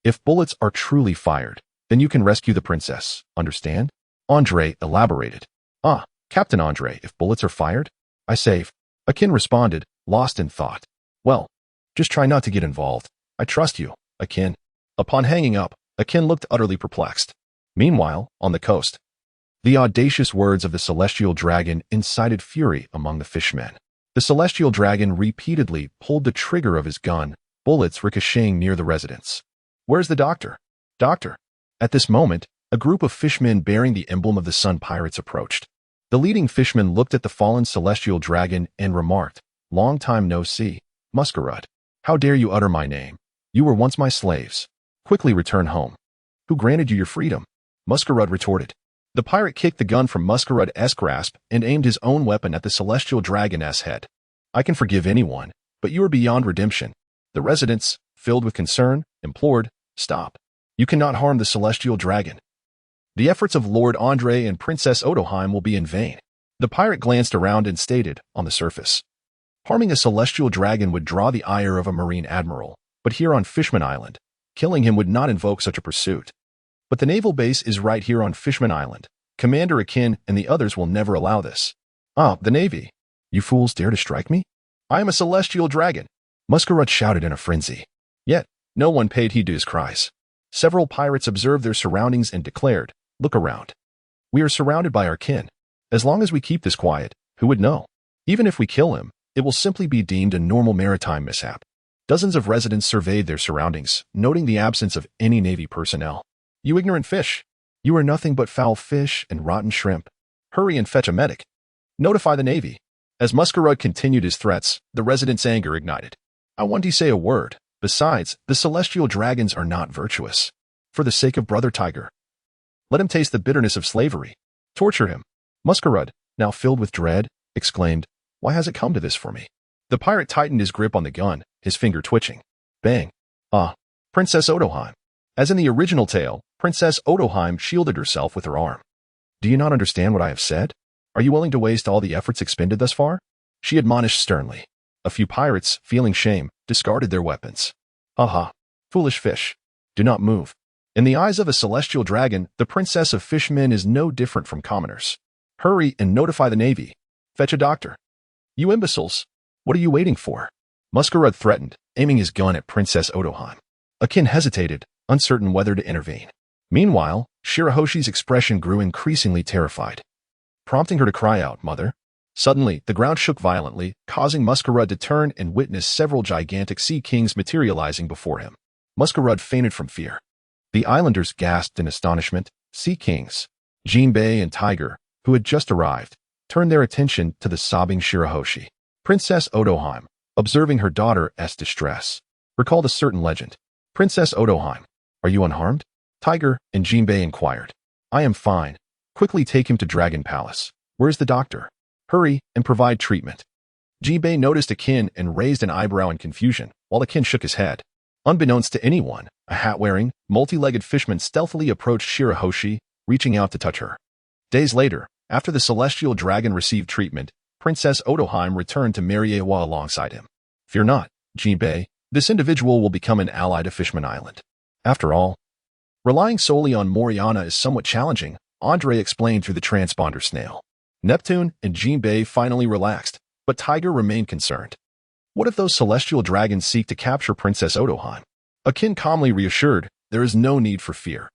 If bullets are truly fired, then you can rescue the princess, understand? Andre elaborated. Ah, Captain Andre, if bullets are fired? I save. Akin responded, lost in thought. Well, just try not to get involved. I trust you, Akin. Upon hanging up, Akin looked utterly perplexed. Meanwhile, on the coast, the audacious words of the celestial dragon incited fury among the fishmen. The celestial dragon repeatedly pulled the trigger of his gun, bullets ricocheting near the residents. Where's the doctor? Doctor. At this moment, a group of fishmen bearing the emblem of the Sun Pirates approached. The leading fishman looked at the fallen celestial dragon and remarked, "Long time no see, Masquerade. How dare you utter my name? You were once my slaves. Quickly return home. Who granted you your freedom?" Masquerade retorted. The pirate kicked the gun from Masquerade's grasp and aimed his own weapon at the celestial dragon's head. "I can forgive anyone, but you are beyond redemption." The residents, filled with concern, implored, "Stop. You cannot harm the celestial dragon. The efforts of Lord Andre and Princess Odoheim will be in vain." The pirate glanced around and stated, on the surface, "Harming a celestial dragon would draw the ire of a marine admiral, but here on Fishman Island, killing him would not invoke such a pursuit. But the naval base is right here on Fishman Island. Commander Akin and the others will never allow this." "Ah, the Navy. You fools dare to strike me? I am a celestial dragon," Masquerade shouted in a frenzy. Yet, no one paid heed to his cries. Several pirates observed their surroundings and declared, "Look around. We are surrounded by our kin. As long as we keep this quiet, who would know? Even if we kill him, it will simply be deemed a normal maritime mishap." Dozens of residents surveyed their surroundings, noting the absence of any Navy personnel. "You ignorant fish! You are nothing but foul fish and rotten shrimp. Hurry and fetch a medic. Notify the Navy." As Masquerade continued his threats, the residents' anger ignited. "I want to say a word. Besides, the celestial dragons are not virtuous. For the sake of Brother Tiger, let him taste the bitterness of slavery. Torture him." Masquerade, now filled with dread, exclaimed, "Why has it come to this for me?" The pirate tightened his grip on the gun, his finger twitching. Bang. Ah, Princess Odoheim. As in the original tale, Princess Odoheim shielded herself with her arm. "Do you not understand what I have said? Are you willing to waste all the efforts expended thus far?" She admonished sternly. A few pirates, feeling shame, discarded their weapons. "Aha, foolish fish. Do not move." In the eyes of a celestial dragon, the Princess of Fishmen is no different from commoners. "Hurry and notify the Navy. Fetch a doctor." "You imbeciles, what are you waiting for?" Masquerade threatened, aiming his gun at Princess Odoheim. Akin hesitated, uncertain whether to intervene. Meanwhile, Shirahoshi's expression grew increasingly terrified, prompting her to cry out, "Mother." Suddenly, the ground shook violently, causing Masquerade to turn and witness several gigantic sea kings materializing before him. Masquerade fainted from fear. The islanders gasped in astonishment. Sea kings, Jinbei and Tiger, who had just arrived, turned their attention to the sobbing Shirahoshi. Princess Odoheim, observing her daughter's distress, recalled a certain legend. "Princess Odoheim, are you unharmed?" Tiger and Jinbei inquired. "I am fine. Quickly take him to Dragon Palace. Where's the doctor? Hurry and provide treatment." Jinbei noticed Akin and raised an eyebrow in confusion, while Akin shook his head. Unbeknownst to anyone, a hat-wearing, multi-legged fishman stealthily approached Shirahoshi, reaching out to touch her. Days later, after the celestial dragon received treatment, Princess Odoheim returned to Mariewa alongside him. "Fear not, Jinbei. This individual will become an ally to Fishman Island. After all, relying solely on Moriana is somewhat challenging," Andre explained through the transponder snail. Neptune and Jinbei finally relaxed, but Tiger remained concerned. What if those celestial dragons seek to capture Princess Odoheim? Akin calmly reassured, "There is no need for fear.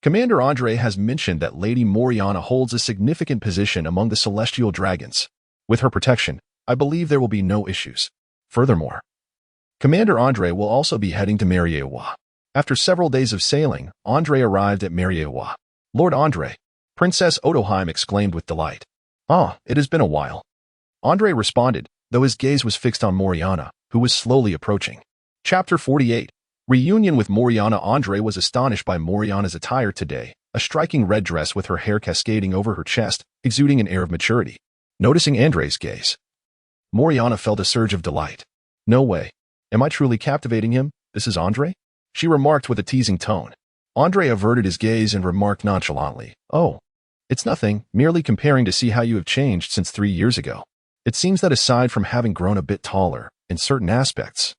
Commander Andre has mentioned that Lady Moriana holds a significant position among the celestial dragons. With her protection, I believe there will be no issues. Furthermore, Commander Andre will also be heading to Mariewa." After several days of sailing, Andre arrived at Mariewa. "Lord Andre," Princess Odoheim exclaimed with delight. "Ah, it has been a while." Andre responded, though his gaze was fixed on Moriana, who was slowly approaching. Chapter 48. Reunion with Moriana. Andre was astonished by Moriana's attire today, a striking red dress with her hair cascading over her chest, exuding an air of maturity. Noticing Andre's gaze, Moriana felt a surge of delight. "No way. Am I truly captivating him? This is Andre?" she remarked with a teasing tone. Andre averted his gaze and remarked nonchalantly, "Oh, it's nothing, merely comparing to see how you have changed since 3 years ago. It seems that aside from having grown a bit taller, in certain aspects.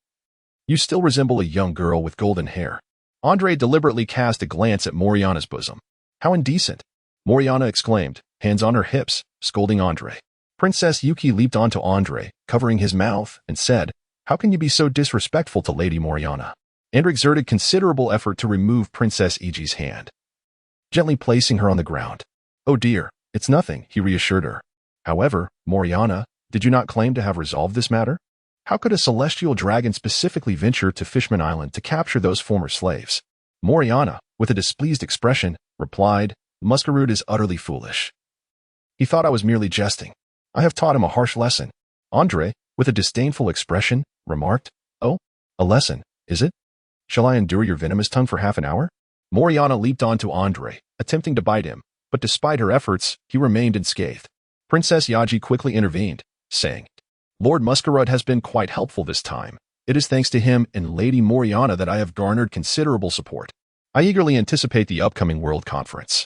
You still resemble a young girl with golden hair. Andre deliberately cast a glance at Moriana's bosom. How indecent! Moriana exclaimed, hands on her hips, scolding Andre. Princess Yuki leaped onto Andre, covering his mouth, and said, "How can you be so disrespectful to Lady Moriana?" Andre exerted considerable effort to remove Princess Iji's hand, gently placing her on the ground. "Oh dear, it's nothing," he reassured her. "However, Moriana, did you not claim to have resolved this matter? How could a celestial dragon specifically venture to Fishman Island to capture those former slaves?" Moriana, with a displeased expression, replied, "Muscarud is utterly foolish. He thought I was merely jesting. I have taught him a harsh lesson." Andre, with a disdainful expression, remarked, "Oh, a lesson, is it? Shall I endure your venomous tongue for half an hour?" Moriana leaped onto Andre, attempting to bite him, but despite her efforts, he remained unscathed. Princess Yaji quickly intervened, saying, "Lord Muscarud has been quite helpful this time. It is thanks to him and Lady Moriana that I have garnered considerable support. I eagerly anticipate the upcoming World Conference."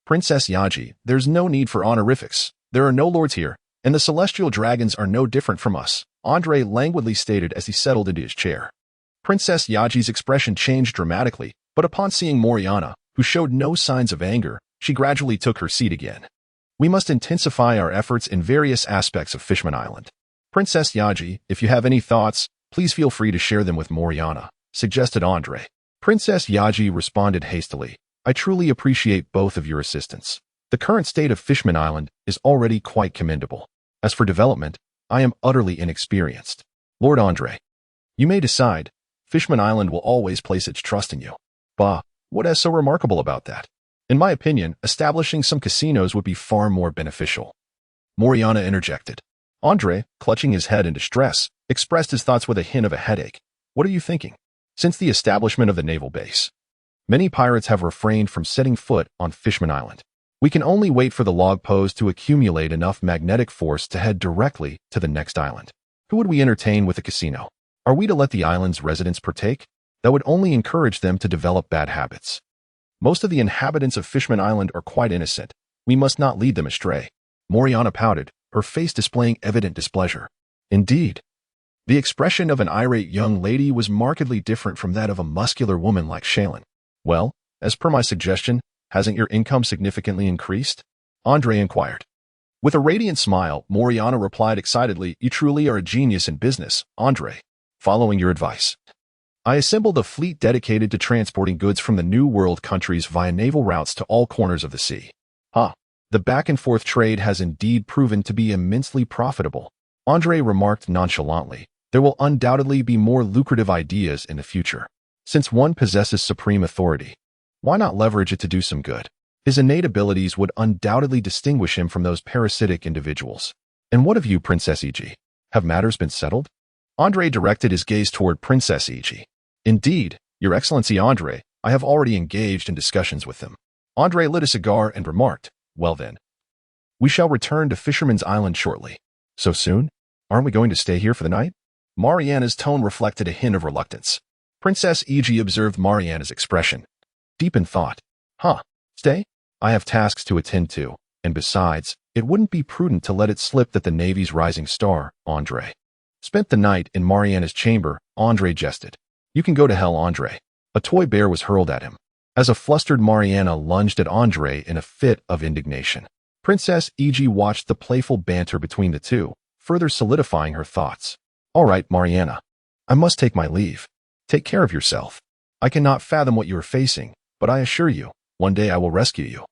"Princess Yaji, there's no need for honorifics. There are no lords here, and the celestial dragons are no different from us," Andre languidly stated as he settled into his chair. Princess Yaji's expression changed dramatically, but upon seeing Moriana, who showed no signs of anger, she gradually took her seat again. "We must intensify our efforts in various aspects of Fishman Island. Princess Yaji, if you have any thoughts, please feel free to share them with Moriana," suggested Andre. Princess Yaji responded hastily, "I truly appreciate both of your assistance. The current state of Fishman Island is already quite commendable. As for development, I am utterly inexperienced. Lord Andre, you may decide. Fishman Island will always place its trust in you." "Bah, what is so remarkable about that? In my opinion, establishing some casinos would be far more beneficial," Moriana interjected. Andre, clutching his head in distress, expressed his thoughts with a hint of a headache. "What are you thinking? Since the establishment of the naval base, many pirates have refrained from setting foot on Fishman Island. We can only wait for the log post to accumulate enough magnetic force to head directly to the next island. Who would we entertain with a casino? Are we to let the island's residents partake? That would only encourage them to develop bad habits. Most of the inhabitants of Fishman Island are quite innocent. We must not lead them astray." Moriana pouted, her face displaying evident displeasure. Indeed, the expression of an irate young lady was markedly different from that of a muscular woman like Shaylin. "Well, as per my suggestion, hasn't your income significantly increased?" Andre inquired. With a radiant smile, Moriana replied excitedly, "You truly are a genius in business, Andre. Following your advice, I assembled a fleet dedicated to transporting goods from the New World countries via naval routes to all corners of the sea. The back-and-forth trade has indeed proven to be immensely profitable," Andre remarked nonchalantly. "There will undoubtedly be more lucrative ideas in the future. Since one possesses supreme authority, why not leverage it to do some good? His innate abilities would undoubtedly distinguish him from those parasitic individuals." "And what of you, Princess Iji? Have matters been settled?" Andre directed his gaze toward Princess Iji. "Indeed, Your Excellency Andre, I have already engaged in discussions with them." Andre lit a cigar and remarked, "Well then, we shall return to Fisherman's Island shortly." "So soon? Aren't we going to stay here for the night?" Mariana's tone reflected a hint of reluctance. Princess Iji observed Mariana's expression, deep in thought. Stay? I have tasks to attend to, and besides, it wouldn't be prudent to let it slip that the Navy's rising star, Andre, spent the night in Mariana's chamber. Andre jested. "You can go to hell, Andre." A toy bear was hurled at him, as a flustered Mariana lunged at Andre in a fit of indignation. Princess Iji watched the playful banter between the two, further solidifying her thoughts. "All right, Mariana. I must take my leave. Take care of yourself. I cannot fathom what you are facing, but I assure you, one day I will rescue you."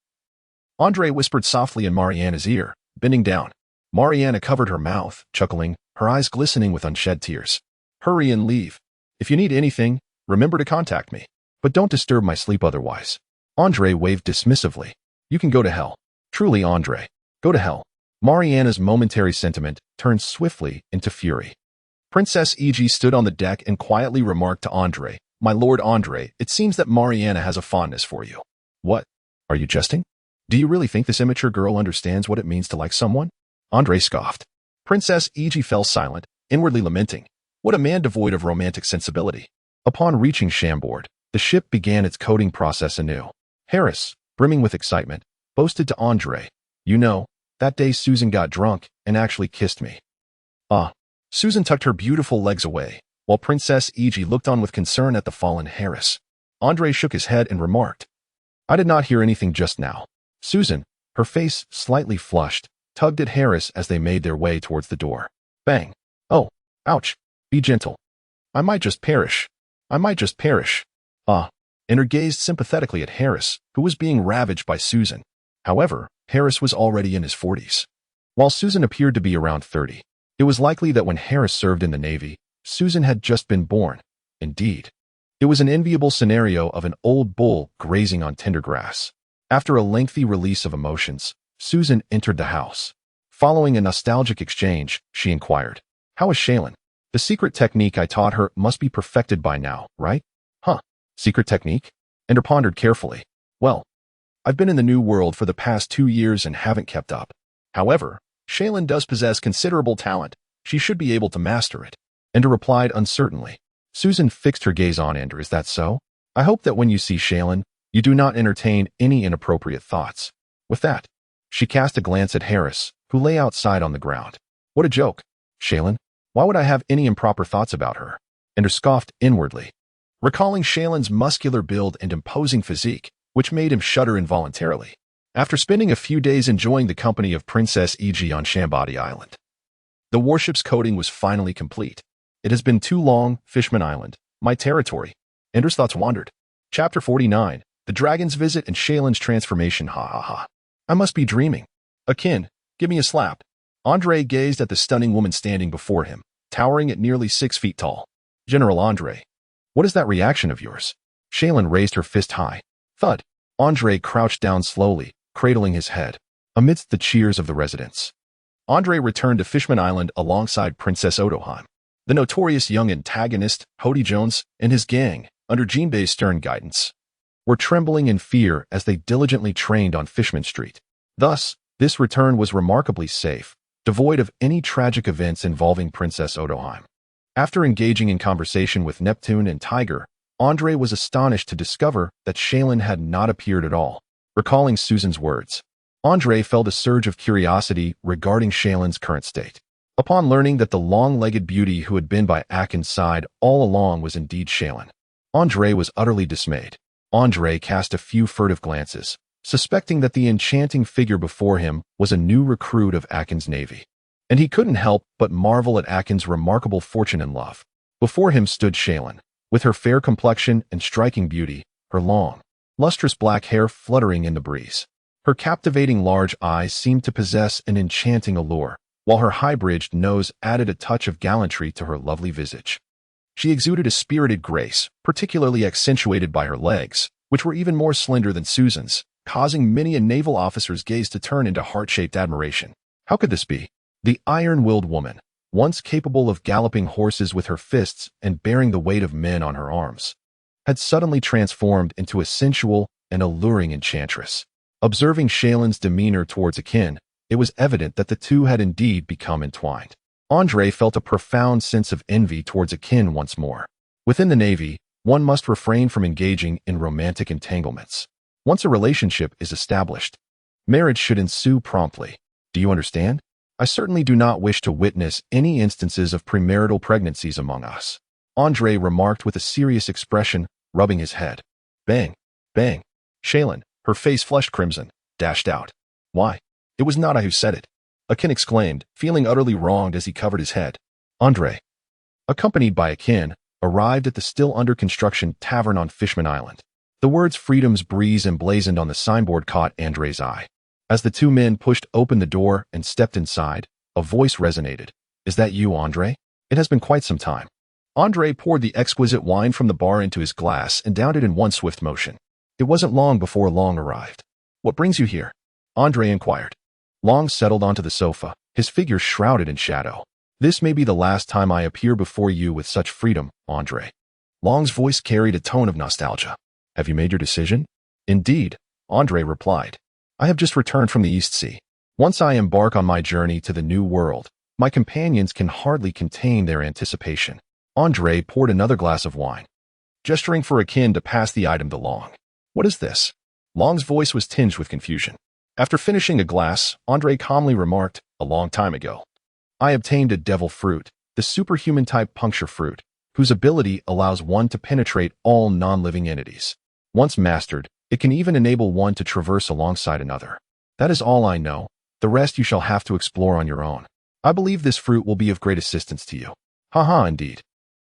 Andre whispered softly in Mariana's ear, bending down. Mariana covered her mouth, chuckling, her eyes glistening with unshed tears. "Hurry and leave. If you need anything, remember to contact me. But don't disturb my sleep otherwise." Andre waved dismissively. "You can go to hell. Truly, Andre. Go to hell." Mariana's momentary sentiment turned swiftly into fury. Princess Iji stood on the deck and quietly remarked to Andre, "My lord Andre, it seems that Mariana has a fondness for you." "What? Are you jesting? Do you really think this immature girl understands what it means to like someone?" Andre scoffed. Princess Iji fell silent, inwardly lamenting. What a man devoid of romantic sensibility. Upon reaching Chambord, the ship began its coding process anew. Harris, brimming with excitement, boasted to Andre, "You know, that day Susan got drunk and actually kissed me." Susan tucked her beautiful legs away, while Princess Iji looked on with concern at the fallen Harris. Andre shook his head and remarked, I did not hear anything just now. Susan, her face slightly flushed, tugged at Harris as they made their way towards the door. Bang. Oh, ouch. Be gentle. I might just perish. I might just perish. And her gazed sympathetically at Harris, who was being ravaged by Susan. However, Harris was already in his 40s. While Susan appeared to be around 30, it was likely that when Harris served in the Navy, Susan had just been born. Indeed, it was an enviable scenario of an old bull grazing on tender grass. After a lengthy release of emotions, Susan entered the house. Following a nostalgic exchange, she inquired, How is Shaylin? The secret technique I taught her must be perfected by now, right? Secret technique? Ender pondered carefully. Well, I've been in the New World for the past 2 years and haven't kept up. However, Shaylin does possess considerable talent. She should be able to master it. Ender replied uncertainly. Susan fixed her gaze on Ender. Is that so? I hope that when you see Shaylin, you do not entertain any inappropriate thoughts. With that, she cast a glance at Harris, who lay outside on the ground. What a joke. Shaylin, why would I have any improper thoughts about her? Ender scoffed inwardly, recalling Shaylin's muscular build and imposing physique, which made him shudder involuntarily. After spending a few days enjoying the company of Princess Iji on Shambadi Island, the warship's coating was finally complete. It has been too long, Fishman Island, my territory. Ender's thoughts wandered. Chapter 49, The Dragon's Visit and Shaylin's Transformation. I must be dreaming. Akin, give me a slap. Andre gazed at the stunning woman standing before him, towering at nearly 6 feet tall. General Andre, what is that reaction of yours? Shaylin raised her fist high. Thud. Andre crouched down slowly, cradling his head, amidst the cheers of the residents. Andre returned to Fishman Island alongside Princess Otohan. The notorious young antagonist, Hody Jones, and his gang, under Jinbei's stern guidance, were trembling in fear as they diligently trained on Fishman Street. Thus, this return was remarkably safe, devoid of any tragic events involving Princess Otohan. After engaging in conversation with Neptune and Tiger, Andre was astonished to discover that Shaylin had not appeared at all. Recalling Susan's words, Andre felt a surge of curiosity regarding Shaylin's current state. Upon learning that the long-legged beauty who had been by Akin's side all along was indeed Shaylin, Andre was utterly dismayed. Andre cast a few furtive glances, suspecting that the enchanting figure before him was a new recruit of Akin's navy. And he couldn't help but marvel at Akin's remarkable fortune in love. Before him stood Shaylin, with her fair complexion and striking beauty, her long, lustrous black hair fluttering in the breeze. Her captivating large eyes seemed to possess an enchanting allure, while her high-bridged nose added a touch of gallantry to her lovely visage. She exuded a spirited grace, particularly accentuated by her legs, which were even more slender than Susan's, causing many a naval officer's gaze to turn into heart-shaped admiration. How could this be? The iron-willed woman, once capable of galloping horses with her fists and bearing the weight of men on her arms, had suddenly transformed into a sensual and alluring enchantress. Observing Shaylin's demeanor towards Akin, it was evident that the two had indeed become entwined. Andre felt a profound sense of envy towards Akin once more. Within the Navy, one must refrain from engaging in romantic entanglements. Once a relationship is established, marriage should ensue promptly. Do you understand? I certainly do not wish to witness any instances of premarital pregnancies among us. Andre remarked with a serious expression, rubbing his head. Bang, bang. Shaylin, her face flushed crimson, dashed out. Why? It was not I who said it. Akin exclaimed, feeling utterly wronged as he covered his head. Andre, accompanied by Akin, arrived at the still under construction tavern on Fishman Island. The words Freedom's Breeze emblazoned on the signboard caught Andre's eye. As the two men pushed open the door and stepped inside, a voice resonated. Is that you, Andre? It has been quite some time. Andre poured the exquisite wine from the bar into his glass and downed it in one swift motion. It wasn't long before Long arrived. What brings you here? Andre inquired. Long settled onto the sofa, his figure shrouded in shadow. This may be the last time I appear before you with such freedom, Andre. Long's voice carried a tone of nostalgia. Have you made your decision? Indeed, Andre replied. I have just returned from the East Sea. Once I embark on my journey to the New World, my companions can hardly contain their anticipation. Andre poured another glass of wine, gesturing for Akin to pass the item to Long. What is this? Long's voice was tinged with confusion. After finishing a glass, Andre calmly remarked, a long time ago, I obtained a devil fruit, the superhuman-type puncture fruit, whose ability allows one to penetrate all non-living entities. Once mastered, it can even enable one to traverse alongside another. That is all I know. The rest you shall have to explore on your own. I believe this fruit will be of great assistance to you. Haha, indeed.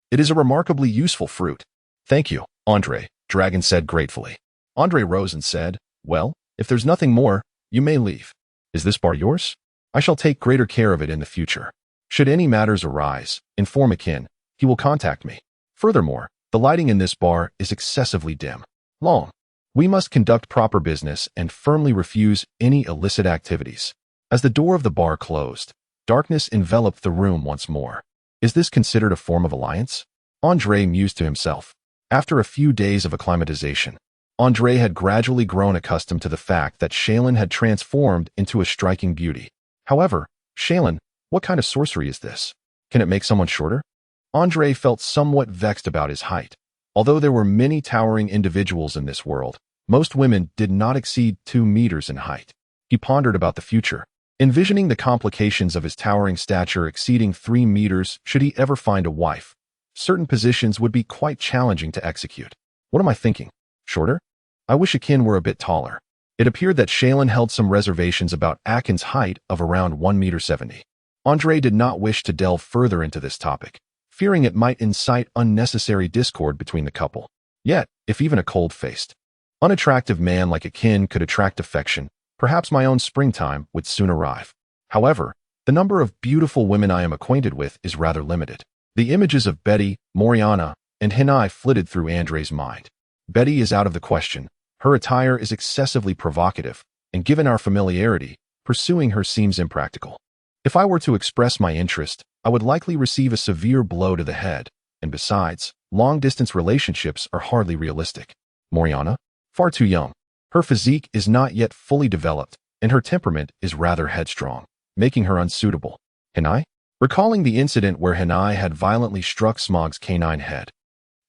It is a remarkably useful fruit. Thank you, Andre, Dragon said gratefully. Andre rose and said, well, if there's nothing more, you may leave. Is this bar yours? I shall take greater care of it in the future. Should any matters arise, inform Akin. He will contact me. Furthermore, the lighting in this bar is excessively dim. Long. We must conduct proper business and firmly refuse any illicit activities. As the door of the bar closed, darkness enveloped the room once more. Is this considered a form of alliance? Andre mused to himself. After a few days of acclimatization, Andre had gradually grown accustomed to the fact that Shaylin had transformed into a striking beauty. However, Shaylin, what kind of sorcery is this? Can it make someone shorter? Andre felt somewhat vexed about his height. Although there were many towering individuals in this world, most women did not exceed 2 meters in height. He pondered about the future, envisioning the complications of his towering stature exceeding 3 meters should he ever find a wife. Certain positions would be quite challenging to execute. What am I thinking? Shorter? I wish Akin were a bit taller. It appeared that Shaylin held some reservations about Akin's height of around 1.70 meters. Andre did not wish to delve further into this topic, fearing it might incite unnecessary discord between the couple. Yet, if even a cold-faced, unattractive man like Akin could attract affection, perhaps my own springtime would soon arrive. However, the number of beautiful women I am acquainted with is rather limited. The images of Betty, Moriana, and Hinai flitted through Andre's mind. Betty is out of the question. Her attire is excessively provocative, and given our familiarity, pursuing her seems impractical. If I were to express my interest, I would likely receive a severe blow to the head, and besides, long-distance relationships are hardly realistic. Moriana? Far too young. Her physique is not yet fully developed, and her temperament is rather headstrong, making her unsuitable. Hinai? Recalling the incident where Hinai had violently struck Smog's canine head,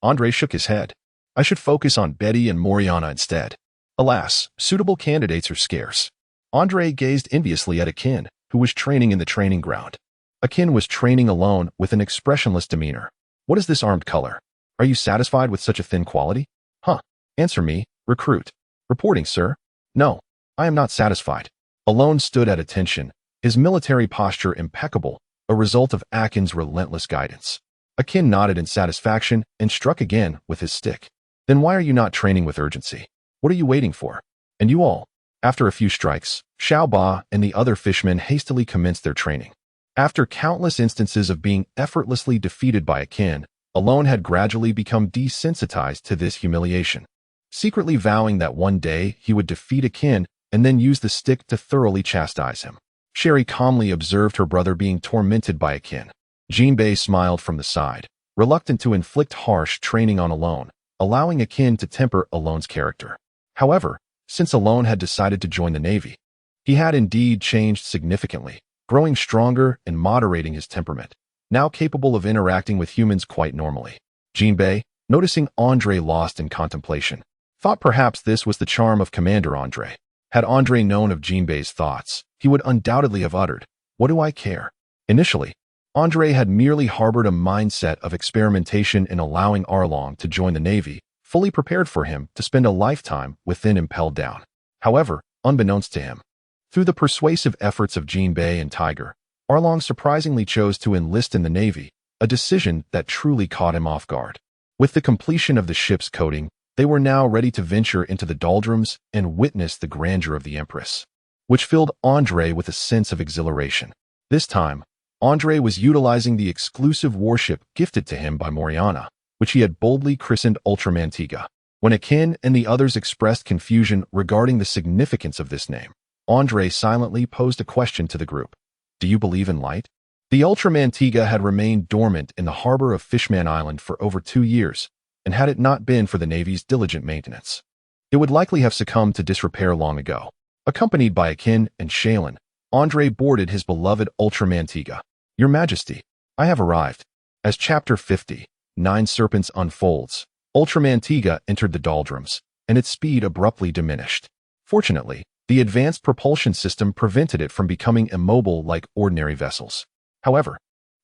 Andre shook his head. I should focus on Betty and Moriana instead. Alas, suitable candidates are scarce. Andre gazed enviously at Akin, who was training in the training ground. Akin was training alone with an expressionless demeanor. What is this armed color? Are you satisfied with such a thin quality? Huh. Answer me, recruit. Reporting, sir. No, I am not satisfied. Alone stood at attention, his military posture impeccable, a result of Akin's relentless guidance. Akin nodded in satisfaction and struck again with his stick. Then why are you not training with urgency? What are you waiting for? And you all? After a few strikes, Xiao Ba and the other fishmen hastily commenced their training. After countless instances of being effortlessly defeated by Akin, Alone had gradually become desensitized to this humiliation, secretly vowing that one day he would defeat Akin and then use the stick to thoroughly chastise him. Sherry calmly observed her brother being tormented by Akin. Jinbei smiled from the side, reluctant to inflict harsh training on Alone, allowing Akin to temper Alone's character. However, since Alone had decided to join the Navy, he had indeed changed significantly, growing stronger and moderating his temperament, now capable of interacting with humans quite normally. Jinbei, noticing Andre lost in contemplation, thought perhaps this was the charm of Commander Andre. Had Andre known of Jinbei's thoughts, he would undoubtedly have uttered, "What do I care?" Initially, Andre had merely harbored a mindset of experimentation in allowing Arlong to join the Navy, fully prepared for him to spend a lifetime within Impelled Down. However, unbeknownst to him, through the persuasive efforts of Jinbei and Tiger, Arlong surprisingly chose to enlist in the Navy, a decision that truly caught him off guard. With the completion of the ship's coating, they were now ready to venture into the doldrums and witness the grandeur of the Empress, which filled Andre with a sense of exhilaration. This time, Andre was utilizing the exclusive warship gifted to him by Moriana, which he had boldly christened Ultramantiga. When Akin and the others expressed confusion regarding the significance of this name, Andre silently posed a question to the group. Do you believe in light? The Ultramantiga had remained dormant in the harbor of Fishman Island for over 2 years, and had it not been for the Navy's diligent maintenance, it would likely have succumbed to disrepair long ago. Accompanied by Akin and Shaylin, Andre boarded his beloved Ultramantiga. Your Majesty, I have arrived. As Chapter 50, Nine Serpents unfolds, Ultramantiga entered the doldrums, and its speed abruptly diminished. Fortunately, the advanced propulsion system prevented it from becoming immobile like ordinary vessels. However,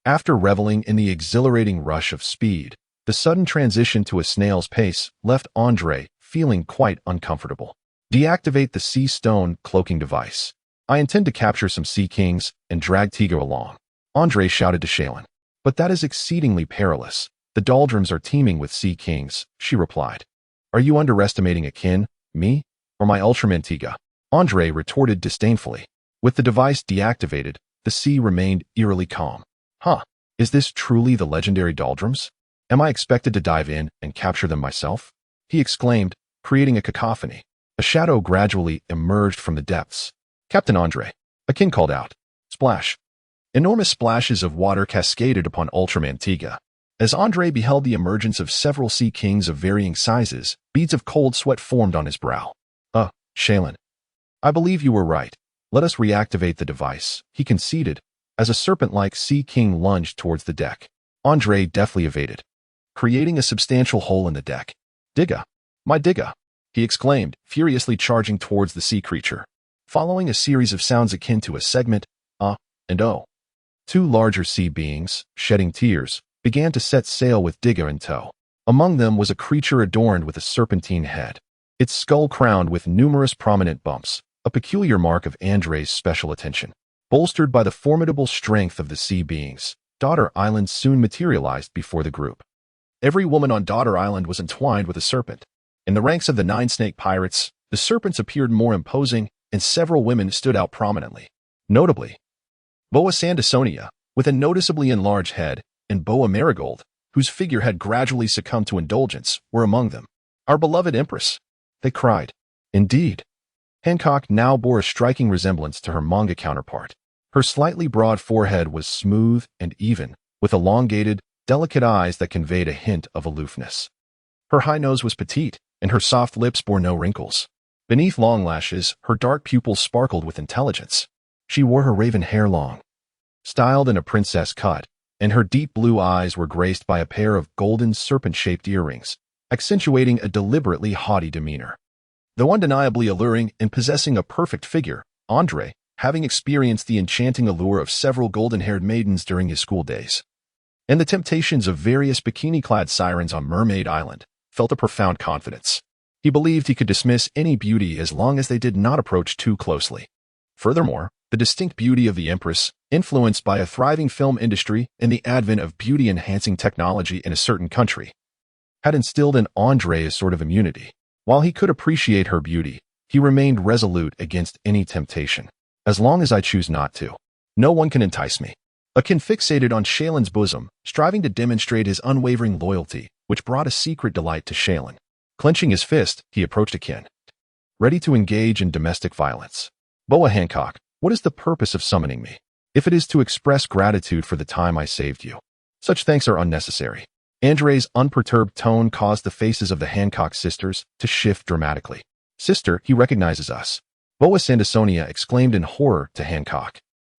After reveling in the exhilarating rush of speed, the sudden transition to a snail's pace left Andre feeling quite uncomfortable. Deactivate the sea stone cloaking device. I intend to capture some sea kings and drag Tiga along, Andre shouted to Shaylin. But that is exceedingly perilous. The doldrums are teeming with sea kings, she replied. Are you underestimating Akin, me, or my Ultraman Tiga? Andre retorted disdainfully. With the device deactivated, the sea remained eerily calm. Huh, is this truly the legendary doldrums? Am I expected to dive in and capture them myself? He exclaimed, creating a cacophony. A shadow gradually emerged from the depths. Captain Andre, Akin called out. Splash. Enormous splashes of water cascaded upon Ultraman Tiga. As Andre beheld the emergence of several sea kings of varying sizes, beads of cold sweat formed on his brow. Shaylin. I believe you were right. Let us reactivate the device, he conceded, as a serpent-like sea king lunged towards the deck. Andre deftly evaded, creating a substantial hole in the deck. Digga! My Digga! He exclaimed, furiously charging towards the sea creature. Following a series of sounds akin to a segment, and oh. Two larger sea beings, shedding tears, began to set sail with Digga in tow. Among them was a creature adorned with a serpentine head, its skull crowned with numerous prominent bumps, a peculiar mark of Andre's special attention. Bolstered by the formidable strength of the sea beings, Daughter Island soon materialized before the group. Every woman on Daughter Island was entwined with a serpent. In the ranks of the Nine-Snake Pirates, the serpents appeared more imposing, and several women stood out prominently. Notably, Boa Sandasonia, with a noticeably enlarged head, and Boa Marigold, whose figure had gradually succumbed to indulgence, were among them. Our beloved Empress, they cried. Indeed. Hancock now bore a striking resemblance to her manga counterpart. Her slightly broad forehead was smooth and even, with elongated, delicate eyes that conveyed a hint of aloofness. Her high nose was petite, and her soft lips bore no wrinkles. Beneath long lashes, her dark pupils sparkled with intelligence. She wore her raven hair long, styled in a princess cut, and her deep blue eyes were graced by a pair of golden serpent-shaped earrings, accentuating a deliberately haughty demeanor. Though undeniably alluring and possessing a perfect figure, Andre, having experienced the enchanting allure of several golden-haired maidens during his school days, and the temptations of various bikini-clad sirens on Mermaid Island, felt a profound confidence. He believed he could dismiss any beauty as long as they did not approach too closely. Furthermore, the distinct beauty of the Empress, influenced by a thriving film industry and the advent of beauty-enhancing technology in a certain country, had instilled in Andre a sort of immunity. While he could appreciate her beauty, he remained resolute against any temptation. As long as I choose not to, no one can entice me. Akin fixated on Shaylin's bosom, striving to demonstrate his unwavering loyalty, which brought a secret delight to Shaylin. Clenching his fist, he approached Akin, ready to engage in domestic violence. Boa Hancock, what is the purpose of summoning me? If it is to express gratitude for the time I saved you, such thanks are unnecessary. Andre's unperturbed tone caused the faces of the Hancock sisters to shift dramatically. Sister, he recognizes us. Boa Sandasonia exclaimed in horror to Hancock.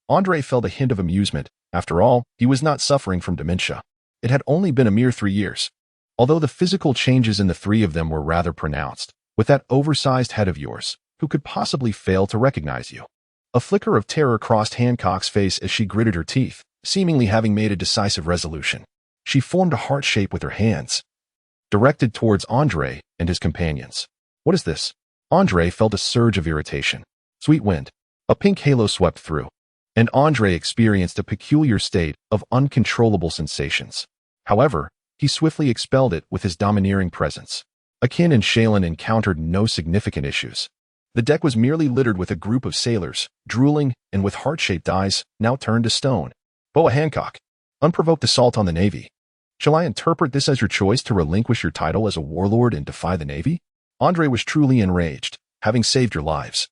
Andre felt a hint of amusement. After all, he was not suffering from dementia. It had only been a mere 3 years. Although the physical changes in the three of them were rather pronounced, with that oversized head of yours, who could possibly fail to recognize you? A flicker of terror crossed Hancock's face as she gritted her teeth, seemingly having made a decisive resolution. She formed a heart shape with her hands, directed towards Andre and his companions. What is this? Andre felt a surge of irritation. Sweet wind. A pink halo swept through, and Andre experienced a peculiar state of uncontrollable sensations. However, he swiftly expelled it with his domineering presence. Akin and Shaylin encountered no significant issues. The deck was merely littered with a group of sailors, drooling and with heart-shaped eyes, now turned to stone. Boa Hancock. Unprovoked assault on the Navy. Shall I interpret this as your choice to relinquish your title as a warlord and defy the Navy? Andre was truly enraged, having saved your lives.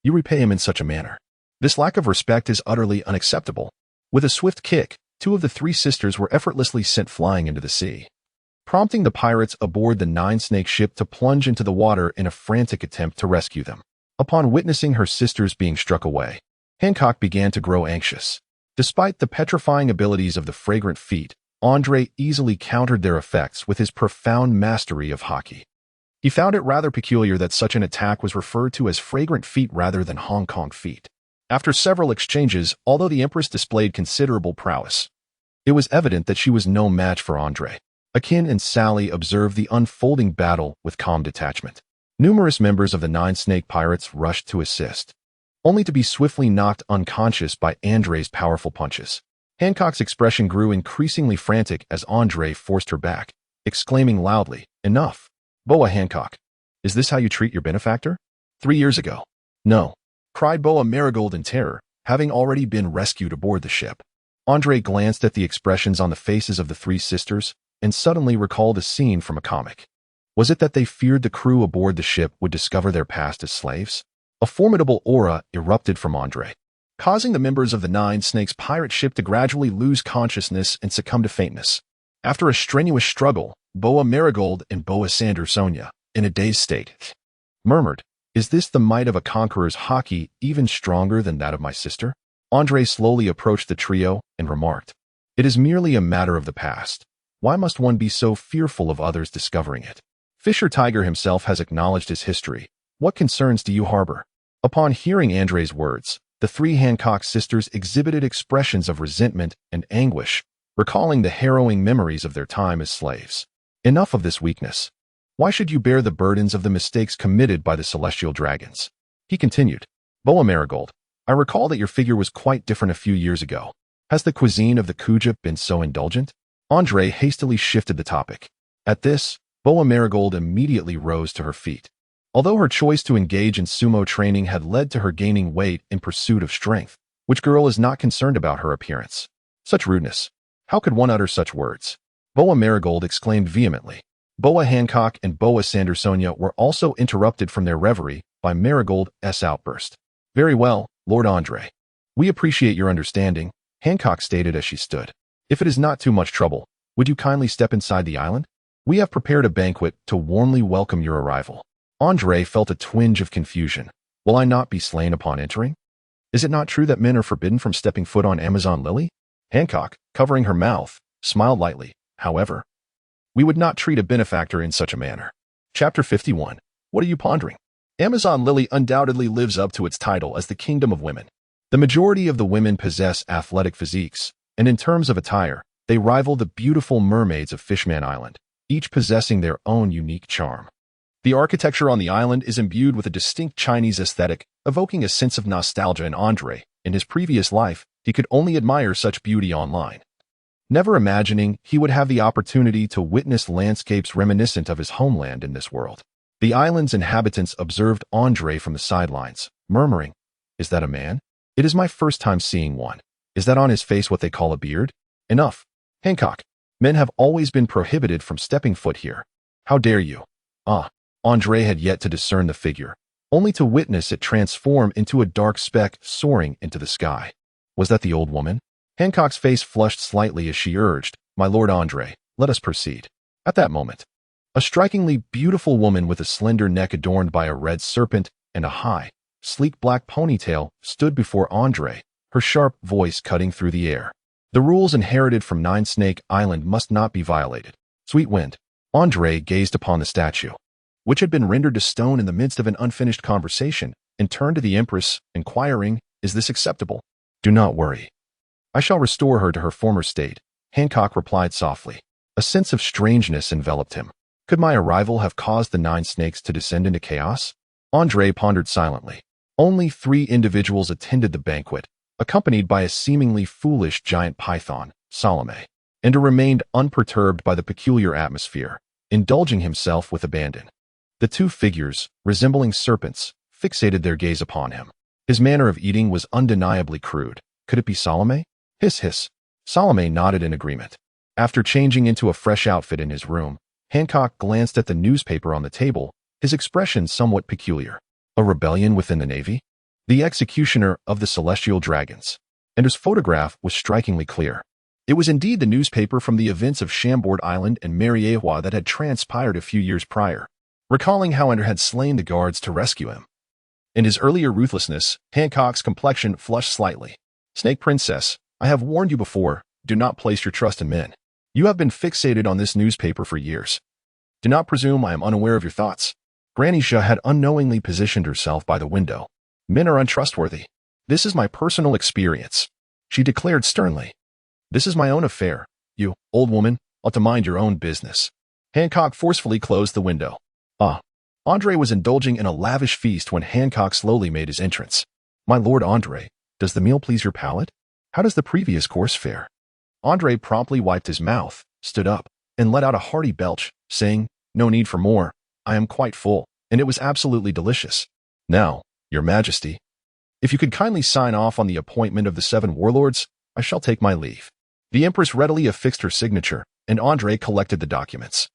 You repay him in such a manner. This lack of respect is utterly unacceptable. With a swift kick, 2 of the 3 sisters were effortlessly sent flying into the sea, prompting the pirates aboard the Nine-Snake ship to plunge into the water in a frantic attempt to rescue them. Upon witnessing her sisters being struck away, Hancock began to grow anxious. Despite the petrifying abilities of the fragrant feet, Andre easily countered their effects with his profound mastery of hockey. He found it rather peculiar that such an attack was referred to as fragrant feet rather than Hong Kong feet. After several exchanges, although the Empress displayed considerable prowess, It was evident that she was no match for Andre. Akin and Sally observed the unfolding battle with calm detachment. Numerous members of the Nine Snake Pirates rushed to assist, only to be swiftly knocked unconscious by Andre's powerful punches. Hancock's expression grew increasingly frantic as Andre forced her back, exclaiming loudly, "Enough! Boa Hancock, is this how you treat your benefactor? 3 years ago." "No," cried Boa Marigold in terror, having already been rescued aboard the ship. Andre glanced at the expressions on the faces of the three sisters and suddenly recalled a scene from a comic. Was it that they feared the crew aboard the ship would discover their past as slaves? A formidable aura erupted from Andre, causing the members of the Nine Snakes pirate ship to gradually lose consciousness and succumb to faintness. After a strenuous struggle, Boa Marigold and Boa Sandersonia, in a dazed state, murmured, "Is this the might of a conqueror's haki even stronger than that of my sister?" Andre slowly approached the trio and remarked, "It is merely a matter of the past. Why must one be so fearful of others discovering it? Fisher Tiger himself has acknowledged his history. What concerns do you harbor?" Upon hearing Andre's words, the three Hancock sisters exhibited expressions of resentment and anguish, recalling the harrowing memories of their time as slaves. "Enough of this weakness. Why should you bear the burdens of the mistakes committed by the celestial dragons?" He continued, "Boa Marigold, I recall that your figure was quite different a few years ago. Has the cuisine of the Kuja been so indulgent?" Andre hastily shifted the topic. At this, Boa Marigold immediately rose to her feet. Although her choice to engage in sumo training had led to her gaining weight in pursuit of strength, which girl is not concerned about her appearance? Such rudeness. How could one utter such words? Boa Marigold exclaimed vehemently. Boa Hancock and Boa Sandersonia were also interrupted from their reverie by Marigold's outburst. "Very well, Lord Andre. We appreciate your understanding," Hancock stated as she stood. "If it is not too much trouble, would you kindly step inside the island? We have prepared a banquet to warmly welcome your arrival." Andre felt a twinge of confusion. "Will I not be slain upon entering? Is it not true that men are forbidden from stepping foot on Amazon Lily?" Hancock, covering her mouth, smiled lightly. "However, we would not treat a benefactor in such a manner." Chapter 51. What are you pondering? Amazon Lily undoubtedly lives up to its title as the kingdom of women. The majority of the women possess athletic physiques, and in terms of attire, they rival the beautiful mermaids of Fishman Island, each possessing their own unique charm. The architecture on the island is imbued with a distinct Chinese aesthetic, evoking a sense of nostalgia in Andre. In his previous life, he could only admire such beauty online, never imagining he would have the opportunity to witness landscapes reminiscent of his homeland in this world. The island's inhabitants observed Andre from the sidelines, murmuring, "Is that a man? It is my first time seeing one. Is that on his face what they call a beard? Enough. Hancock, men have always been prohibited from stepping foot here. How dare you?" Ah. Andre had yet to discern the figure, only to witness it transform into a dark speck soaring into the sky. Was that the old woman? Hancock's face flushed slightly as she urged, "My Lord Andre, let us proceed." At that moment, a strikingly beautiful woman with a slender neck adorned by a red serpent and a high, sleek black ponytail stood before Andre, her sharp voice cutting through the air. The rules inherited from Nine Snake Island must not be violated. Sweet wind. Andre gazed upon the statue, which had been rendered to stone in the midst of an unfinished conversation, and turned to the Empress, inquiring, "Is this acceptable?" "Do not worry. I shall restore her to her former state," Hancock replied softly. A sense of strangeness enveloped him. Could my arrival have caused the Nine Snakes to descend into chaos? Andre pondered silently. Only 3 individuals attended the banquet, accompanied by a seemingly foolish giant python, Salome, and remained unperturbed by the peculiar atmosphere, indulging himself with abandon. The 2 figures, resembling serpents, fixated their gaze upon him. His manner of eating was undeniably crude. Could it be Salome? Hiss hiss. Salome nodded in agreement. After changing into a fresh outfit in his room, Hancock glanced at the newspaper on the table, his expression somewhat peculiar. A rebellion within the Navy? The executioner of the celestial dragons. And his photograph was strikingly clear. It was indeed the newspaper from the events of Chambord Island and Mariewa that had transpired a few years prior. Recalling how Ender had slain the guards to rescue him. In his earlier ruthlessness, Hancock's complexion flushed slightly. "Snake Princess, I have warned you before, do not place your trust in men. You have been fixated on this newspaper for years. Do not presume I am unaware of your thoughts." Granny Xia had unknowingly positioned herself by the window. "Men are untrustworthy. This is my personal experience," she declared sternly. This is my own affair. You, old woman, ought to mind your own business. Hancock forcefully closed the window. Andre was indulging in a lavish feast when Hancock slowly made his entrance. My lord Andre, does the meal please your palate? How does the previous course fare? Andre promptly wiped his mouth, stood up, and let out a hearty belch, saying, No need for more. I am quite full, and it was absolutely delicious. Now, your majesty, if you could kindly sign off on the appointment of the 7 warlords, I shall take my leave. The empress readily affixed her signature, and Andre collected the documents.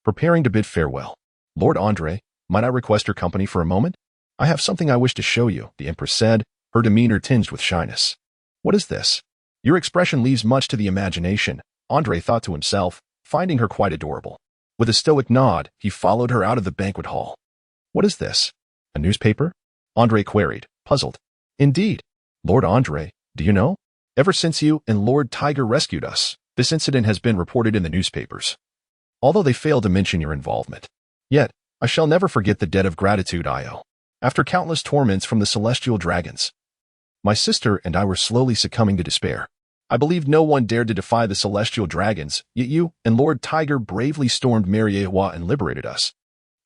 Preparing to bid farewell. Lord Andre, might I request your company for a moment? I have something I wish to show you, the empress said, her demeanor tinged with shyness. What is this? Your expression leaves much to the imagination, Andre thought to himself, finding her quite adorable. With a stoic nod, he followed her out of the banquet hall. What is this? A newspaper? Andre queried, puzzled. Indeed. Lord Andre, do you know? Ever since you and Lord Tiger rescued us, this incident has been reported in the newspapers. Although they fail to mention your involvement. Yet, I shall never forget the debt of gratitude I owe. After countless torments from the celestial dragons, my sister and I were slowly succumbing to despair. I believed no one dared to defy the celestial dragons, yet you and Lord Tiger bravely stormed Mariewa and liberated us.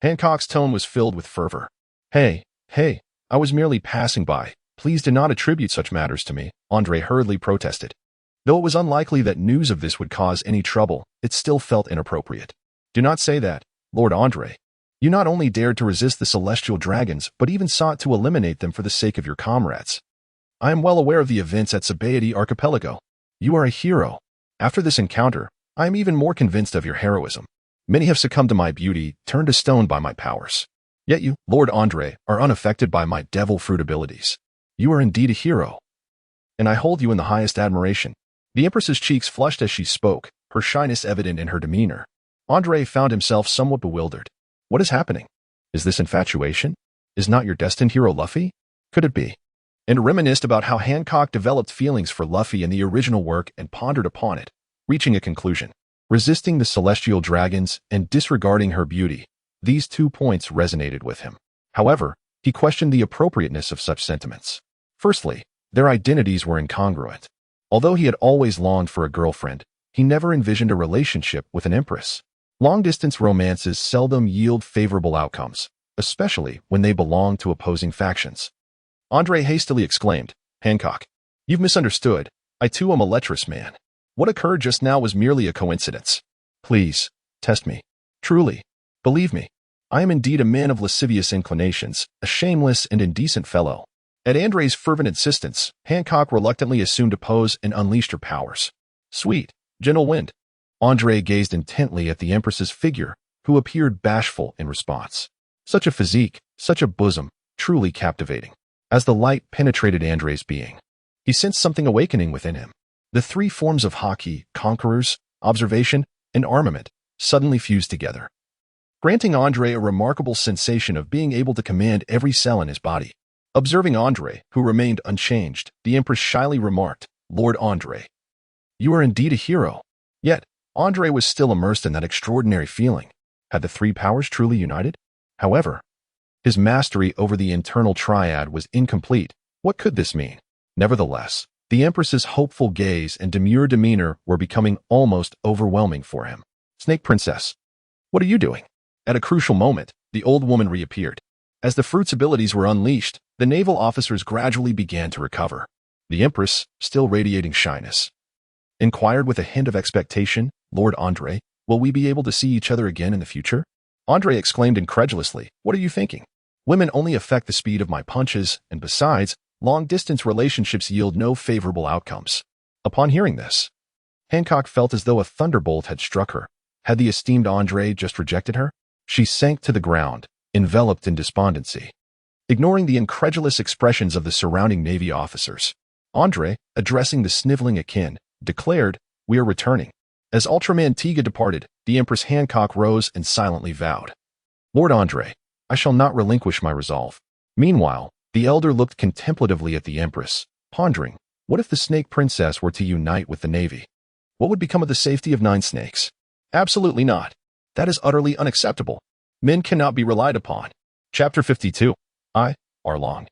Hancock's tone was filled with fervor. Hey, I was merely passing by. Please do not attribute such matters to me, Andre hurriedly protested. Though it was unlikely that news of this would cause any trouble, it still felt inappropriate. Do not say that, Lord Andre. You not only dared to resist the celestial dragons, but even sought to eliminate them for the sake of your comrades. I am well aware of the events at Sabaody Archipelago. You are a hero. After this encounter, I am even more convinced of your heroism. Many have succumbed to my beauty, turned to stone by my powers. Yet you, Lord Andre, are unaffected by my devil fruit abilities. You are indeed a hero. And I hold you in the highest admiration. The empress's cheeks flushed as she spoke, her shyness evident in her demeanor. Andre found himself somewhat bewildered. What is happening? Is this infatuation? Is not your destined hero Luffy? Could it be? And reminisced about how Hancock developed feelings for Luffy in the original work and pondered upon it, reaching a conclusion. Resisting the celestial dragons and disregarding her beauty, these 2 points resonated with him. However, he questioned the appropriateness of such sentiments. Firstly, their identities were incongruent. Although he had always longed for a girlfriend, he never envisioned a relationship with an empress. Long-distance romances seldom yield favorable outcomes, especially when they belong to opposing factions. Andre hastily exclaimed, Hancock, you've misunderstood. I too am a lecherous man. What occurred just now was merely a coincidence. Please, test me. Truly, believe me, I am indeed a man of lascivious inclinations, a shameless and indecent fellow. At Andre's fervent insistence, Hancock reluctantly assumed a pose and unleashed her powers. Sweet, gentle wind. Andre gazed intently at the empress's figure, who appeared bashful in response. Such a physique, such a bosom, truly captivating. As the light penetrated Andre's being, he sensed something awakening within him. The 3 forms of haki, conquerors, observation, and armament, suddenly fused together, granting Andre a remarkable sensation of being able to command every cell in his body. Observing Andre, who remained unchanged, the empress shyly remarked, Lord Andre, you are indeed a hero. Yet, Andre was still immersed in that extraordinary feeling. Had the 3 powers truly united? However, his mastery over the internal triad was incomplete. What could this mean? Nevertheless, the empress's hopeful gaze and demure demeanor were becoming almost overwhelming for him. Snake Princess, what are you doing? At a crucial moment, the old woman reappeared. As the fruit's abilities were unleashed, the naval officers gradually began to recover. The empress, still radiating shyness, inquired with a hint of expectation, Lord Andre, will we be able to see each other again in the future? Andre exclaimed incredulously, what are you thinking? Women only affect the speed of my punches, and besides, long-distance relationships yield no favorable outcomes. Upon hearing this, Hancock felt as though a thunderbolt had struck her. Had the esteemed Andre just rejected her? She sank to the ground, enveloped in despondency. Ignoring the incredulous expressions of the surrounding Navy officers, Andre, addressing the sniveling Akin, declared, we are returning. As Ultraman Tiga departed, the Empress Hancock rose and silently vowed, Lord Andre, I shall not relinquish my resolve. Meanwhile, the elder looked contemplatively at the Empress, pondering, what if the Snake Princess were to unite with the Navy? What would become of the safety of 9 snakes? Absolutely not. That is utterly unacceptable. Men cannot be relied upon. Chapter 52. I, Arlong,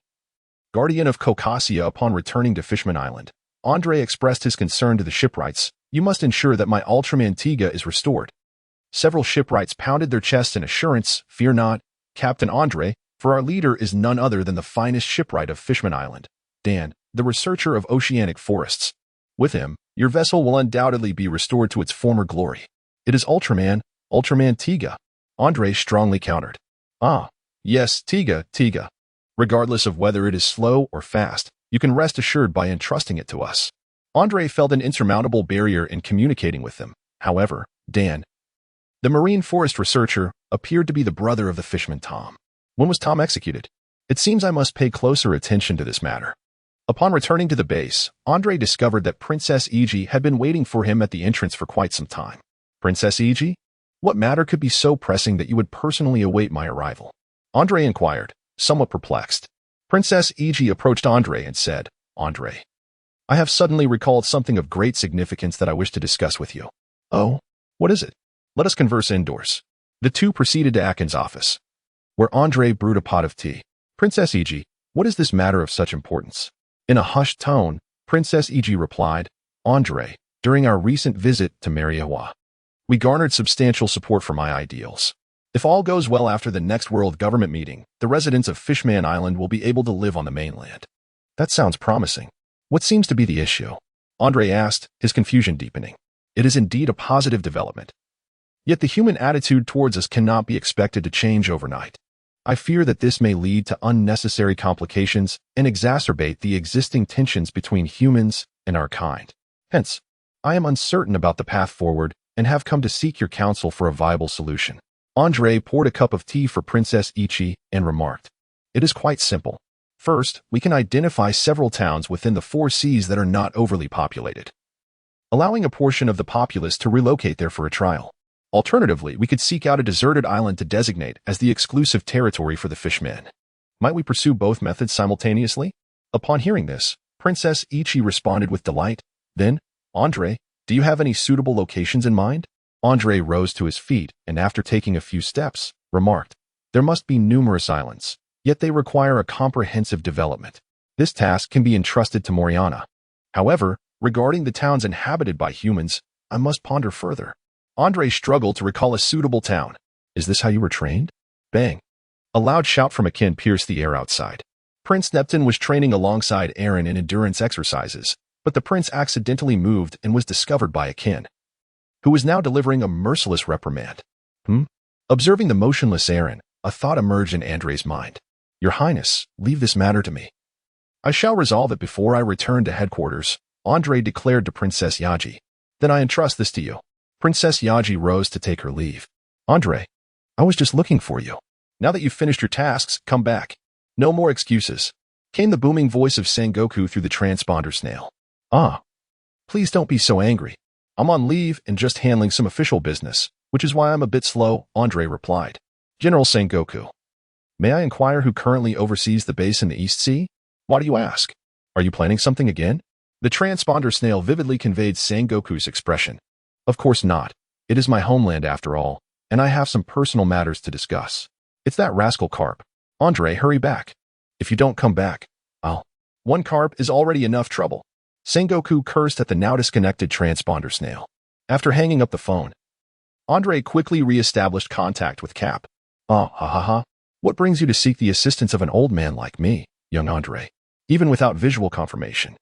guardian of Caucasia upon returning to Fishman Island, Andre expressed his concern to the shipwrights. You must ensure that my Ultraman Tiga is restored. Several shipwrights pounded their chests in assurance. Fear not, Captain Andre, for our leader is none other than the finest shipwright of Fishman Island, Dan, the researcher of oceanic forests. With him, your vessel will undoubtedly be restored to its former glory. It is Ultraman Tiga. Andre strongly countered. Ah, yes, Tiga. Regardless of whether it is slow or fast, you can rest assured by entrusting it to us. Andre felt an insurmountable barrier in communicating with them. However, Dan, the marine forest researcher, appeared to be the brother of the fishman Tom. When was Tom executed? It seems I must pay closer attention to this matter. Upon returning to the base, Andre discovered that Princess Iji had been waiting for him at the entrance for quite some time. Princess Iji? What matter could be so pressing that you would personally await my arrival? Andre inquired, somewhat perplexed. Princess Iji approached Andre and said, Andre, I have suddenly recalled something of great significance that I wish to discuss with you. Oh, what is it? Let us converse indoors. The two proceeded to Akin's office, where Andre brewed a pot of tea. Princess Iji, what is this matter of such importance? In a hushed tone, Princess Iji replied, Andre, during our recent visit to Mariawa, we garnered substantial support for my ideals. If all goes well after the next World Government meeting, the residents of Fishman Island will be able to live on the mainland. That sounds promising. What seems to be the issue? Andre asked, his confusion deepening. It is indeed a positive development. Yet the human attitude towards us cannot be expected to change overnight. I fear that this may lead to unnecessary complications and exacerbate the existing tensions between humans and our kind. Hence, I am uncertain about the path forward and have come to seek your counsel for a viable solution. Andre poured a cup of tea for Princess Ichi and remarked, It is quite simple. First, we can identify several towns within the 4 seas that are not overly populated, allowing a portion of the populace to relocate there for a trial. Alternatively, we could seek out a deserted island to designate as the exclusive territory for the fishmen. Might we pursue both methods simultaneously? Upon hearing this, Princess Ichi responded with delight. Then, Andre, do you have any suitable locations in mind? Andre rose to his feet and after taking a few steps, remarked, There must be numerous islands, yet they require a comprehensive development. This task can be entrusted to Moriana. However, regarding the towns inhabited by humans, I must ponder further. Andre struggled to recall a suitable town. Is this how you were trained? Bang. A loud shout from Akin pierced the air outside. Prince Neptune was training alongside Aaron in endurance exercises, but the prince accidentally moved and was discovered by Akin, who was now delivering a merciless reprimand. Observing the motionless Aaron, a thought emerged in Andre's mind. Your Highness, leave this matter to me. I shall resolve it before I return to headquarters, Andre declared to Princess Yaji. Then I entrust this to you. Princess Yaji rose to take her leave. Andre, I was just looking for you. Now that you've finished your tasks, come back. No more excuses. Came the booming voice of Sengoku through the transponder snail. Ah, please don't be so angry. I'm on leave and just handling some official business, which is why I'm a bit slow, Andre replied. General Sengoku, may I inquire who currently oversees the base in the East Sea? Why do you ask? Are you planning something again? The transponder snail vividly conveyed Sengoku's expression. Of course not. It is my homeland after all, and I have some personal matters to discuss. It's that rascal carp. Andre, hurry back. If you don't come back, One carp is already enough trouble. Sengoku cursed at the now disconnected transponder snail. After hanging up the phone, Andre quickly re-established contact with Cap. What brings you to seek the assistance of an old man like me, young Andre? Even without visual confirmation,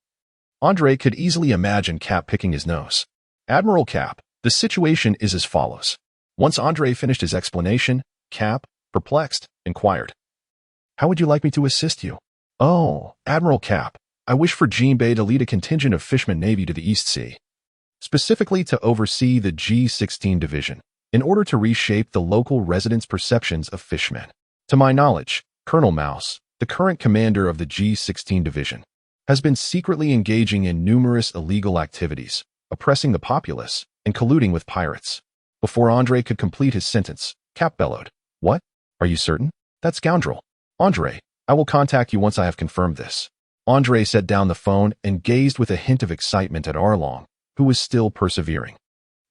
Andre could easily imagine Cap picking his nose. Admiral Cap, the situation is as follows. Once Andre finished his explanation, Cap, perplexed, inquired, How would you like me to assist you? Oh, Admiral Cap, I wish for Jinbei to lead a contingent of Fishman Navy to the East Sea, specifically to oversee the G-16 division, in order to reshape the local residents' perceptions of fishmen. To my knowledge, Colonel Mouse, the current commander of the G-16 division, has been secretly engaging in numerous illegal activities, oppressing the populace, and colluding with pirates. Before Andre could complete his sentence, Cap bellowed, What? Are you certain? That scoundrel. Andre, I will contact you once I have confirmed this. Andre set down the phone and gazed with a hint of excitement at Arlong, who was still persevering.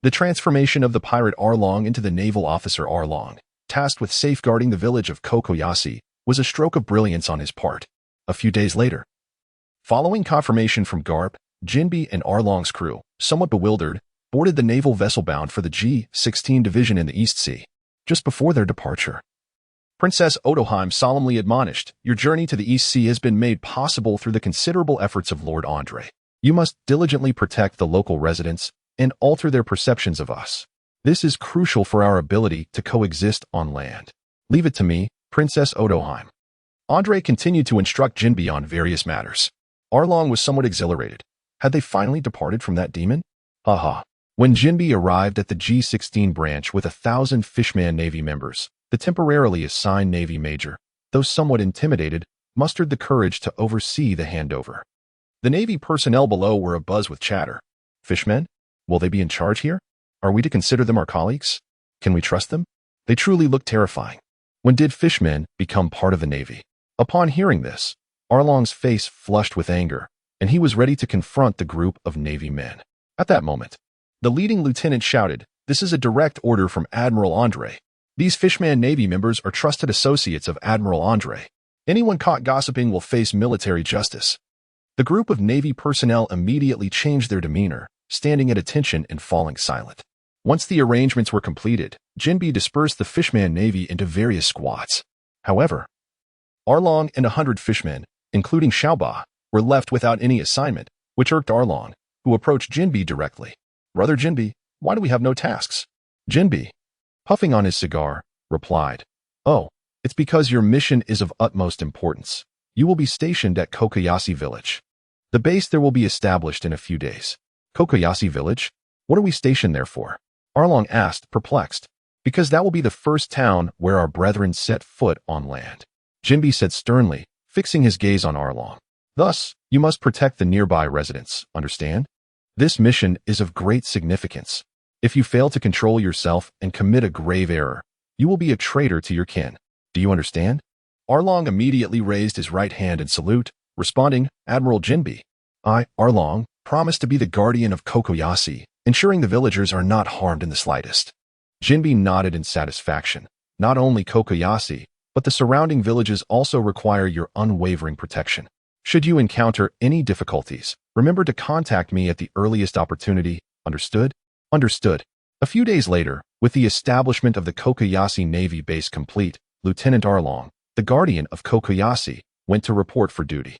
The transformation of the pirate Arlong into the naval officer Arlong, tasked with safeguarding the village of Kokoyasi, was a stroke of brilliance on his part. A few days later, following confirmation from Garp, Jinbi and Arlong's crew, somewhat bewildered, boarded the naval vessel bound for the G-16 division in the East Sea. Just before their departure, Princess Odoheim solemnly admonished, "Your journey to the East Sea has been made possible through the considerable efforts of Lord Andre. You must diligently protect the local residents and alter their perceptions of us. This is crucial for our ability to coexist on land. Leave it to me, Princess Odoheim." Andre continued to instruct Jinbi on various matters. Arlong was somewhat exhilarated. Had they finally departed from that demon? Haha. When Jinbi arrived at the G-16 branch with 1,000 Fishman Navy members, the temporarily assigned Navy major, though somewhat intimidated, mustered the courage to oversee the handover. The Navy personnel below were abuzz with chatter. Fishmen? Will they be in charge here? Are we to consider them our colleagues? Can we trust them? They truly look terrifying. When did Fishmen become part of the Navy? Upon hearing this, Arlong's face flushed with anger, and he was ready to confront the group of Navy men. At that moment, the leading lieutenant shouted, "This is a direct order from Admiral Andre. These Fishman Navy members are trusted associates of Admiral Andre. Anyone caught gossiping will face military justice." The group of Navy personnel immediately changed their demeanor, standing at attention and falling silent. Once the arrangements were completed, Jinbi dispersed the Fishman Navy into various squads. However, Arlong and 100 fishmen, including Xiaoba, were left without any assignment, which irked Arlong, who approached Jinbi directly. "Brother Jinbi, why do we have no tasks?" Jinbi, puffing on his cigar, replied, "Oh, it's because your mission is of utmost importance. You will be stationed at Kokoyashi Village. The base there will be established in a few days." "Kokoyashi Village? What are we stationed there for?" Arlong asked, perplexed. "Because that will be the first town where our brethren set foot on land," Jinbi said sternly, fixing his gaze on Arlong. "Thus, you must protect the nearby residents, understand? This mission is of great significance. If you fail to control yourself and commit a grave error, you will be a traitor to your kin. Do you understand?" Arlong immediately raised his right hand in salute, responding, "Admiral Jinbi. I, Arlong, promise to be the guardian of Kokoyashi, ensuring the villagers are not harmed in the slightest." Jinbi nodded in satisfaction. "Not only Kokoyashi, but the surrounding villages also require your unwavering protection. Should you encounter any difficulties, remember to contact me at the earliest opportunity. Understood?" "Understood." A few days later, with the establishment of the Kokoyashi Navy base complete, Lieutenant Arlong, the guardian of Kokoyashi, went to report for duty.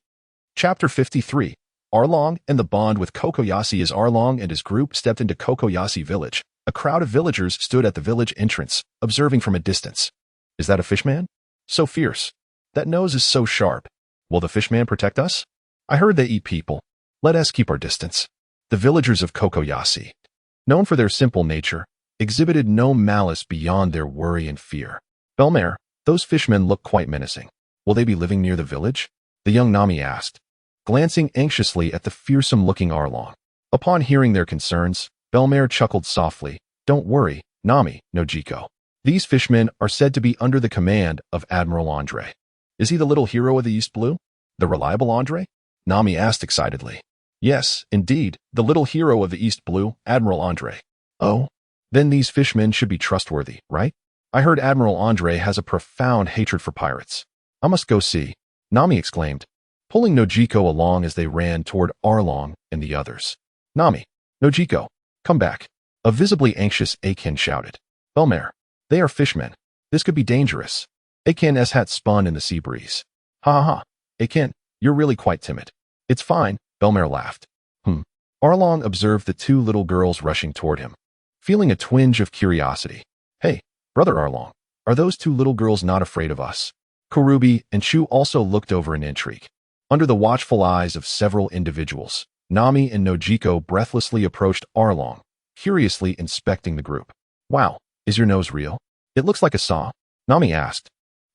Chapter 53. Arlong and the bond with Kokoyashi. As Arlong and his group stepped into Kokoyashi village, a crowd of villagers stood at the village entrance, observing from a distance. "Is that a fishman? So fierce. That nose is so sharp. Will the fishman protect us? I heard they eat people. Let us keep our distance." The villagers of Kokoyashi, known for their simple nature, exhibited no malice beyond their worry and fear. "Belmare, those fishmen look quite menacing. Will they be living near the village?" the young Nami asked, glancing anxiously at the fearsome-looking Arlong. Upon hearing their concerns, Belmare chuckled softly. "Don't worry, Nami, Nojiko. These fishmen are said to be under the command of Admiral Andre." "Is he the little hero of the East Blue? The reliable Andre?" Nami asked excitedly. "Yes, indeed, the little hero of the East Blue, Admiral Andre." "Oh, then these fishmen should be trustworthy, right? I heard Admiral Andre has a profound hatred for pirates. I must go see," Nami exclaimed, pulling Nojiko along as they ran toward Arlong and the others. "Nami, Nojiko, come back," a visibly anxious Akin shouted. "Belmare, they are fishmen. This could be dangerous." Akin's hat spun in the sea breeze. "Ha ha ha, Akin, you're really quite timid." "It's fine," Belmare laughed. Arlong observed the two little girls rushing toward him, feeling a twinge of curiosity. "Hey, Brother Arlong, are those two little girls not afraid of us?" Kurubi and Chu also looked over in intrigue. Under the watchful eyes of several individuals, Nami and Nojiko breathlessly approached Arlong, curiously inspecting the group. "Wow, is your nose real? It looks like a saw," Nami asked.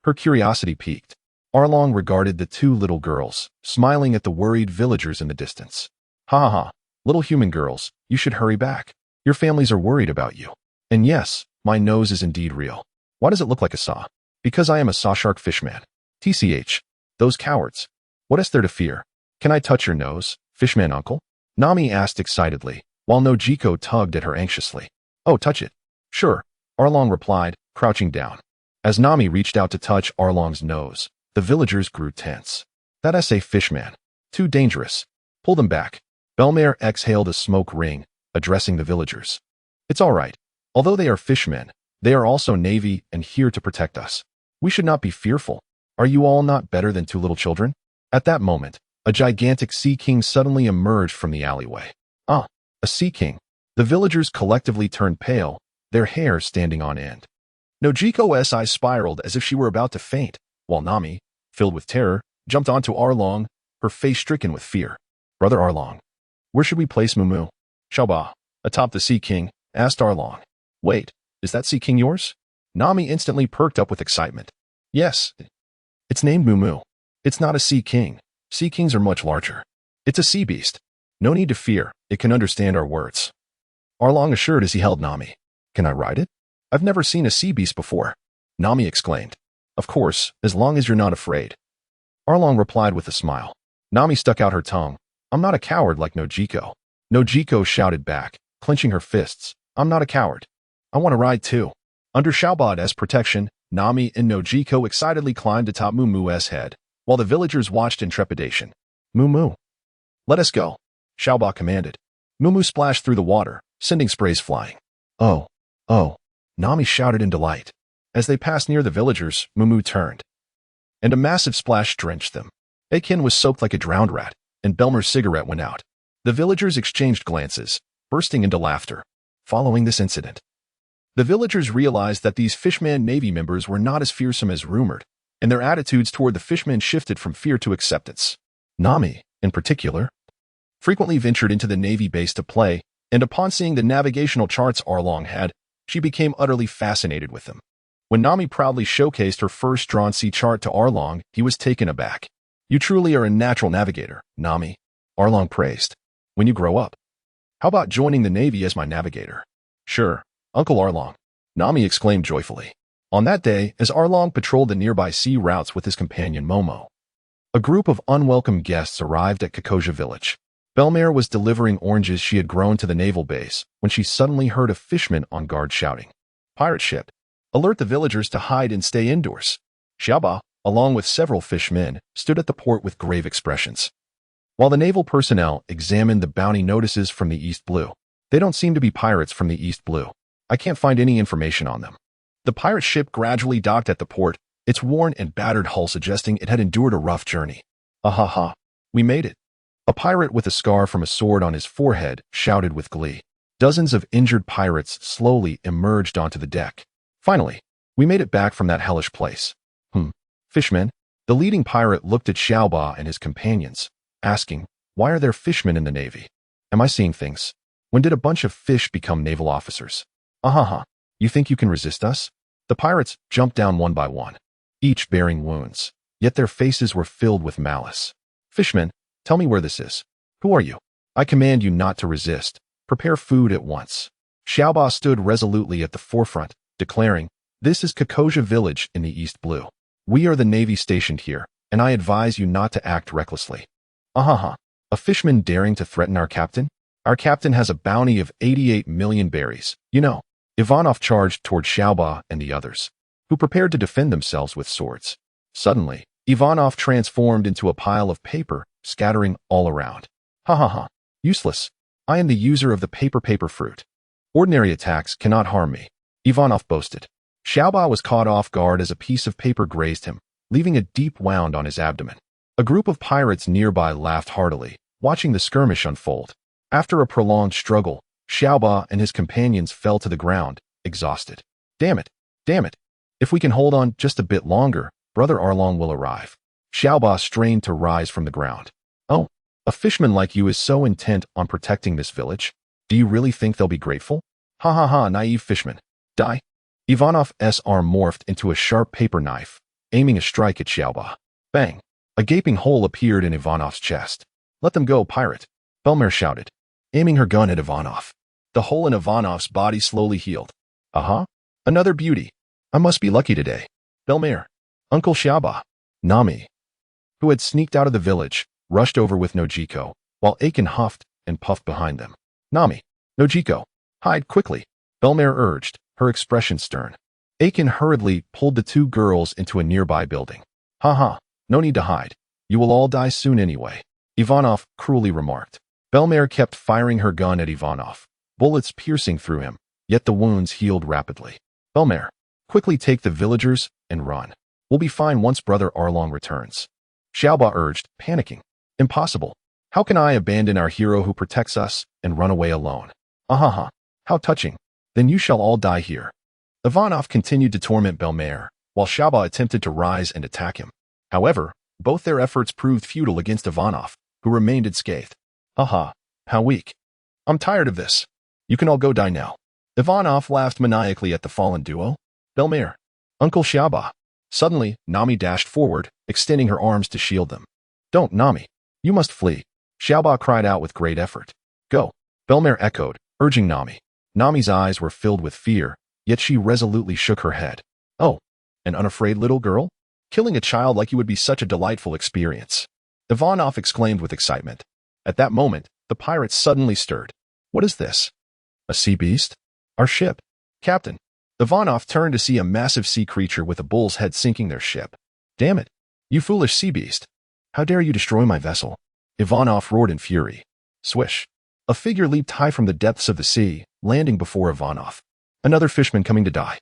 Her curiosity piqued. Arlong regarded the two little girls, smiling at the worried villagers in the distance. "Ha ha ha, little human girls, you should hurry back. Your families are worried about you. And yes, my nose is indeed real. Why does it look like a saw? Because I am a sawshark fishman. TCH, those cowards. What is there to fear? Can I touch your nose, fishman uncle?" Nami asked excitedly, while Nojiko tugged at her anxiously. "Oh, touch it." "Sure," Arlong replied, crouching down. As Nami reached out to touch Arlong's nose, the villagers grew tense. "That is a fishman. Too dangerous. Pull them back." Belmare exhaled a smoke ring, addressing the villagers. It's all right. Although they are fishmen, they are also navy and here to protect us. We should not be fearful. Are you all not better than two little children? At that moment, a gigantic sea king suddenly emerged from the alleyway. Ah, a sea king. The villagers collectively turned pale, their hair standing on end. Nojiko's eyes spiraled as if she were about to faint, while Nami, filled with terror, jumped onto Arlong, her face stricken with fear. Brother Arlong, where should we place Mumu? Xiaoba, atop the Sea King, asked Arlong. Wait, is that Sea King yours? Nami instantly perked up with excitement. Yes. It's named Mumu. It's not a Sea King. Sea Kings are much larger. It's a sea beast. No need to fear, it can understand our words. Arlong assured as he held Nami. Can I ride it? I've never seen a sea beast before. Nami exclaimed. Of course, as long as you're not afraid. Arlong replied with a smile. Nami stuck out her tongue. I'm not a coward like Nojiko. Nojiko shouted back, clenching her fists. I'm not a coward. I want to ride too. Under Xiaoba's protection, Nami and Nojiko excitedly climbed atop Mumu's head, while the villagers watched in trepidation. Mumu. Let us go, Xiaoba commanded. Mumu splashed through the water, sending sprays flying. Oh, Nami shouted in delight. As they passed near the villagers, Mumu turned. And a massive splash drenched them. Aiken was soaked like a drowned rat, and Belmer's cigarette went out. The villagers exchanged glances, bursting into laughter. Following this incident, the villagers realized that these Fishman Navy members were not as fearsome as rumored, and their attitudes toward the fishmen shifted from fear to acceptance. Nami, in particular, frequently ventured into the Navy base to play, and upon seeing the navigational charts Arlong had, she became utterly fascinated with them. When Nami proudly showcased her first drawn sea chart to Arlong, he was taken aback. You truly are a natural navigator, Nami, Arlong praised. When you grow up, how about joining the Navy as my navigator? Sure, Uncle Arlong, Nami exclaimed joyfully. On that day, as Arlong patrolled the nearby sea routes with his companion Momo, a group of unwelcome guests arrived at Kakoja village. Belmare was delivering oranges she had grown to the naval base when she suddenly heard a fishman on guard shouting, Pirate ship! Alert the villagers to hide and stay indoors. Xiaoba, along with several fishmen, stood at the port with grave expressions. While the naval personnel examined the bounty notices from the East Blue, they don't seem to be pirates from the East Blue. I can't find any information on them. The pirate ship gradually docked at the port, its worn and battered hull suggesting it had endured a rough journey. Ahaha, we made it. A pirate with a scar from a sword on his forehead shouted with glee. Dozens of injured pirates slowly emerged onto the deck. Finally, we made it back from that hellish place. Fishmen? The leading pirate looked at Xiaoba and his companions, asking, why are there fishmen in the Navy? Am I seeing things? When did a bunch of fish become naval officers? Ahaha, you think you can resist us? The pirates jumped down one by one, each bearing wounds, yet their faces were filled with malice. Fishmen, tell me where this is. Who are you? I command you not to resist. Prepare food at once. Xiaoba stood resolutely at the forefront, declaring, this is Kakoja village in the East Blue. We are the Navy stationed here, and I advise you not to act recklessly. Ahaha, a fishman daring to threaten our captain? Our captain has a bounty of 88 million berries. You know, Ivanov charged toward Xiaoba and the others, who prepared to defend themselves with swords. Suddenly, Ivanov transformed into a pile of paper, scattering all around. Ha ha ha, useless. I am the user of the paper fruit. Ordinary attacks cannot harm me, Ivanov boasted. Xiaoba was caught off guard as a piece of paper grazed him, leaving a deep wound on his abdomen. A group of pirates nearby laughed heartily, watching the skirmish unfold. After a prolonged struggle, Xiaoba and his companions fell to the ground, exhausted. Damn it! If we can hold on just a bit longer, Brother Arlong will arrive. Xiaoba strained to rise from the ground. Oh, a fishman like you is so intent on protecting this village? Do you really think they'll be grateful? Ha ha ha, naive fishman. Die. Ivanov's arm morphed into a sharp paper knife, aiming a strike at Xiaoba. Bang! A gaping hole appeared in Ivanov's chest. Let them go, pirate, Belmare shouted, aiming her gun at Ivanov. The hole in Ivanov's body slowly healed. Aha! Another beauty. I must be lucky today. Belmare, Uncle Xiaoba, Nami, who had sneaked out of the village, rushed over with Nojiko, while Aiken huffed and puffed behind them. Nami, Nojiko, hide quickly, Belmare urged, her expression stern. Aiken hurriedly pulled the two girls into a nearby building. Ha ha, no need to hide. You will all die soon anyway, Ivanov cruelly remarked. Belmare kept firing her gun at Ivanov, bullets piercing through him, yet the wounds healed rapidly. Belmare, quickly take the villagers and run. We'll be fine once Brother Arlong returns. Xiaoba urged, panicking. Impossible. How can I abandon our hero who protects us and run away alone? Ahaha. How touching. Then you shall all die here. Ivanov continued to torment Belmare, while Xiaoba attempted to rise and attack him. However, both their efforts proved futile against Ivanov, who remained unscathed. Haha, how weak. I'm tired of this. You can all go die now. Ivanov laughed maniacally at the fallen duo. Belmare, Uncle Xiaoba. Suddenly, Nami dashed forward, extending her arms to shield them. Don't, Nami. You must flee. Xiaoba cried out with great effort. Go. Belmare echoed, urging Nami. Nami's eyes were filled with fear, yet she resolutely shook her head. Oh, an unafraid little girl? Killing a child like you would be such a delightful experience. Ivanov exclaimed with excitement. At that moment, the pirates suddenly stirred. What is this? A sea beast? Our ship. Captain. Ivanov turned to see a massive sea creature with a bull's head sinking their ship. Damn it. You foolish sea beast. How dare you destroy my vessel? Ivanov roared in fury. Swish. A figure leaped high from the depths of the sea, landing before Ivanov. Another fishman coming to die.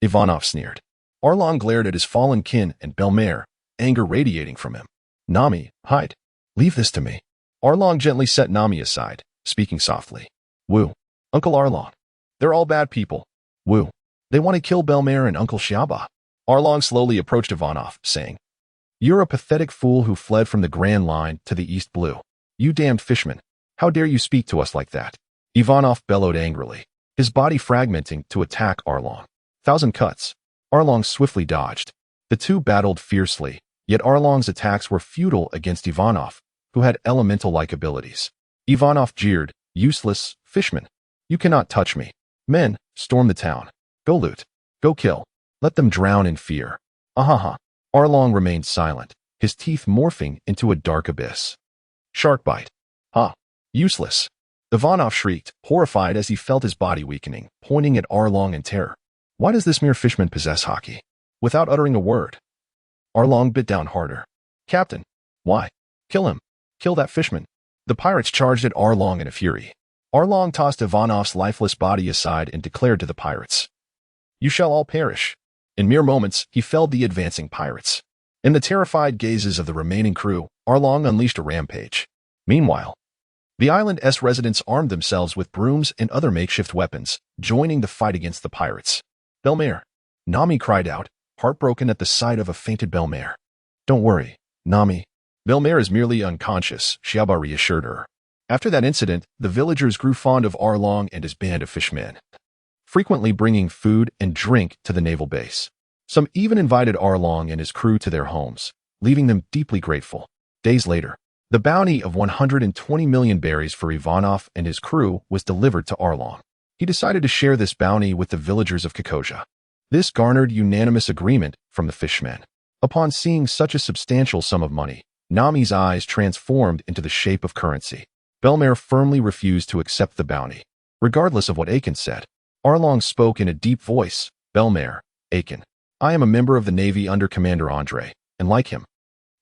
Ivanov sneered. Arlong glared at his fallen kin and Belmare, anger radiating from him. Nami, hide. Leave this to me. Arlong gently set Nami aside, speaking softly. Woo. Uncle Arlong. They're all bad people. Woo. They want to kill Belmare and Uncle Xiaoba. Arlong slowly approached Ivanov, saying, You're a pathetic fool who fled from the Grand Line to the East Blue. You damned fishman. How dare you speak to us like that? Ivanov bellowed angrily, his body fragmenting to attack Arlong. 1,000 cuts. Arlong swiftly dodged. The two battled fiercely, yet Arlong's attacks were futile against Ivanov, who had elemental-like abilities. Ivanov jeered, Useless, fishman. You cannot touch me. Men, storm the town. Go loot. Go kill. Let them drown in fear. Ahaha. Arlong remained silent, his teeth morphing into a dark abyss. Shark bite. Ha. Useless. Ivanov shrieked, horrified as he felt his body weakening, pointing at Arlong in terror. Why does this mere fishman possess hockey? Without uttering a word. Arlong bit down harder. Captain. Why? Kill him. Kill that fishman. The pirates charged at Arlong in a fury. Arlong tossed Ivanov's lifeless body aside and declared to the pirates. You shall all perish. In mere moments, he felled the advancing pirates. In the terrified gazes of the remaining crew, Arlong unleashed a rampage. Meanwhile, the island's residents armed themselves with brooms and other makeshift weapons, joining the fight against the pirates. Belmare. Nami cried out, heartbroken at the sight of a fainted Belmare. Don't worry, Nami. Belmare is merely unconscious, Xiaoba reassured her. After that incident, the villagers grew fond of Arlong and his band of fishmen, frequently bringing food and drink to the naval base. Some even invited Arlong and his crew to their homes, leaving them deeply grateful. Days later, the bounty of 120 million berries for Ivanov and his crew was delivered to Arlong. He decided to share this bounty with the villagers of Kokoja. This garnered unanimous agreement from the fishmen. Upon seeing such a substantial sum of money, Nami's eyes transformed into the shape of currency. Belmare firmly refused to accept the bounty. Regardless of what Aiken said, Arlong spoke in a deep voice. Belmare, Aiken, I am a member of the Navy under Commander Andre, and like him,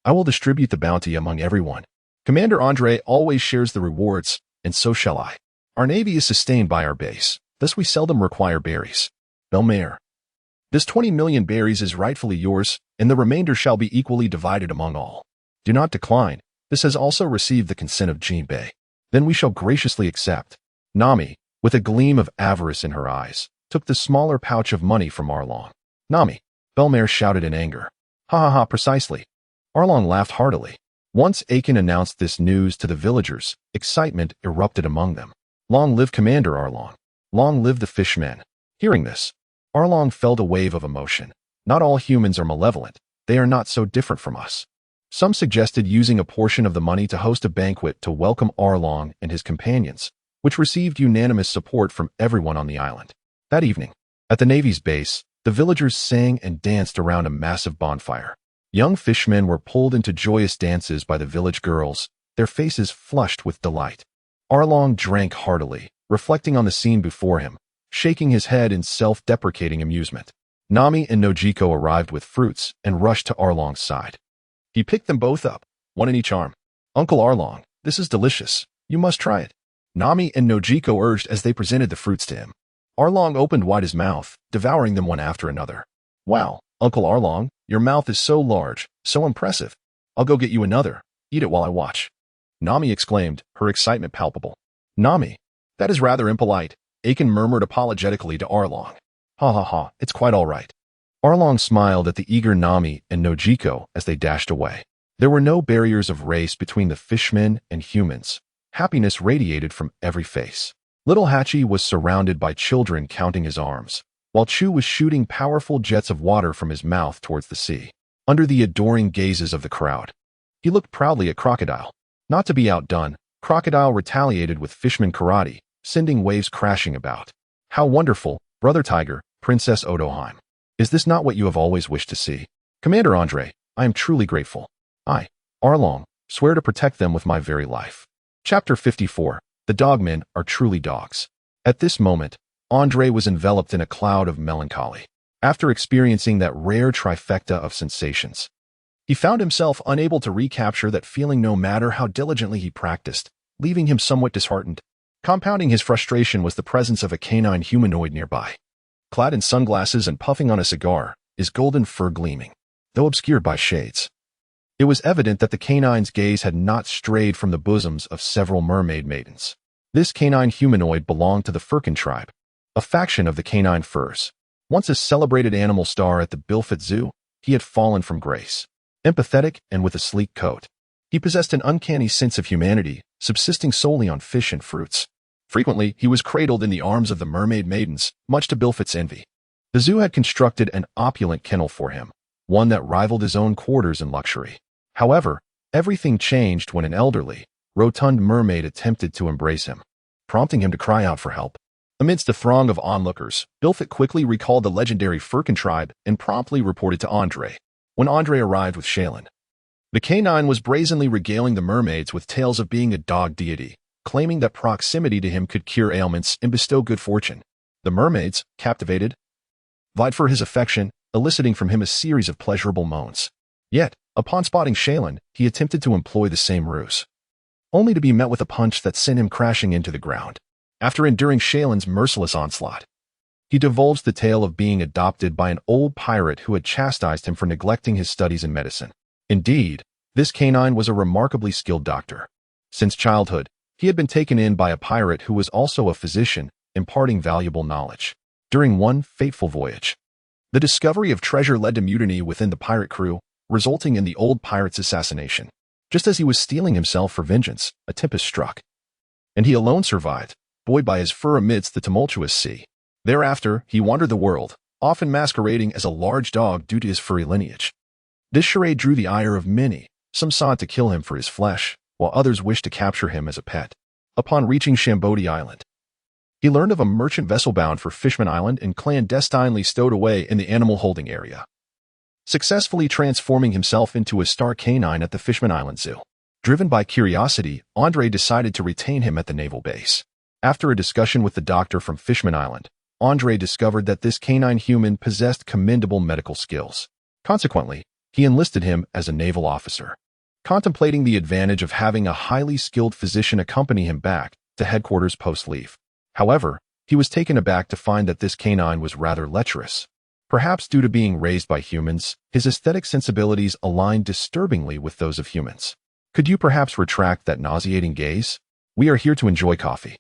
I will distribute the bounty among everyone. Commander Andre always shares the rewards, and so shall I. Our Navy is sustained by our base, thus we seldom require berries. Belmare, this 20 million berries is rightfully yours, and the remainder shall be equally divided among all. Do not decline. This has also received the consent of Jinbei. Then we shall graciously accept. Nami, with a gleam of avarice in her eyes, took the smaller pouch of money from Arlong. Nami, Belmare shouted in anger. Ha ha ha, precisely. Arlong laughed heartily. Once Aiken announced this news to the villagers, excitement erupted among them. Long live Commander Arlong. Long live the fishmen. Hearing this, Arlong felt a wave of emotion. Not all humans are malevolent. They are not so different from us. Some suggested using a portion of the money to host a banquet to welcome Arlong and his companions, which received unanimous support from everyone on the island. That evening, at the Navy's base, the villagers sang and danced around a massive bonfire. Young fishmen were pulled into joyous dances by the village girls, their faces flushed with delight. Arlong drank heartily, reflecting on the scene before him, shaking his head in self-deprecating amusement. Nami and Nojiko arrived with fruits and rushed to Arlong's side. He picked them both up, one in each arm. Uncle Arlong, this is delicious. You must try it. Nami and Nojiko urged as they presented the fruits to him. Arlong opened wide his mouth, devouring them one after another. Wow, Uncle Arlong, your mouth is so large, so impressive. I'll go get you another. Eat it while I watch. Nami exclaimed, her excitement palpable. Nami, that is rather impolite, Aiken murmured apologetically to Arlong. Ha ha ha, it's quite all right. Arlong smiled at the eager Nami and Nojiko as they dashed away. There were no barriers of race between the fishmen and humans. Happiness radiated from every face. Little Hachi was surrounded by children counting his arms, while Chu was shooting powerful jets of water from his mouth towards the sea. Under the adoring gazes of the crowd, he looked proudly at Crocodile. Not to be outdone, Crocodile retaliated with fishman karate, sending waves crashing about. How wonderful, Brother Tiger, Princess Odoheim. Is this not what you have always wished to see? Commander Andre, I am truly grateful. I, Arlong, swear to protect them with my very life. Chapter 54. The dogmen are truly dogs. At this moment, Andre was enveloped in a cloud of melancholy. After experiencing that rare trifecta of sensations, he found himself unable to recapture that feeling no matter how diligently he practiced, leaving him somewhat disheartened. Compounding his frustration was the presence of a canine humanoid nearby. Clad in sunglasses and puffing on a cigar, his golden fur gleaming, though obscured by shades. It was evident that the canine's gaze had not strayed from the bosoms of several mermaid maidens. This canine humanoid belonged to the Furkin tribe, a faction of the canine furs. Once a celebrated animal star at the Bilfit Zoo, he had fallen from grace. Empathetic and with a sleek coat, he possessed an uncanny sense of humanity, subsisting solely on fish and fruits. Frequently, he was cradled in the arms of the mermaid maidens, much to Bilfit's envy. The zoo had constructed an opulent kennel for him, one that rivaled his own quarters in luxury. However, everything changed when an elderly, rotund mermaid attempted to embrace him, prompting him to cry out for help. Amidst a throng of onlookers, Bilfit quickly recalled the legendary Furkin tribe and promptly reported to Andre. When Andre arrived with Shaylin, the canine was brazenly regaling the mermaids with tales of being a dog deity, claiming that proximity to him could cure ailments and bestow good fortune. The mermaids, captivated, vied for his affection, eliciting from him a series of pleasurable moans. Yet, upon spotting Shaylin, he attempted to employ the same ruse, only to be met with a punch that sent him crashing into the ground. After enduring Shaylin's merciless onslaught, he divulged the tale of being adopted by an old pirate who had chastised him for neglecting his studies in medicine. Indeed, this canine was a remarkably skilled doctor. Since childhood, he had been taken in by a pirate who was also a physician, imparting valuable knowledge. During one fateful voyage, the discovery of treasure led to mutiny within the pirate crew, resulting in the old pirate's assassination. Just as he was steeling himself for vengeance, a tempest struck, and he alone survived, buoyed by his fur amidst the tumultuous sea. Thereafter, he wandered the world, often masquerading as a large dog due to his furry lineage. This charade drew the ire of many. Some sought to kill him for his flesh, while others wished to capture him as a pet. Upon reaching Shambodi Island, he learned of a merchant vessel bound for Fishman Island and clandestinely stowed away in the animal holding area, successfully transforming himself into a star canine at the Fishman Island Zoo. Driven by curiosity, Andre decided to retain him at the naval base. After a discussion with the doctor from Fishman Island, Andre discovered that this canine human possessed commendable medical skills. Consequently, he enlisted him as a naval officer, contemplating the advantage of having a highly skilled physician accompany him back to headquarters post-leave. However, he was taken aback to find that this canine was rather lecherous. Perhaps due to being raised by humans, his aesthetic sensibilities aligned disturbingly with those of humans. Could you perhaps retract that nauseating gaze? We are here to enjoy coffee,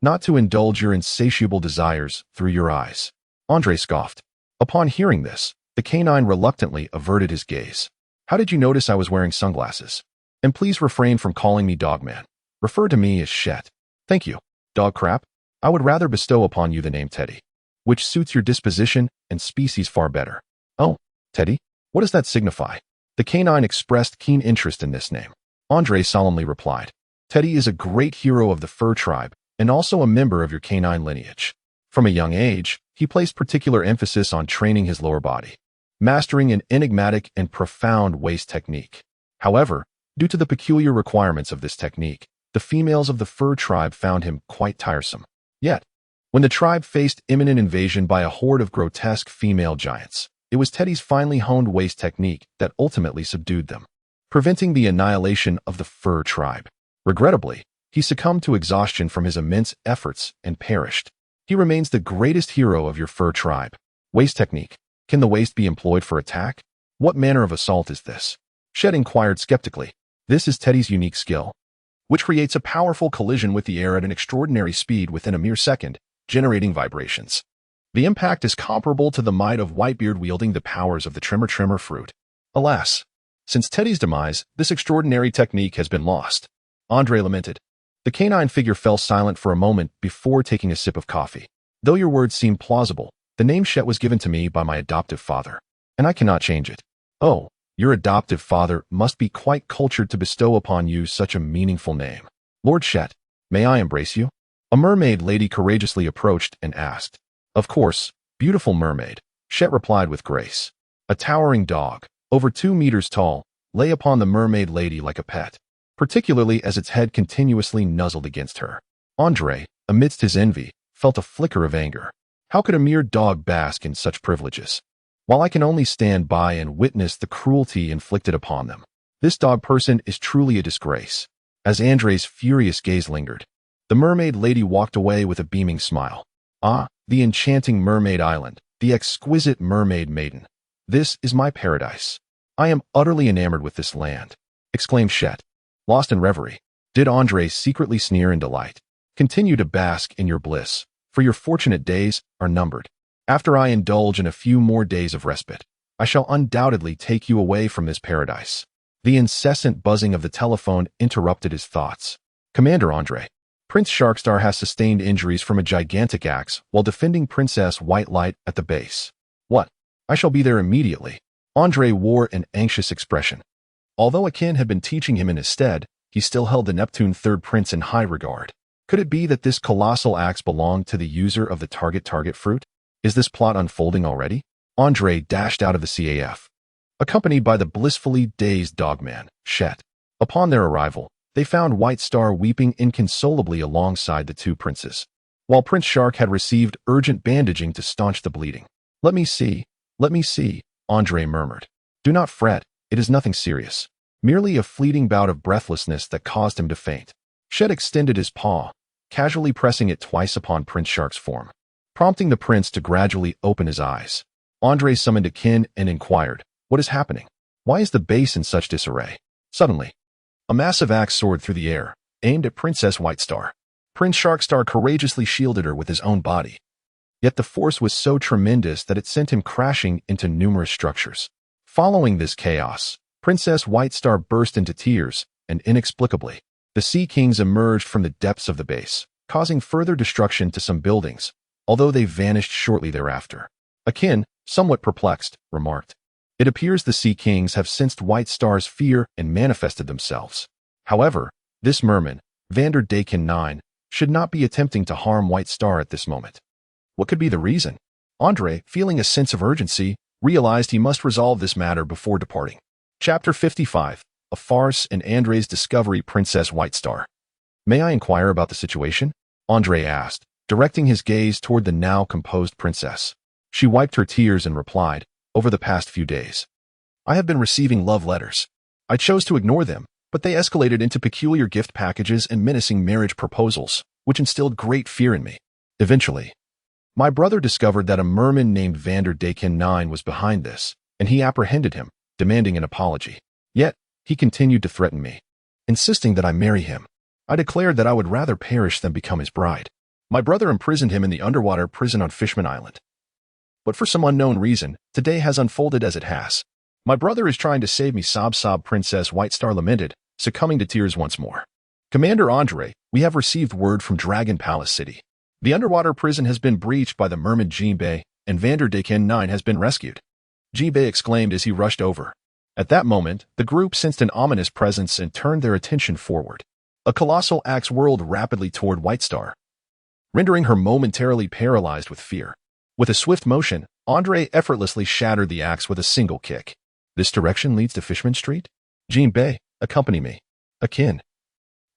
not to indulge your insatiable desires through your eyes. Andre scoffed. Upon hearing this, the canine reluctantly averted his gaze. How did you notice I was wearing sunglasses? And please refrain from calling me Dogman. Refer to me as Shet. Thank you. Dog crap. I would rather bestow upon you the name Teddy, which suits your disposition and species far better. Oh, Teddy? What does that signify? The canine expressed keen interest in this name. Andre solemnly replied, Teddy is a great hero of the fur tribe and also a member of your canine lineage. From a young age, he placed particular emphasis on training his lower body, mastering an enigmatic and profound waist technique. However, due to the peculiar requirements of this technique, the females of the fur tribe found him quite tiresome. Yet, when the tribe faced imminent invasion by a horde of grotesque female giants, it was Teddy's finely honed waist technique that ultimately subdued them, preventing the annihilation of the fur tribe. Regrettably, He succumbed to exhaustion from his immense efforts and perished. He remains the greatest hero of your fur tribe. Waist technique. Can the waist be employed for attack? What manner of assault is this? Shed inquired skeptically. This is Teddy's unique skill, which creates a powerful collision with the air at an extraordinary speed within a mere second, generating vibrations. The impact is comparable to the might of Whitebeard wielding the powers of the Trimmer fruit. Alas, since Teddy's demise, this extraordinary technique has been lost. Andre lamented. The canine figure fell silent for a moment before taking a sip of coffee. Though your words seem plausible, the name Shet was given to me by my adoptive father, and I cannot change it. Oh, your adoptive father must be quite cultured to bestow upon you such a meaningful name. Lord Shet, may I embrace you? A mermaid lady courageously approached and asked. Of course, beautiful mermaid, Shet replied with grace. A towering dog, over 2 meters tall, lay upon the mermaid lady like a pet, particularly as its head continuously nuzzled against her. Andre, amidst his envy, felt a flicker of anger. How could a mere dog bask in such privileges? While I can only stand by and witness the cruelty inflicted upon them, this dog person is truly a disgrace. As Andre's furious gaze lingered, the mermaid lady walked away with a beaming smile. Ah, the enchanting mermaid island, the exquisite mermaid maiden. This is my paradise. I am utterly enamored with this land, exclaimed Shet. Lost in reverie, did Andre secretly sneer in delight. Continue to bask in your bliss, for your fortunate days are numbered. After I indulge in a few more days of respite, I shall undoubtedly take you away from this paradise. The incessant buzzing of the telephone interrupted his thoughts. Commander Andre, Prince Sharkstar has sustained injuries from a gigantic axe while defending Princess White Light at the base. What? I shall be there immediately. Andre wore an anxious expression. Although Akin had been teaching him in his stead, he still held the Neptune Third Prince in high regard. Could it be that this colossal axe belonged to the user of the target fruit? Is this plot unfolding already? Andre dashed out of the CAF, accompanied by the blissfully dazed dogman, Shet. Upon their arrival, they found White Star weeping inconsolably alongside the 2 princes, while Prince Shark had received urgent bandaging to staunch the bleeding. Let me see, Andre murmured. Do not fret, it is nothing serious. Merely a fleeting bout of breathlessness that caused him to faint. Shet extended his paw, casually pressing it twice upon Prince Shark's form, prompting the prince to gradually open his eyes. Andre summoned Akin and inquired, what is happening? Why is the base in such disarray? Suddenly, a massive axe soared through the air, aimed at Princess White Star. Prince Sharkstar courageously shielded her with his own body. Yet the force was so tremendous that it sent him crashing into numerous structures. Following this chaos, Princess White Star burst into tears, and inexplicably, the Sea Kings emerged from the depths of the base, causing further destruction to some buildings, although they vanished shortly thereafter. Akin, somewhat perplexed, remarked, it appears the Sea Kings have sensed White Star's fear and manifested themselves. However, this merman, Vander Dakin 9, should not be attempting to harm White Star at this moment. What could be the reason? Andre, feeling a sense of urgency, realized he must resolve this matter before departing. Chapter 55, A Farce and Andre's Discovery Princess White Star. May I inquire about the situation? Andre asked, directing his gaze toward the now composed princess. She wiped her tears and replied, over the past few days, I have been receiving love letters. I chose to ignore them, but they escalated into peculiar gift packages and menacing marriage proposals, which instilled great fear in me. Eventually, my brother discovered that a merman named Vander Dakin 9 was behind this, and he apprehended him, demanding an apology. Yet, he continued to threaten me, insisting that I marry him. I declared that I would rather perish than become his bride. My brother imprisoned him in the underwater prison on Fishman Island. But for some unknown reason, today has unfolded as it has. My brother is trying to save me, sob Princess White Star lamented, succumbing to tears once more. Commander Andre, we have received word from Dragon Palace City. The underwater prison has been breached by the merman Jinbei, and Vander Dakin 9 has been rescued. Jinbei exclaimed as he rushed over. At that moment, the group sensed an ominous presence and turned their attention forward. A colossal axe whirled rapidly toward White Star, rendering her momentarily paralyzed with fear. With a swift motion, Andre effortlessly shattered the axe with a single kick. This direction leads to Fishman Street? Jinbei, accompany me. Akin.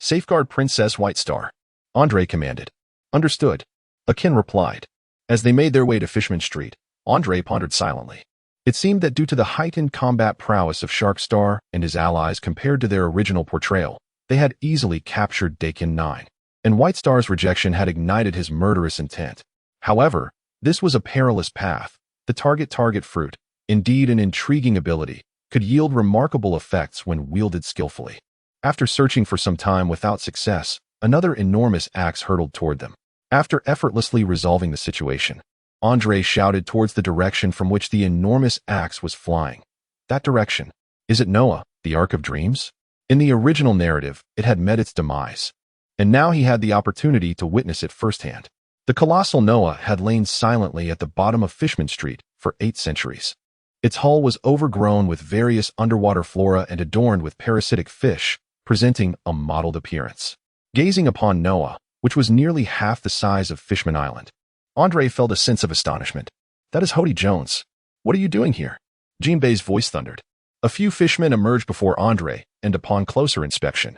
Safeguard Princess White Star. Andre commanded. Understood. Akin replied. As they made their way to Fishman Street, Andre pondered silently. It seemed that due to the heightened combat prowess of Sharkstar and his allies compared to their original portrayal, They had easily captured Dakin 9, and White Star's rejection had ignited his murderous intent. However, this was a perilous path. The target fruit, indeed an intriguing ability, could yield remarkable effects when wielded skillfully. After searching for some time without success, another enormous axe hurtled toward them. After effortlessly resolving the situation, Andre shouted towards the direction from which the enormous axe was flying. That direction. Is it Noah, the Ark of Dreams? In the original narrative, it had met its demise, and now he had the opportunity to witness it firsthand. The colossal Noah had lain silently at the bottom of Fishman Street for 8 centuries. Its hull was overgrown with various underwater flora and adorned with parasitic fish, presenting a mottled appearance. Gazing upon Noah, which was nearly half the size of Fishman Island, Andre felt a sense of astonishment. That is Hody Jones. What are you doing here? Jinbei's voice thundered. A few fishmen emerged before Andre, and upon closer inspection,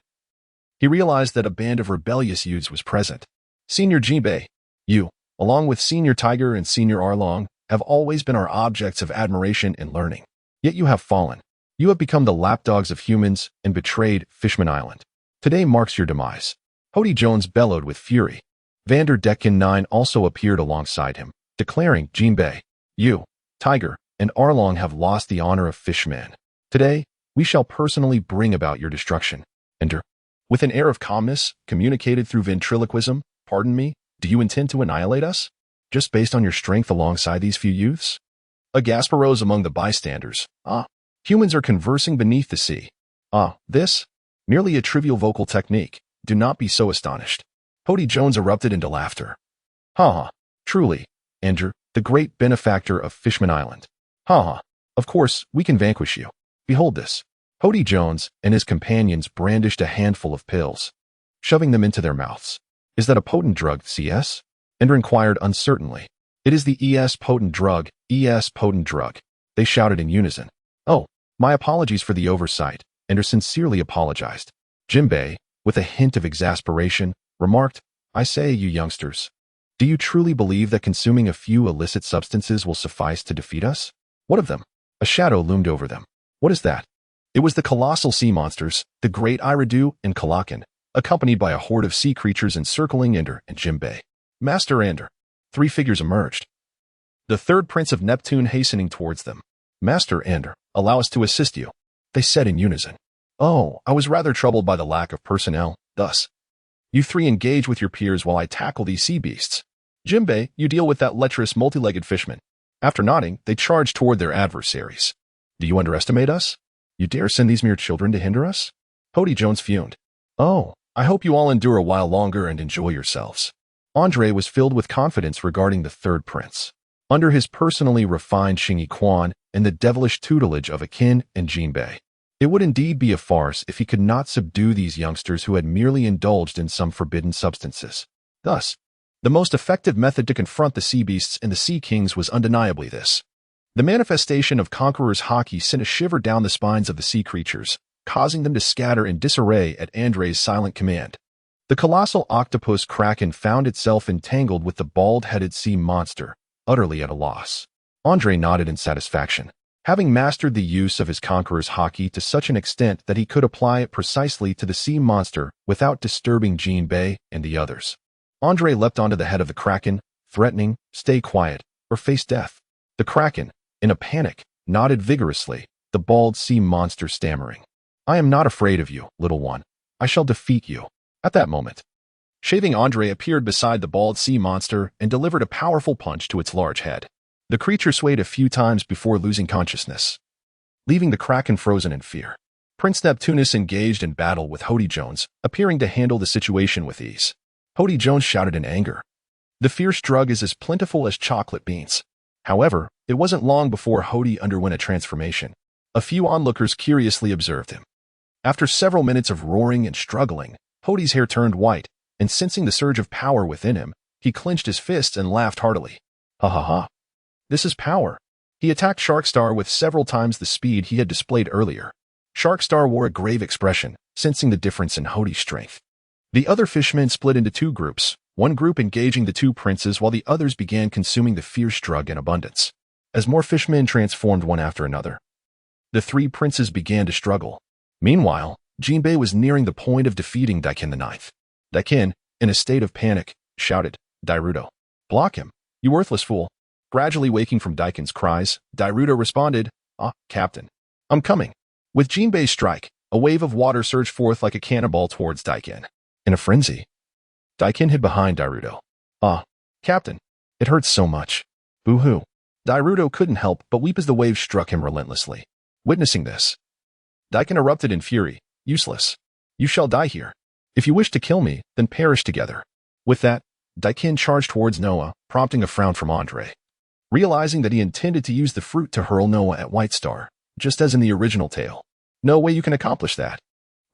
he realized that a band of rebellious youths was present. Senior Jinbei, you, along with Senior Tiger and Senior Arlong, have always been our objects of admiration and learning. Yet you have fallen. You have become the lapdogs of humans and betrayed Fishman Island. Today marks your demise. Hody Jones bellowed with fury. Vander Decken 9 also appeared alongside him, declaring, Jinbei, you, Tiger, and Arlong have lost the honor of Fishman. Today, we shall personally bring about your destruction. Enter. With an air of calmness, communicated through ventriloquism, pardon me, do you intend to annihilate us? Just based on your strength alongside these few youths? A gasp arose among the bystanders. Humans are conversing beneath the sea. This? Merely a trivial vocal technique. Do not be so astonished. Hody Jones erupted into laughter. Truly, Andrew, the great benefactor of Fishman Island. Of course, we can vanquish you. Behold this. Hody Jones and his companions brandished a handful of pills, shoving them into their mouths. Is that a potent drug, CS? Ender inquired uncertainly. It is the ES potent drug, ES potent drug. They shouted in unison. Oh, my apologies for the oversight. Ender sincerely apologized. Jinbei, with a hint of exasperation, remarked, I say, you youngsters, do you truly believe that consuming a few illicit substances will suffice to defeat us? What of them? A shadow loomed over them. What is that? It was the colossal sea monsters, the great Iridu and Kalakan, accompanied by a horde of sea creatures encircling Ender and Jinbei. Master Ender. 3 figures emerged. The third prince of Neptune hastening towards them. Master Ender, allow us to assist you. They said in unison. Oh, I was rather troubled by the lack of personnel, thus. You 3 engage with your peers while I tackle these sea beasts. Jinbei, you deal with that lecherous multi-legged fishman. After nodding, they charged toward their adversaries. Do you underestimate us? You dare send these mere children to hinder us? Hody Jones fumed. Oh, I hope you all endure a while longer and enjoy yourselves. Andre was filled with confidence regarding the third prince. Under his personally refined Xingyiquan and the devilish tutelage of Akin and Jinbei, it would indeed be a farce if he could not subdue these youngsters who had merely indulged in some forbidden substances. Thus, the most effective method to confront the sea beasts and the sea kings was undeniably this. The manifestation of Conqueror's Haki sent a shiver down the spines of the sea creatures, causing them to scatter in disarray at Andre's silent command. The colossal octopus kraken found itself entangled with the bald-headed sea monster, utterly at a loss. Andre nodded in satisfaction, having mastered the use of his Conqueror's Haki to such an extent that he could apply it precisely to the sea monster without disturbing Jinbei and the others. Andre leapt onto the head of the kraken, threatening, stay quiet, or face death. The kraken, in a panic, nodded vigorously, the bald sea monster stammering. I am not afraid of you, little one. I shall defeat you. At that moment, Shaving Andre appeared beside the bald sea monster and delivered a powerful punch to its large head. The creature swayed a few times before losing consciousness, leaving the kraken frozen in fear. Prince Neptunus engaged in battle with Hody Jones, appearing to handle the situation with ease. Hody Jones shouted in anger. The fierce drug is as plentiful as chocolate beans. However, it wasn't long before Hody underwent a transformation. A few onlookers curiously observed him. After several minutes of roaring and struggling, Hody's hair turned white, and sensing the surge of power within him, he clenched his fists and laughed heartily. Ha ha ha. This is power. He attacked Sharkstar with several times the speed he had displayed earlier. Sharkstar wore a grave expression, sensing the difference in Hody's strength. The other fishmen split into 2 groups, one group engaging the 2 princes while the others began consuming the fierce drug in abundance. As more fishmen transformed one after another, the 3 princes began to struggle. Meanwhile, Jinbei was nearing the point of defeating Daikin the Ninth. Daikin, in a state of panic, shouted, "Dairudo, block him, you worthless fool." Gradually waking from Daikin's cries, Dairudo responded, "Ah, Captain. I'm coming." With Jinbei's strike, a wave of water surged forth like a cannonball towards Daikin. In a frenzy, Daikin hid behind Dairudo. "Ah, Captain, it hurts so much." Boo-hoo. Dairudo couldn't help but weep as the wave struck him relentlessly. Witnessing this, Daikin erupted in fury. "Useless. You shall die here. If you wish to kill me, then perish together." With that, Daikin charged towards Noah, prompting a frown from Andre. Realizing that he intended to use the fruit to hurl Noah at White Star, just as in the original tale. "No way you can accomplish that."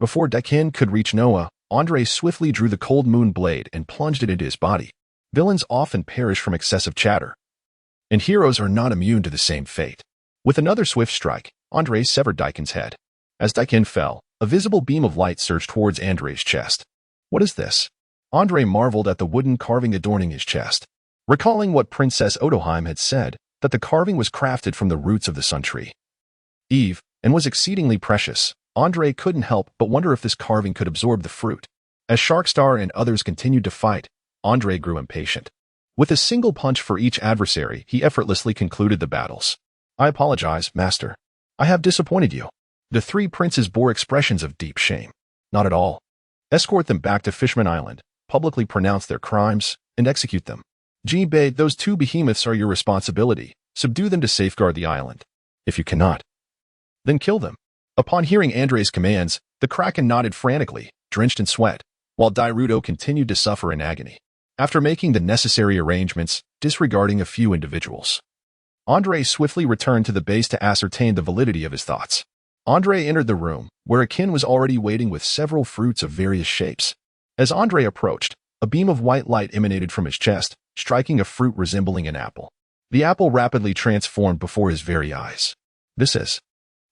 Before Daikin could reach Noah, Andre swiftly drew the cold moon blade and plunged it into his body. Villains often perish from excessive chatter, and heroes are not immune to the same fate. With another swift strike, Andre severed Daikin's head. As Daikin fell, a visible beam of light surged towards Andre's chest. "What is this?" Andre marveled at the wooden carving adorning his chest. Recalling what Princess Odoheim had said, that the carving was crafted from the roots of the sun tree, Eve, and was exceedingly precious, Andre couldn't help but wonder if this carving could absorb the fruit. As Sharkstar and others continued to fight, Andre grew impatient. With a single punch for each adversary, he effortlessly concluded the battles. "I apologize, Master. I have disappointed you." The three princes bore expressions of deep shame. "Not at all. Escort them back to Fishman Island, publicly pronounce their crimes, and execute them. Jinbei, those two behemoths are your responsibility. Subdue them to safeguard the island. If you cannot, then kill them." Upon hearing Andre's commands, the Kraken nodded frantically, drenched in sweat, while Dairudo continued to suffer in agony. After making the necessary arrangements, disregarding a few individuals, Andre swiftly returned to the base to ascertain the validity of his thoughts. Andre entered the room, where Akin was already waiting with several fruits of various shapes. As Andre approached, a beam of white light emanated from his chest, striking a fruit resembling an apple. The apple rapidly transformed before his very eyes. "This is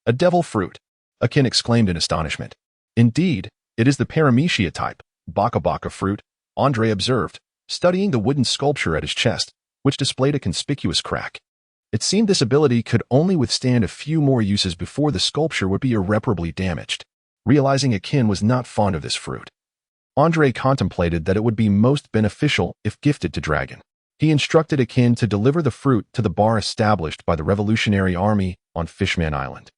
a devil fruit," Akin exclaimed in astonishment. "Indeed, it is the paramecia type, baka baka fruit," Andre observed, studying the wooden sculpture at his chest, which displayed a conspicuous crack. It seemed this ability could only withstand a few more uses before the sculpture would be irreparably damaged. Realizing Akin was not fond of this fruit, Andre contemplated that it would be most beneficial if gifted to Dragon. He instructed Akin to deliver the fruit to the bar established by the Revolutionary Army on Fishman Island,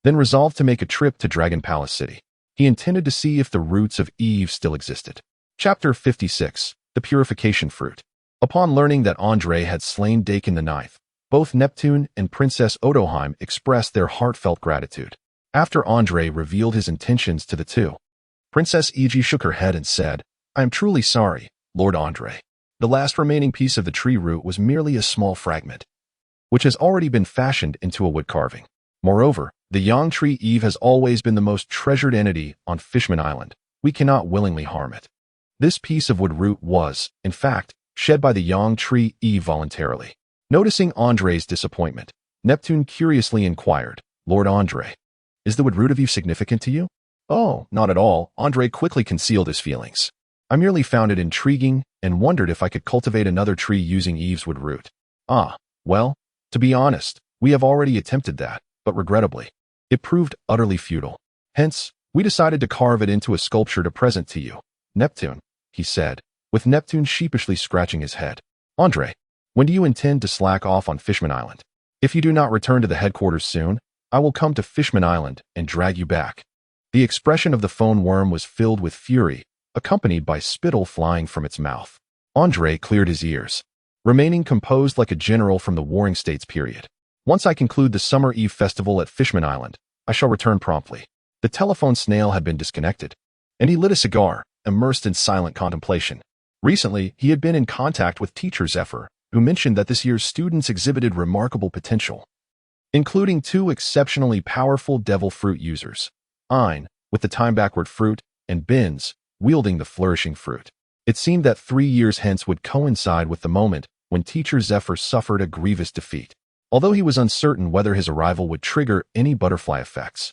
then resolved to make a trip to Dragon Palace City. He intended to see if the roots of Eve still existed. Chapter 56. The Purification Fruit. Upon learning that Andre had slain Daikin the Ninth, both Neptune and Princess Odoheim expressed their heartfelt gratitude. After Andre revealed his intentions to the two, Princess Iji shook her head and said, "I am truly sorry, Lord Andre. The last remaining piece of the tree root was merely a small fragment, which has already been fashioned into a wood carving. Moreover, the yang tree Eve has always been the most treasured entity on Fishman Island. We cannot willingly harm it." This piece of wood root was, in fact, shed by the yang tree Eve voluntarily. Noticing Andre's disappointment, Neptune curiously inquired, "Lord Andre, is the wood root of Eve significant to you?" "Oh, not at all." Andre quickly concealed his feelings. "I merely found it intriguing and wondered if I could cultivate another tree using Eve's wood root." "Ah, well, to be honest, we have already attempted that, but regrettably, it proved utterly futile. Hence, we decided to carve it into a sculpture to present to you, Neptune," he said, with Neptune sheepishly scratching his head. "Andre, when do you intend to slack off on Fishman Island? If you do not return to the headquarters soon, I will come to Fishman Island and drag you back." The expression of the phone worm was filled with fury, accompanied by spittle flying from its mouth. Andre cleared his ears, remaining composed like a general from the Warring States period. "Once I conclude the Summer Eve Festival at Fishman Island, I shall return promptly." The telephone snail had been disconnected, and he lit a cigar, immersed in silent contemplation. Recently, he had been in contact with Teacher Zephyr, who mentioned that this year's students exhibited remarkable potential, including two exceptionally powerful devil fruit users, Ein, with the time-backward fruit, and Benz, wielding the flourishing fruit. It seemed that 3 years hence would coincide with the moment when Teacher Zephyr suffered a grievous defeat. Although he was uncertain whether his arrival would trigger any butterfly effects,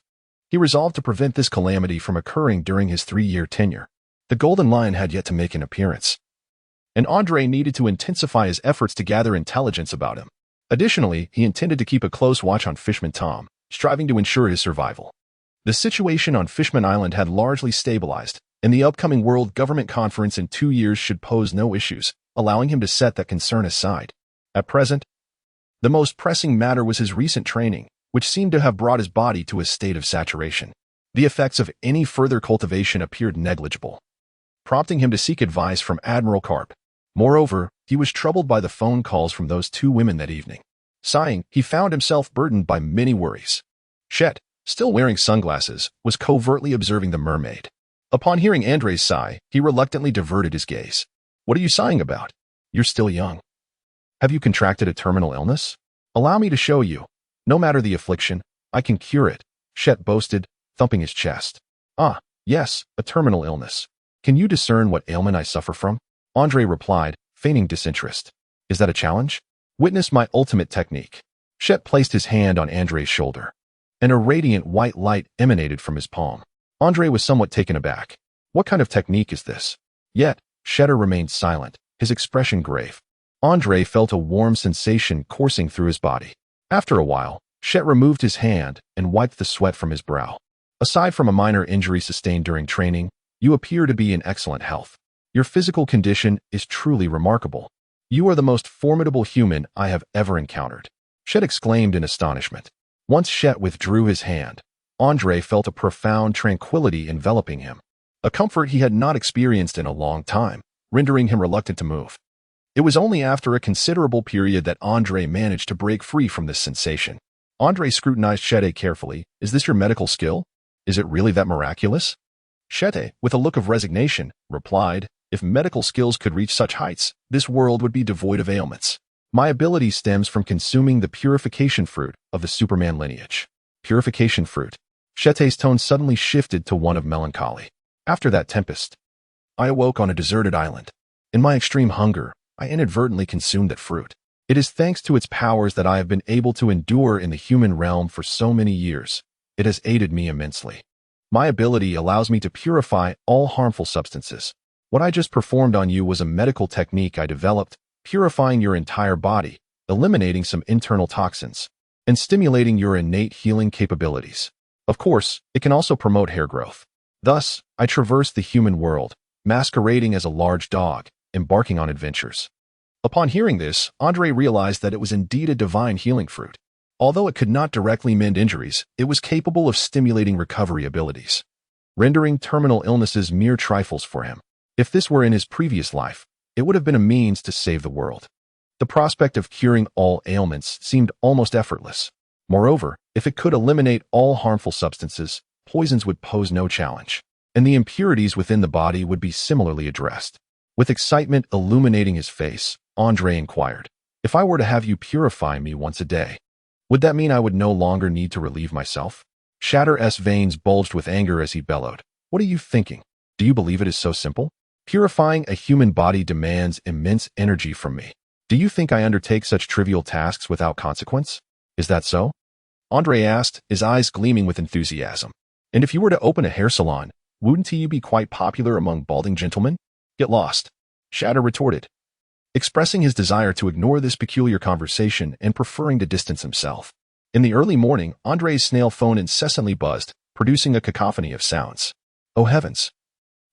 he resolved to prevent this calamity from occurring during his 3-year tenure. The Golden Lion had yet to make an appearance, and Andre needed to intensify his efforts to gather intelligence about him. Additionally, he intended to keep a close watch on Fishman Tom, striving to ensure his survival. The situation on Fishman Island had largely stabilized, and the upcoming World Government Conference in 2 years should pose no issues, allowing him to set that concern aside. At present, the most pressing matter was his recent training, which seemed to have brought his body to a state of saturation. The effects of any further cultivation appeared negligible, prompting him to seek advice from Admiral Karp. Moreover, he was troubled by the phone calls from those 2 women that evening. Sighing, he found himself burdened by many worries. Chet, still wearing sunglasses, was covertly observing the mermaid. Upon hearing Andre's sigh, he reluctantly diverted his gaze. What are you sighing about? You're still young. Have you contracted a terminal illness? Allow me to show you. No matter the affliction, I can cure it, Chet boasted, thumping his chest. Ah, yes, a terminal illness. Can you discern what ailment I suffer from? Andre replied, feigning disinterest. Is that a challenge? Witness my ultimate technique. Chet placed his hand on Andre's shoulder, and a radiant white light emanated from his palm. Andre was somewhat taken aback. What kind of technique is this? Yet, Cheddar remained silent, his expression grave. Andre felt a warm sensation coursing through his body. After a while, Chet removed his hand and wiped the sweat from his brow. Aside from a minor injury sustained during training, you appear to be in excellent health. Your physical condition is truly remarkable. You are the most formidable human I have ever encountered, Chet exclaimed in astonishment. Once Chet withdrew his hand, Andre felt a profound tranquility enveloping him, a comfort he had not experienced in a long time, rendering him reluctant to move. It was only after a considerable period that Andre managed to break free from this sensation. Andre scrutinized Chet carefully. Is this your medical skill? Is it really that miraculous? Chet, with a look of resignation, replied, if medical skills could reach such heights, this world would be devoid of ailments. My ability stems from consuming the purification fruit of the Superman lineage. Purification fruit. Chet's tone suddenly shifted to one of melancholy. After that tempest, I awoke on a deserted island. In my extreme hunger, I inadvertently consumed that fruit. It is thanks to its powers that I have been able to endure in the human realm for so many years. It has aided me immensely. My ability allows me to purify all harmful substances. What I just performed on you was a medical technique I developed, purifying your entire body, eliminating some internal toxins, and stimulating your innate healing capabilities. Of course, it can also promote hair growth. Thus, I traversed the human world, masquerading as a large dog, embarking on adventures. Upon hearing this, Andre realized that it was indeed a divine healing fruit. Although it could not directly mend injuries, it was capable of stimulating recovery abilities, rendering terminal illnesses mere trifles for him. If this were in his previous life, it would have been a means to save the world. The prospect of curing all ailments seemed almost effortless. Moreover, if it could eliminate all harmful substances, poisons would pose no challenge, and the impurities within the body would be similarly addressed. With excitement illuminating his face, Andre inquired, if I were to have you purify me once a day, would that mean I would no longer need to relieve myself? Shatter's veins bulged with anger as he bellowed. What are you thinking? Do you believe it is so simple? Purifying a human body demands immense energy from me. Do you think I undertake such trivial tasks without consequence? Is that so? Andre asked, his eyes gleaming with enthusiasm. And if you were to open a hair salon, wouldn't you be quite popular among balding gentlemen? Get lost, Shatter retorted, expressing his desire to ignore this peculiar conversation and preferring to distance himself. In the early morning, Andre's snail phone incessantly buzzed, producing a cacophony of sounds. Oh heavens!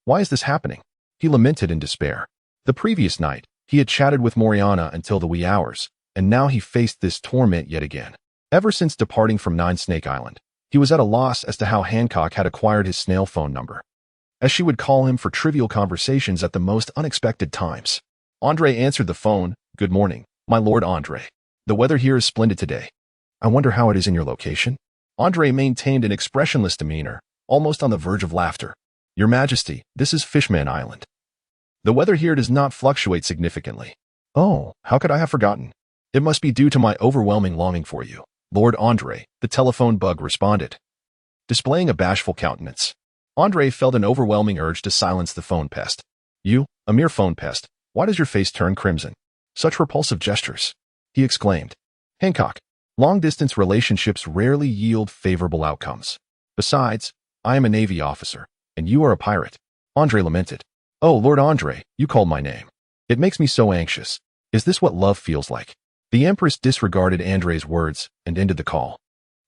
Why is this happening? He lamented in despair. The previous night, he had chatted with Moriana until the wee hours, and now he faced this torment yet again. Ever since departing from Nine Snake Island, he was at a loss as to how Hancock had acquired his snail phone number, as she would call him for trivial conversations at the most unexpected times. Andre answered the phone. Good morning, my Lord Andre. The weather here is splendid today. I wonder how it is in your location? Andre maintained an expressionless demeanor, almost on the verge of laughter. Your Majesty, this is Fishman Island. The weather here does not fluctuate significantly. Oh, how could I have forgotten? It must be due to my overwhelming longing for you, Lord Andre, the telephone bug responded, displaying a bashful countenance. Andre felt an overwhelming urge to silence the phone pest. You, a mere phone pest, why does your face turn crimson? Such repulsive gestures, he exclaimed. Hancock, long-distance relationships rarely yield favorable outcomes. Besides, I am a Navy officer, and you are a pirate, Andre lamented. Oh, Lord Andre, you called my name. It makes me so anxious. Is this what love feels like? The Empress disregarded Andre's words and ended the call.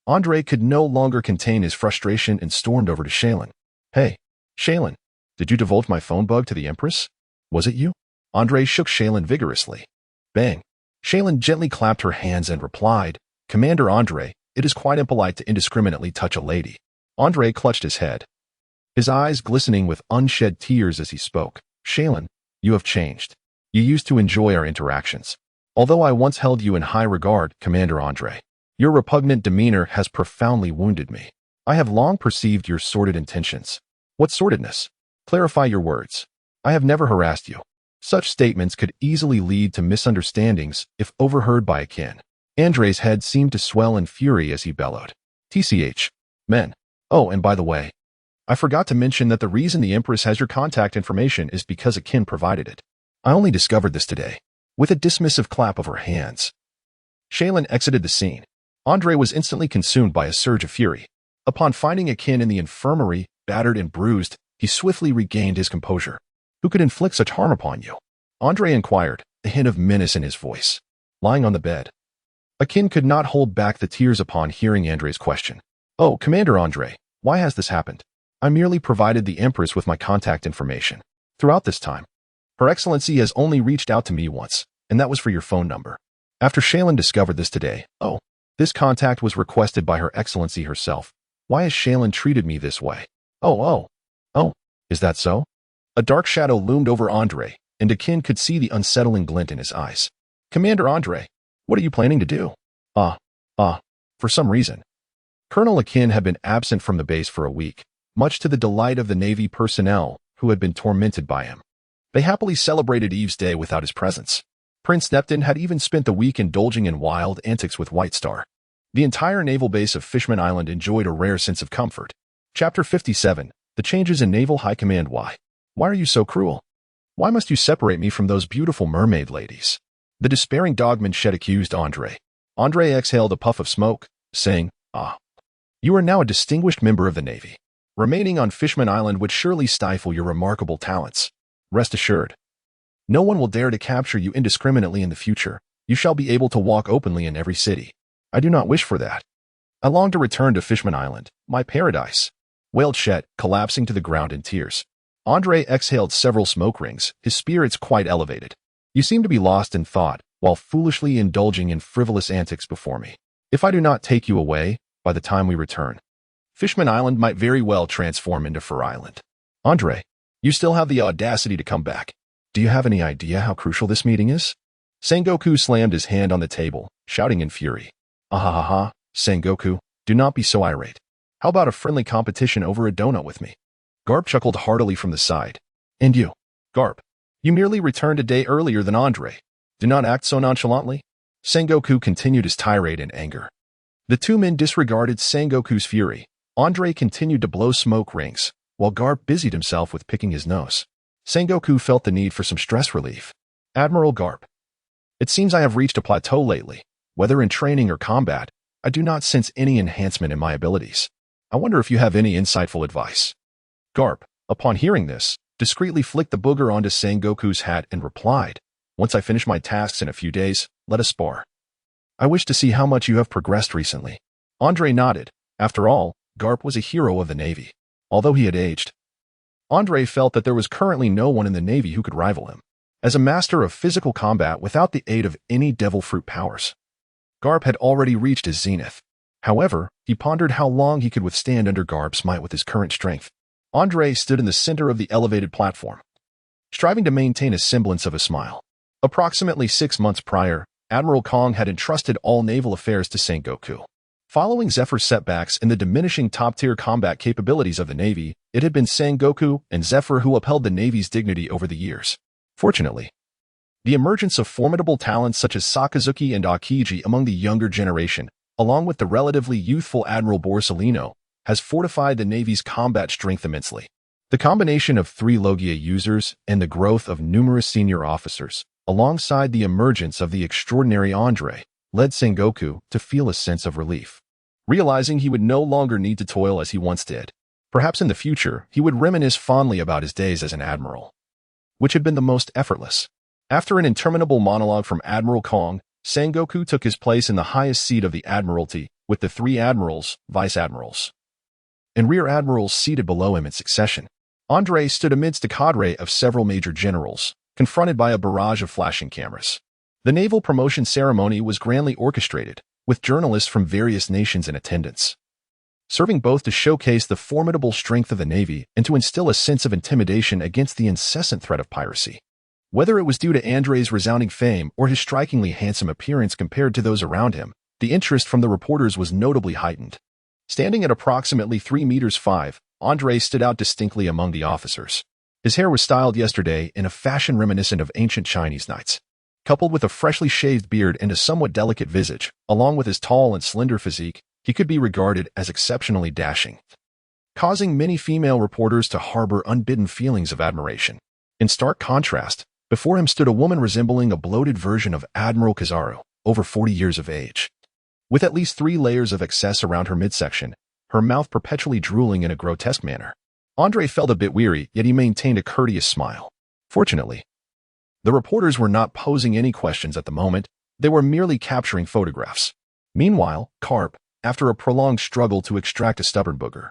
Andre could no longer contain his frustration and stormed over to Shaylin. Hey, Shaylin, did you divulge my phone bug to the Empress? Was it you? Andre shook Shaylin vigorously. Bang. Shaylin gently clapped her hands and replied, Commander Andre, it is quite impolite to indiscriminately touch a lady. Andre clutched his head, his eyes glistening with unshed tears as he spoke. Shaylin, you have changed. You used to enjoy our interactions. Although I once held you in high regard, Commander Andre, your repugnant demeanor has profoundly wounded me. I have long perceived your sordid intentions. What sordidness? Clarify your words. I have never harassed you. Such statements could easily lead to misunderstandings if overheard by a kin. Andre's head seemed to swell in fury as he bellowed. TCH. Men. Oh, and by the way, I forgot to mention that the reason the Empress has your contact information is because a kin provided it. I only discovered this today. With a dismissive clap of her hands, Shaylin exited the scene. Andre was instantly consumed by a surge of fury. Upon finding a kin in the infirmary, battered and bruised, he swiftly regained his composure. Who could inflict such harm upon you? Andre inquired, a hint of menace in his voice. Lying on the bed, a kin could not hold back the tears upon hearing Andre's question. Oh, Commander Andre, why has this happened? I merely provided the Empress with my contact information. Throughout this time, Her Excellency has only reached out to me once, and that was for your phone number. After Shaylin discovered this today, this contact was requested by Her Excellency herself. Why has Shaylin treated me this way? Oh, is that so? A dark shadow loomed over Andre, and Akin could see the unsettling glint in his eyes. Commander Andre, what are you planning to do? For some reason. Colonel Akin had been absent from the base for a week, much to the delight of the Navy personnel who had been tormented by him. They happily celebrated Eve's Day without his presence. Prince Neptune had even spent the week indulging in wild antics with White Star. The entire naval base of Fishman Island enjoyed a rare sense of comfort. Chapter 57, The Changes in Naval High Command. Why are you so cruel? Why must you separate me from those beautiful mermaid ladies? The despairing dogman shed accused Andre. Andre exhaled a puff of smoke, saying, You are now a distinguished member of the Navy. Remaining on Fishman Island would surely stifle your remarkable talents. Rest assured, no one will dare to capture you indiscriminately in the future. You shall be able to walk openly in every city. I do not wish for that. I long to return to Fishman Island, my paradise, wailed Chet, collapsing to the ground in tears. Andre exhaled several smoke rings, his spirits quite elevated. You seem to be lost in thought, while foolishly indulging in frivolous antics before me. If I do not take you away, by the time we return, Fishman Island might very well transform into Fur Island. Andre, you still have the audacity to come back. Do you have any idea how crucial this meeting is? Sengoku slammed his hand on the table, shouting in fury. Sengoku, do not be so irate. How about a friendly competition over a donut with me? Garp chuckled heartily from the side. And you, Garp, you merely returned a day earlier than Andre. Do not act so nonchalantly. Sengoku continued his tirade in anger. The two men disregarded Sengoku's fury. Andre continued to blow smoke rings, while Garp busied himself with picking his nose. Sengoku felt the need for some stress relief. Admiral Garp, it seems I have reached a plateau lately. Whether in training or combat, I do not sense any enhancement in my abilities. I wonder if you have any insightful advice. Garp, upon hearing this, discreetly flicked the booger onto Sengoku's hat and replied, Once I finish my tasks in a few days, let us spar. I wish to see how much you have progressed recently. Andre nodded. After all, Garp was a hero of the Navy. Although he had aged, Andre felt that there was currently no one in the Navy who could rival him. As a master of physical combat without the aid of any devil fruit powers, Garp had already reached his zenith. However, he pondered how long he could withstand under Garp's might with his current strength. Andre stood in the center of the elevated platform, striving to maintain a semblance of a smile. Approximately 6 months prior, Admiral Kong had entrusted all naval affairs to Sengoku. Following Zephyr's setbacks in the diminishing top-tier combat capabilities of the Navy, it had been Sengoku and Zephyr who upheld the Navy's dignity over the years. Fortunately, the emergence of formidable talents such as Sakazuki and Akiji among the younger generation, along with the relatively youthful Admiral Borsellino, has fortified the Navy's combat strength immensely. The combination of 3 Logia users and the growth of numerous senior officers, alongside the emergence of the extraordinary Andre, led Sengoku to feel a sense of relief. Realizing he would no longer need to toil as he once did. Perhaps in the future, he would reminisce fondly about his days as an admiral, which had been the most effortless. After an interminable monologue from Admiral Kong, Sengoku took his place in the highest seat of the Admiralty, with the 3 admirals, vice-admirals, and rear admirals seated below him in succession. Andrei stood amidst a cadre of several major generals, confronted by a barrage of flashing cameras. The naval promotion ceremony was grandly orchestrated, with journalists from various nations in attendance, serving both to showcase the formidable strength of the Navy and to instill a sense of intimidation against the incessant threat of piracy. Whether it was due to Andrei's resounding fame or his strikingly handsome appearance compared to those around him, the interest from the reporters was notably heightened. Standing at approximately 3 meters 5, Andrei stood out distinctly among the officers. His hair was styled yesterday in a fashion reminiscent of ancient Chinese knights. Coupled with a freshly shaved beard and a somewhat delicate visage, along with his tall and slender physique, he could be regarded as exceptionally dashing, causing many female reporters to harbor unbidden feelings of admiration. In stark contrast, before him stood a woman resembling a bloated version of Admiral Kizaru, over 40 years of age. With at least 3 layers of excess around her midsection, her mouth perpetually drooling in a grotesque manner. Andrei felt a bit weary, yet he maintained a courteous smile. Fortunately, the reporters were not posing any questions at the moment, they were merely capturing photographs. Meanwhile, Karp, after a prolonged struggle to extract a stubborn booger,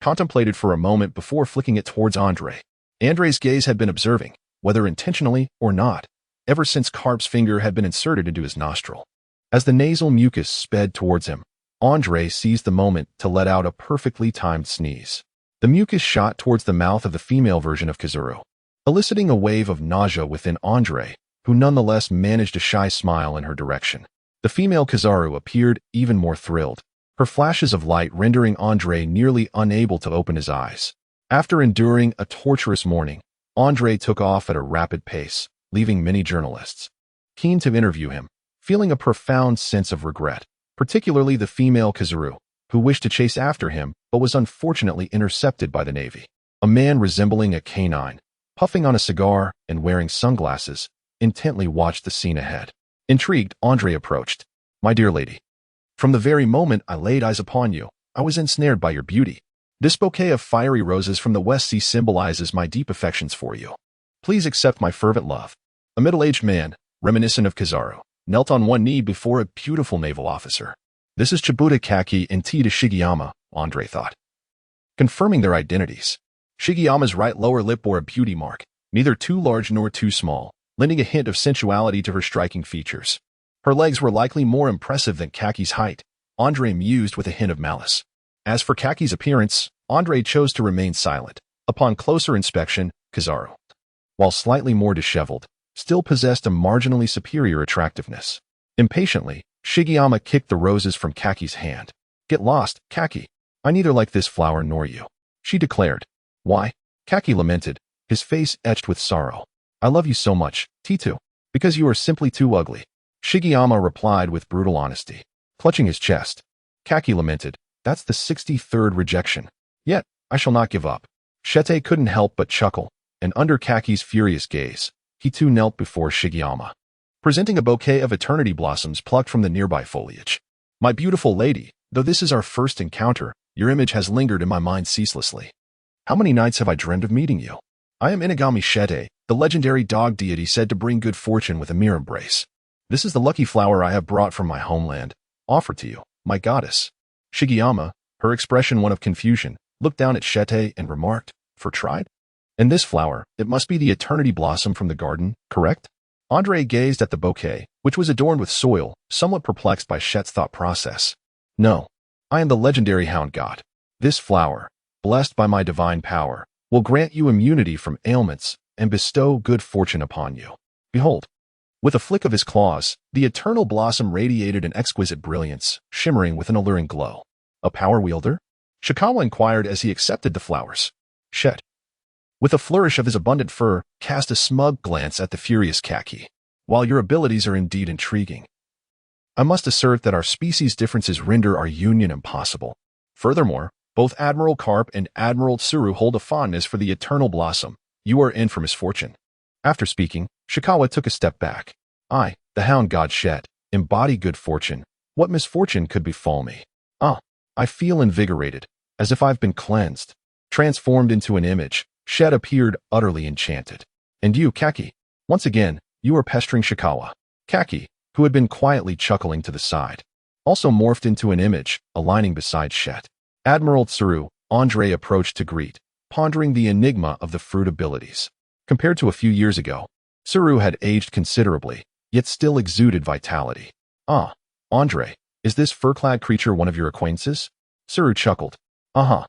contemplated for a moment before flicking it towards Andrei. Andrei's gaze had been observing, whether intentionally or not, ever since Karp's finger had been inserted into his nostril. As the nasal mucus sped towards him, Andrei seized the moment to let out a perfectly timed sneeze. The mucus shot towards the mouth of the female version of Kizaru, eliciting a wave of nausea within Andrei, who nonetheless managed a shy smile in her direction. The female Kizaru appeared even more thrilled, her flashes of light rendering Andrei nearly unable to open his eyes. After enduring a torturous morning, Andrei took off at a rapid pace, leaving many journalists keen to interview him, feeling a profound sense of regret, particularly the female Kizaru, who wished to chase after him but was unfortunately intercepted by the Navy. A man resembling a canine, puffing on a cigar and wearing sunglasses, intently watched the scene ahead. Intrigued, Andrei approached. "My dear lady, from the very moment I laid eyes upon you, I was ensnared by your beauty. This bouquet of fiery roses from the West Sea symbolizes my deep affections for you. Please accept my fervent love." A middle-aged man, reminiscent of Kizaru, knelt on one knee before a beautiful naval officer. This is Chibuta Kaki and T to Shigeyama, Andrei thought. Confirming their identities, Shigeyama's right lower lip bore a beauty mark, neither too large nor too small, lending a hint of sensuality to her striking features. Her legs were likely more impressive than Kaki's height, Andrei mused with a hint of malice. As for Kaki's appearance, Andrei chose to remain silent. Upon closer inspection, Kizaru, while slightly more disheveled, still possessed a marginally superior attractiveness. Impatiently, Shigeyama kicked the roses from Kaki's hand. "Get lost, Kaki. I neither like this flower nor you," she declared. "Why?" Kaki lamented, his face etched with sorrow. "I love you so much, T2, because you are simply too ugly." Shigeyama replied with brutal honesty, clutching his chest. Kaki lamented, "That's the 63rd rejection. Yet, I shall not give up." Shete couldn't help but chuckle, and under Kaki's furious gaze, he too knelt before Shigeyama, presenting a bouquet of eternity blossoms plucked from the nearby foliage. "My beautiful lady, though this is our first encounter, your image has lingered in my mind ceaselessly. How many nights have I dreamed of meeting you? I am Inagami Shete, the legendary dog deity said to bring good fortune with a mere embrace. This is the lucky flower I have brought from my homeland, offered to you, my goddess." Shigeyama, her expression one of confusion, looked down at Shete and remarked, "For tried? And this flower, it must be the eternity blossom from the garden, correct?" Andrei gazed at the bouquet, which was adorned with soil, somewhat perplexed by Shet's thought process. "No, I am the legendary hound god. This flower, blessed by my divine power, will grant you immunity from ailments and bestow good fortune upon you. Behold." With a flick of his claws, the eternal blossom radiated an exquisite brilliance, shimmering with an alluring glow. "A power wielder?" Shikawa inquired as he accepted the flowers. Shet, with a flourish of his abundant fur, cast a smug glance at the furious Kaki. "While your abilities are indeed intriguing, I must assert that our species' differences render our union impossible. Furthermore, both Admiral Karp and Admiral Tsuru hold a fondness for the eternal blossom. You are in for misfortune." After speaking, Shikawa took a step back. "I, the hound god Shet, embody good fortune. What misfortune could befall me? I feel invigorated, as if I've been cleansed." Transformed into an image, Shet appeared utterly enchanted. "And you, Kaki? Once again, you are pestering Shikawa." Kaki, who had been quietly chuckling to the side, also morphed into an image, aligning beside Shet. Admiral Tsuru, Andre approached to greet, pondering the enigma of the fruit abilities. Compared to a few years ago, Tsuru had aged considerably, yet still exuded vitality. Ah, Andre, is this fur-clad creature one of your acquaintances? Tsuru chuckled. Uh-huh.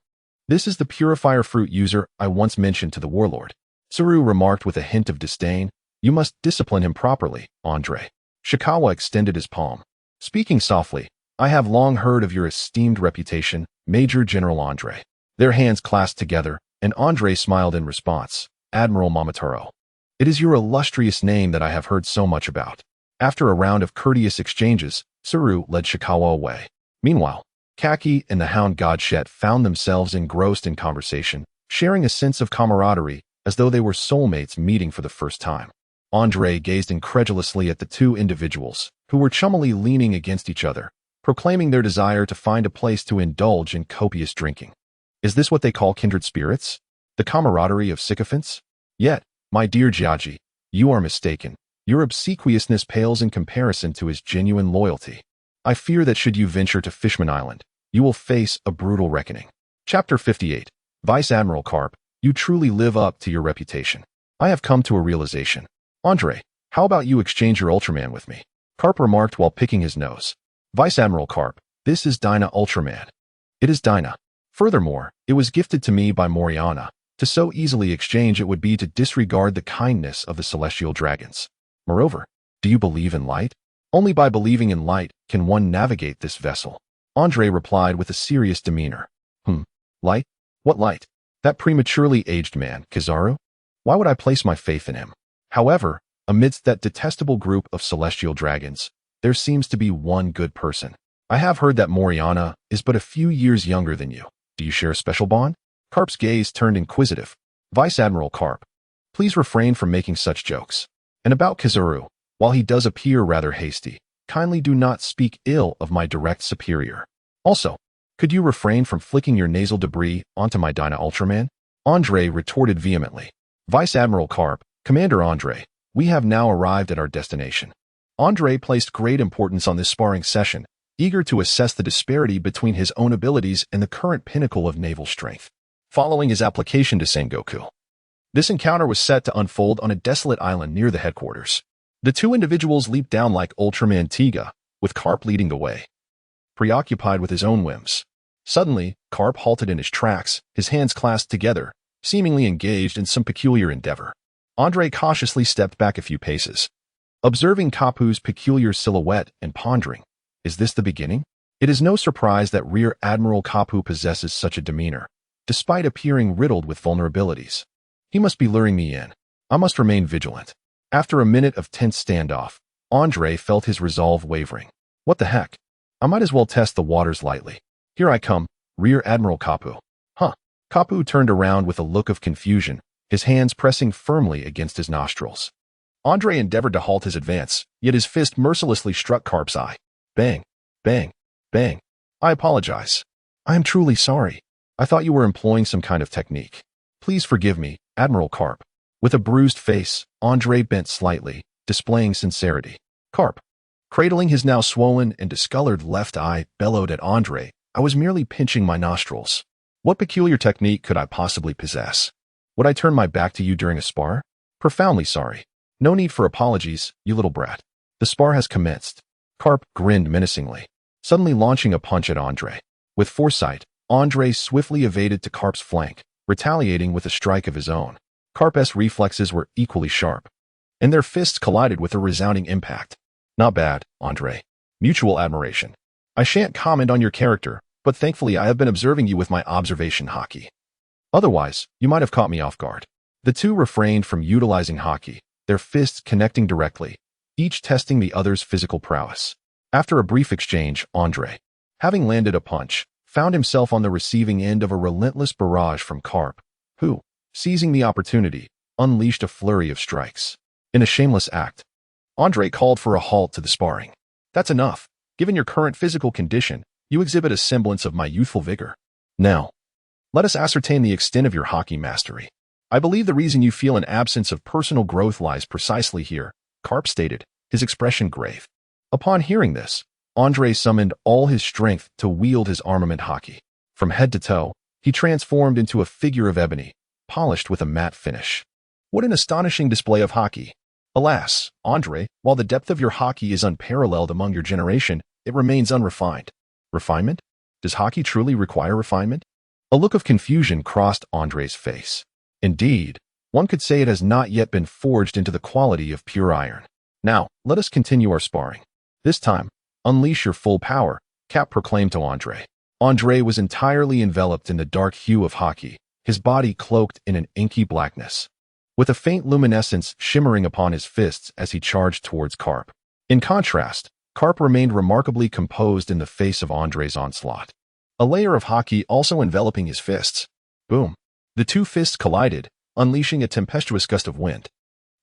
This is the purifier fruit user I once mentioned to the warlord. Tsuru remarked with a hint of disdain. You must discipline him properly, Andre. Shikawa extended his palm. Speaking softly, I have long heard of your esteemed reputation, Major General Andre. Their hands clasped together, and Andre smiled in response. Admiral Momotaro. It is your illustrious name that I have heard so much about. After a round of courteous exchanges, Tsuru led Shikawa away. Meanwhile, Kaki and the hound god Shet found themselves engrossed in conversation, sharing a sense of camaraderie as though they were soulmates meeting for the first time. Andre gazed incredulously at the two individuals, who were chummily leaning against each other, proclaiming their desire to find a place to indulge in copious drinking. Is this what they call kindred spirits? The camaraderie of sycophants? Yet, my dear Jiaji, you are mistaken. Your obsequiousness pales in comparison to his genuine loyalty. I fear that should you venture to Fishman Island, you will face a brutal reckoning. Chapter 58. Vice Admiral Karp, you truly live up to your reputation. I have come to a realization. Andre, how about you exchange your Ultraman with me? Karp remarked while picking his nose. Vice Admiral Karp, this is Dyna Ultraman. It is Dyna. Furthermore, it was gifted to me by Moriana. To so easily exchange it would be to disregard the kindness of the celestial dragons. Moreover, do you believe in light? Only by believing in light can one navigate this vessel. Andre replied with a serious demeanor. Light? What light? That prematurely aged man, Kizaru? Why would I place my faith in him? However, amidst that detestable group of celestial dragons, there seems to be one good person. I have heard that Moriana is but a few years younger than you. Do you share a special bond? Karp's gaze turned inquisitive. Vice Admiral Karp, please refrain from making such jokes. And about Kizaru, while he does appear rather hasty, kindly do not speak ill of my direct superior. Also, could you refrain from flicking your nasal debris onto my Dyna Ultraman? Andre retorted vehemently. Vice Admiral Karp, Commander Andre, we have now arrived at our destination. Andre placed great importance on this sparring session, eager to assess the disparity between his own abilities and the current pinnacle of naval strength. Following his application to Sengoku, this encounter was set to unfold on a desolate island near the headquarters. The two individuals leaped down like Ultraman Tiga, with Karp leading the way. Preoccupied with his own whims. Suddenly, Karp halted in his tracks, his hands clasped together, seemingly engaged in some peculiar endeavor. Andre cautiously stepped back a few paces, observing Kapu's peculiar silhouette and pondering. Is this the beginning? It is no surprise that Rear Admiral Kapu possesses such a demeanor, despite appearing riddled with vulnerabilities. He must be luring me in. I must remain vigilant. After a minute of tense standoff, Andre felt his resolve wavering. What the heck? I might as well test the waters lightly. Here I come, Rear Admiral Kapu. Huh. Kapu turned around with a look of confusion, his hands pressing firmly against his nostrils. Andre endeavored to halt his advance, yet his fist mercilessly struck Karp's eye. Bang, bang, bang. I apologize. I am truly sorry. I thought you were employing some kind of technique. Please forgive me, Admiral Karp. With a bruised face, Andre bent slightly, displaying sincerity. Karp, cradling his now swollen and discolored left eye, bellowed at Andre. I was merely pinching my nostrils. What peculiar technique could I possibly possess? Would I turn my back to you during a spar? Profoundly sorry. No need for apologies, you little brat. The spar has commenced. Karp grinned menacingly, suddenly launching a punch at Andre. With foresight, Andre swiftly evaded to Karp's flank, retaliating with a strike of his own. Karp's reflexes were equally sharp, and their fists collided with a resounding impact. Not bad, Andre. Mutual admiration. I shan't comment on your character, but thankfully I have been observing you with my observation haki. Otherwise, you might have caught me off guard. The two refrained from utilizing haki, their fists connecting directly, each testing the other's physical prowess. After a brief exchange, Andre, having landed a punch, found himself on the receiving end of a relentless barrage from Karp, who, seizing the opportunity, unleashed a flurry of strikes. In a shameless act, Andre called for a halt to the sparring. That's enough. Given your current physical condition, you exhibit a semblance of my youthful vigor. Now, let us ascertain the extent of your haki mastery. I believe the reason you feel an absence of personal growth lies precisely here, Karp stated, his expression grave. Upon hearing this, Andre summoned all his strength to wield his armament haki. From head to toe, he transformed into a figure of ebony, polished with a matte finish. What an astonishing display of haki! Alas, Andre, while the depth of your haki is unparalleled among your generation, it remains unrefined. Refinement? Does haki truly require refinement? A look of confusion crossed Andre's face. Indeed, one could say it has not yet been forged into the quality of pure iron. Now, let us continue our sparring. This time, unleash your full power, Cap proclaimed to Andre. Andre was entirely enveloped in the dark hue of haki, his body cloaked in an inky blackness, with a faint luminescence shimmering upon his fists as he charged towards Carp. In contrast, Carp remained remarkably composed in the face of Andre's onslaught, a layer of haki also enveloping his fists. Boom! The two fists collided, unleashing a tempestuous gust of wind.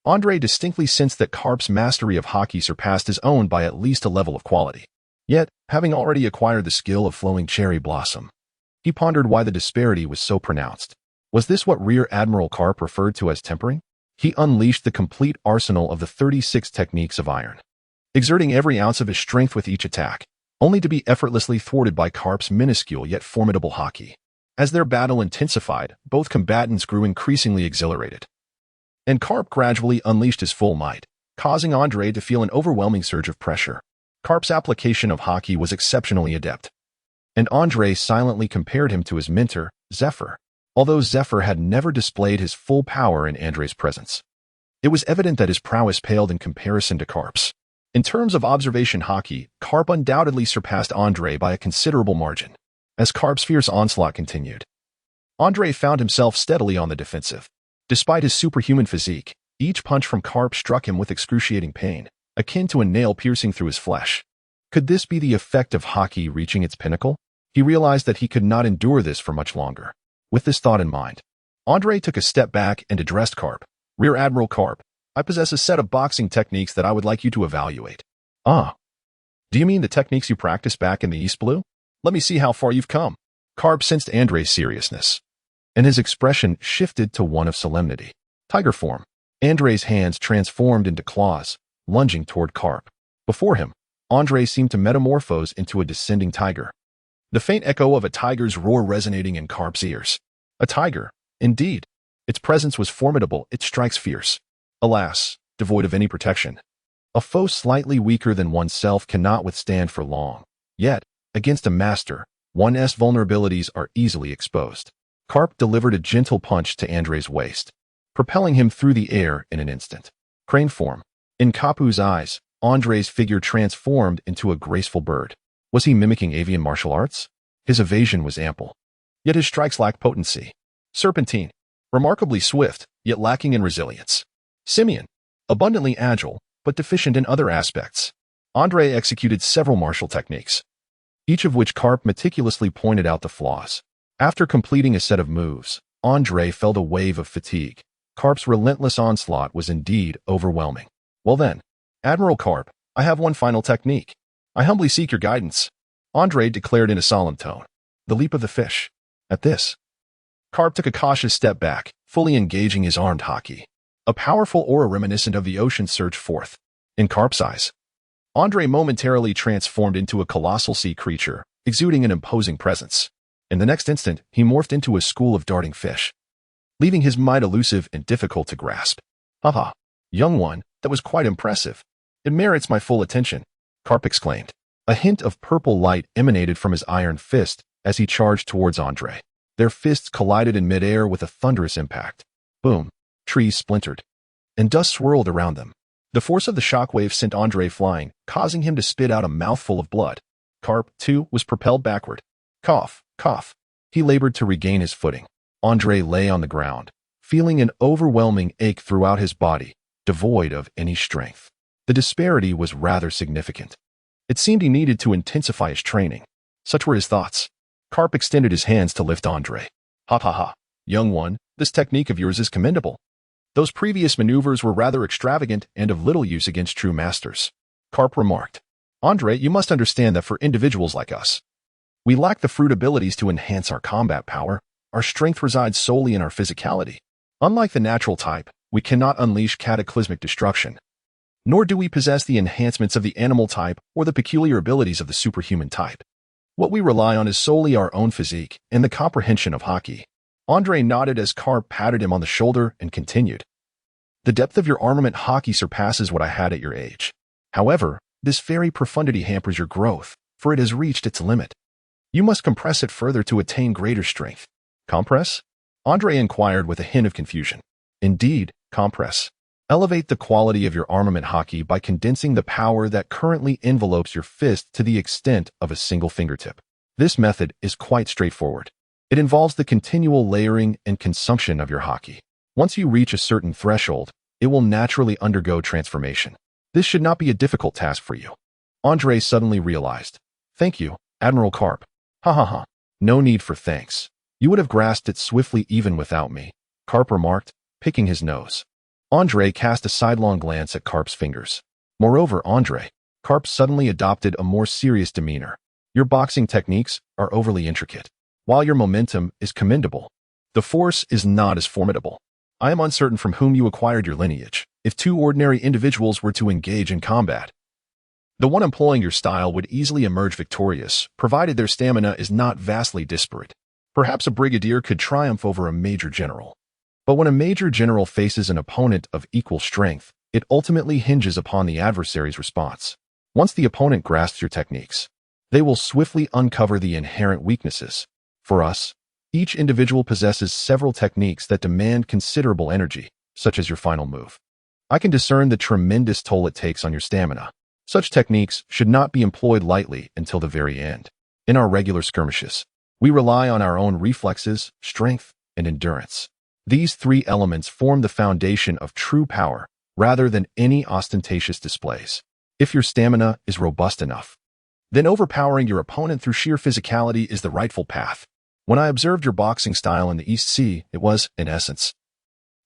Andre distinctly sensed that Carp's mastery of haki surpassed his own by at least a level of quality. Yet, having already acquired the skill of flowing cherry blossom, he pondered why the disparity was so pronounced. Was this what Rear Admiral Carp referred to as tempering? He unleashed the complete arsenal of the 36 techniques of iron, exerting every ounce of his strength with each attack, only to be effortlessly thwarted by Carp's minuscule yet formidable haki. As their battle intensified, both combatants grew increasingly exhilarated, and Carp gradually unleashed his full might, causing Andre to feel an overwhelming surge of pressure. Carp's application of haki was exceptionally adept, and Andre silently compared him to his mentor, Zephyr, although Zephyr had never displayed his full power in Andre's presence. It was evident that his prowess paled in comparison to Carp's. In terms of observation haki, Carp undoubtedly surpassed Andre by a considerable margin. As Carp's fierce onslaught continued, Andre found himself steadily on the defensive. Despite his superhuman physique, each punch from Carp struck him with excruciating pain, akin to a nail piercing through his flesh. Could this be the effect of haki reaching its pinnacle? He realized that he could not endure this for much longer. With this thought in mind, Andre took a step back and addressed Carp. Rear Admiral Carp, I possess a set of boxing techniques that I would like you to evaluate. Ah. Do you mean the techniques you practiced back in the East Blue? Let me see how far you've come. Carp sensed Andre's seriousness, and his expression shifted to one of solemnity. Tiger form. Andre's hands transformed into claws, lunging toward Carp. Before him, Andre seemed to metamorphose into a descending tiger, the faint echo of a tiger's roar resonating in Carp's ears. A tiger, indeed. Its presence was formidable, its strikes fierce. Alas, devoid of any protection. A foe slightly weaker than oneself cannot withstand for long. Yet, against a master, one's vulnerabilities are easily exposed. Carp delivered a gentle punch to Andre's waist, propelling him through the air in an instant. Crane form. In Kapu's eyes, Andre's figure transformed into a graceful bird. Was he mimicking avian martial arts? His evasion was ample, yet his strikes lacked potency. Serpentine. Remarkably swift, yet lacking in resilience. Simian. Abundantly agile, but deficient in other aspects. Andre executed several martial techniques, each of which Carp meticulously pointed out the flaws. After completing a set of moves, Andre felt a wave of fatigue. Carp's relentless onslaught was indeed overwhelming. Well then, Admiral Carp, I have one final technique. I humbly seek your guidance, Andre declared in a solemn tone. The leap of the fish. At this, Carp took a cautious step back, fully engaging his armed haki. A powerful aura reminiscent of the ocean surged forth. In Carp's eyes, Andre momentarily transformed into a colossal sea creature, exuding an imposing presence. In the next instant, he morphed into a school of darting fish, leaving his might elusive and difficult to grasp. Haha, young one, that was quite impressive. It merits my full attention, Carp exclaimed. A hint of purple light emanated from his iron fist as he charged towards Andre. Their fists collided in midair with a thunderous impact. Boom. Trees splintered, and dust swirled around them. The force of the shockwave sent Andre flying, causing him to spit out a mouthful of blood. Carp, too, was propelled backward. Cough, cough. He labored to regain his footing. Andre lay on the ground, feeling an overwhelming ache throughout his body, devoid of any strength. The disparity was rather significant. It seemed he needed to intensify his training. Such were his thoughts. Carp extended his hands to lift Andre. Ha ha ha. Young one, this technique of yours is commendable. Those previous maneuvers were rather extravagant and of little use against true masters, Carp remarked. Andre, you must understand that for individuals like us, we lack the fruit abilities to enhance our combat power. Our strength resides solely in our physicality. Unlike the natural type, we cannot unleash cataclysmic destruction, Nor do we possess the enhancements of the animal type or the peculiar abilities of the superhuman type. What we rely on is solely our own physique and the comprehension of Haki. Andre nodded as Karp patted him on the shoulder and continued. The depth of your armament Haki surpasses what I had at your age. However, this very profundity hampers your growth, for it has reached its limit. You must compress it further to attain greater strength. Compress? Andre inquired with a hint of confusion. Indeed, compress. Elevate the quality of your armament Haki by condensing the power that currently envelopes your fist to the extent of a single fingertip. This method is quite straightforward. It involves the continual layering and consumption of your Haki. Once you reach a certain threshold, it will naturally undergo transformation. This should not be a difficult task for you. Andre suddenly realized. Thank you, Admiral Karp. Ha ha ha. No need for thanks. You would have grasped it swiftly even without me, Karp remarked, picking his nose. Andre cast a sidelong glance at Karp's fingers. Moreover, Karp suddenly adopted a more serious demeanor. Your boxing techniques are overly intricate. While your momentum is commendable, the force is not as formidable. I am uncertain from whom you acquired your lineage. If two ordinary individuals were to engage in combat, the one employing your style would easily emerge victorious, provided their stamina is not vastly disparate. Perhaps a brigadier could triumph over a major general. But when a major general faces an opponent of equal strength, it ultimately hinges upon the adversary's response. Once the opponent grasps your techniques, they will swiftly uncover the inherent weaknesses. For us, each individual possesses several techniques that demand considerable energy, such as your final move. I can discern the tremendous toll it takes on your stamina. Such techniques should not be employed lightly until the very end. In our regular skirmishes, we rely on our own reflexes, strength, and endurance. These three elements form the foundation of true power, rather than any ostentatious displays. If your stamina is robust enough, then overpowering your opponent through sheer physicality is the rightful path. When I observed your boxing style in the East Sea, it was, in essence,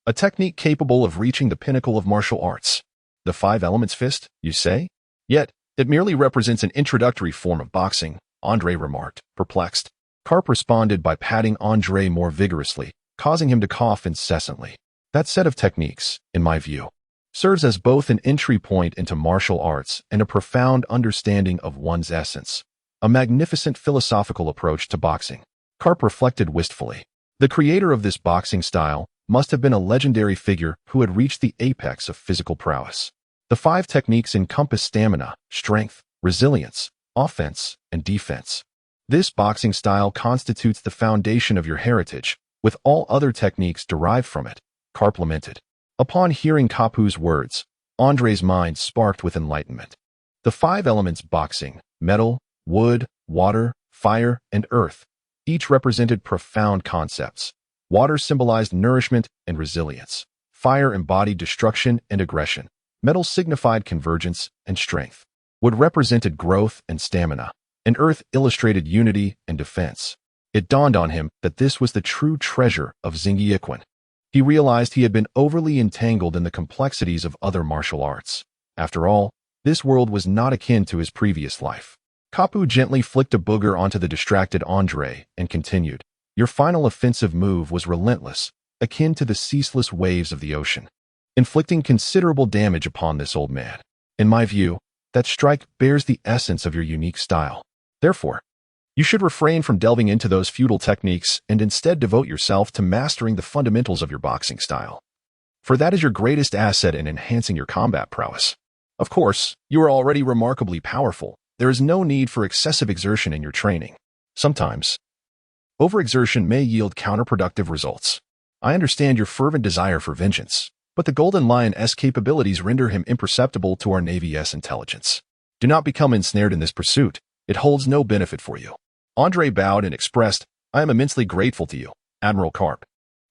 a technique capable of reaching the pinnacle of martial arts. The five elements fist, you say? Yet, it merely represents an introductory form of boxing, Andre remarked, perplexed. Karp responded by patting Andre more vigorously, causing him to cough incessantly. That set of techniques, in my view, serves as both an entry point into martial arts and a profound understanding of one's essence. A magnificent philosophical approach to boxing. Karp reflected wistfully. The creator of this boxing style must have been a legendary figure who had reached the apex of physical prowess. The five techniques encompass stamina, strength, resilience, offense, and defense. This boxing style constitutes the foundation of your heritage, with all other techniques derived from it, Karp lamented. Upon hearing Kapu's words, Andre's mind sparked with enlightenment. The five elements boxing, metal, wood, water, fire, and earth, each represented profound concepts. Water symbolized nourishment and resilience. Fire embodied destruction and aggression. Metal signified convergence and strength. Wood represented growth and stamina, and earth illustrated unity and defense. It dawned on him that this was the true treasure of Xingyiquan. He realized he had been overly entangled in the complexities of other martial arts. After all, this world was not akin to his previous life. Kapu gently flicked a booger onto the distracted Andre and continued. Your final offensive move was relentless, akin to the ceaseless waves of the ocean, inflicting considerable damage upon this old man. In my view, that strike bears the essence of your unique style. Therefore, you should refrain from delving into those feudal techniques and instead devote yourself to mastering the fundamentals of your boxing style. For that is your greatest asset in enhancing your combat prowess. Of course, you are already remarkably powerful. There is no need for excessive exertion in your training. Sometimes, overexertion may yield counterproductive results. I understand your fervent desire for vengeance, but the Golden Lion's capabilities render him imperceptible to our Navy's intelligence. Do not become ensnared in this pursuit. It holds no benefit for you. Andre bowed and expressed, I am immensely grateful to you, Admiral Karp.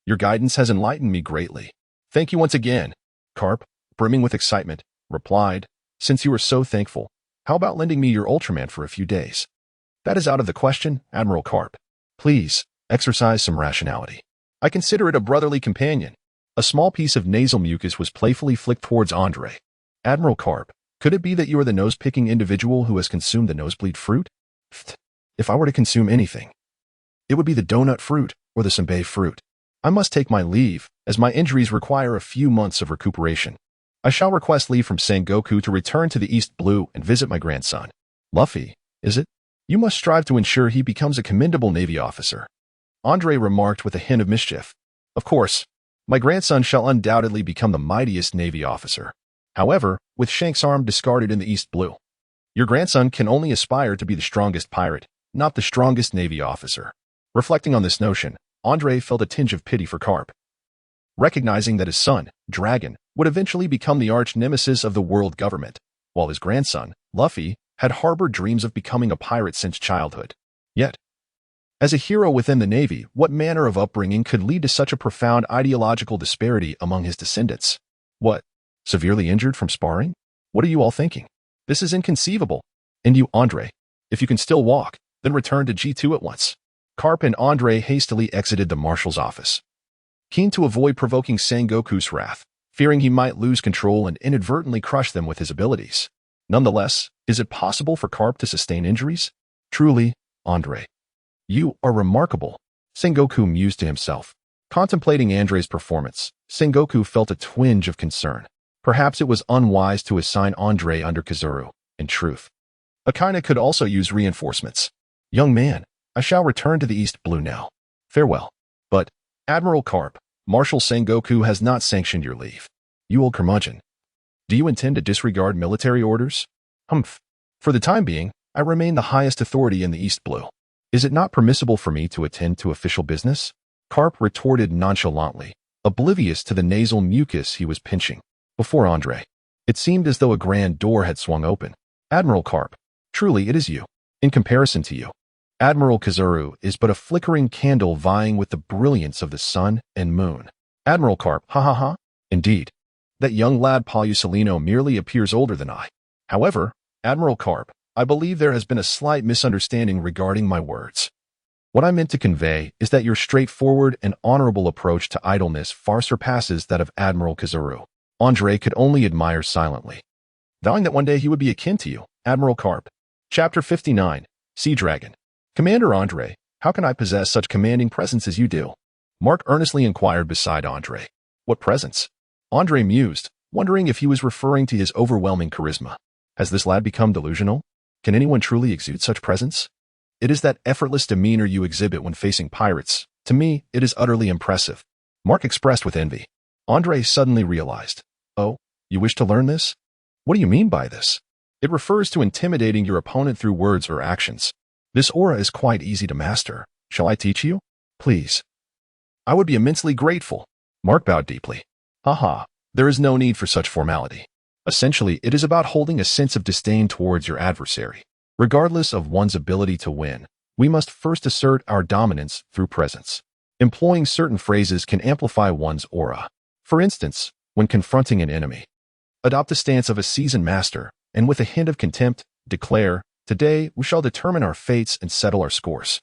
Your guidance has enlightened me greatly. Thank you once again. Karp, brimming with excitement, replied, since you are so thankful, how about lending me your Ultraman for a few days? That is out of the question, Admiral Karp. Please, exercise some rationality. I consider it a brotherly companion. A small piece of nasal mucus was playfully flicked towards Andre. Admiral Karp, could it be that you are the nose-picking individual who has consumed the nosebleed fruit? If I were to consume anything, it would be the donut fruit or the senbei fruit. I must take my leave, as my injuries require a few months of recuperation. I shall request leave from Sengoku to return to the East Blue and visit my grandson. Luffy, is it? You must strive to ensure he becomes a commendable Navy officer. Andre remarked with a hint of mischief. Of course, my grandson shall undoubtedly become the mightiest Navy officer. However, with Shanks' arm discarded in the East Blue, your grandson can only aspire to be the strongest pirate, not the strongest Navy officer. Reflecting on this notion, Andre felt a tinge of pity for Carp. Recognizing that his son, Dragon, would eventually become the arch-nemesis of the world government, while his grandson, Luffy, had harbored dreams of becoming a pirate since childhood. Yet, as a hero within the Navy, what manner of upbringing could lead to such a profound ideological disparity among his descendants? What? Severely injured from sparring? What are you all thinking? This is inconceivable. And you, Andre, if you can still walk, then return to G2 at once. Carp and Andre hastily exited the marshal's office. Keen to avoid provoking Sengoku's wrath, fearing he might lose control and inadvertently crush them with his abilities. Nonetheless, is it possible for Carp to sustain injuries? Truly, Andre, you are remarkable, Sengoku mused to himself. Contemplating Andre's performance, Sengoku felt a twinge of concern. Perhaps it was unwise to assign Andre under Kizaru. In truth, Akainu could also use reinforcements. Young man, I shall return to the East Blue now. Farewell. But, Admiral Carp, Marshal Sengoku has not sanctioned your leave. You old curmudgeon. Do you intend to disregard military orders? Humph. For the time being, I remain the highest authority in the East Blue. Is it not permissible for me to attend to official business? Carp retorted nonchalantly, oblivious to the nasal mucus he was pinching. Before Andre, it seemed as though a grand door had swung open. Admiral Carp, truly it is you. In comparison to you, Admiral Kizaru is but a flickering candle vying with the brilliance of the sun and moon. Admiral Carp, ha ha ha. Indeed, that young lad Palusolino merely appears older than I. However, Admiral Carp, I believe there has been a slight misunderstanding regarding my words. What I meant to convey is that your straightforward and honorable approach to idleness far surpasses that of Admiral Kizaru. Andre could only admire silently, vowing that one day he would be akin to you, Admiral Carp. Chapter 59, Sea Dragon. Commander Andre, how can I possess such commanding presence as you do? Mark earnestly inquired beside Andre. What presence? Andre mused, wondering if he was referring to his overwhelming charisma. Has this lad become delusional? Can anyone truly exude such presence? It is that effortless demeanor you exhibit when facing pirates. To me, it is utterly impressive. Mark expressed with envy. Andre suddenly realized. Oh, you wish to learn this? What do you mean by this? It refers to intimidating your opponent through words or actions. This aura is quite easy to master. Shall I teach you? Please. I would be immensely grateful. Mark bowed deeply. Haha, there is no need for such formality. Essentially, it is about holding a sense of disdain towards your adversary. Regardless of one's ability to win, we must first assert our dominance through presence. Employing certain phrases can amplify one's aura. For instance, when confronting an enemy, adopt the stance of a seasoned master, and with a hint of contempt, declare, "Today we shall determine our fates and settle our scores.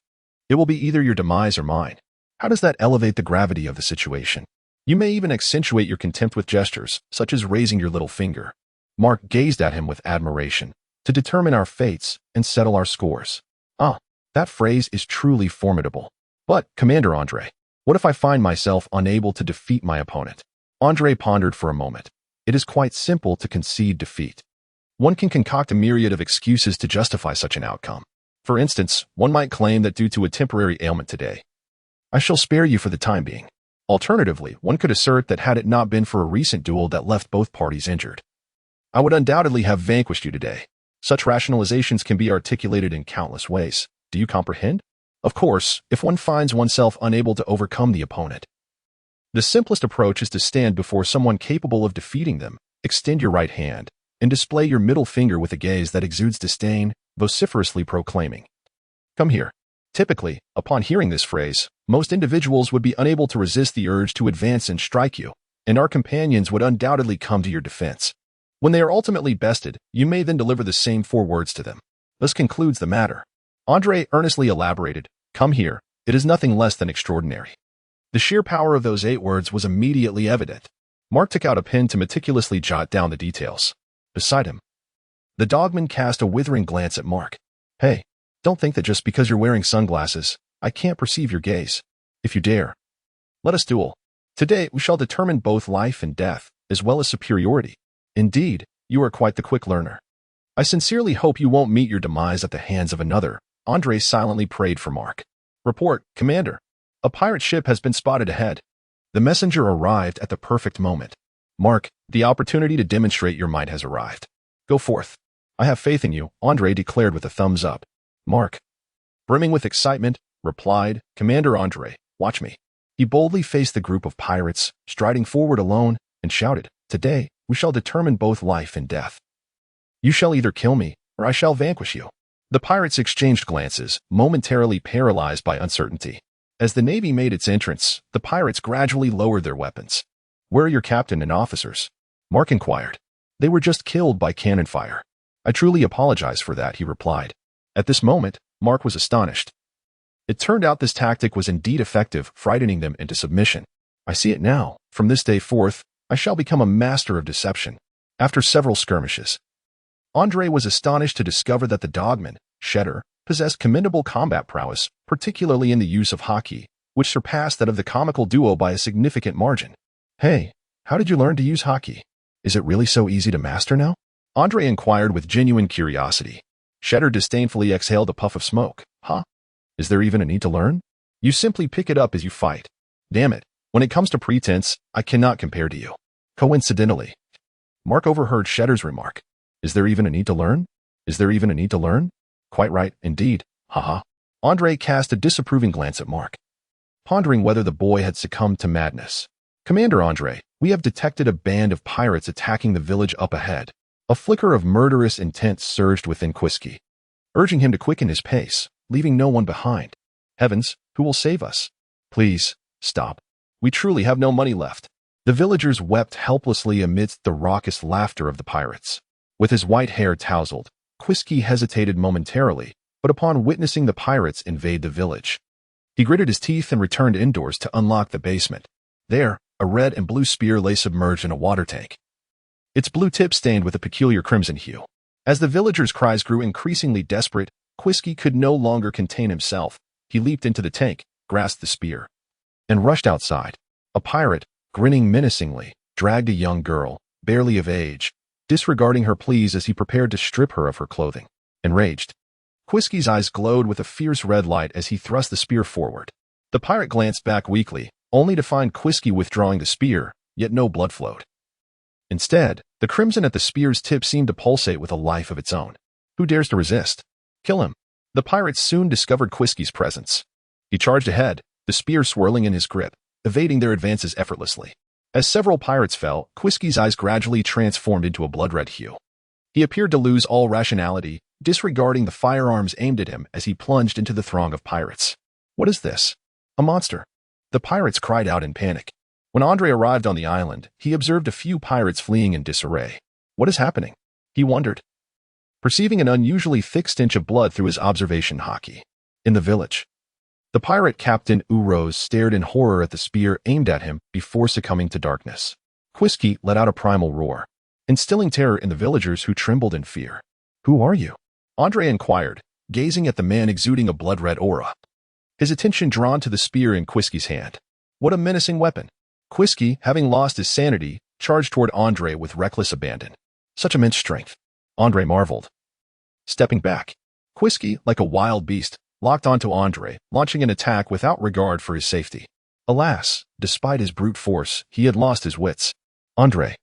It will be either your demise or mine." How does that elevate the gravity of the situation? You may even accentuate your contempt with gestures, such as raising your little finger. Mark gazed at him with admiration. To determine our fates and settle our scores. Ah, that phrase is truly formidable. But, Commander Andre, what if I find myself unable to defeat my opponent? Andre pondered for a moment. It is quite simple to concede defeat. One can concoct a myriad of excuses to justify such an outcome. For instance, one might claim that due to a temporary ailment today, I shall spare you for the time being. Alternatively, one could assert that had it not been for a recent duel that left both parties injured, I would undoubtedly have vanquished you today. Such rationalizations can be articulated in countless ways. Do you comprehend? Of course, if one finds oneself unable to overcome the opponent, the simplest approach is to stand before someone capable of defeating them, extend your right hand, and display your middle finger with a gaze that exudes disdain, vociferously proclaiming, "Come here." Typically, upon hearing this phrase, most individuals would be unable to resist the urge to advance and strike you, and our companions would undoubtedly come to your defense. When they are ultimately bested, you may then deliver the same 4 words to them. Thus concludes the matter. Andre earnestly elaborated, "Come here." It is nothing less than extraordinary. The sheer power of those 8 words was immediately evident. Mark took out a pen to meticulously jot down the details. Beside him, the dogman cast a withering glance at Mark. Hey, don't think that just because you're wearing sunglasses, I can't perceive your gaze. If you dare, let us duel. Today we shall determine both life and death, as well as superiority. Indeed, you are quite the quick learner. I sincerely hope you won't meet your demise at the hands of another. Andre silently prayed for Mark. Report, Commander. A pirate ship has been spotted ahead. The messenger arrived at the perfect moment. Mark, the opportunity to demonstrate your might has arrived. Go forth. I have faith in you, Andre declared with a thumbs up. Mark, brimming with excitement, replied, Commander Andre, watch me. He boldly faced the group of pirates, striding forward alone, and shouted, Today, we shall determine both life and death. You shall either kill me, or I shall vanquish you. The pirates exchanged glances, momentarily paralyzed by uncertainty. As the Navy made its entrance, the pirates gradually lowered their weapons. Where are your captain and officers? Mark inquired. They were just killed by cannon fire. I truly apologize for that, he replied. At this moment, Mark was astonished. It turned out this tactic was indeed effective, frightening them into submission. I see it now. From this day forth, I shall become a master of deception. After several skirmishes, Andre was astonished to discover that the dogman, Shedder, possessed commendable combat prowess, particularly in the use of haki, which surpassed that of the comical duo by a significant margin. Hey, how did you learn to use haki? Is it really so easy to master now? Andre inquired with genuine curiosity. Shedder disdainfully exhaled a puff of smoke. Huh? Is there even a need to learn? You simply pick it up as you fight. Damn it, when it comes to pretense, I cannot compare to you. Coincidentally, Mark overheard Shedder's remark. Is there even a need to learn? Is there even a need to learn? Quite right, indeed. Haha. Andre cast a disapproving glance at Mark, pondering whether the boy had succumbed to madness. Commander Andre, we have detected a band of pirates attacking the village up ahead. A flicker of murderous intent surged within Quisky, urging him to quicken his pace, leaving no one behind. Heavens, who will save us? Please, stop. We truly have no money left. The villagers wept helplessly amidst the raucous laughter of the pirates. With his white hair tousled, Quisky hesitated momentarily, but upon witnessing the pirates invade the village, he gritted his teeth and returned indoors to unlock the basement. There, a red and blue spear lay submerged in a water tank, its blue tip stained with a peculiar crimson hue. As the villagers' cries grew increasingly desperate, Quisky could no longer contain himself. He leaped into the tank, grasped the spear, and rushed outside. A pirate, grinning menacingly, dragged a young girl, barely of age, disregarding her pleas as he prepared to strip her of her clothing. Enraged, Quisky's eyes glowed with a fierce red light as he thrust the spear forward. The pirate glanced back weakly, only to find Quisky withdrawing the spear, yet no blood flowed. Instead, the crimson at the spear's tip seemed to pulsate with a life of its own. Who dares to resist? Kill him. The pirates soon discovered Quisky's presence. He charged ahead, the spear swirling in his grip, evading their advances effortlessly. As several pirates fell, Quisky's eyes gradually transformed into a blood-red hue. He appeared to lose all rationality, disregarding the firearms aimed at him as he plunged into the throng of pirates. What is this? A monster. The pirates cried out in panic. When Andre arrived on the island, he observed a few pirates fleeing in disarray. What is happening? He wondered, perceiving an unusually thick stench of blood through his observation haki. In the village, the pirate captain Urose stared in horror at the spear aimed at him before succumbing to darkness. Quisky let out a primal roar, instilling terror in the villagers who trembled in fear. Who are you? Andre inquired, gazing at the man exuding a blood-red aura, his attention drawn to the spear in Quisky's hand. What a menacing weapon! Quisky, having lost his sanity, charged toward Andre with reckless abandon. Such immense strength. Andre marveled. Stepping back, Quisky, like a wild beast, locked onto Andre, launching an attack without regard for his safety. Alas, despite his brute force, he had lost his wits. Andre,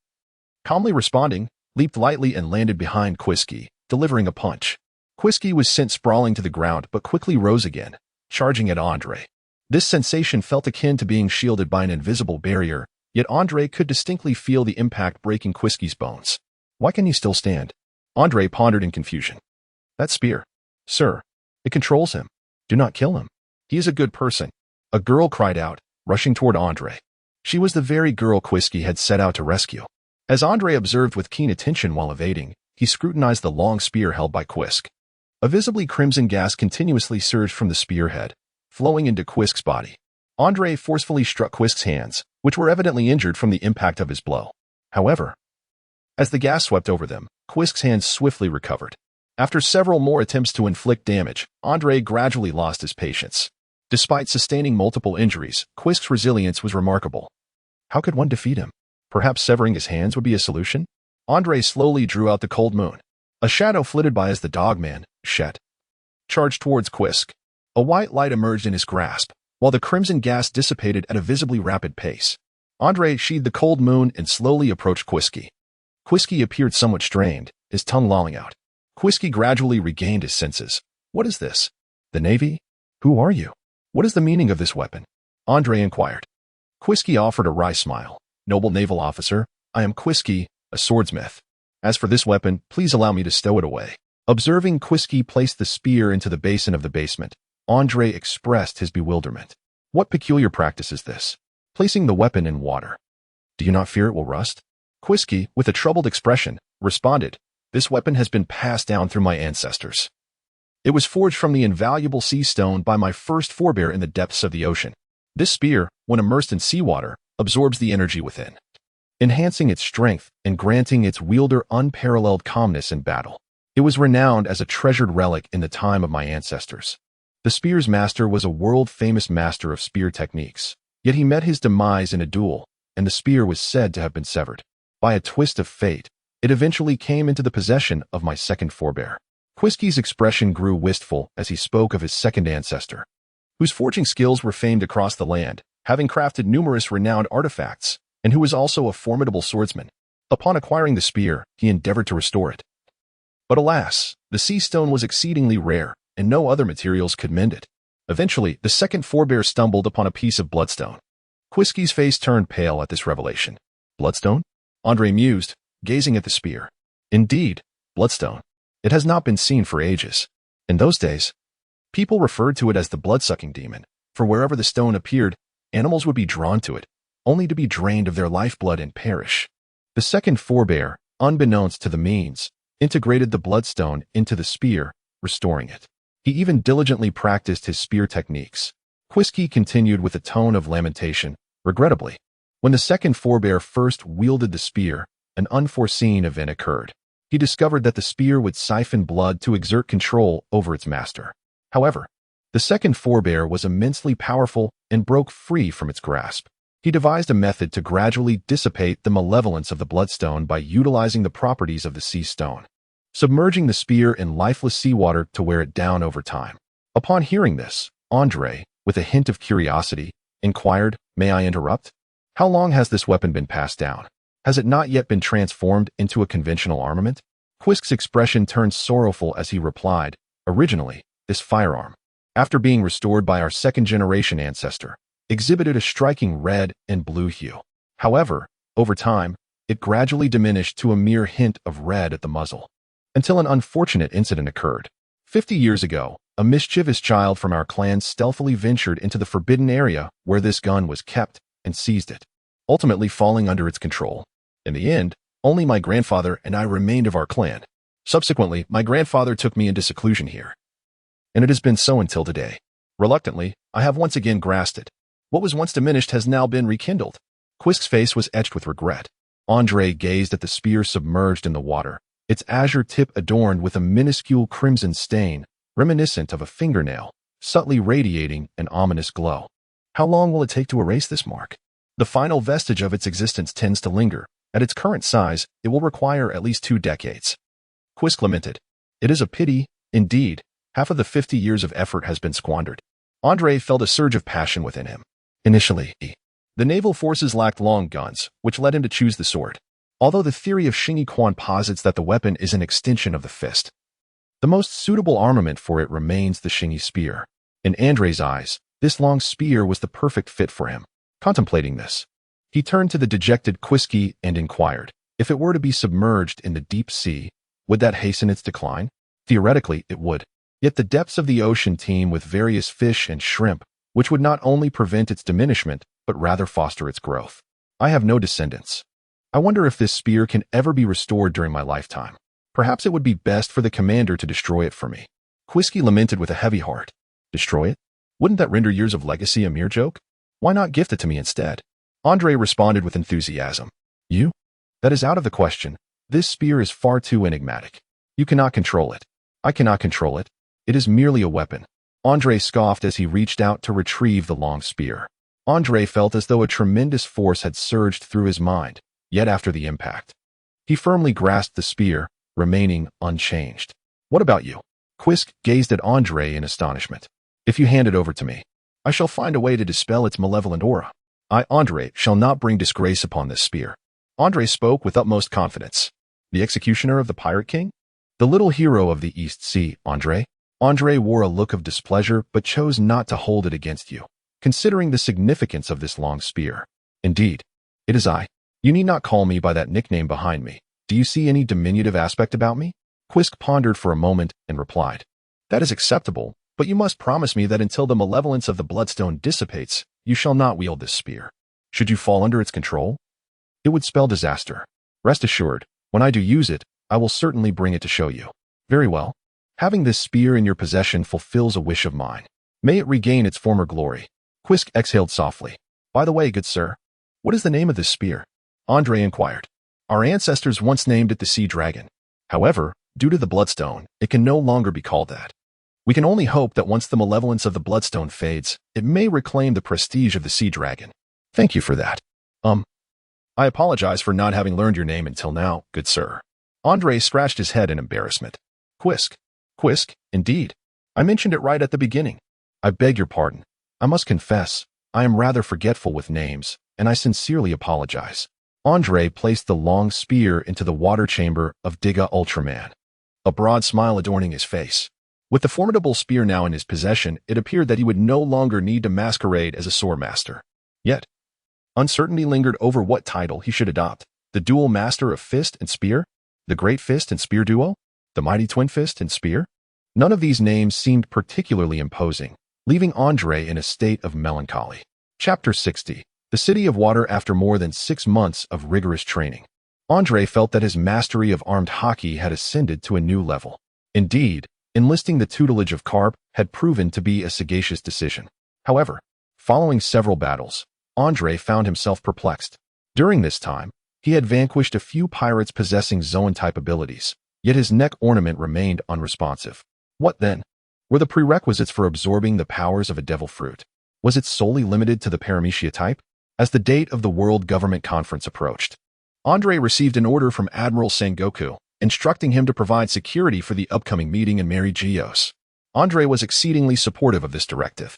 calmly responding, leaped lightly and landed behind Quisky, delivering a punch. Quisky was sent sprawling to the ground but quickly rose again, charging at Andre. This sensation felt akin to being shielded by an invisible barrier, yet Andre could distinctly feel the impact breaking Quisky's bones. Why can he still stand? Andre pondered in confusion. That spear. Sir, it controls him. Do not kill him. He is a good person. A girl cried out, rushing toward Andre. She was the very girl Quisky had set out to rescue. As Andre observed with keen attention while evading, he scrutinized the long spear held by Quisk. A visibly crimson gas continuously surged from the spearhead, flowing into Quisk's body. Andre forcefully struck Quisk's hands, which were evidently injured from the impact of his blow. However, as the gas swept over them, Quisk's hands swiftly recovered. After several more attempts to inflict damage, Andre gradually lost his patience. Despite sustaining multiple injuries, Quisk's resilience was remarkable. How could one defeat him? Perhaps severing his hands would be a solution? Andre slowly drew out the cold moon. A shadow flitted by as the dogman, Shet, charged towards Quisk. A white light emerged in his grasp, while the crimson gas dissipated at a visibly rapid pace. Andre sheathed the cold moon and slowly approached Quisky. Quisky appeared somewhat strained, his tongue lolling out. Quisky gradually regained his senses. What is this? The Navy? Who are you? What is the meaning of this weapon? Andre inquired. Quisky offered a wry smile. Noble naval officer, I am Quisky, a swordsmith. As for this weapon, please allow me to stow it away. Observing Quisky place the spear into the basin of the basement, Andre expressed his bewilderment. What peculiar practice is this? Placing the weapon in water. Do you not fear it will rust? Quisky, with a troubled expression, responded, This weapon has been passed down through my ancestors. It was forged from the invaluable sea stone by my first forebear in the depths of the ocean. This spear, when immersed in seawater, absorbs the energy within, enhancing its strength and granting its wielder unparalleled calmness in battle. It was renowned as a treasured relic in the time of my ancestors. The spear's master was a world-famous master of spear techniques, yet he met his demise in a duel, and the spear was said to have been severed. By a twist of fate, it eventually came into the possession of my second forebear. Quisky's expression grew wistful as he spoke of his second ancestor, whose forging skills were famed across the land, having crafted numerous renowned artifacts, and who was also a formidable swordsman. Upon acquiring the spear, he endeavored to restore it. But alas, the sea stone was exceedingly rare, and no other materials could mend it. Eventually, the second forebear stumbled upon a piece of bloodstone. Quisky's face turned pale at this revelation. Bloodstone? Andre mused, gazing at the spear. Indeed, bloodstone. It has not been seen for ages. In those days, people referred to it as the blood-sucking demon, for wherever the stone appeared, animals would be drawn to it, only to be drained of their lifeblood and perish. The second forebear, unbeknownst to the means, integrated the bloodstone into the spear, restoring it. He even diligently practiced his spear techniques. Quisky continued with a tone of lamentation. Regrettably, when the second forebear first wielded the spear, an unforeseen event occurred. He discovered that the spear would siphon blood to exert control over its master. However, the second forebear was immensely powerful and broke free from its grasp. He devised a method to gradually dissipate the malevolence of the bloodstone by utilizing the properties of the sea stone, submerging the spear in lifeless seawater to wear it down over time. Upon hearing this, Andre, with a hint of curiosity, inquired, May I interrupt? How long has this weapon been passed down? Has it not yet been transformed into a conventional armament? Quisk's expression turned sorrowful as he replied, Originally, this firearm, after being restored by our second-generation ancestor, exhibited a striking red and blue hue. However, over time, it gradually diminished to a mere hint of red at the muzzle, until an unfortunate incident occurred. 50 years ago, a mischievous child from our clan stealthily ventured into the forbidden area where this gun was kept and seized it, ultimately falling under its control. In the end, only my grandfather and I remained of our clan. Subsequently, my grandfather took me into seclusion here, and it has been so until today. Reluctantly, I have once again grasped it. What was once diminished has now been rekindled. Quisk's face was etched with regret. Andre gazed at the spear submerged in the water, its azure tip adorned with a minuscule crimson stain, reminiscent of a fingernail, subtly radiating an ominous glow. How long will it take to erase this mark? The final vestige of its existence tends to linger. At its current size, it will require at least 2 decades. Quisk lamented. It is a pity, indeed. Half of the 50 years of effort has been squandered. Andre felt a surge of passion within him. Initially, the naval forces lacked long guns, which led him to choose the sword. Although the theory of Xingyiquan posits that the weapon is an extension of the fist, the most suitable armament for it remains the Xingyi spear. In Andre's eyes, this long spear was the perfect fit for him. Contemplating this, he turned to the dejected Quisky and inquired, if it were to be submerged in the deep sea, would that hasten its decline? Theoretically, it would. Yet the depths of the ocean teem with various fish and shrimp, which would not only prevent its diminishment, but rather foster its growth. I have no descendants. I wonder if this spear can ever be restored during my lifetime. Perhaps it would be best for the commander to destroy it for me. Quisky lamented with a heavy heart. Destroy it? Wouldn't that render years of legacy a mere joke? Why not gift it to me instead? Andre responded with enthusiasm. You? That is out of the question. This spear is far too enigmatic. You cannot control it. I cannot control it. It is merely a weapon. Andre scoffed as he reached out to retrieve the long spear. Andre felt as though a tremendous force had surged through his mind, yet after the impact, He firmly grasped the spear, remaining unchanged. What about you? Quisk gazed at Andre in astonishment. If you hand it over to me, I shall find a way to dispel its malevolent aura. I, Andre, shall not bring disgrace upon this spear. Andre spoke with utmost confidence. The executioner of the Pirate King? The little hero of the East Sea, Andre? Andre wore a look of displeasure but chose not to hold it against you, considering the significance of this long spear. Indeed, it is I. You need not call me by that nickname behind me. Do you see any diminutive aspect about me? Quisk pondered for a moment and replied. That is acceptable, but you must promise me that until the malevolence of the bloodstone dissipates, you shall not wield this spear. Should you fall under its control, it would spell disaster. Rest assured, when I do use it, I will certainly bring it to show you. Very well. Having this spear in your possession fulfills a wish of mine. May it regain its former glory. Quisk exhaled softly. By the way, good sir, what is the name of this spear? Andre inquired. Our ancestors once named it the Sea Dragon. However, due to the Bloodstone, it can no longer be called that. We can only hope that once the malevolence of the Bloodstone fades, it may reclaim the prestige of the Sea Dragon. Thank you for that. I apologize for not having learned your name until now, good sir. Andre scratched his head in embarrassment. Quisk, indeed. I mentioned it right at the beginning. I beg your pardon. I must confess, I am rather forgetful with names, and I sincerely apologize. Andre placed the long spear into the water chamber of Diga Ultraman, a broad smile adorning his face. With the formidable spear now in his possession, it appeared that he would no longer need to masquerade as a sword master. Yet, uncertainty lingered over what title he should adopt. The dual master of fist and spear? The great fist and spear duo? The mighty twin fist and spear? None of these names seemed particularly imposing, leaving Andre in a state of melancholy. Chapter 60. The City of Water. After more than 6 months of rigorous training, Andre felt that his mastery of armed hockey had ascended to a new level. Indeed, enlisting the tutelage of Carp had proven to be a sagacious decision. However, following several battles, Andre found himself perplexed. During this time, he had vanquished a few pirates possessing Zoan-type abilities, yet his neck ornament remained unresponsive. What then? Were the prerequisites for absorbing the powers of a devil fruit? Was it solely limited to the Paramecia type? As the date of the World Government Conference approached, Andre received an order from Admiral Sengoku, instructing him to provide security for the upcoming meeting in Mary Geos. Andre was exceedingly supportive of this directive,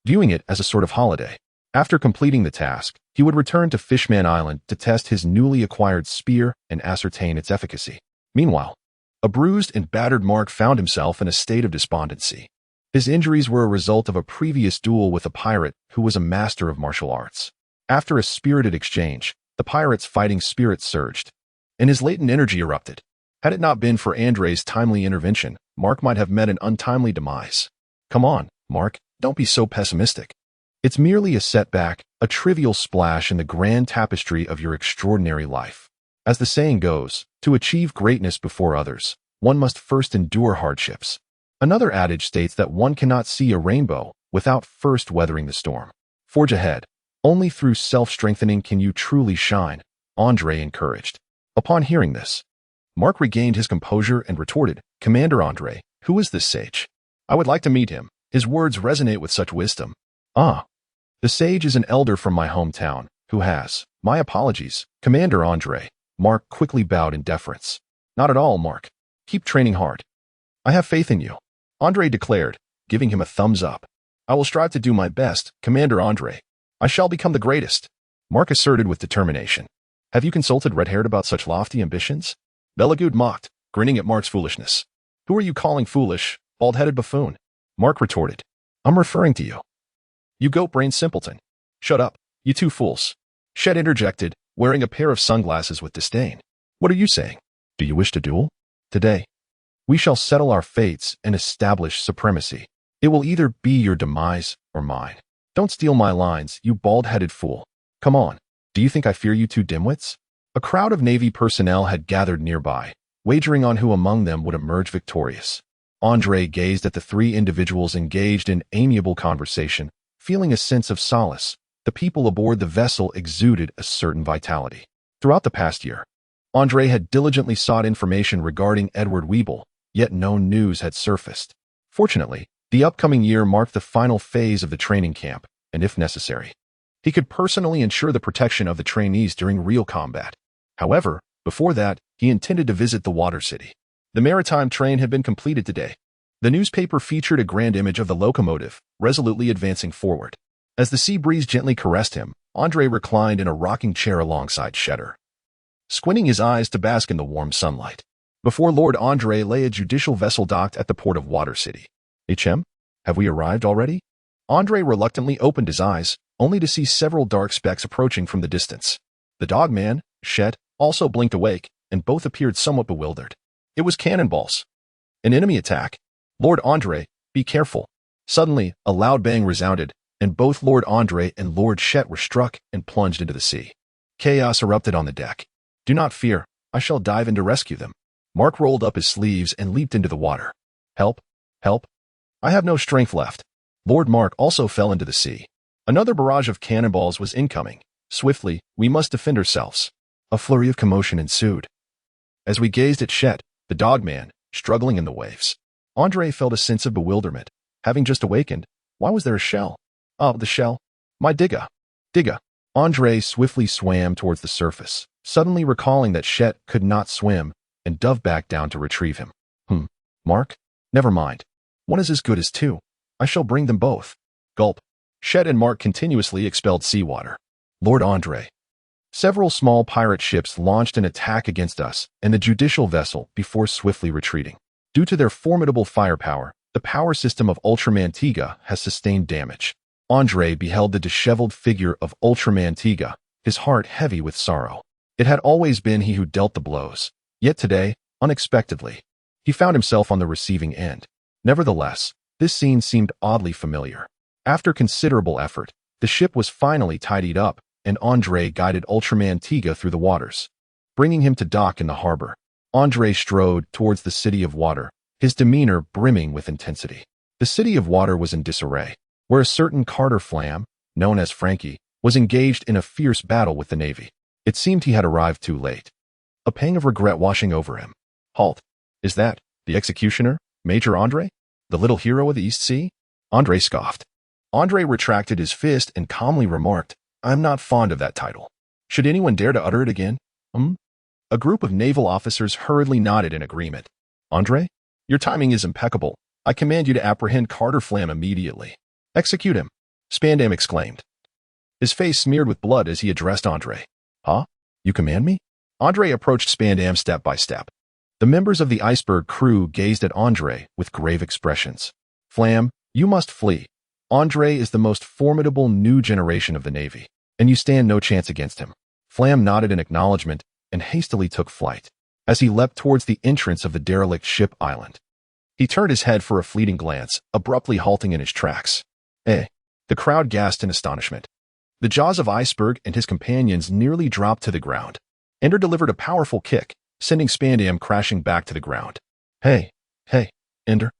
viewing it as a sort of holiday. After completing the task, he would return to Fishman Island to test his newly acquired spear and ascertain its efficacy. Meanwhile, a bruised and battered Mark found himself in a state of despondency. His injuries were a result of a previous duel with a pirate who was a master of martial arts. After a spirited exchange, the pirate's fighting spirit surged, and his latent energy erupted. Had it not been for Andre's timely intervention, Mark might have met an untimely demise. Come on, Mark, don't be so pessimistic. It's merely a setback, a trivial splash in the grand tapestry of your extraordinary life. As the saying goes, to achieve greatness before others, one must first endure hardships. Another adage states that one cannot see a rainbow without first weathering the storm. Forge ahead. Only through self-strengthening can you truly shine, Andre encouraged. Upon hearing this, Mark regained his composure and retorted, Commander Andre, who is this sage? I would like to meet him. His words resonate with such wisdom. Ah, the sage is an elder from my hometown, who has, my apologies, Commander Andre. Mark quickly bowed in deference. Not at all, Mark. Keep training hard. I have faith in you, Andre declared, giving him a thumbs up. I will strive to do my best, Commander Andre. I shall become the greatest, Mark asserted with determination. Have you consulted Red-Haired about such lofty ambitions? Belagud mocked, grinning at Mark's foolishness. Who are you calling foolish, bald-headed buffoon? Mark retorted. I'm referring to you. You goat-brained simpleton. Shut up, you two fools. Shed interjected, wearing a pair of sunglasses with disdain. What are you saying? Do you wish to duel? Today, we shall settle our fates and establish supremacy. It will either be your demise or mine. Don't steal my lines, you bald-headed fool. Come on, do you think I fear you two dimwits? A crowd of Navy personnel had gathered nearby, wagering on who among them would emerge victorious. Andre gazed at the 3 individuals engaged in amiable conversation, feeling a sense of solace. The people aboard the vessel exuded a certain vitality. Throughout the past year, Andre had diligently sought information regarding Edward Weeble, yet no news had surfaced. Fortunately, the upcoming year marked the final phase of the training camp, and if necessary, he could personally ensure the protection of the trainees during real combat. However, Before that, he intended to visit the water city. The maritime train had been completed today. The newspaper featured a grand image of the locomotive, resolutely advancing forward. As the sea breeze gently caressed him, Andre reclined in a rocking chair alongside Shetter, squinting his eyes to bask in the warm sunlight. Before Lord Andre lay a judicial vessel docked at the port of Water City. HM? Have we arrived already? Andre reluctantly opened his eyes, only to see several dark specks approaching from the distance. The dogman, Shet, also blinked awake, and both appeared somewhat bewildered. It was cannonballs. An enemy attack. Lord Andre, be careful. Suddenly, a loud bang resounded, and both Lord Andre and Lord Shet were struck and plunged into the sea. Chaos erupted on the deck. Do not fear, I shall dive in to rescue them. Mark rolled up his sleeves and leaped into the water. Help, help. I have no strength left. Lord Mark also fell into the sea. Another barrage of cannonballs was incoming. Swiftly, we must defend ourselves. A flurry of commotion ensued. As we gazed at Shet, the dogman, struggling in the waves, Andre felt a sense of bewilderment. Having just awakened, why was there a shell? Oh, the shell. My Digga. Digga. Andre swiftly swam towards the surface, suddenly recalling that Shet could not swim, and dove back down to retrieve him. Mark? Never mind. One is as good as two. I shall bring them both. Gulp. Shet and Mark continuously expelled seawater. Lord Andre. Several small pirate ships launched an attack against us and the judicial vessel before swiftly retreating. Due to their formidable firepower, the power system of Ultraman Tiga has sustained damage. Andre beheld the disheveled figure of Ultraman Tiga, his heart heavy with sorrow. It had always been he who dealt the blows, yet today, unexpectedly, he found himself on the receiving end. Nevertheless, this scene seemed oddly familiar. After considerable effort, the ship was finally tidied up, and Andre guided Ultraman Tiga through the waters, bringing him to dock in the harbor. Andre strode towards the city of water, his demeanor brimming with intensity. The city of water was in disarray, where a certain Carter Flam, known as Frankie, was engaged in a fierce battle with the Navy. It seemed he had arrived too late. A pang of regret washing over him. Halt. Is that the executioner, Major Andre? The little hero of the East Sea? Andre scoffed. Andre retracted his fist and calmly remarked, I'm not fond of that title. Should anyone dare to utter it again? A group of naval officers hurriedly nodded in agreement. Andre, your timing is impeccable. I command you to apprehend Carter Flam immediately. Execute him, Spandam exclaimed, his face smeared with blood as he addressed Andre. Huh? You command me? Andre approached Spandam step by step. The members of the iceberg crew gazed at Andre with grave expressions. Flam, you must flee. Andre is the most formidable new generation of the Navy, and you stand no chance against him. Flam nodded in acknowledgement and hastily took flight. As he leapt towards the entrance of the derelict ship island, he turned his head for a fleeting glance, abruptly halting in his tracks. The crowd gasped in astonishment. The jaws of Iceberg and his companions nearly dropped to the ground. Ender delivered a powerful kick, sending Spandam crashing back to the ground. Hey, Ender.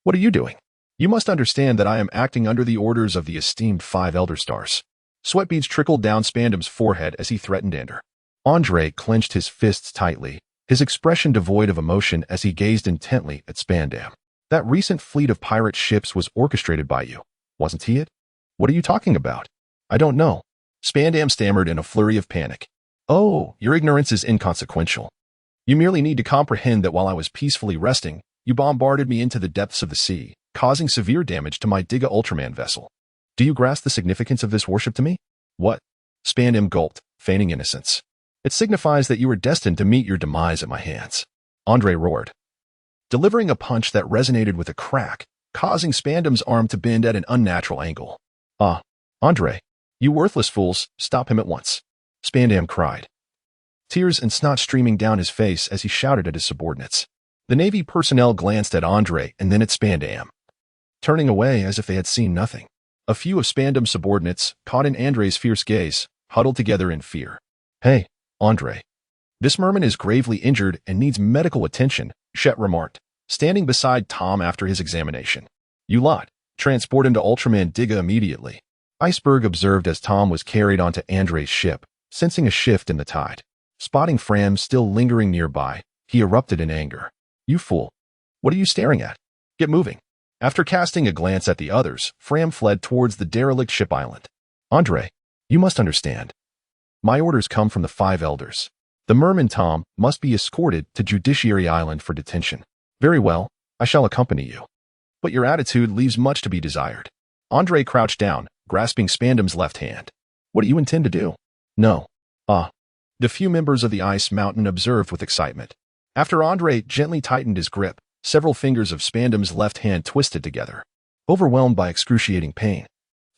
What are you doing? You must understand that I am acting under the orders of the esteemed 5 Elder Stars. Sweat beads trickled down Spandam's forehead as he threatened Ender. Andre clenched his fists tightly, his expression devoid of emotion as he gazed intently at Spandam. That recent fleet of pirate ships was orchestrated by you, wasn't he it? What are you talking about? I don't know. Spandam stammered in a flurry of panic. Oh, your ignorance is inconsequential. You merely need to comprehend that while I was peacefully resting, you bombarded me into the depths of the sea, causing severe damage to my Digga Ultraman vessel. Do you grasp the significance of this worship to me? What? Spandam gulped, feigning innocence. It signifies that you were destined to meet your demise at my hands. Andre roared, delivering a punch that resonated with a crack, causing Spandam's arm to bend at an unnatural angle. Andre, you worthless fools, stop him at once. Spandam cried, tears and snot streaming down his face as he shouted at his subordinates. The Navy personnel glanced at Andre and then at Spandam, turning away as if they had seen nothing. A few of Spandam's subordinates, caught in Andre's fierce gaze, huddled together in fear. Hey, Andre. This merman is gravely injured and needs medical attention, Shet remarked, standing beside Tom after his examination. You lot, transport him to Ultraman Digga immediately. Iceberg observed as Tom was carried onto Andre's ship, sensing a shift in the tide. Spotting Fram still lingering nearby, he erupted in anger. You fool. What are you staring at? Get moving. After casting a glance at the others, Fram fled towards the derelict ship island. Andre, you must understand. My orders come from the 5 elders. The merman Tom must be escorted to Judiciary Island for detention. Very well, I shall accompany you. But your attitude leaves much to be desired. Andre crouched down, grasping Spandam's left hand. What do you intend to do? No. The few members of the Ice Mountain observed with excitement. After Andre gently tightened his grip, several fingers of Spandam's left hand twisted together. Overwhelmed by excruciating pain,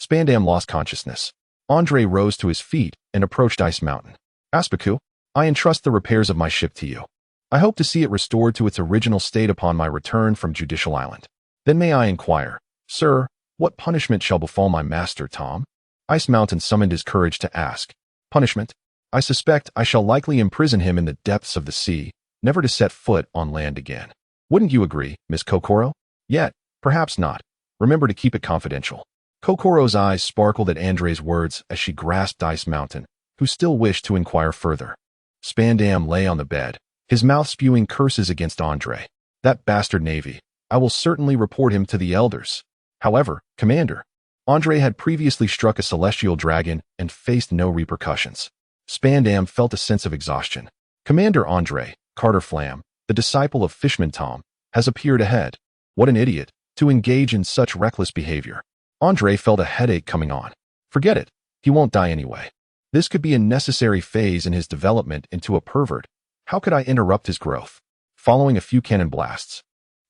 Spandam lost consciousness. Andre rose to his feet and approached Ice Mountain. Aspiku, I entrust the repairs of my ship to you. I hope to see it restored to its original state upon my return from Judicial Island. Then may I inquire, sir, what punishment shall befall my master, Tom? Ice Mountain summoned his courage to ask. Punishment? I suspect I shall likely imprison him in the depths of the sea, never to set foot on land again. Wouldn't you agree, Miss Kokoro? Yet, perhaps not. Remember to keep it confidential. Kokoro's eyes sparkled at Andre's words as she grasped Ice Mountain, who still wished to inquire further. Spandam lay on the bed, his mouth spewing curses against Andre. That bastard Navy. I will certainly report him to the elders. However, Commander, Andre had previously struck a celestial dragon and faced no repercussions. Spandam felt a sense of exhaustion. Commander Andre, Carter Flam, the disciple of Fishman Tom, has appeared ahead. What an idiot, to engage in such reckless behavior. Andre felt a headache coming on. Forget it, he won't die anyway. This could be a necessary phase in his development into a pervert. How could I interrupt his growth? Following a few cannon blasts.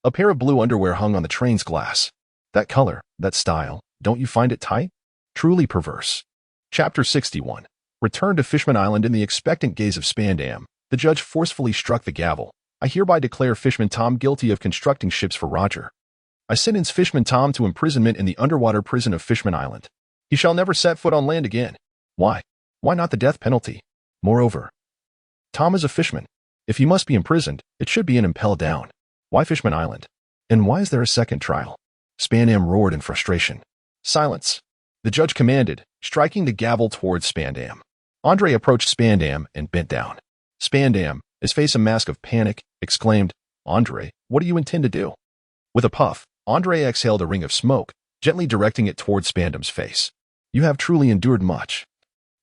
A pair of blue underwear hung on the train's glass. That color, that style, don't you find it tight? Truly perverse. Chapter 61. Returned to Fishman Island in the expectant gaze of Spandam, the judge forcefully struck the gavel. I hereby declare Fishman Tom guilty of constructing ships for Roger. I sentence Fishman Tom to imprisonment in the underwater prison of Fishman Island. He shall never set foot on land again. Why? Why not the death penalty? Moreover, Tom is a fishman. If he must be imprisoned, it should be an impel down. Why Fishman Island? And why is there a second trial? Spandam roared in frustration. Silence. The judge commanded, striking the gavel towards Spandam. Andre approached Spandam and bent down. Spandam, his face a mask of panic, exclaimed, Andre, what do you intend to do? With a puff, Andre exhaled a ring of smoke, gently directing it towards Spandam's face. You have truly endured much.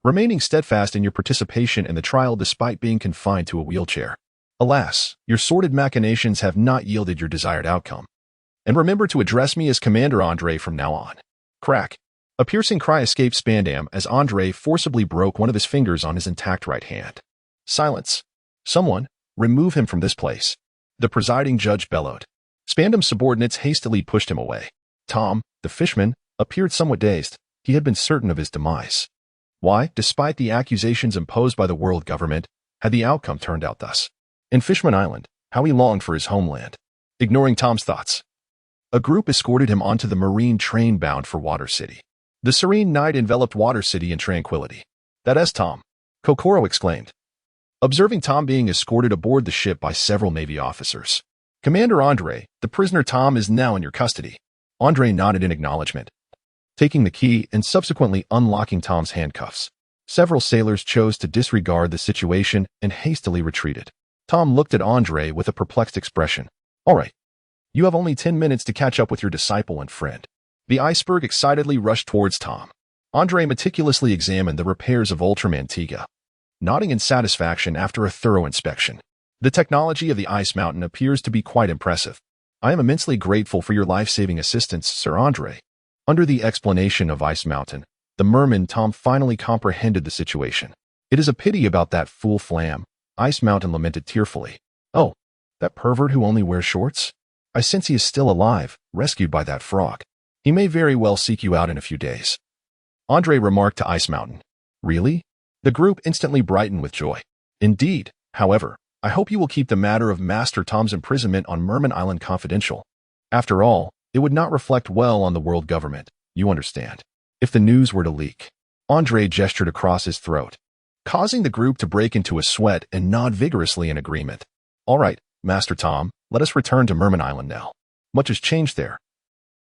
Remaining steadfast in your participation in the trial despite being confined to a wheelchair. Alas, your sordid machinations have not yielded your desired outcome. And remember to address me as Commander Andre from now on. Crack. A piercing cry escaped Spandam as Andre forcibly broke one of his fingers on his intact right hand. Silence. Someone, remove him from this place. The presiding judge bellowed. Spandam's subordinates hastily pushed him away. Tom, the fishman, appeared somewhat dazed. He had been certain of his demise. Why, despite the accusations imposed by the world government, had the outcome turned out thus? In Fishman Island, how he longed for his homeland. Ignoring Tom's thoughts, a group escorted him onto the marine train bound for Water City. The serene night enveloped Water City in tranquility. That is Tom, Kokoro exclaimed, observing Tom being escorted aboard the ship by several Navy officers. Commander Andre, the prisoner Tom is now in your custody. Andre nodded in acknowledgement, taking the key and subsequently unlocking Tom's handcuffs. Several sailors chose to disregard the situation and hastily retreated. Tom looked at Andre with a perplexed expression. All right. You have only 10 minutes to catch up with your disciple and friend. The iceberg excitedly rushed towards Tom. Andre meticulously examined the repairs of Ultraman Tiga, nodding in satisfaction after a thorough inspection. The technology of the Ice Mountain appears to be quite impressive. I am immensely grateful for your life-saving assistance, Sir Andre. Under the explanation of Ice Mountain, the merman Tom finally comprehended the situation. It is a pity about that fool Flam, Ice Mountain lamented tearfully. Oh, that pervert who only wears shorts? I sense he is still alive, rescued by that frog. He may very well seek you out in a few days. Andre remarked to Ice Mountain. Really? The group instantly brightened with joy. Indeed, however, I hope you will keep the matter of Master Tom's imprisonment on Merman Island confidential. After all, it would not reflect well on the world government, you understand. If the news were to leak. Andre gestured across his throat, causing the group to break into a sweat and nod vigorously in agreement. All right, Master Tom, let us return to Merman Island now. Much has changed there,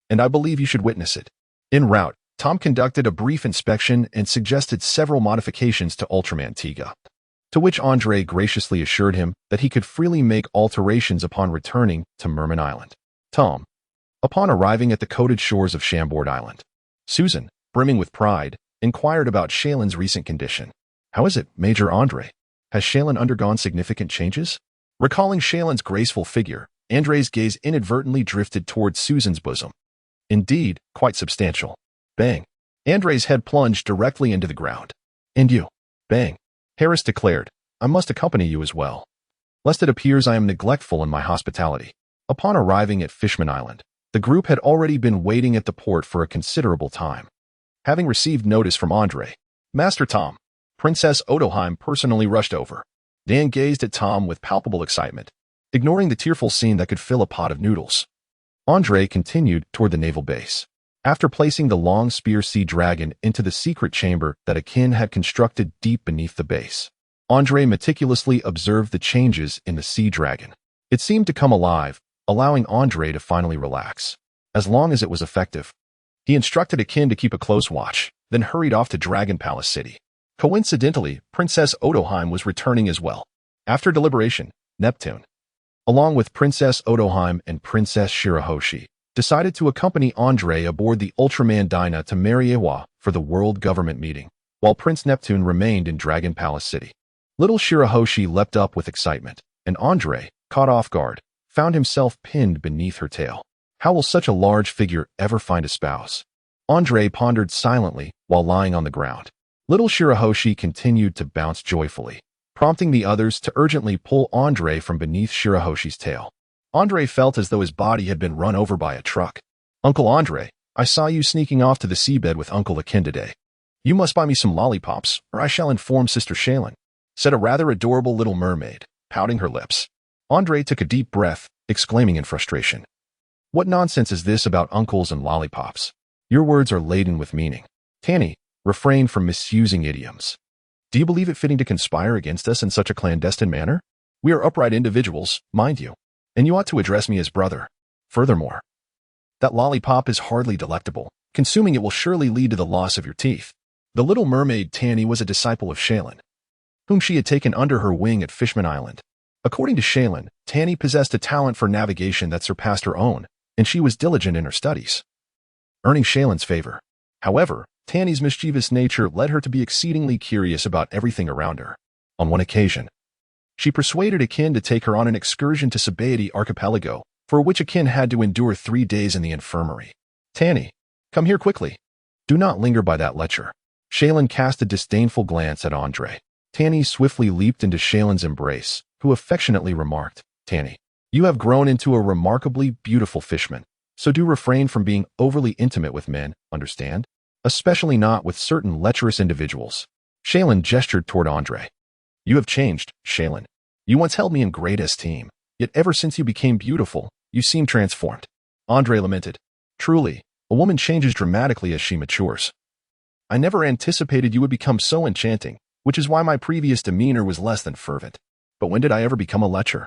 and I believe you should witness it. En route, Tom conducted a brief inspection and suggested several modifications to Ultraman Tiga, to which Andre graciously assured him that he could freely make alterations upon returning to Merman Island. Tom, upon arriving at the coated shores of Chambord Island, Susan, brimming with pride, inquired about Shaylin's recent condition. How is it, Major Andre? Has Shaylin undergone significant changes? Recalling Shaylin's graceful figure, Andre's gaze inadvertently drifted towards Susan's bosom. Indeed, quite substantial. Bang. Andre's head plunged directly into the ground. And you. Bang. Harris declared, I must accompany you as well, lest it appears I am neglectful in my hospitality. Upon arriving at Fishman Island, the group had already been waiting at the port for a considerable time. Having received notice from Andre, Master Tom, Princess Odoheim personally rushed over. Dan gazed at Tom with palpable excitement, ignoring the tearful scene that could fill a pot of noodles. Andre continued toward the naval base. After placing the long spear sea dragon into the secret chamber that Akin had constructed deep beneath the base, Andre meticulously observed the changes in the sea dragon. It seemed to come alive, allowing Andre to finally relax. As long as it was effective, he instructed Akin to keep a close watch, then hurried off to Dragon Palace City. Coincidentally, Princess Odoheim was returning as well. After deliberation, Neptune, along with Princess Odoheim and Princess Shirahoshi, decided to accompany Andre aboard the Ultraman Dyna to Mariewa for the World Government meeting, while Prince Neptune remained in Dragon Palace City. Little Shirahoshi leapt up with excitement, and Andre, caught off guard, found himself pinned beneath her tail. How will such a large figure ever find a spouse? Andre pondered silently while lying on the ground. Little Shirahoshi continued to bounce joyfully, prompting the others to urgently pull Andre from beneath Shirahoshi's tail. Andre felt as though his body had been run over by a truck. Uncle Andre, I saw you sneaking off to the seabed with Uncle Akin today. You must buy me some lollipops, or I shall inform Sister Shaylin, said a rather adorable little mermaid, pouting her lips. Andre took a deep breath, exclaiming in frustration, What nonsense is this about uncles and lollipops? Your words are laden with meaning. Tanny, refrain from misusing idioms. Do you believe it fitting to conspire against us in such a clandestine manner? We are upright individuals, mind you, and you ought to address me as brother. Furthermore, that lollipop is hardly delectable. Consuming it will surely lead to the loss of your teeth. The little mermaid Tanny was a disciple of Shaylin, whom she had taken under her wing at Fishman Island. According to Shaylin, Tanny possessed a talent for navigation that surpassed her own, and she was diligent in her studies, earning Shaylin's favor. However, Tanny's mischievous nature led her to be exceedingly curious about everything around her. On one occasion, she persuaded Akin to take her on an excursion to Sabaody Archipelago, for which Akin had to endure 3 days in the infirmary. Tanny, come here quickly. Do not linger by that lecher. Shaylin cast a disdainful glance at Andre. Tanny swiftly leaped into Shaylin's embrace, who affectionately remarked, Tanny, you have grown into a remarkably beautiful fishman, so do refrain from being overly intimate with men, understand? Especially not with certain lecherous individuals. Shaylin gestured toward Andre. You have changed, Shaylin. You once held me in great esteem, yet ever since you became beautiful, you seem transformed. Andre lamented. Truly, a woman changes dramatically as she matures. I never anticipated you would become so enchanting, which is why my previous demeanor was less than fervent. But when did I ever become a lecher?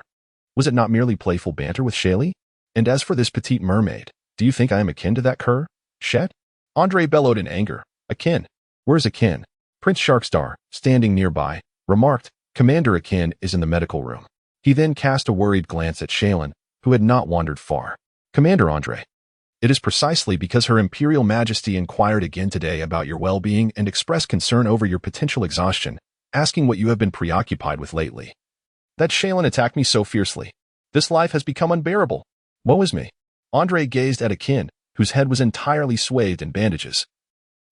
Was it not merely playful banter with Shaylee? And as for this petite mermaid, do you think I am akin to that cur? Shet? Andre bellowed in anger. Akin? Where's Akin? Prince Sharkstar, standing nearby, remarked, Commander Akin is in the medical room. He then cast a worried glance at Shaylin, who had not wandered far. Commander Andre, it is precisely because Her Imperial Majesty inquired again today about your well-being and expressed concern over your potential exhaustion, asking what you have been preoccupied with lately, that Shaylin attacked me so fiercely. This life has become unbearable. Woe is me. Andre gazed at Akin, whose head was entirely swathed in bandages,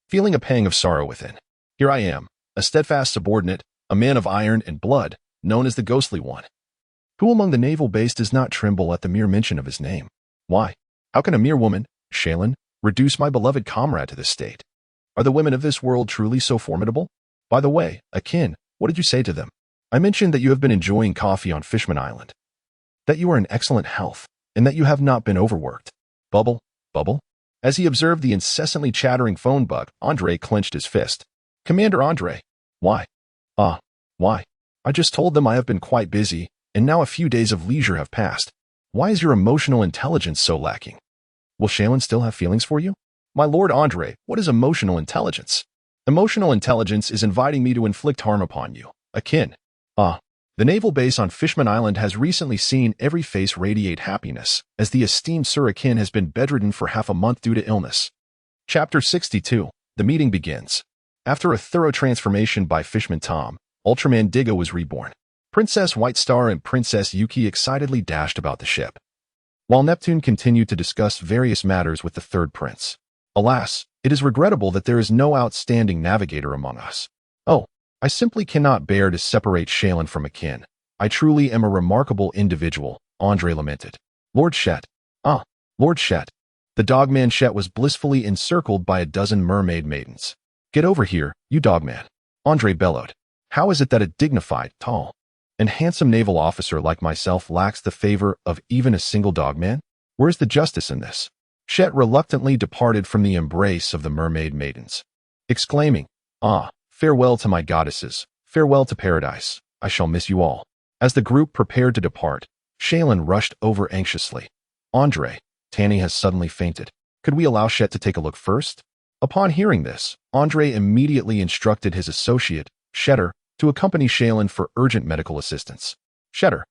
feeling a pang of sorrow within. Here I am, a steadfast subordinate, a man of iron and blood, known as the Ghostly One. Who among the naval base does not tremble at the mere mention of his name? Why, how can a mere woman, Shaylin, reduce my beloved comrade to this state? Are the women of this world truly so formidable? By the way, Akin, what did you say to them? I mentioned that you have been enjoying coffee on Fishman Island, that you are in excellent health, and that you have not been overworked. Bubble, bubble. As he observed the incessantly chattering phone bug, Andre clenched his fist. Commander Andre. Why? Why? I just told them I have been quite busy, and now a few days of leisure have passed. Why is your emotional intelligence so lacking? Will Shaylin still have feelings for you? My Lord Andre, what is emotional intelligence? Emotional intelligence is inviting me to inflict harm upon you. Akin. The naval base on Fishman Island has recently seen every face radiate happiness, as the esteemed Sir Akin has been bedridden for half a month due to illness. Chapter 62. The meeting begins. After a thorough transformation by Fishman Tom, Ultraman Digga was reborn. Princess White Star and Princess Yuki excitedly dashed about the ship, while Neptune continued to discuss various matters with the third prince. Alas, it is regrettable that there is no outstanding navigator among us. Oh, I simply cannot bear to separate Shaylin from Akin. I truly am a remarkable individual, Andre lamented. Lord Shet. Ah, Lord Shet. The dogman Shet was blissfully encircled by a dozen mermaid maidens. Get over here, you dogman. Andre bellowed. How is it that a dignified, tall, and handsome naval officer like myself lacks the favor of even a single dogman? Where's the justice in this? Shet reluctantly departed from the embrace of the mermaid maidens, exclaiming, Ah, farewell to my goddesses, farewell to paradise, I shall miss you all. As the group prepared to depart, Shaylin rushed over anxiously. Andre, Tanny has suddenly fainted. Could we allow Shet to take a look first? Upon hearing this, Andre immediately instructed his associate, Shetter, to accompany Shaylin for urgent medical assistance. Shetter,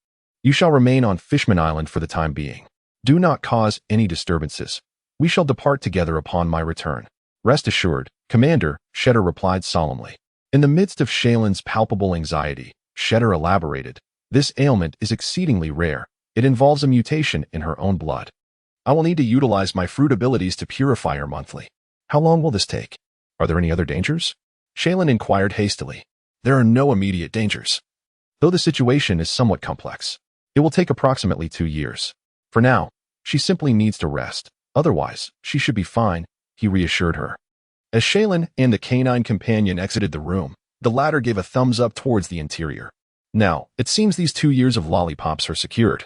you shall remain on Fishman Island for the time being. Do not cause any disturbances. We shall depart together upon my return. Rest assured, Commander, Shetter replied solemnly. In the midst of Shaylin's palpable anxiety, Shetter elaborated, this ailment is exceedingly rare. It involves a mutation in her own blood. I will need to utilize my fruit abilities to purify her monthly. How long will this take? Are there any other dangers? Shaylin inquired hastily. There are no immediate dangers, though the situation is somewhat complex. It will take approximately 2 years. For now, she simply needs to rest. Otherwise, she should be fine, he reassured her. As Shaylin and the canine companion exited the room, the latter gave a thumbs up towards the interior. Now, it seems these 2 years of lollipops are secured.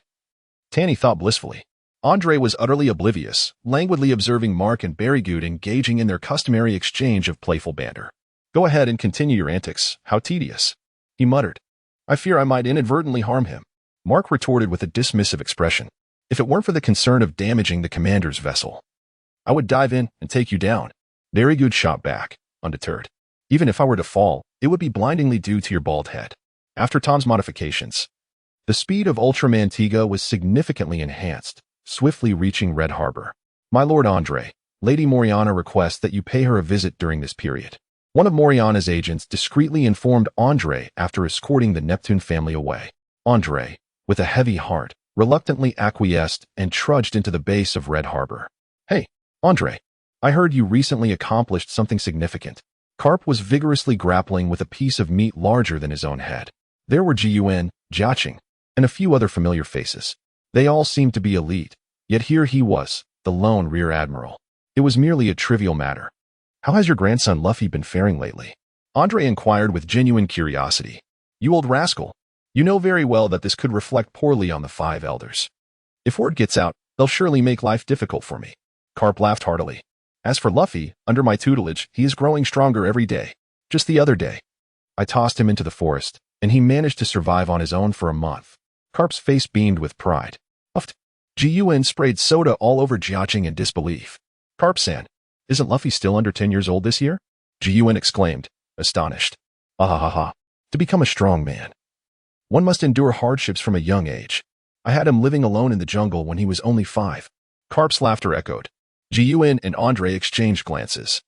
Tanny thought blissfully. Andre was utterly oblivious, languidly observing Mark and Barrygood engaging in their customary exchange of playful banter. Go ahead and continue your antics, how tedious, he muttered. I fear I might inadvertently harm him. Mark retorted with a dismissive expression. If it weren't for the concern of damaging the commander's vessel, I would dive in and take you down. Barrygood shot back, undeterred. Even if I were to fall, it would be blindingly due to your bald head. After Tom's modifications, the speed of Ultraman Tiga was significantly enhanced, swiftly reaching Red Harbor. My Lord Andre, Lady Moriana requests that you pay her a visit during this period. One of Moriana's agents discreetly informed Andre after escorting the Neptune family away. Andre, with a heavy heart, reluctantly acquiesced and trudged into the base of Red Harbor. Hey, Andre, I heard you recently accomplished something significant. Carp was vigorously grappling with a piece of meat larger than his own head. There were Jiyuan, Jiaqing, and a few other familiar faces. They all seemed to be elite, yet here he was, the lone rear admiral. It was merely a trivial matter. How has your grandson Luffy been faring lately? Andre inquired with genuine curiosity. You old rascal. You know very well that this could reflect poorly on the 5 elders. If word gets out, they'll surely make life difficult for me. Carp laughed heartily. As for Luffy, under my tutelage, he is growing stronger every day. Just the other day, I tossed him into the forest, and he managed to survive on his own for a month. Carp's face beamed with pride. Puffed. Jiyuan sprayed soda all over Jiaqing in disbelief. Carp-san, isn't Luffy still under 10 years old this year? Jiyuan exclaimed, astonished. Ah. To become a strong man, one must endure hardships from a young age. I had him living alone in the jungle when he was only 5. Carp's laughter echoed. Jiyuan and Andre exchanged glances.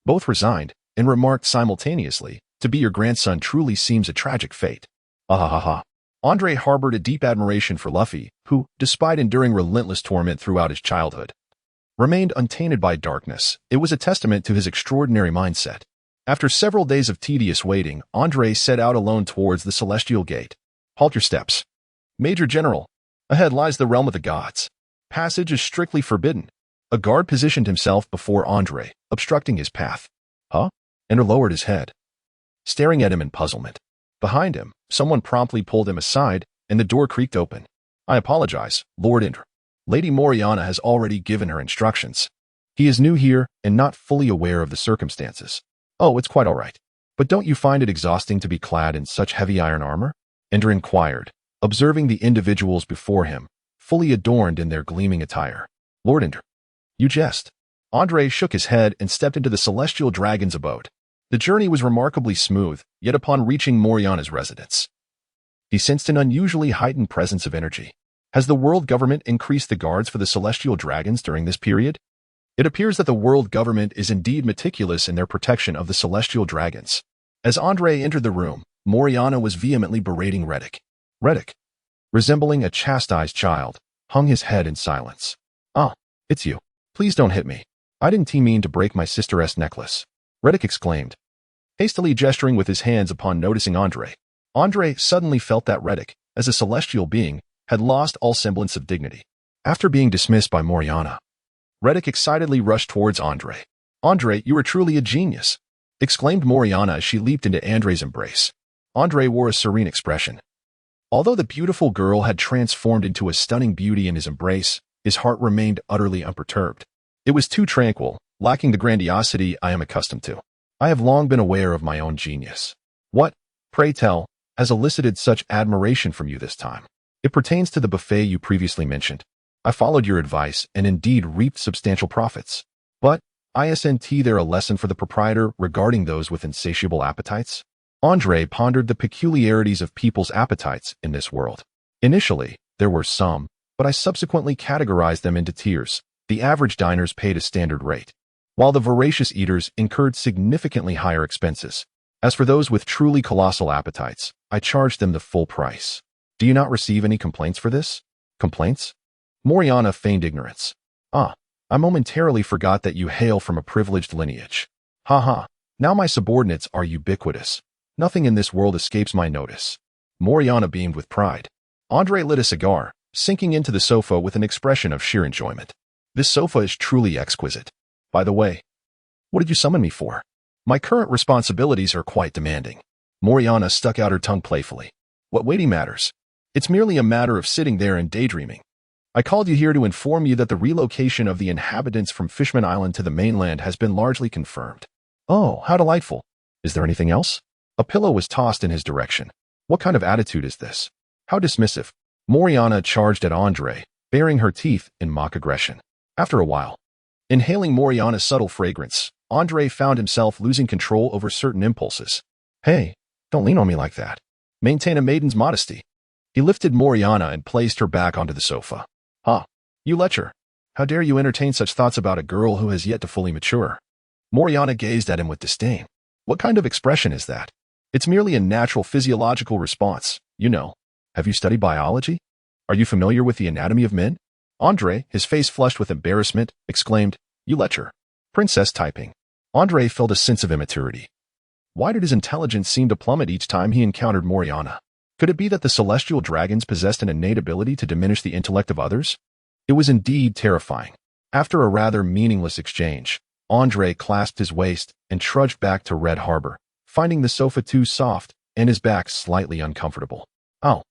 Both resigned and remarked simultaneously, to be your grandson truly seems a tragic fate. Ah. Andre harbored a deep admiration for Luffy, who, despite enduring relentless torment throughout his childhood, remained untainted by darkness. It was a testament to his extraordinary mindset. After several days of tedious waiting, Andre set out alone towards the Celestial Gate. Halt your steps. Major General, ahead lies the realm of the gods. Passage is strictly forbidden. A guard positioned himself before Andre, obstructing his path. Huh? Ender lowered his head, staring at him in puzzlement. Behind him, someone promptly pulled him aside, and the door creaked open. I apologize, Lord Ender. Lady Moriana has already given her instructions. He is new here and not fully aware of the circumstances. Oh, it's quite all right. But don't you find it exhausting to be clad in such heavy iron armor? Ender inquired, observing the individuals before him, fully adorned in their gleaming attire. Lord Ender, you jest. Andre shook his head and stepped into the Celestial Dragon's abode. The journey was remarkably smooth, yet upon reaching Moriana's residence, he sensed an unusually heightened presence of energy. Has the world government increased the guards for the Celestial Dragons during this period? It appears that the world government is indeed meticulous in their protection of the Celestial Dragons. As Andre entered the room, Moriana was vehemently berating Reddick. Reddick, resembling a chastised child, hung his head in silence. "Ah, it's you. Please don't hit me. I didn't mean to break my sister's necklace," Reddick exclaimed, hastily gesturing with his hands upon noticing Andre. Andre suddenly felt that Reddick, as a celestial being, had lost all semblance of dignity. After being dismissed by Moriana, Reddick excitedly rushed towards Andre. "Andre, you are truly a genius," exclaimed Moriana as she leaped into Andre's embrace. Andre wore a serene expression. Although the beautiful girl had transformed into a stunning beauty in his embrace, his heart remained utterly unperturbed. It was too tranquil, lacking the grandiosity I am accustomed to. I have long been aware of my own genius. What, pray tell, has elicited such admiration from you this time? It pertains to the buffet you previously mentioned. I followed your advice and indeed reaped substantial profits. But, isn't there a lesson for the proprietor regarding those with insatiable appetites? Andre pondered the peculiarities of people's appetites in this world. Initially, there were some, but I subsequently categorized them into tiers. The average diners paid a standard rate, while the voracious eaters incurred significantly higher expenses. As for those with truly colossal appetites, I charged them the full price. Do you not receive any complaints for this? Complaints? Moriana feigned ignorance. "Ah, I momentarily forgot that you hail from a privileged lineage. Ha ha, now my subordinates are ubiquitous. Nothing in this world escapes my notice." Moriana beamed with pride. Andre lit a cigar, sinking into the sofa with an expression of sheer enjoyment. "This sofa is truly exquisite. By the way, what did you summon me for? My current responsibilities are quite demanding." Moriana stuck out her tongue playfully. "What weighty matters? It's merely a matter of sitting there and daydreaming. I called you here to inform you that the relocation of the inhabitants from Fishman Island to the mainland has been largely confirmed." "Oh, how delightful. Is there anything else?" A pillow was tossed in his direction. "What kind of attitude is this? How dismissive." Moriana charged at Andre, baring her teeth in mock aggression. After a while, inhaling Moriana's subtle fragrance, Andre found himself losing control over certain impulses. "Hey, don't lean on me like that. Maintain a maiden's modesty." He lifted Moriana and placed her back onto the sofa. "Ha, you lecher. How dare you entertain such thoughts about a girl who has yet to fully mature?" Moriana gazed at him with disdain. "What kind of expression is that? It's merely a natural physiological response, you know. Have you studied biology? Are you familiar with the anatomy of men?" Andre, his face flushed with embarrassment, exclaimed, "You lecher. Princess typing." Andre felt a sense of immaturity. Why did his intelligence seem to plummet each time he encountered Moriana? Could it be that the celestial dragons possessed an innate ability to diminish the intellect of others? It was indeed terrifying. After a rather meaningless exchange, Andre clasped his waist and trudged back to Red Harbor, finding the sofa too soft and his back slightly uncomfortable. Oh,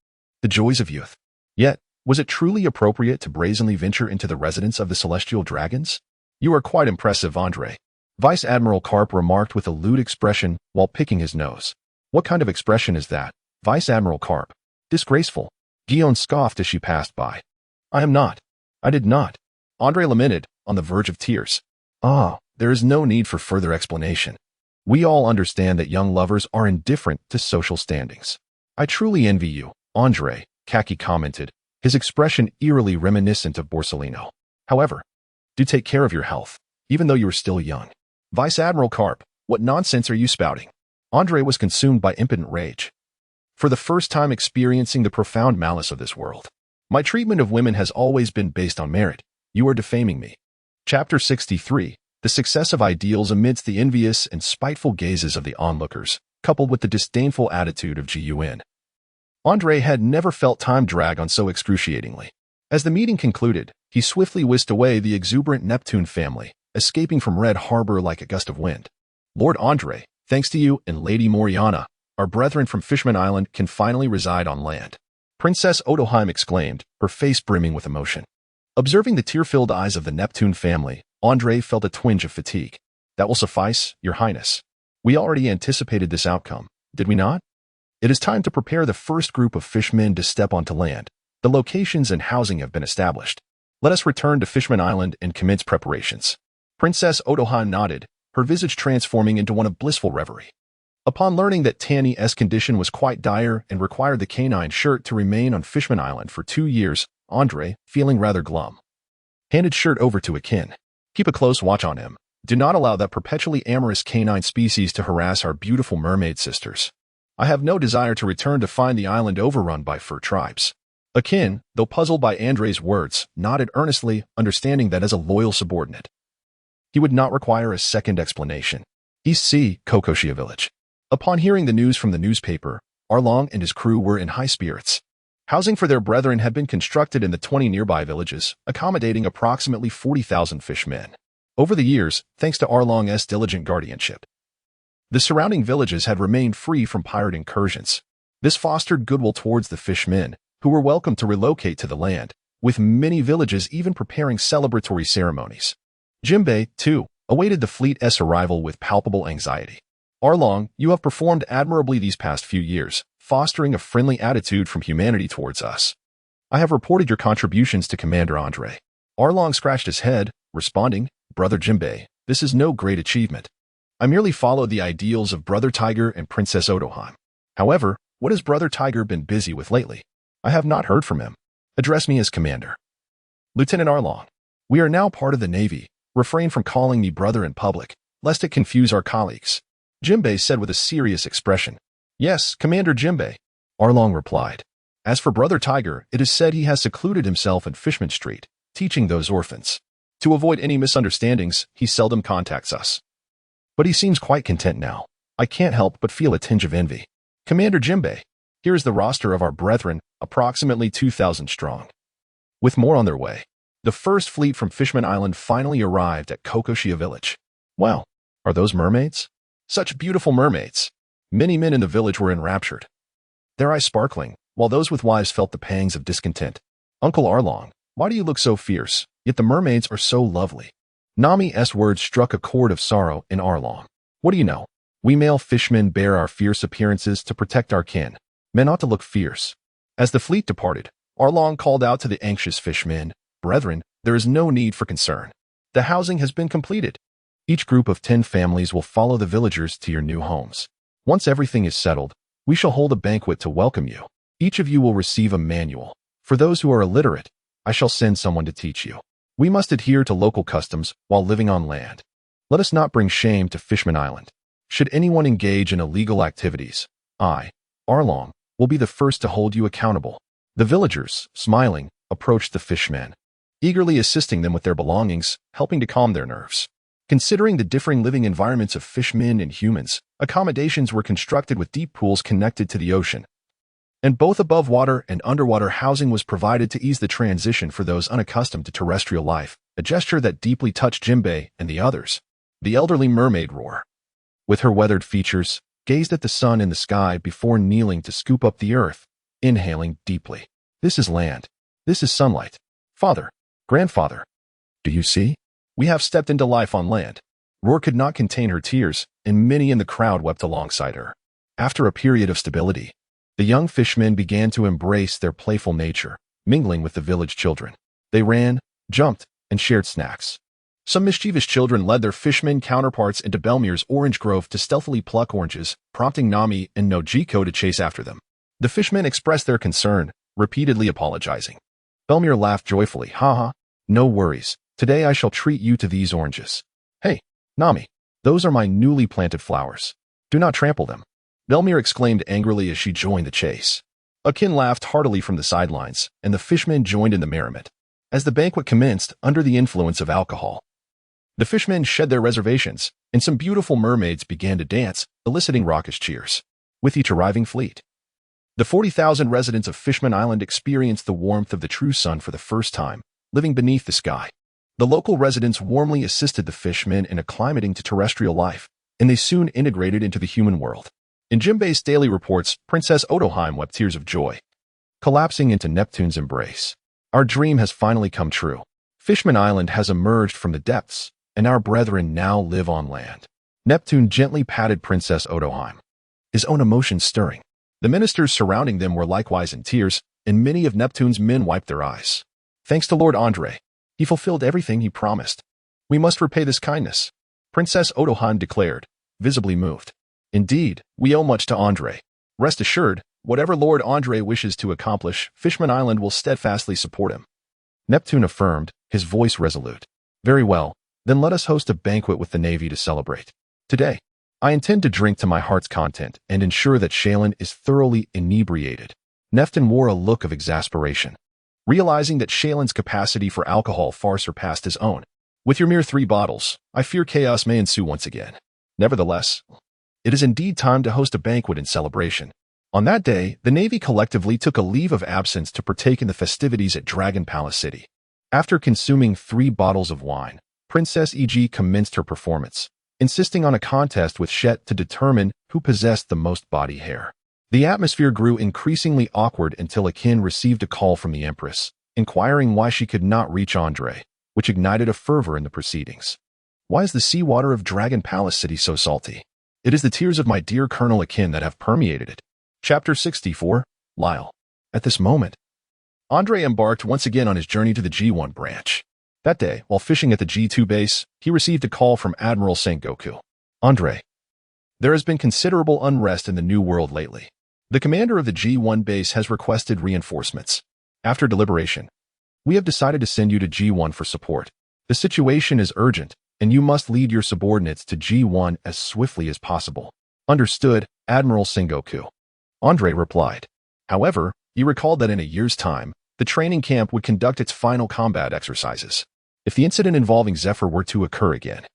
the joys of youth. Yet, was it truly appropriate to brazenly venture into the residence of the celestial dragons? "You are quite impressive, Andre," Vice Admiral Karp remarked with a lewd expression while picking his nose. "What kind of expression is that, Vice Admiral Karp?" "Disgraceful," Guion scoffed as she passed by. "I am not. I did not," Andre lamented, on the verge of tears. "Ah, there is no need for further explanation. We all understand that young lovers are indifferent to social standings." "I truly envy you, Andre," Kaki commented, his expression eerily reminiscent of Borsellino. "However, do take care of your health, even though you are still young." "Vice Admiral Karp, what nonsense are you spouting?" Andre was consumed by impotent rage. For the first time experiencing the profound malice of this world. "My treatment of women has always been based on merit. You are defaming me." Chapter 63, The Success of Ideals Amidst the Envious and Spiteful Gazes of the Onlookers, coupled with the disdainful attitude of Gyun. Andre had never felt time drag on so excruciatingly. As the meeting concluded, he swiftly whisked away the exuberant Neptune family, escaping from Red Harbor like a gust of wind. "Lord Andre, thanks to you and Lady Moriana, our brethren from Fishman Island can finally reside on land," Princess Odoheim exclaimed, her face brimming with emotion. Observing the tear-filled eyes of the Neptune family, Andre felt a twinge of fatigue. "That will suffice, Your Highness. We already anticipated this outcome, did we not? It is time to prepare the first group of fishmen to step onto land. The locations and housing have been established. Let us return to Fishman Island and commence preparations." Princess Odoheim nodded, her visage transforming into one of blissful reverie. Upon learning that Tanny's condition was quite dire and required the canine shirt to remain on Fishman Island for 2 years, Andre, feeling rather glum, handed Shirt over to Akin. "Keep a close watch on him. Do not allow that perpetually amorous canine species to harass our beautiful mermaid sisters." I have no desire to return to find the island overrun by fur tribes. Akin, though puzzled by Andre's words, nodded earnestly, understanding that as a loyal subordinate, he would not require a second explanation. East Sea, Kokoshia Village. Upon hearing the news from the newspaper, Arlong and his crew were in high spirits. Housing for their brethren had been constructed in the 20 nearby villages, accommodating approximately 40,000 fishmen. Over the years, thanks to Arlong's diligent guardianship, the surrounding villages had remained free from pirate incursions. This fostered goodwill towards the fishmen, who were welcome to relocate to the land, with many villages even preparing celebratory ceremonies. Jinbei, too, awaited the fleet's arrival with palpable anxiety. Arlong, you have performed admirably these past few years, fostering a friendly attitude from humanity towards us. I have reported your contributions to Commander Andre. Arlong scratched his head, responding, Brother Jinbei, this is no great achievement. I merely followed the ideals of Brother Tiger and Princess Otoheim. However, what has Brother Tiger been busy with lately? I have not heard from him. Address me as Commander. Lieutenant Arlong, we are now part of the Navy. Refrain from calling me brother in public, lest it confuse our colleagues. Jinbei said with a serious expression. Yes, Commander Jinbei, Arlong replied. As for Brother Tiger, it is said he has secluded himself in Fishman Street, teaching those orphans. To avoid any misunderstandings, he seldom contacts us. But he seems quite content now. I can't help but feel a tinge of envy. Commander Jinbei, here is the roster of our brethren, approximately 2,000 strong. With more on their way. The first fleet from Fishman Island finally arrived at Kokoshia Village. Wow, are those mermaids? Such beautiful mermaids. Many men in the village were enraptured, their eyes sparkling, while those with wives felt the pangs of discontent. Uncle Arlong, why do you look so fierce? Yet the mermaids are so lovely. Nami's words struck a chord of sorrow in Arlong. What do you know? We male fishmen bear our fierce appearances to protect our kin. Men ought to look fierce. As the fleet departed, Arlong called out to the anxious fishmen, Brethren, there is no need for concern. The housing has been completed. Each group of 10 families will follow the villagers to your new homes. Once everything is settled, we shall hold a banquet to welcome you. Each of you will receive a manual. For those who are illiterate, I shall send someone to teach you. We must adhere to local customs while living on land. Let us not bring shame to Fishman Island. Should anyone engage in illegal activities, I, Arlong, will be the first to hold you accountable. The villagers, smiling, approached the fishmen, eagerly assisting them with their belongings, helping to calm their nerves. Considering the differing living environments of fishmen and humans, accommodations were constructed with deep pools connected to the ocean, and both above water and underwater housing was provided to ease the transition for those unaccustomed to terrestrial life, a gesture that deeply touched Jinbei and the others. The elderly mermaid Roar, with her weathered features, gazed at the sun in the sky before kneeling to scoop up the earth, inhaling deeply. This is land. This is sunlight. Father, grandfather, do you see? We have stepped into life on land. Roar could not contain her tears, and many in the crowd wept alongside her. After a period of stability, the young fishmen began to embrace their playful nature, mingling with the village children. They ran, jumped, and shared snacks. Some mischievous children led their fishmen counterparts into Belmir's orange grove to stealthily pluck oranges, prompting Nami and Nojiko to chase after them. The fishmen expressed their concern, repeatedly apologizing. Belmir laughed joyfully. Haha, no worries. Today I shall treat you to these oranges. Hey, Nami, those are my newly planted flowers. Do not trample them. Belmir exclaimed angrily as she joined the chase. Akin laughed heartily from the sidelines, and the fishmen joined in the merriment. As the banquet commenced under the influence of alcohol, the fishmen shed their reservations, and some beautiful mermaids began to dance, eliciting raucous cheers. With each arriving fleet, the 40,000 residents of Fishman Island experienced the warmth of the true sun for the first time, living beneath the sky. The local residents warmly assisted the fishmen in acclimating to terrestrial life, and they soon integrated into the human world. In Jinbei's daily reports, Princess Otoheim wept tears of joy, collapsing into Neptune's embrace. Our dream has finally come true. Fishman Island has emerged from the depths, and our brethren now live on land. Neptune gently patted Princess Otoheim, his own emotions stirring. The ministers surrounding them were likewise in tears, and many of Neptune's men wiped their eyes. Thanks to Lord Andre, he fulfilled everything he promised. We must repay this kindness, Princess Otoheim declared, visibly moved. Indeed, we owe much to Andre. Rest assured, whatever Lord Andre wishes to accomplish, Fishman Island will steadfastly support him. Neptune affirmed, his voice resolute. Very well, then let us host a banquet with the Navy to celebrate. Today, I intend to drink to my heart's content and ensure that Shaylin is thoroughly inebriated. Nefton wore a look of exasperation, realizing that Shaylin's capacity for alcohol far surpassed his own. With your mere 3 bottles, I fear chaos may ensue once again. Nevertheless, it is indeed time to host a banquet in celebration. On that day, the Navy collectively took a leave of absence to partake in the festivities at Dragon Palace City. After consuming 3 bottles of wine, Princess E.G. commenced her performance, insisting on a contest with Shet to determine who possessed the most body hair. The atmosphere grew increasingly awkward until Akin received a call from the Empress, inquiring why she could not reach Andre, which ignited a fervor in the proceedings. Why is the seawater of Dragon Palace City so salty? It is the tears of my dear Colonel Akin that have permeated it. Chapter 64, Lyle. At this moment, Andre embarked once again on his journey to the G1 branch. That day, while fishing at the G2 base, he received a call from Admiral Sengoku. Andre, there has been considerable unrest in the New World lately. The commander of the G1 base has requested reinforcements. After deliberation, we have decided to send you to G1 for support. The situation is urgent, and you must lead your subordinates to G1 as swiftly as possible. Understood, Admiral Sengoku. Andre replied. However, he recalled that in a year's time, the training camp would conduct its final combat exercises. If the incident involving Zephyr were to occur again,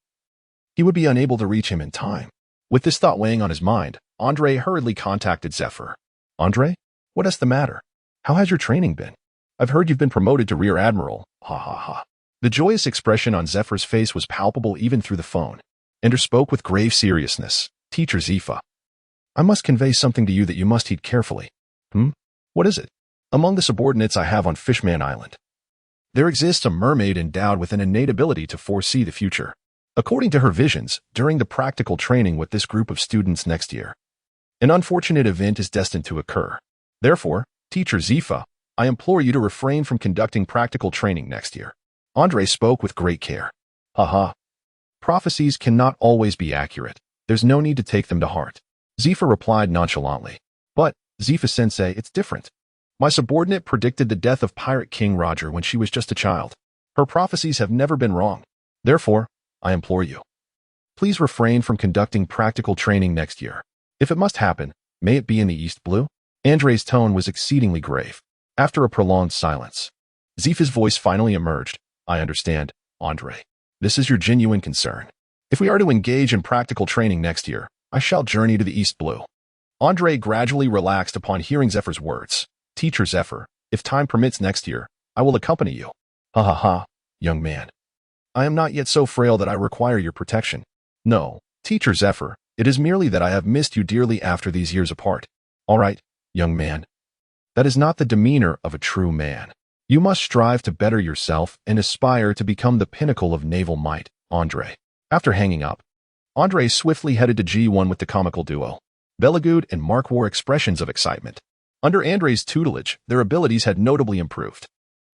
he would be unable to reach him in time. With this thought weighing on his mind, Andre hurriedly contacted Zephyr. Andre, what is the matter? How has your training been? I've heard you've been promoted to Rear Admiral. Ha ha ha. The joyous expression on Zephyr's face was palpable even through the phone. Ender spoke with grave seriousness. Teacher Zifa, I must convey something to you that you must heed carefully. What is it? Among the subordinates I have on Fishman Island, there exists a mermaid endowed with an innate ability to foresee the future. According to her visions, during the practical training with this group of students next year, an unfortunate event is destined to occur. Therefore, Teacher Zifa, I implore you to refrain from conducting practical training next year. Andre spoke with great care. Haha. Prophecies cannot always be accurate. There's no need to take them to heart. Zifa replied nonchalantly. But, Zifa-sensei, it's different. My subordinate predicted the death of Pirate King Roger when she was just a child. Her prophecies have never been wrong. Therefore, I implore you, please refrain from conducting practical training next year. If it must happen, may it be in the East Blue? Andre's tone was exceedingly grave. After a prolonged silence, Zifa's voice finally emerged. I understand, Andre. This is your genuine concern. If we are to engage in practical training next year, I shall journey to the East Blue. Andre gradually relaxed upon hearing Zephyr's words. Teacher Zephyr, if time permits next year, I will accompany you. Ha ha ha, young man. I am not yet so frail that I require your protection. No, Teacher Zephyr, it is merely that I have missed you dearly after these years apart. All right, young man. That is not the demeanor of a true man. You must strive to better yourself and aspire to become the pinnacle of naval might, Andre. After hanging up, Andre swiftly headed to G1 with the comical duo. Belagud and Mark wore expressions of excitement. Under Andre's tutelage, their abilities had notably improved.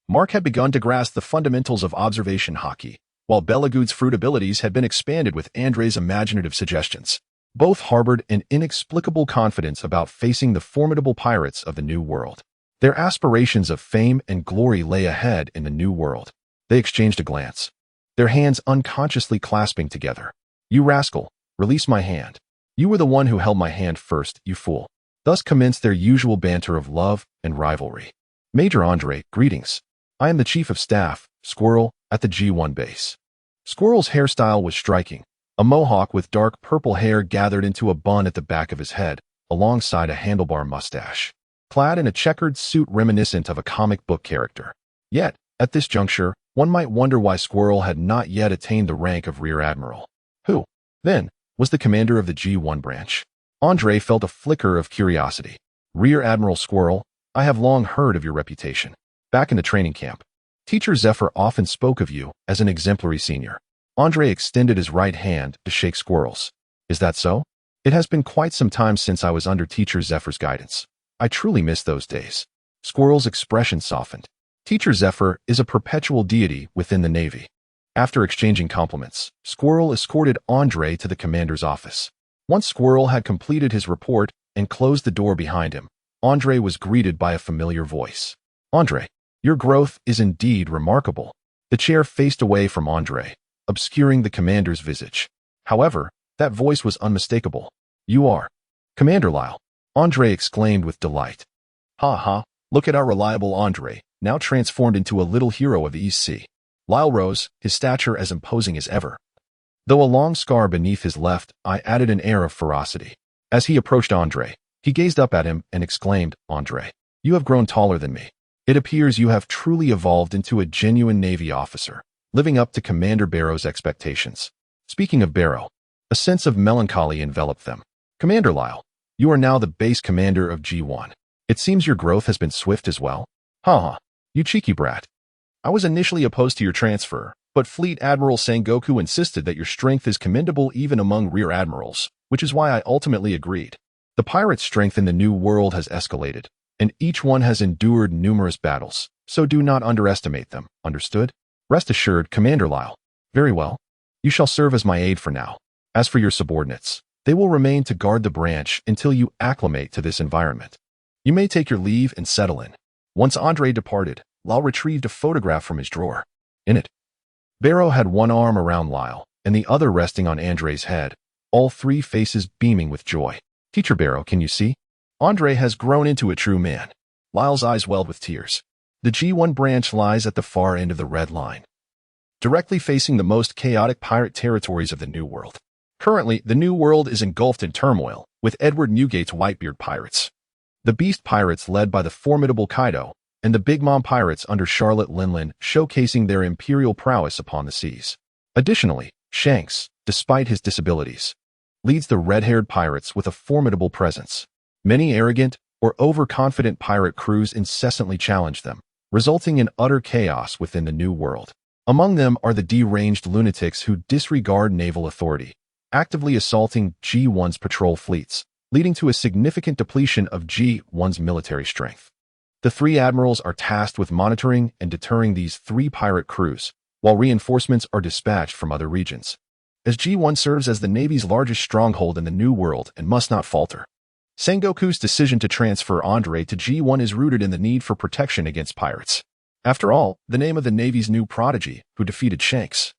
Mark had begun to grasp the fundamentals of observation hockey, while Belagud's fruit abilities had been expanded with Andre's imaginative suggestions. Both harbored an inexplicable confidence about facing the formidable pirates of the New World. Their aspirations of fame and glory lay ahead in the New World. They exchanged a glance, their hands unconsciously clasping together. You rascal, release my hand. You were the one who held my hand first, you fool. Thus commenced their usual banter of love and rivalry. Major Andre, greetings. I am the Chief of Staff, Squirrel, at the G1 base. Squirrel's hairstyle was striking. A mohawk with dark purple hair gathered into a bun at the back of his head, alongside a handlebar mustache. Clad in a checkered suit reminiscent of a comic book character. Yet, at this juncture, one might wonder why Squirrel had not yet attained the rank of Rear Admiral. Who, then, was the commander of the G1 branch? Andre felt a flicker of curiosity. Rear Admiral Squirrel, I have long heard of your reputation. Back in the training camp, Teacher Zephyr often spoke of you as an exemplary senior. Andre extended his right hand to shake Squirrel's. Is that so? It has been quite some time since I was under Teacher Zephyr's guidance. I truly miss those days. Squirrel's expression softened. Teacher Zephyr is a perpetual deity within the Navy. After exchanging compliments, Squirrel escorted Andre to the commander's office. Once Squirrel had completed his report and closed the door behind him, Andre was greeted by a familiar voice. Andre, your growth is indeed remarkable. The chair faced away from Andre, obscuring the commander's visage. However, That voice was unmistakable. You are Commander Lyle, Andre exclaimed with delight. Ha ha, look at our reliable Andre, now transformed into a little hero of the East Sea. Lyle rose, his stature as imposing as ever. Though a long scar beneath his left eye added an air of ferocity. As he approached Andre, he gazed up at him and exclaimed, Andre, you have grown taller than me. It appears you have truly evolved into a genuine Navy officer, living up to Commander Barrow's expectations. Speaking of Barrow, a sense of melancholy enveloped them. Commander Lyle, you are now the base commander of G1. It seems your growth has been swift as well. Ha, you cheeky brat. I was initially opposed to your transfer, but Fleet Admiral Sengoku insisted that your strength is commendable even among rear admirals, which is why I ultimately agreed. The pirates' strength in the New World has escalated, and each one has endured numerous battles, so do not underestimate them, understood? Rest assured, Commander Lyle. Very well. You shall serve as my aide for now. As for your subordinates, they will remain to guard the branch until you acclimate to this environment. You may take your leave and settle in. Once Andre departed, Lyle retrieved a photograph from his drawer. In it, Barrow had one arm around Lyle and the other resting on Andre's head, all three faces beaming with joy. Teacher Barrow, can you see? Andre has grown into a true man. Lyle's eyes welled with tears. The G1 branch lies at the far end of the red line, directly facing the most chaotic pirate territories of the New World. Currently, the New World is engulfed in turmoil, with Edward Newgate's Whitebeard pirates, the Beast pirates led by the formidable Kaido, and the Big Mom pirates under Charlotte Linlin showcasing their imperial prowess upon the seas. Additionally, Shanks, despite his disabilities, leads the red-haired pirates with a formidable presence. Many arrogant or overconfident pirate crews incessantly challenge them, resulting in utter chaos within the New World. Among them are the deranged lunatics who disregard naval authority, actively assaulting G1's patrol fleets, leading to a significant depletion of G1's military strength. The three admirals are tasked with monitoring and deterring these three pirate crews, while reinforcements are dispatched from other regions. As G1 serves as the Navy's largest stronghold in the New World and must not falter. Sengoku's decision to transfer Andre to G1 is rooted in the need for protection against pirates. After all, the name of the Navy's new prodigy, who defeated Shanks,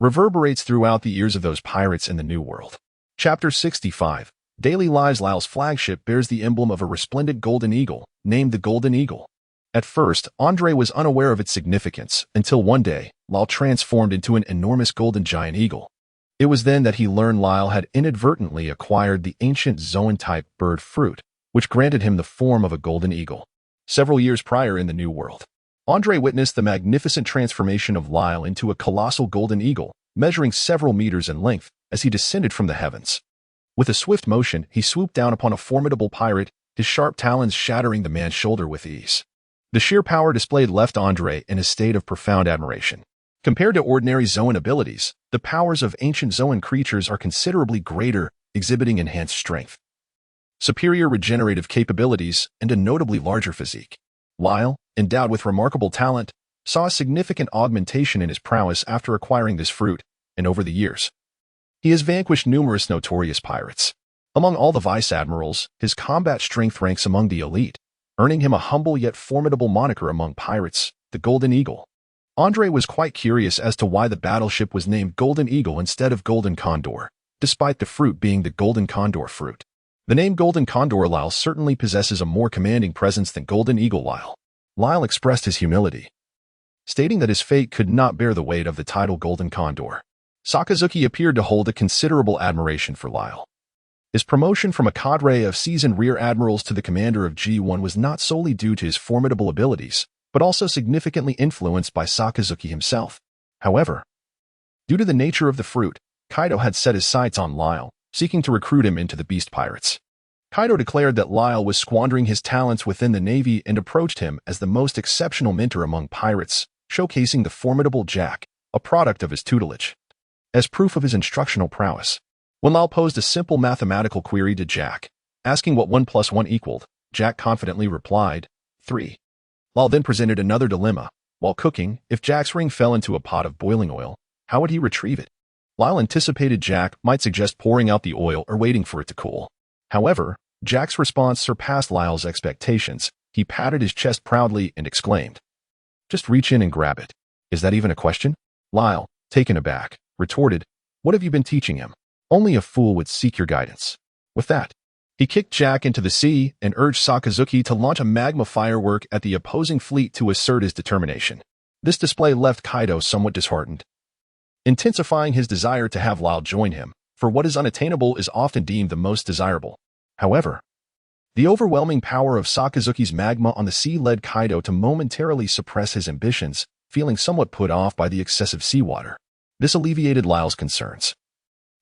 reverberates throughout the ears of those pirates in the New World. Chapter 65. Daily Lives. Lyle's flagship bears the emblem of a resplendent golden eagle, named the Golden Eagle. At first, Andre was unaware of its significance until one day, Lyle transformed into an enormous golden giant eagle. It was then that he learned Lyle had inadvertently acquired the ancient Zoan-type bird fruit, which granted him the form of a golden eagle. Several years prior in the New World, Andre witnessed the magnificent transformation of Lyle into a colossal golden eagle, measuring several meters in length as he descended from the heavens. With a swift motion, he swooped down upon a formidable pirate, his sharp talons shattering the man's shoulder with ease. The sheer power displayed left Andre in a state of profound admiration. Compared to ordinary Zoan abilities, the powers of ancient Zoan creatures are considerably greater, exhibiting enhanced strength, superior regenerative capabilities, and a notably larger physique. Lyle, endowed with remarkable talent, saw a significant augmentation in his prowess after acquiring this fruit, and over the years, he has vanquished numerous notorious pirates. Among all the vice admirals, his combat strength ranks among the elite, earning him a humble yet formidable moniker among pirates, the Golden Eagle. Andre was quite curious as to why the battleship was named Golden Eagle instead of Golden Condor, despite the fruit being the Golden Condor fruit. The name Golden Condor Lyle certainly possesses a more commanding presence than Golden Eagle Lyle. Lyle expressed his humility, stating that his fate could not bear the weight of the title Golden Condor. Sakazuki appeared to hold a considerable admiration for Lyle. His promotion from a cadre of seasoned rear admirals to the commander of G1 was not solely due to his formidable abilities, but also significantly influenced by Sakazuki himself. However, due to the nature of the fruit, Kaido had set his sights on Lyle, seeking to recruit him into the Beast Pirates. Kaido declared that Lyle was squandering his talents within the Navy and approached him as the most exceptional mentor among pirates, showcasing the formidable Jack, a product of his tutelage, as proof of his instructional prowess. When Lyle posed a simple mathematical query to Jack, asking what 1 + 1 equaled, Jack confidently replied, 3. Lyle then presented another dilemma. While cooking, if Jack's ring fell into a pot of boiling oil, how would he retrieve it? Lyle anticipated Jack might suggest pouring out the oil or waiting for it to cool. However, Jack's response surpassed Lyle's expectations. He patted his chest proudly and exclaimed, "Just reach in and grab it. Is that even a question?" Lyle, taken aback, retorted, "What have you been teaching him?" Only a fool would seek your guidance. With that, he kicked Jack into the sea and urged Sakazuki to launch a magma firework at the opposing fleet to assert his determination. This display left Kaido somewhat disheartened, intensifying his desire to have Lao join him, for what is unattainable is often deemed the most desirable. However, the overwhelming power of Sakazuki's magma on the sea led Kaido to momentarily suppress his ambitions, feeling somewhat put off by the excessive seawater. This alleviated Lao's concerns,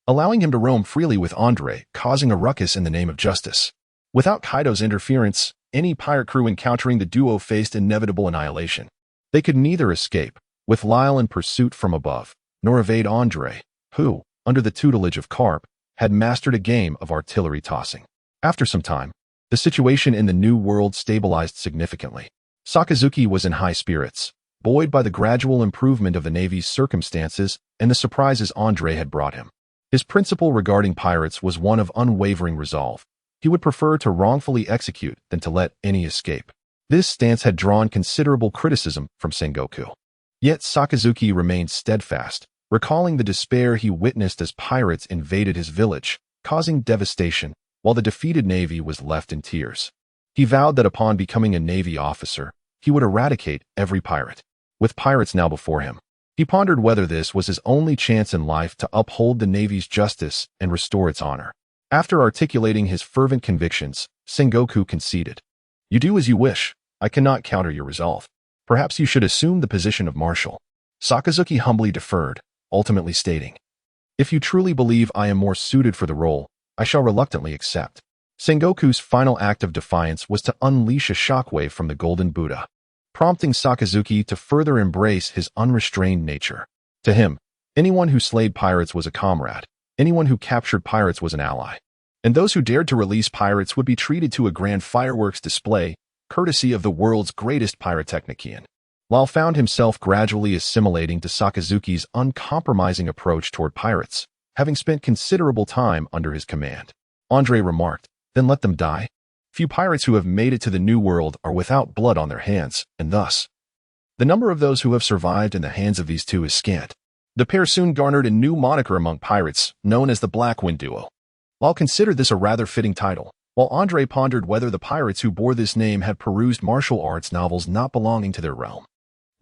allowing him to roam freely with Andre, causing a ruckus in the name of justice. Without Kaido's interference, any pirate crew encountering the duo faced inevitable annihilation. They could neither escape, with Lyle in pursuit from above, nor evade Andre, who, under the tutelage of Carp, had mastered a game of artillery tossing. After some time, the situation in the New World stabilized significantly. Sakazuki was in high spirits, buoyed by the gradual improvement of the Navy's circumstances and the surprises Andre had brought him. His principle regarding pirates was one of unwavering resolve. He would prefer to wrongfully execute than to let any escape. This stance had drawn considerable criticism from Sengoku. Yet Sakazuki remained steadfast, recalling the despair he witnessed as pirates invaded his village, causing devastation, while the defeated Navy was left in tears. He vowed that upon becoming a Navy officer, he would eradicate every pirate. With pirates now before him, he pondered whether this was his only chance in life to uphold the Navy's justice and restore its honor. After articulating his fervent convictions, Sengoku conceded. "You do as you wish. I cannot counter your resolve. Perhaps you should assume the position of marshal." Sakazuki humbly deferred, ultimately stating, "If you truly believe I am more suited for the role, I shall reluctantly accept." Sengoku's final act of defiance was to unleash a shockwave from the Golden Buddha, prompting Sakazuki to further embrace his unrestrained nature. To him, anyone who slayed pirates was a comrade, anyone who captured pirates was an ally, and those who dared to release pirates would be treated to a grand fireworks display, courtesy of the world's greatest pyrotechnician. Lal found himself gradually assimilating to Sakazuki's uncompromising approach toward pirates, having spent considerable time under his command. Andre remarked, "Then let them die. Few pirates who have made it to the New World are without blood on their hands, and thus, the number of those who have survived in the hands of these two is scant." The pair soon garnered a new moniker among pirates, known as the Black Wind Duo. Lal considered this a rather fitting title, while Andre pondered whether the pirates who bore this name had perused martial arts novels not belonging to their realm.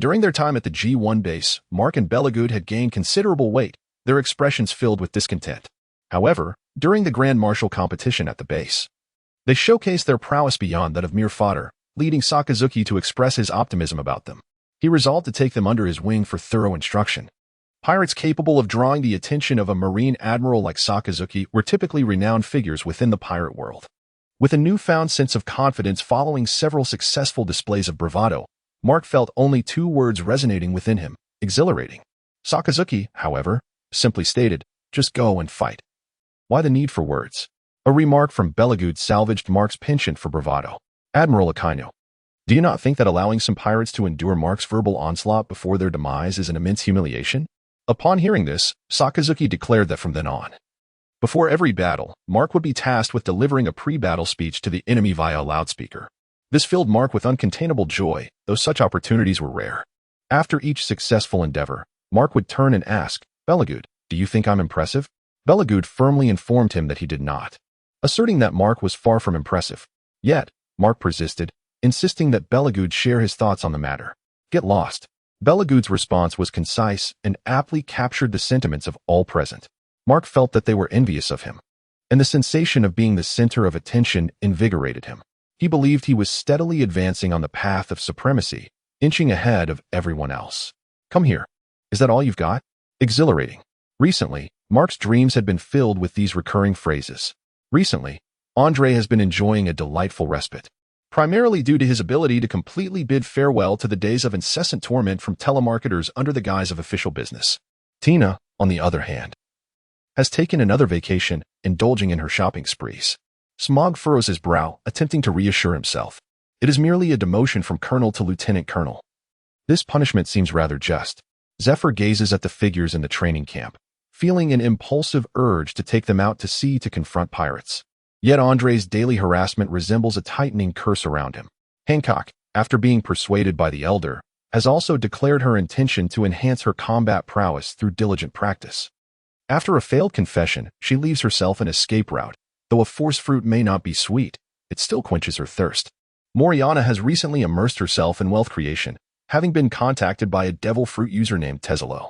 During their time at the G1 base, Mark and Bellows had gained considerable weight, their expressions filled with discontent. However, during the Grand Martial competition at the base, they showcased their prowess beyond that of mere fodder, leading Sakazuki to express his optimism about them. He resolved to take them under his wing for thorough instruction. Pirates capable of drawing the attention of a marine admiral like Sakazuki were typically renowned figures within the pirate world. With a newfound sense of confidence following several successful displays of bravado, Mark felt only two words resonating within him: exhilarating. Sakazuki, however, simply stated, "Just go and fight." Why the need for words? A remark from Belagud salvaged Mark's penchant for bravado. "Admiral Akainu, do you not think that allowing some pirates to endure Mark's verbal onslaught before their demise is an immense humiliation?" Upon hearing this, Sakazuki declared that from then on, before every battle, Mark would be tasked with delivering a pre-battle speech to the enemy via a loudspeaker. This filled Mark with uncontainable joy, though such opportunities were rare. After each successful endeavor, Mark would turn and ask, "Belagud, do you think I'm impressive?" Belagud firmly informed him that he did not, asserting that Mark was far from impressive. Yet, Mark persisted, insisting that Belagud share his thoughts on the matter. "Get lost." Belagud's response was concise and aptly captured the sentiments of all present. Mark felt that they were envious of him, and the sensation of being the center of attention invigorated him. He believed he was steadily advancing on the path of supremacy, inching ahead of everyone else. "Come here. Is that all you've got?" Exhilarating. Recently, Mark's dreams had been filled with these recurring phrases. Recently, Andre has been enjoying a delightful respite, primarily due to his ability to completely bid farewell to the days of incessant torment from telemarketers under the guise of official business. Tina, on the other hand, has taken another vacation, indulging in her shopping sprees. Smog furrows his brow, attempting to reassure himself. It is merely a demotion from colonel to lieutenant colonel. This punishment seems rather just. Zephyr gazes at the figures in the training camp, feeling an impulsive urge to take them out to sea to confront pirates. Yet Andre's daily harassment resembles a tightening curse around him. Hancock, after being persuaded by the elder, has also declared her intention to enhance her combat prowess through diligent practice. After a failed confession, she leaves herself an escape route. Though a force fruit may not be sweet, it still quenches her thirst. Moriana has recently immersed herself in wealth creation, having been contacted by a devil fruit user named Tezelo,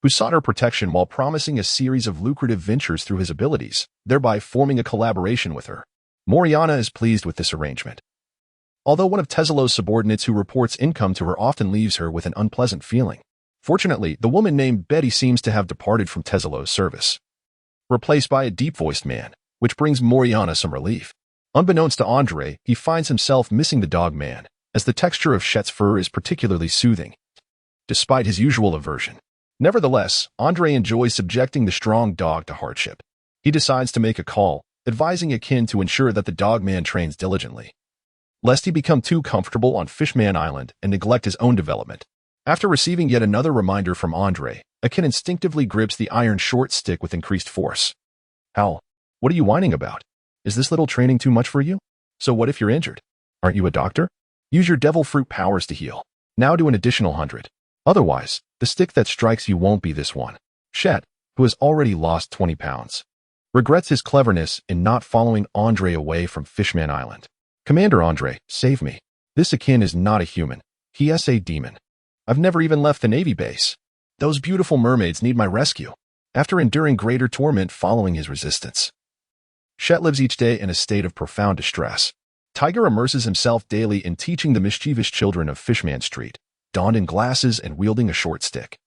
who sought her protection while promising a series of lucrative ventures through his abilities, thereby forming a collaboration with her. Moriana is pleased with this arrangement. Although one of Tezelo's subordinates who reports income to her often leaves her with an unpleasant feeling. Fortunately, the woman named Betty seems to have departed from Tezelo's service, replaced by a deep-voiced man, which brings Moriana some relief. Unbeknownst to Andre, he finds himself missing the dog man, as the texture of Chet's fur is particularly soothing, despite his usual aversion. Nevertheless, Andre enjoys subjecting the strong dog to hardship. He decides to make a call, advising Akin to ensure that the dog man trains diligently, lest he become too comfortable on Fishman Island and neglect his own development. After receiving yet another reminder from Andre, Akin instinctively grips the iron short stick with increased force. Hal, what are you whining about? Is this little training too much for you? So what if you're injured? Aren't you a doctor? Use your devil fruit powers to heal. Now do an additional 100. Otherwise, the stick that strikes you won't be this one. Chet, who has already lost 20 pounds, regrets his cleverness in not following Andre away from Fishman Island. Commander Andre, save me. This Akin is not a human. He is a demon. I've never even left the Navy base. Those beautiful mermaids need my rescue. After enduring greater torment following his resistance, Chet lives each day in a state of profound distress. Tiger immerses himself daily in teaching the mischievous children of Fishman Street, donned in glasses and wielding a short stick.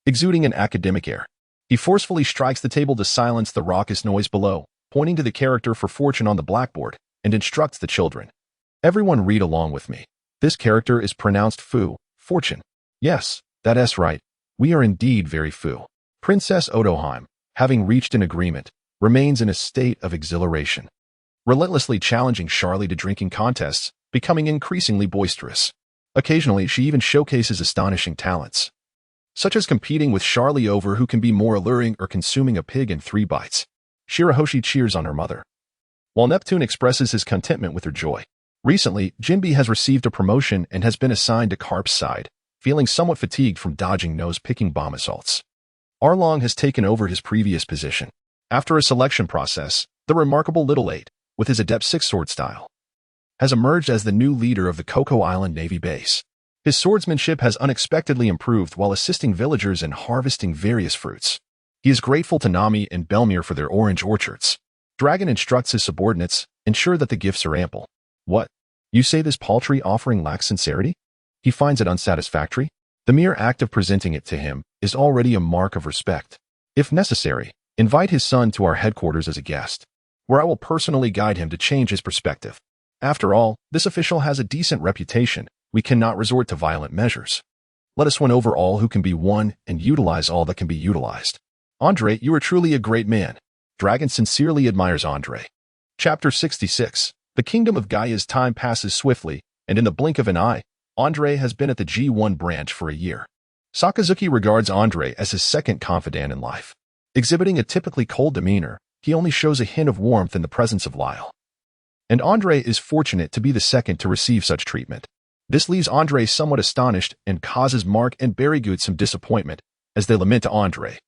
Exuding an academic air, he forcefully strikes the table to silence the raucous noise below, pointing to the character for fortune on the blackboard, and instructs the children. Everyone read along with me. This character is pronounced Fu, fortune. Yes, that's right. We are indeed very Fu. Princess Odoheim, having reached an agreement, remains in a state of exhilaration, relentlessly challenging Charlie to drinking contests, becoming increasingly boisterous. Occasionally, she even showcases astonishing talents, such as competing with Charlie over who can be more alluring or consuming a pig in 3 bites. Shirahoshi cheers on her mother, while Neptune expresses his contentment with her joy. Recently, Jinbi has received a promotion and has been assigned to Carp's side, feeling somewhat fatigued from dodging nose-picking bomb assaults. Arlong has taken over his previous position. After a selection process, the remarkable Little Eight, with his adept six-sword style, has emerged as the new leader of the Coco Island Navy base. His swordsmanship has unexpectedly improved while assisting villagers in harvesting various fruits. He is grateful to Nami and Belmir for their orange orchards. Dragon instructs his subordinates, ensure that the gifts are ample. What? You say this paltry offering lacks sincerity? He finds it unsatisfactory? The mere act of presenting it to him is already a mark of respect. If necessary, invite his son to our headquarters as a guest, where I will personally guide him to change his perspective. After all, this official has a decent reputation. We cannot resort to violent measures. Let us win over all who can be won and utilize all that can be utilized. Andre, you are truly a great man. Dragon sincerely admires Andre. Chapter 66. The Kingdom of Gaia's time passes swiftly, and in the blink of an eye, Andre has been at the G1 branch for a year. Sakazuki regards Andre as his second confidant in life. Exhibiting a typically cold demeanor, he only shows a hint of warmth in the presence of Lyle. And Andre is fortunate to be the second to receive such treatment. This leaves Andre somewhat astonished and causes Mark and Berrygood some disappointment as they lament to Andre.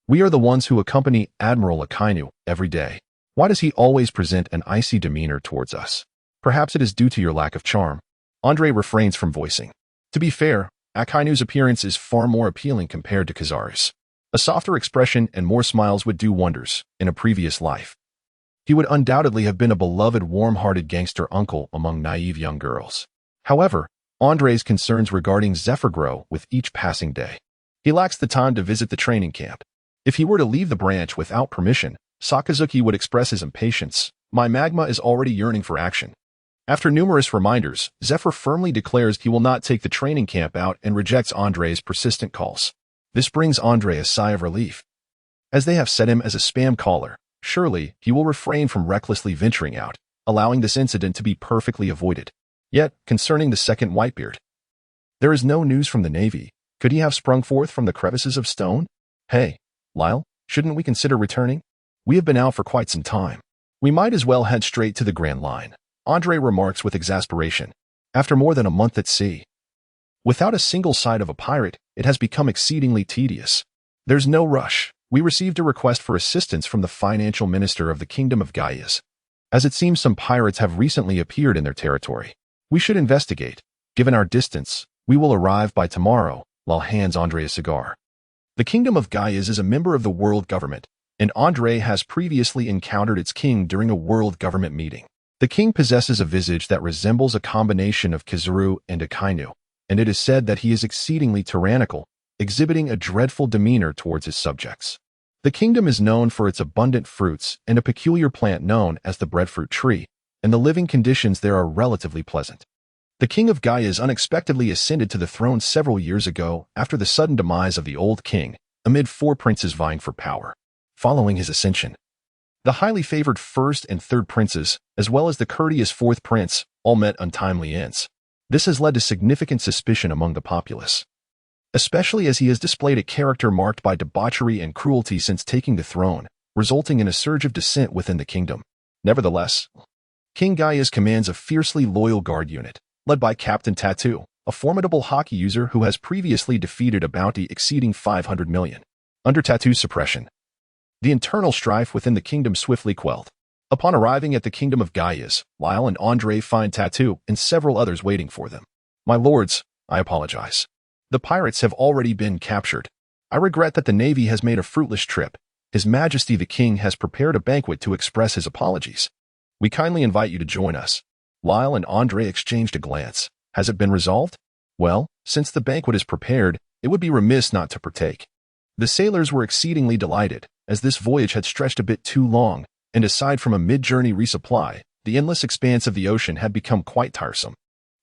We are the ones who accompany Admiral Akainu every day. Why does he always present an icy demeanor towards us? Perhaps it is due to your lack of charm. Andre refrains from voicing. To be fair, Akainu's appearance is far more appealing compared to Kazari's. A softer expression and more smiles would do wonders in a previous life. He would undoubtedly have been a beloved, warm-hearted gangster uncle among naive young girls. However, Andre's concerns regarding Zephyr grow with each passing day. He lacks the time to visit the training camp. If he were to leave the branch without permission, Sakazuki would express his impatience. My magma is already yearning for action. After numerous reminders, Zephyr firmly declares he will not take the training camp out and rejects Andre's persistent calls. This brings Andre a sigh of relief. As they have set him as a spam caller, surely he will refrain from recklessly venturing out, allowing this incident to be perfectly avoided. Yet, concerning the second Whitebeard, there is no news from the Navy. Could he have sprung forth from the crevices of stone? Hey, Lyle, shouldn't we consider returning? We have been out for quite some time. We might as well head straight to the Grand Line, Andre remarks with exasperation. After more than a month at sea, without a single sight of a pirate, it has become exceedingly tedious. There's no rush. We received a request for assistance from the financial minister of the Kingdom of Gaias. As it seems some pirates have recently appeared in their territory. We should investigate. Given our distance, we will arrive by tomorrow, while hands Andre a cigar. The Kingdom of Gaias is a member of the world government, and Andre has previously encountered its king during a world government meeting. The king possesses a visage that resembles a combination of Kizaru and Akainu, and it is said that he is exceedingly tyrannical, exhibiting a dreadful demeanor towards his subjects. The kingdom is known for its abundant fruits and a peculiar plant known as the breadfruit tree, and the living conditions there are relatively pleasant. The king of Gaias unexpectedly ascended to the throne several years ago after the sudden demise of the old king, amid 4 princes vying for power. Following his ascension, the highly favored first and third princes, as well as the courteous fourth prince, all met untimely ends. This has led to significant suspicion among the populace, especially as he has displayed a character marked by debauchery and cruelty since taking the throne, resulting in a surge of dissent within the kingdom. Nevertheless, King Gaius commands a fiercely loyal guard unit, led by Captain Tattoo, a formidable hockey user who has previously defeated a bounty exceeding 500 million. Under Tattoo's suppression, the internal strife within the kingdom swiftly quelled. Upon arriving at the Kingdom of Gaias, Lyle and Andre find Tattoo and several others waiting for them. My lords, I apologize. The pirates have already been captured. I regret that the Navy has made a fruitless trip. His Majesty the King has prepared a banquet to express his apologies. We kindly invite you to join us. Lyle and Andre exchanged a glance. Has it been resolved? Well, since the banquet is prepared, it would be remiss not to partake. The sailors were exceedingly delighted, as this voyage had stretched a bit too long, and aside from a mid-journey resupply, the endless expanse of the ocean had become quite tiresome.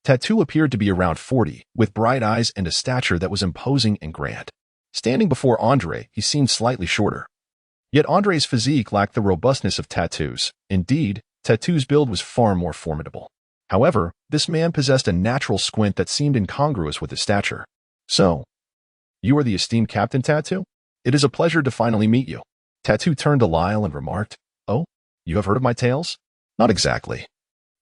Tattoo appeared to be around 40, with bright eyes and a stature that was imposing and grand. Standing before Andre, he seemed slightly shorter. Yet Andre's physique lacked the robustness of Tattoo's. Indeed, Tattoo's build was far more formidable. However, this man possessed a natural squint that seemed incongruous with his stature. So, you are the esteemed Captain Tattoo? It is a pleasure to finally meet you. Tattoo turned to Lyle and remarked, Oh, you have heard of my tales? Not exactly.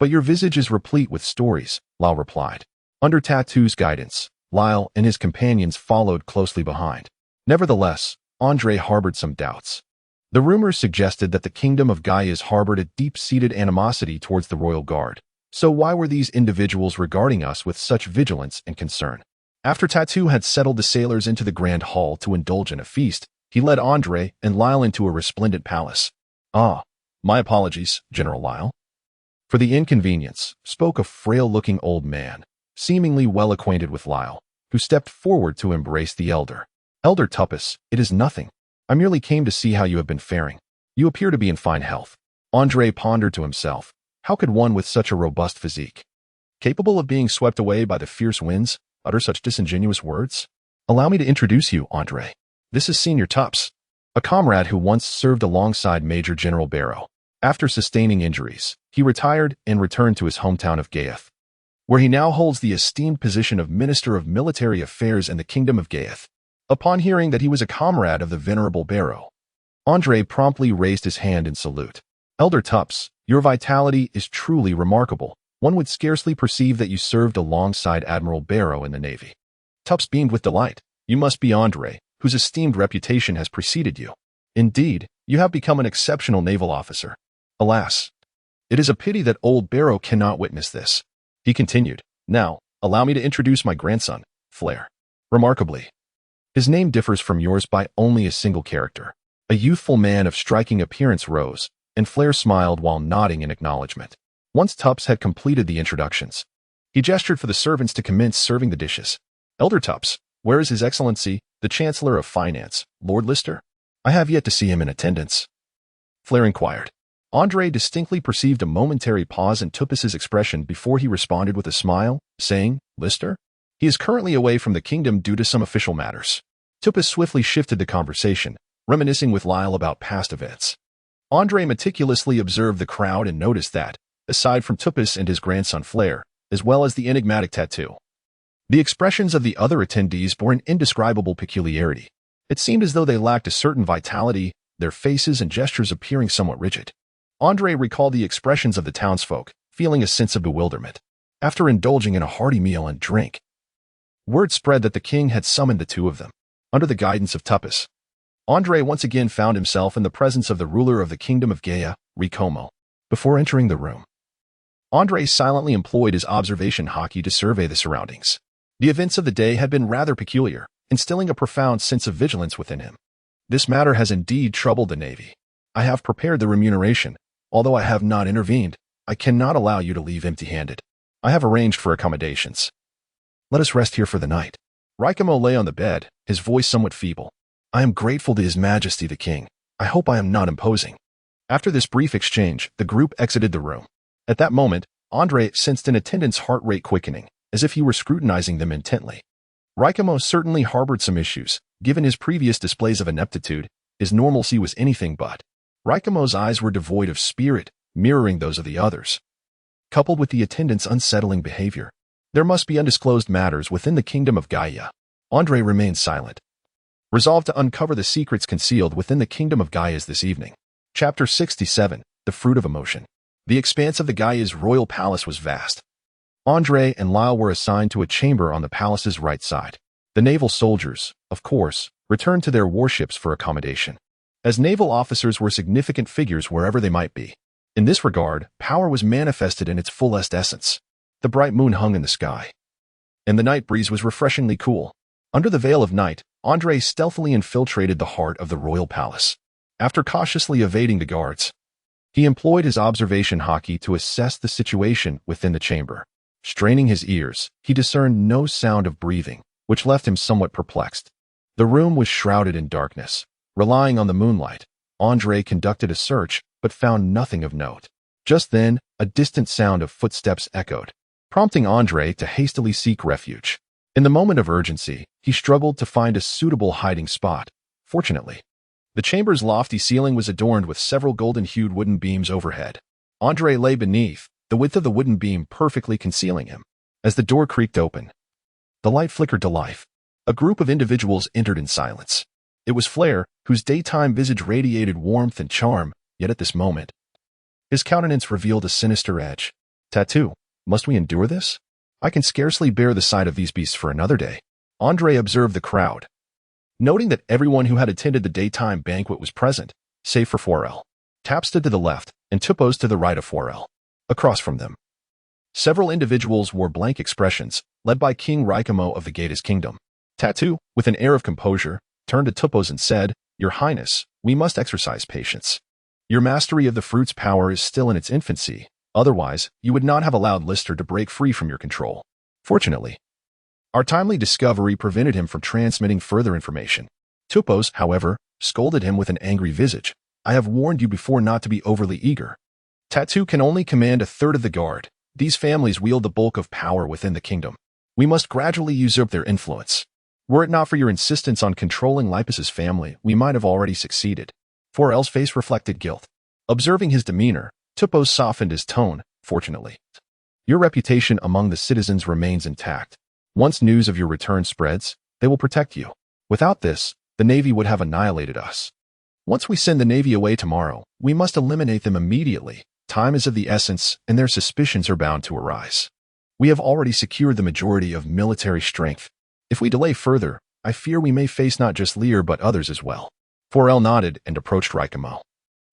But your visage is replete with stories, Lyle replied. Under Tattoo's guidance, Lyle and his companions followed closely behind. Nevertheless, Andre harbored some doubts. The rumors suggested that the Kingdom of Gaias harbored a deep-seated animosity towards the royal guard. So why were these individuals regarding us with such vigilance and concern? After Tattoo had settled the sailors into the grand hall to indulge in a feast, he led Andre and Lyle into a resplendent palace. Ah, my apologies, General Lyle. For the inconvenience, spoke a frail-looking old man, seemingly well acquainted with Lyle, who stepped forward to embrace the elder. Elder Tuppus, it is nothing. I merely came to see how you have been faring. You appear to be in fine health. Andre pondered to himself. How could one with such a robust physique, capable of being swept away by the fierce winds, utter such disingenuous words? Allow me to introduce you, Andre. This is Senior Tups, a comrade who once served alongside Major General Barrow. After sustaining injuries, he retired and returned to his hometown of Gaeth, where he now holds the esteemed position of Minister of Military Affairs in the Kingdom of Gaeth. Upon hearing that he was a comrade of the venerable Barrow, Andre promptly raised his hand in salute. Elder Tups, your vitality is truly remarkable. One would scarcely perceive that you served alongside Admiral Barrow in the Navy. Tups beamed with delight. You must be Andre, whose esteemed reputation has preceded you. Indeed, you have become an exceptional naval officer. Alas, it is a pity that old Barrow cannot witness this. He continued, Now, allow me to introduce my grandson, Flair. Remarkably, his name differs from yours by only a single character. A youthful man of striking appearance rose, and Flair smiled while nodding in acknowledgement. Once Tups had completed the introductions, he gestured for the servants to commence serving the dishes. Elder Tups, where is His Excellency, the Chancellor of Finance, Lord Lister? I have yet to see him in attendance. Flair inquired. Andre distinctly perceived a momentary pause in Tuppus's expression before he responded with a smile, saying, Lister? He is currently away from the kingdom due to some official matters. Tuppus swiftly shifted the conversation, reminiscing with Lyle about past events. Andre meticulously observed the crowd and noticed that, aside from Tuppus and his grandson Flair, as well as the enigmatic Tattoo, the expressions of the other attendees bore an indescribable peculiarity. It seemed as though they lacked a certain vitality, their faces and gestures appearing somewhat rigid. Andre recalled the expressions of the townsfolk, feeling a sense of bewilderment. After indulging in a hearty meal and drink, word spread that the king had summoned the two of them, under the guidance of Tuppus. Andre once again found himself in the presence of the ruler of the kingdom of Gaia, Rikomo. Before entering the room, Andre silently employed his observation haki to survey the surroundings. The events of the day had been rather peculiar, instilling a profound sense of vigilance within him. This matter has indeed troubled the Navy. I have prepared the remuneration. Although I have not intervened, I cannot allow you to leave empty-handed. I have arranged for accommodations. Let us rest here for the night. Rikomo lay on the bed, his voice somewhat feeble. I am grateful to His Majesty the King. I hope I am not imposing. After this brief exchange, the group exited the room. At that moment, Andre sensed an attendant's heart rate quickening, as if he were scrutinizing them intently. Rikomo certainly harbored some issues. Given his previous displays of ineptitude, his normalcy was anything but. Rikomo's eyes were devoid of spirit, mirroring those of the others. Coupled with the attendant's unsettling behavior, there must be undisclosed matters within the kingdom of Gaia. Andre remained silent, resolved to uncover the secrets concealed within the kingdom of Gaia's this evening. Chapter 67, The Fruit of Emotion. The expanse of the Gaia's royal palace was vast. Andre and Lyle were assigned to a chamber on the palace's right side. The naval soldiers, of course, returned to their warships for accommodation, as naval officers were significant figures wherever they might be. In this regard, power was manifested in its fullest essence. The bright moon hung in the sky, and the night breeze was refreshingly cool. Under the veil of night, Andre stealthily infiltrated the heart of the royal palace. After cautiously evading the guards, he employed his observation haki to assess the situation within the chamber. Straining his ears, he discerned no sound of breathing, which left him somewhat perplexed. The room was shrouded in darkness. Relying on the moonlight, Andre conducted a search, but found nothing of note. Just then, a distant sound of footsteps echoed, prompting Andre to hastily seek refuge. In the moment of urgency, he struggled to find a suitable hiding spot. Fortunately, the chamber's lofty ceiling was adorned with several golden-hued wooden beams overhead. Andre lay beneath, the width of the wooden beam perfectly concealing him. As the door creaked open, the light flickered to life. A group of individuals entered in silence. It was Flair, whose daytime visage radiated warmth and charm, yet at this moment, his countenance revealed a sinister edge. Tattoo, must we endure this? I can scarcely bear the sight of these beasts for another day. Andre observed the crowd, noting that everyone who had attended the daytime banquet was present, save for Forel. Tap stood to the left, and Tupos to the right of Forel. Across from them, several individuals wore blank expressions, led by King Rikomo of the Gaia's kingdom. Tattoo, with an air of composure, turned to Tupos and said, Your Highness, we must exercise patience. Your mastery of the fruit's power is still in its infancy. Otherwise, you would not have allowed Lister to break free from your control. Fortunately, our timely discovery prevented him from transmitting further information. Tupos, however, scolded him with an angry visage. I have warned you before not to be overly eager. Tattoo can only command a third of the guard. These families wield the bulk of power within the kingdom. We must gradually usurp their influence. Were it not for your insistence on controlling Lipus's family, we might have already succeeded. Forel's face reflected guilt. Observing his demeanor, Tupos softened his tone. Fortunately, your reputation among the citizens remains intact. Once news of your return spreads, they will protect you. Without this, the Navy would have annihilated us. Once we send the Navy away tomorrow, we must eliminate them immediately. Time is of the essence, and their suspicions are bound to arise. We have already secured the majority of military strength. If we delay further, I fear we may face not just Lear but others as well. Forel nodded and approached Rikomo,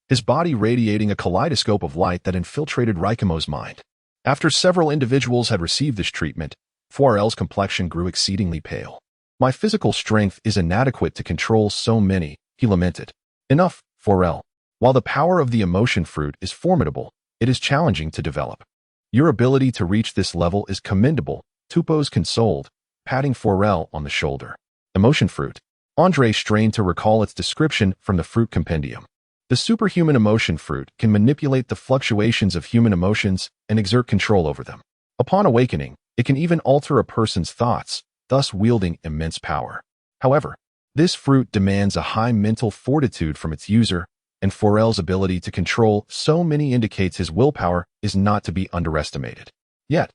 his body radiating a kaleidoscope of light that infiltrated Rikomo's mind. After several individuals had received this treatment, Forel's complexion grew exceedingly pale. My physical strength is inadequate to control so many, he lamented. Enough, Forel. While the power of the emotion fruit is formidable, it is challenging to develop. Your ability to reach this level is commendable, Tupos consoled, patting Forel on the shoulder. Emotion fruit. Andre strained to recall its description from the fruit compendium. The superhuman emotion fruit can manipulate the fluctuations of human emotions and exert control over them. Upon awakening, it can even alter a person's thoughts, thus wielding immense power. However, this fruit demands a high mental fortitude from its user, and Forel's ability to control so many indicates his willpower is not to be underestimated. Yet,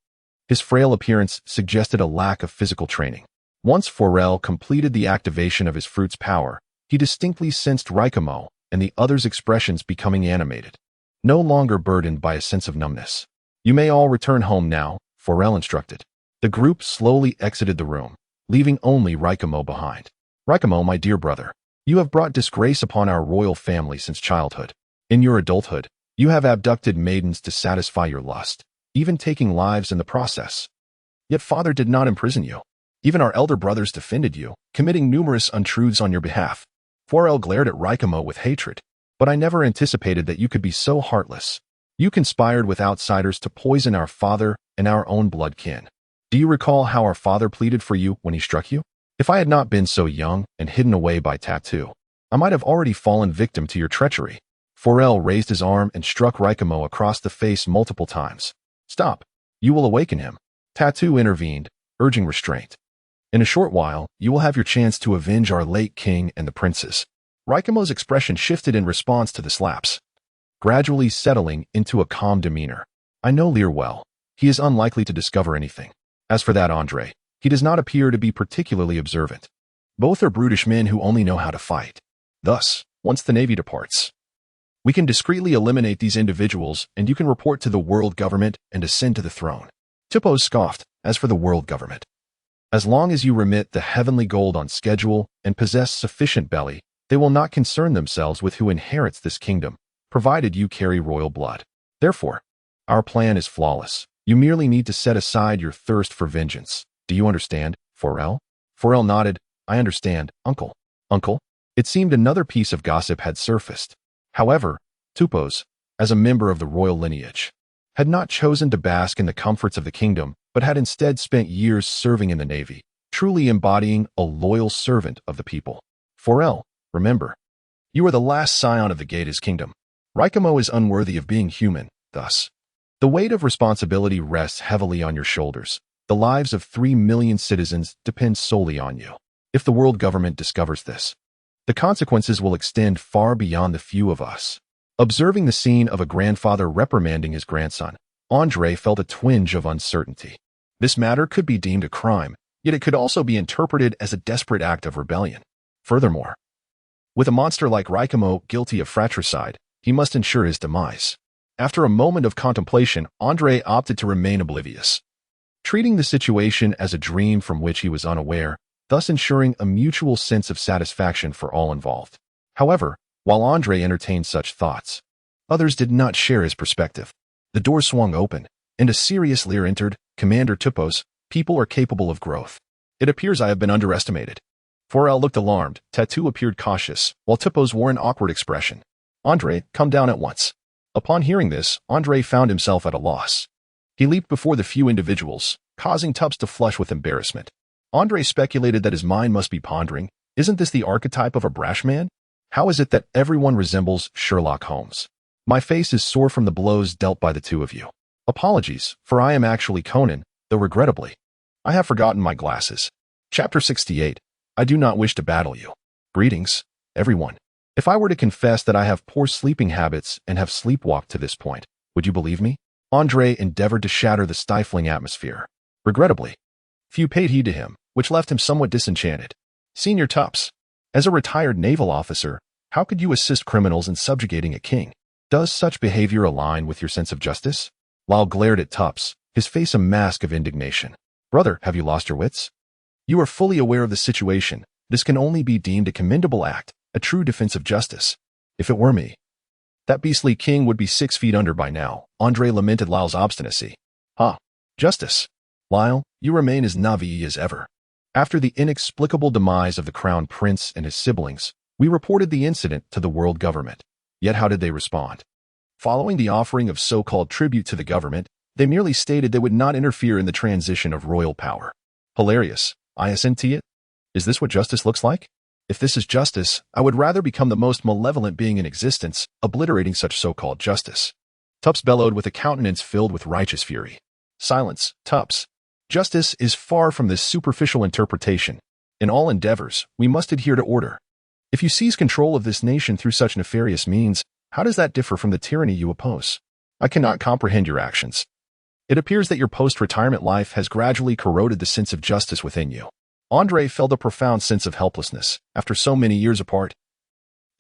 his frail appearance suggested a lack of physical training. Once Forel completed the activation of his fruit's power, he distinctly sensed Rikomo and the others' expressions becoming animated, no longer burdened by a sense of numbness. You may all return home now, Forel instructed. The group slowly exited the room, leaving only Rikomo behind. Rikomo, my dear brother, You have brought disgrace upon our royal family since childhood. In your adulthood, you have abducted maidens to satisfy your lust, even taking lives in the process. Yet father did not imprison you. Even our elder brothers defended you, committing numerous untruths on your behalf. Forel glared at Raikamo with hatred. But I never anticipated that you could be so heartless. You conspired with outsiders to poison our father and our own blood kin. Do you recall how our father pleaded for you when he struck you? If I had not been so young and hidden away by tattoo, I might have already fallen victim to your treachery. Forel raised his arm and struck Raikamo across the face multiple times. Stop. You will awaken him. Tattoo intervened, urging restraint. In a short while, you will have your chance to avenge our late king and the princes. Raikamo's expression shifted in response to the slaps, gradually settling into a calm demeanor. I know Lear well. He is unlikely to discover anything. As for that Andre, he does not appear to be particularly observant. Both are brutish men who only know how to fight. Thus, once the Navy departs, we can discreetly eliminate these individuals and you can report to the world government and ascend to the throne. Tippos scoffed. As for the world government, as long as you remit the heavenly gold on schedule and possess sufficient belly, they will not concern themselves with who inherits this kingdom, provided you carry royal blood. Therefore, our plan is flawless. You merely need to set aside your thirst for vengeance. Do you understand, Forel? Forel nodded. I understand, uncle. Uncle? It seemed another piece of gossip had surfaced. However, Tupos, as a member of the royal lineage, had not chosen to bask in the comforts of the kingdom, but had instead spent years serving in the Navy, truly embodying a loyal servant of the people. Forel, remember, you are the last scion of the Gaeta's kingdom. Raikamo is unworthy of being human, thus. The weight of responsibility rests heavily on your shoulders. The lives of 3 million citizens depend solely on you. If the world government discovers this, the consequences will extend far beyond the few of us. Observing the scene of a grandfather reprimanding his grandson, Andre felt a twinge of uncertainty. This matter could be deemed a crime, yet it could also be interpreted as a desperate act of rebellion. Furthermore, with a monster like Raikamo guilty of fratricide, he must ensure his demise. After a moment of contemplation, Andre opted to remain oblivious, treating the situation as a dream from which he was unaware, thus ensuring a mutual sense of satisfaction for all involved. However, while Andre entertained such thoughts, others did not share his perspective. The door swung open, and a serious leer entered. Commander Tupos, people are capable of growth. It appears I have been underestimated. Forel looked alarmed. Tattoo appeared cautious, while Tupos wore an awkward expression. Andre, come down at once. Upon hearing this, Andre found himself at a loss. He leaped before the few individuals, causing Tubbs to flush with embarrassment. Andre speculated that his mind must be pondering, isn't this the archetype of a brash man? How is it that everyone resembles Sherlock Holmes? My face is sore from the blows dealt by the two of you. Apologies, for I am actually Conan, though regrettably, I have forgotten my glasses. Chapter 68. I do not wish to battle you. Greetings, everyone. If I were to confess that I have poor sleeping habits and have sleepwalked to this point, would you believe me? Andre endeavored to shatter the stifling atmosphere. Regrettably, few paid heed to him, which left him somewhat disenchanted. Senior Tups, as a retired naval officer, how could you assist criminals in subjugating a king? Does such behavior align with your sense of justice? Lyle glared at Tups, his face a mask of indignation. Brother, have you lost your wits? You are fully aware of the situation. This can only be deemed a commendable act, a true defense of justice. If it were me, that beastly king would be 6 feet under by now. Andre lamented Lyle's obstinacy. Justice. Lyle, you remain as naive as ever. After the inexplicable demise of the crown prince and his siblings, we reported the incident to the world government. Yet how did they respond? Following the offering of so-called tribute to the government, they merely stated they would not interfere in the transition of royal power. Hilarious. I assent to it. Is this what justice looks like? If this is justice, I would rather become the most malevolent being in existence, obliterating such so-called justice. Tups bellowed with a countenance filled with righteous fury. Silence, Tups. Justice is far from this superficial interpretation. In all endeavors, we must adhere to order. If you seize control of this nation through such nefarious means, how does that differ from the tyranny you oppose? I cannot comprehend your actions. It appears that your post-retirement life has gradually corroded the sense of justice within you. Andre felt a profound sense of helplessness after so many years apart.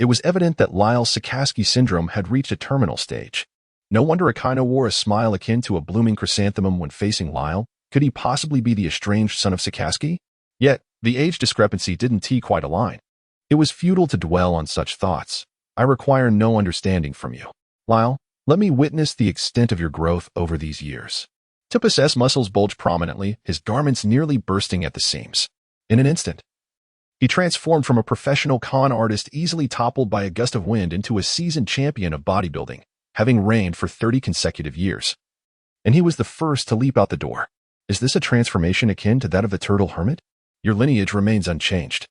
It was evident that Lyle's Sikorsky syndrome had reached a terminal stage. No wonder Akainu wore a smile akin to a blooming chrysanthemum when facing Lyle. Could he possibly be the estranged son of Sikorsky? Yet, the age discrepancy didn't quite align. It was futile to dwell on such thoughts. I require no understanding from you. Lyle, let me witness the extent of your growth over these years. Tuppus's muscles bulged prominently, his garments nearly bursting at the seams. In an instant, he transformed from a professional con artist easily toppled by a gust of wind into a seasoned champion of bodybuilding, having reigned for 30 consecutive years. And he was the first to leap out the door. Is this a transformation akin to that of the turtle hermit? Your lineage remains unchanged.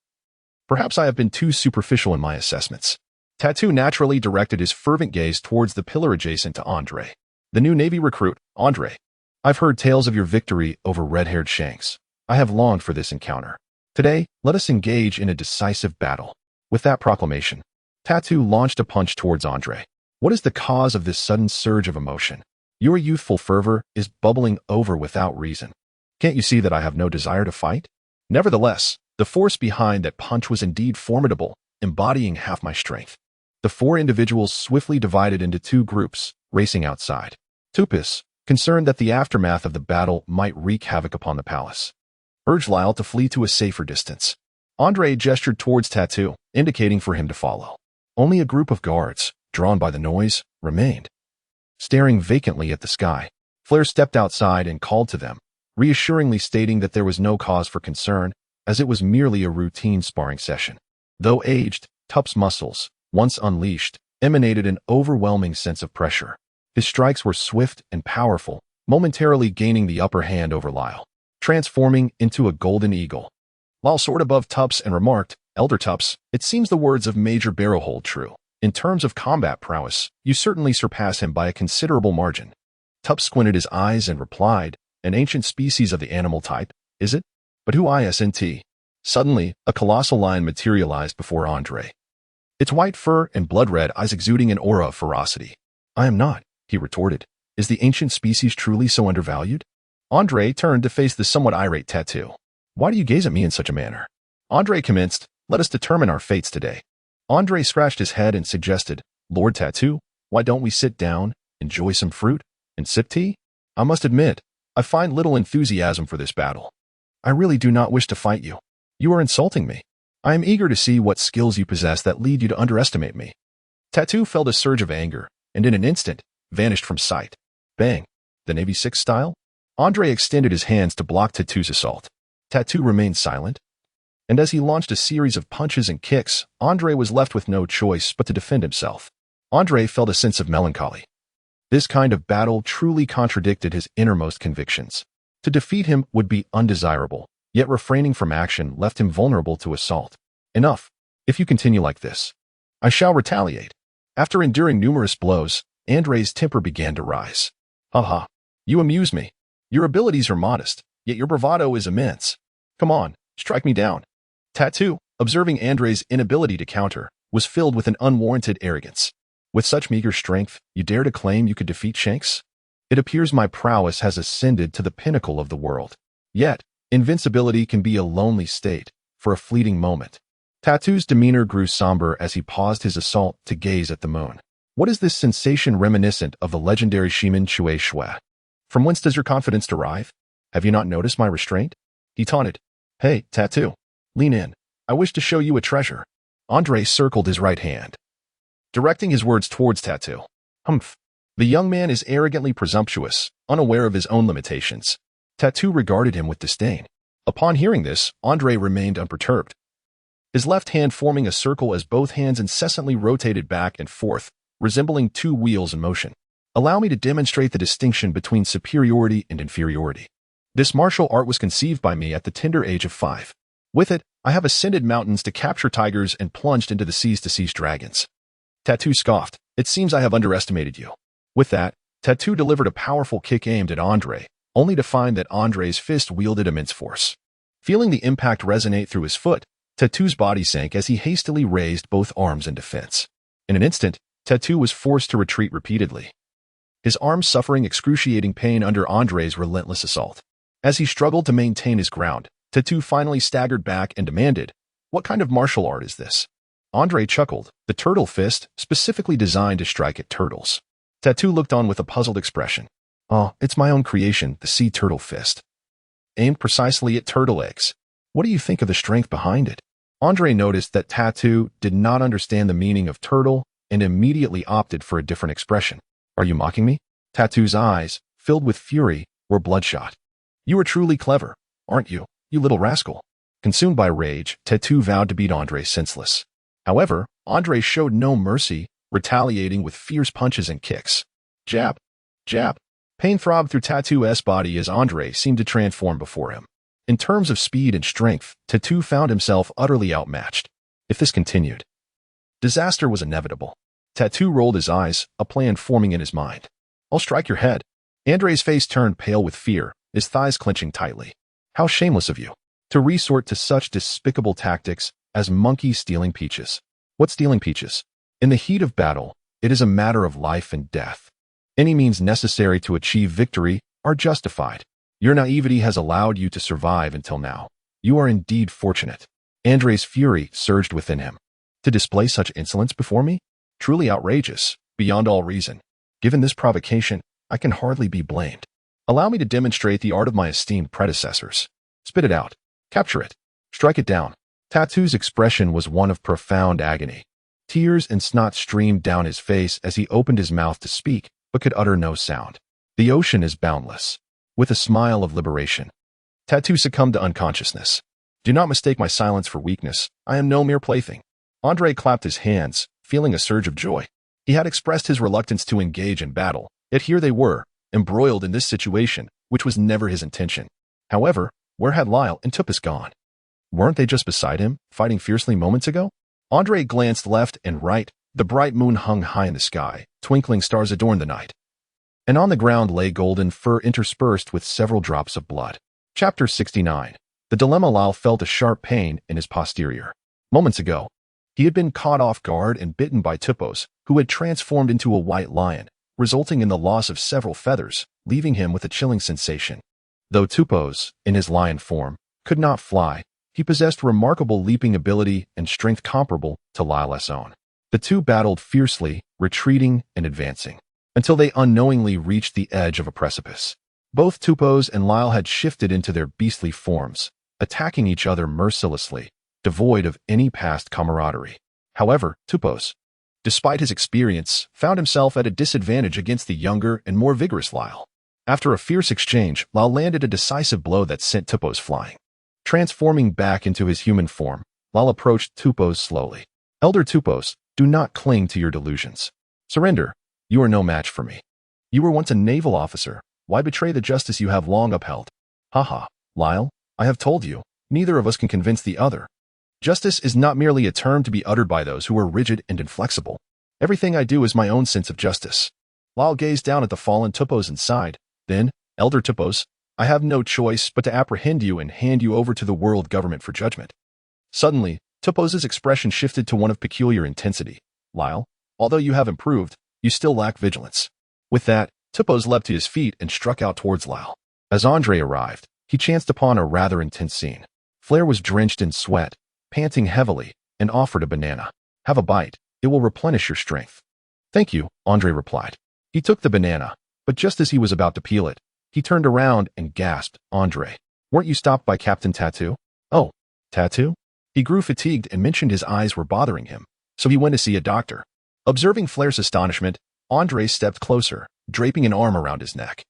Perhaps I have been too superficial in my assessments. Tattoo naturally directed his fervent gaze towards the pillar adjacent to Andre. The new Navy recruit, Andre. I've heard tales of your victory over red-haired Shanks. I have longed for this encounter. Today, let us engage in a decisive battle. With that proclamation, Tattoo launched a punch towards Andre. What is the cause of this sudden surge of emotion? Your youthful fervor is bubbling over without reason. Can't you see that I have no desire to fight? Nevertheless, the force behind that punch was indeed formidable, embodying half my strength. The four individuals swiftly divided into two groups, racing outside. Tuppus, concerned that the aftermath of the battle might wreak havoc upon the palace, urged Lyle to flee to a safer distance. Andre gestured towards Tattoo, indicating for him to follow. Only a group of guards, drawn by the noise, remained, staring vacantly at the sky. Flair stepped outside and called to them, reassuringly stating that there was no cause for concern, as it was merely a routine sparring session. Though aged, Tupp's muscles, once unleashed, emanated an overwhelming sense of pressure. His strikes were swift and powerful, momentarily gaining the upper hand over Lyle, transforming into a golden eagle. Lyle soared above Tupp's and remarked, Elder Tupp's, it seems the words of Major Barrow hold true. In terms of combat prowess, you certainly surpass him by a considerable margin. Tupp squinted his eyes and replied, an ancient species of the animal type, is it? But who isn't? Suddenly, a colossal lion materialized before Andre. Its white fur and blood-red eyes exuding an aura of ferocity. I am not, he retorted. Is the ancient species truly so undervalued? Andre turned to face the somewhat irate Tattoo. Why do you gaze at me in such a manner? Andre commenced, let us determine our fates today. Andre scratched his head and suggested, Lord Tattoo, why don't we sit down, enjoy some fruit, and sip tea? I must admit, I find little enthusiasm for this battle. I really do not wish to fight you. You are insulting me. I am eager to see what skills you possess that lead you to underestimate me. Tattoo felt a surge of anger, and in an instant, vanished from sight. Bang. The Navy 6 style? Andre extended his hands to block Tattoo's assault. Tattoo remained silent, and as he launched a series of punches and kicks, Andre was left with no choice but to defend himself. Andre felt a sense of melancholy. This kind of battle truly contradicted his innermost convictions. To defeat him would be undesirable, yet refraining from action left him vulnerable to assault. Enough. If you continue like this, I shall retaliate. After enduring numerous blows, Andre's temper began to rise. Ha. You amuse me. Your abilities are modest, yet your bravado is immense. Come on, strike me down. Tattoo, observing Andre's inability to counter, was filled with an unwarranted arrogance. With such meager strength, you dare to claim you could defeat Shanks? It appears my prowess has ascended to the pinnacle of the world. Yet, invincibility can be a lonely state, for a fleeting moment. Tattoo's demeanor grew somber as he paused his assault to gaze at the moon. What is this sensation reminiscent of the legendary Shimin Shui Shui? From whence does your confidence derive? Have you not noticed my restraint? He taunted. Hey, Tattoo. Lean in. I wish to show you a treasure. Andre circled his right hand, directing his words towards Tattoo. Humph. The young man is arrogantly presumptuous, unaware of his own limitations. Tattoo regarded him with disdain. Upon hearing this, Andre remained unperturbed, his left hand forming a circle as both hands incessantly rotated back and forth, resembling two wheels in motion. Allow me to demonstrate the distinction between superiority and inferiority. This martial art was conceived by me at the tender age of 5. With it, I have ascended mountains to capture tigers and plunged into the seas to seize dragons. Tattoo scoffed. It seems I have underestimated you. With that, Tattoo delivered a powerful kick aimed at Andre, only to find that Andre's fist wielded immense force. Feeling the impact resonate through his foot, Tattoo's body sank as he hastily raised both arms in defense. In an instant, Tattoo was forced to retreat repeatedly, his arms suffering excruciating pain under Andre's relentless assault. As he struggled to maintain his ground, Tattoo finally staggered back and demanded, "What kind of martial art is this?" Andre chuckled, the turtle fist, specifically designed to strike at turtles. Tattoo looked on with a puzzled expression. "Oh, it's my own creation, the sea turtle fist. Aimed precisely at turtle eggs. What do you think of the strength behind it?" Andre noticed that Tattoo did not understand the meaning of turtle and immediately opted for a different expression. Are you mocking me? Tattoo's eyes, filled with fury, were bloodshot. You are truly clever, aren't you, you little rascal? Consumed by rage, Tattoo vowed to beat Andre senseless. However, Andre showed no mercy, retaliating with fierce punches and kicks. Jab, jab. Pain throbbed through Tattoo's body as Andre seemed to transform before him. In terms of speed and strength, Tattoo found himself utterly outmatched. If this continued, disaster was inevitable. Tattoo rolled his eyes, a plan forming in his mind. I'll strike your head. Andre's face turned pale with fear, his thighs clenching tightly. How shameless of you to resort to such despicable tactics as monkeys stealing peaches. What stealing peaches? In the heat of battle, it is a matter of life and death. Any means necessary to achieve victory are justified. Your naivety has allowed you to survive until now. You are indeed fortunate. Andre's fury surged within him. To display such insolence before me? Truly outrageous, beyond all reason. Given this provocation, I can hardly be blamed. Allow me to demonstrate the art of my esteemed predecessors. Spit it out. Capture it. Strike it down. Tattoo's expression was one of profound agony. Tears and snot streamed down his face as he opened his mouth to speak, but could utter no sound. The ocean is boundless. With a smile of liberation, Tattoo succumbed to unconsciousness. Do not mistake my silence for weakness. I am no mere plaything. Andre clapped his hands, feeling a surge of joy. He had expressed his reluctance to engage in battle, yet here they were, embroiled in this situation, which was never his intention. However, where had Lyle and Tupus gone? Weren't they just beside him, fighting fiercely moments ago? Andre glanced left and right. The bright moon hung high in the sky. Twinkling stars adorned the night. And on the ground lay golden fur interspersed with several drops of blood. Chapter 69. The dilemma. Lyle felt a sharp pain in his posterior. Moments ago, he had been caught off guard and bitten by Tupos, who had transformed into a white lion, resulting in the loss of several feathers, leaving him with a chilling sensation. Though Tupos, in his lion form, could not fly, he possessed remarkable leaping ability and strength comparable to Lyle's own. The two battled fiercely, retreating and advancing, until they unknowingly reached the edge of a precipice. Both Tupos and Lyle had shifted into their beastly forms, attacking each other mercilessly, devoid of any past camaraderie. However, Tupos, despite his experience, found himself at a disadvantage against the younger and more vigorous Lyle. After a fierce exchange, Lyle landed a decisive blow that sent Tupos flying. Transforming back into his human form, Lyle approached Tupos slowly. Elder Tupos, do not cling to your delusions. Surrender. You are no match for me. You were once a naval officer. Why betray the justice you have long upheld? Haha, Lyle, I have told you, neither of us can convince the other. Justice is not merely a term to be uttered by those who are rigid and inflexible. Everything I do is my own sense of justice. Lyle gazed down at the fallen Tupos and sighed. Then, Elder Tupos, I have no choice but to apprehend you and hand you over to the world government for judgment. Suddenly, Tupos' expression shifted to one of peculiar intensity. Lyle, although you have improved, you still lack vigilance. With that, Tupos leapt to his feet and struck out towards Lyle. As Andre arrived, he chanced upon a rather intense scene. Flair was drenched in sweat, panting heavily, and offered a banana. Have a bite. It will replenish your strength. Thank you, Andre replied. He took the banana, but just as he was about to peel it, he turned around and gasped, Andre, weren't you stopped by Captain Tattoo? Oh, Tattoo? He grew fatigued and mentioned his eyes were bothering him, so he went to see a doctor. Observing Flair's astonishment, Andre stepped closer, draping an arm around his neck,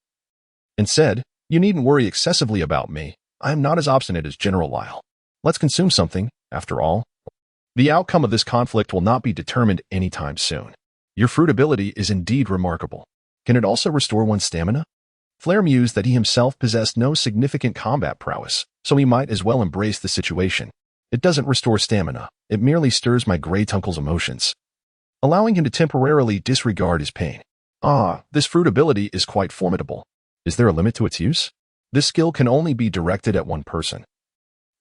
and said, you needn't worry excessively about me. I am not as obstinate as General Lyle. Let's consume something, after all. The outcome of this conflict will not be determined anytime soon. Your fruit ability is indeed remarkable. Can it also restore one's stamina? Flair mused that he himself possessed no significant combat prowess, so he might as well embrace the situation. It doesn't restore stamina, it merely stirs my great uncle's emotions, allowing him to temporarily disregard his pain. Ah, this fruit ability is quite formidable. Is there a limit to its use? This skill can only be directed at one person,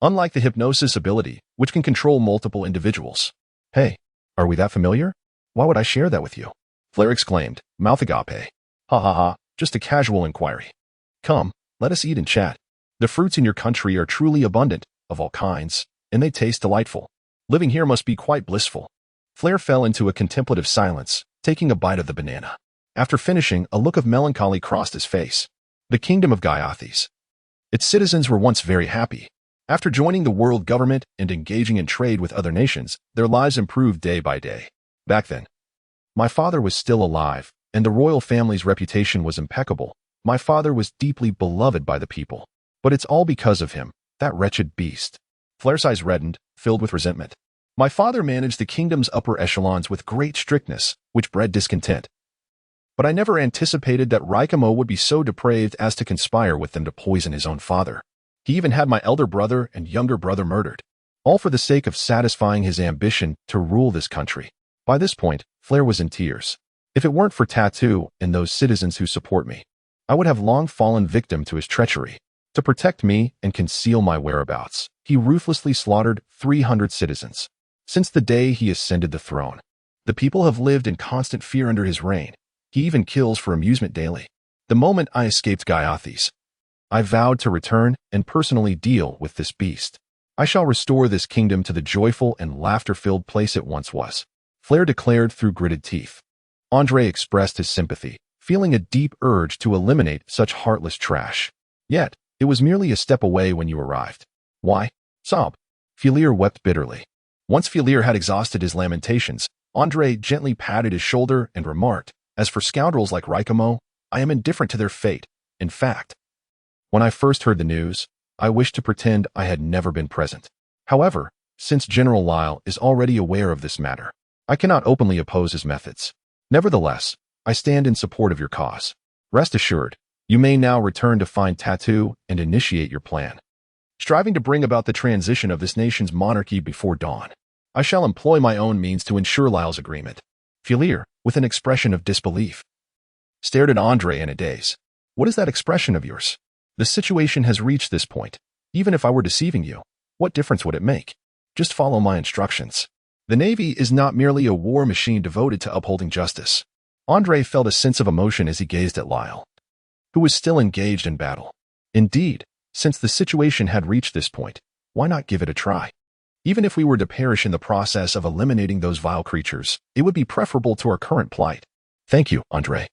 unlike the hypnosis ability, which can control multiple individuals. Hey, are we that familiar? Why would I share that with you? Flair exclaimed, mouth agape. Ha ha ha, just a casual inquiry. Come, let us eat and chat. The fruits in your country are truly abundant, of all kinds, and they taste delightful. Living here must be quite blissful. Flair fell into a contemplative silence, taking a bite of the banana. After finishing, a look of melancholy crossed his face. The kingdom of Gaiathes. Its citizens were once very happy. After joining the world government and engaging in trade with other nations, their lives improved day by day. Back then, my father was still alive, and the royal family's reputation was impeccable. My father was deeply beloved by the people. But it's all because of him, that wretched beast. Flair's eyes reddened, filled with resentment. My father managed the kingdom's upper echelons with great strictness, which bred discontent. But I never anticipated that Raikamo would be so depraved as to conspire with them to poison his own father. He even had my elder brother and younger brother murdered, all for the sake of satisfying his ambition to rule this country. By this point, Flair was in tears. If it weren't for Tattoo and those citizens who support me, I would have long fallen victim to his treachery. To protect me and conceal my whereabouts, he ruthlessly slaughtered 300 citizens. Since the day he ascended the throne, the people have lived in constant fear under his reign. He even kills for amusement daily. The moment I escaped Gaiathes, I vowed to return and personally deal with this beast. I shall restore this kingdom to the joyful and laughter-filled place it once was, Flair declared through gritted teeth. Andre expressed his sympathy, feeling a deep urge to eliminate such heartless trash. Yet, it was merely a step away when you arrived. Why? Sob. Filier wept bitterly. Once Filier had exhausted his lamentations, Andre gently patted his shoulder and remarked, "As for scoundrels like Raikamo, I am indifferent to their fate. In fact, when I first heard the news, I wished to pretend I had never been present. However, since General Lyle is already aware of this matter, I cannot openly oppose his methods. Nevertheless, I stand in support of your cause. Rest assured, you may now return to find Tattoo and initiate your plan, striving to bring about the transition of this nation's monarchy before dawn. I shall employ my own means to ensure Lyle's agreement." Filier, with an expression of disbelief, stared at Andre in a daze. "What is that expression of yours? The situation has reached this point. Even if I were deceiving you, what difference would it make? Just follow my instructions. The Navy is not merely a war machine devoted to upholding justice." Andre felt a sense of emotion as he gazed at Lyle, who was still engaged in battle. Indeed, since the situation had reached this point, why not give it a try? Even if we were to perish in the process of eliminating those vile creatures, it would be preferable to our current plight. "Thank you, Andre."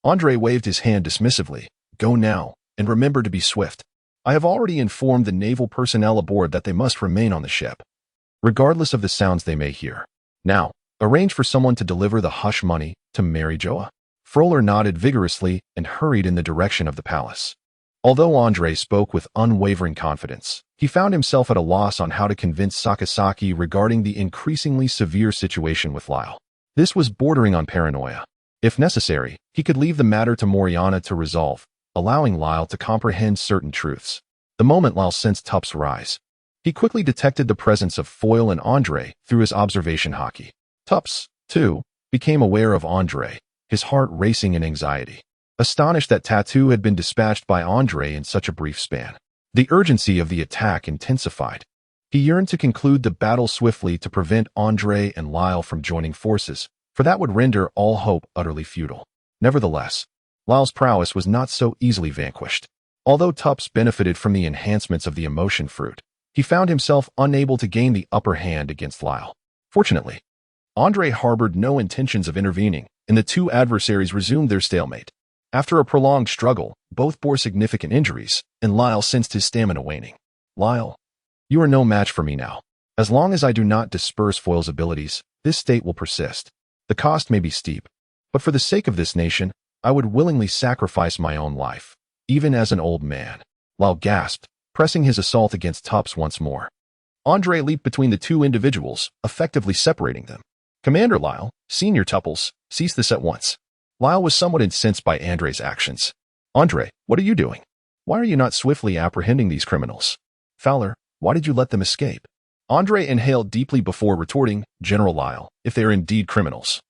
Andre waved his hand dismissively. "Go now, and remember to be swift. I have already informed the naval personnel aboard that they must remain on the ship, regardless of the sounds they may hear. Now, arrange for someone to deliver the hush money to Mary Joa." Froller nodded vigorously and hurried in the direction of the palace. Although Andre spoke with unwavering confidence, he found himself at a loss on how to convince Sakasaki regarding the increasingly severe situation with Lyle. This was bordering on paranoia. If necessary, he could leave the matter to Moriana to resolve, allowing Lyle to comprehend certain truths. The moment Lyle sensed Tup's rise, he quickly detected the presence of Foyle and Andre through his observation hockey. Tups, too, became aware of Andre, his heart racing in anxiety, astonished that Tattoo had been dispatched by Andre in such a brief span. The urgency of the attack intensified. He yearned to conclude the battle swiftly to prevent Andre and Lyle from joining forces, for that would render all hope utterly futile. Nevertheless, Lyle's prowess was not so easily vanquished. Although Tups benefited from the enhancements of the emotion fruit, he found himself unable to gain the upper hand against Lyle. Fortunately, Andre harbored no intentions of intervening, and the two adversaries resumed their stalemate. After a prolonged struggle, both bore significant injuries, and Lyle sensed his stamina waning. "Lyle, you are no match for me now. As long as I do not disperse Foyle's abilities, this state will persist. The cost may be steep, but for the sake of this nation, I would willingly sacrifice my own life, even as an old man." Lyle gasped, pressing his assault against Tups once more. Andre leaped between the two individuals, effectively separating them. "Commander Lyle, Senior Tupples, cease this at once." Lyle was somewhat incensed by Andre's actions. "Andre, what are you doing? Why are you not swiftly apprehending these criminals? Fowler, why did you let them escape?" Andre inhaled deeply before retorting, "General Lyle, if they are indeed criminals,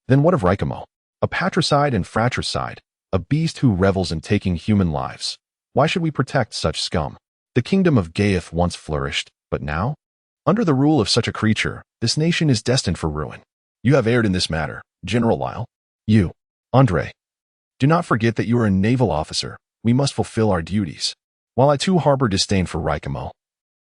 then what of Raikamo? A patricide and fratricide, a beast who revels in taking human lives. Why should we protect such scum? The kingdom of Gaeth once flourished, but now, under the rule of such a creature, this nation is destined for ruin. You have erred in this matter, General Lyle. You, Andre, do not forget that you are a naval officer. We must fulfill our duties. While I too harbor disdain for Raikamo,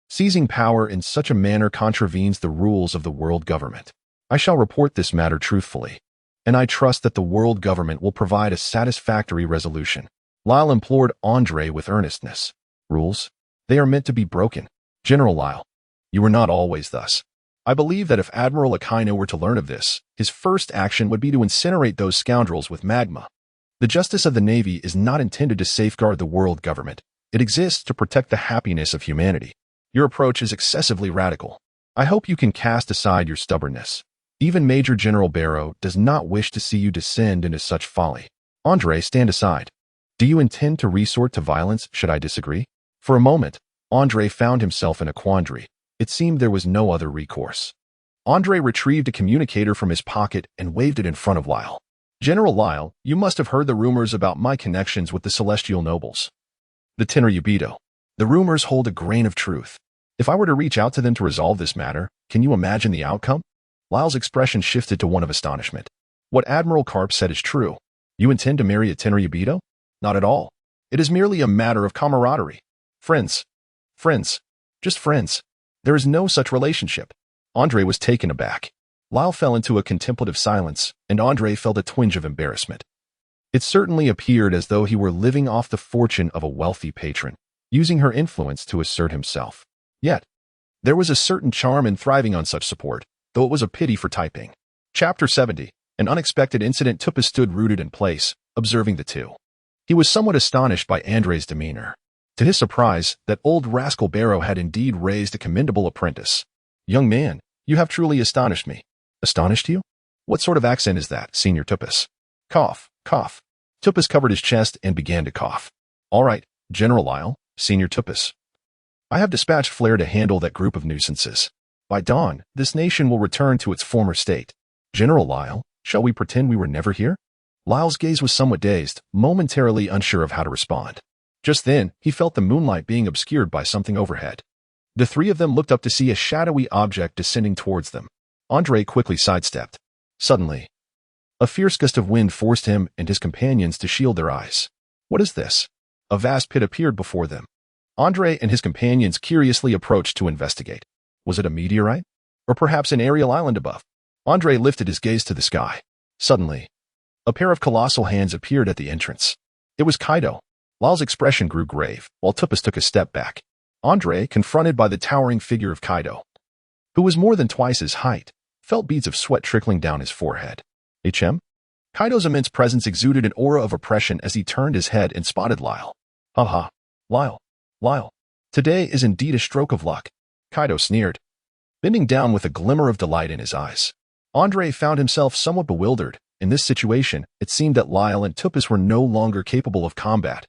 seizing power in such a manner contravenes the rules of the world government. I shall report this matter truthfully, and I trust that the world government will provide a satisfactory resolution." Lyle implored Andre with earnestness. "Rules? They are meant to be broken. General Lyle, you were not always thus. I believe that if Admiral Akainu were to learn of this, his first action would be to incinerate those scoundrels with magma. The justice of the Navy is not intended to safeguard the world government. It exists to protect the happiness of humanity. Your approach is excessively radical. I hope you can cast aside your stubbornness. Even Major General Barrow does not wish to see you descend into such folly. Andre, stand aside. Do you intend to resort to violence should I disagree? For a moment, Andre found himself in a quandary. It seemed there was no other recourse. Andre retrieved a communicator from his pocket and waved it in front of Lyle. General Lyle, you must have heard the rumors about my connections with the celestial nobles. The Xingyiquan. The rumors hold a grain of truth. If I were to reach out to them to resolve this matter, can you imagine the outcome? Lyle's expression shifted to one of astonishment. What Admiral Karp said is true. You intend to marry a Xingyiquan? Not at all. It is merely a matter of camaraderie. Friends. Friends. Just friends. There is no such relationship. Andre was taken aback. Lyle fell into a contemplative silence, and Andre felt a twinge of embarrassment. It certainly appeared as though he were living off the fortune of a wealthy patron, using her influence to assert himself. Yet, there was a certain charm in thriving on such support, though it was a pity for typing. Chapter 70. An unexpected incident. Tuppis stood rooted in place, observing the two. He was somewhat astonished by Andre's demeanor. To his surprise, that old rascal Barrow had indeed raised a commendable apprentice. Young man, you have truly astonished me. Astonished you? What sort of accent is that, Senior Tuppis? Cough, cough. Tuppis covered his chest and began to cough. All right, General Lyle, Senior Tuppis. I have dispatched Flare to handle that group of nuisances. By dawn, this nation will return to its former state. General Lyle, shall we pretend we were never here? Lyle's gaze was somewhat dazed, momentarily unsure of how to respond. Just then, he felt the moonlight being obscured by something overhead. The three of them looked up to see a shadowy object descending towards them. Andre quickly sidestepped. Suddenly, a fierce gust of wind forced him and his companions to shield their eyes. What is this? A vast pit appeared before them. Andre and his companions curiously approached to investigate. Was it a meteorite? Or perhaps an aerial island above? Andre lifted his gaze to the sky. Suddenly, a pair of colossal hands appeared at the entrance. It was Kaido. Lyle's expression grew grave, while Tuppis took a step back. Andre, confronted by the towering figure of Kaido, who was more than twice his height, felt beads of sweat trickling down his forehead. HM? Kaido's immense presence exuded an aura of oppression as he turned his head and spotted Lyle. Ha ha. Lyle. Today is indeed a stroke of luck. Kaido sneered, bending down with a glimmer of delight in his eyes. Andre found himself somewhat bewildered. In this situation, it seemed that Lyle and Tuppis were no longer capable of combat,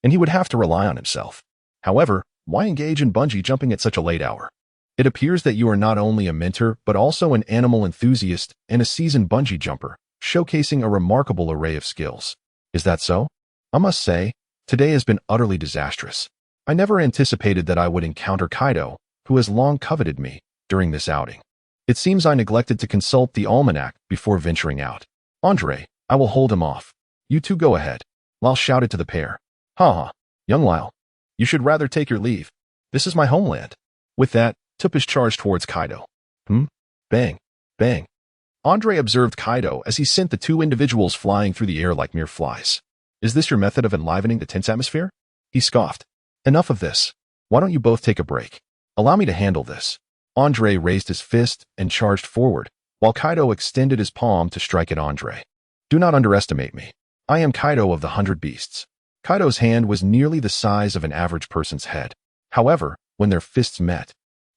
and he would have to rely on himself. However, why engage in bungee jumping at such a late hour? It appears that you are not only a mentor, but also an animal enthusiast and a seasoned bungee jumper, showcasing a remarkable array of skills. Is that so? I must say, today has been utterly disastrous. I never anticipated that I would encounter Kaido, who has long coveted me, during this outing. It seems I neglected to consult the almanac before venturing out. Andre, I will hold him off. You two go ahead. Lyle shouted to the pair. Ha! Young Lyle, you should rather take your leave. This is my homeland. With that, Tuppis charged towards Kaido. Bang. Bang. Andre observed Kaido as he sent the two individuals flying through the air like mere flies. Is this your method of enlivening the tense atmosphere? He scoffed. Enough of this. Why don't you both take a break? Allow me to handle this. Andre raised his fist and charged forward, while Kaido extended his palm to strike at Andre. Do not underestimate me. I am Kaido of the 100 Beasts. Kaido's hand was nearly the size of an average person's head. However, when their fists met,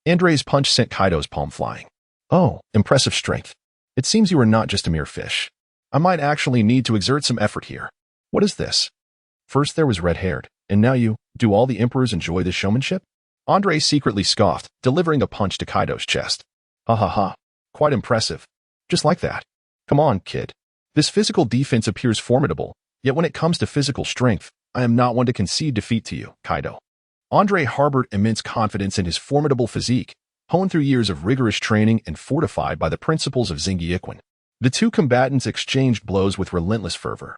Andre's punch sent Kaido's palm flying. Oh, impressive strength. It seems you are not just a mere fish. I might actually need to exert some effort here. What is this? First there was red-haired, and now you, do all the emperors enjoy this showmanship? Andre secretly scoffed, delivering a punch to Kaido's chest. Ha ha ha. Quite impressive. Just like that. Come on, kid. This physical defense appears formidable, yet when it comes to physical strength, I am not one to concede defeat to you, Kaido. Andre harbored immense confidence in his formidable physique, honed through years of rigorous training and fortified by the principles of Xingyiquan. The two combatants exchanged blows with relentless fervor,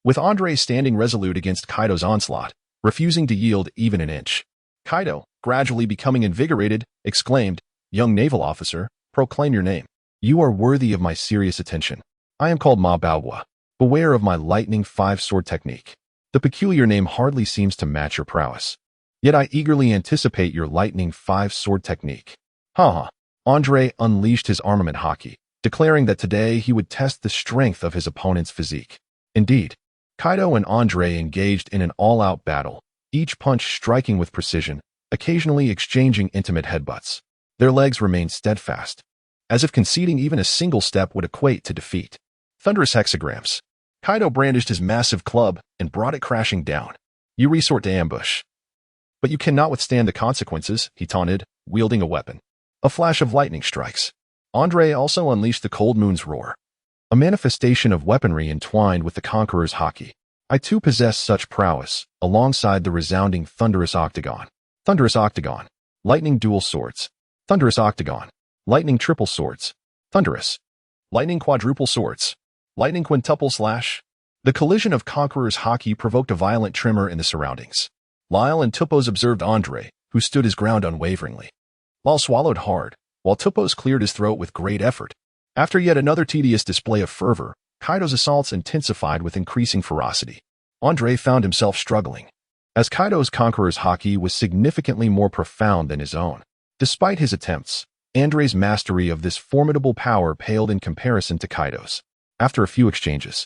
with Andre standing resolute against Kaido's onslaught, refusing to yield even an inch. Kaido, gradually becoming invigorated, exclaimed, Young naval officer, proclaim your name. You are worthy of my serious attention. I am called Ma Baohua. Beware of my lightning five-sword technique. The peculiar name hardly seems to match your prowess. Yet I eagerly anticipate your lightning 5-sword technique. Haha. Andre unleashed his armament haki, declaring that today he would test the strength of his opponent's physique. Indeed, Kaido and Andre engaged in an all-out battle, each punch striking with precision, occasionally exchanging intimate headbutts. Their legs remained steadfast, as if conceding even a single step would equate to defeat. Thunderous hexagrams. Kaido brandished his massive club and brought it crashing down. You resort to ambush. But you cannot withstand the consequences, he taunted, wielding a weapon. A flash of lightning strikes. Andre also unleashed the Cold Moon's roar, a manifestation of weaponry entwined with the Conqueror's haki. I too possess such prowess, alongside the resounding Thunderous Octagon. Thunderous Octagon. Lightning dual swords. Thunderous Octagon. Lightning triple swords. Thunderous. Lightning quadruple swords. Lightning quintuple slash. The collision of Conqueror's haki provoked a violent tremor in the surroundings. Lyle and Tupos observed Andre, who stood his ground unwaveringly. Lyle swallowed hard, while Tupos cleared his throat with great effort. After yet another tedious display of fervor, Kaido's assaults intensified with increasing ferocity. Andre found himself struggling, as Kaido's Conqueror's haki was significantly more profound than his own. Despite his attempts, Andre's mastery of this formidable power paled in comparison to Kaido's. After a few exchanges,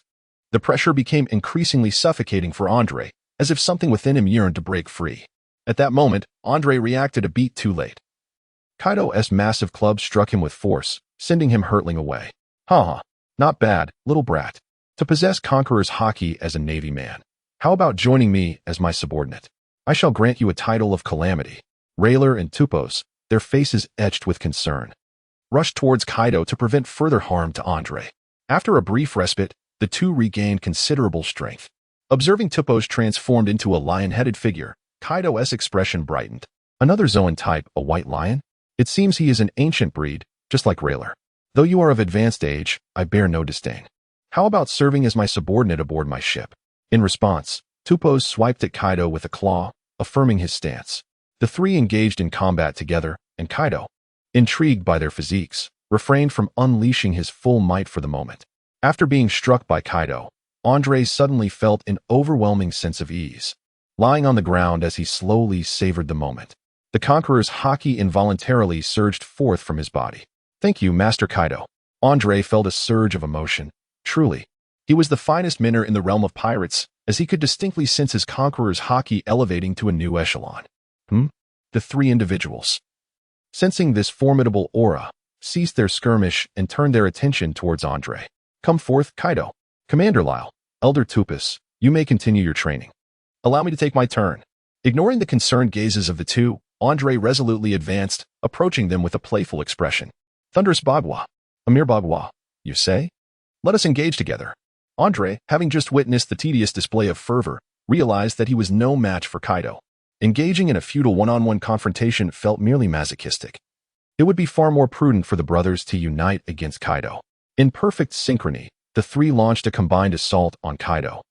the pressure became increasingly suffocating for Andre, as if something within him yearned to break free. At that moment, Andre reacted a beat too late. Kaido's massive club struck him with force, sending him hurtling away. Haha, not bad, little brat. To possess Conqueror's haki as a Navy man. How about joining me as my subordinate? I shall grant you a title of calamity. Rayler and Tupos, their faces etched with concern, rushed towards Kaido to prevent further harm to Andre. After a brief respite, the two regained considerable strength. Observing Tupos transformed into a lion-headed figure, Kaido's expression brightened. Another Zoan type, a white lion? It seems he is an ancient breed, just like Rayler. Though you are of advanced age, I bear no disdain. How about serving as my subordinate aboard my ship? In response, Tupos swiped at Kaido with a claw, affirming his stance. The three engaged in combat together, and Kaido, intrigued by their physiques, refrained from unleashing his full might for the moment. After being struck by Kaido, Andre suddenly felt an overwhelming sense of ease, lying on the ground as he slowly savored the moment. The Conqueror's haki involuntarily surged forth from his body. Thank you, Master Kaido. Andre felt a surge of emotion. Truly, he was the finest miner in the realm of pirates, as he could distinctly sense his Conqueror's haki elevating to a new echelon. The three individuals, sensing this formidable aura, ceased their skirmish and turned their attention towards Andre. Come forth, Kaido. Commander Lyle, Elder Tupis, you may continue your training. Allow me to take my turn. Ignoring the concerned gazes of the two, Andre resolutely advanced, approaching them with a playful expression. Thunderous Bagua. Amir Bagua, you say? Let us engage together. Andre, having just witnessed the tedious display of fervor, realized that he was no match for Kaido. Engaging in a futile one-on-one confrontation felt merely masochistic. It would be far more prudent for the brothers to unite against Kaido. In perfect synchrony, the three launched a combined assault on Kaido,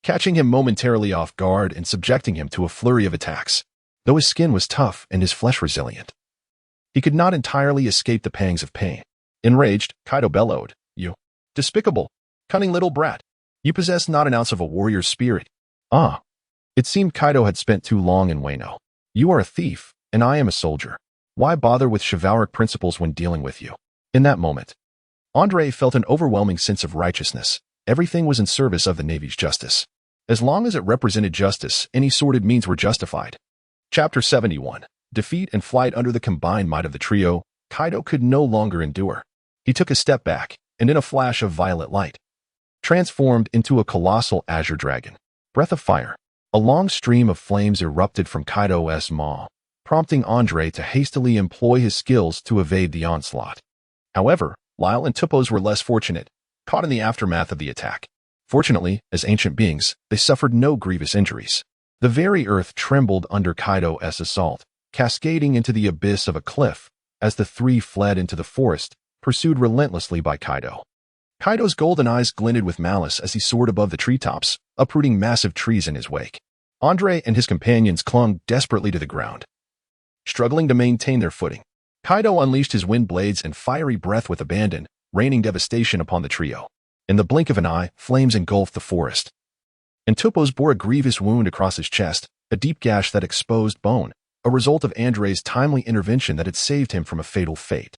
catching him momentarily off guard and subjecting him to a flurry of attacks. Though his skin was tough and his flesh resilient, he could not entirely escape the pangs of pain. Enraged, Kaido bellowed, You despicable, cunning little brat. You possess not an ounce of a warrior's spirit. Ah. It seemed Kaido had spent too long in Wano. You are a thief, and I am a soldier. Why bother with chivalric principles when dealing with you? In that moment, Andre felt an overwhelming sense of righteousness. Everything was in service of the Navy's justice. As long as it represented justice, any sordid means were justified. Chapter 71. Defeat and flight. Under the combined might of the trio, Kaido could no longer endure. He took a step back, and in a flash of violet light, transformed into a colossal azure dragon. Breath of fire. A long stream of flames erupted from Kaido's maw, prompting Andre to hastily employ his skills to evade the onslaught. However, Lyle and Tupos were less fortunate, caught in the aftermath of the attack. Fortunately, as ancient beings, they suffered no grievous injuries. The very earth trembled under Kaido's assault, cascading into the abyss of a cliff as the three fled into the forest, pursued relentlessly by Kaido. Kaido's golden eyes glinted with malice as he soared above the treetops, uprooting massive trees in his wake. Andre and his companions clung desperately to the ground, struggling to maintain their footing. Kaido unleashed his wind blades and fiery breath with abandon, raining devastation upon the trio. In the blink of an eye, flames engulfed the forest, and Tupos bore a grievous wound across his chest, a deep gash that exposed bone, a result of Andre's timely intervention that had saved him from a fatal fate.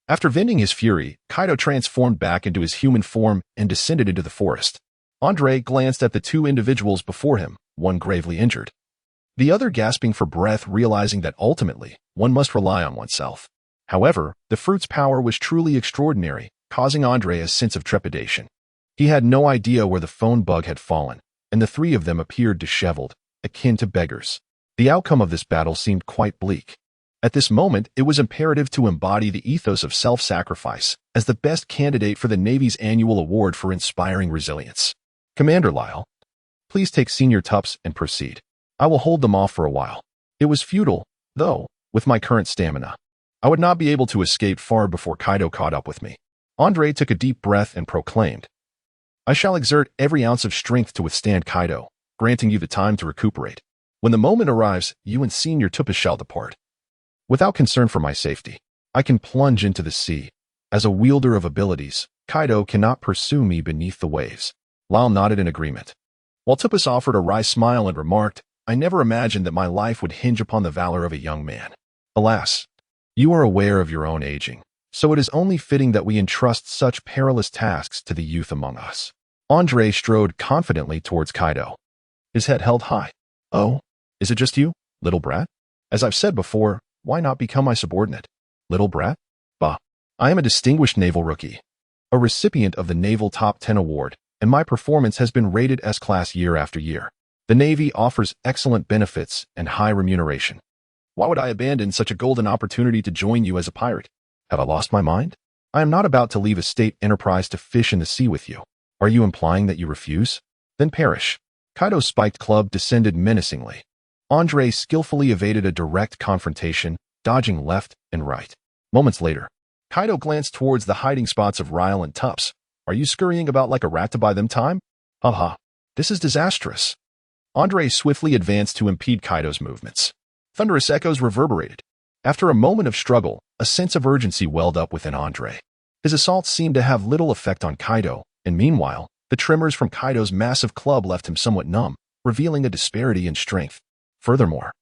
After venting his fury, Kaido transformed back into his human form and descended into the forest. Andre glanced at the two individuals before him, one gravely injured, the other gasping for breath, realizing that ultimately, one must rely on oneself. However, the fruit's power was truly extraordinary, causing Andre a sense of trepidation. He had no idea where the phone bug had fallen, and the three of them appeared disheveled, akin to beggars. The outcome of this battle seemed quite bleak. At this moment, it was imperative to embody the ethos of self-sacrifice as the best candidate for the Navy's annual award for inspiring resilience. Commander Lyle, please take Senior Tups and proceed. I will hold them off for a while. It was futile, though, with my current stamina. I would not be able to escape far before Kaido caught up with me. Andre took a deep breath and proclaimed, I shall exert every ounce of strength to withstand Kaido, granting you the time to recuperate. When the moment arrives, you and Senior Tupas shall depart. Without concern for my safety, I can plunge into the sea. As a wielder of abilities, Kaido cannot pursue me beneath the waves. Lyle nodded in agreement, while Tupas offered a wry smile and remarked, I never imagined that my life would hinge upon the valor of a young man. Alas, you are aware of your own aging, so it is only fitting that we entrust such perilous tasks to the youth among us. Andre strode confidently towards Kaido, his head held high. Oh, is it just you, little brat? As I've said before, why not become my subordinate? Little brat? Bah. I am a distinguished naval rookie, a recipient of the Naval Top 10 Award, and my performance has been rated S-class year after year. The Navy offers excellent benefits and high remuneration. Why would I abandon such a golden opportunity to join you as a pirate? Have I lost my mind? I am not about to leave a state enterprise to fish in the sea with you. Are you implying that you refuse? Then perish. Kaido's spiked club descended menacingly. Andre skillfully evaded a direct confrontation, dodging left and right. Moments later, Kaido glanced towards the hiding spots of Ryle and Tups. Are you scurrying about like a rat to buy them time? Haha, this is disastrous. Andre swiftly advanced to impede Kaido's movements. Thunderous echoes reverberated. After a moment of struggle, a sense of urgency welled up within Andre. His assault seemed to have little effect on Kaido, and meanwhile, the tremors from Kaido's massive club left him somewhat numb, revealing a disparity in strength. Furthermore,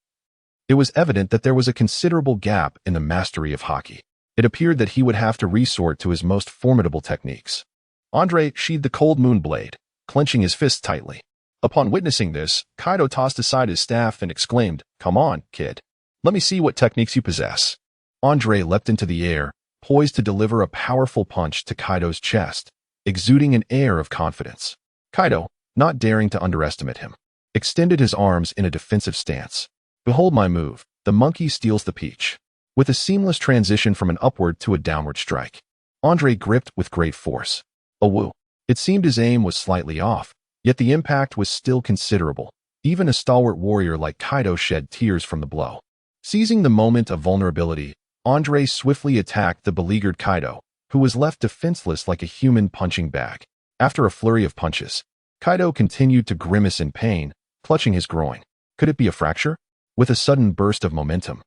it was evident that there was a considerable gap in the mastery of Haki. It appeared that he would have to resort to his most formidable techniques. Andre sheathed the cold moon blade, clenching his fists tightly. Upon witnessing this, Kaido tossed aside his staff and exclaimed, Come on, kid. Let me see what techniques you possess. Andre leapt into the air, poised to deliver a powerful punch to Kaido's chest, exuding an air of confidence. Kaido, not daring to underestimate him, extended his arms in a defensive stance. Behold my move, the monkey steals the peach. With a seamless transition from an upward to a downward strike, Andre gripped with great force. Oh woo. It seemed his aim was slightly off, yet the impact was still considerable. Even a stalwart warrior like Kaido shed tears from the blow. Seizing the moment of vulnerability, Andre swiftly attacked the beleaguered Kaido, who was left defenseless like a human punching bag. After a flurry of punches, Kaido continued to grimace in pain, clutching his groin. Could it be a fracture? With a sudden burst of momentum,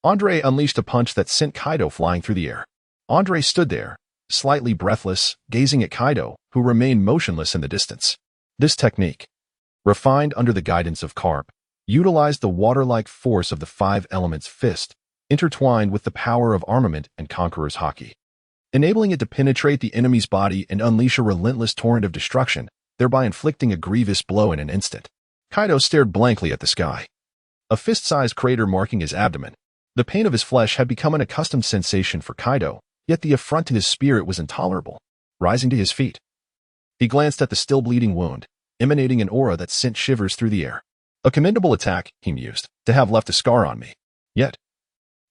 Andre unleashed a punch that sent Kaido flying through the air. Andre stood there, slightly breathless, gazing at Kaido, who remained motionless in the distance. This technique, refined under the guidance of Carp, utilized the water-like force of the five elements fist, intertwined with the power of armament and conqueror's Haki, enabling it to penetrate the enemy's body and unleash a relentless torrent of destruction, thereby inflicting a grievous blow in an instant. Kaido stared blankly at the sky, a fist-sized crater marking his abdomen. The pain of his flesh had become an accustomed sensation for Kaido, yet the affront to his spirit was intolerable. Rising to his feet, he glanced at the still bleeding wound, emanating an aura that sent shivers through the air. A commendable attack, he mused, to have left a scar on me. Yet,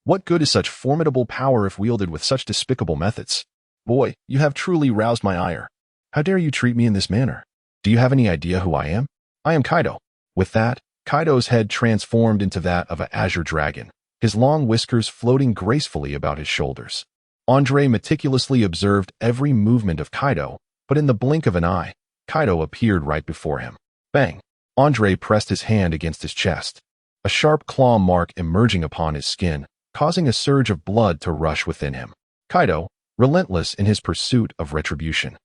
what good is such formidable power if wielded with such despicable methods? Boy, you have truly roused my ire. How dare you treat me in this manner? Do you have any idea who I am? I am Kaido. With that, Kaido's head transformed into that of an azure dragon, his long whiskers floating gracefully about his shoulders. Andre meticulously observed every movement of Kaido, but in the blink of an eye, Kaido appeared right before him. Bang! Andre pressed his hand against his chest, a sharp claw mark emerging upon his skin, causing a surge of blood to rush within him. Kaido, relentless in his pursuit of retribution,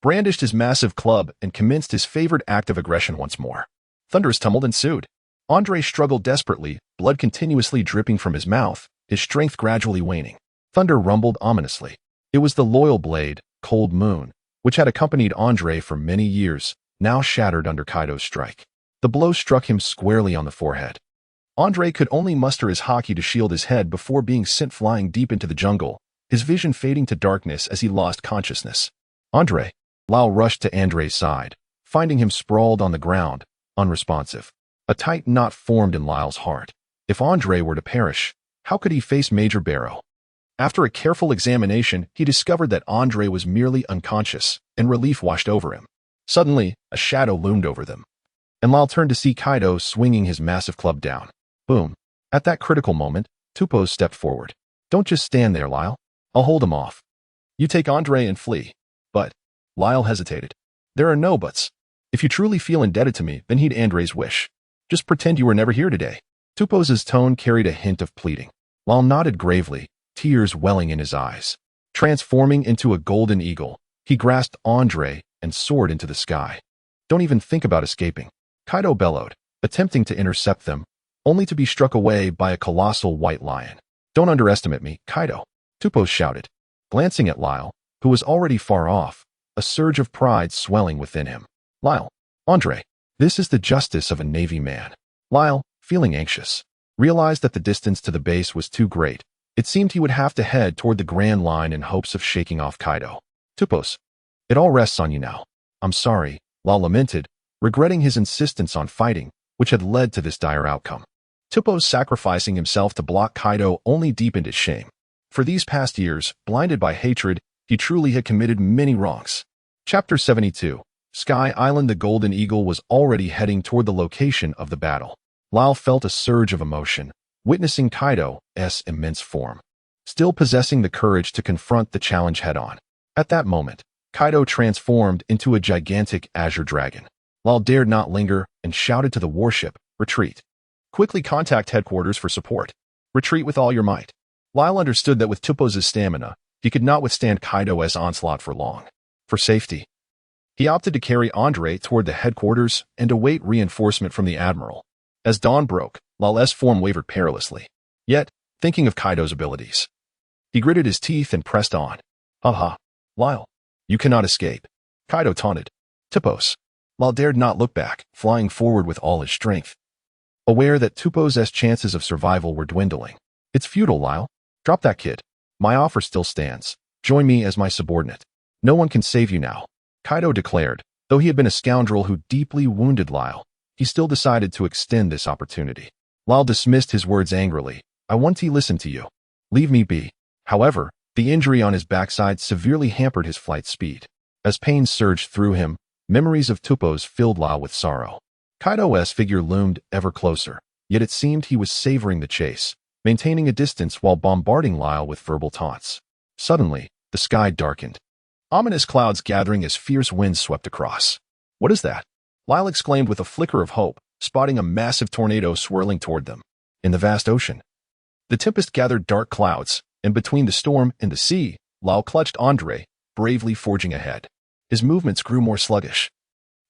brandished his massive club and commenced his favorite act of aggression once more. Thunderous tumult ensued. Andre struggled desperately, blood continuously dripping from his mouth, his strength gradually waning. Thunder rumbled ominously. It was the loyal blade, Cold Moon, which had accompanied Andre for many years, now shattered under Kaido's strike. The blow struck him squarely on the forehead. Andre could only muster his haki to shield his head before being sent flying deep into the jungle, his vision fading to darkness as he lost consciousness. Andre. Lau rushed to Andre's side, finding him sprawled on the ground, unresponsive. A tight knot formed in Lyle's heart. If Andre were to perish, how could he face Major Barrow? After a careful examination, he discovered that Andre was merely unconscious, and relief washed over him. Suddenly, a shadow loomed over them, and Lyle turned to see Kaido swinging his massive club down. Boom. At that critical moment, Tupos stepped forward. Don't just stand there, Lyle. I'll hold him off. You take Andre and flee. But, Lyle hesitated. There are no buts. If you truly feel indebted to me, then heed Andre's wish. Just pretend you were never here today. Tupos's tone carried a hint of pleading. Lyle nodded gravely, tears welling in his eyes. Transforming into a golden eagle, he grasped Andre and soared into the sky. Don't even think about escaping. Kaido bellowed, attempting to intercept them, only to be struck away by a colossal white lion. Don't underestimate me, Kaido, Tupos shouted. Glancing at Lyle, who was already far off, a surge of pride swelling within him. Lyle, Andre, this is the justice of a Navy man. Lyle, feeling anxious, realized that the distance to the base was too great. It seemed he would have to head toward the Grand Line in hopes of shaking off Kaido. Tupos, it all rests on you now. I'm sorry, Lyle lamented, regretting his insistence on fighting, which had led to this dire outcome. Tupos sacrificing himself to block Kaido only deepened his shame. For these past years, blinded by hatred, he truly had committed many wrongs. Chapter 72. Sky Island. The Golden Eagle was already heading toward the location of the battle. Lyle felt a surge of emotion, witnessing Kaido's immense form, still possessing the courage to confront the challenge head-on. At that moment, Kaido transformed into a gigantic azure dragon. Lyle dared not linger and shouted to the warship, retreat. Quickly contact headquarters for support. Retreat with all your might. Lyle understood that with Tupos's stamina, he could not withstand Kaido's onslaught for long. For safety, he opted to carry Andre toward the headquarters and await reinforcement from the admiral. As dawn broke, Lyle's form wavered perilously. Yet, thinking of Kaido's abilities, he gritted his teeth and pressed on. Ha, Lyle, you cannot escape, Kaido taunted. Tupos. Lyle dared not look back, flying forward with all his strength, aware that Tupos's chances of survival were dwindling. It's futile, Lyle. Drop that kid. My offer still stands. Join me as my subordinate. No one can save you now, Kaido declared. Though he had been a scoundrel who deeply wounded Lyle, he still decided to extend this opportunity. Lyle dismissed his words angrily. I want to listen to you. Leave me be. However, the injury on his backside severely hampered his flight speed. As pain surged through him, memories of Tupos filled Lyle with sorrow. Kaido's figure loomed ever closer, yet it seemed he was savoring the chase, maintaining a distance while bombarding Lyle with verbal taunts. Suddenly, the sky darkened. Ominous clouds gathering as fierce winds swept across. What is that? Lyle exclaimed with a flicker of hope, spotting a massive tornado swirling toward them. In the vast ocean, the tempest gathered dark clouds, and between the storm and the sea, Lyle clutched Andre, bravely forging ahead. His movements grew more sluggish,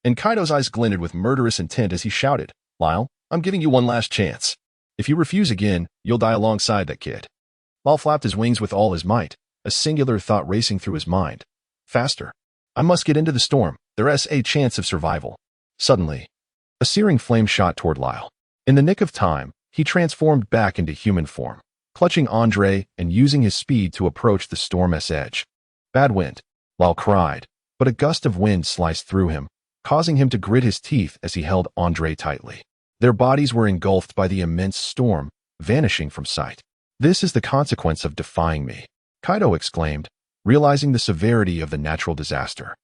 and Kaido's eyes glinted with murderous intent as he shouted, Lyle, I'm giving you one last chance. If you refuse again, you'll die alongside that kid. Lyle flapped his wings with all his might, a singular thought racing through his mind. Faster. I must get into the storm. There's a chance of survival. Suddenly, a searing flame shot toward Lyle. In the nick of time, he transformed back into human form, clutching Andre and using his speed to approach the storm's edge. Bad wind, Lyle cried, but a gust of wind sliced through him, causing him to grit his teeth as he held Andre tightly. Their bodies were engulfed by the immense storm, vanishing from sight. This is the consequence of defying me, Kaido exclaimed, realizing the severity of the natural disaster,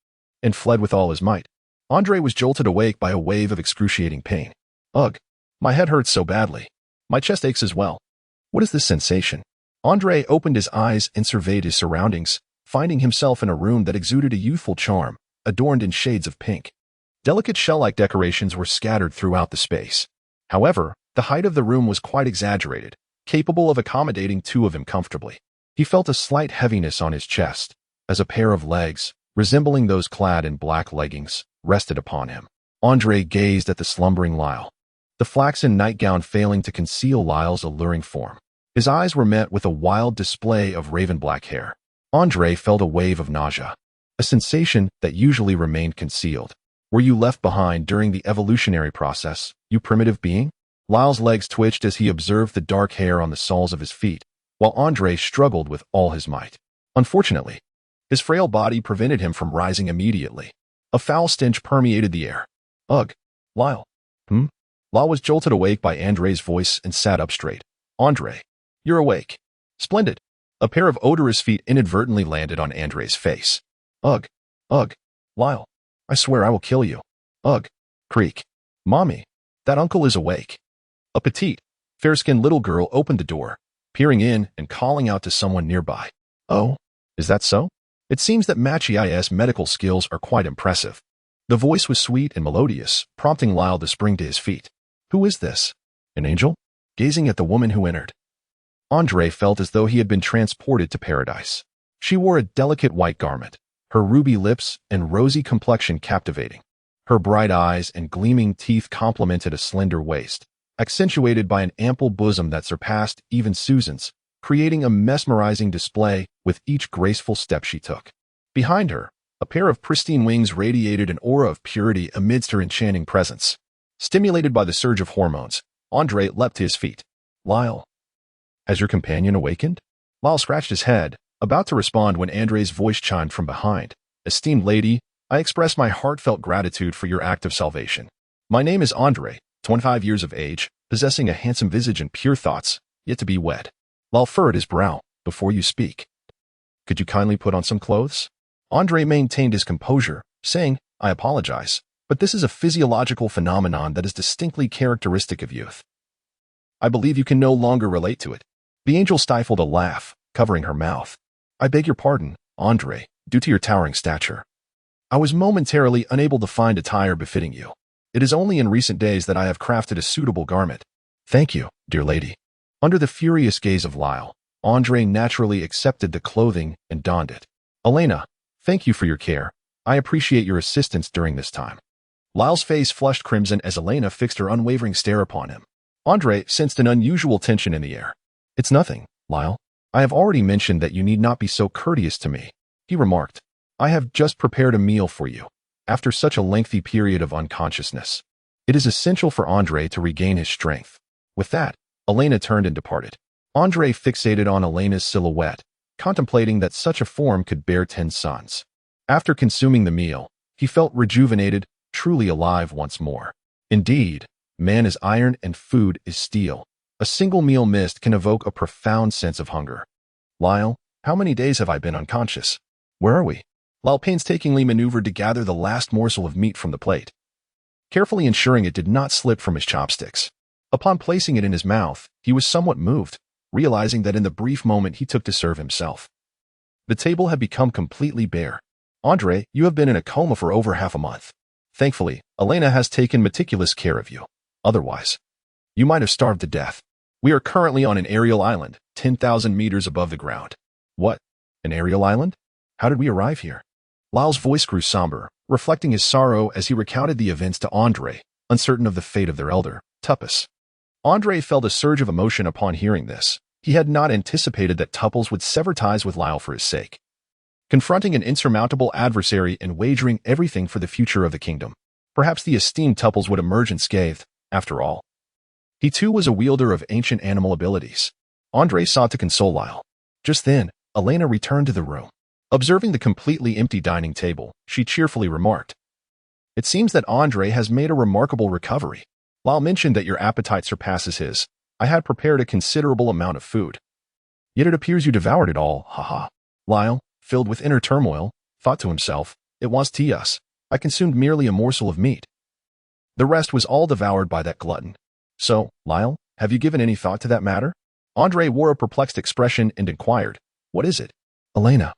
and fled with all his might. Andre was jolted awake by a wave of excruciating pain. Ugh, my head hurts so badly. My chest aches as well. What is this sensation? Andre opened his eyes and surveyed his surroundings, finding himself in a room that exuded a youthful charm, adorned in shades of pink. Delicate shell-like decorations were scattered throughout the space. However, the height of the room was quite exaggerated, capable of accommodating two of him comfortably. He felt a slight heaviness on his chest, as a pair of legs, resembling those clad in black leggings, rested upon him. Andre gazed at the slumbering Lyle. the flaxen nightgown failing to conceal Lyle's alluring form. His eyes were met with a wild display of raven-black hair. Andre felt a wave of nausea, a sensation that usually remained concealed. Were you left behind during the evolutionary process, you primitive being? Lyle's legs twitched as he observed the dark hair on the soles of his feet, while Andre struggled with all his might. Unfortunately, his frail body prevented him from rising immediately. A foul stench permeated the air. Ugh. Lyle. Lyle was jolted awake by Andre's voice and sat up straight. Andre, you're awake. Splendid. A pair of odorous feet inadvertently landed on Andre's face. Ugh. Ugh. Lyle. I swear I will kill you. Ugh. Creak. Mommy. That uncle is awake. A petite, fair-skinned little girl opened the door, peering in and calling out to someone nearby. Oh, is that so? It seems that Machi's medical skills are quite impressive. The voice was sweet and melodious, prompting Lyle to spring to his feet. Who is this? An angel? Gazing at the woman who entered, Andre felt as though he had been transported to paradise. She wore a delicate white garment, her ruby lips and rosy complexion captivating. Her bright eyes and gleaming teeth complemented a slender waist, accentuated by an ample bosom that surpassed even Susan's, creating a mesmerizing display with each graceful step she took. Behind her, a pair of pristine wings radiated an aura of purity amidst her enchanting presence. Stimulated by the surge of hormones, Andre leapt to his feet. Lyle. Has your companion awakened? Lyle scratched his head, about to respond when Andre's voice chimed from behind. Esteemed lady, I express my heartfelt gratitude for your act of salvation. My name is Andre, 25 years of age, possessing a handsome visage and pure thoughts, yet to be wed. Lyle furrowed his brow. Before you speak, could you kindly put on some clothes? Andre maintained his composure, saying, I apologize, but this is a physiological phenomenon that is distinctly characteristic of youth. I believe you can no longer relate to it. The angel stifled a laugh, covering her mouth. I beg your pardon, Andre, due to your towering stature. I was momentarily unable to find attire befitting you. It is only in recent days that I have crafted a suitable garment. Thank you, dear lady. Under the furious gaze of Lyle, Andre naturally accepted the clothing and donned it. Elena, thank you for your care. I appreciate your assistance during this time. Lyle's face flushed crimson as Elena fixed her unwavering stare upon him. Andre sensed an unusual tension in the air. It's nothing, Lyle. I have already mentioned that you need not be so courteous to me, he remarked. I have just prepared a meal for you. After such a lengthy period of unconsciousness, it is essential for Andre to regain his strength. With that, Elena turned and departed. Andre fixated on Elena's silhouette, contemplating that such a form could bear 10 sons. After consuming the meal, he felt rejuvenated, truly alive once more. Indeed, man is iron and food is steel. A single meal missed can evoke a profound sense of hunger. Lyle, how many days have I been unconscious? Where are we? Lyle painstakingly maneuvered to gather the last morsel of meat from the plate, carefully ensuring it did not slip from his chopsticks. Upon placing it in his mouth, he was somewhat moved, realizing that in the brief moment he took to serve himself, the table had become completely bare. Andre, you have been in a coma for over half a month. Thankfully, Elena has taken meticulous care of you. Otherwise, you might have starved to death. We are currently on an aerial island, 10,000 meters above the ground. What? An aerial island? How did we arrive here? Lyle's voice grew somber, reflecting his sorrow as he recounted the events to Andre, uncertain of the fate of their elder, Tuppus. Andre felt a surge of emotion upon hearing this. He had not anticipated that Tupples would sever ties with Lyle for his sake, confronting an insurmountable adversary and wagering everything for the future of the kingdom. Perhaps the esteemed Tupples would emerge unscathed, after all. He too was a wielder of ancient animal abilities. Andre sought to console Lyle. Just then, Elena returned to the room. Observing the completely empty dining table, she cheerfully remarked, It seems that Andre has made a remarkable recovery. Lyle mentioned that your appetite surpasses his. I had prepared a considerable amount of food. Yet it appears you devoured it all, haha. Lyle, filled with inner turmoil, thought to himself, It was Tias. I consumed merely a morsel of meat. The rest was all devoured by that glutton. So, Lyle, have you given any thought to that matter? Andre wore a perplexed expression and inquired, What is it? Elena,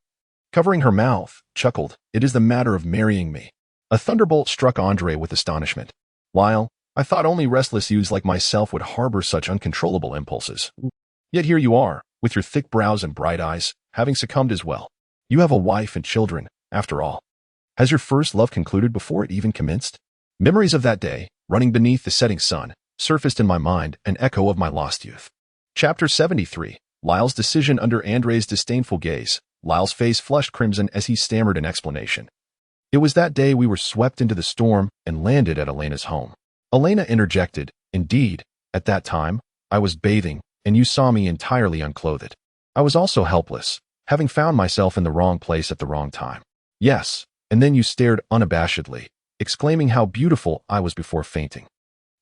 covering her mouth, chuckled, It is the matter of marrying me. A thunderbolt struck Andre with astonishment. Lyle, I thought only restless youths like myself would harbor such uncontrollable impulses. Yet here you are, with your thick brows and bright eyes, having succumbed as well. You have a wife and children, after all. Has your first love concluded before it even commenced? Memories of that day, running beneath the setting sun, surfaced in my mind, an echo of my lost youth. Chapter 73. Lyle's decision under Andre's disdainful gaze. Lyle's face flushed crimson as he stammered an explanation. It was that day we were swept into the storm and landed at Elena's home. Elena interjected, "Indeed, at that time, I was bathing, and you saw me entirely unclothed. I was also helpless, having found myself in the wrong place at the wrong time. Yes, and then you stared unabashedly, exclaiming how beautiful I was before fainting."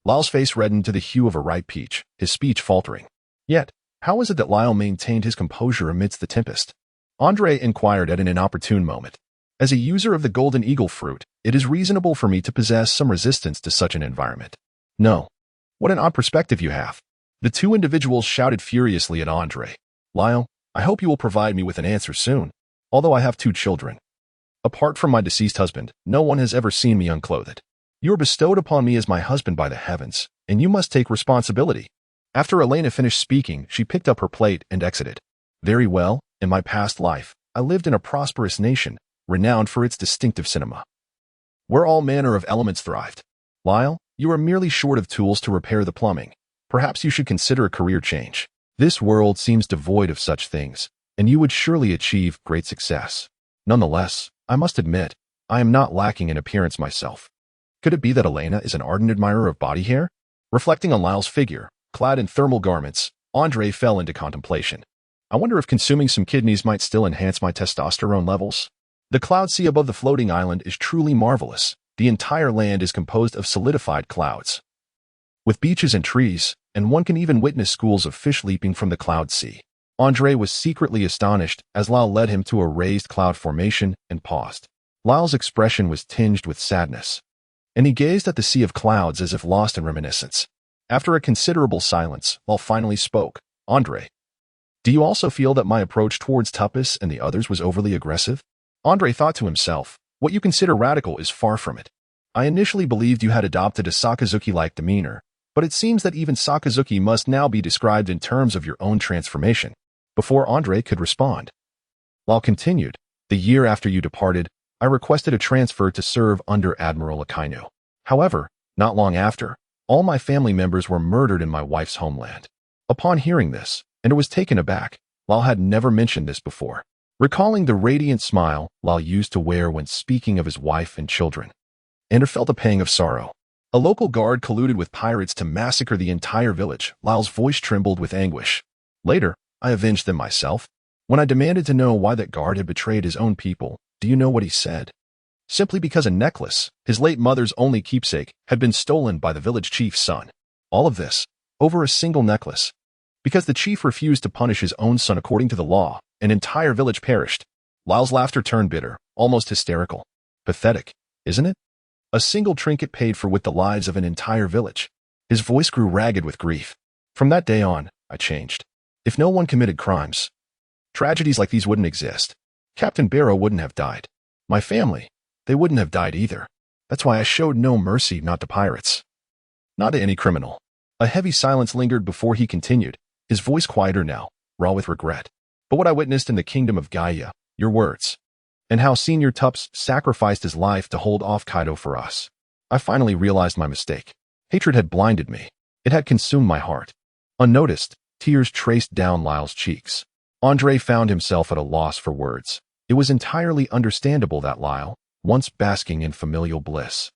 Lyle's face reddened to the hue of a ripe peach, his speech faltering. Yet, how was it that Lyle maintained his composure amidst the tempest? Andre inquired at an inopportune moment. As a user of the golden eagle fruit, it is reasonable for me to possess some resistance to such an environment. No. What an odd perspective you have. The two individuals shouted furiously at Andre. Lyle, I hope you will provide me with an answer soon, although I have 2 children. Apart from my deceased husband, no one has ever seen me unclothed. You are bestowed upon me as my husband by the heavens, and you must take responsibility. After Elena finished speaking, she picked up her plate and exited. Very well, in my past life, I lived in a prosperous nation, renowned for its distinctive cinema, where all manner of elements thrived. Lyle, you are merely short of tools to repair the plumbing. Perhaps you should consider a career change. This world seems devoid of such things, and you would surely achieve great success. Nonetheless, I must admit, I am not lacking in appearance myself. Could it be that Elena is an ardent admirer of body hair? Reflecting on Lyle's figure, clad in thermal garments, Andre fell into contemplation. I wonder if consuming some kidneys might still enhance my testosterone levels. The cloud sea above the floating island is truly marvelous. The entire land is composed of solidified clouds, with beaches and trees, and one can even witness schools of fish leaping from the cloud sea. Andre was secretly astonished as Lyle led him to a raised cloud formation and paused. Lyle's expression was tinged with sadness, and he gazed at the sea of clouds as if lost in reminiscence. After a considerable silence, Lyle finally spoke. Andre, do you also feel that my approach towards Tuppis and the others was overly aggressive? Andre thought to himself, what you consider radical is far from it. I initially believed you had adopted a Sakazuki-like demeanor, but it seems that even Sakazuki must now be described in terms of your own transformation. Before Andre could respond, Lyle continued, the year after you departed, I requested a transfer to serve under Admiral Akainu. However, not long after, all my family members were murdered in my wife's homeland. Upon hearing this, and was taken aback, Lyle had never mentioned this before, recalling the radiant smile Lyle used to wear when speaking of his wife and children. Andrew felt a pang of sorrow. A local guard colluded with pirates to massacre the entire village. Lyle's voice trembled with anguish. Later, I avenged them myself. When I demanded to know why that guard had betrayed his own people, do you know what he said? Simply because a necklace, his late mother's only keepsake, had been stolen by the village chief's son. All of this, over a single necklace. Because the chief refused to punish his own son according to the law, an entire village perished. Lyle's laughter turned bitter, almost hysterical. Pathetic, isn't it? A single trinket paid for with the lives of an entire village. His voice grew ragged with grief. From that day on, I changed. If no one committed crimes, tragedies like these wouldn't exist. Captain Barrow wouldn't have died. My family, they wouldn't have died either. That's why I showed no mercy not to pirates, not to any criminal. A heavy silence lingered before he continued, his voice quieter now, raw with regret. But what I witnessed in the kingdom of Gaia, your words, and how Senior Tups sacrificed his life to hold off Kaido for us. I finally realized my mistake. Hatred had blinded me. It had consumed my heart. Unnoticed, tears traced down Lyle's cheeks. Andre found himself at a loss for words. It was entirely understandable that Lyle, once basking in familial bliss,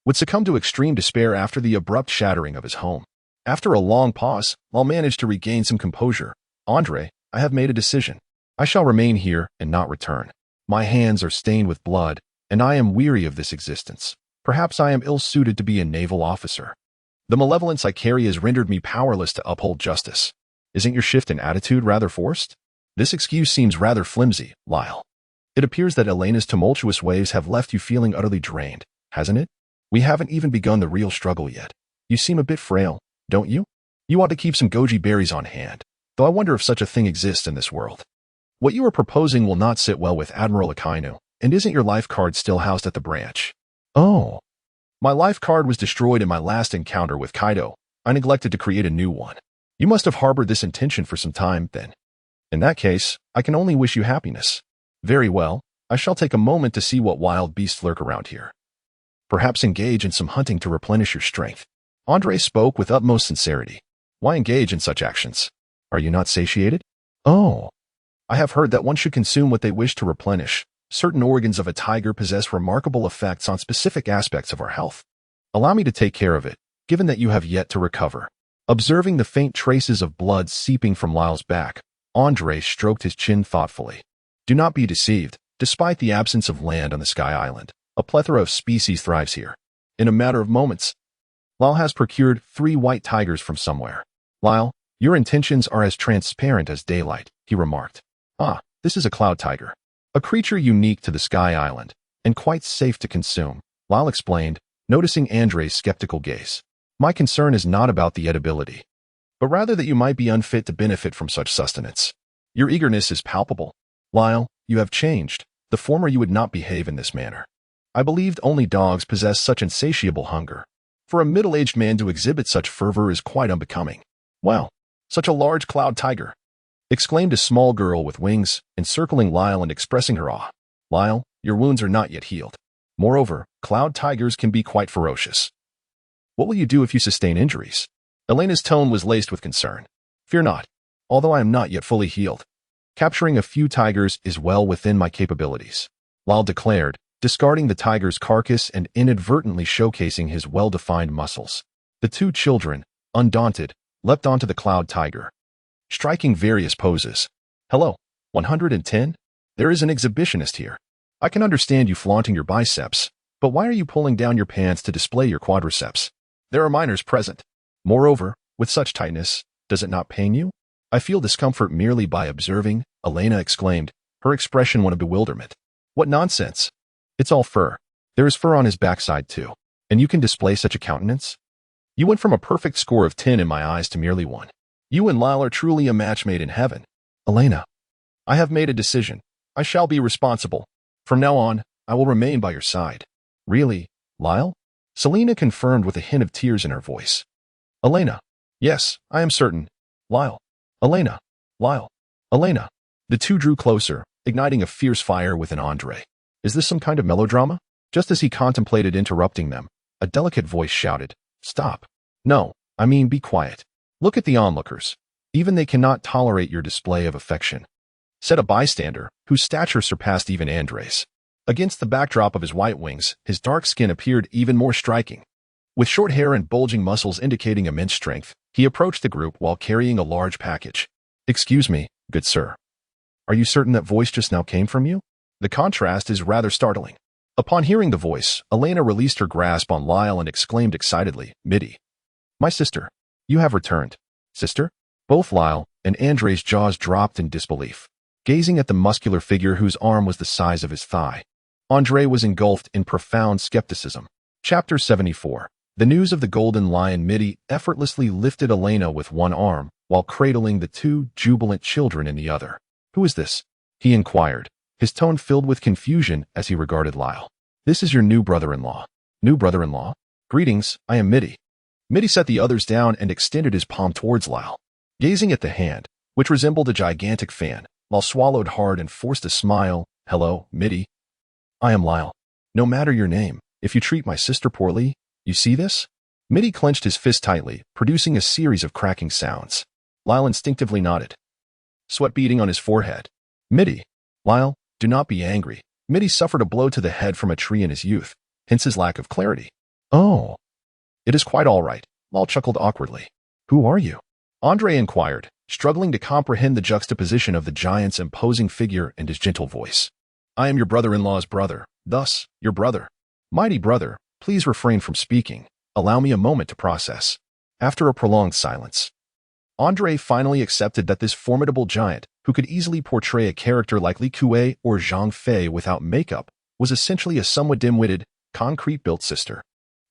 would succumb to extreme despair after the abrupt shattering of his home. After a long pause, Lyle managed to regain some composure. Andre, I have made a decision. I shall remain here and not return. My hands are stained with blood, and I am weary of this existence. Perhaps I am ill-suited to be a naval officer. The malevolence I carry has rendered me powerless to uphold justice. Isn't your shift in attitude rather forced? This excuse seems rather flimsy, Lyle. It appears that Elena's tumultuous waves have left you feeling utterly drained, hasn't it? We haven't even begun the real struggle yet. You seem a bit frail, don't you? You ought to keep some goji berries on hand, though I wonder if such a thing exists in this world. What you are proposing will not sit well with Admiral Akainu, and isn't your life card still housed at the branch? Oh. My life card was destroyed in my last encounter with Kaido. I neglected to create a new one. You must have harbored this intention for some time, then. In that case, I can only wish you happiness. Very well, I shall take a moment to see what wild beasts lurk around here. Perhaps engage in some hunting to replenish your strength. Andre spoke with utmost sincerity. Why engage in such actions? Are you not satiated? Oh, I have heard that one should consume what they wish to replenish. Certain organs of a tiger possess remarkable effects on specific aspects of our health. Allow me to take care of it, given that you have yet to recover. Observing the faint traces of blood seeping from Lyle's back, Andre stroked his chin thoughtfully. Do not be deceived. Despite the absence of land on the Sky Island, a plethora of species thrives here. In a matter of moments, Lyle has procured 3 white tigers from somewhere. Lyle, your intentions are as transparent as daylight, he remarked. Ah, this is a cloud tiger. A creature unique to the Sky Island, and quite safe to consume, Lyle explained, noticing Andre's skeptical gaze. My concern is not about the edibility, but rather that you might be unfit to benefit from such sustenance. Your eagerness is palpable. Lyle, you have changed. The former you would not behave in this manner. I believed only dogs possess such insatiable hunger. For a middle-aged man to exhibit such fervor is quite unbecoming. Wow, such a large cloud tiger! Exclaimed a small girl with wings, encircling Lyle and expressing her awe. Lyle, your wounds are not yet healed. Moreover, cloud tigers can be quite ferocious. What will you do if you sustain injuries? Elena's tone was laced with concern. Fear not, although I am not yet fully healed. Capturing a few tigers is well within my capabilities, Lyle declared, discarding the tiger's carcass and inadvertently showcasing his well-defined muscles. The 2 children, undaunted, leapt onto the cloud tiger, striking various poses. Hello, 110? There is an exhibitionist here. I can understand you flaunting your biceps, but why are you pulling down your pants to display your quadriceps? There are minors present. Moreover, with such tightness, does it not pain you? I feel discomfort merely by observing, Elena exclaimed, her expression one of bewilderment. What nonsense! It's all fur. There is fur on his backside too. And you can display such a countenance? You went from a perfect score of 10 in my eyes to merely 1. You and Lyle are truly a match made in heaven. Elena, I have made a decision. I shall be responsible. From now on, I will remain by your side. Really, Lyle? Selena confirmed with a hint of tears in her voice. Elena, yes, I am certain. Lyle. Elena, Lyle, Elena. The 2 drew closer, igniting a fierce fire within Andre. Is this some kind of melodrama? Just as he contemplated interrupting them, a delicate voice shouted, Stop. No, I mean be quiet. Look at the onlookers. Even they cannot tolerate your display of affection, said a bystander, whose stature surpassed even Andre's. Against the backdrop of his white wings, his dark skin appeared even more striking. With short hair and bulging muscles indicating immense strength, he approached the group while carrying a large package. Excuse me, good sir. Are you certain that voice just now came from you? The contrast is rather startling. Upon hearing the voice, Elena released her grasp on Lyle and exclaimed excitedly, Mitty. My sister, you have returned. Sister? Both Lyle and Andre's jaws dropped in disbelief, gazing at the muscular figure whose arm was the size of his thigh. Andre was engulfed in profound skepticism. Chapter 74. The news of the golden lion Mitty effortlessly lifted Elena with one arm, while cradling the 2 jubilant children in the other. Who is this? He inquired, his tone filled with confusion as he regarded Lyle. This is your new brother-in-law. New brother-in-law? Greetings, I am Mitty. Mitty set the others down and extended his palm towards Lyle. Gazing at the hand, which resembled a gigantic fan, Lyle swallowed hard and forced a smile. Hello, Mitty. I am Lyle. No matter your name, if you treat my sister poorly, you see this? Mitty clenched his fist tightly, producing a series of cracking sounds. Lyle instinctively nodded, sweat beading on his forehead. Mitty. Lyle, do not be angry. Mitty suffered a blow to the head from a tree in his youth, hence his lack of clarity. Oh. It is quite all right, Lyle chuckled awkwardly. Who are you? Andre inquired, struggling to comprehend the juxtaposition of the giant's imposing figure and his gentle voice. I am your brother-in-law's brother, thus, your brother. Mighty brother, please refrain from speaking. Allow me a moment to process. After a prolonged silence, Andre finally accepted that this formidable giant, who could easily portray a character like Li Kuei or Zhang Fei without makeup, was essentially a somewhat dim-witted, concrete-built sister.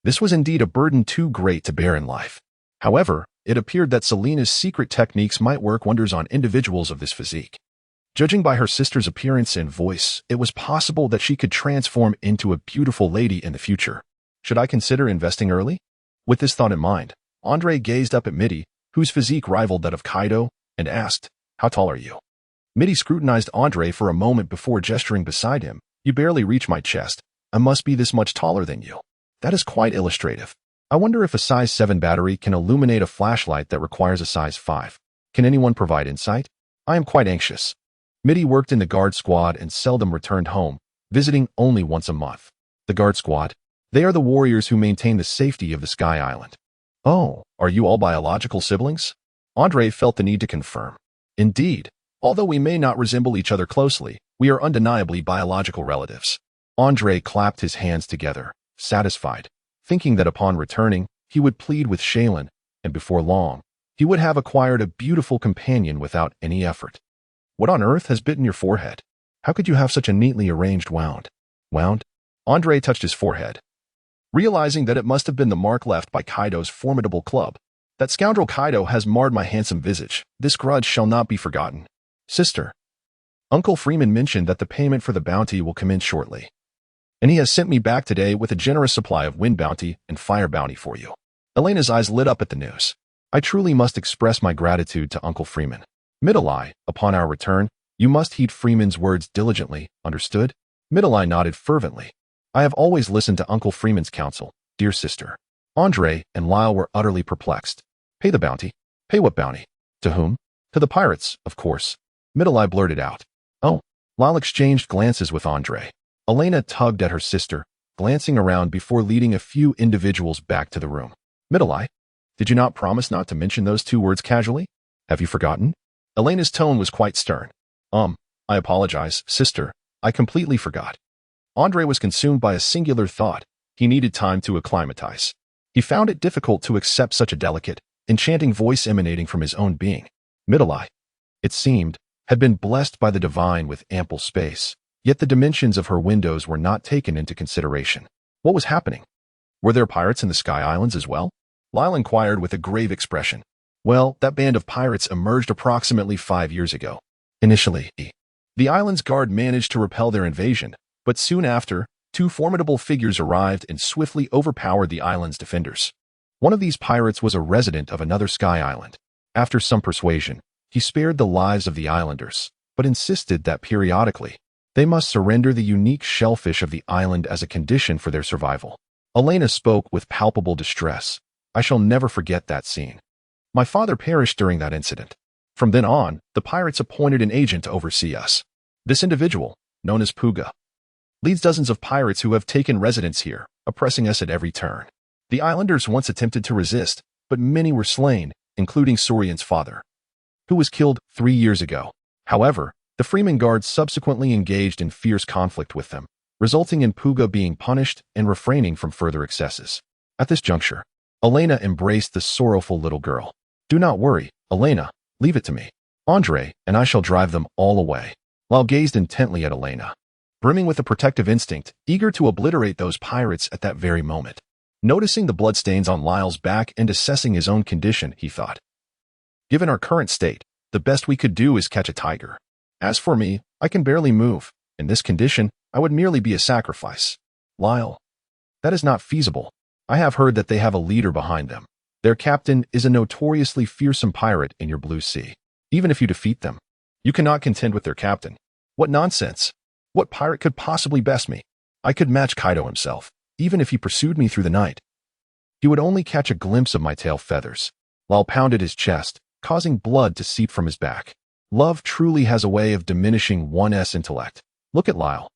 This was indeed a burden too great to bear in life. However, it appeared that Selena's secret techniques might work wonders on individuals of this physique. Judging by her sister's appearance and voice, it was possible that she could transform into a beautiful lady in the future. Should I consider investing early? With this thought in mind, Andre gazed up at Mitty, whose physique rivaled that of Kaido, and asked, How tall are you? Mitty scrutinized Andre for a moment before gesturing beside him. You barely reach my chest. I must be this much taller than you. That is quite illustrative. I wonder if a size 7 battery can illuminate a flashlight that requires a size 5. Can anyone provide insight? I am quite anxious. Mitty worked in the guard squad and seldom returned home, visiting only once a month. The guard squad? They are the warriors who maintain the safety of the Sky Island. Oh, are you all biological siblings? Andre felt the need to confirm. Indeed, although we may not resemble each other closely, we are undeniably biological relatives. Andre clapped his hands together, satisfied, thinking that upon returning, he would plead with Shaylin, and before long, he would have acquired a beautiful companion without any effort. What on earth has bitten your forehead? How could you have such a neatly arranged wound? Wound? Andre touched his forehead, realizing that it must have been the mark left by Kaido's formidable club. That scoundrel Kaido has marred my handsome visage. This grudge shall not be forgotten. Sister, Uncle Freeman mentioned that the payment for the bounty will commence shortly, and he has sent me back today with a generous supply of wind bounty and fire bounty for you. Elena's eyes lit up at the news. I truly must express my gratitude to Uncle Freeman. Middle-eye, upon our return, you must heed Freeman's words diligently, understood? Middle-eye nodded fervently. I have always listened to Uncle Freeman's counsel, dear sister. Andre and Lyle were utterly perplexed. Pay the bounty? Pay what bounty? To whom? To the pirates, of course. Middle-eye blurted out. Oh. Lyle exchanged glances with Andre. Elena tugged at her sister, glancing around before leading a few individuals back to the room. Middle-eye, did you not promise not to mention those two words casually? Have you forgotten? Elena's tone was quite stern. I apologize, sister. I completely forgot. Andre was consumed by a singular thought. He needed time to acclimatize. He found it difficult to accept such a delicate, enchanting voice emanating from his own being. Middle-eye, it seemed, had been blessed by the divine with ample space, yet the dimensions of her windows were not taken into consideration. What was happening? Were there pirates in the Sky Islands as well? Lyle inquired with a grave expression. Well, that band of pirates emerged approximately 5 years ago. Initially, the island's guard managed to repel their invasion, but soon after, two formidable figures arrived and swiftly overpowered the island's defenders. One of these pirates was a resident of another Sky Island. After some persuasion, he spared the lives of the islanders, but insisted that periodically, they must surrender the unique shellfish of the island as a condition for their survival. Elena spoke with palpable distress. I shall never forget that scene. My father perished during that incident. From then on, the pirates appointed an agent to oversee us. This individual, known as Puga, leads dozens of pirates who have taken residence here, oppressing us at every turn. The islanders once attempted to resist, but many were slain, including Sorian's father, who was killed 3 years ago. However, the Freeman Guards subsequently engaged in fierce conflict with them, resulting in Puga being punished and refraining from further excesses. At this juncture, Elena embraced the sorrowful little girl. Do not worry, Elena, leave it to me. Andre and I shall drive them all away. Lyle gazed intently at Elena, brimming with a protective instinct, eager to obliterate those pirates at that very moment. Noticing the bloodstains on Lyle's back and assessing his own condition, he thought, given our current state, the best we could do is catch a tiger. As for me, I can barely move. In this condition, I would merely be a sacrifice. Lyle, that is not feasible. I have heard that they have a leader behind them. Their captain is a notoriously fearsome pirate in your blue sea. Even if you defeat them, you cannot contend with their captain. What nonsense! What pirate could possibly best me? I could match Kaido himself, even if he pursued me through the night. He would only catch a glimpse of my tail feathers. Lyle pounded his chest, causing blood to seep from his back. Love truly has a way of diminishing one's intellect. Look at Lyle.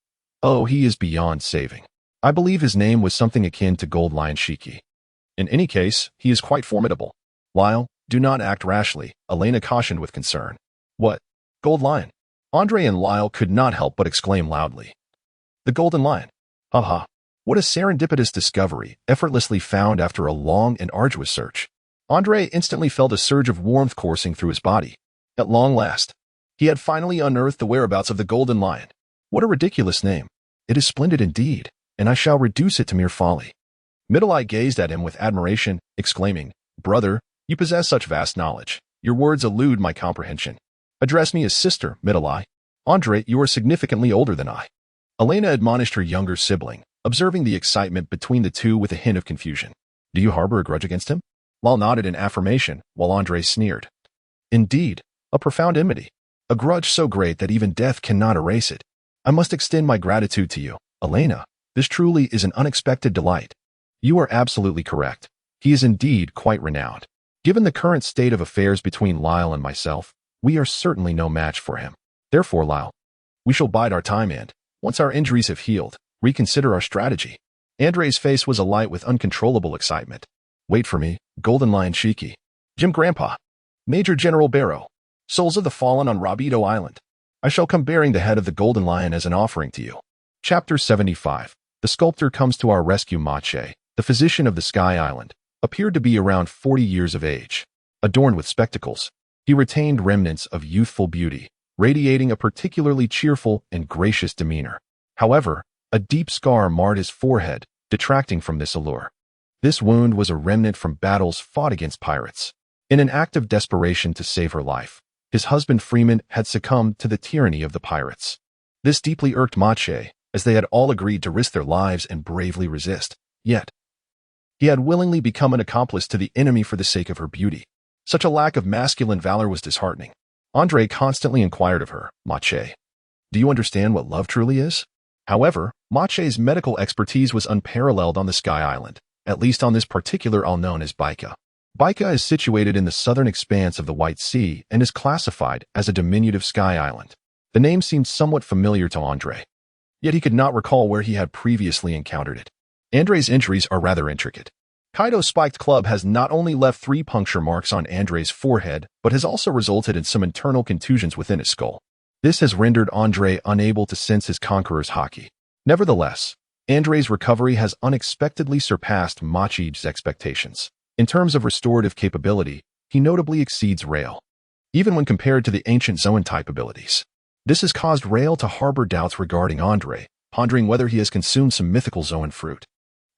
Oh, he is beyond saving. I believe his name was something akin to Gold Lion Shiki. In any case, he is quite formidable. Lyle, do not act rashly, Elena cautioned with concern. What? Gold Lion? Andre and Lyle could not help but exclaim loudly. The Golden Lion. Haha. What a serendipitous discovery, effortlessly found after a long and arduous search. Andre instantly felt a surge of warmth coursing through his body. At long last, he had finally unearthed the whereabouts of the Golden Lion. What a ridiculous name. It is splendid indeed, and I shall reduce it to mere folly. Middle-eye gazed at him with admiration, exclaiming, Brother, you possess such vast knowledge. Your words elude my comprehension. Address me as sister, Middle-eye. Andre, you are significantly older than I. Elena admonished her younger sibling, observing the excitement between the two with a hint of confusion. Do you harbor a grudge against him? Lyle nodded in affirmation, while Andre sneered. Indeed, a profound enmity. A grudge so great that even death cannot erase it. I must extend my gratitude to you, Elena. This truly is an unexpected delight. You are absolutely correct. He is indeed quite renowned. Given the current state of affairs between Lyle and myself, we are certainly no match for him. Therefore, Lyle, we shall bide our time and, once our injuries have healed, reconsider our strategy. Andre's face was alight with uncontrollable excitement. Wait for me, Golden Lion Shiki. Jim Grandpa. Major General Barrow. Souls of the Fallen on Rabito Island. I shall come bearing the head of the Golden Lion as an offering to you. Chapter 75. The sculptor comes to our rescue. Mache, the physician of the Sky Island, appeared to be around 40 years of age. Adorned with spectacles, he retained remnants of youthful beauty, radiating a particularly cheerful and gracious demeanor. However, a deep scar marred his forehead, detracting from this allure. This wound was a remnant from battles fought against pirates. In an act of desperation to save her life, his husband Freeman had succumbed to the tyranny of the pirates. This deeply irked Mache, as they had all agreed to risk their lives and bravely resist. Yet, he had willingly become an accomplice to the enemy for the sake of her beauty. Such a lack of masculine valor was disheartening. Andre constantly inquired of her, Mache, do you understand what love truly is? However, Mache's medical expertise was unparalleled on the Sky Island, at least on this particular isle known as Baika. Baika is situated in the southern expanse of the White Sea and is classified as a diminutive sky island. The name seemed somewhat familiar to Andre, yet he could not recall where he had previously encountered it. Andre's injuries are rather intricate. Kaido's spiked club has not only left 3 puncture marks on Andre's forehead, but has also resulted in some internal contusions within his skull. This has rendered Andre unable to sense his conqueror's haki. Nevertheless, Andre's recovery has unexpectedly surpassed Machi's expectations. In terms of restorative capability, he notably exceeds Rail, even when compared to the ancient Zoan-type abilities. This has caused Rail to harbor doubts regarding Andre, pondering whether he has consumed some mythical Zoan fruit.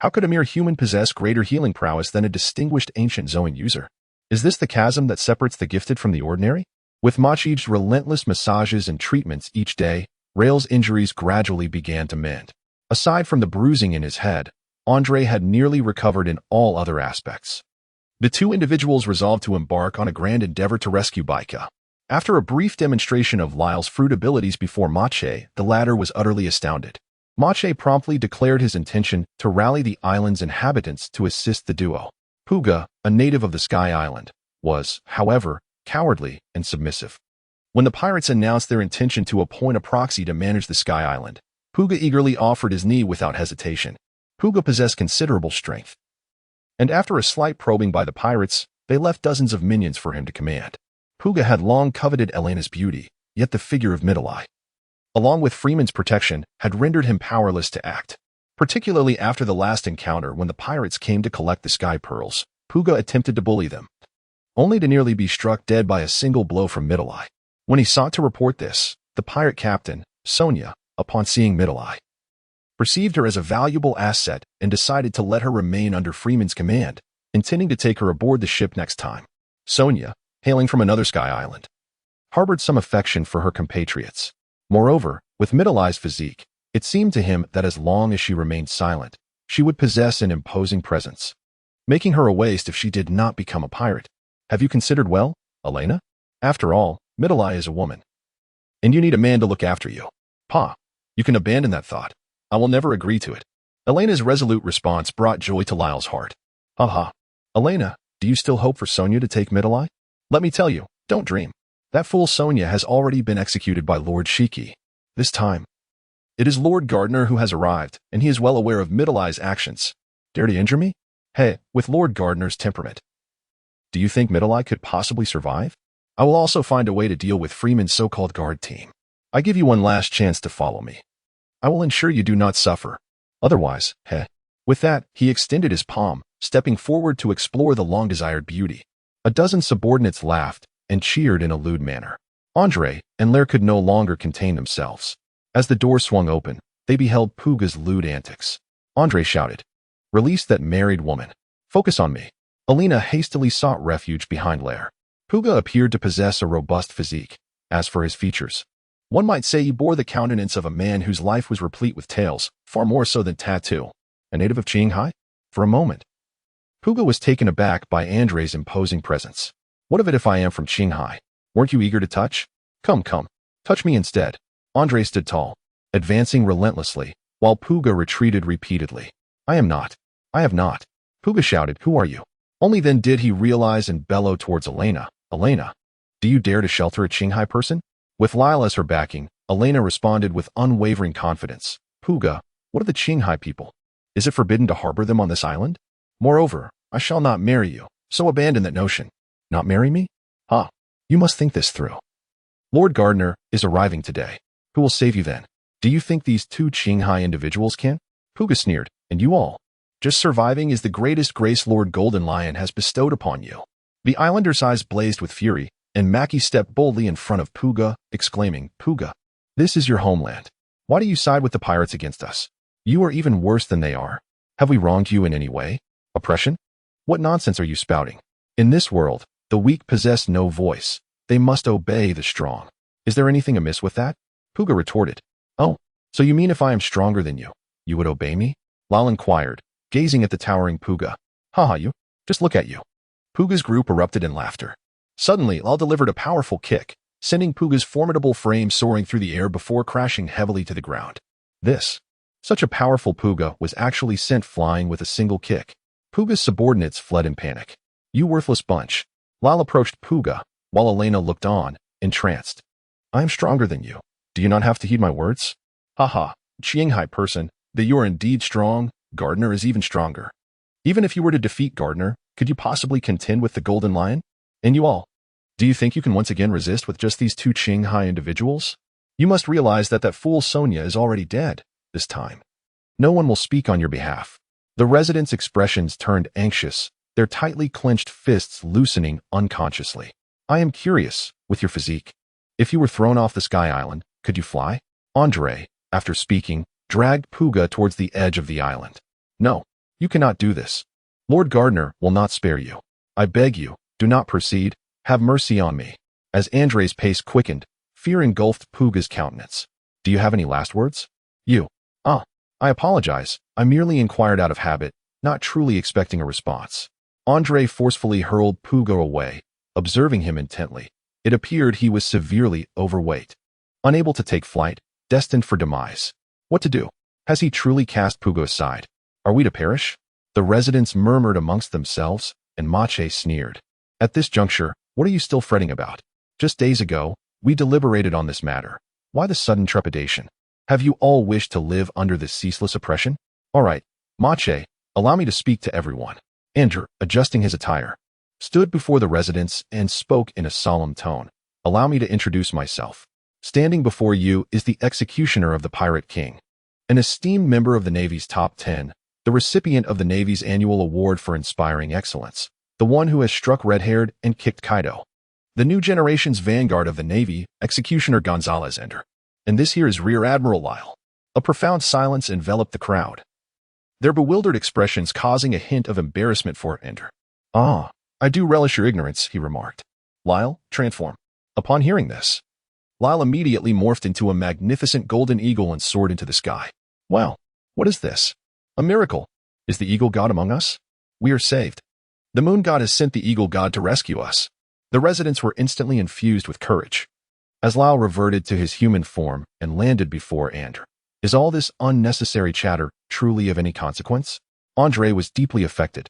How could a mere human possess greater healing prowess than a distinguished ancient Zoan user? Is this the chasm that separates the gifted from the ordinary? With Machi's relentless massages and treatments each day, Rail's injuries gradually began to mend. Aside from the bruising in his head, Andre had nearly recovered in all other aspects. The two individuals resolved to embark on a grand endeavor to rescue Baika. After a brief demonstration of Lyle's fruit abilities before Mache, the latter was utterly astounded. Mache promptly declared his intention to rally the island's inhabitants to assist the duo. Puga, a native of the Sky Island, was, however, cowardly and submissive. When the pirates announced their intention to appoint a proxy to manage the Sky Island, Puga eagerly offered his knee without hesitation. Puga possessed considerable strength, and after a slight probing by the pirates, they left dozens of minions for him to command. Puga had long coveted Elena's beauty, yet the figure of Middelai, along with Freeman's protection, had rendered him powerless to act. Particularly after the last encounter when the pirates came to collect the sky pearls, Puga attempted to bully them, only to nearly be struck dead by a single blow from Middelai. When he sought to report this, the pirate captain, Sonia, upon seeing Middelai, perceived her as a valuable asset and decided to let her remain under Freeman's command, intending to take her aboard the ship next time. Sonia, hailing from another sky island, harbored some affection for her compatriots. Moreover, with Middelai's physique, it seemed to him that as long as she remained silent, she would possess an imposing presence, making her a waste if she did not become a pirate. Have you considered well, Elena? After all, Middelai is a woman, and you need a man to look after you. Pa, you can abandon that thought. I will never agree to it. Elena's resolute response brought joy to Lyle's heart. Haha. Elena, do you still hope for Sonia to take Middelai? Let me tell you, don't dream. That fool Sonia has already been executed by Lord Shiki. This time, it is Lord Gardner who has arrived, and he is well aware of Middelai's actions. Dare to injure me? Hey, with Lord Gardner's temperament, do you think Middelai could possibly survive? I will also find a way to deal with Freeman's so-called guard team. I give you one last chance to follow me. I will ensure you do not suffer. Otherwise, heh. With that, he extended his palm, stepping forward to explore the long-desired beauty. A dozen subordinates laughed and cheered in a lewd manner. Andre and Lair could no longer contain themselves. As the door swung open, they beheld Puga's lewd antics. Andre shouted, "Release that married woman. Focus on me." Alina hastily sought refuge behind Lair. Puga appeared to possess a robust physique. As for his features, one might say he bore the countenance of a man whose life was replete with tales, far more so than tattoo. A native of Qinghai? For a moment, Puga was taken aback by Andre's imposing presence. What of it if I am from Qinghai? Weren't you eager to touch? Come, touch me instead. Andre stood tall, advancing relentlessly, while Puga retreated repeatedly. I have not. Puga shouted, "Who are you?" Only then did he realize and bellow towards Elena. Elena, do you dare to shelter a Qinghai person? With Lyle as her backing, Elena responded with unwavering confidence. Puga, what of the Qinghai people? Is it forbidden to harbor them on this island? Moreover, I shall not marry you, so abandon that notion. Not marry me? Ah, you must think this through. Lord Gardner is arriving today. Who will save you then? Do you think these two Qinghai individuals can? Puga sneered, and you all. Just surviving is the greatest grace Lord Golden Lion has bestowed upon you. The islander's eyes blazed with fury, and Maki stepped boldly in front of Puga, exclaiming, Puga, this is your homeland. Why do you side with the pirates against us? You are even worse than they are. Have we wronged you in any way? Oppression? What nonsense are you spouting? In this world, the weak possess no voice. They must obey the strong. Is there anything amiss with that? Puga retorted. Oh, so you mean if I am stronger than you, you would obey me? Lal inquired, gazing at the towering Puga. Haha, you. Just look at you. Puga's group erupted in laughter. Suddenly, Lal delivered a powerful kick, sending Puga's formidable frame soaring through the air before crashing heavily to the ground. Such a powerful Puga was actually sent flying with a single kick. Puga's subordinates fled in panic. You worthless bunch. Lal approached Puga, while Elena looked on, entranced. I am stronger than you. Do you not have to heed my words? Haha, Qinghai person, that you are indeed strong, Gardner is even stronger. Even if you were to defeat Gardner, could you possibly contend with the Golden Lion? And you all, do you think you can once again resist with just these two Qinghai individuals? You must realize that fool Sonia is already dead, this time. No one will speak on your behalf. The residents' expressions turned anxious, their tightly clenched fists loosening unconsciously. I am curious, with your physique. If you were thrown off the Sky Island, could you fly? Andre, after speaking, dragged Puga towards the edge of the island. No, you cannot do this. Lord Gardner will not spare you. I beg you, do not proceed. Have mercy on me. As Andre's pace quickened, fear engulfed Puga's countenance. Do you have any last words? You. I apologize. I merely inquired out of habit, not truly expecting a response. Andre forcefully hurled Puga away, observing him intently. It appeared he was severely overweight. Unable to take flight, destined for demise. What to do? Has he truly cast Puga aside? Are we to perish? The residents murmured amongst themselves, and Mache sneered. At this juncture, what are you still fretting about? Just days ago, we deliberated on this matter. Why the sudden trepidation? Have you all wished to live under this ceaseless oppression? All right, Mache, allow me to speak to everyone. Andrew, adjusting his attire, stood before the residents and spoke in a solemn tone. Allow me to introduce myself. Standing before you is the executioner of the Pirate King, an esteemed member of the Navy's top 10, the recipient of the Navy's annual award for inspiring excellence, the one who has struck red-haired and kicked Kaido. The new generation's vanguard of the Navy, Executioner Gonzalez Ender. And this here is Rear Admiral Lyle. A profound silence enveloped the crowd, their bewildered expressions causing a hint of embarrassment for Ender. Ah, I do relish your ignorance, he remarked. Lyle, transform. Upon hearing this, Lyle immediately morphed into a magnificent golden eagle and soared into the sky. Wow, what is this? A miracle. Is the eagle god among us? We are saved. The moon god has sent the eagle god to rescue us. The residents were instantly infused with courage. As Lyle reverted to his human form and landed before Andre. Is all this unnecessary chatter truly of any consequence? Andre was deeply affected.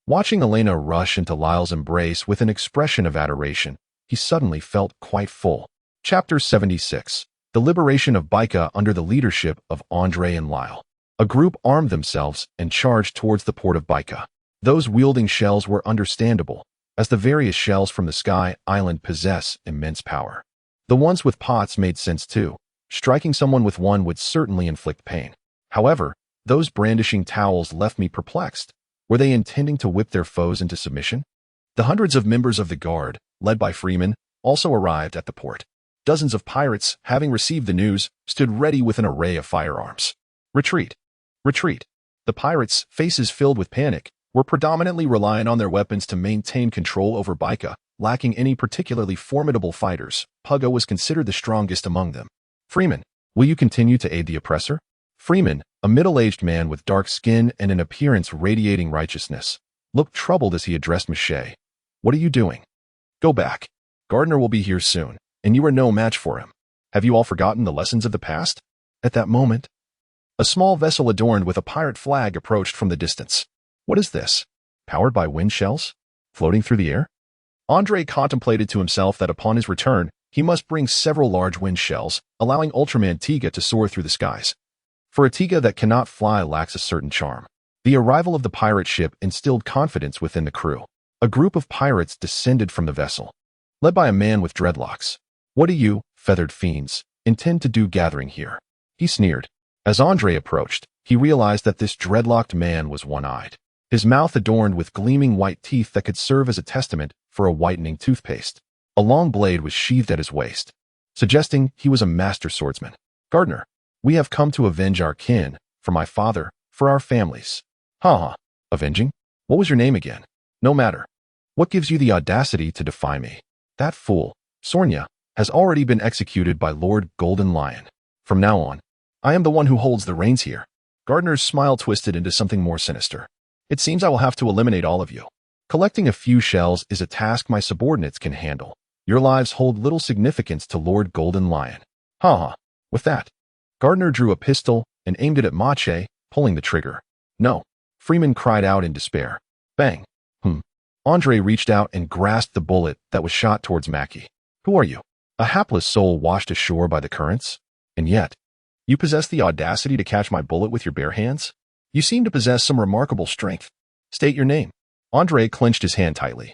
Watching Elena rush into Lyle's embrace with an expression of adoration, he suddenly felt quite full. Chapter 76. The liberation of Baika under the leadership of Andre and Lyle. A group armed themselves and charged towards the port of Baika. Those wielding shells were understandable, as the various shells from the Sky Island possess immense power. The ones with pots made sense too. Striking someone with one would certainly inflict pain. However, those brandishing towels left me perplexed. Were they intending to whip their foes into submission? The hundreds of members of the guard, led by Freeman, also arrived at the port. Dozens of pirates, having received the news, stood ready with an array of firearms. Retreat! Retreat! The pirates, faces filled with panic, were predominantly reliant on their weapons to maintain control over Baika. Lacking any particularly formidable fighters, Puga was considered the strongest among them. Freeman, will you continue to aid the oppressor? Freeman, a middle-aged man with dark skin and an appearance radiating righteousness, looked troubled as he addressed Mache. What are you doing? Go back. Gardner will be here soon, and you are no match for him. Have you all forgotten the lessons of the past? At that moment, a small vessel adorned with a pirate flag approached from the distance. What is this? Powered by wind shells? Floating through the air? Andre contemplated to himself that upon his return, he must bring several large wind shells, allowing Ultraman Tiga to soar through the skies. For a Tiga that cannot fly lacks a certain charm. The arrival of the pirate ship instilled confidence within the crew. A group of pirates descended from the vessel, led by a man with dreadlocks. What do you, feathered fiends, intend to do gathering here? He sneered. As Andre approached, he realized that this dreadlocked man was one-eyed, his mouth adorned with gleaming white teeth that could serve as a testament for a whitening toothpaste. A long blade was sheathed at his waist, suggesting he was a master swordsman. Gardener, we have come to avenge our kin, for my father, for our families. Avenging? What was your name again? No matter. What gives you the audacity to defy me? That fool, Sornia, has already been executed by Lord Golden Lion. From now on, I am the one who holds the reins here. Gardener's smile twisted into something more sinister. It seems I will have to eliminate all of you. Collecting a few shells is a task my subordinates can handle. Your lives hold little significance to Lord Golden Lion. With that, Gardener drew a pistol and aimed it at Mache, pulling the trigger. No. Freeman cried out in despair. Bang. Andre reached out and grasped the bullet that was shot towards Mackie. Who are you? A hapless soul washed ashore by the currents? And yet, you possess the audacity to catch my bullet with your bare hands? You seem to possess some remarkable strength. State your name. Andre clenched his hand tightly,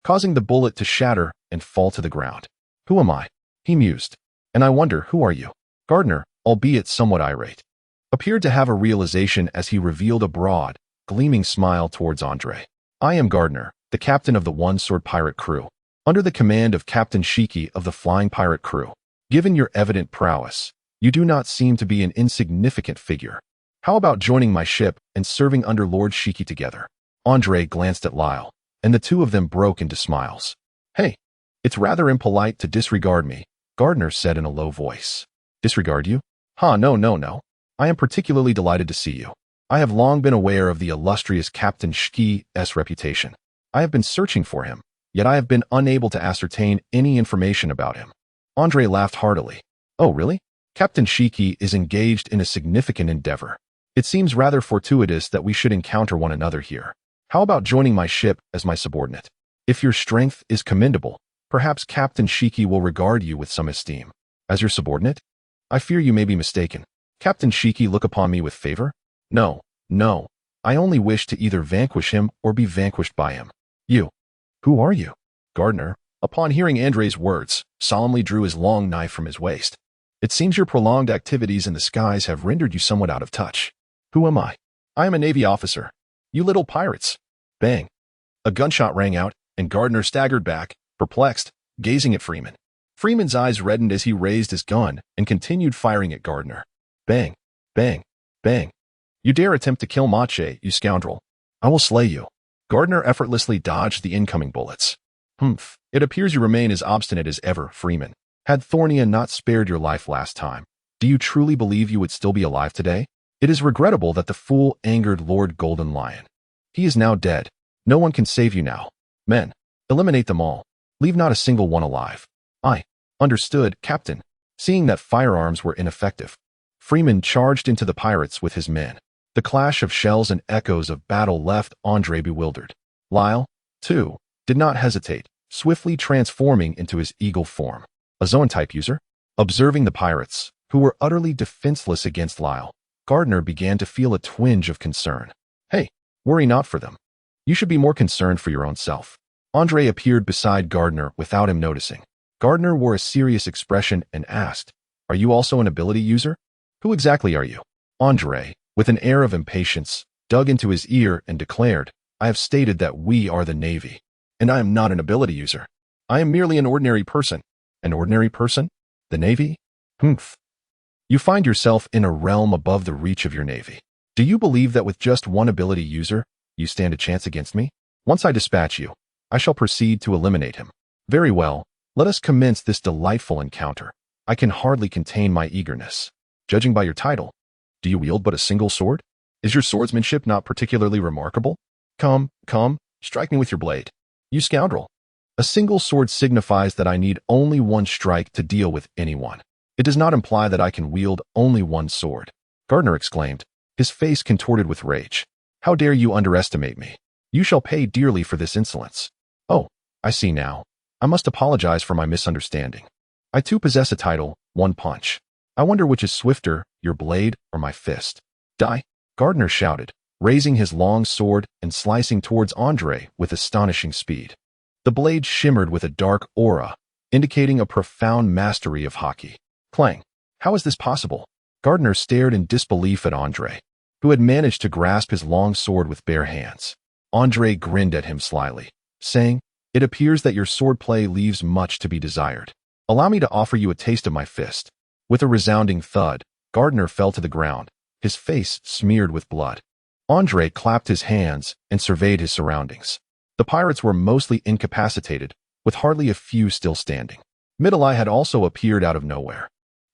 causing the bullet to shatter and fall to the ground. Who am I? He mused. And I wonder, who are you? Gardener, albeit somewhat irate, appeared to have a realization as he revealed a broad, gleaming smile towards Andre. I am Gardener, the captain of the one-sword pirate crew, under the command of Captain Shiki of the flying pirate crew. Given your evident prowess, you do not seem to be an insignificant figure. How about joining my ship and serving under Lord Shiki together? Andre glanced at Lyle, and the two of them broke into smiles. Hey, it's rather impolite to disregard me, Gardener said in a low voice. Disregard you? No. I am particularly delighted to see you. I have long been aware of the illustrious Captain Shiki's reputation. I have been searching for him, yet I have been unable to ascertain any information about him. Andre laughed heartily. Oh, really? Captain Shiki is engaged in a significant endeavor. It seems rather fortuitous that we should encounter one another here. How about joining my ship as my subordinate? If your strength is commendable, perhaps Captain Shiki will regard you with some esteem. As your subordinate? I fear you may be mistaken. Captain Shiki look upon me with favor? No. I only wish to either vanquish him or be vanquished by him. You. Who are you? Gardener, upon hearing Andre's words, solemnly drew his long knife from his waist. It seems your prolonged activities in the skies have rendered you somewhat out of touch. Who am I? I am a Navy officer. You little pirates. Bang. A gunshot rang out, and Gardener staggered back, perplexed, gazing at Freeman. Freeman's eyes reddened as he raised his gun and continued firing at Gardener. Bang. Bang. Bang. You dare attempt to kill Mache, you scoundrel. I will slay you. Gardener effortlessly dodged the incoming bullets. It appears you remain as obstinate as ever, Freeman. Had Thornia not spared your life last time, do you truly believe you would still be alive today? It is regrettable that the fool angered Lord Golden Lion. He is now dead. No one can save you now. Men, eliminate them all. Leave not a single one alive. I understood, Captain. Seeing that firearms were ineffective, Freeman charged into the pirates with his men. The clash of shells and echoes of battle left Andre bewildered. Lyle, too, did not hesitate, swiftly transforming into his eagle form. A zone-type user? Observing the pirates, who were utterly defenseless against Lyle, Gardener began to feel a twinge of concern. Hey, worry not for them. You should be more concerned for your own self. Andre appeared beside Gardener without him noticing. Gardener wore a serious expression and asked, Are you also an ability user? Who exactly are you? Andre, with an air of impatience, dug into his ear and declared, I have stated that we are the Navy, and I am not an ability user. I am merely an ordinary person. An ordinary person? The Navy? You find yourself in a realm above the reach of your Navy. Do you believe that with just one ability user, you stand a chance against me? Once I dispatch you, I shall proceed to eliminate him. Very well, let us commence this delightful encounter. I can hardly contain my eagerness. Judging by your title, do you wield but a single sword? Is your swordsmanship not particularly remarkable? Come, strike me with your blade. You scoundrel. A single sword signifies that I need only one strike to deal with anyone. It does not imply that I can wield only one sword. Gardener exclaimed, his face contorted with rage. How dare you underestimate me? You shall pay dearly for this insolence. Oh, I see now. I must apologize for my misunderstanding. I too possess a title, One Punch. I wonder which is swifter, your blade or my fist. Die! Gardner shouted, raising his long sword and slicing towards Andre with astonishing speed. The blade shimmered with a dark aura, indicating a profound mastery of haki. Clang! How is this possible? Gardner stared in disbelief at Andre, who had managed to grasp his long sword with bare hands. Andre grinned at him slyly, saying, "It appears that your swordplay leaves much to be desired. Allow me to offer you a taste of my fist." With a resounding thud, Gardner fell to the ground, his face smeared with blood. Andre clapped his hands and surveyed his surroundings. The pirates were mostly incapacitated, with hardly a few still standing. Middle-eye had also appeared out of nowhere,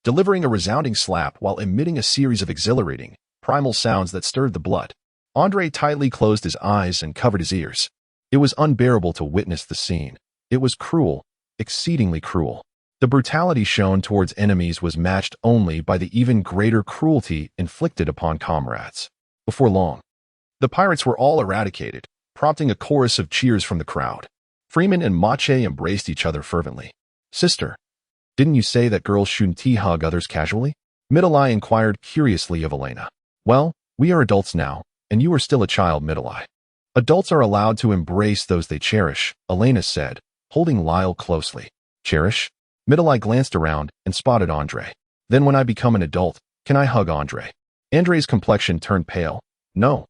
delivering a resounding slap while emitting a series of exhilarating, primal sounds that stirred the blood. Andre tightly closed his eyes and covered his ears. It was unbearable to witness the scene. It was cruel, exceedingly cruel. The brutality shown towards enemies was matched only by the even greater cruelty inflicted upon comrades. Before long, the pirates were all eradicated, prompting a chorus of cheers from the crowd. Freeman and Mache embraced each other fervently. "Sister, didn't you say that girls shouldn't hug others casually?" Middle-eye inquired curiously of Elena. "Well, we are adults now, and you are still a child, Middle-eye. Adults are allowed to embrace those they cherish," Elena said, holding Lyle closely. "Cherish?" Middle-eye glanced around and spotted Andre. "Then when I become an adult, can I hug Andre?" Andre's complexion turned pale. No,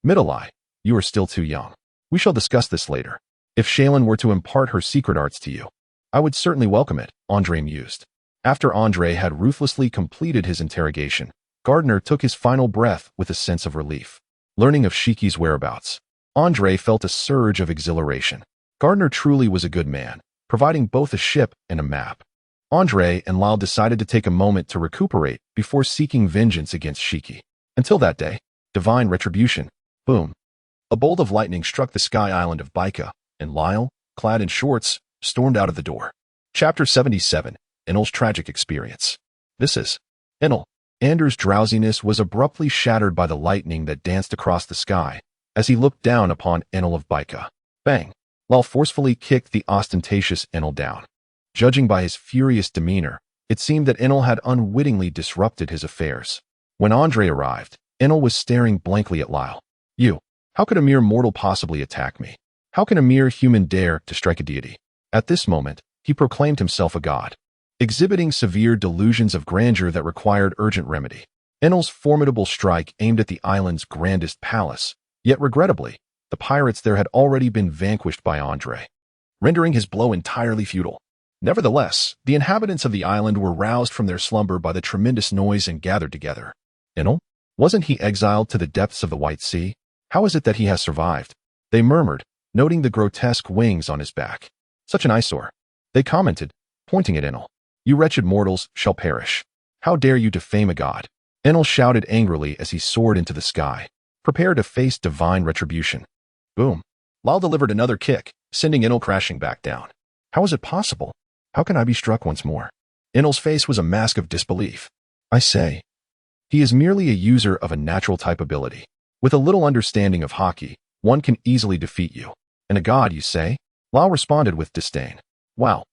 Middle-eye, you are still too young. We shall discuss this later. If Shaylin were to impart her secret arts to you, I would certainly welcome it," Andre mused. After Andre had ruthlessly completed his interrogation, Gardner took his final breath with a sense of relief. Learning of Shiki's whereabouts, Andre felt a surge of exhilaration. Gardner truly was a good man, providing both a ship and a map. Andre and Lyle decided to take a moment to recuperate before seeking vengeance against Shiki. Until that day, divine retribution. Boom. A bolt of lightning struck the sky island of Baika, and Lyle, clad in shorts, stormed out of the door. Chapter 77, Enel's Tragic Experience. This is Enel. Anders' drowsiness was abruptly shattered by the lightning that danced across the sky as he looked down upon Enel of Baika. Bang! Lyle forcefully kicked the ostentatious Enel down. Judging by his furious demeanor, it seemed that Enel had unwittingly disrupted his affairs. When Andre arrived, Enel was staring blankly at Lyle. "You, how could a mere mortal possibly attack me? How can a mere human dare to strike a deity?" At this moment, he proclaimed himself a god, exhibiting severe delusions of grandeur that required urgent remedy. Enel's formidable strike aimed at the island's grandest palace, yet regrettably, the pirates there had already been vanquished by Andre, rendering his blow entirely futile. Nevertheless, the inhabitants of the island were roused from their slumber by the tremendous noise and gathered together. Enel? Wasn't he exiled to the depths of the White Sea? How is it that he has survived? They murmured, noting the grotesque wings on his back. Such an eyesore. They commented, pointing at Enel. "You wretched mortals shall perish. How dare you defame a god?" Enel shouted angrily as he soared into the sky, prepared to face divine retribution. Boom. Lyle delivered another kick, sending Enel crashing back down. How is it possible? How can I be struck once more? Enel's face was a mask of disbelief. "I say, he is merely a user of a natural type ability. With a little understanding of haki, one can easily defeat you. And a god, you say?" Lyle responded with disdain. "Wow.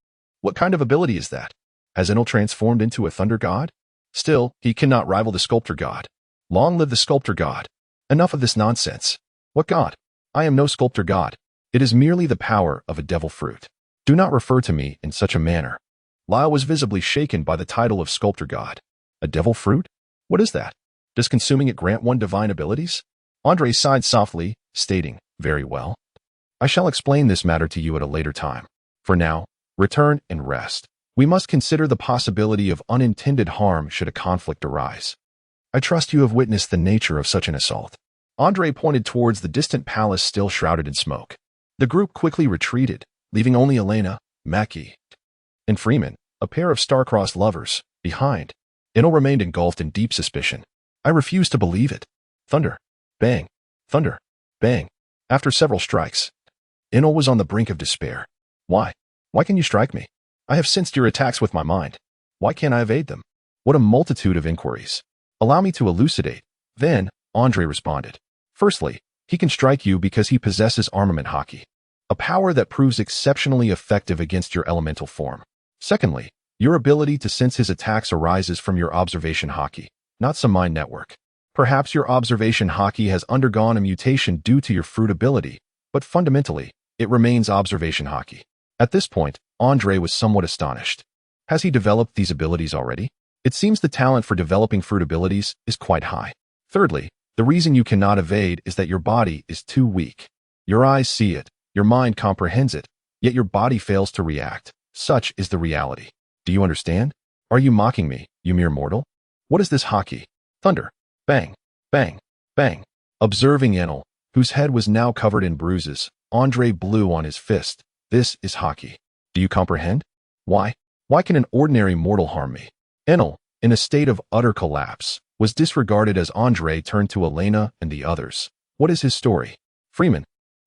What kind of ability is that? Has Enel transformed into a thunder god? Still, he cannot rival the sculptor god. Long live the sculptor god. Enough of this nonsense. What god? I am no sculptor god. It is merely the power of a devil fruit. Do not refer to me in such a manner." Lyle was visibly shaken by the title of sculptor god. A devil fruit? What is that? Does consuming it grant one divine abilities? Andre sighed softly, stating, "Very well. I shall explain this matter to you at a later time. For now, return and rest. We must consider the possibility of unintended harm should a conflict arise. I trust you have witnessed the nature of such an assault." Andre pointed towards the distant palace still shrouded in smoke. The group quickly retreated, leaving only Elena, Mackie, and Freeman, a pair of star-crossed lovers, behind. Enel remained engulfed in deep suspicion. "I refuse to believe it. Thunder. Bang. Thunder. Bang." After several strikes, Enel was on the brink of despair. Why? Why can you strike me? I have sensed your attacks with my mind. Why can't I evade them? What a multitude of inquiries. Allow me to elucidate. Then, Andre responded. Firstly, He can strike you because he possesses armament haki, a power that proves exceptionally effective against your elemental form. Secondly, your ability to sense his attacks arises from your observation haki, not some mind network. Perhaps your observation haki has undergone a mutation due to your fruit ability, but fundamentally, it remains observation haki. At this point, Andre was somewhat astonished. Has he developed these abilities already? It seems the talent for developing fruit abilities is quite high. Thirdly, the reason you cannot evade is that your body is too weak. Your eyes see it, your mind comprehends it, yet your body fails to react. Such is the reality. Do you understand? Are you mocking me, you mere mortal? What is this haki? Thunder. Bang, bang, bang. Observing Enel, whose head was now covered in bruises, Andre blew on his fist. This is haki. Do you comprehend? Why? Why can an ordinary mortal harm me? Enel, in a state of utter collapse, was disregarded as Andre turned to Elena and the others. What is his story? Freeman,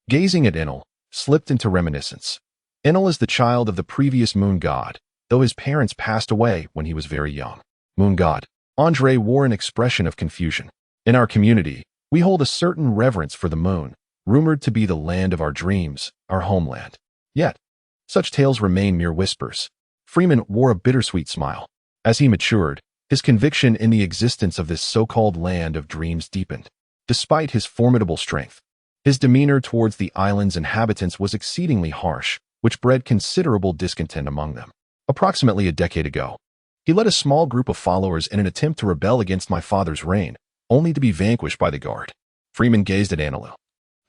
gazing at Enel, slipped into reminiscence. Enel is the child of the previous moon god, though his parents passed away when he was very young. Moon god. Andre wore an expression of confusion. In our community, we hold a certain reverence for the moon, rumored to be the land of our dreams, our homeland. Yet, such tales remain mere whispers. Freeman wore a bittersweet smile. As he matured, his conviction in the existence of this so-called land of dreams deepened. Despite his formidable strength, his demeanor towards the island's inhabitants was exceedingly harsh, which bred considerable discontent among them. Approximately a decade ago, he led a small group of followers in an attempt to rebel against my father's reign, only to be vanquished by the guard. Freeman gazed at Anilu,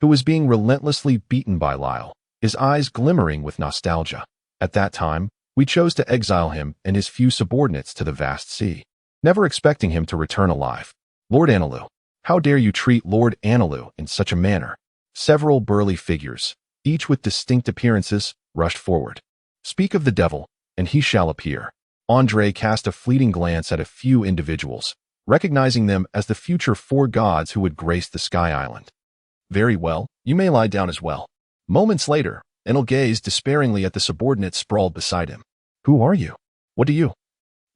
who was being relentlessly beaten by Lyle, his eyes glimmering with nostalgia. At that time, we chose to exile him and his few subordinates to the vast sea, never expecting him to return alive. Lord Anilu, how dare you treat Lord Anilu in such a manner? Several burly figures, each with distinct appearances, rushed forward. Speak of the devil, and he shall appear. Andre cast a fleeting glance at a few individuals, recognizing them as the future four gods who would grace the Sky Island. Very well, you may lie down as well. Moments later, Enel gazed despairingly at the subordinate sprawled beside him. Who are you? What do you,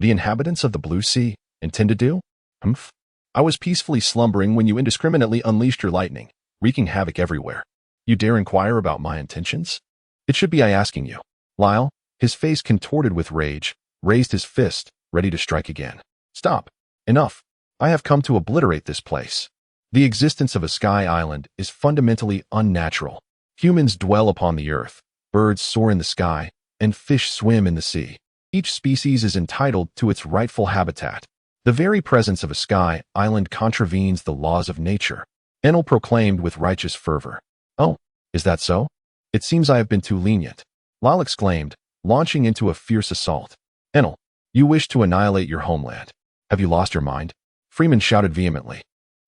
the inhabitants of the Blue Sea, intend to do? Humph. I was peacefully slumbering when you indiscriminately unleashed your lightning, wreaking havoc everywhere. You dare inquire about my intentions? It should be I asking you. Lyle, his face contorted with rage, raised his fist, ready to strike again. Stop. Enough. I have come to obliterate this place. The existence of a sky island is fundamentally unnatural. Humans dwell upon the earth, birds soar in the sky, and fish swim in the sea. Each species is entitled to its rightful habitat. The very presence of a sky island contravenes the laws of nature. Enel proclaimed with righteous fervor. Oh, is that so? It seems I have been too lenient. Lyle exclaimed, launching into a fierce assault. Enel, you wish to annihilate your homeland. Have you lost your mind? Freeman shouted vehemently.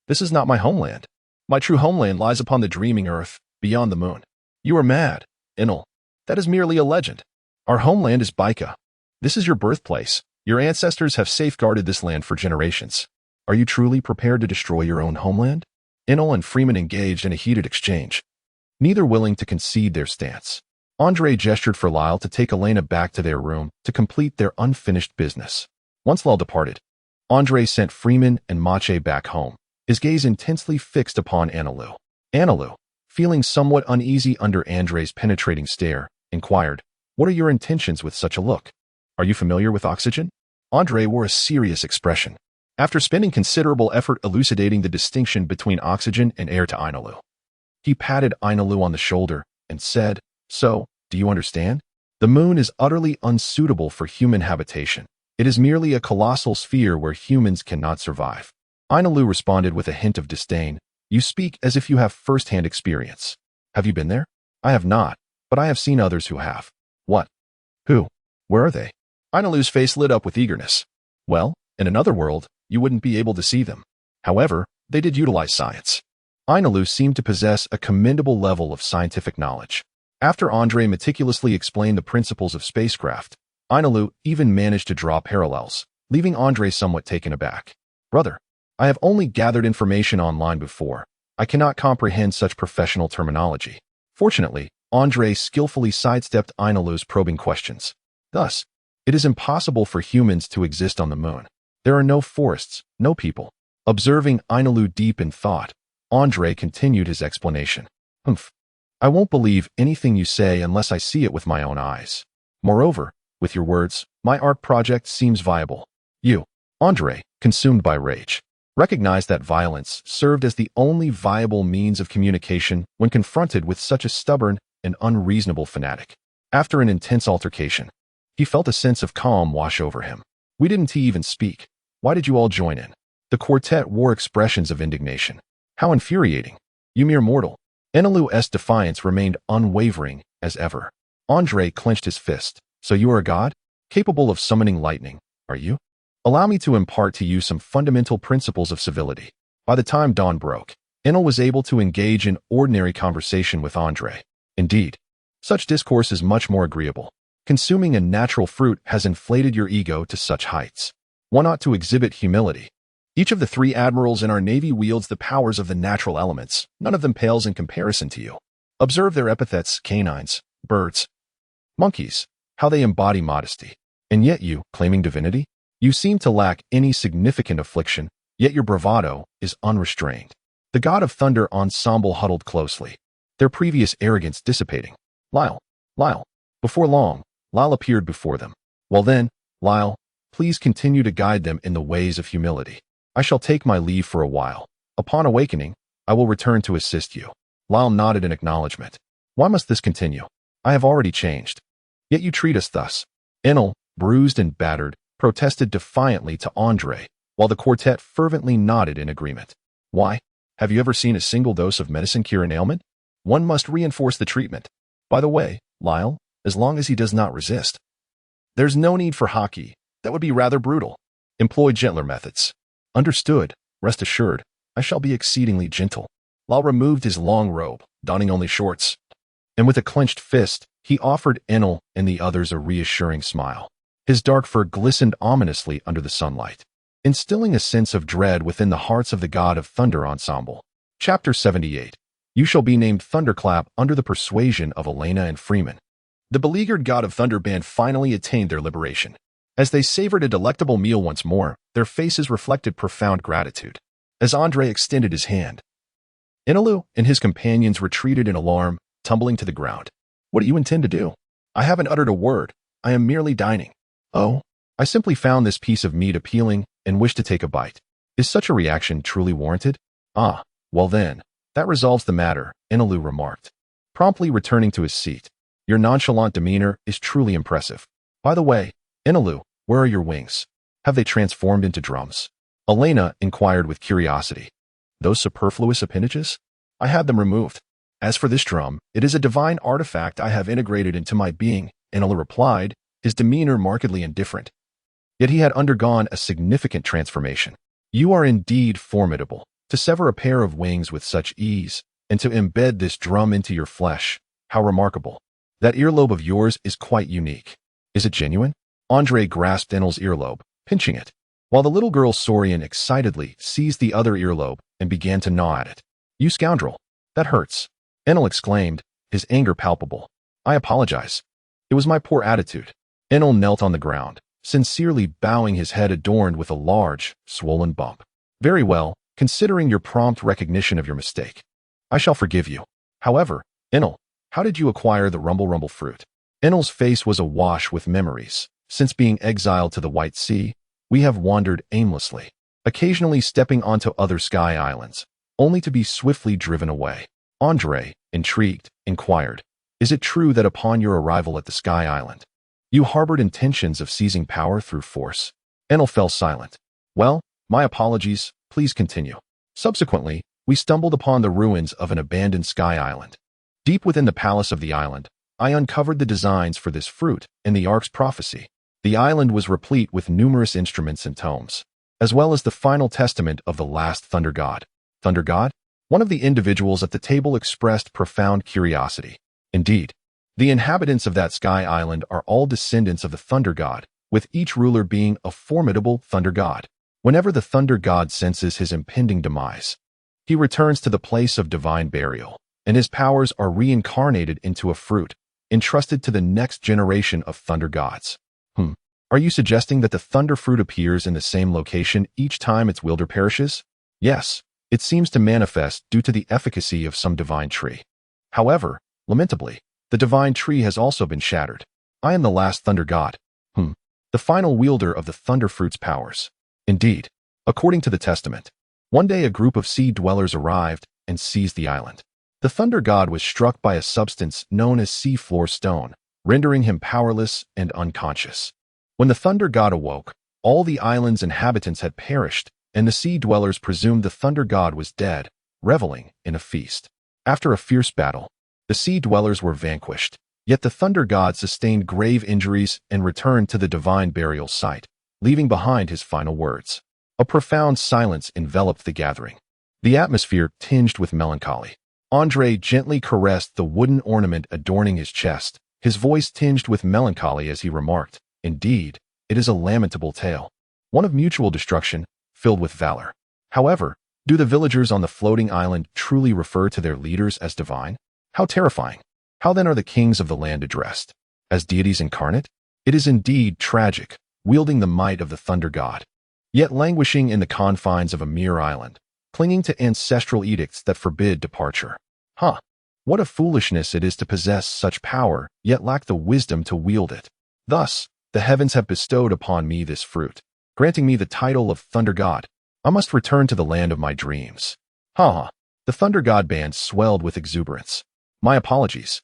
This is not my homeland. My true homeland lies upon the dreaming earth, beyond the moon. You are mad, Enel. That is merely a legend. Our homeland is Baika. This is your birthplace. Your ancestors have safeguarded this land for generations. Are you truly prepared to destroy your own homeland? Enel and Freeman engaged in a heated exchange, neither willing to concede their stance. Andre gestured for Lyle to take Elena back to their room to complete their unfinished business. Once Lyle departed, Andre sent Freeman and Mache back home, his gaze intensely fixed upon Anilu. Anilu, feeling somewhat uneasy under Andre's penetrating stare, inquired, What are your intentions with such a look? Are you familiar with oxygen? Andre wore a serious expression, after spending considerable effort elucidating the distinction between oxygen and air to Anilu. He patted Anilu on the shoulder and said, So, do you understand? The moon is utterly unsuitable for human habitation. It is merely a colossal sphere where humans cannot survive. Anilu responded with a hint of disdain. You speak as if you have first-hand experience. Have you been there? I have not, but I have seen others who have. What? Who? Where are they? Anilu's face lit up with eagerness. Well, in another world, you wouldn't be able to see them. However, they did utilize science. Anilu seemed to possess a commendable level of scientific knowledge. After Andre meticulously explained the principles of spacecraft, Anilu even managed to draw parallels, leaving Andre somewhat taken aback. Brother, I have only gathered information online before. I cannot comprehend such professional terminology. Fortunately, Andre skillfully sidestepped Anilu's probing questions. Thus, it is impossible for humans to exist on the moon. There are no forests, no people. Observing Anilu deep in thought, Andre continued his explanation. Humph. I won't believe anything you say unless I see it with my own eyes. Moreover, with your words, my art project seems viable. You, Andre, consumed by rage, recognized that violence served as the only viable means of communication when confronted with such a stubborn and unreasonable fanatic. After an intense altercation, he felt a sense of calm wash over him. We didn't even speak. Why did you all join in? The quartet wore expressions of indignation. How infuriating. You mere mortal. Ennelu's defiance remained unwavering as ever. Andre clenched his fist. So you are a god? Capable of summoning lightning, are you? Allow me to impart to you some fundamental principles of civility. By the time dawn broke, Enel was able to engage in ordinary conversation with Andre. Indeed, such discourse is much more agreeable. Consuming a natural fruit has inflated your ego to such heights. One ought to exhibit humility. Each of the 3 admirals in our navy wields the powers of the natural elements. None of them pales in comparison to you. Observe their epithets: canines, birds, monkeys, how they embody modesty. And yet you, claiming divinity, you seem to lack any significant affliction, yet your bravado is unrestrained. The god of thunder ensemble huddled closely, their previous arrogance dissipating. Lyle. Before long, Lyle appeared before them. Well then, Lyle, please continue to guide them in the ways of humility. I shall take my leave for a while. Upon awakening, I will return to assist you. Lyle nodded in acknowledgement. Why must this continue? I have already changed. Yet you treat us thus. Enel, bruised and battered, protested defiantly to Andre, while the quartet fervently nodded in agreement. Why? Have you ever seen a single dose of medicine cure an ailment? One must reinforce the treatment. By the way, Lyle, as long as he does not resist. There's no need for hockey. That would be rather brutal. Employ gentler methods. Understood. Rest assured, I shall be exceedingly gentle. Lyle removed his long robe, donning only shorts, and with a clenched fist, he offered Enel and the others a reassuring smile. His dark fur glistened ominously under the sunlight, instilling a sense of dread within the hearts of the god of thunder ensemble. Chapter 78. You shall be named Thunderclap under the persuasion of Elena and Freeman. The beleaguered god of thunder band finally attained their liberation. As they savored a delectable meal once more, their faces reflected profound gratitude. As Andre extended his hand, Enelu and his companions retreated in alarm, tumbling to the ground. What do you intend to do? I haven't uttered a word. I am merely dining. Oh, I simply found this piece of meat appealing and wish to take a bite. Is such a reaction truly warranted? Ah, well then, that resolves the matter, Enelu remarked, promptly returning to his seat. Your nonchalant demeanor is truly impressive. By the way, Enelu, where are your wings? Have they transformed into drums? Elena inquired with curiosity. Those superfluous appendages? I had them removed. As for this drum, it is a divine artifact I have integrated into my being, Enelu replied, his demeanor markedly indifferent. Yet he had undergone a significant transformation. You are indeed formidable. To sever a pair of wings with such ease, and to embed this drum into your flesh, how remarkable. That earlobe of yours is quite unique. Is it genuine? Andre grasped Enel's earlobe, pinching it, while the little girl Saurian excitedly seized the other earlobe and began to gnaw at it. You scoundrel! That hurts! Enel exclaimed, his anger palpable. I apologize. It was my poor attitude. Enel knelt on the ground, sincerely bowing his head adorned with a large, swollen bump. Very well, considering your prompt recognition of your mistake. I shall forgive you. However, Enel, how did you acquire the rumble fruit? Enel's face was awash with memories. Since being exiled to the White Sea, we have wandered aimlessly, occasionally stepping onto other sky islands, only to be swiftly driven away. Andre, intrigued, inquired, is it true that upon your arrival at the sky island, you harbored intentions of seizing power through force? Enel fell silent. Well, my apologies, please continue. Subsequently, we stumbled upon the ruins of an abandoned sky island. Deep within the palace of the island, I uncovered the designs for this fruit in the Ark's prophecy. The island was replete with numerous instruments and tomes, as well as the final testament of the last thunder god. Thunder god? One of the individuals at the table expressed profound curiosity. Indeed, the inhabitants of that sky island are all descendants of the thunder god, with each ruler being a formidable thunder god. Whenever the thunder god senses his impending demise, he returns to the place of divine burial, and his powers are reincarnated into a fruit, entrusted to the next generation of thunder gods. Are you suggesting that the thunder fruit appears in the same location each time its wielder perishes? Yes, It seems to manifest due to the efficacy of some divine tree. However, lamentably, the divine tree has also been shattered. I am the last thunder god. The final wielder of the thunder fruit's powers. Indeed, according to the testament, one day a group of sea dwellers arrived and seized the island. The thunder god was struck by a substance known as sea floor stone, rendering him powerless and unconscious. When the thunder god awoke, all the island's inhabitants had perished, and the sea dwellers presumed the thunder god was dead, reveling in a feast. After a fierce battle, the sea dwellers were vanquished, yet the thunder god sustained grave injuries and returned to the divine burial site, leaving behind his final words. A profound silence enveloped the gathering, the atmosphere tinged with melancholy. Andre gently caressed the wooden ornament adorning his chest, his voice tinged with melancholy as he remarked, "Indeed, it is a lamentable tale, one of mutual destruction, filled with valor. However, do the villagers on the floating island truly refer to their leaders as divine? How terrifying! How then are the kings of the land addressed? As deities incarnate? It is indeed tragic, wielding the might of the thunder god, yet languishing in the confines of a mere island, clinging to ancestral edicts that forbid departure. What a foolishness it is to possess such power, yet lack the wisdom to wield it. Thus, the heavens have bestowed upon me this fruit, granting me the title of thunder god. I must return to the land of my dreams." The thunder god band swelled with exuberance. "My apologies.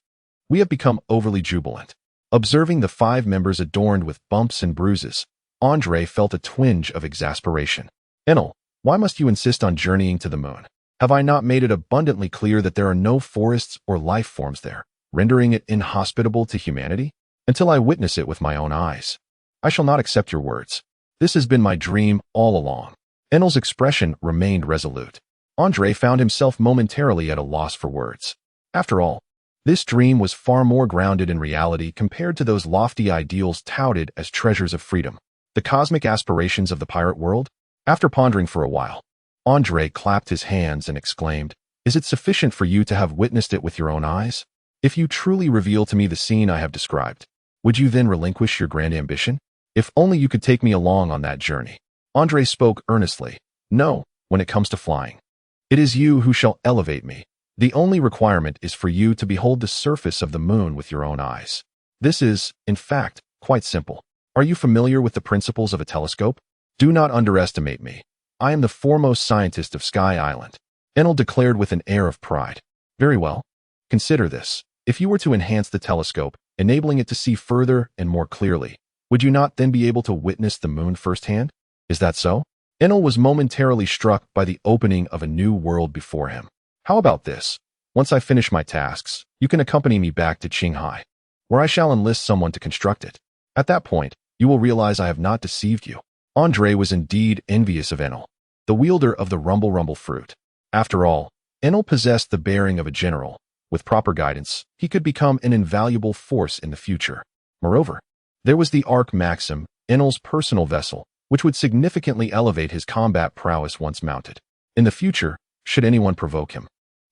We have become overly jubilant." Observing the 5 members adorned with bumps and bruises, Andre felt a twinge of exasperation. "Enel, why must you insist on journeying to the moon? Have I not made it abundantly clear that there are no forests or life forms there, rendering it inhospitable to humanity? Until I witness it with my own eyes, I shall not accept your words. This has been my dream all along." Enel's expression remained resolute. Andre found himself momentarily at a loss for words. After all, this dream was far more grounded in reality compared to those lofty ideals touted as treasures of freedom, the cosmic aspirations of the pirate world. After pondering for a while, Andre clapped his hands and exclaimed, "Is it sufficient for you to have witnessed it with your own eyes? If you truly reveal to me the scene I have described, would you then relinquish your grand ambition? If only you could take me along on that journey." Andre spoke earnestly. "No, when it comes to flying, it is you who shall elevate me. The only requirement is for you to behold the surface of the moon with your own eyes. This is, in fact, quite simple. Are you familiar with the principles of a telescope? Do not underestimate me. I am the foremost scientist of Sky Island," Enel declared with an air of pride. "Very well. Consider this. If you were to enhance the telescope, enabling it to see further and more clearly, would you not then be able to witness the moon firsthand? Is that so?" Enel was momentarily struck by the opening of a new world before him. "How about this? Once I finish my tasks, you can accompany me back to Qinghai, where I shall enlist someone to construct it. At that point, you will realize I have not deceived you." Andre was indeed envious of Enel, the wielder of the rumble fruit. After all, Enel possessed the bearing of a general. With proper guidance, he could become an invaluable force in the future. Moreover, there was the Ark Maxim, Enel's personal vessel, which would significantly elevate his combat prowess once mounted. In the future, should anyone provoke him,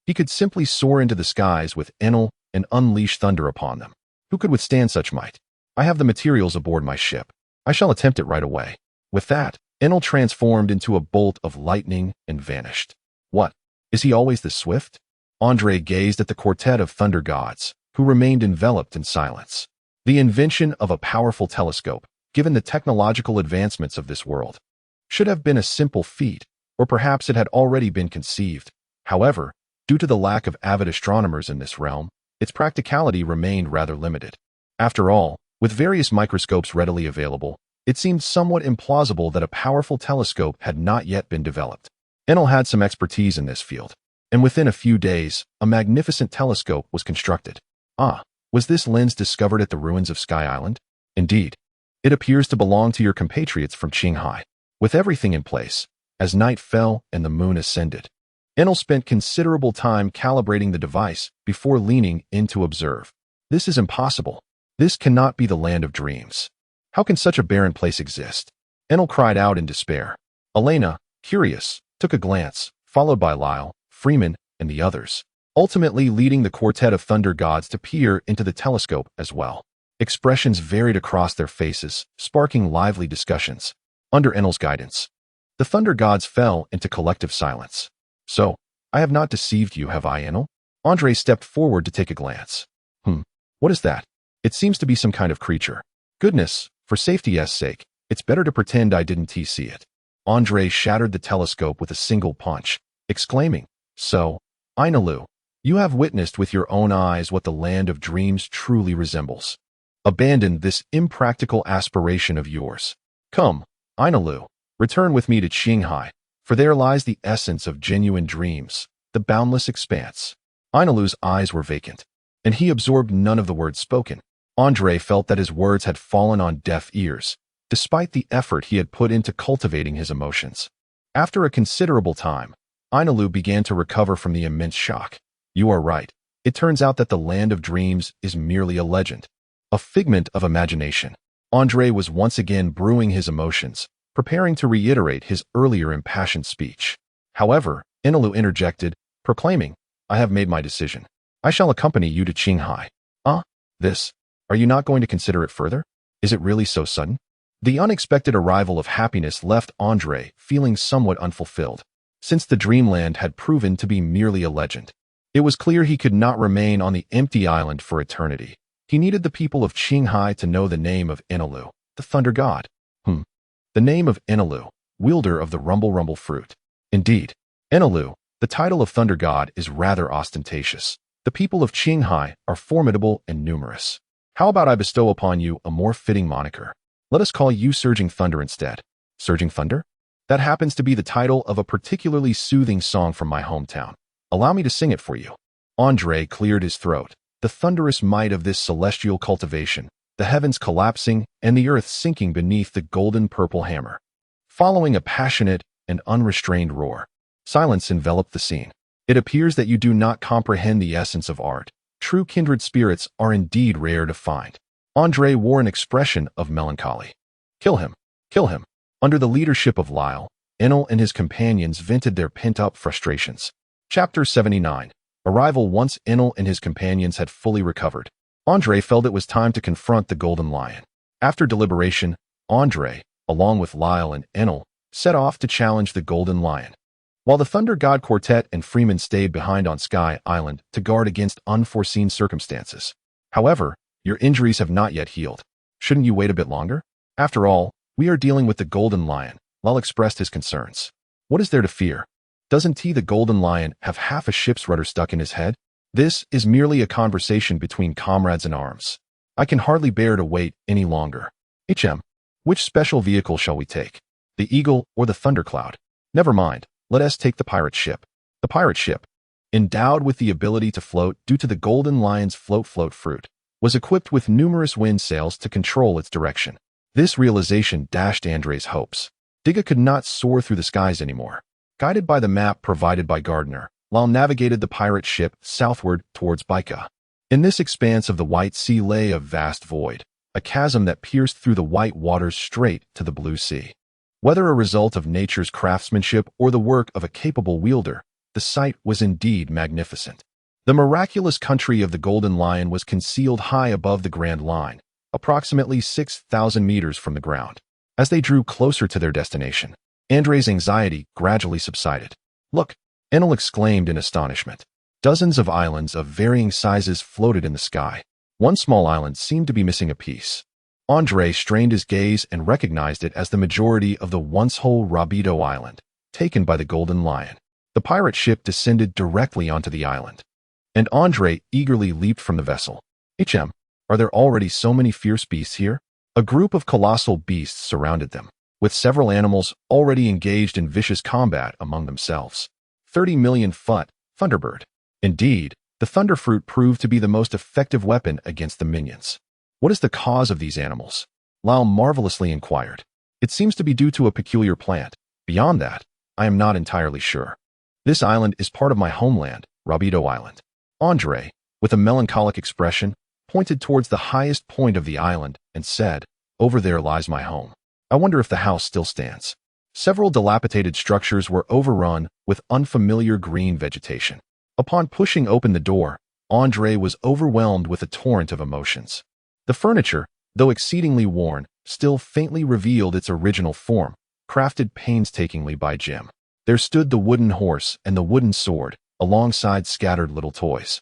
he could simply soar into the skies with Enel and unleash thunder upon them. Who could withstand such might? I have the materials aboard my ship. I shall attempt it right away. With that, Enel transformed into a bolt of lightning and vanished. What? Is he always this swift? Andre gazed at the quartet of thunder gods, who remained enveloped in silence. The invention of a powerful telescope, given the technological advancements of this world, should have been a simple feat, or perhaps it had already been conceived. However, due to the lack of avid astronomers in this realm, its practicality remained rather limited. After all, with various microscopes readily available, it seemed somewhat implausible that a powerful telescope had not yet been developed. Enel had some expertise in this field, and within a few days, a magnificent telescope was constructed. Was this lens discovered at the ruins of Sky Island? Indeed, it appears to belong to your compatriots from Qinghai. With everything in place, as night fell and the moon ascended, Enel spent considerable time calibrating the device before leaning in to observe. This is impossible. This cannot be the land of dreams. How can such a barren place exist? Enel cried out in despair. Elena, curious, took a glance, followed by Lyle, Freeman, and the others, ultimately leading the quartet of thunder gods to peer into the telescope as well. Expressions varied across their faces, sparking lively discussions. Under Enel's guidance, the thunder gods fell into collective silence. So, I have not deceived you, have I, Enel? Andre stepped forward to take a glance. What is that? It seems to be some kind of creature. Goodness, for safety's sake, it's better to pretend I didn't see it. Andre shattered the telescope with a single punch, exclaiming, So, Ainalu, you have witnessed with your own eyes what the land of dreams truly resembles. Abandon this impractical aspiration of yours. Come, Ainalu, return with me to Qinghai, for there lies the essence of genuine dreams, the boundless expanse. Ainalu's eyes were vacant, and he absorbed none of the words spoken. Andre felt that his words had fallen on deaf ears, despite the effort he had put into cultivating his emotions. After a considerable time, Ainalu began to recover from the immense shock. You are right. It turns out that the land of dreams is merely a legend, a figment of imagination. Andre was once again brewing his emotions, preparing to reiterate his earlier impassioned speech. However, Ainalu interjected, proclaiming, I have made my decision. I shall accompany you to Qinghai. This. Are you not going to consider it further? Is it really so sudden? The unexpected arrival of happiness left Andre feeling somewhat unfulfilled, since the dreamland had proven to be merely a legend. It was clear he could not remain on the empty island for eternity. He needed the people of Qinghai to know the name of Ainalu, the thunder god. The name of Ainalu, wielder of the rumble fruit. Indeed, Ainalu, the title of thunder god, is rather ostentatious. The people of Qinghai are formidable and numerous. How about I bestow upon you a more fitting moniker? Let us call you Surging Thunder instead. Surging Thunder? That happens to be the title of a particularly soothing song from my hometown. Allow me to sing it for you. Andre cleared his throat. The thunderous might of this celestial cultivation, the heavens collapsing and the earth sinking beneath the golden purple hammer. Following a passionate and unrestrained roar, silence enveloped the scene. It appears that you do not comprehend the essence of art. True kindred spirits are indeed rare to find. Andre wore an expression of melancholy. Kill him. Kill him. Under the leadership of Lyle, Enel and his companions vented their pent-up frustrations. Chapter 79. Arrival. Once Enel and his companions had fully recovered, Andre felt it was time to confront the Golden Lion. After deliberation, Andre, along with Lyle and Enel, set off to challenge the Golden Lion, while the Thunder God Quartet and Freeman stayed behind on Sky Island to guard against unforeseen circumstances. However, your injuries have not yet healed. Shouldn't you wait a bit longer? After all, we are dealing with the Golden Lion. Lyle expressed his concerns. What is there to fear? Doesn't he, the Golden Lion, have half a ship's rudder stuck in his head? This is merely a conversation between comrades in arms. I can hardly bear to wait any longer. Which special vehicle shall we take? The Eagle or the Thundercloud? Never mind, let us take the pirate ship. The pirate ship, endowed with the ability to float due to the Golden Lion's float fruit, was equipped with numerous wind sails to control its direction. This realization dashed Andre's hopes. Digga could not soar through the skies anymore. Guided by the map provided by Gardner, Lyle navigated the pirate ship southward towards Baika. In this expanse of the White Sea lay a vast void, a chasm that pierced through the white waters straight to the blue sea. Whether a result of nature's craftsmanship or the work of a capable wielder, the sight was indeed magnificent. The miraculous country of the Golden Lion was concealed high above the Grand Line, approximately 6,000 meters from the ground. As they drew closer to their destination, Andre's anxiety gradually subsided. Look, Enel exclaimed in astonishment. Dozens of islands of varying sizes floated in the sky. One small island seemed to be missing a piece. Andre strained his gaze and recognized it as the majority of the once whole Rabido Island, taken by the Golden Lion. The pirate ship descended directly onto the island, and Andre eagerly leaped from the vessel. Are there already so many fierce beasts here? A group of colossal beasts surrounded them, with several animals already engaged in vicious combat among themselves. 30 million foot Thunderbird. Indeed, the Thunderfruit proved to be the most effective weapon against the minions. What is the cause of these animals? Lyle marvelously inquired. It seems to be due to a peculiar plant. Beyond that, I am not entirely sure. This island is part of my homeland, Rabido Island. Andre, with a melancholic expression, pointed towards the highest point of the island and said, Over there lies my home. I wonder if the house still stands. Several dilapidated structures were overrun with unfamiliar green vegetation. Upon pushing open the door, Andre was overwhelmed with a torrent of emotions. The furniture, though exceedingly worn, still faintly revealed its original form, crafted painstakingly by Jim. There stood the wooden horse and the wooden sword, alongside scattered little toys,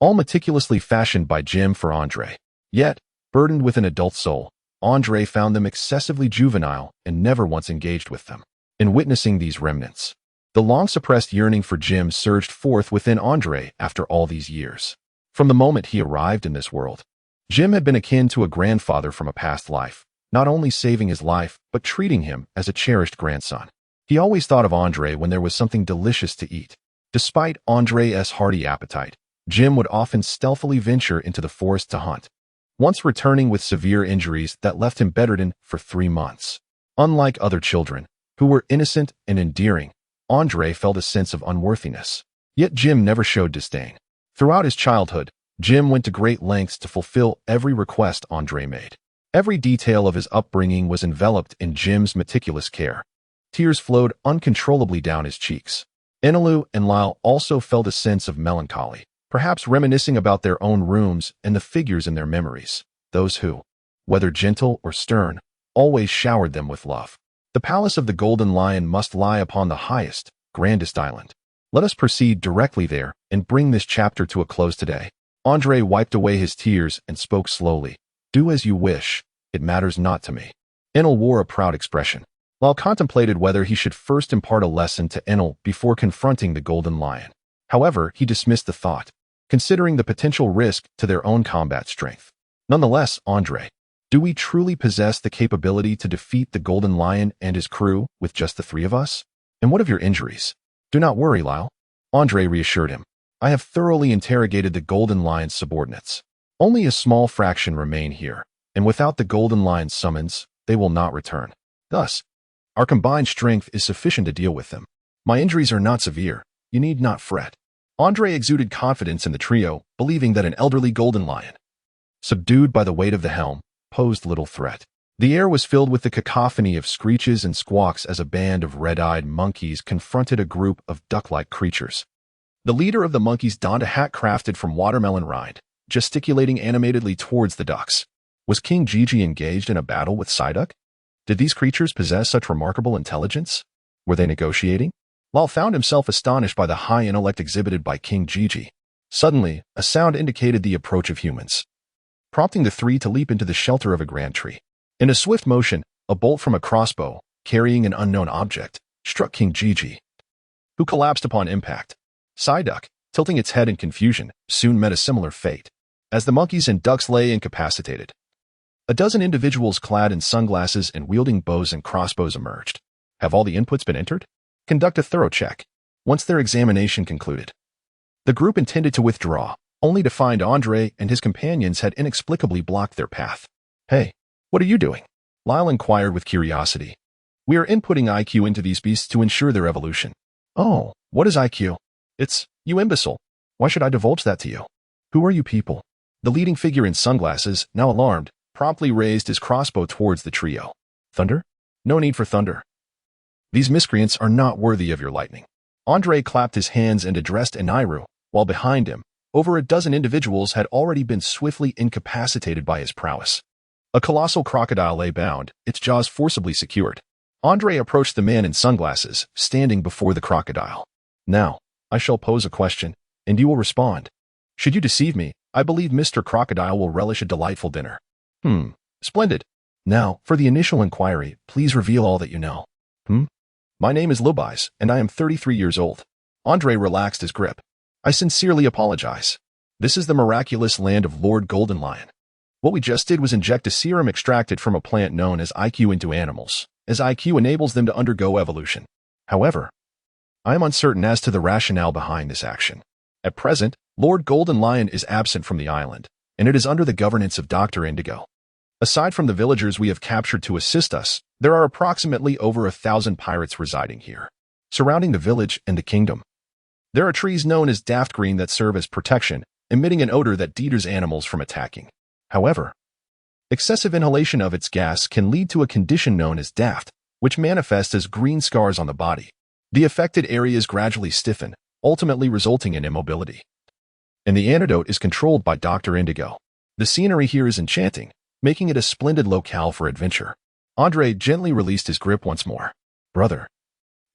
all meticulously fashioned by Jim for Andre. Yet, burdened with an adult soul, Andre found them excessively juvenile and never once engaged with them. In witnessing these remnants, the long-suppressed yearning for Jim surged forth within Andre after all these years. From the moment he arrived in this world, Jim had been akin to a grandfather from a past life, not only saving his life, but treating him as a cherished grandson. He always thought of Andre when there was something delicious to eat. Despite Andre's hearty appetite, Jim would often stealthily venture into the forest to hunt, once returning with severe injuries that left him bedridden for 3 months. Unlike other children, who were innocent and endearing, Andre felt a sense of unworthiness. Yet Jim never showed disdain. Throughout his childhood, Jim went to great lengths to fulfill every request Andre made. Every detail of his upbringing was enveloped in Jim's meticulous care. Tears flowed uncontrollably down his cheeks. Enelu and Lyle also felt a sense of melancholy, perhaps reminiscing about their own rooms and the figures in their memories, those who, whether gentle or stern, always showered them with love. The palace of the Golden Lion must lie upon the highest, grandest island. Let us proceed directly there and bring this chapter to a close today. Andre wiped away his tears and spoke slowly. Do as you wish, it matters not to me. Enel wore a proud expression. Lyle contemplated whether he should first impart a lesson to Enel before confronting the Golden Lion. However, he dismissed the thought, considering the potential risk to their own combat strength. Nonetheless, Andre, do we truly possess the capability to defeat the Golden Lion and his crew with just the 3 of us? And what of your injuries? Do not worry, Lyle. Andre reassured him. I have thoroughly interrogated the Golden Lion's subordinates. Only a small fraction remain here, and without the Golden Lion's summons, they will not return. Thus, our combined strength is sufficient to deal with them. My injuries are not severe. You need not fret. Andre exuded confidence in the trio, believing that an elderly Golden Lion, subdued by the weight of the helm, posed little threat. The air was filled with the cacophony of screeches and squawks as a band of red-eyed monkeys confronted a group of duck-like creatures. The leader of the monkeys donned a hat crafted from watermelon rind, gesticulating animatedly towards the ducks. Was King Gigi engaged in a battle with Psyduck? Did these creatures possess such remarkable intelligence? Were they negotiating? Lal found himself astonished by the high intellect exhibited by King Gigi. Suddenly, a sound indicated the approach of humans, prompting the 3 to leap into the shelter of a grand tree. In a swift motion, a bolt from a crossbow, carrying an unknown object, struck King Gigi, who collapsed upon impact. Psyduck, tilting its head in confusion, soon met a similar fate. As the monkeys and ducks lay incapacitated, a dozen individuals clad in sunglasses and wielding bows and crossbows emerged. Have all the inputs been entered? Conduct a thorough check. Once their examination concluded, the group intended to withdraw, only to find Andre and his companions had inexplicably blocked their path. Hey, what are you doing? Lyle inquired with curiosity. We are inputting IQ into these beasts to ensure their evolution. Oh, what is IQ? It's, you imbecile. Why should I divulge that to you? Who are you people? The leading figure in sunglasses, now alarmed, promptly raised his crossbow towards the trio. Thunder? No need for thunder. These miscreants are not worthy of your lightning. Andre clapped his hands and addressed Eniru, while behind him, over a dozen individuals had already been swiftly incapacitated by his prowess. A colossal crocodile lay bound, its jaws forcibly secured. Andre approached the man in sunglasses, standing before the crocodile. Now, I shall pose a question, and you will respond. Should you deceive me, I believe Mr. Crocodile will relish a delightful dinner. Splendid. Now, for the initial inquiry, please reveal all that you know. My name is Lubais, and I am 33 years old. Andre relaxed his grip. I sincerely apologize. This is the miraculous land of Lord Golden Lion. What we just did was inject a serum extracted from a plant known as IQ into animals, as IQ enables them to undergo evolution. However, I am uncertain as to the rationale behind this action. At present, Lord Golden Lion is absent from the island, and it is under the governance of Dr. Indigo. Aside from the villagers we have captured to assist us, there are approximately over 1,000 pirates residing here, surrounding the village and the kingdom. There are trees known as daft green that serve as protection, emitting an odor that deters animals from attacking. However, excessive inhalation of its gas can lead to a condition known as daft, which manifests as green scars on the body. The affected areas gradually stiffen, ultimately resulting in immobility. And the antidote is controlled by Dr. Indigo. The scenery here is enchanting, making it a splendid locale for adventure. Andre gently released his grip once more. Brother,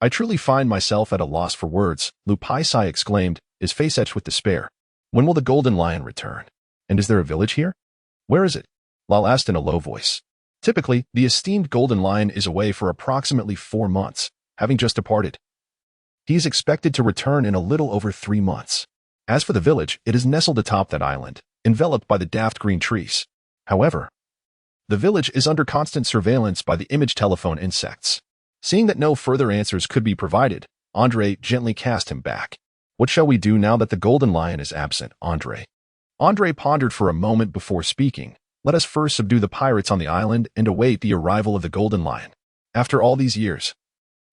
I truly find myself at a loss for words, Lu Paisai exclaimed, his face etched with despair. When will the golden lion return? And is there a village here? Where is it? Lal asked in a low voice. Typically, the esteemed golden lion is away for approximately 4 months, having just departed. He is expected to return in a little over 3 months. As for the village, it is nestled atop that island, enveloped by the daft green trees. However, the village is under constant surveillance by the image telephone insects. Seeing that no further answers could be provided, Andre gently cast him back. What shall we do now that the golden lion is absent, Andre? Andre pondered for a moment before speaking. Let us first subdue the pirates on the island and await the arrival of the golden lion. After all these years,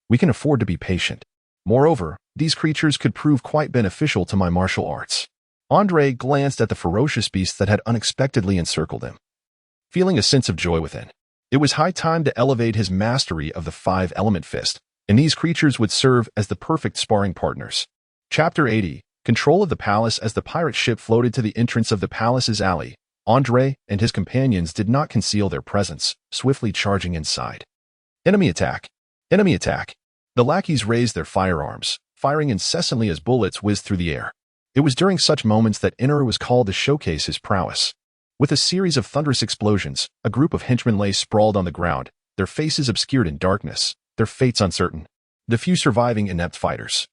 we can afford to be patient. Moreover, these creatures could prove quite beneficial to my martial arts. Andre glanced at the ferocious beasts that had unexpectedly encircled him, feeling a sense of joy within. It was high time to elevate his mastery of the 5-element fist, and these creatures would serve as the perfect sparring partners. Chapter 80. Control of the palace. As the pirate ship floated to the entrance of the palace's alley, Andre and his companions did not conceal their presence, swiftly charging inside. Enemy attack! Enemy attack! The lackeys raised their firearms, firing incessantly as bullets whizzed through the air. It was during such moments that Inara was called to showcase his prowess. With a series of thunderous explosions, a group of henchmen lay sprawled on the ground, their faces obscured in darkness, their fates uncertain. The few surviving inept fighters,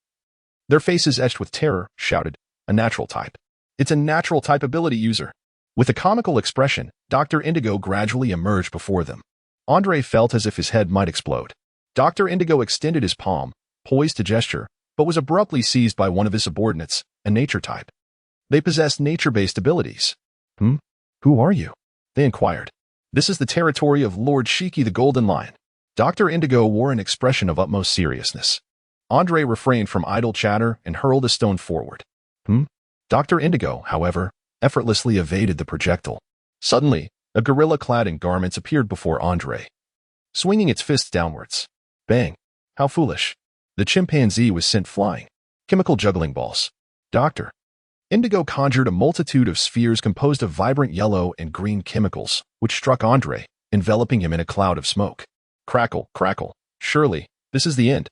their faces etched with terror, shouted, "A natural type. It's a natural type ability user." With a comical expression, Dr. Indigo gradually emerged before them. Andre felt as if his head might explode. Dr. Indigo extended his palm, poised to gesture, but was abruptly seized by one of his subordinates, a nature type. They possessed nature-based abilities. Who are you? They inquired. This is the territory of Lord Shiki the Golden Lion. Dr. Indigo wore an expression of utmost seriousness. Andre refrained from idle chatter and hurled a stone forward. Dr. Indigo, however, effortlessly evaded the projectile. Suddenly, a gorilla clad in garments appeared before Andre, swinging its fists downwards. Bang! How foolish. The chimpanzee was sent flying. Chemical juggling balls. Dr. Indigo conjured a multitude of spheres composed of vibrant yellow and green chemicals, which struck Andre, enveloping him in a cloud of smoke. Crackle, crackle. Surely, this is the end.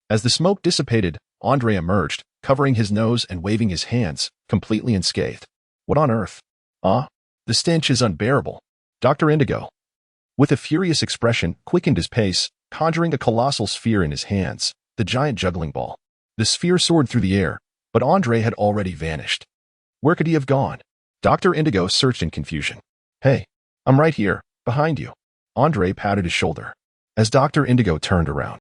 As the smoke dissipated, Andre emerged, covering his nose and waving his hands, completely unscathed. What on earth? The stench is unbearable. Dr. Indigo, with a furious expression, quickened his pace, conjuring a colossal sphere in his hands, the giant juggling ball. The sphere soared through the air, but Andre had already vanished. Where could he have gone? Dr. Indigo searched in confusion. Hey, I'm right here, behind you. Andre patted his shoulder. As Dr. Indigo turned around,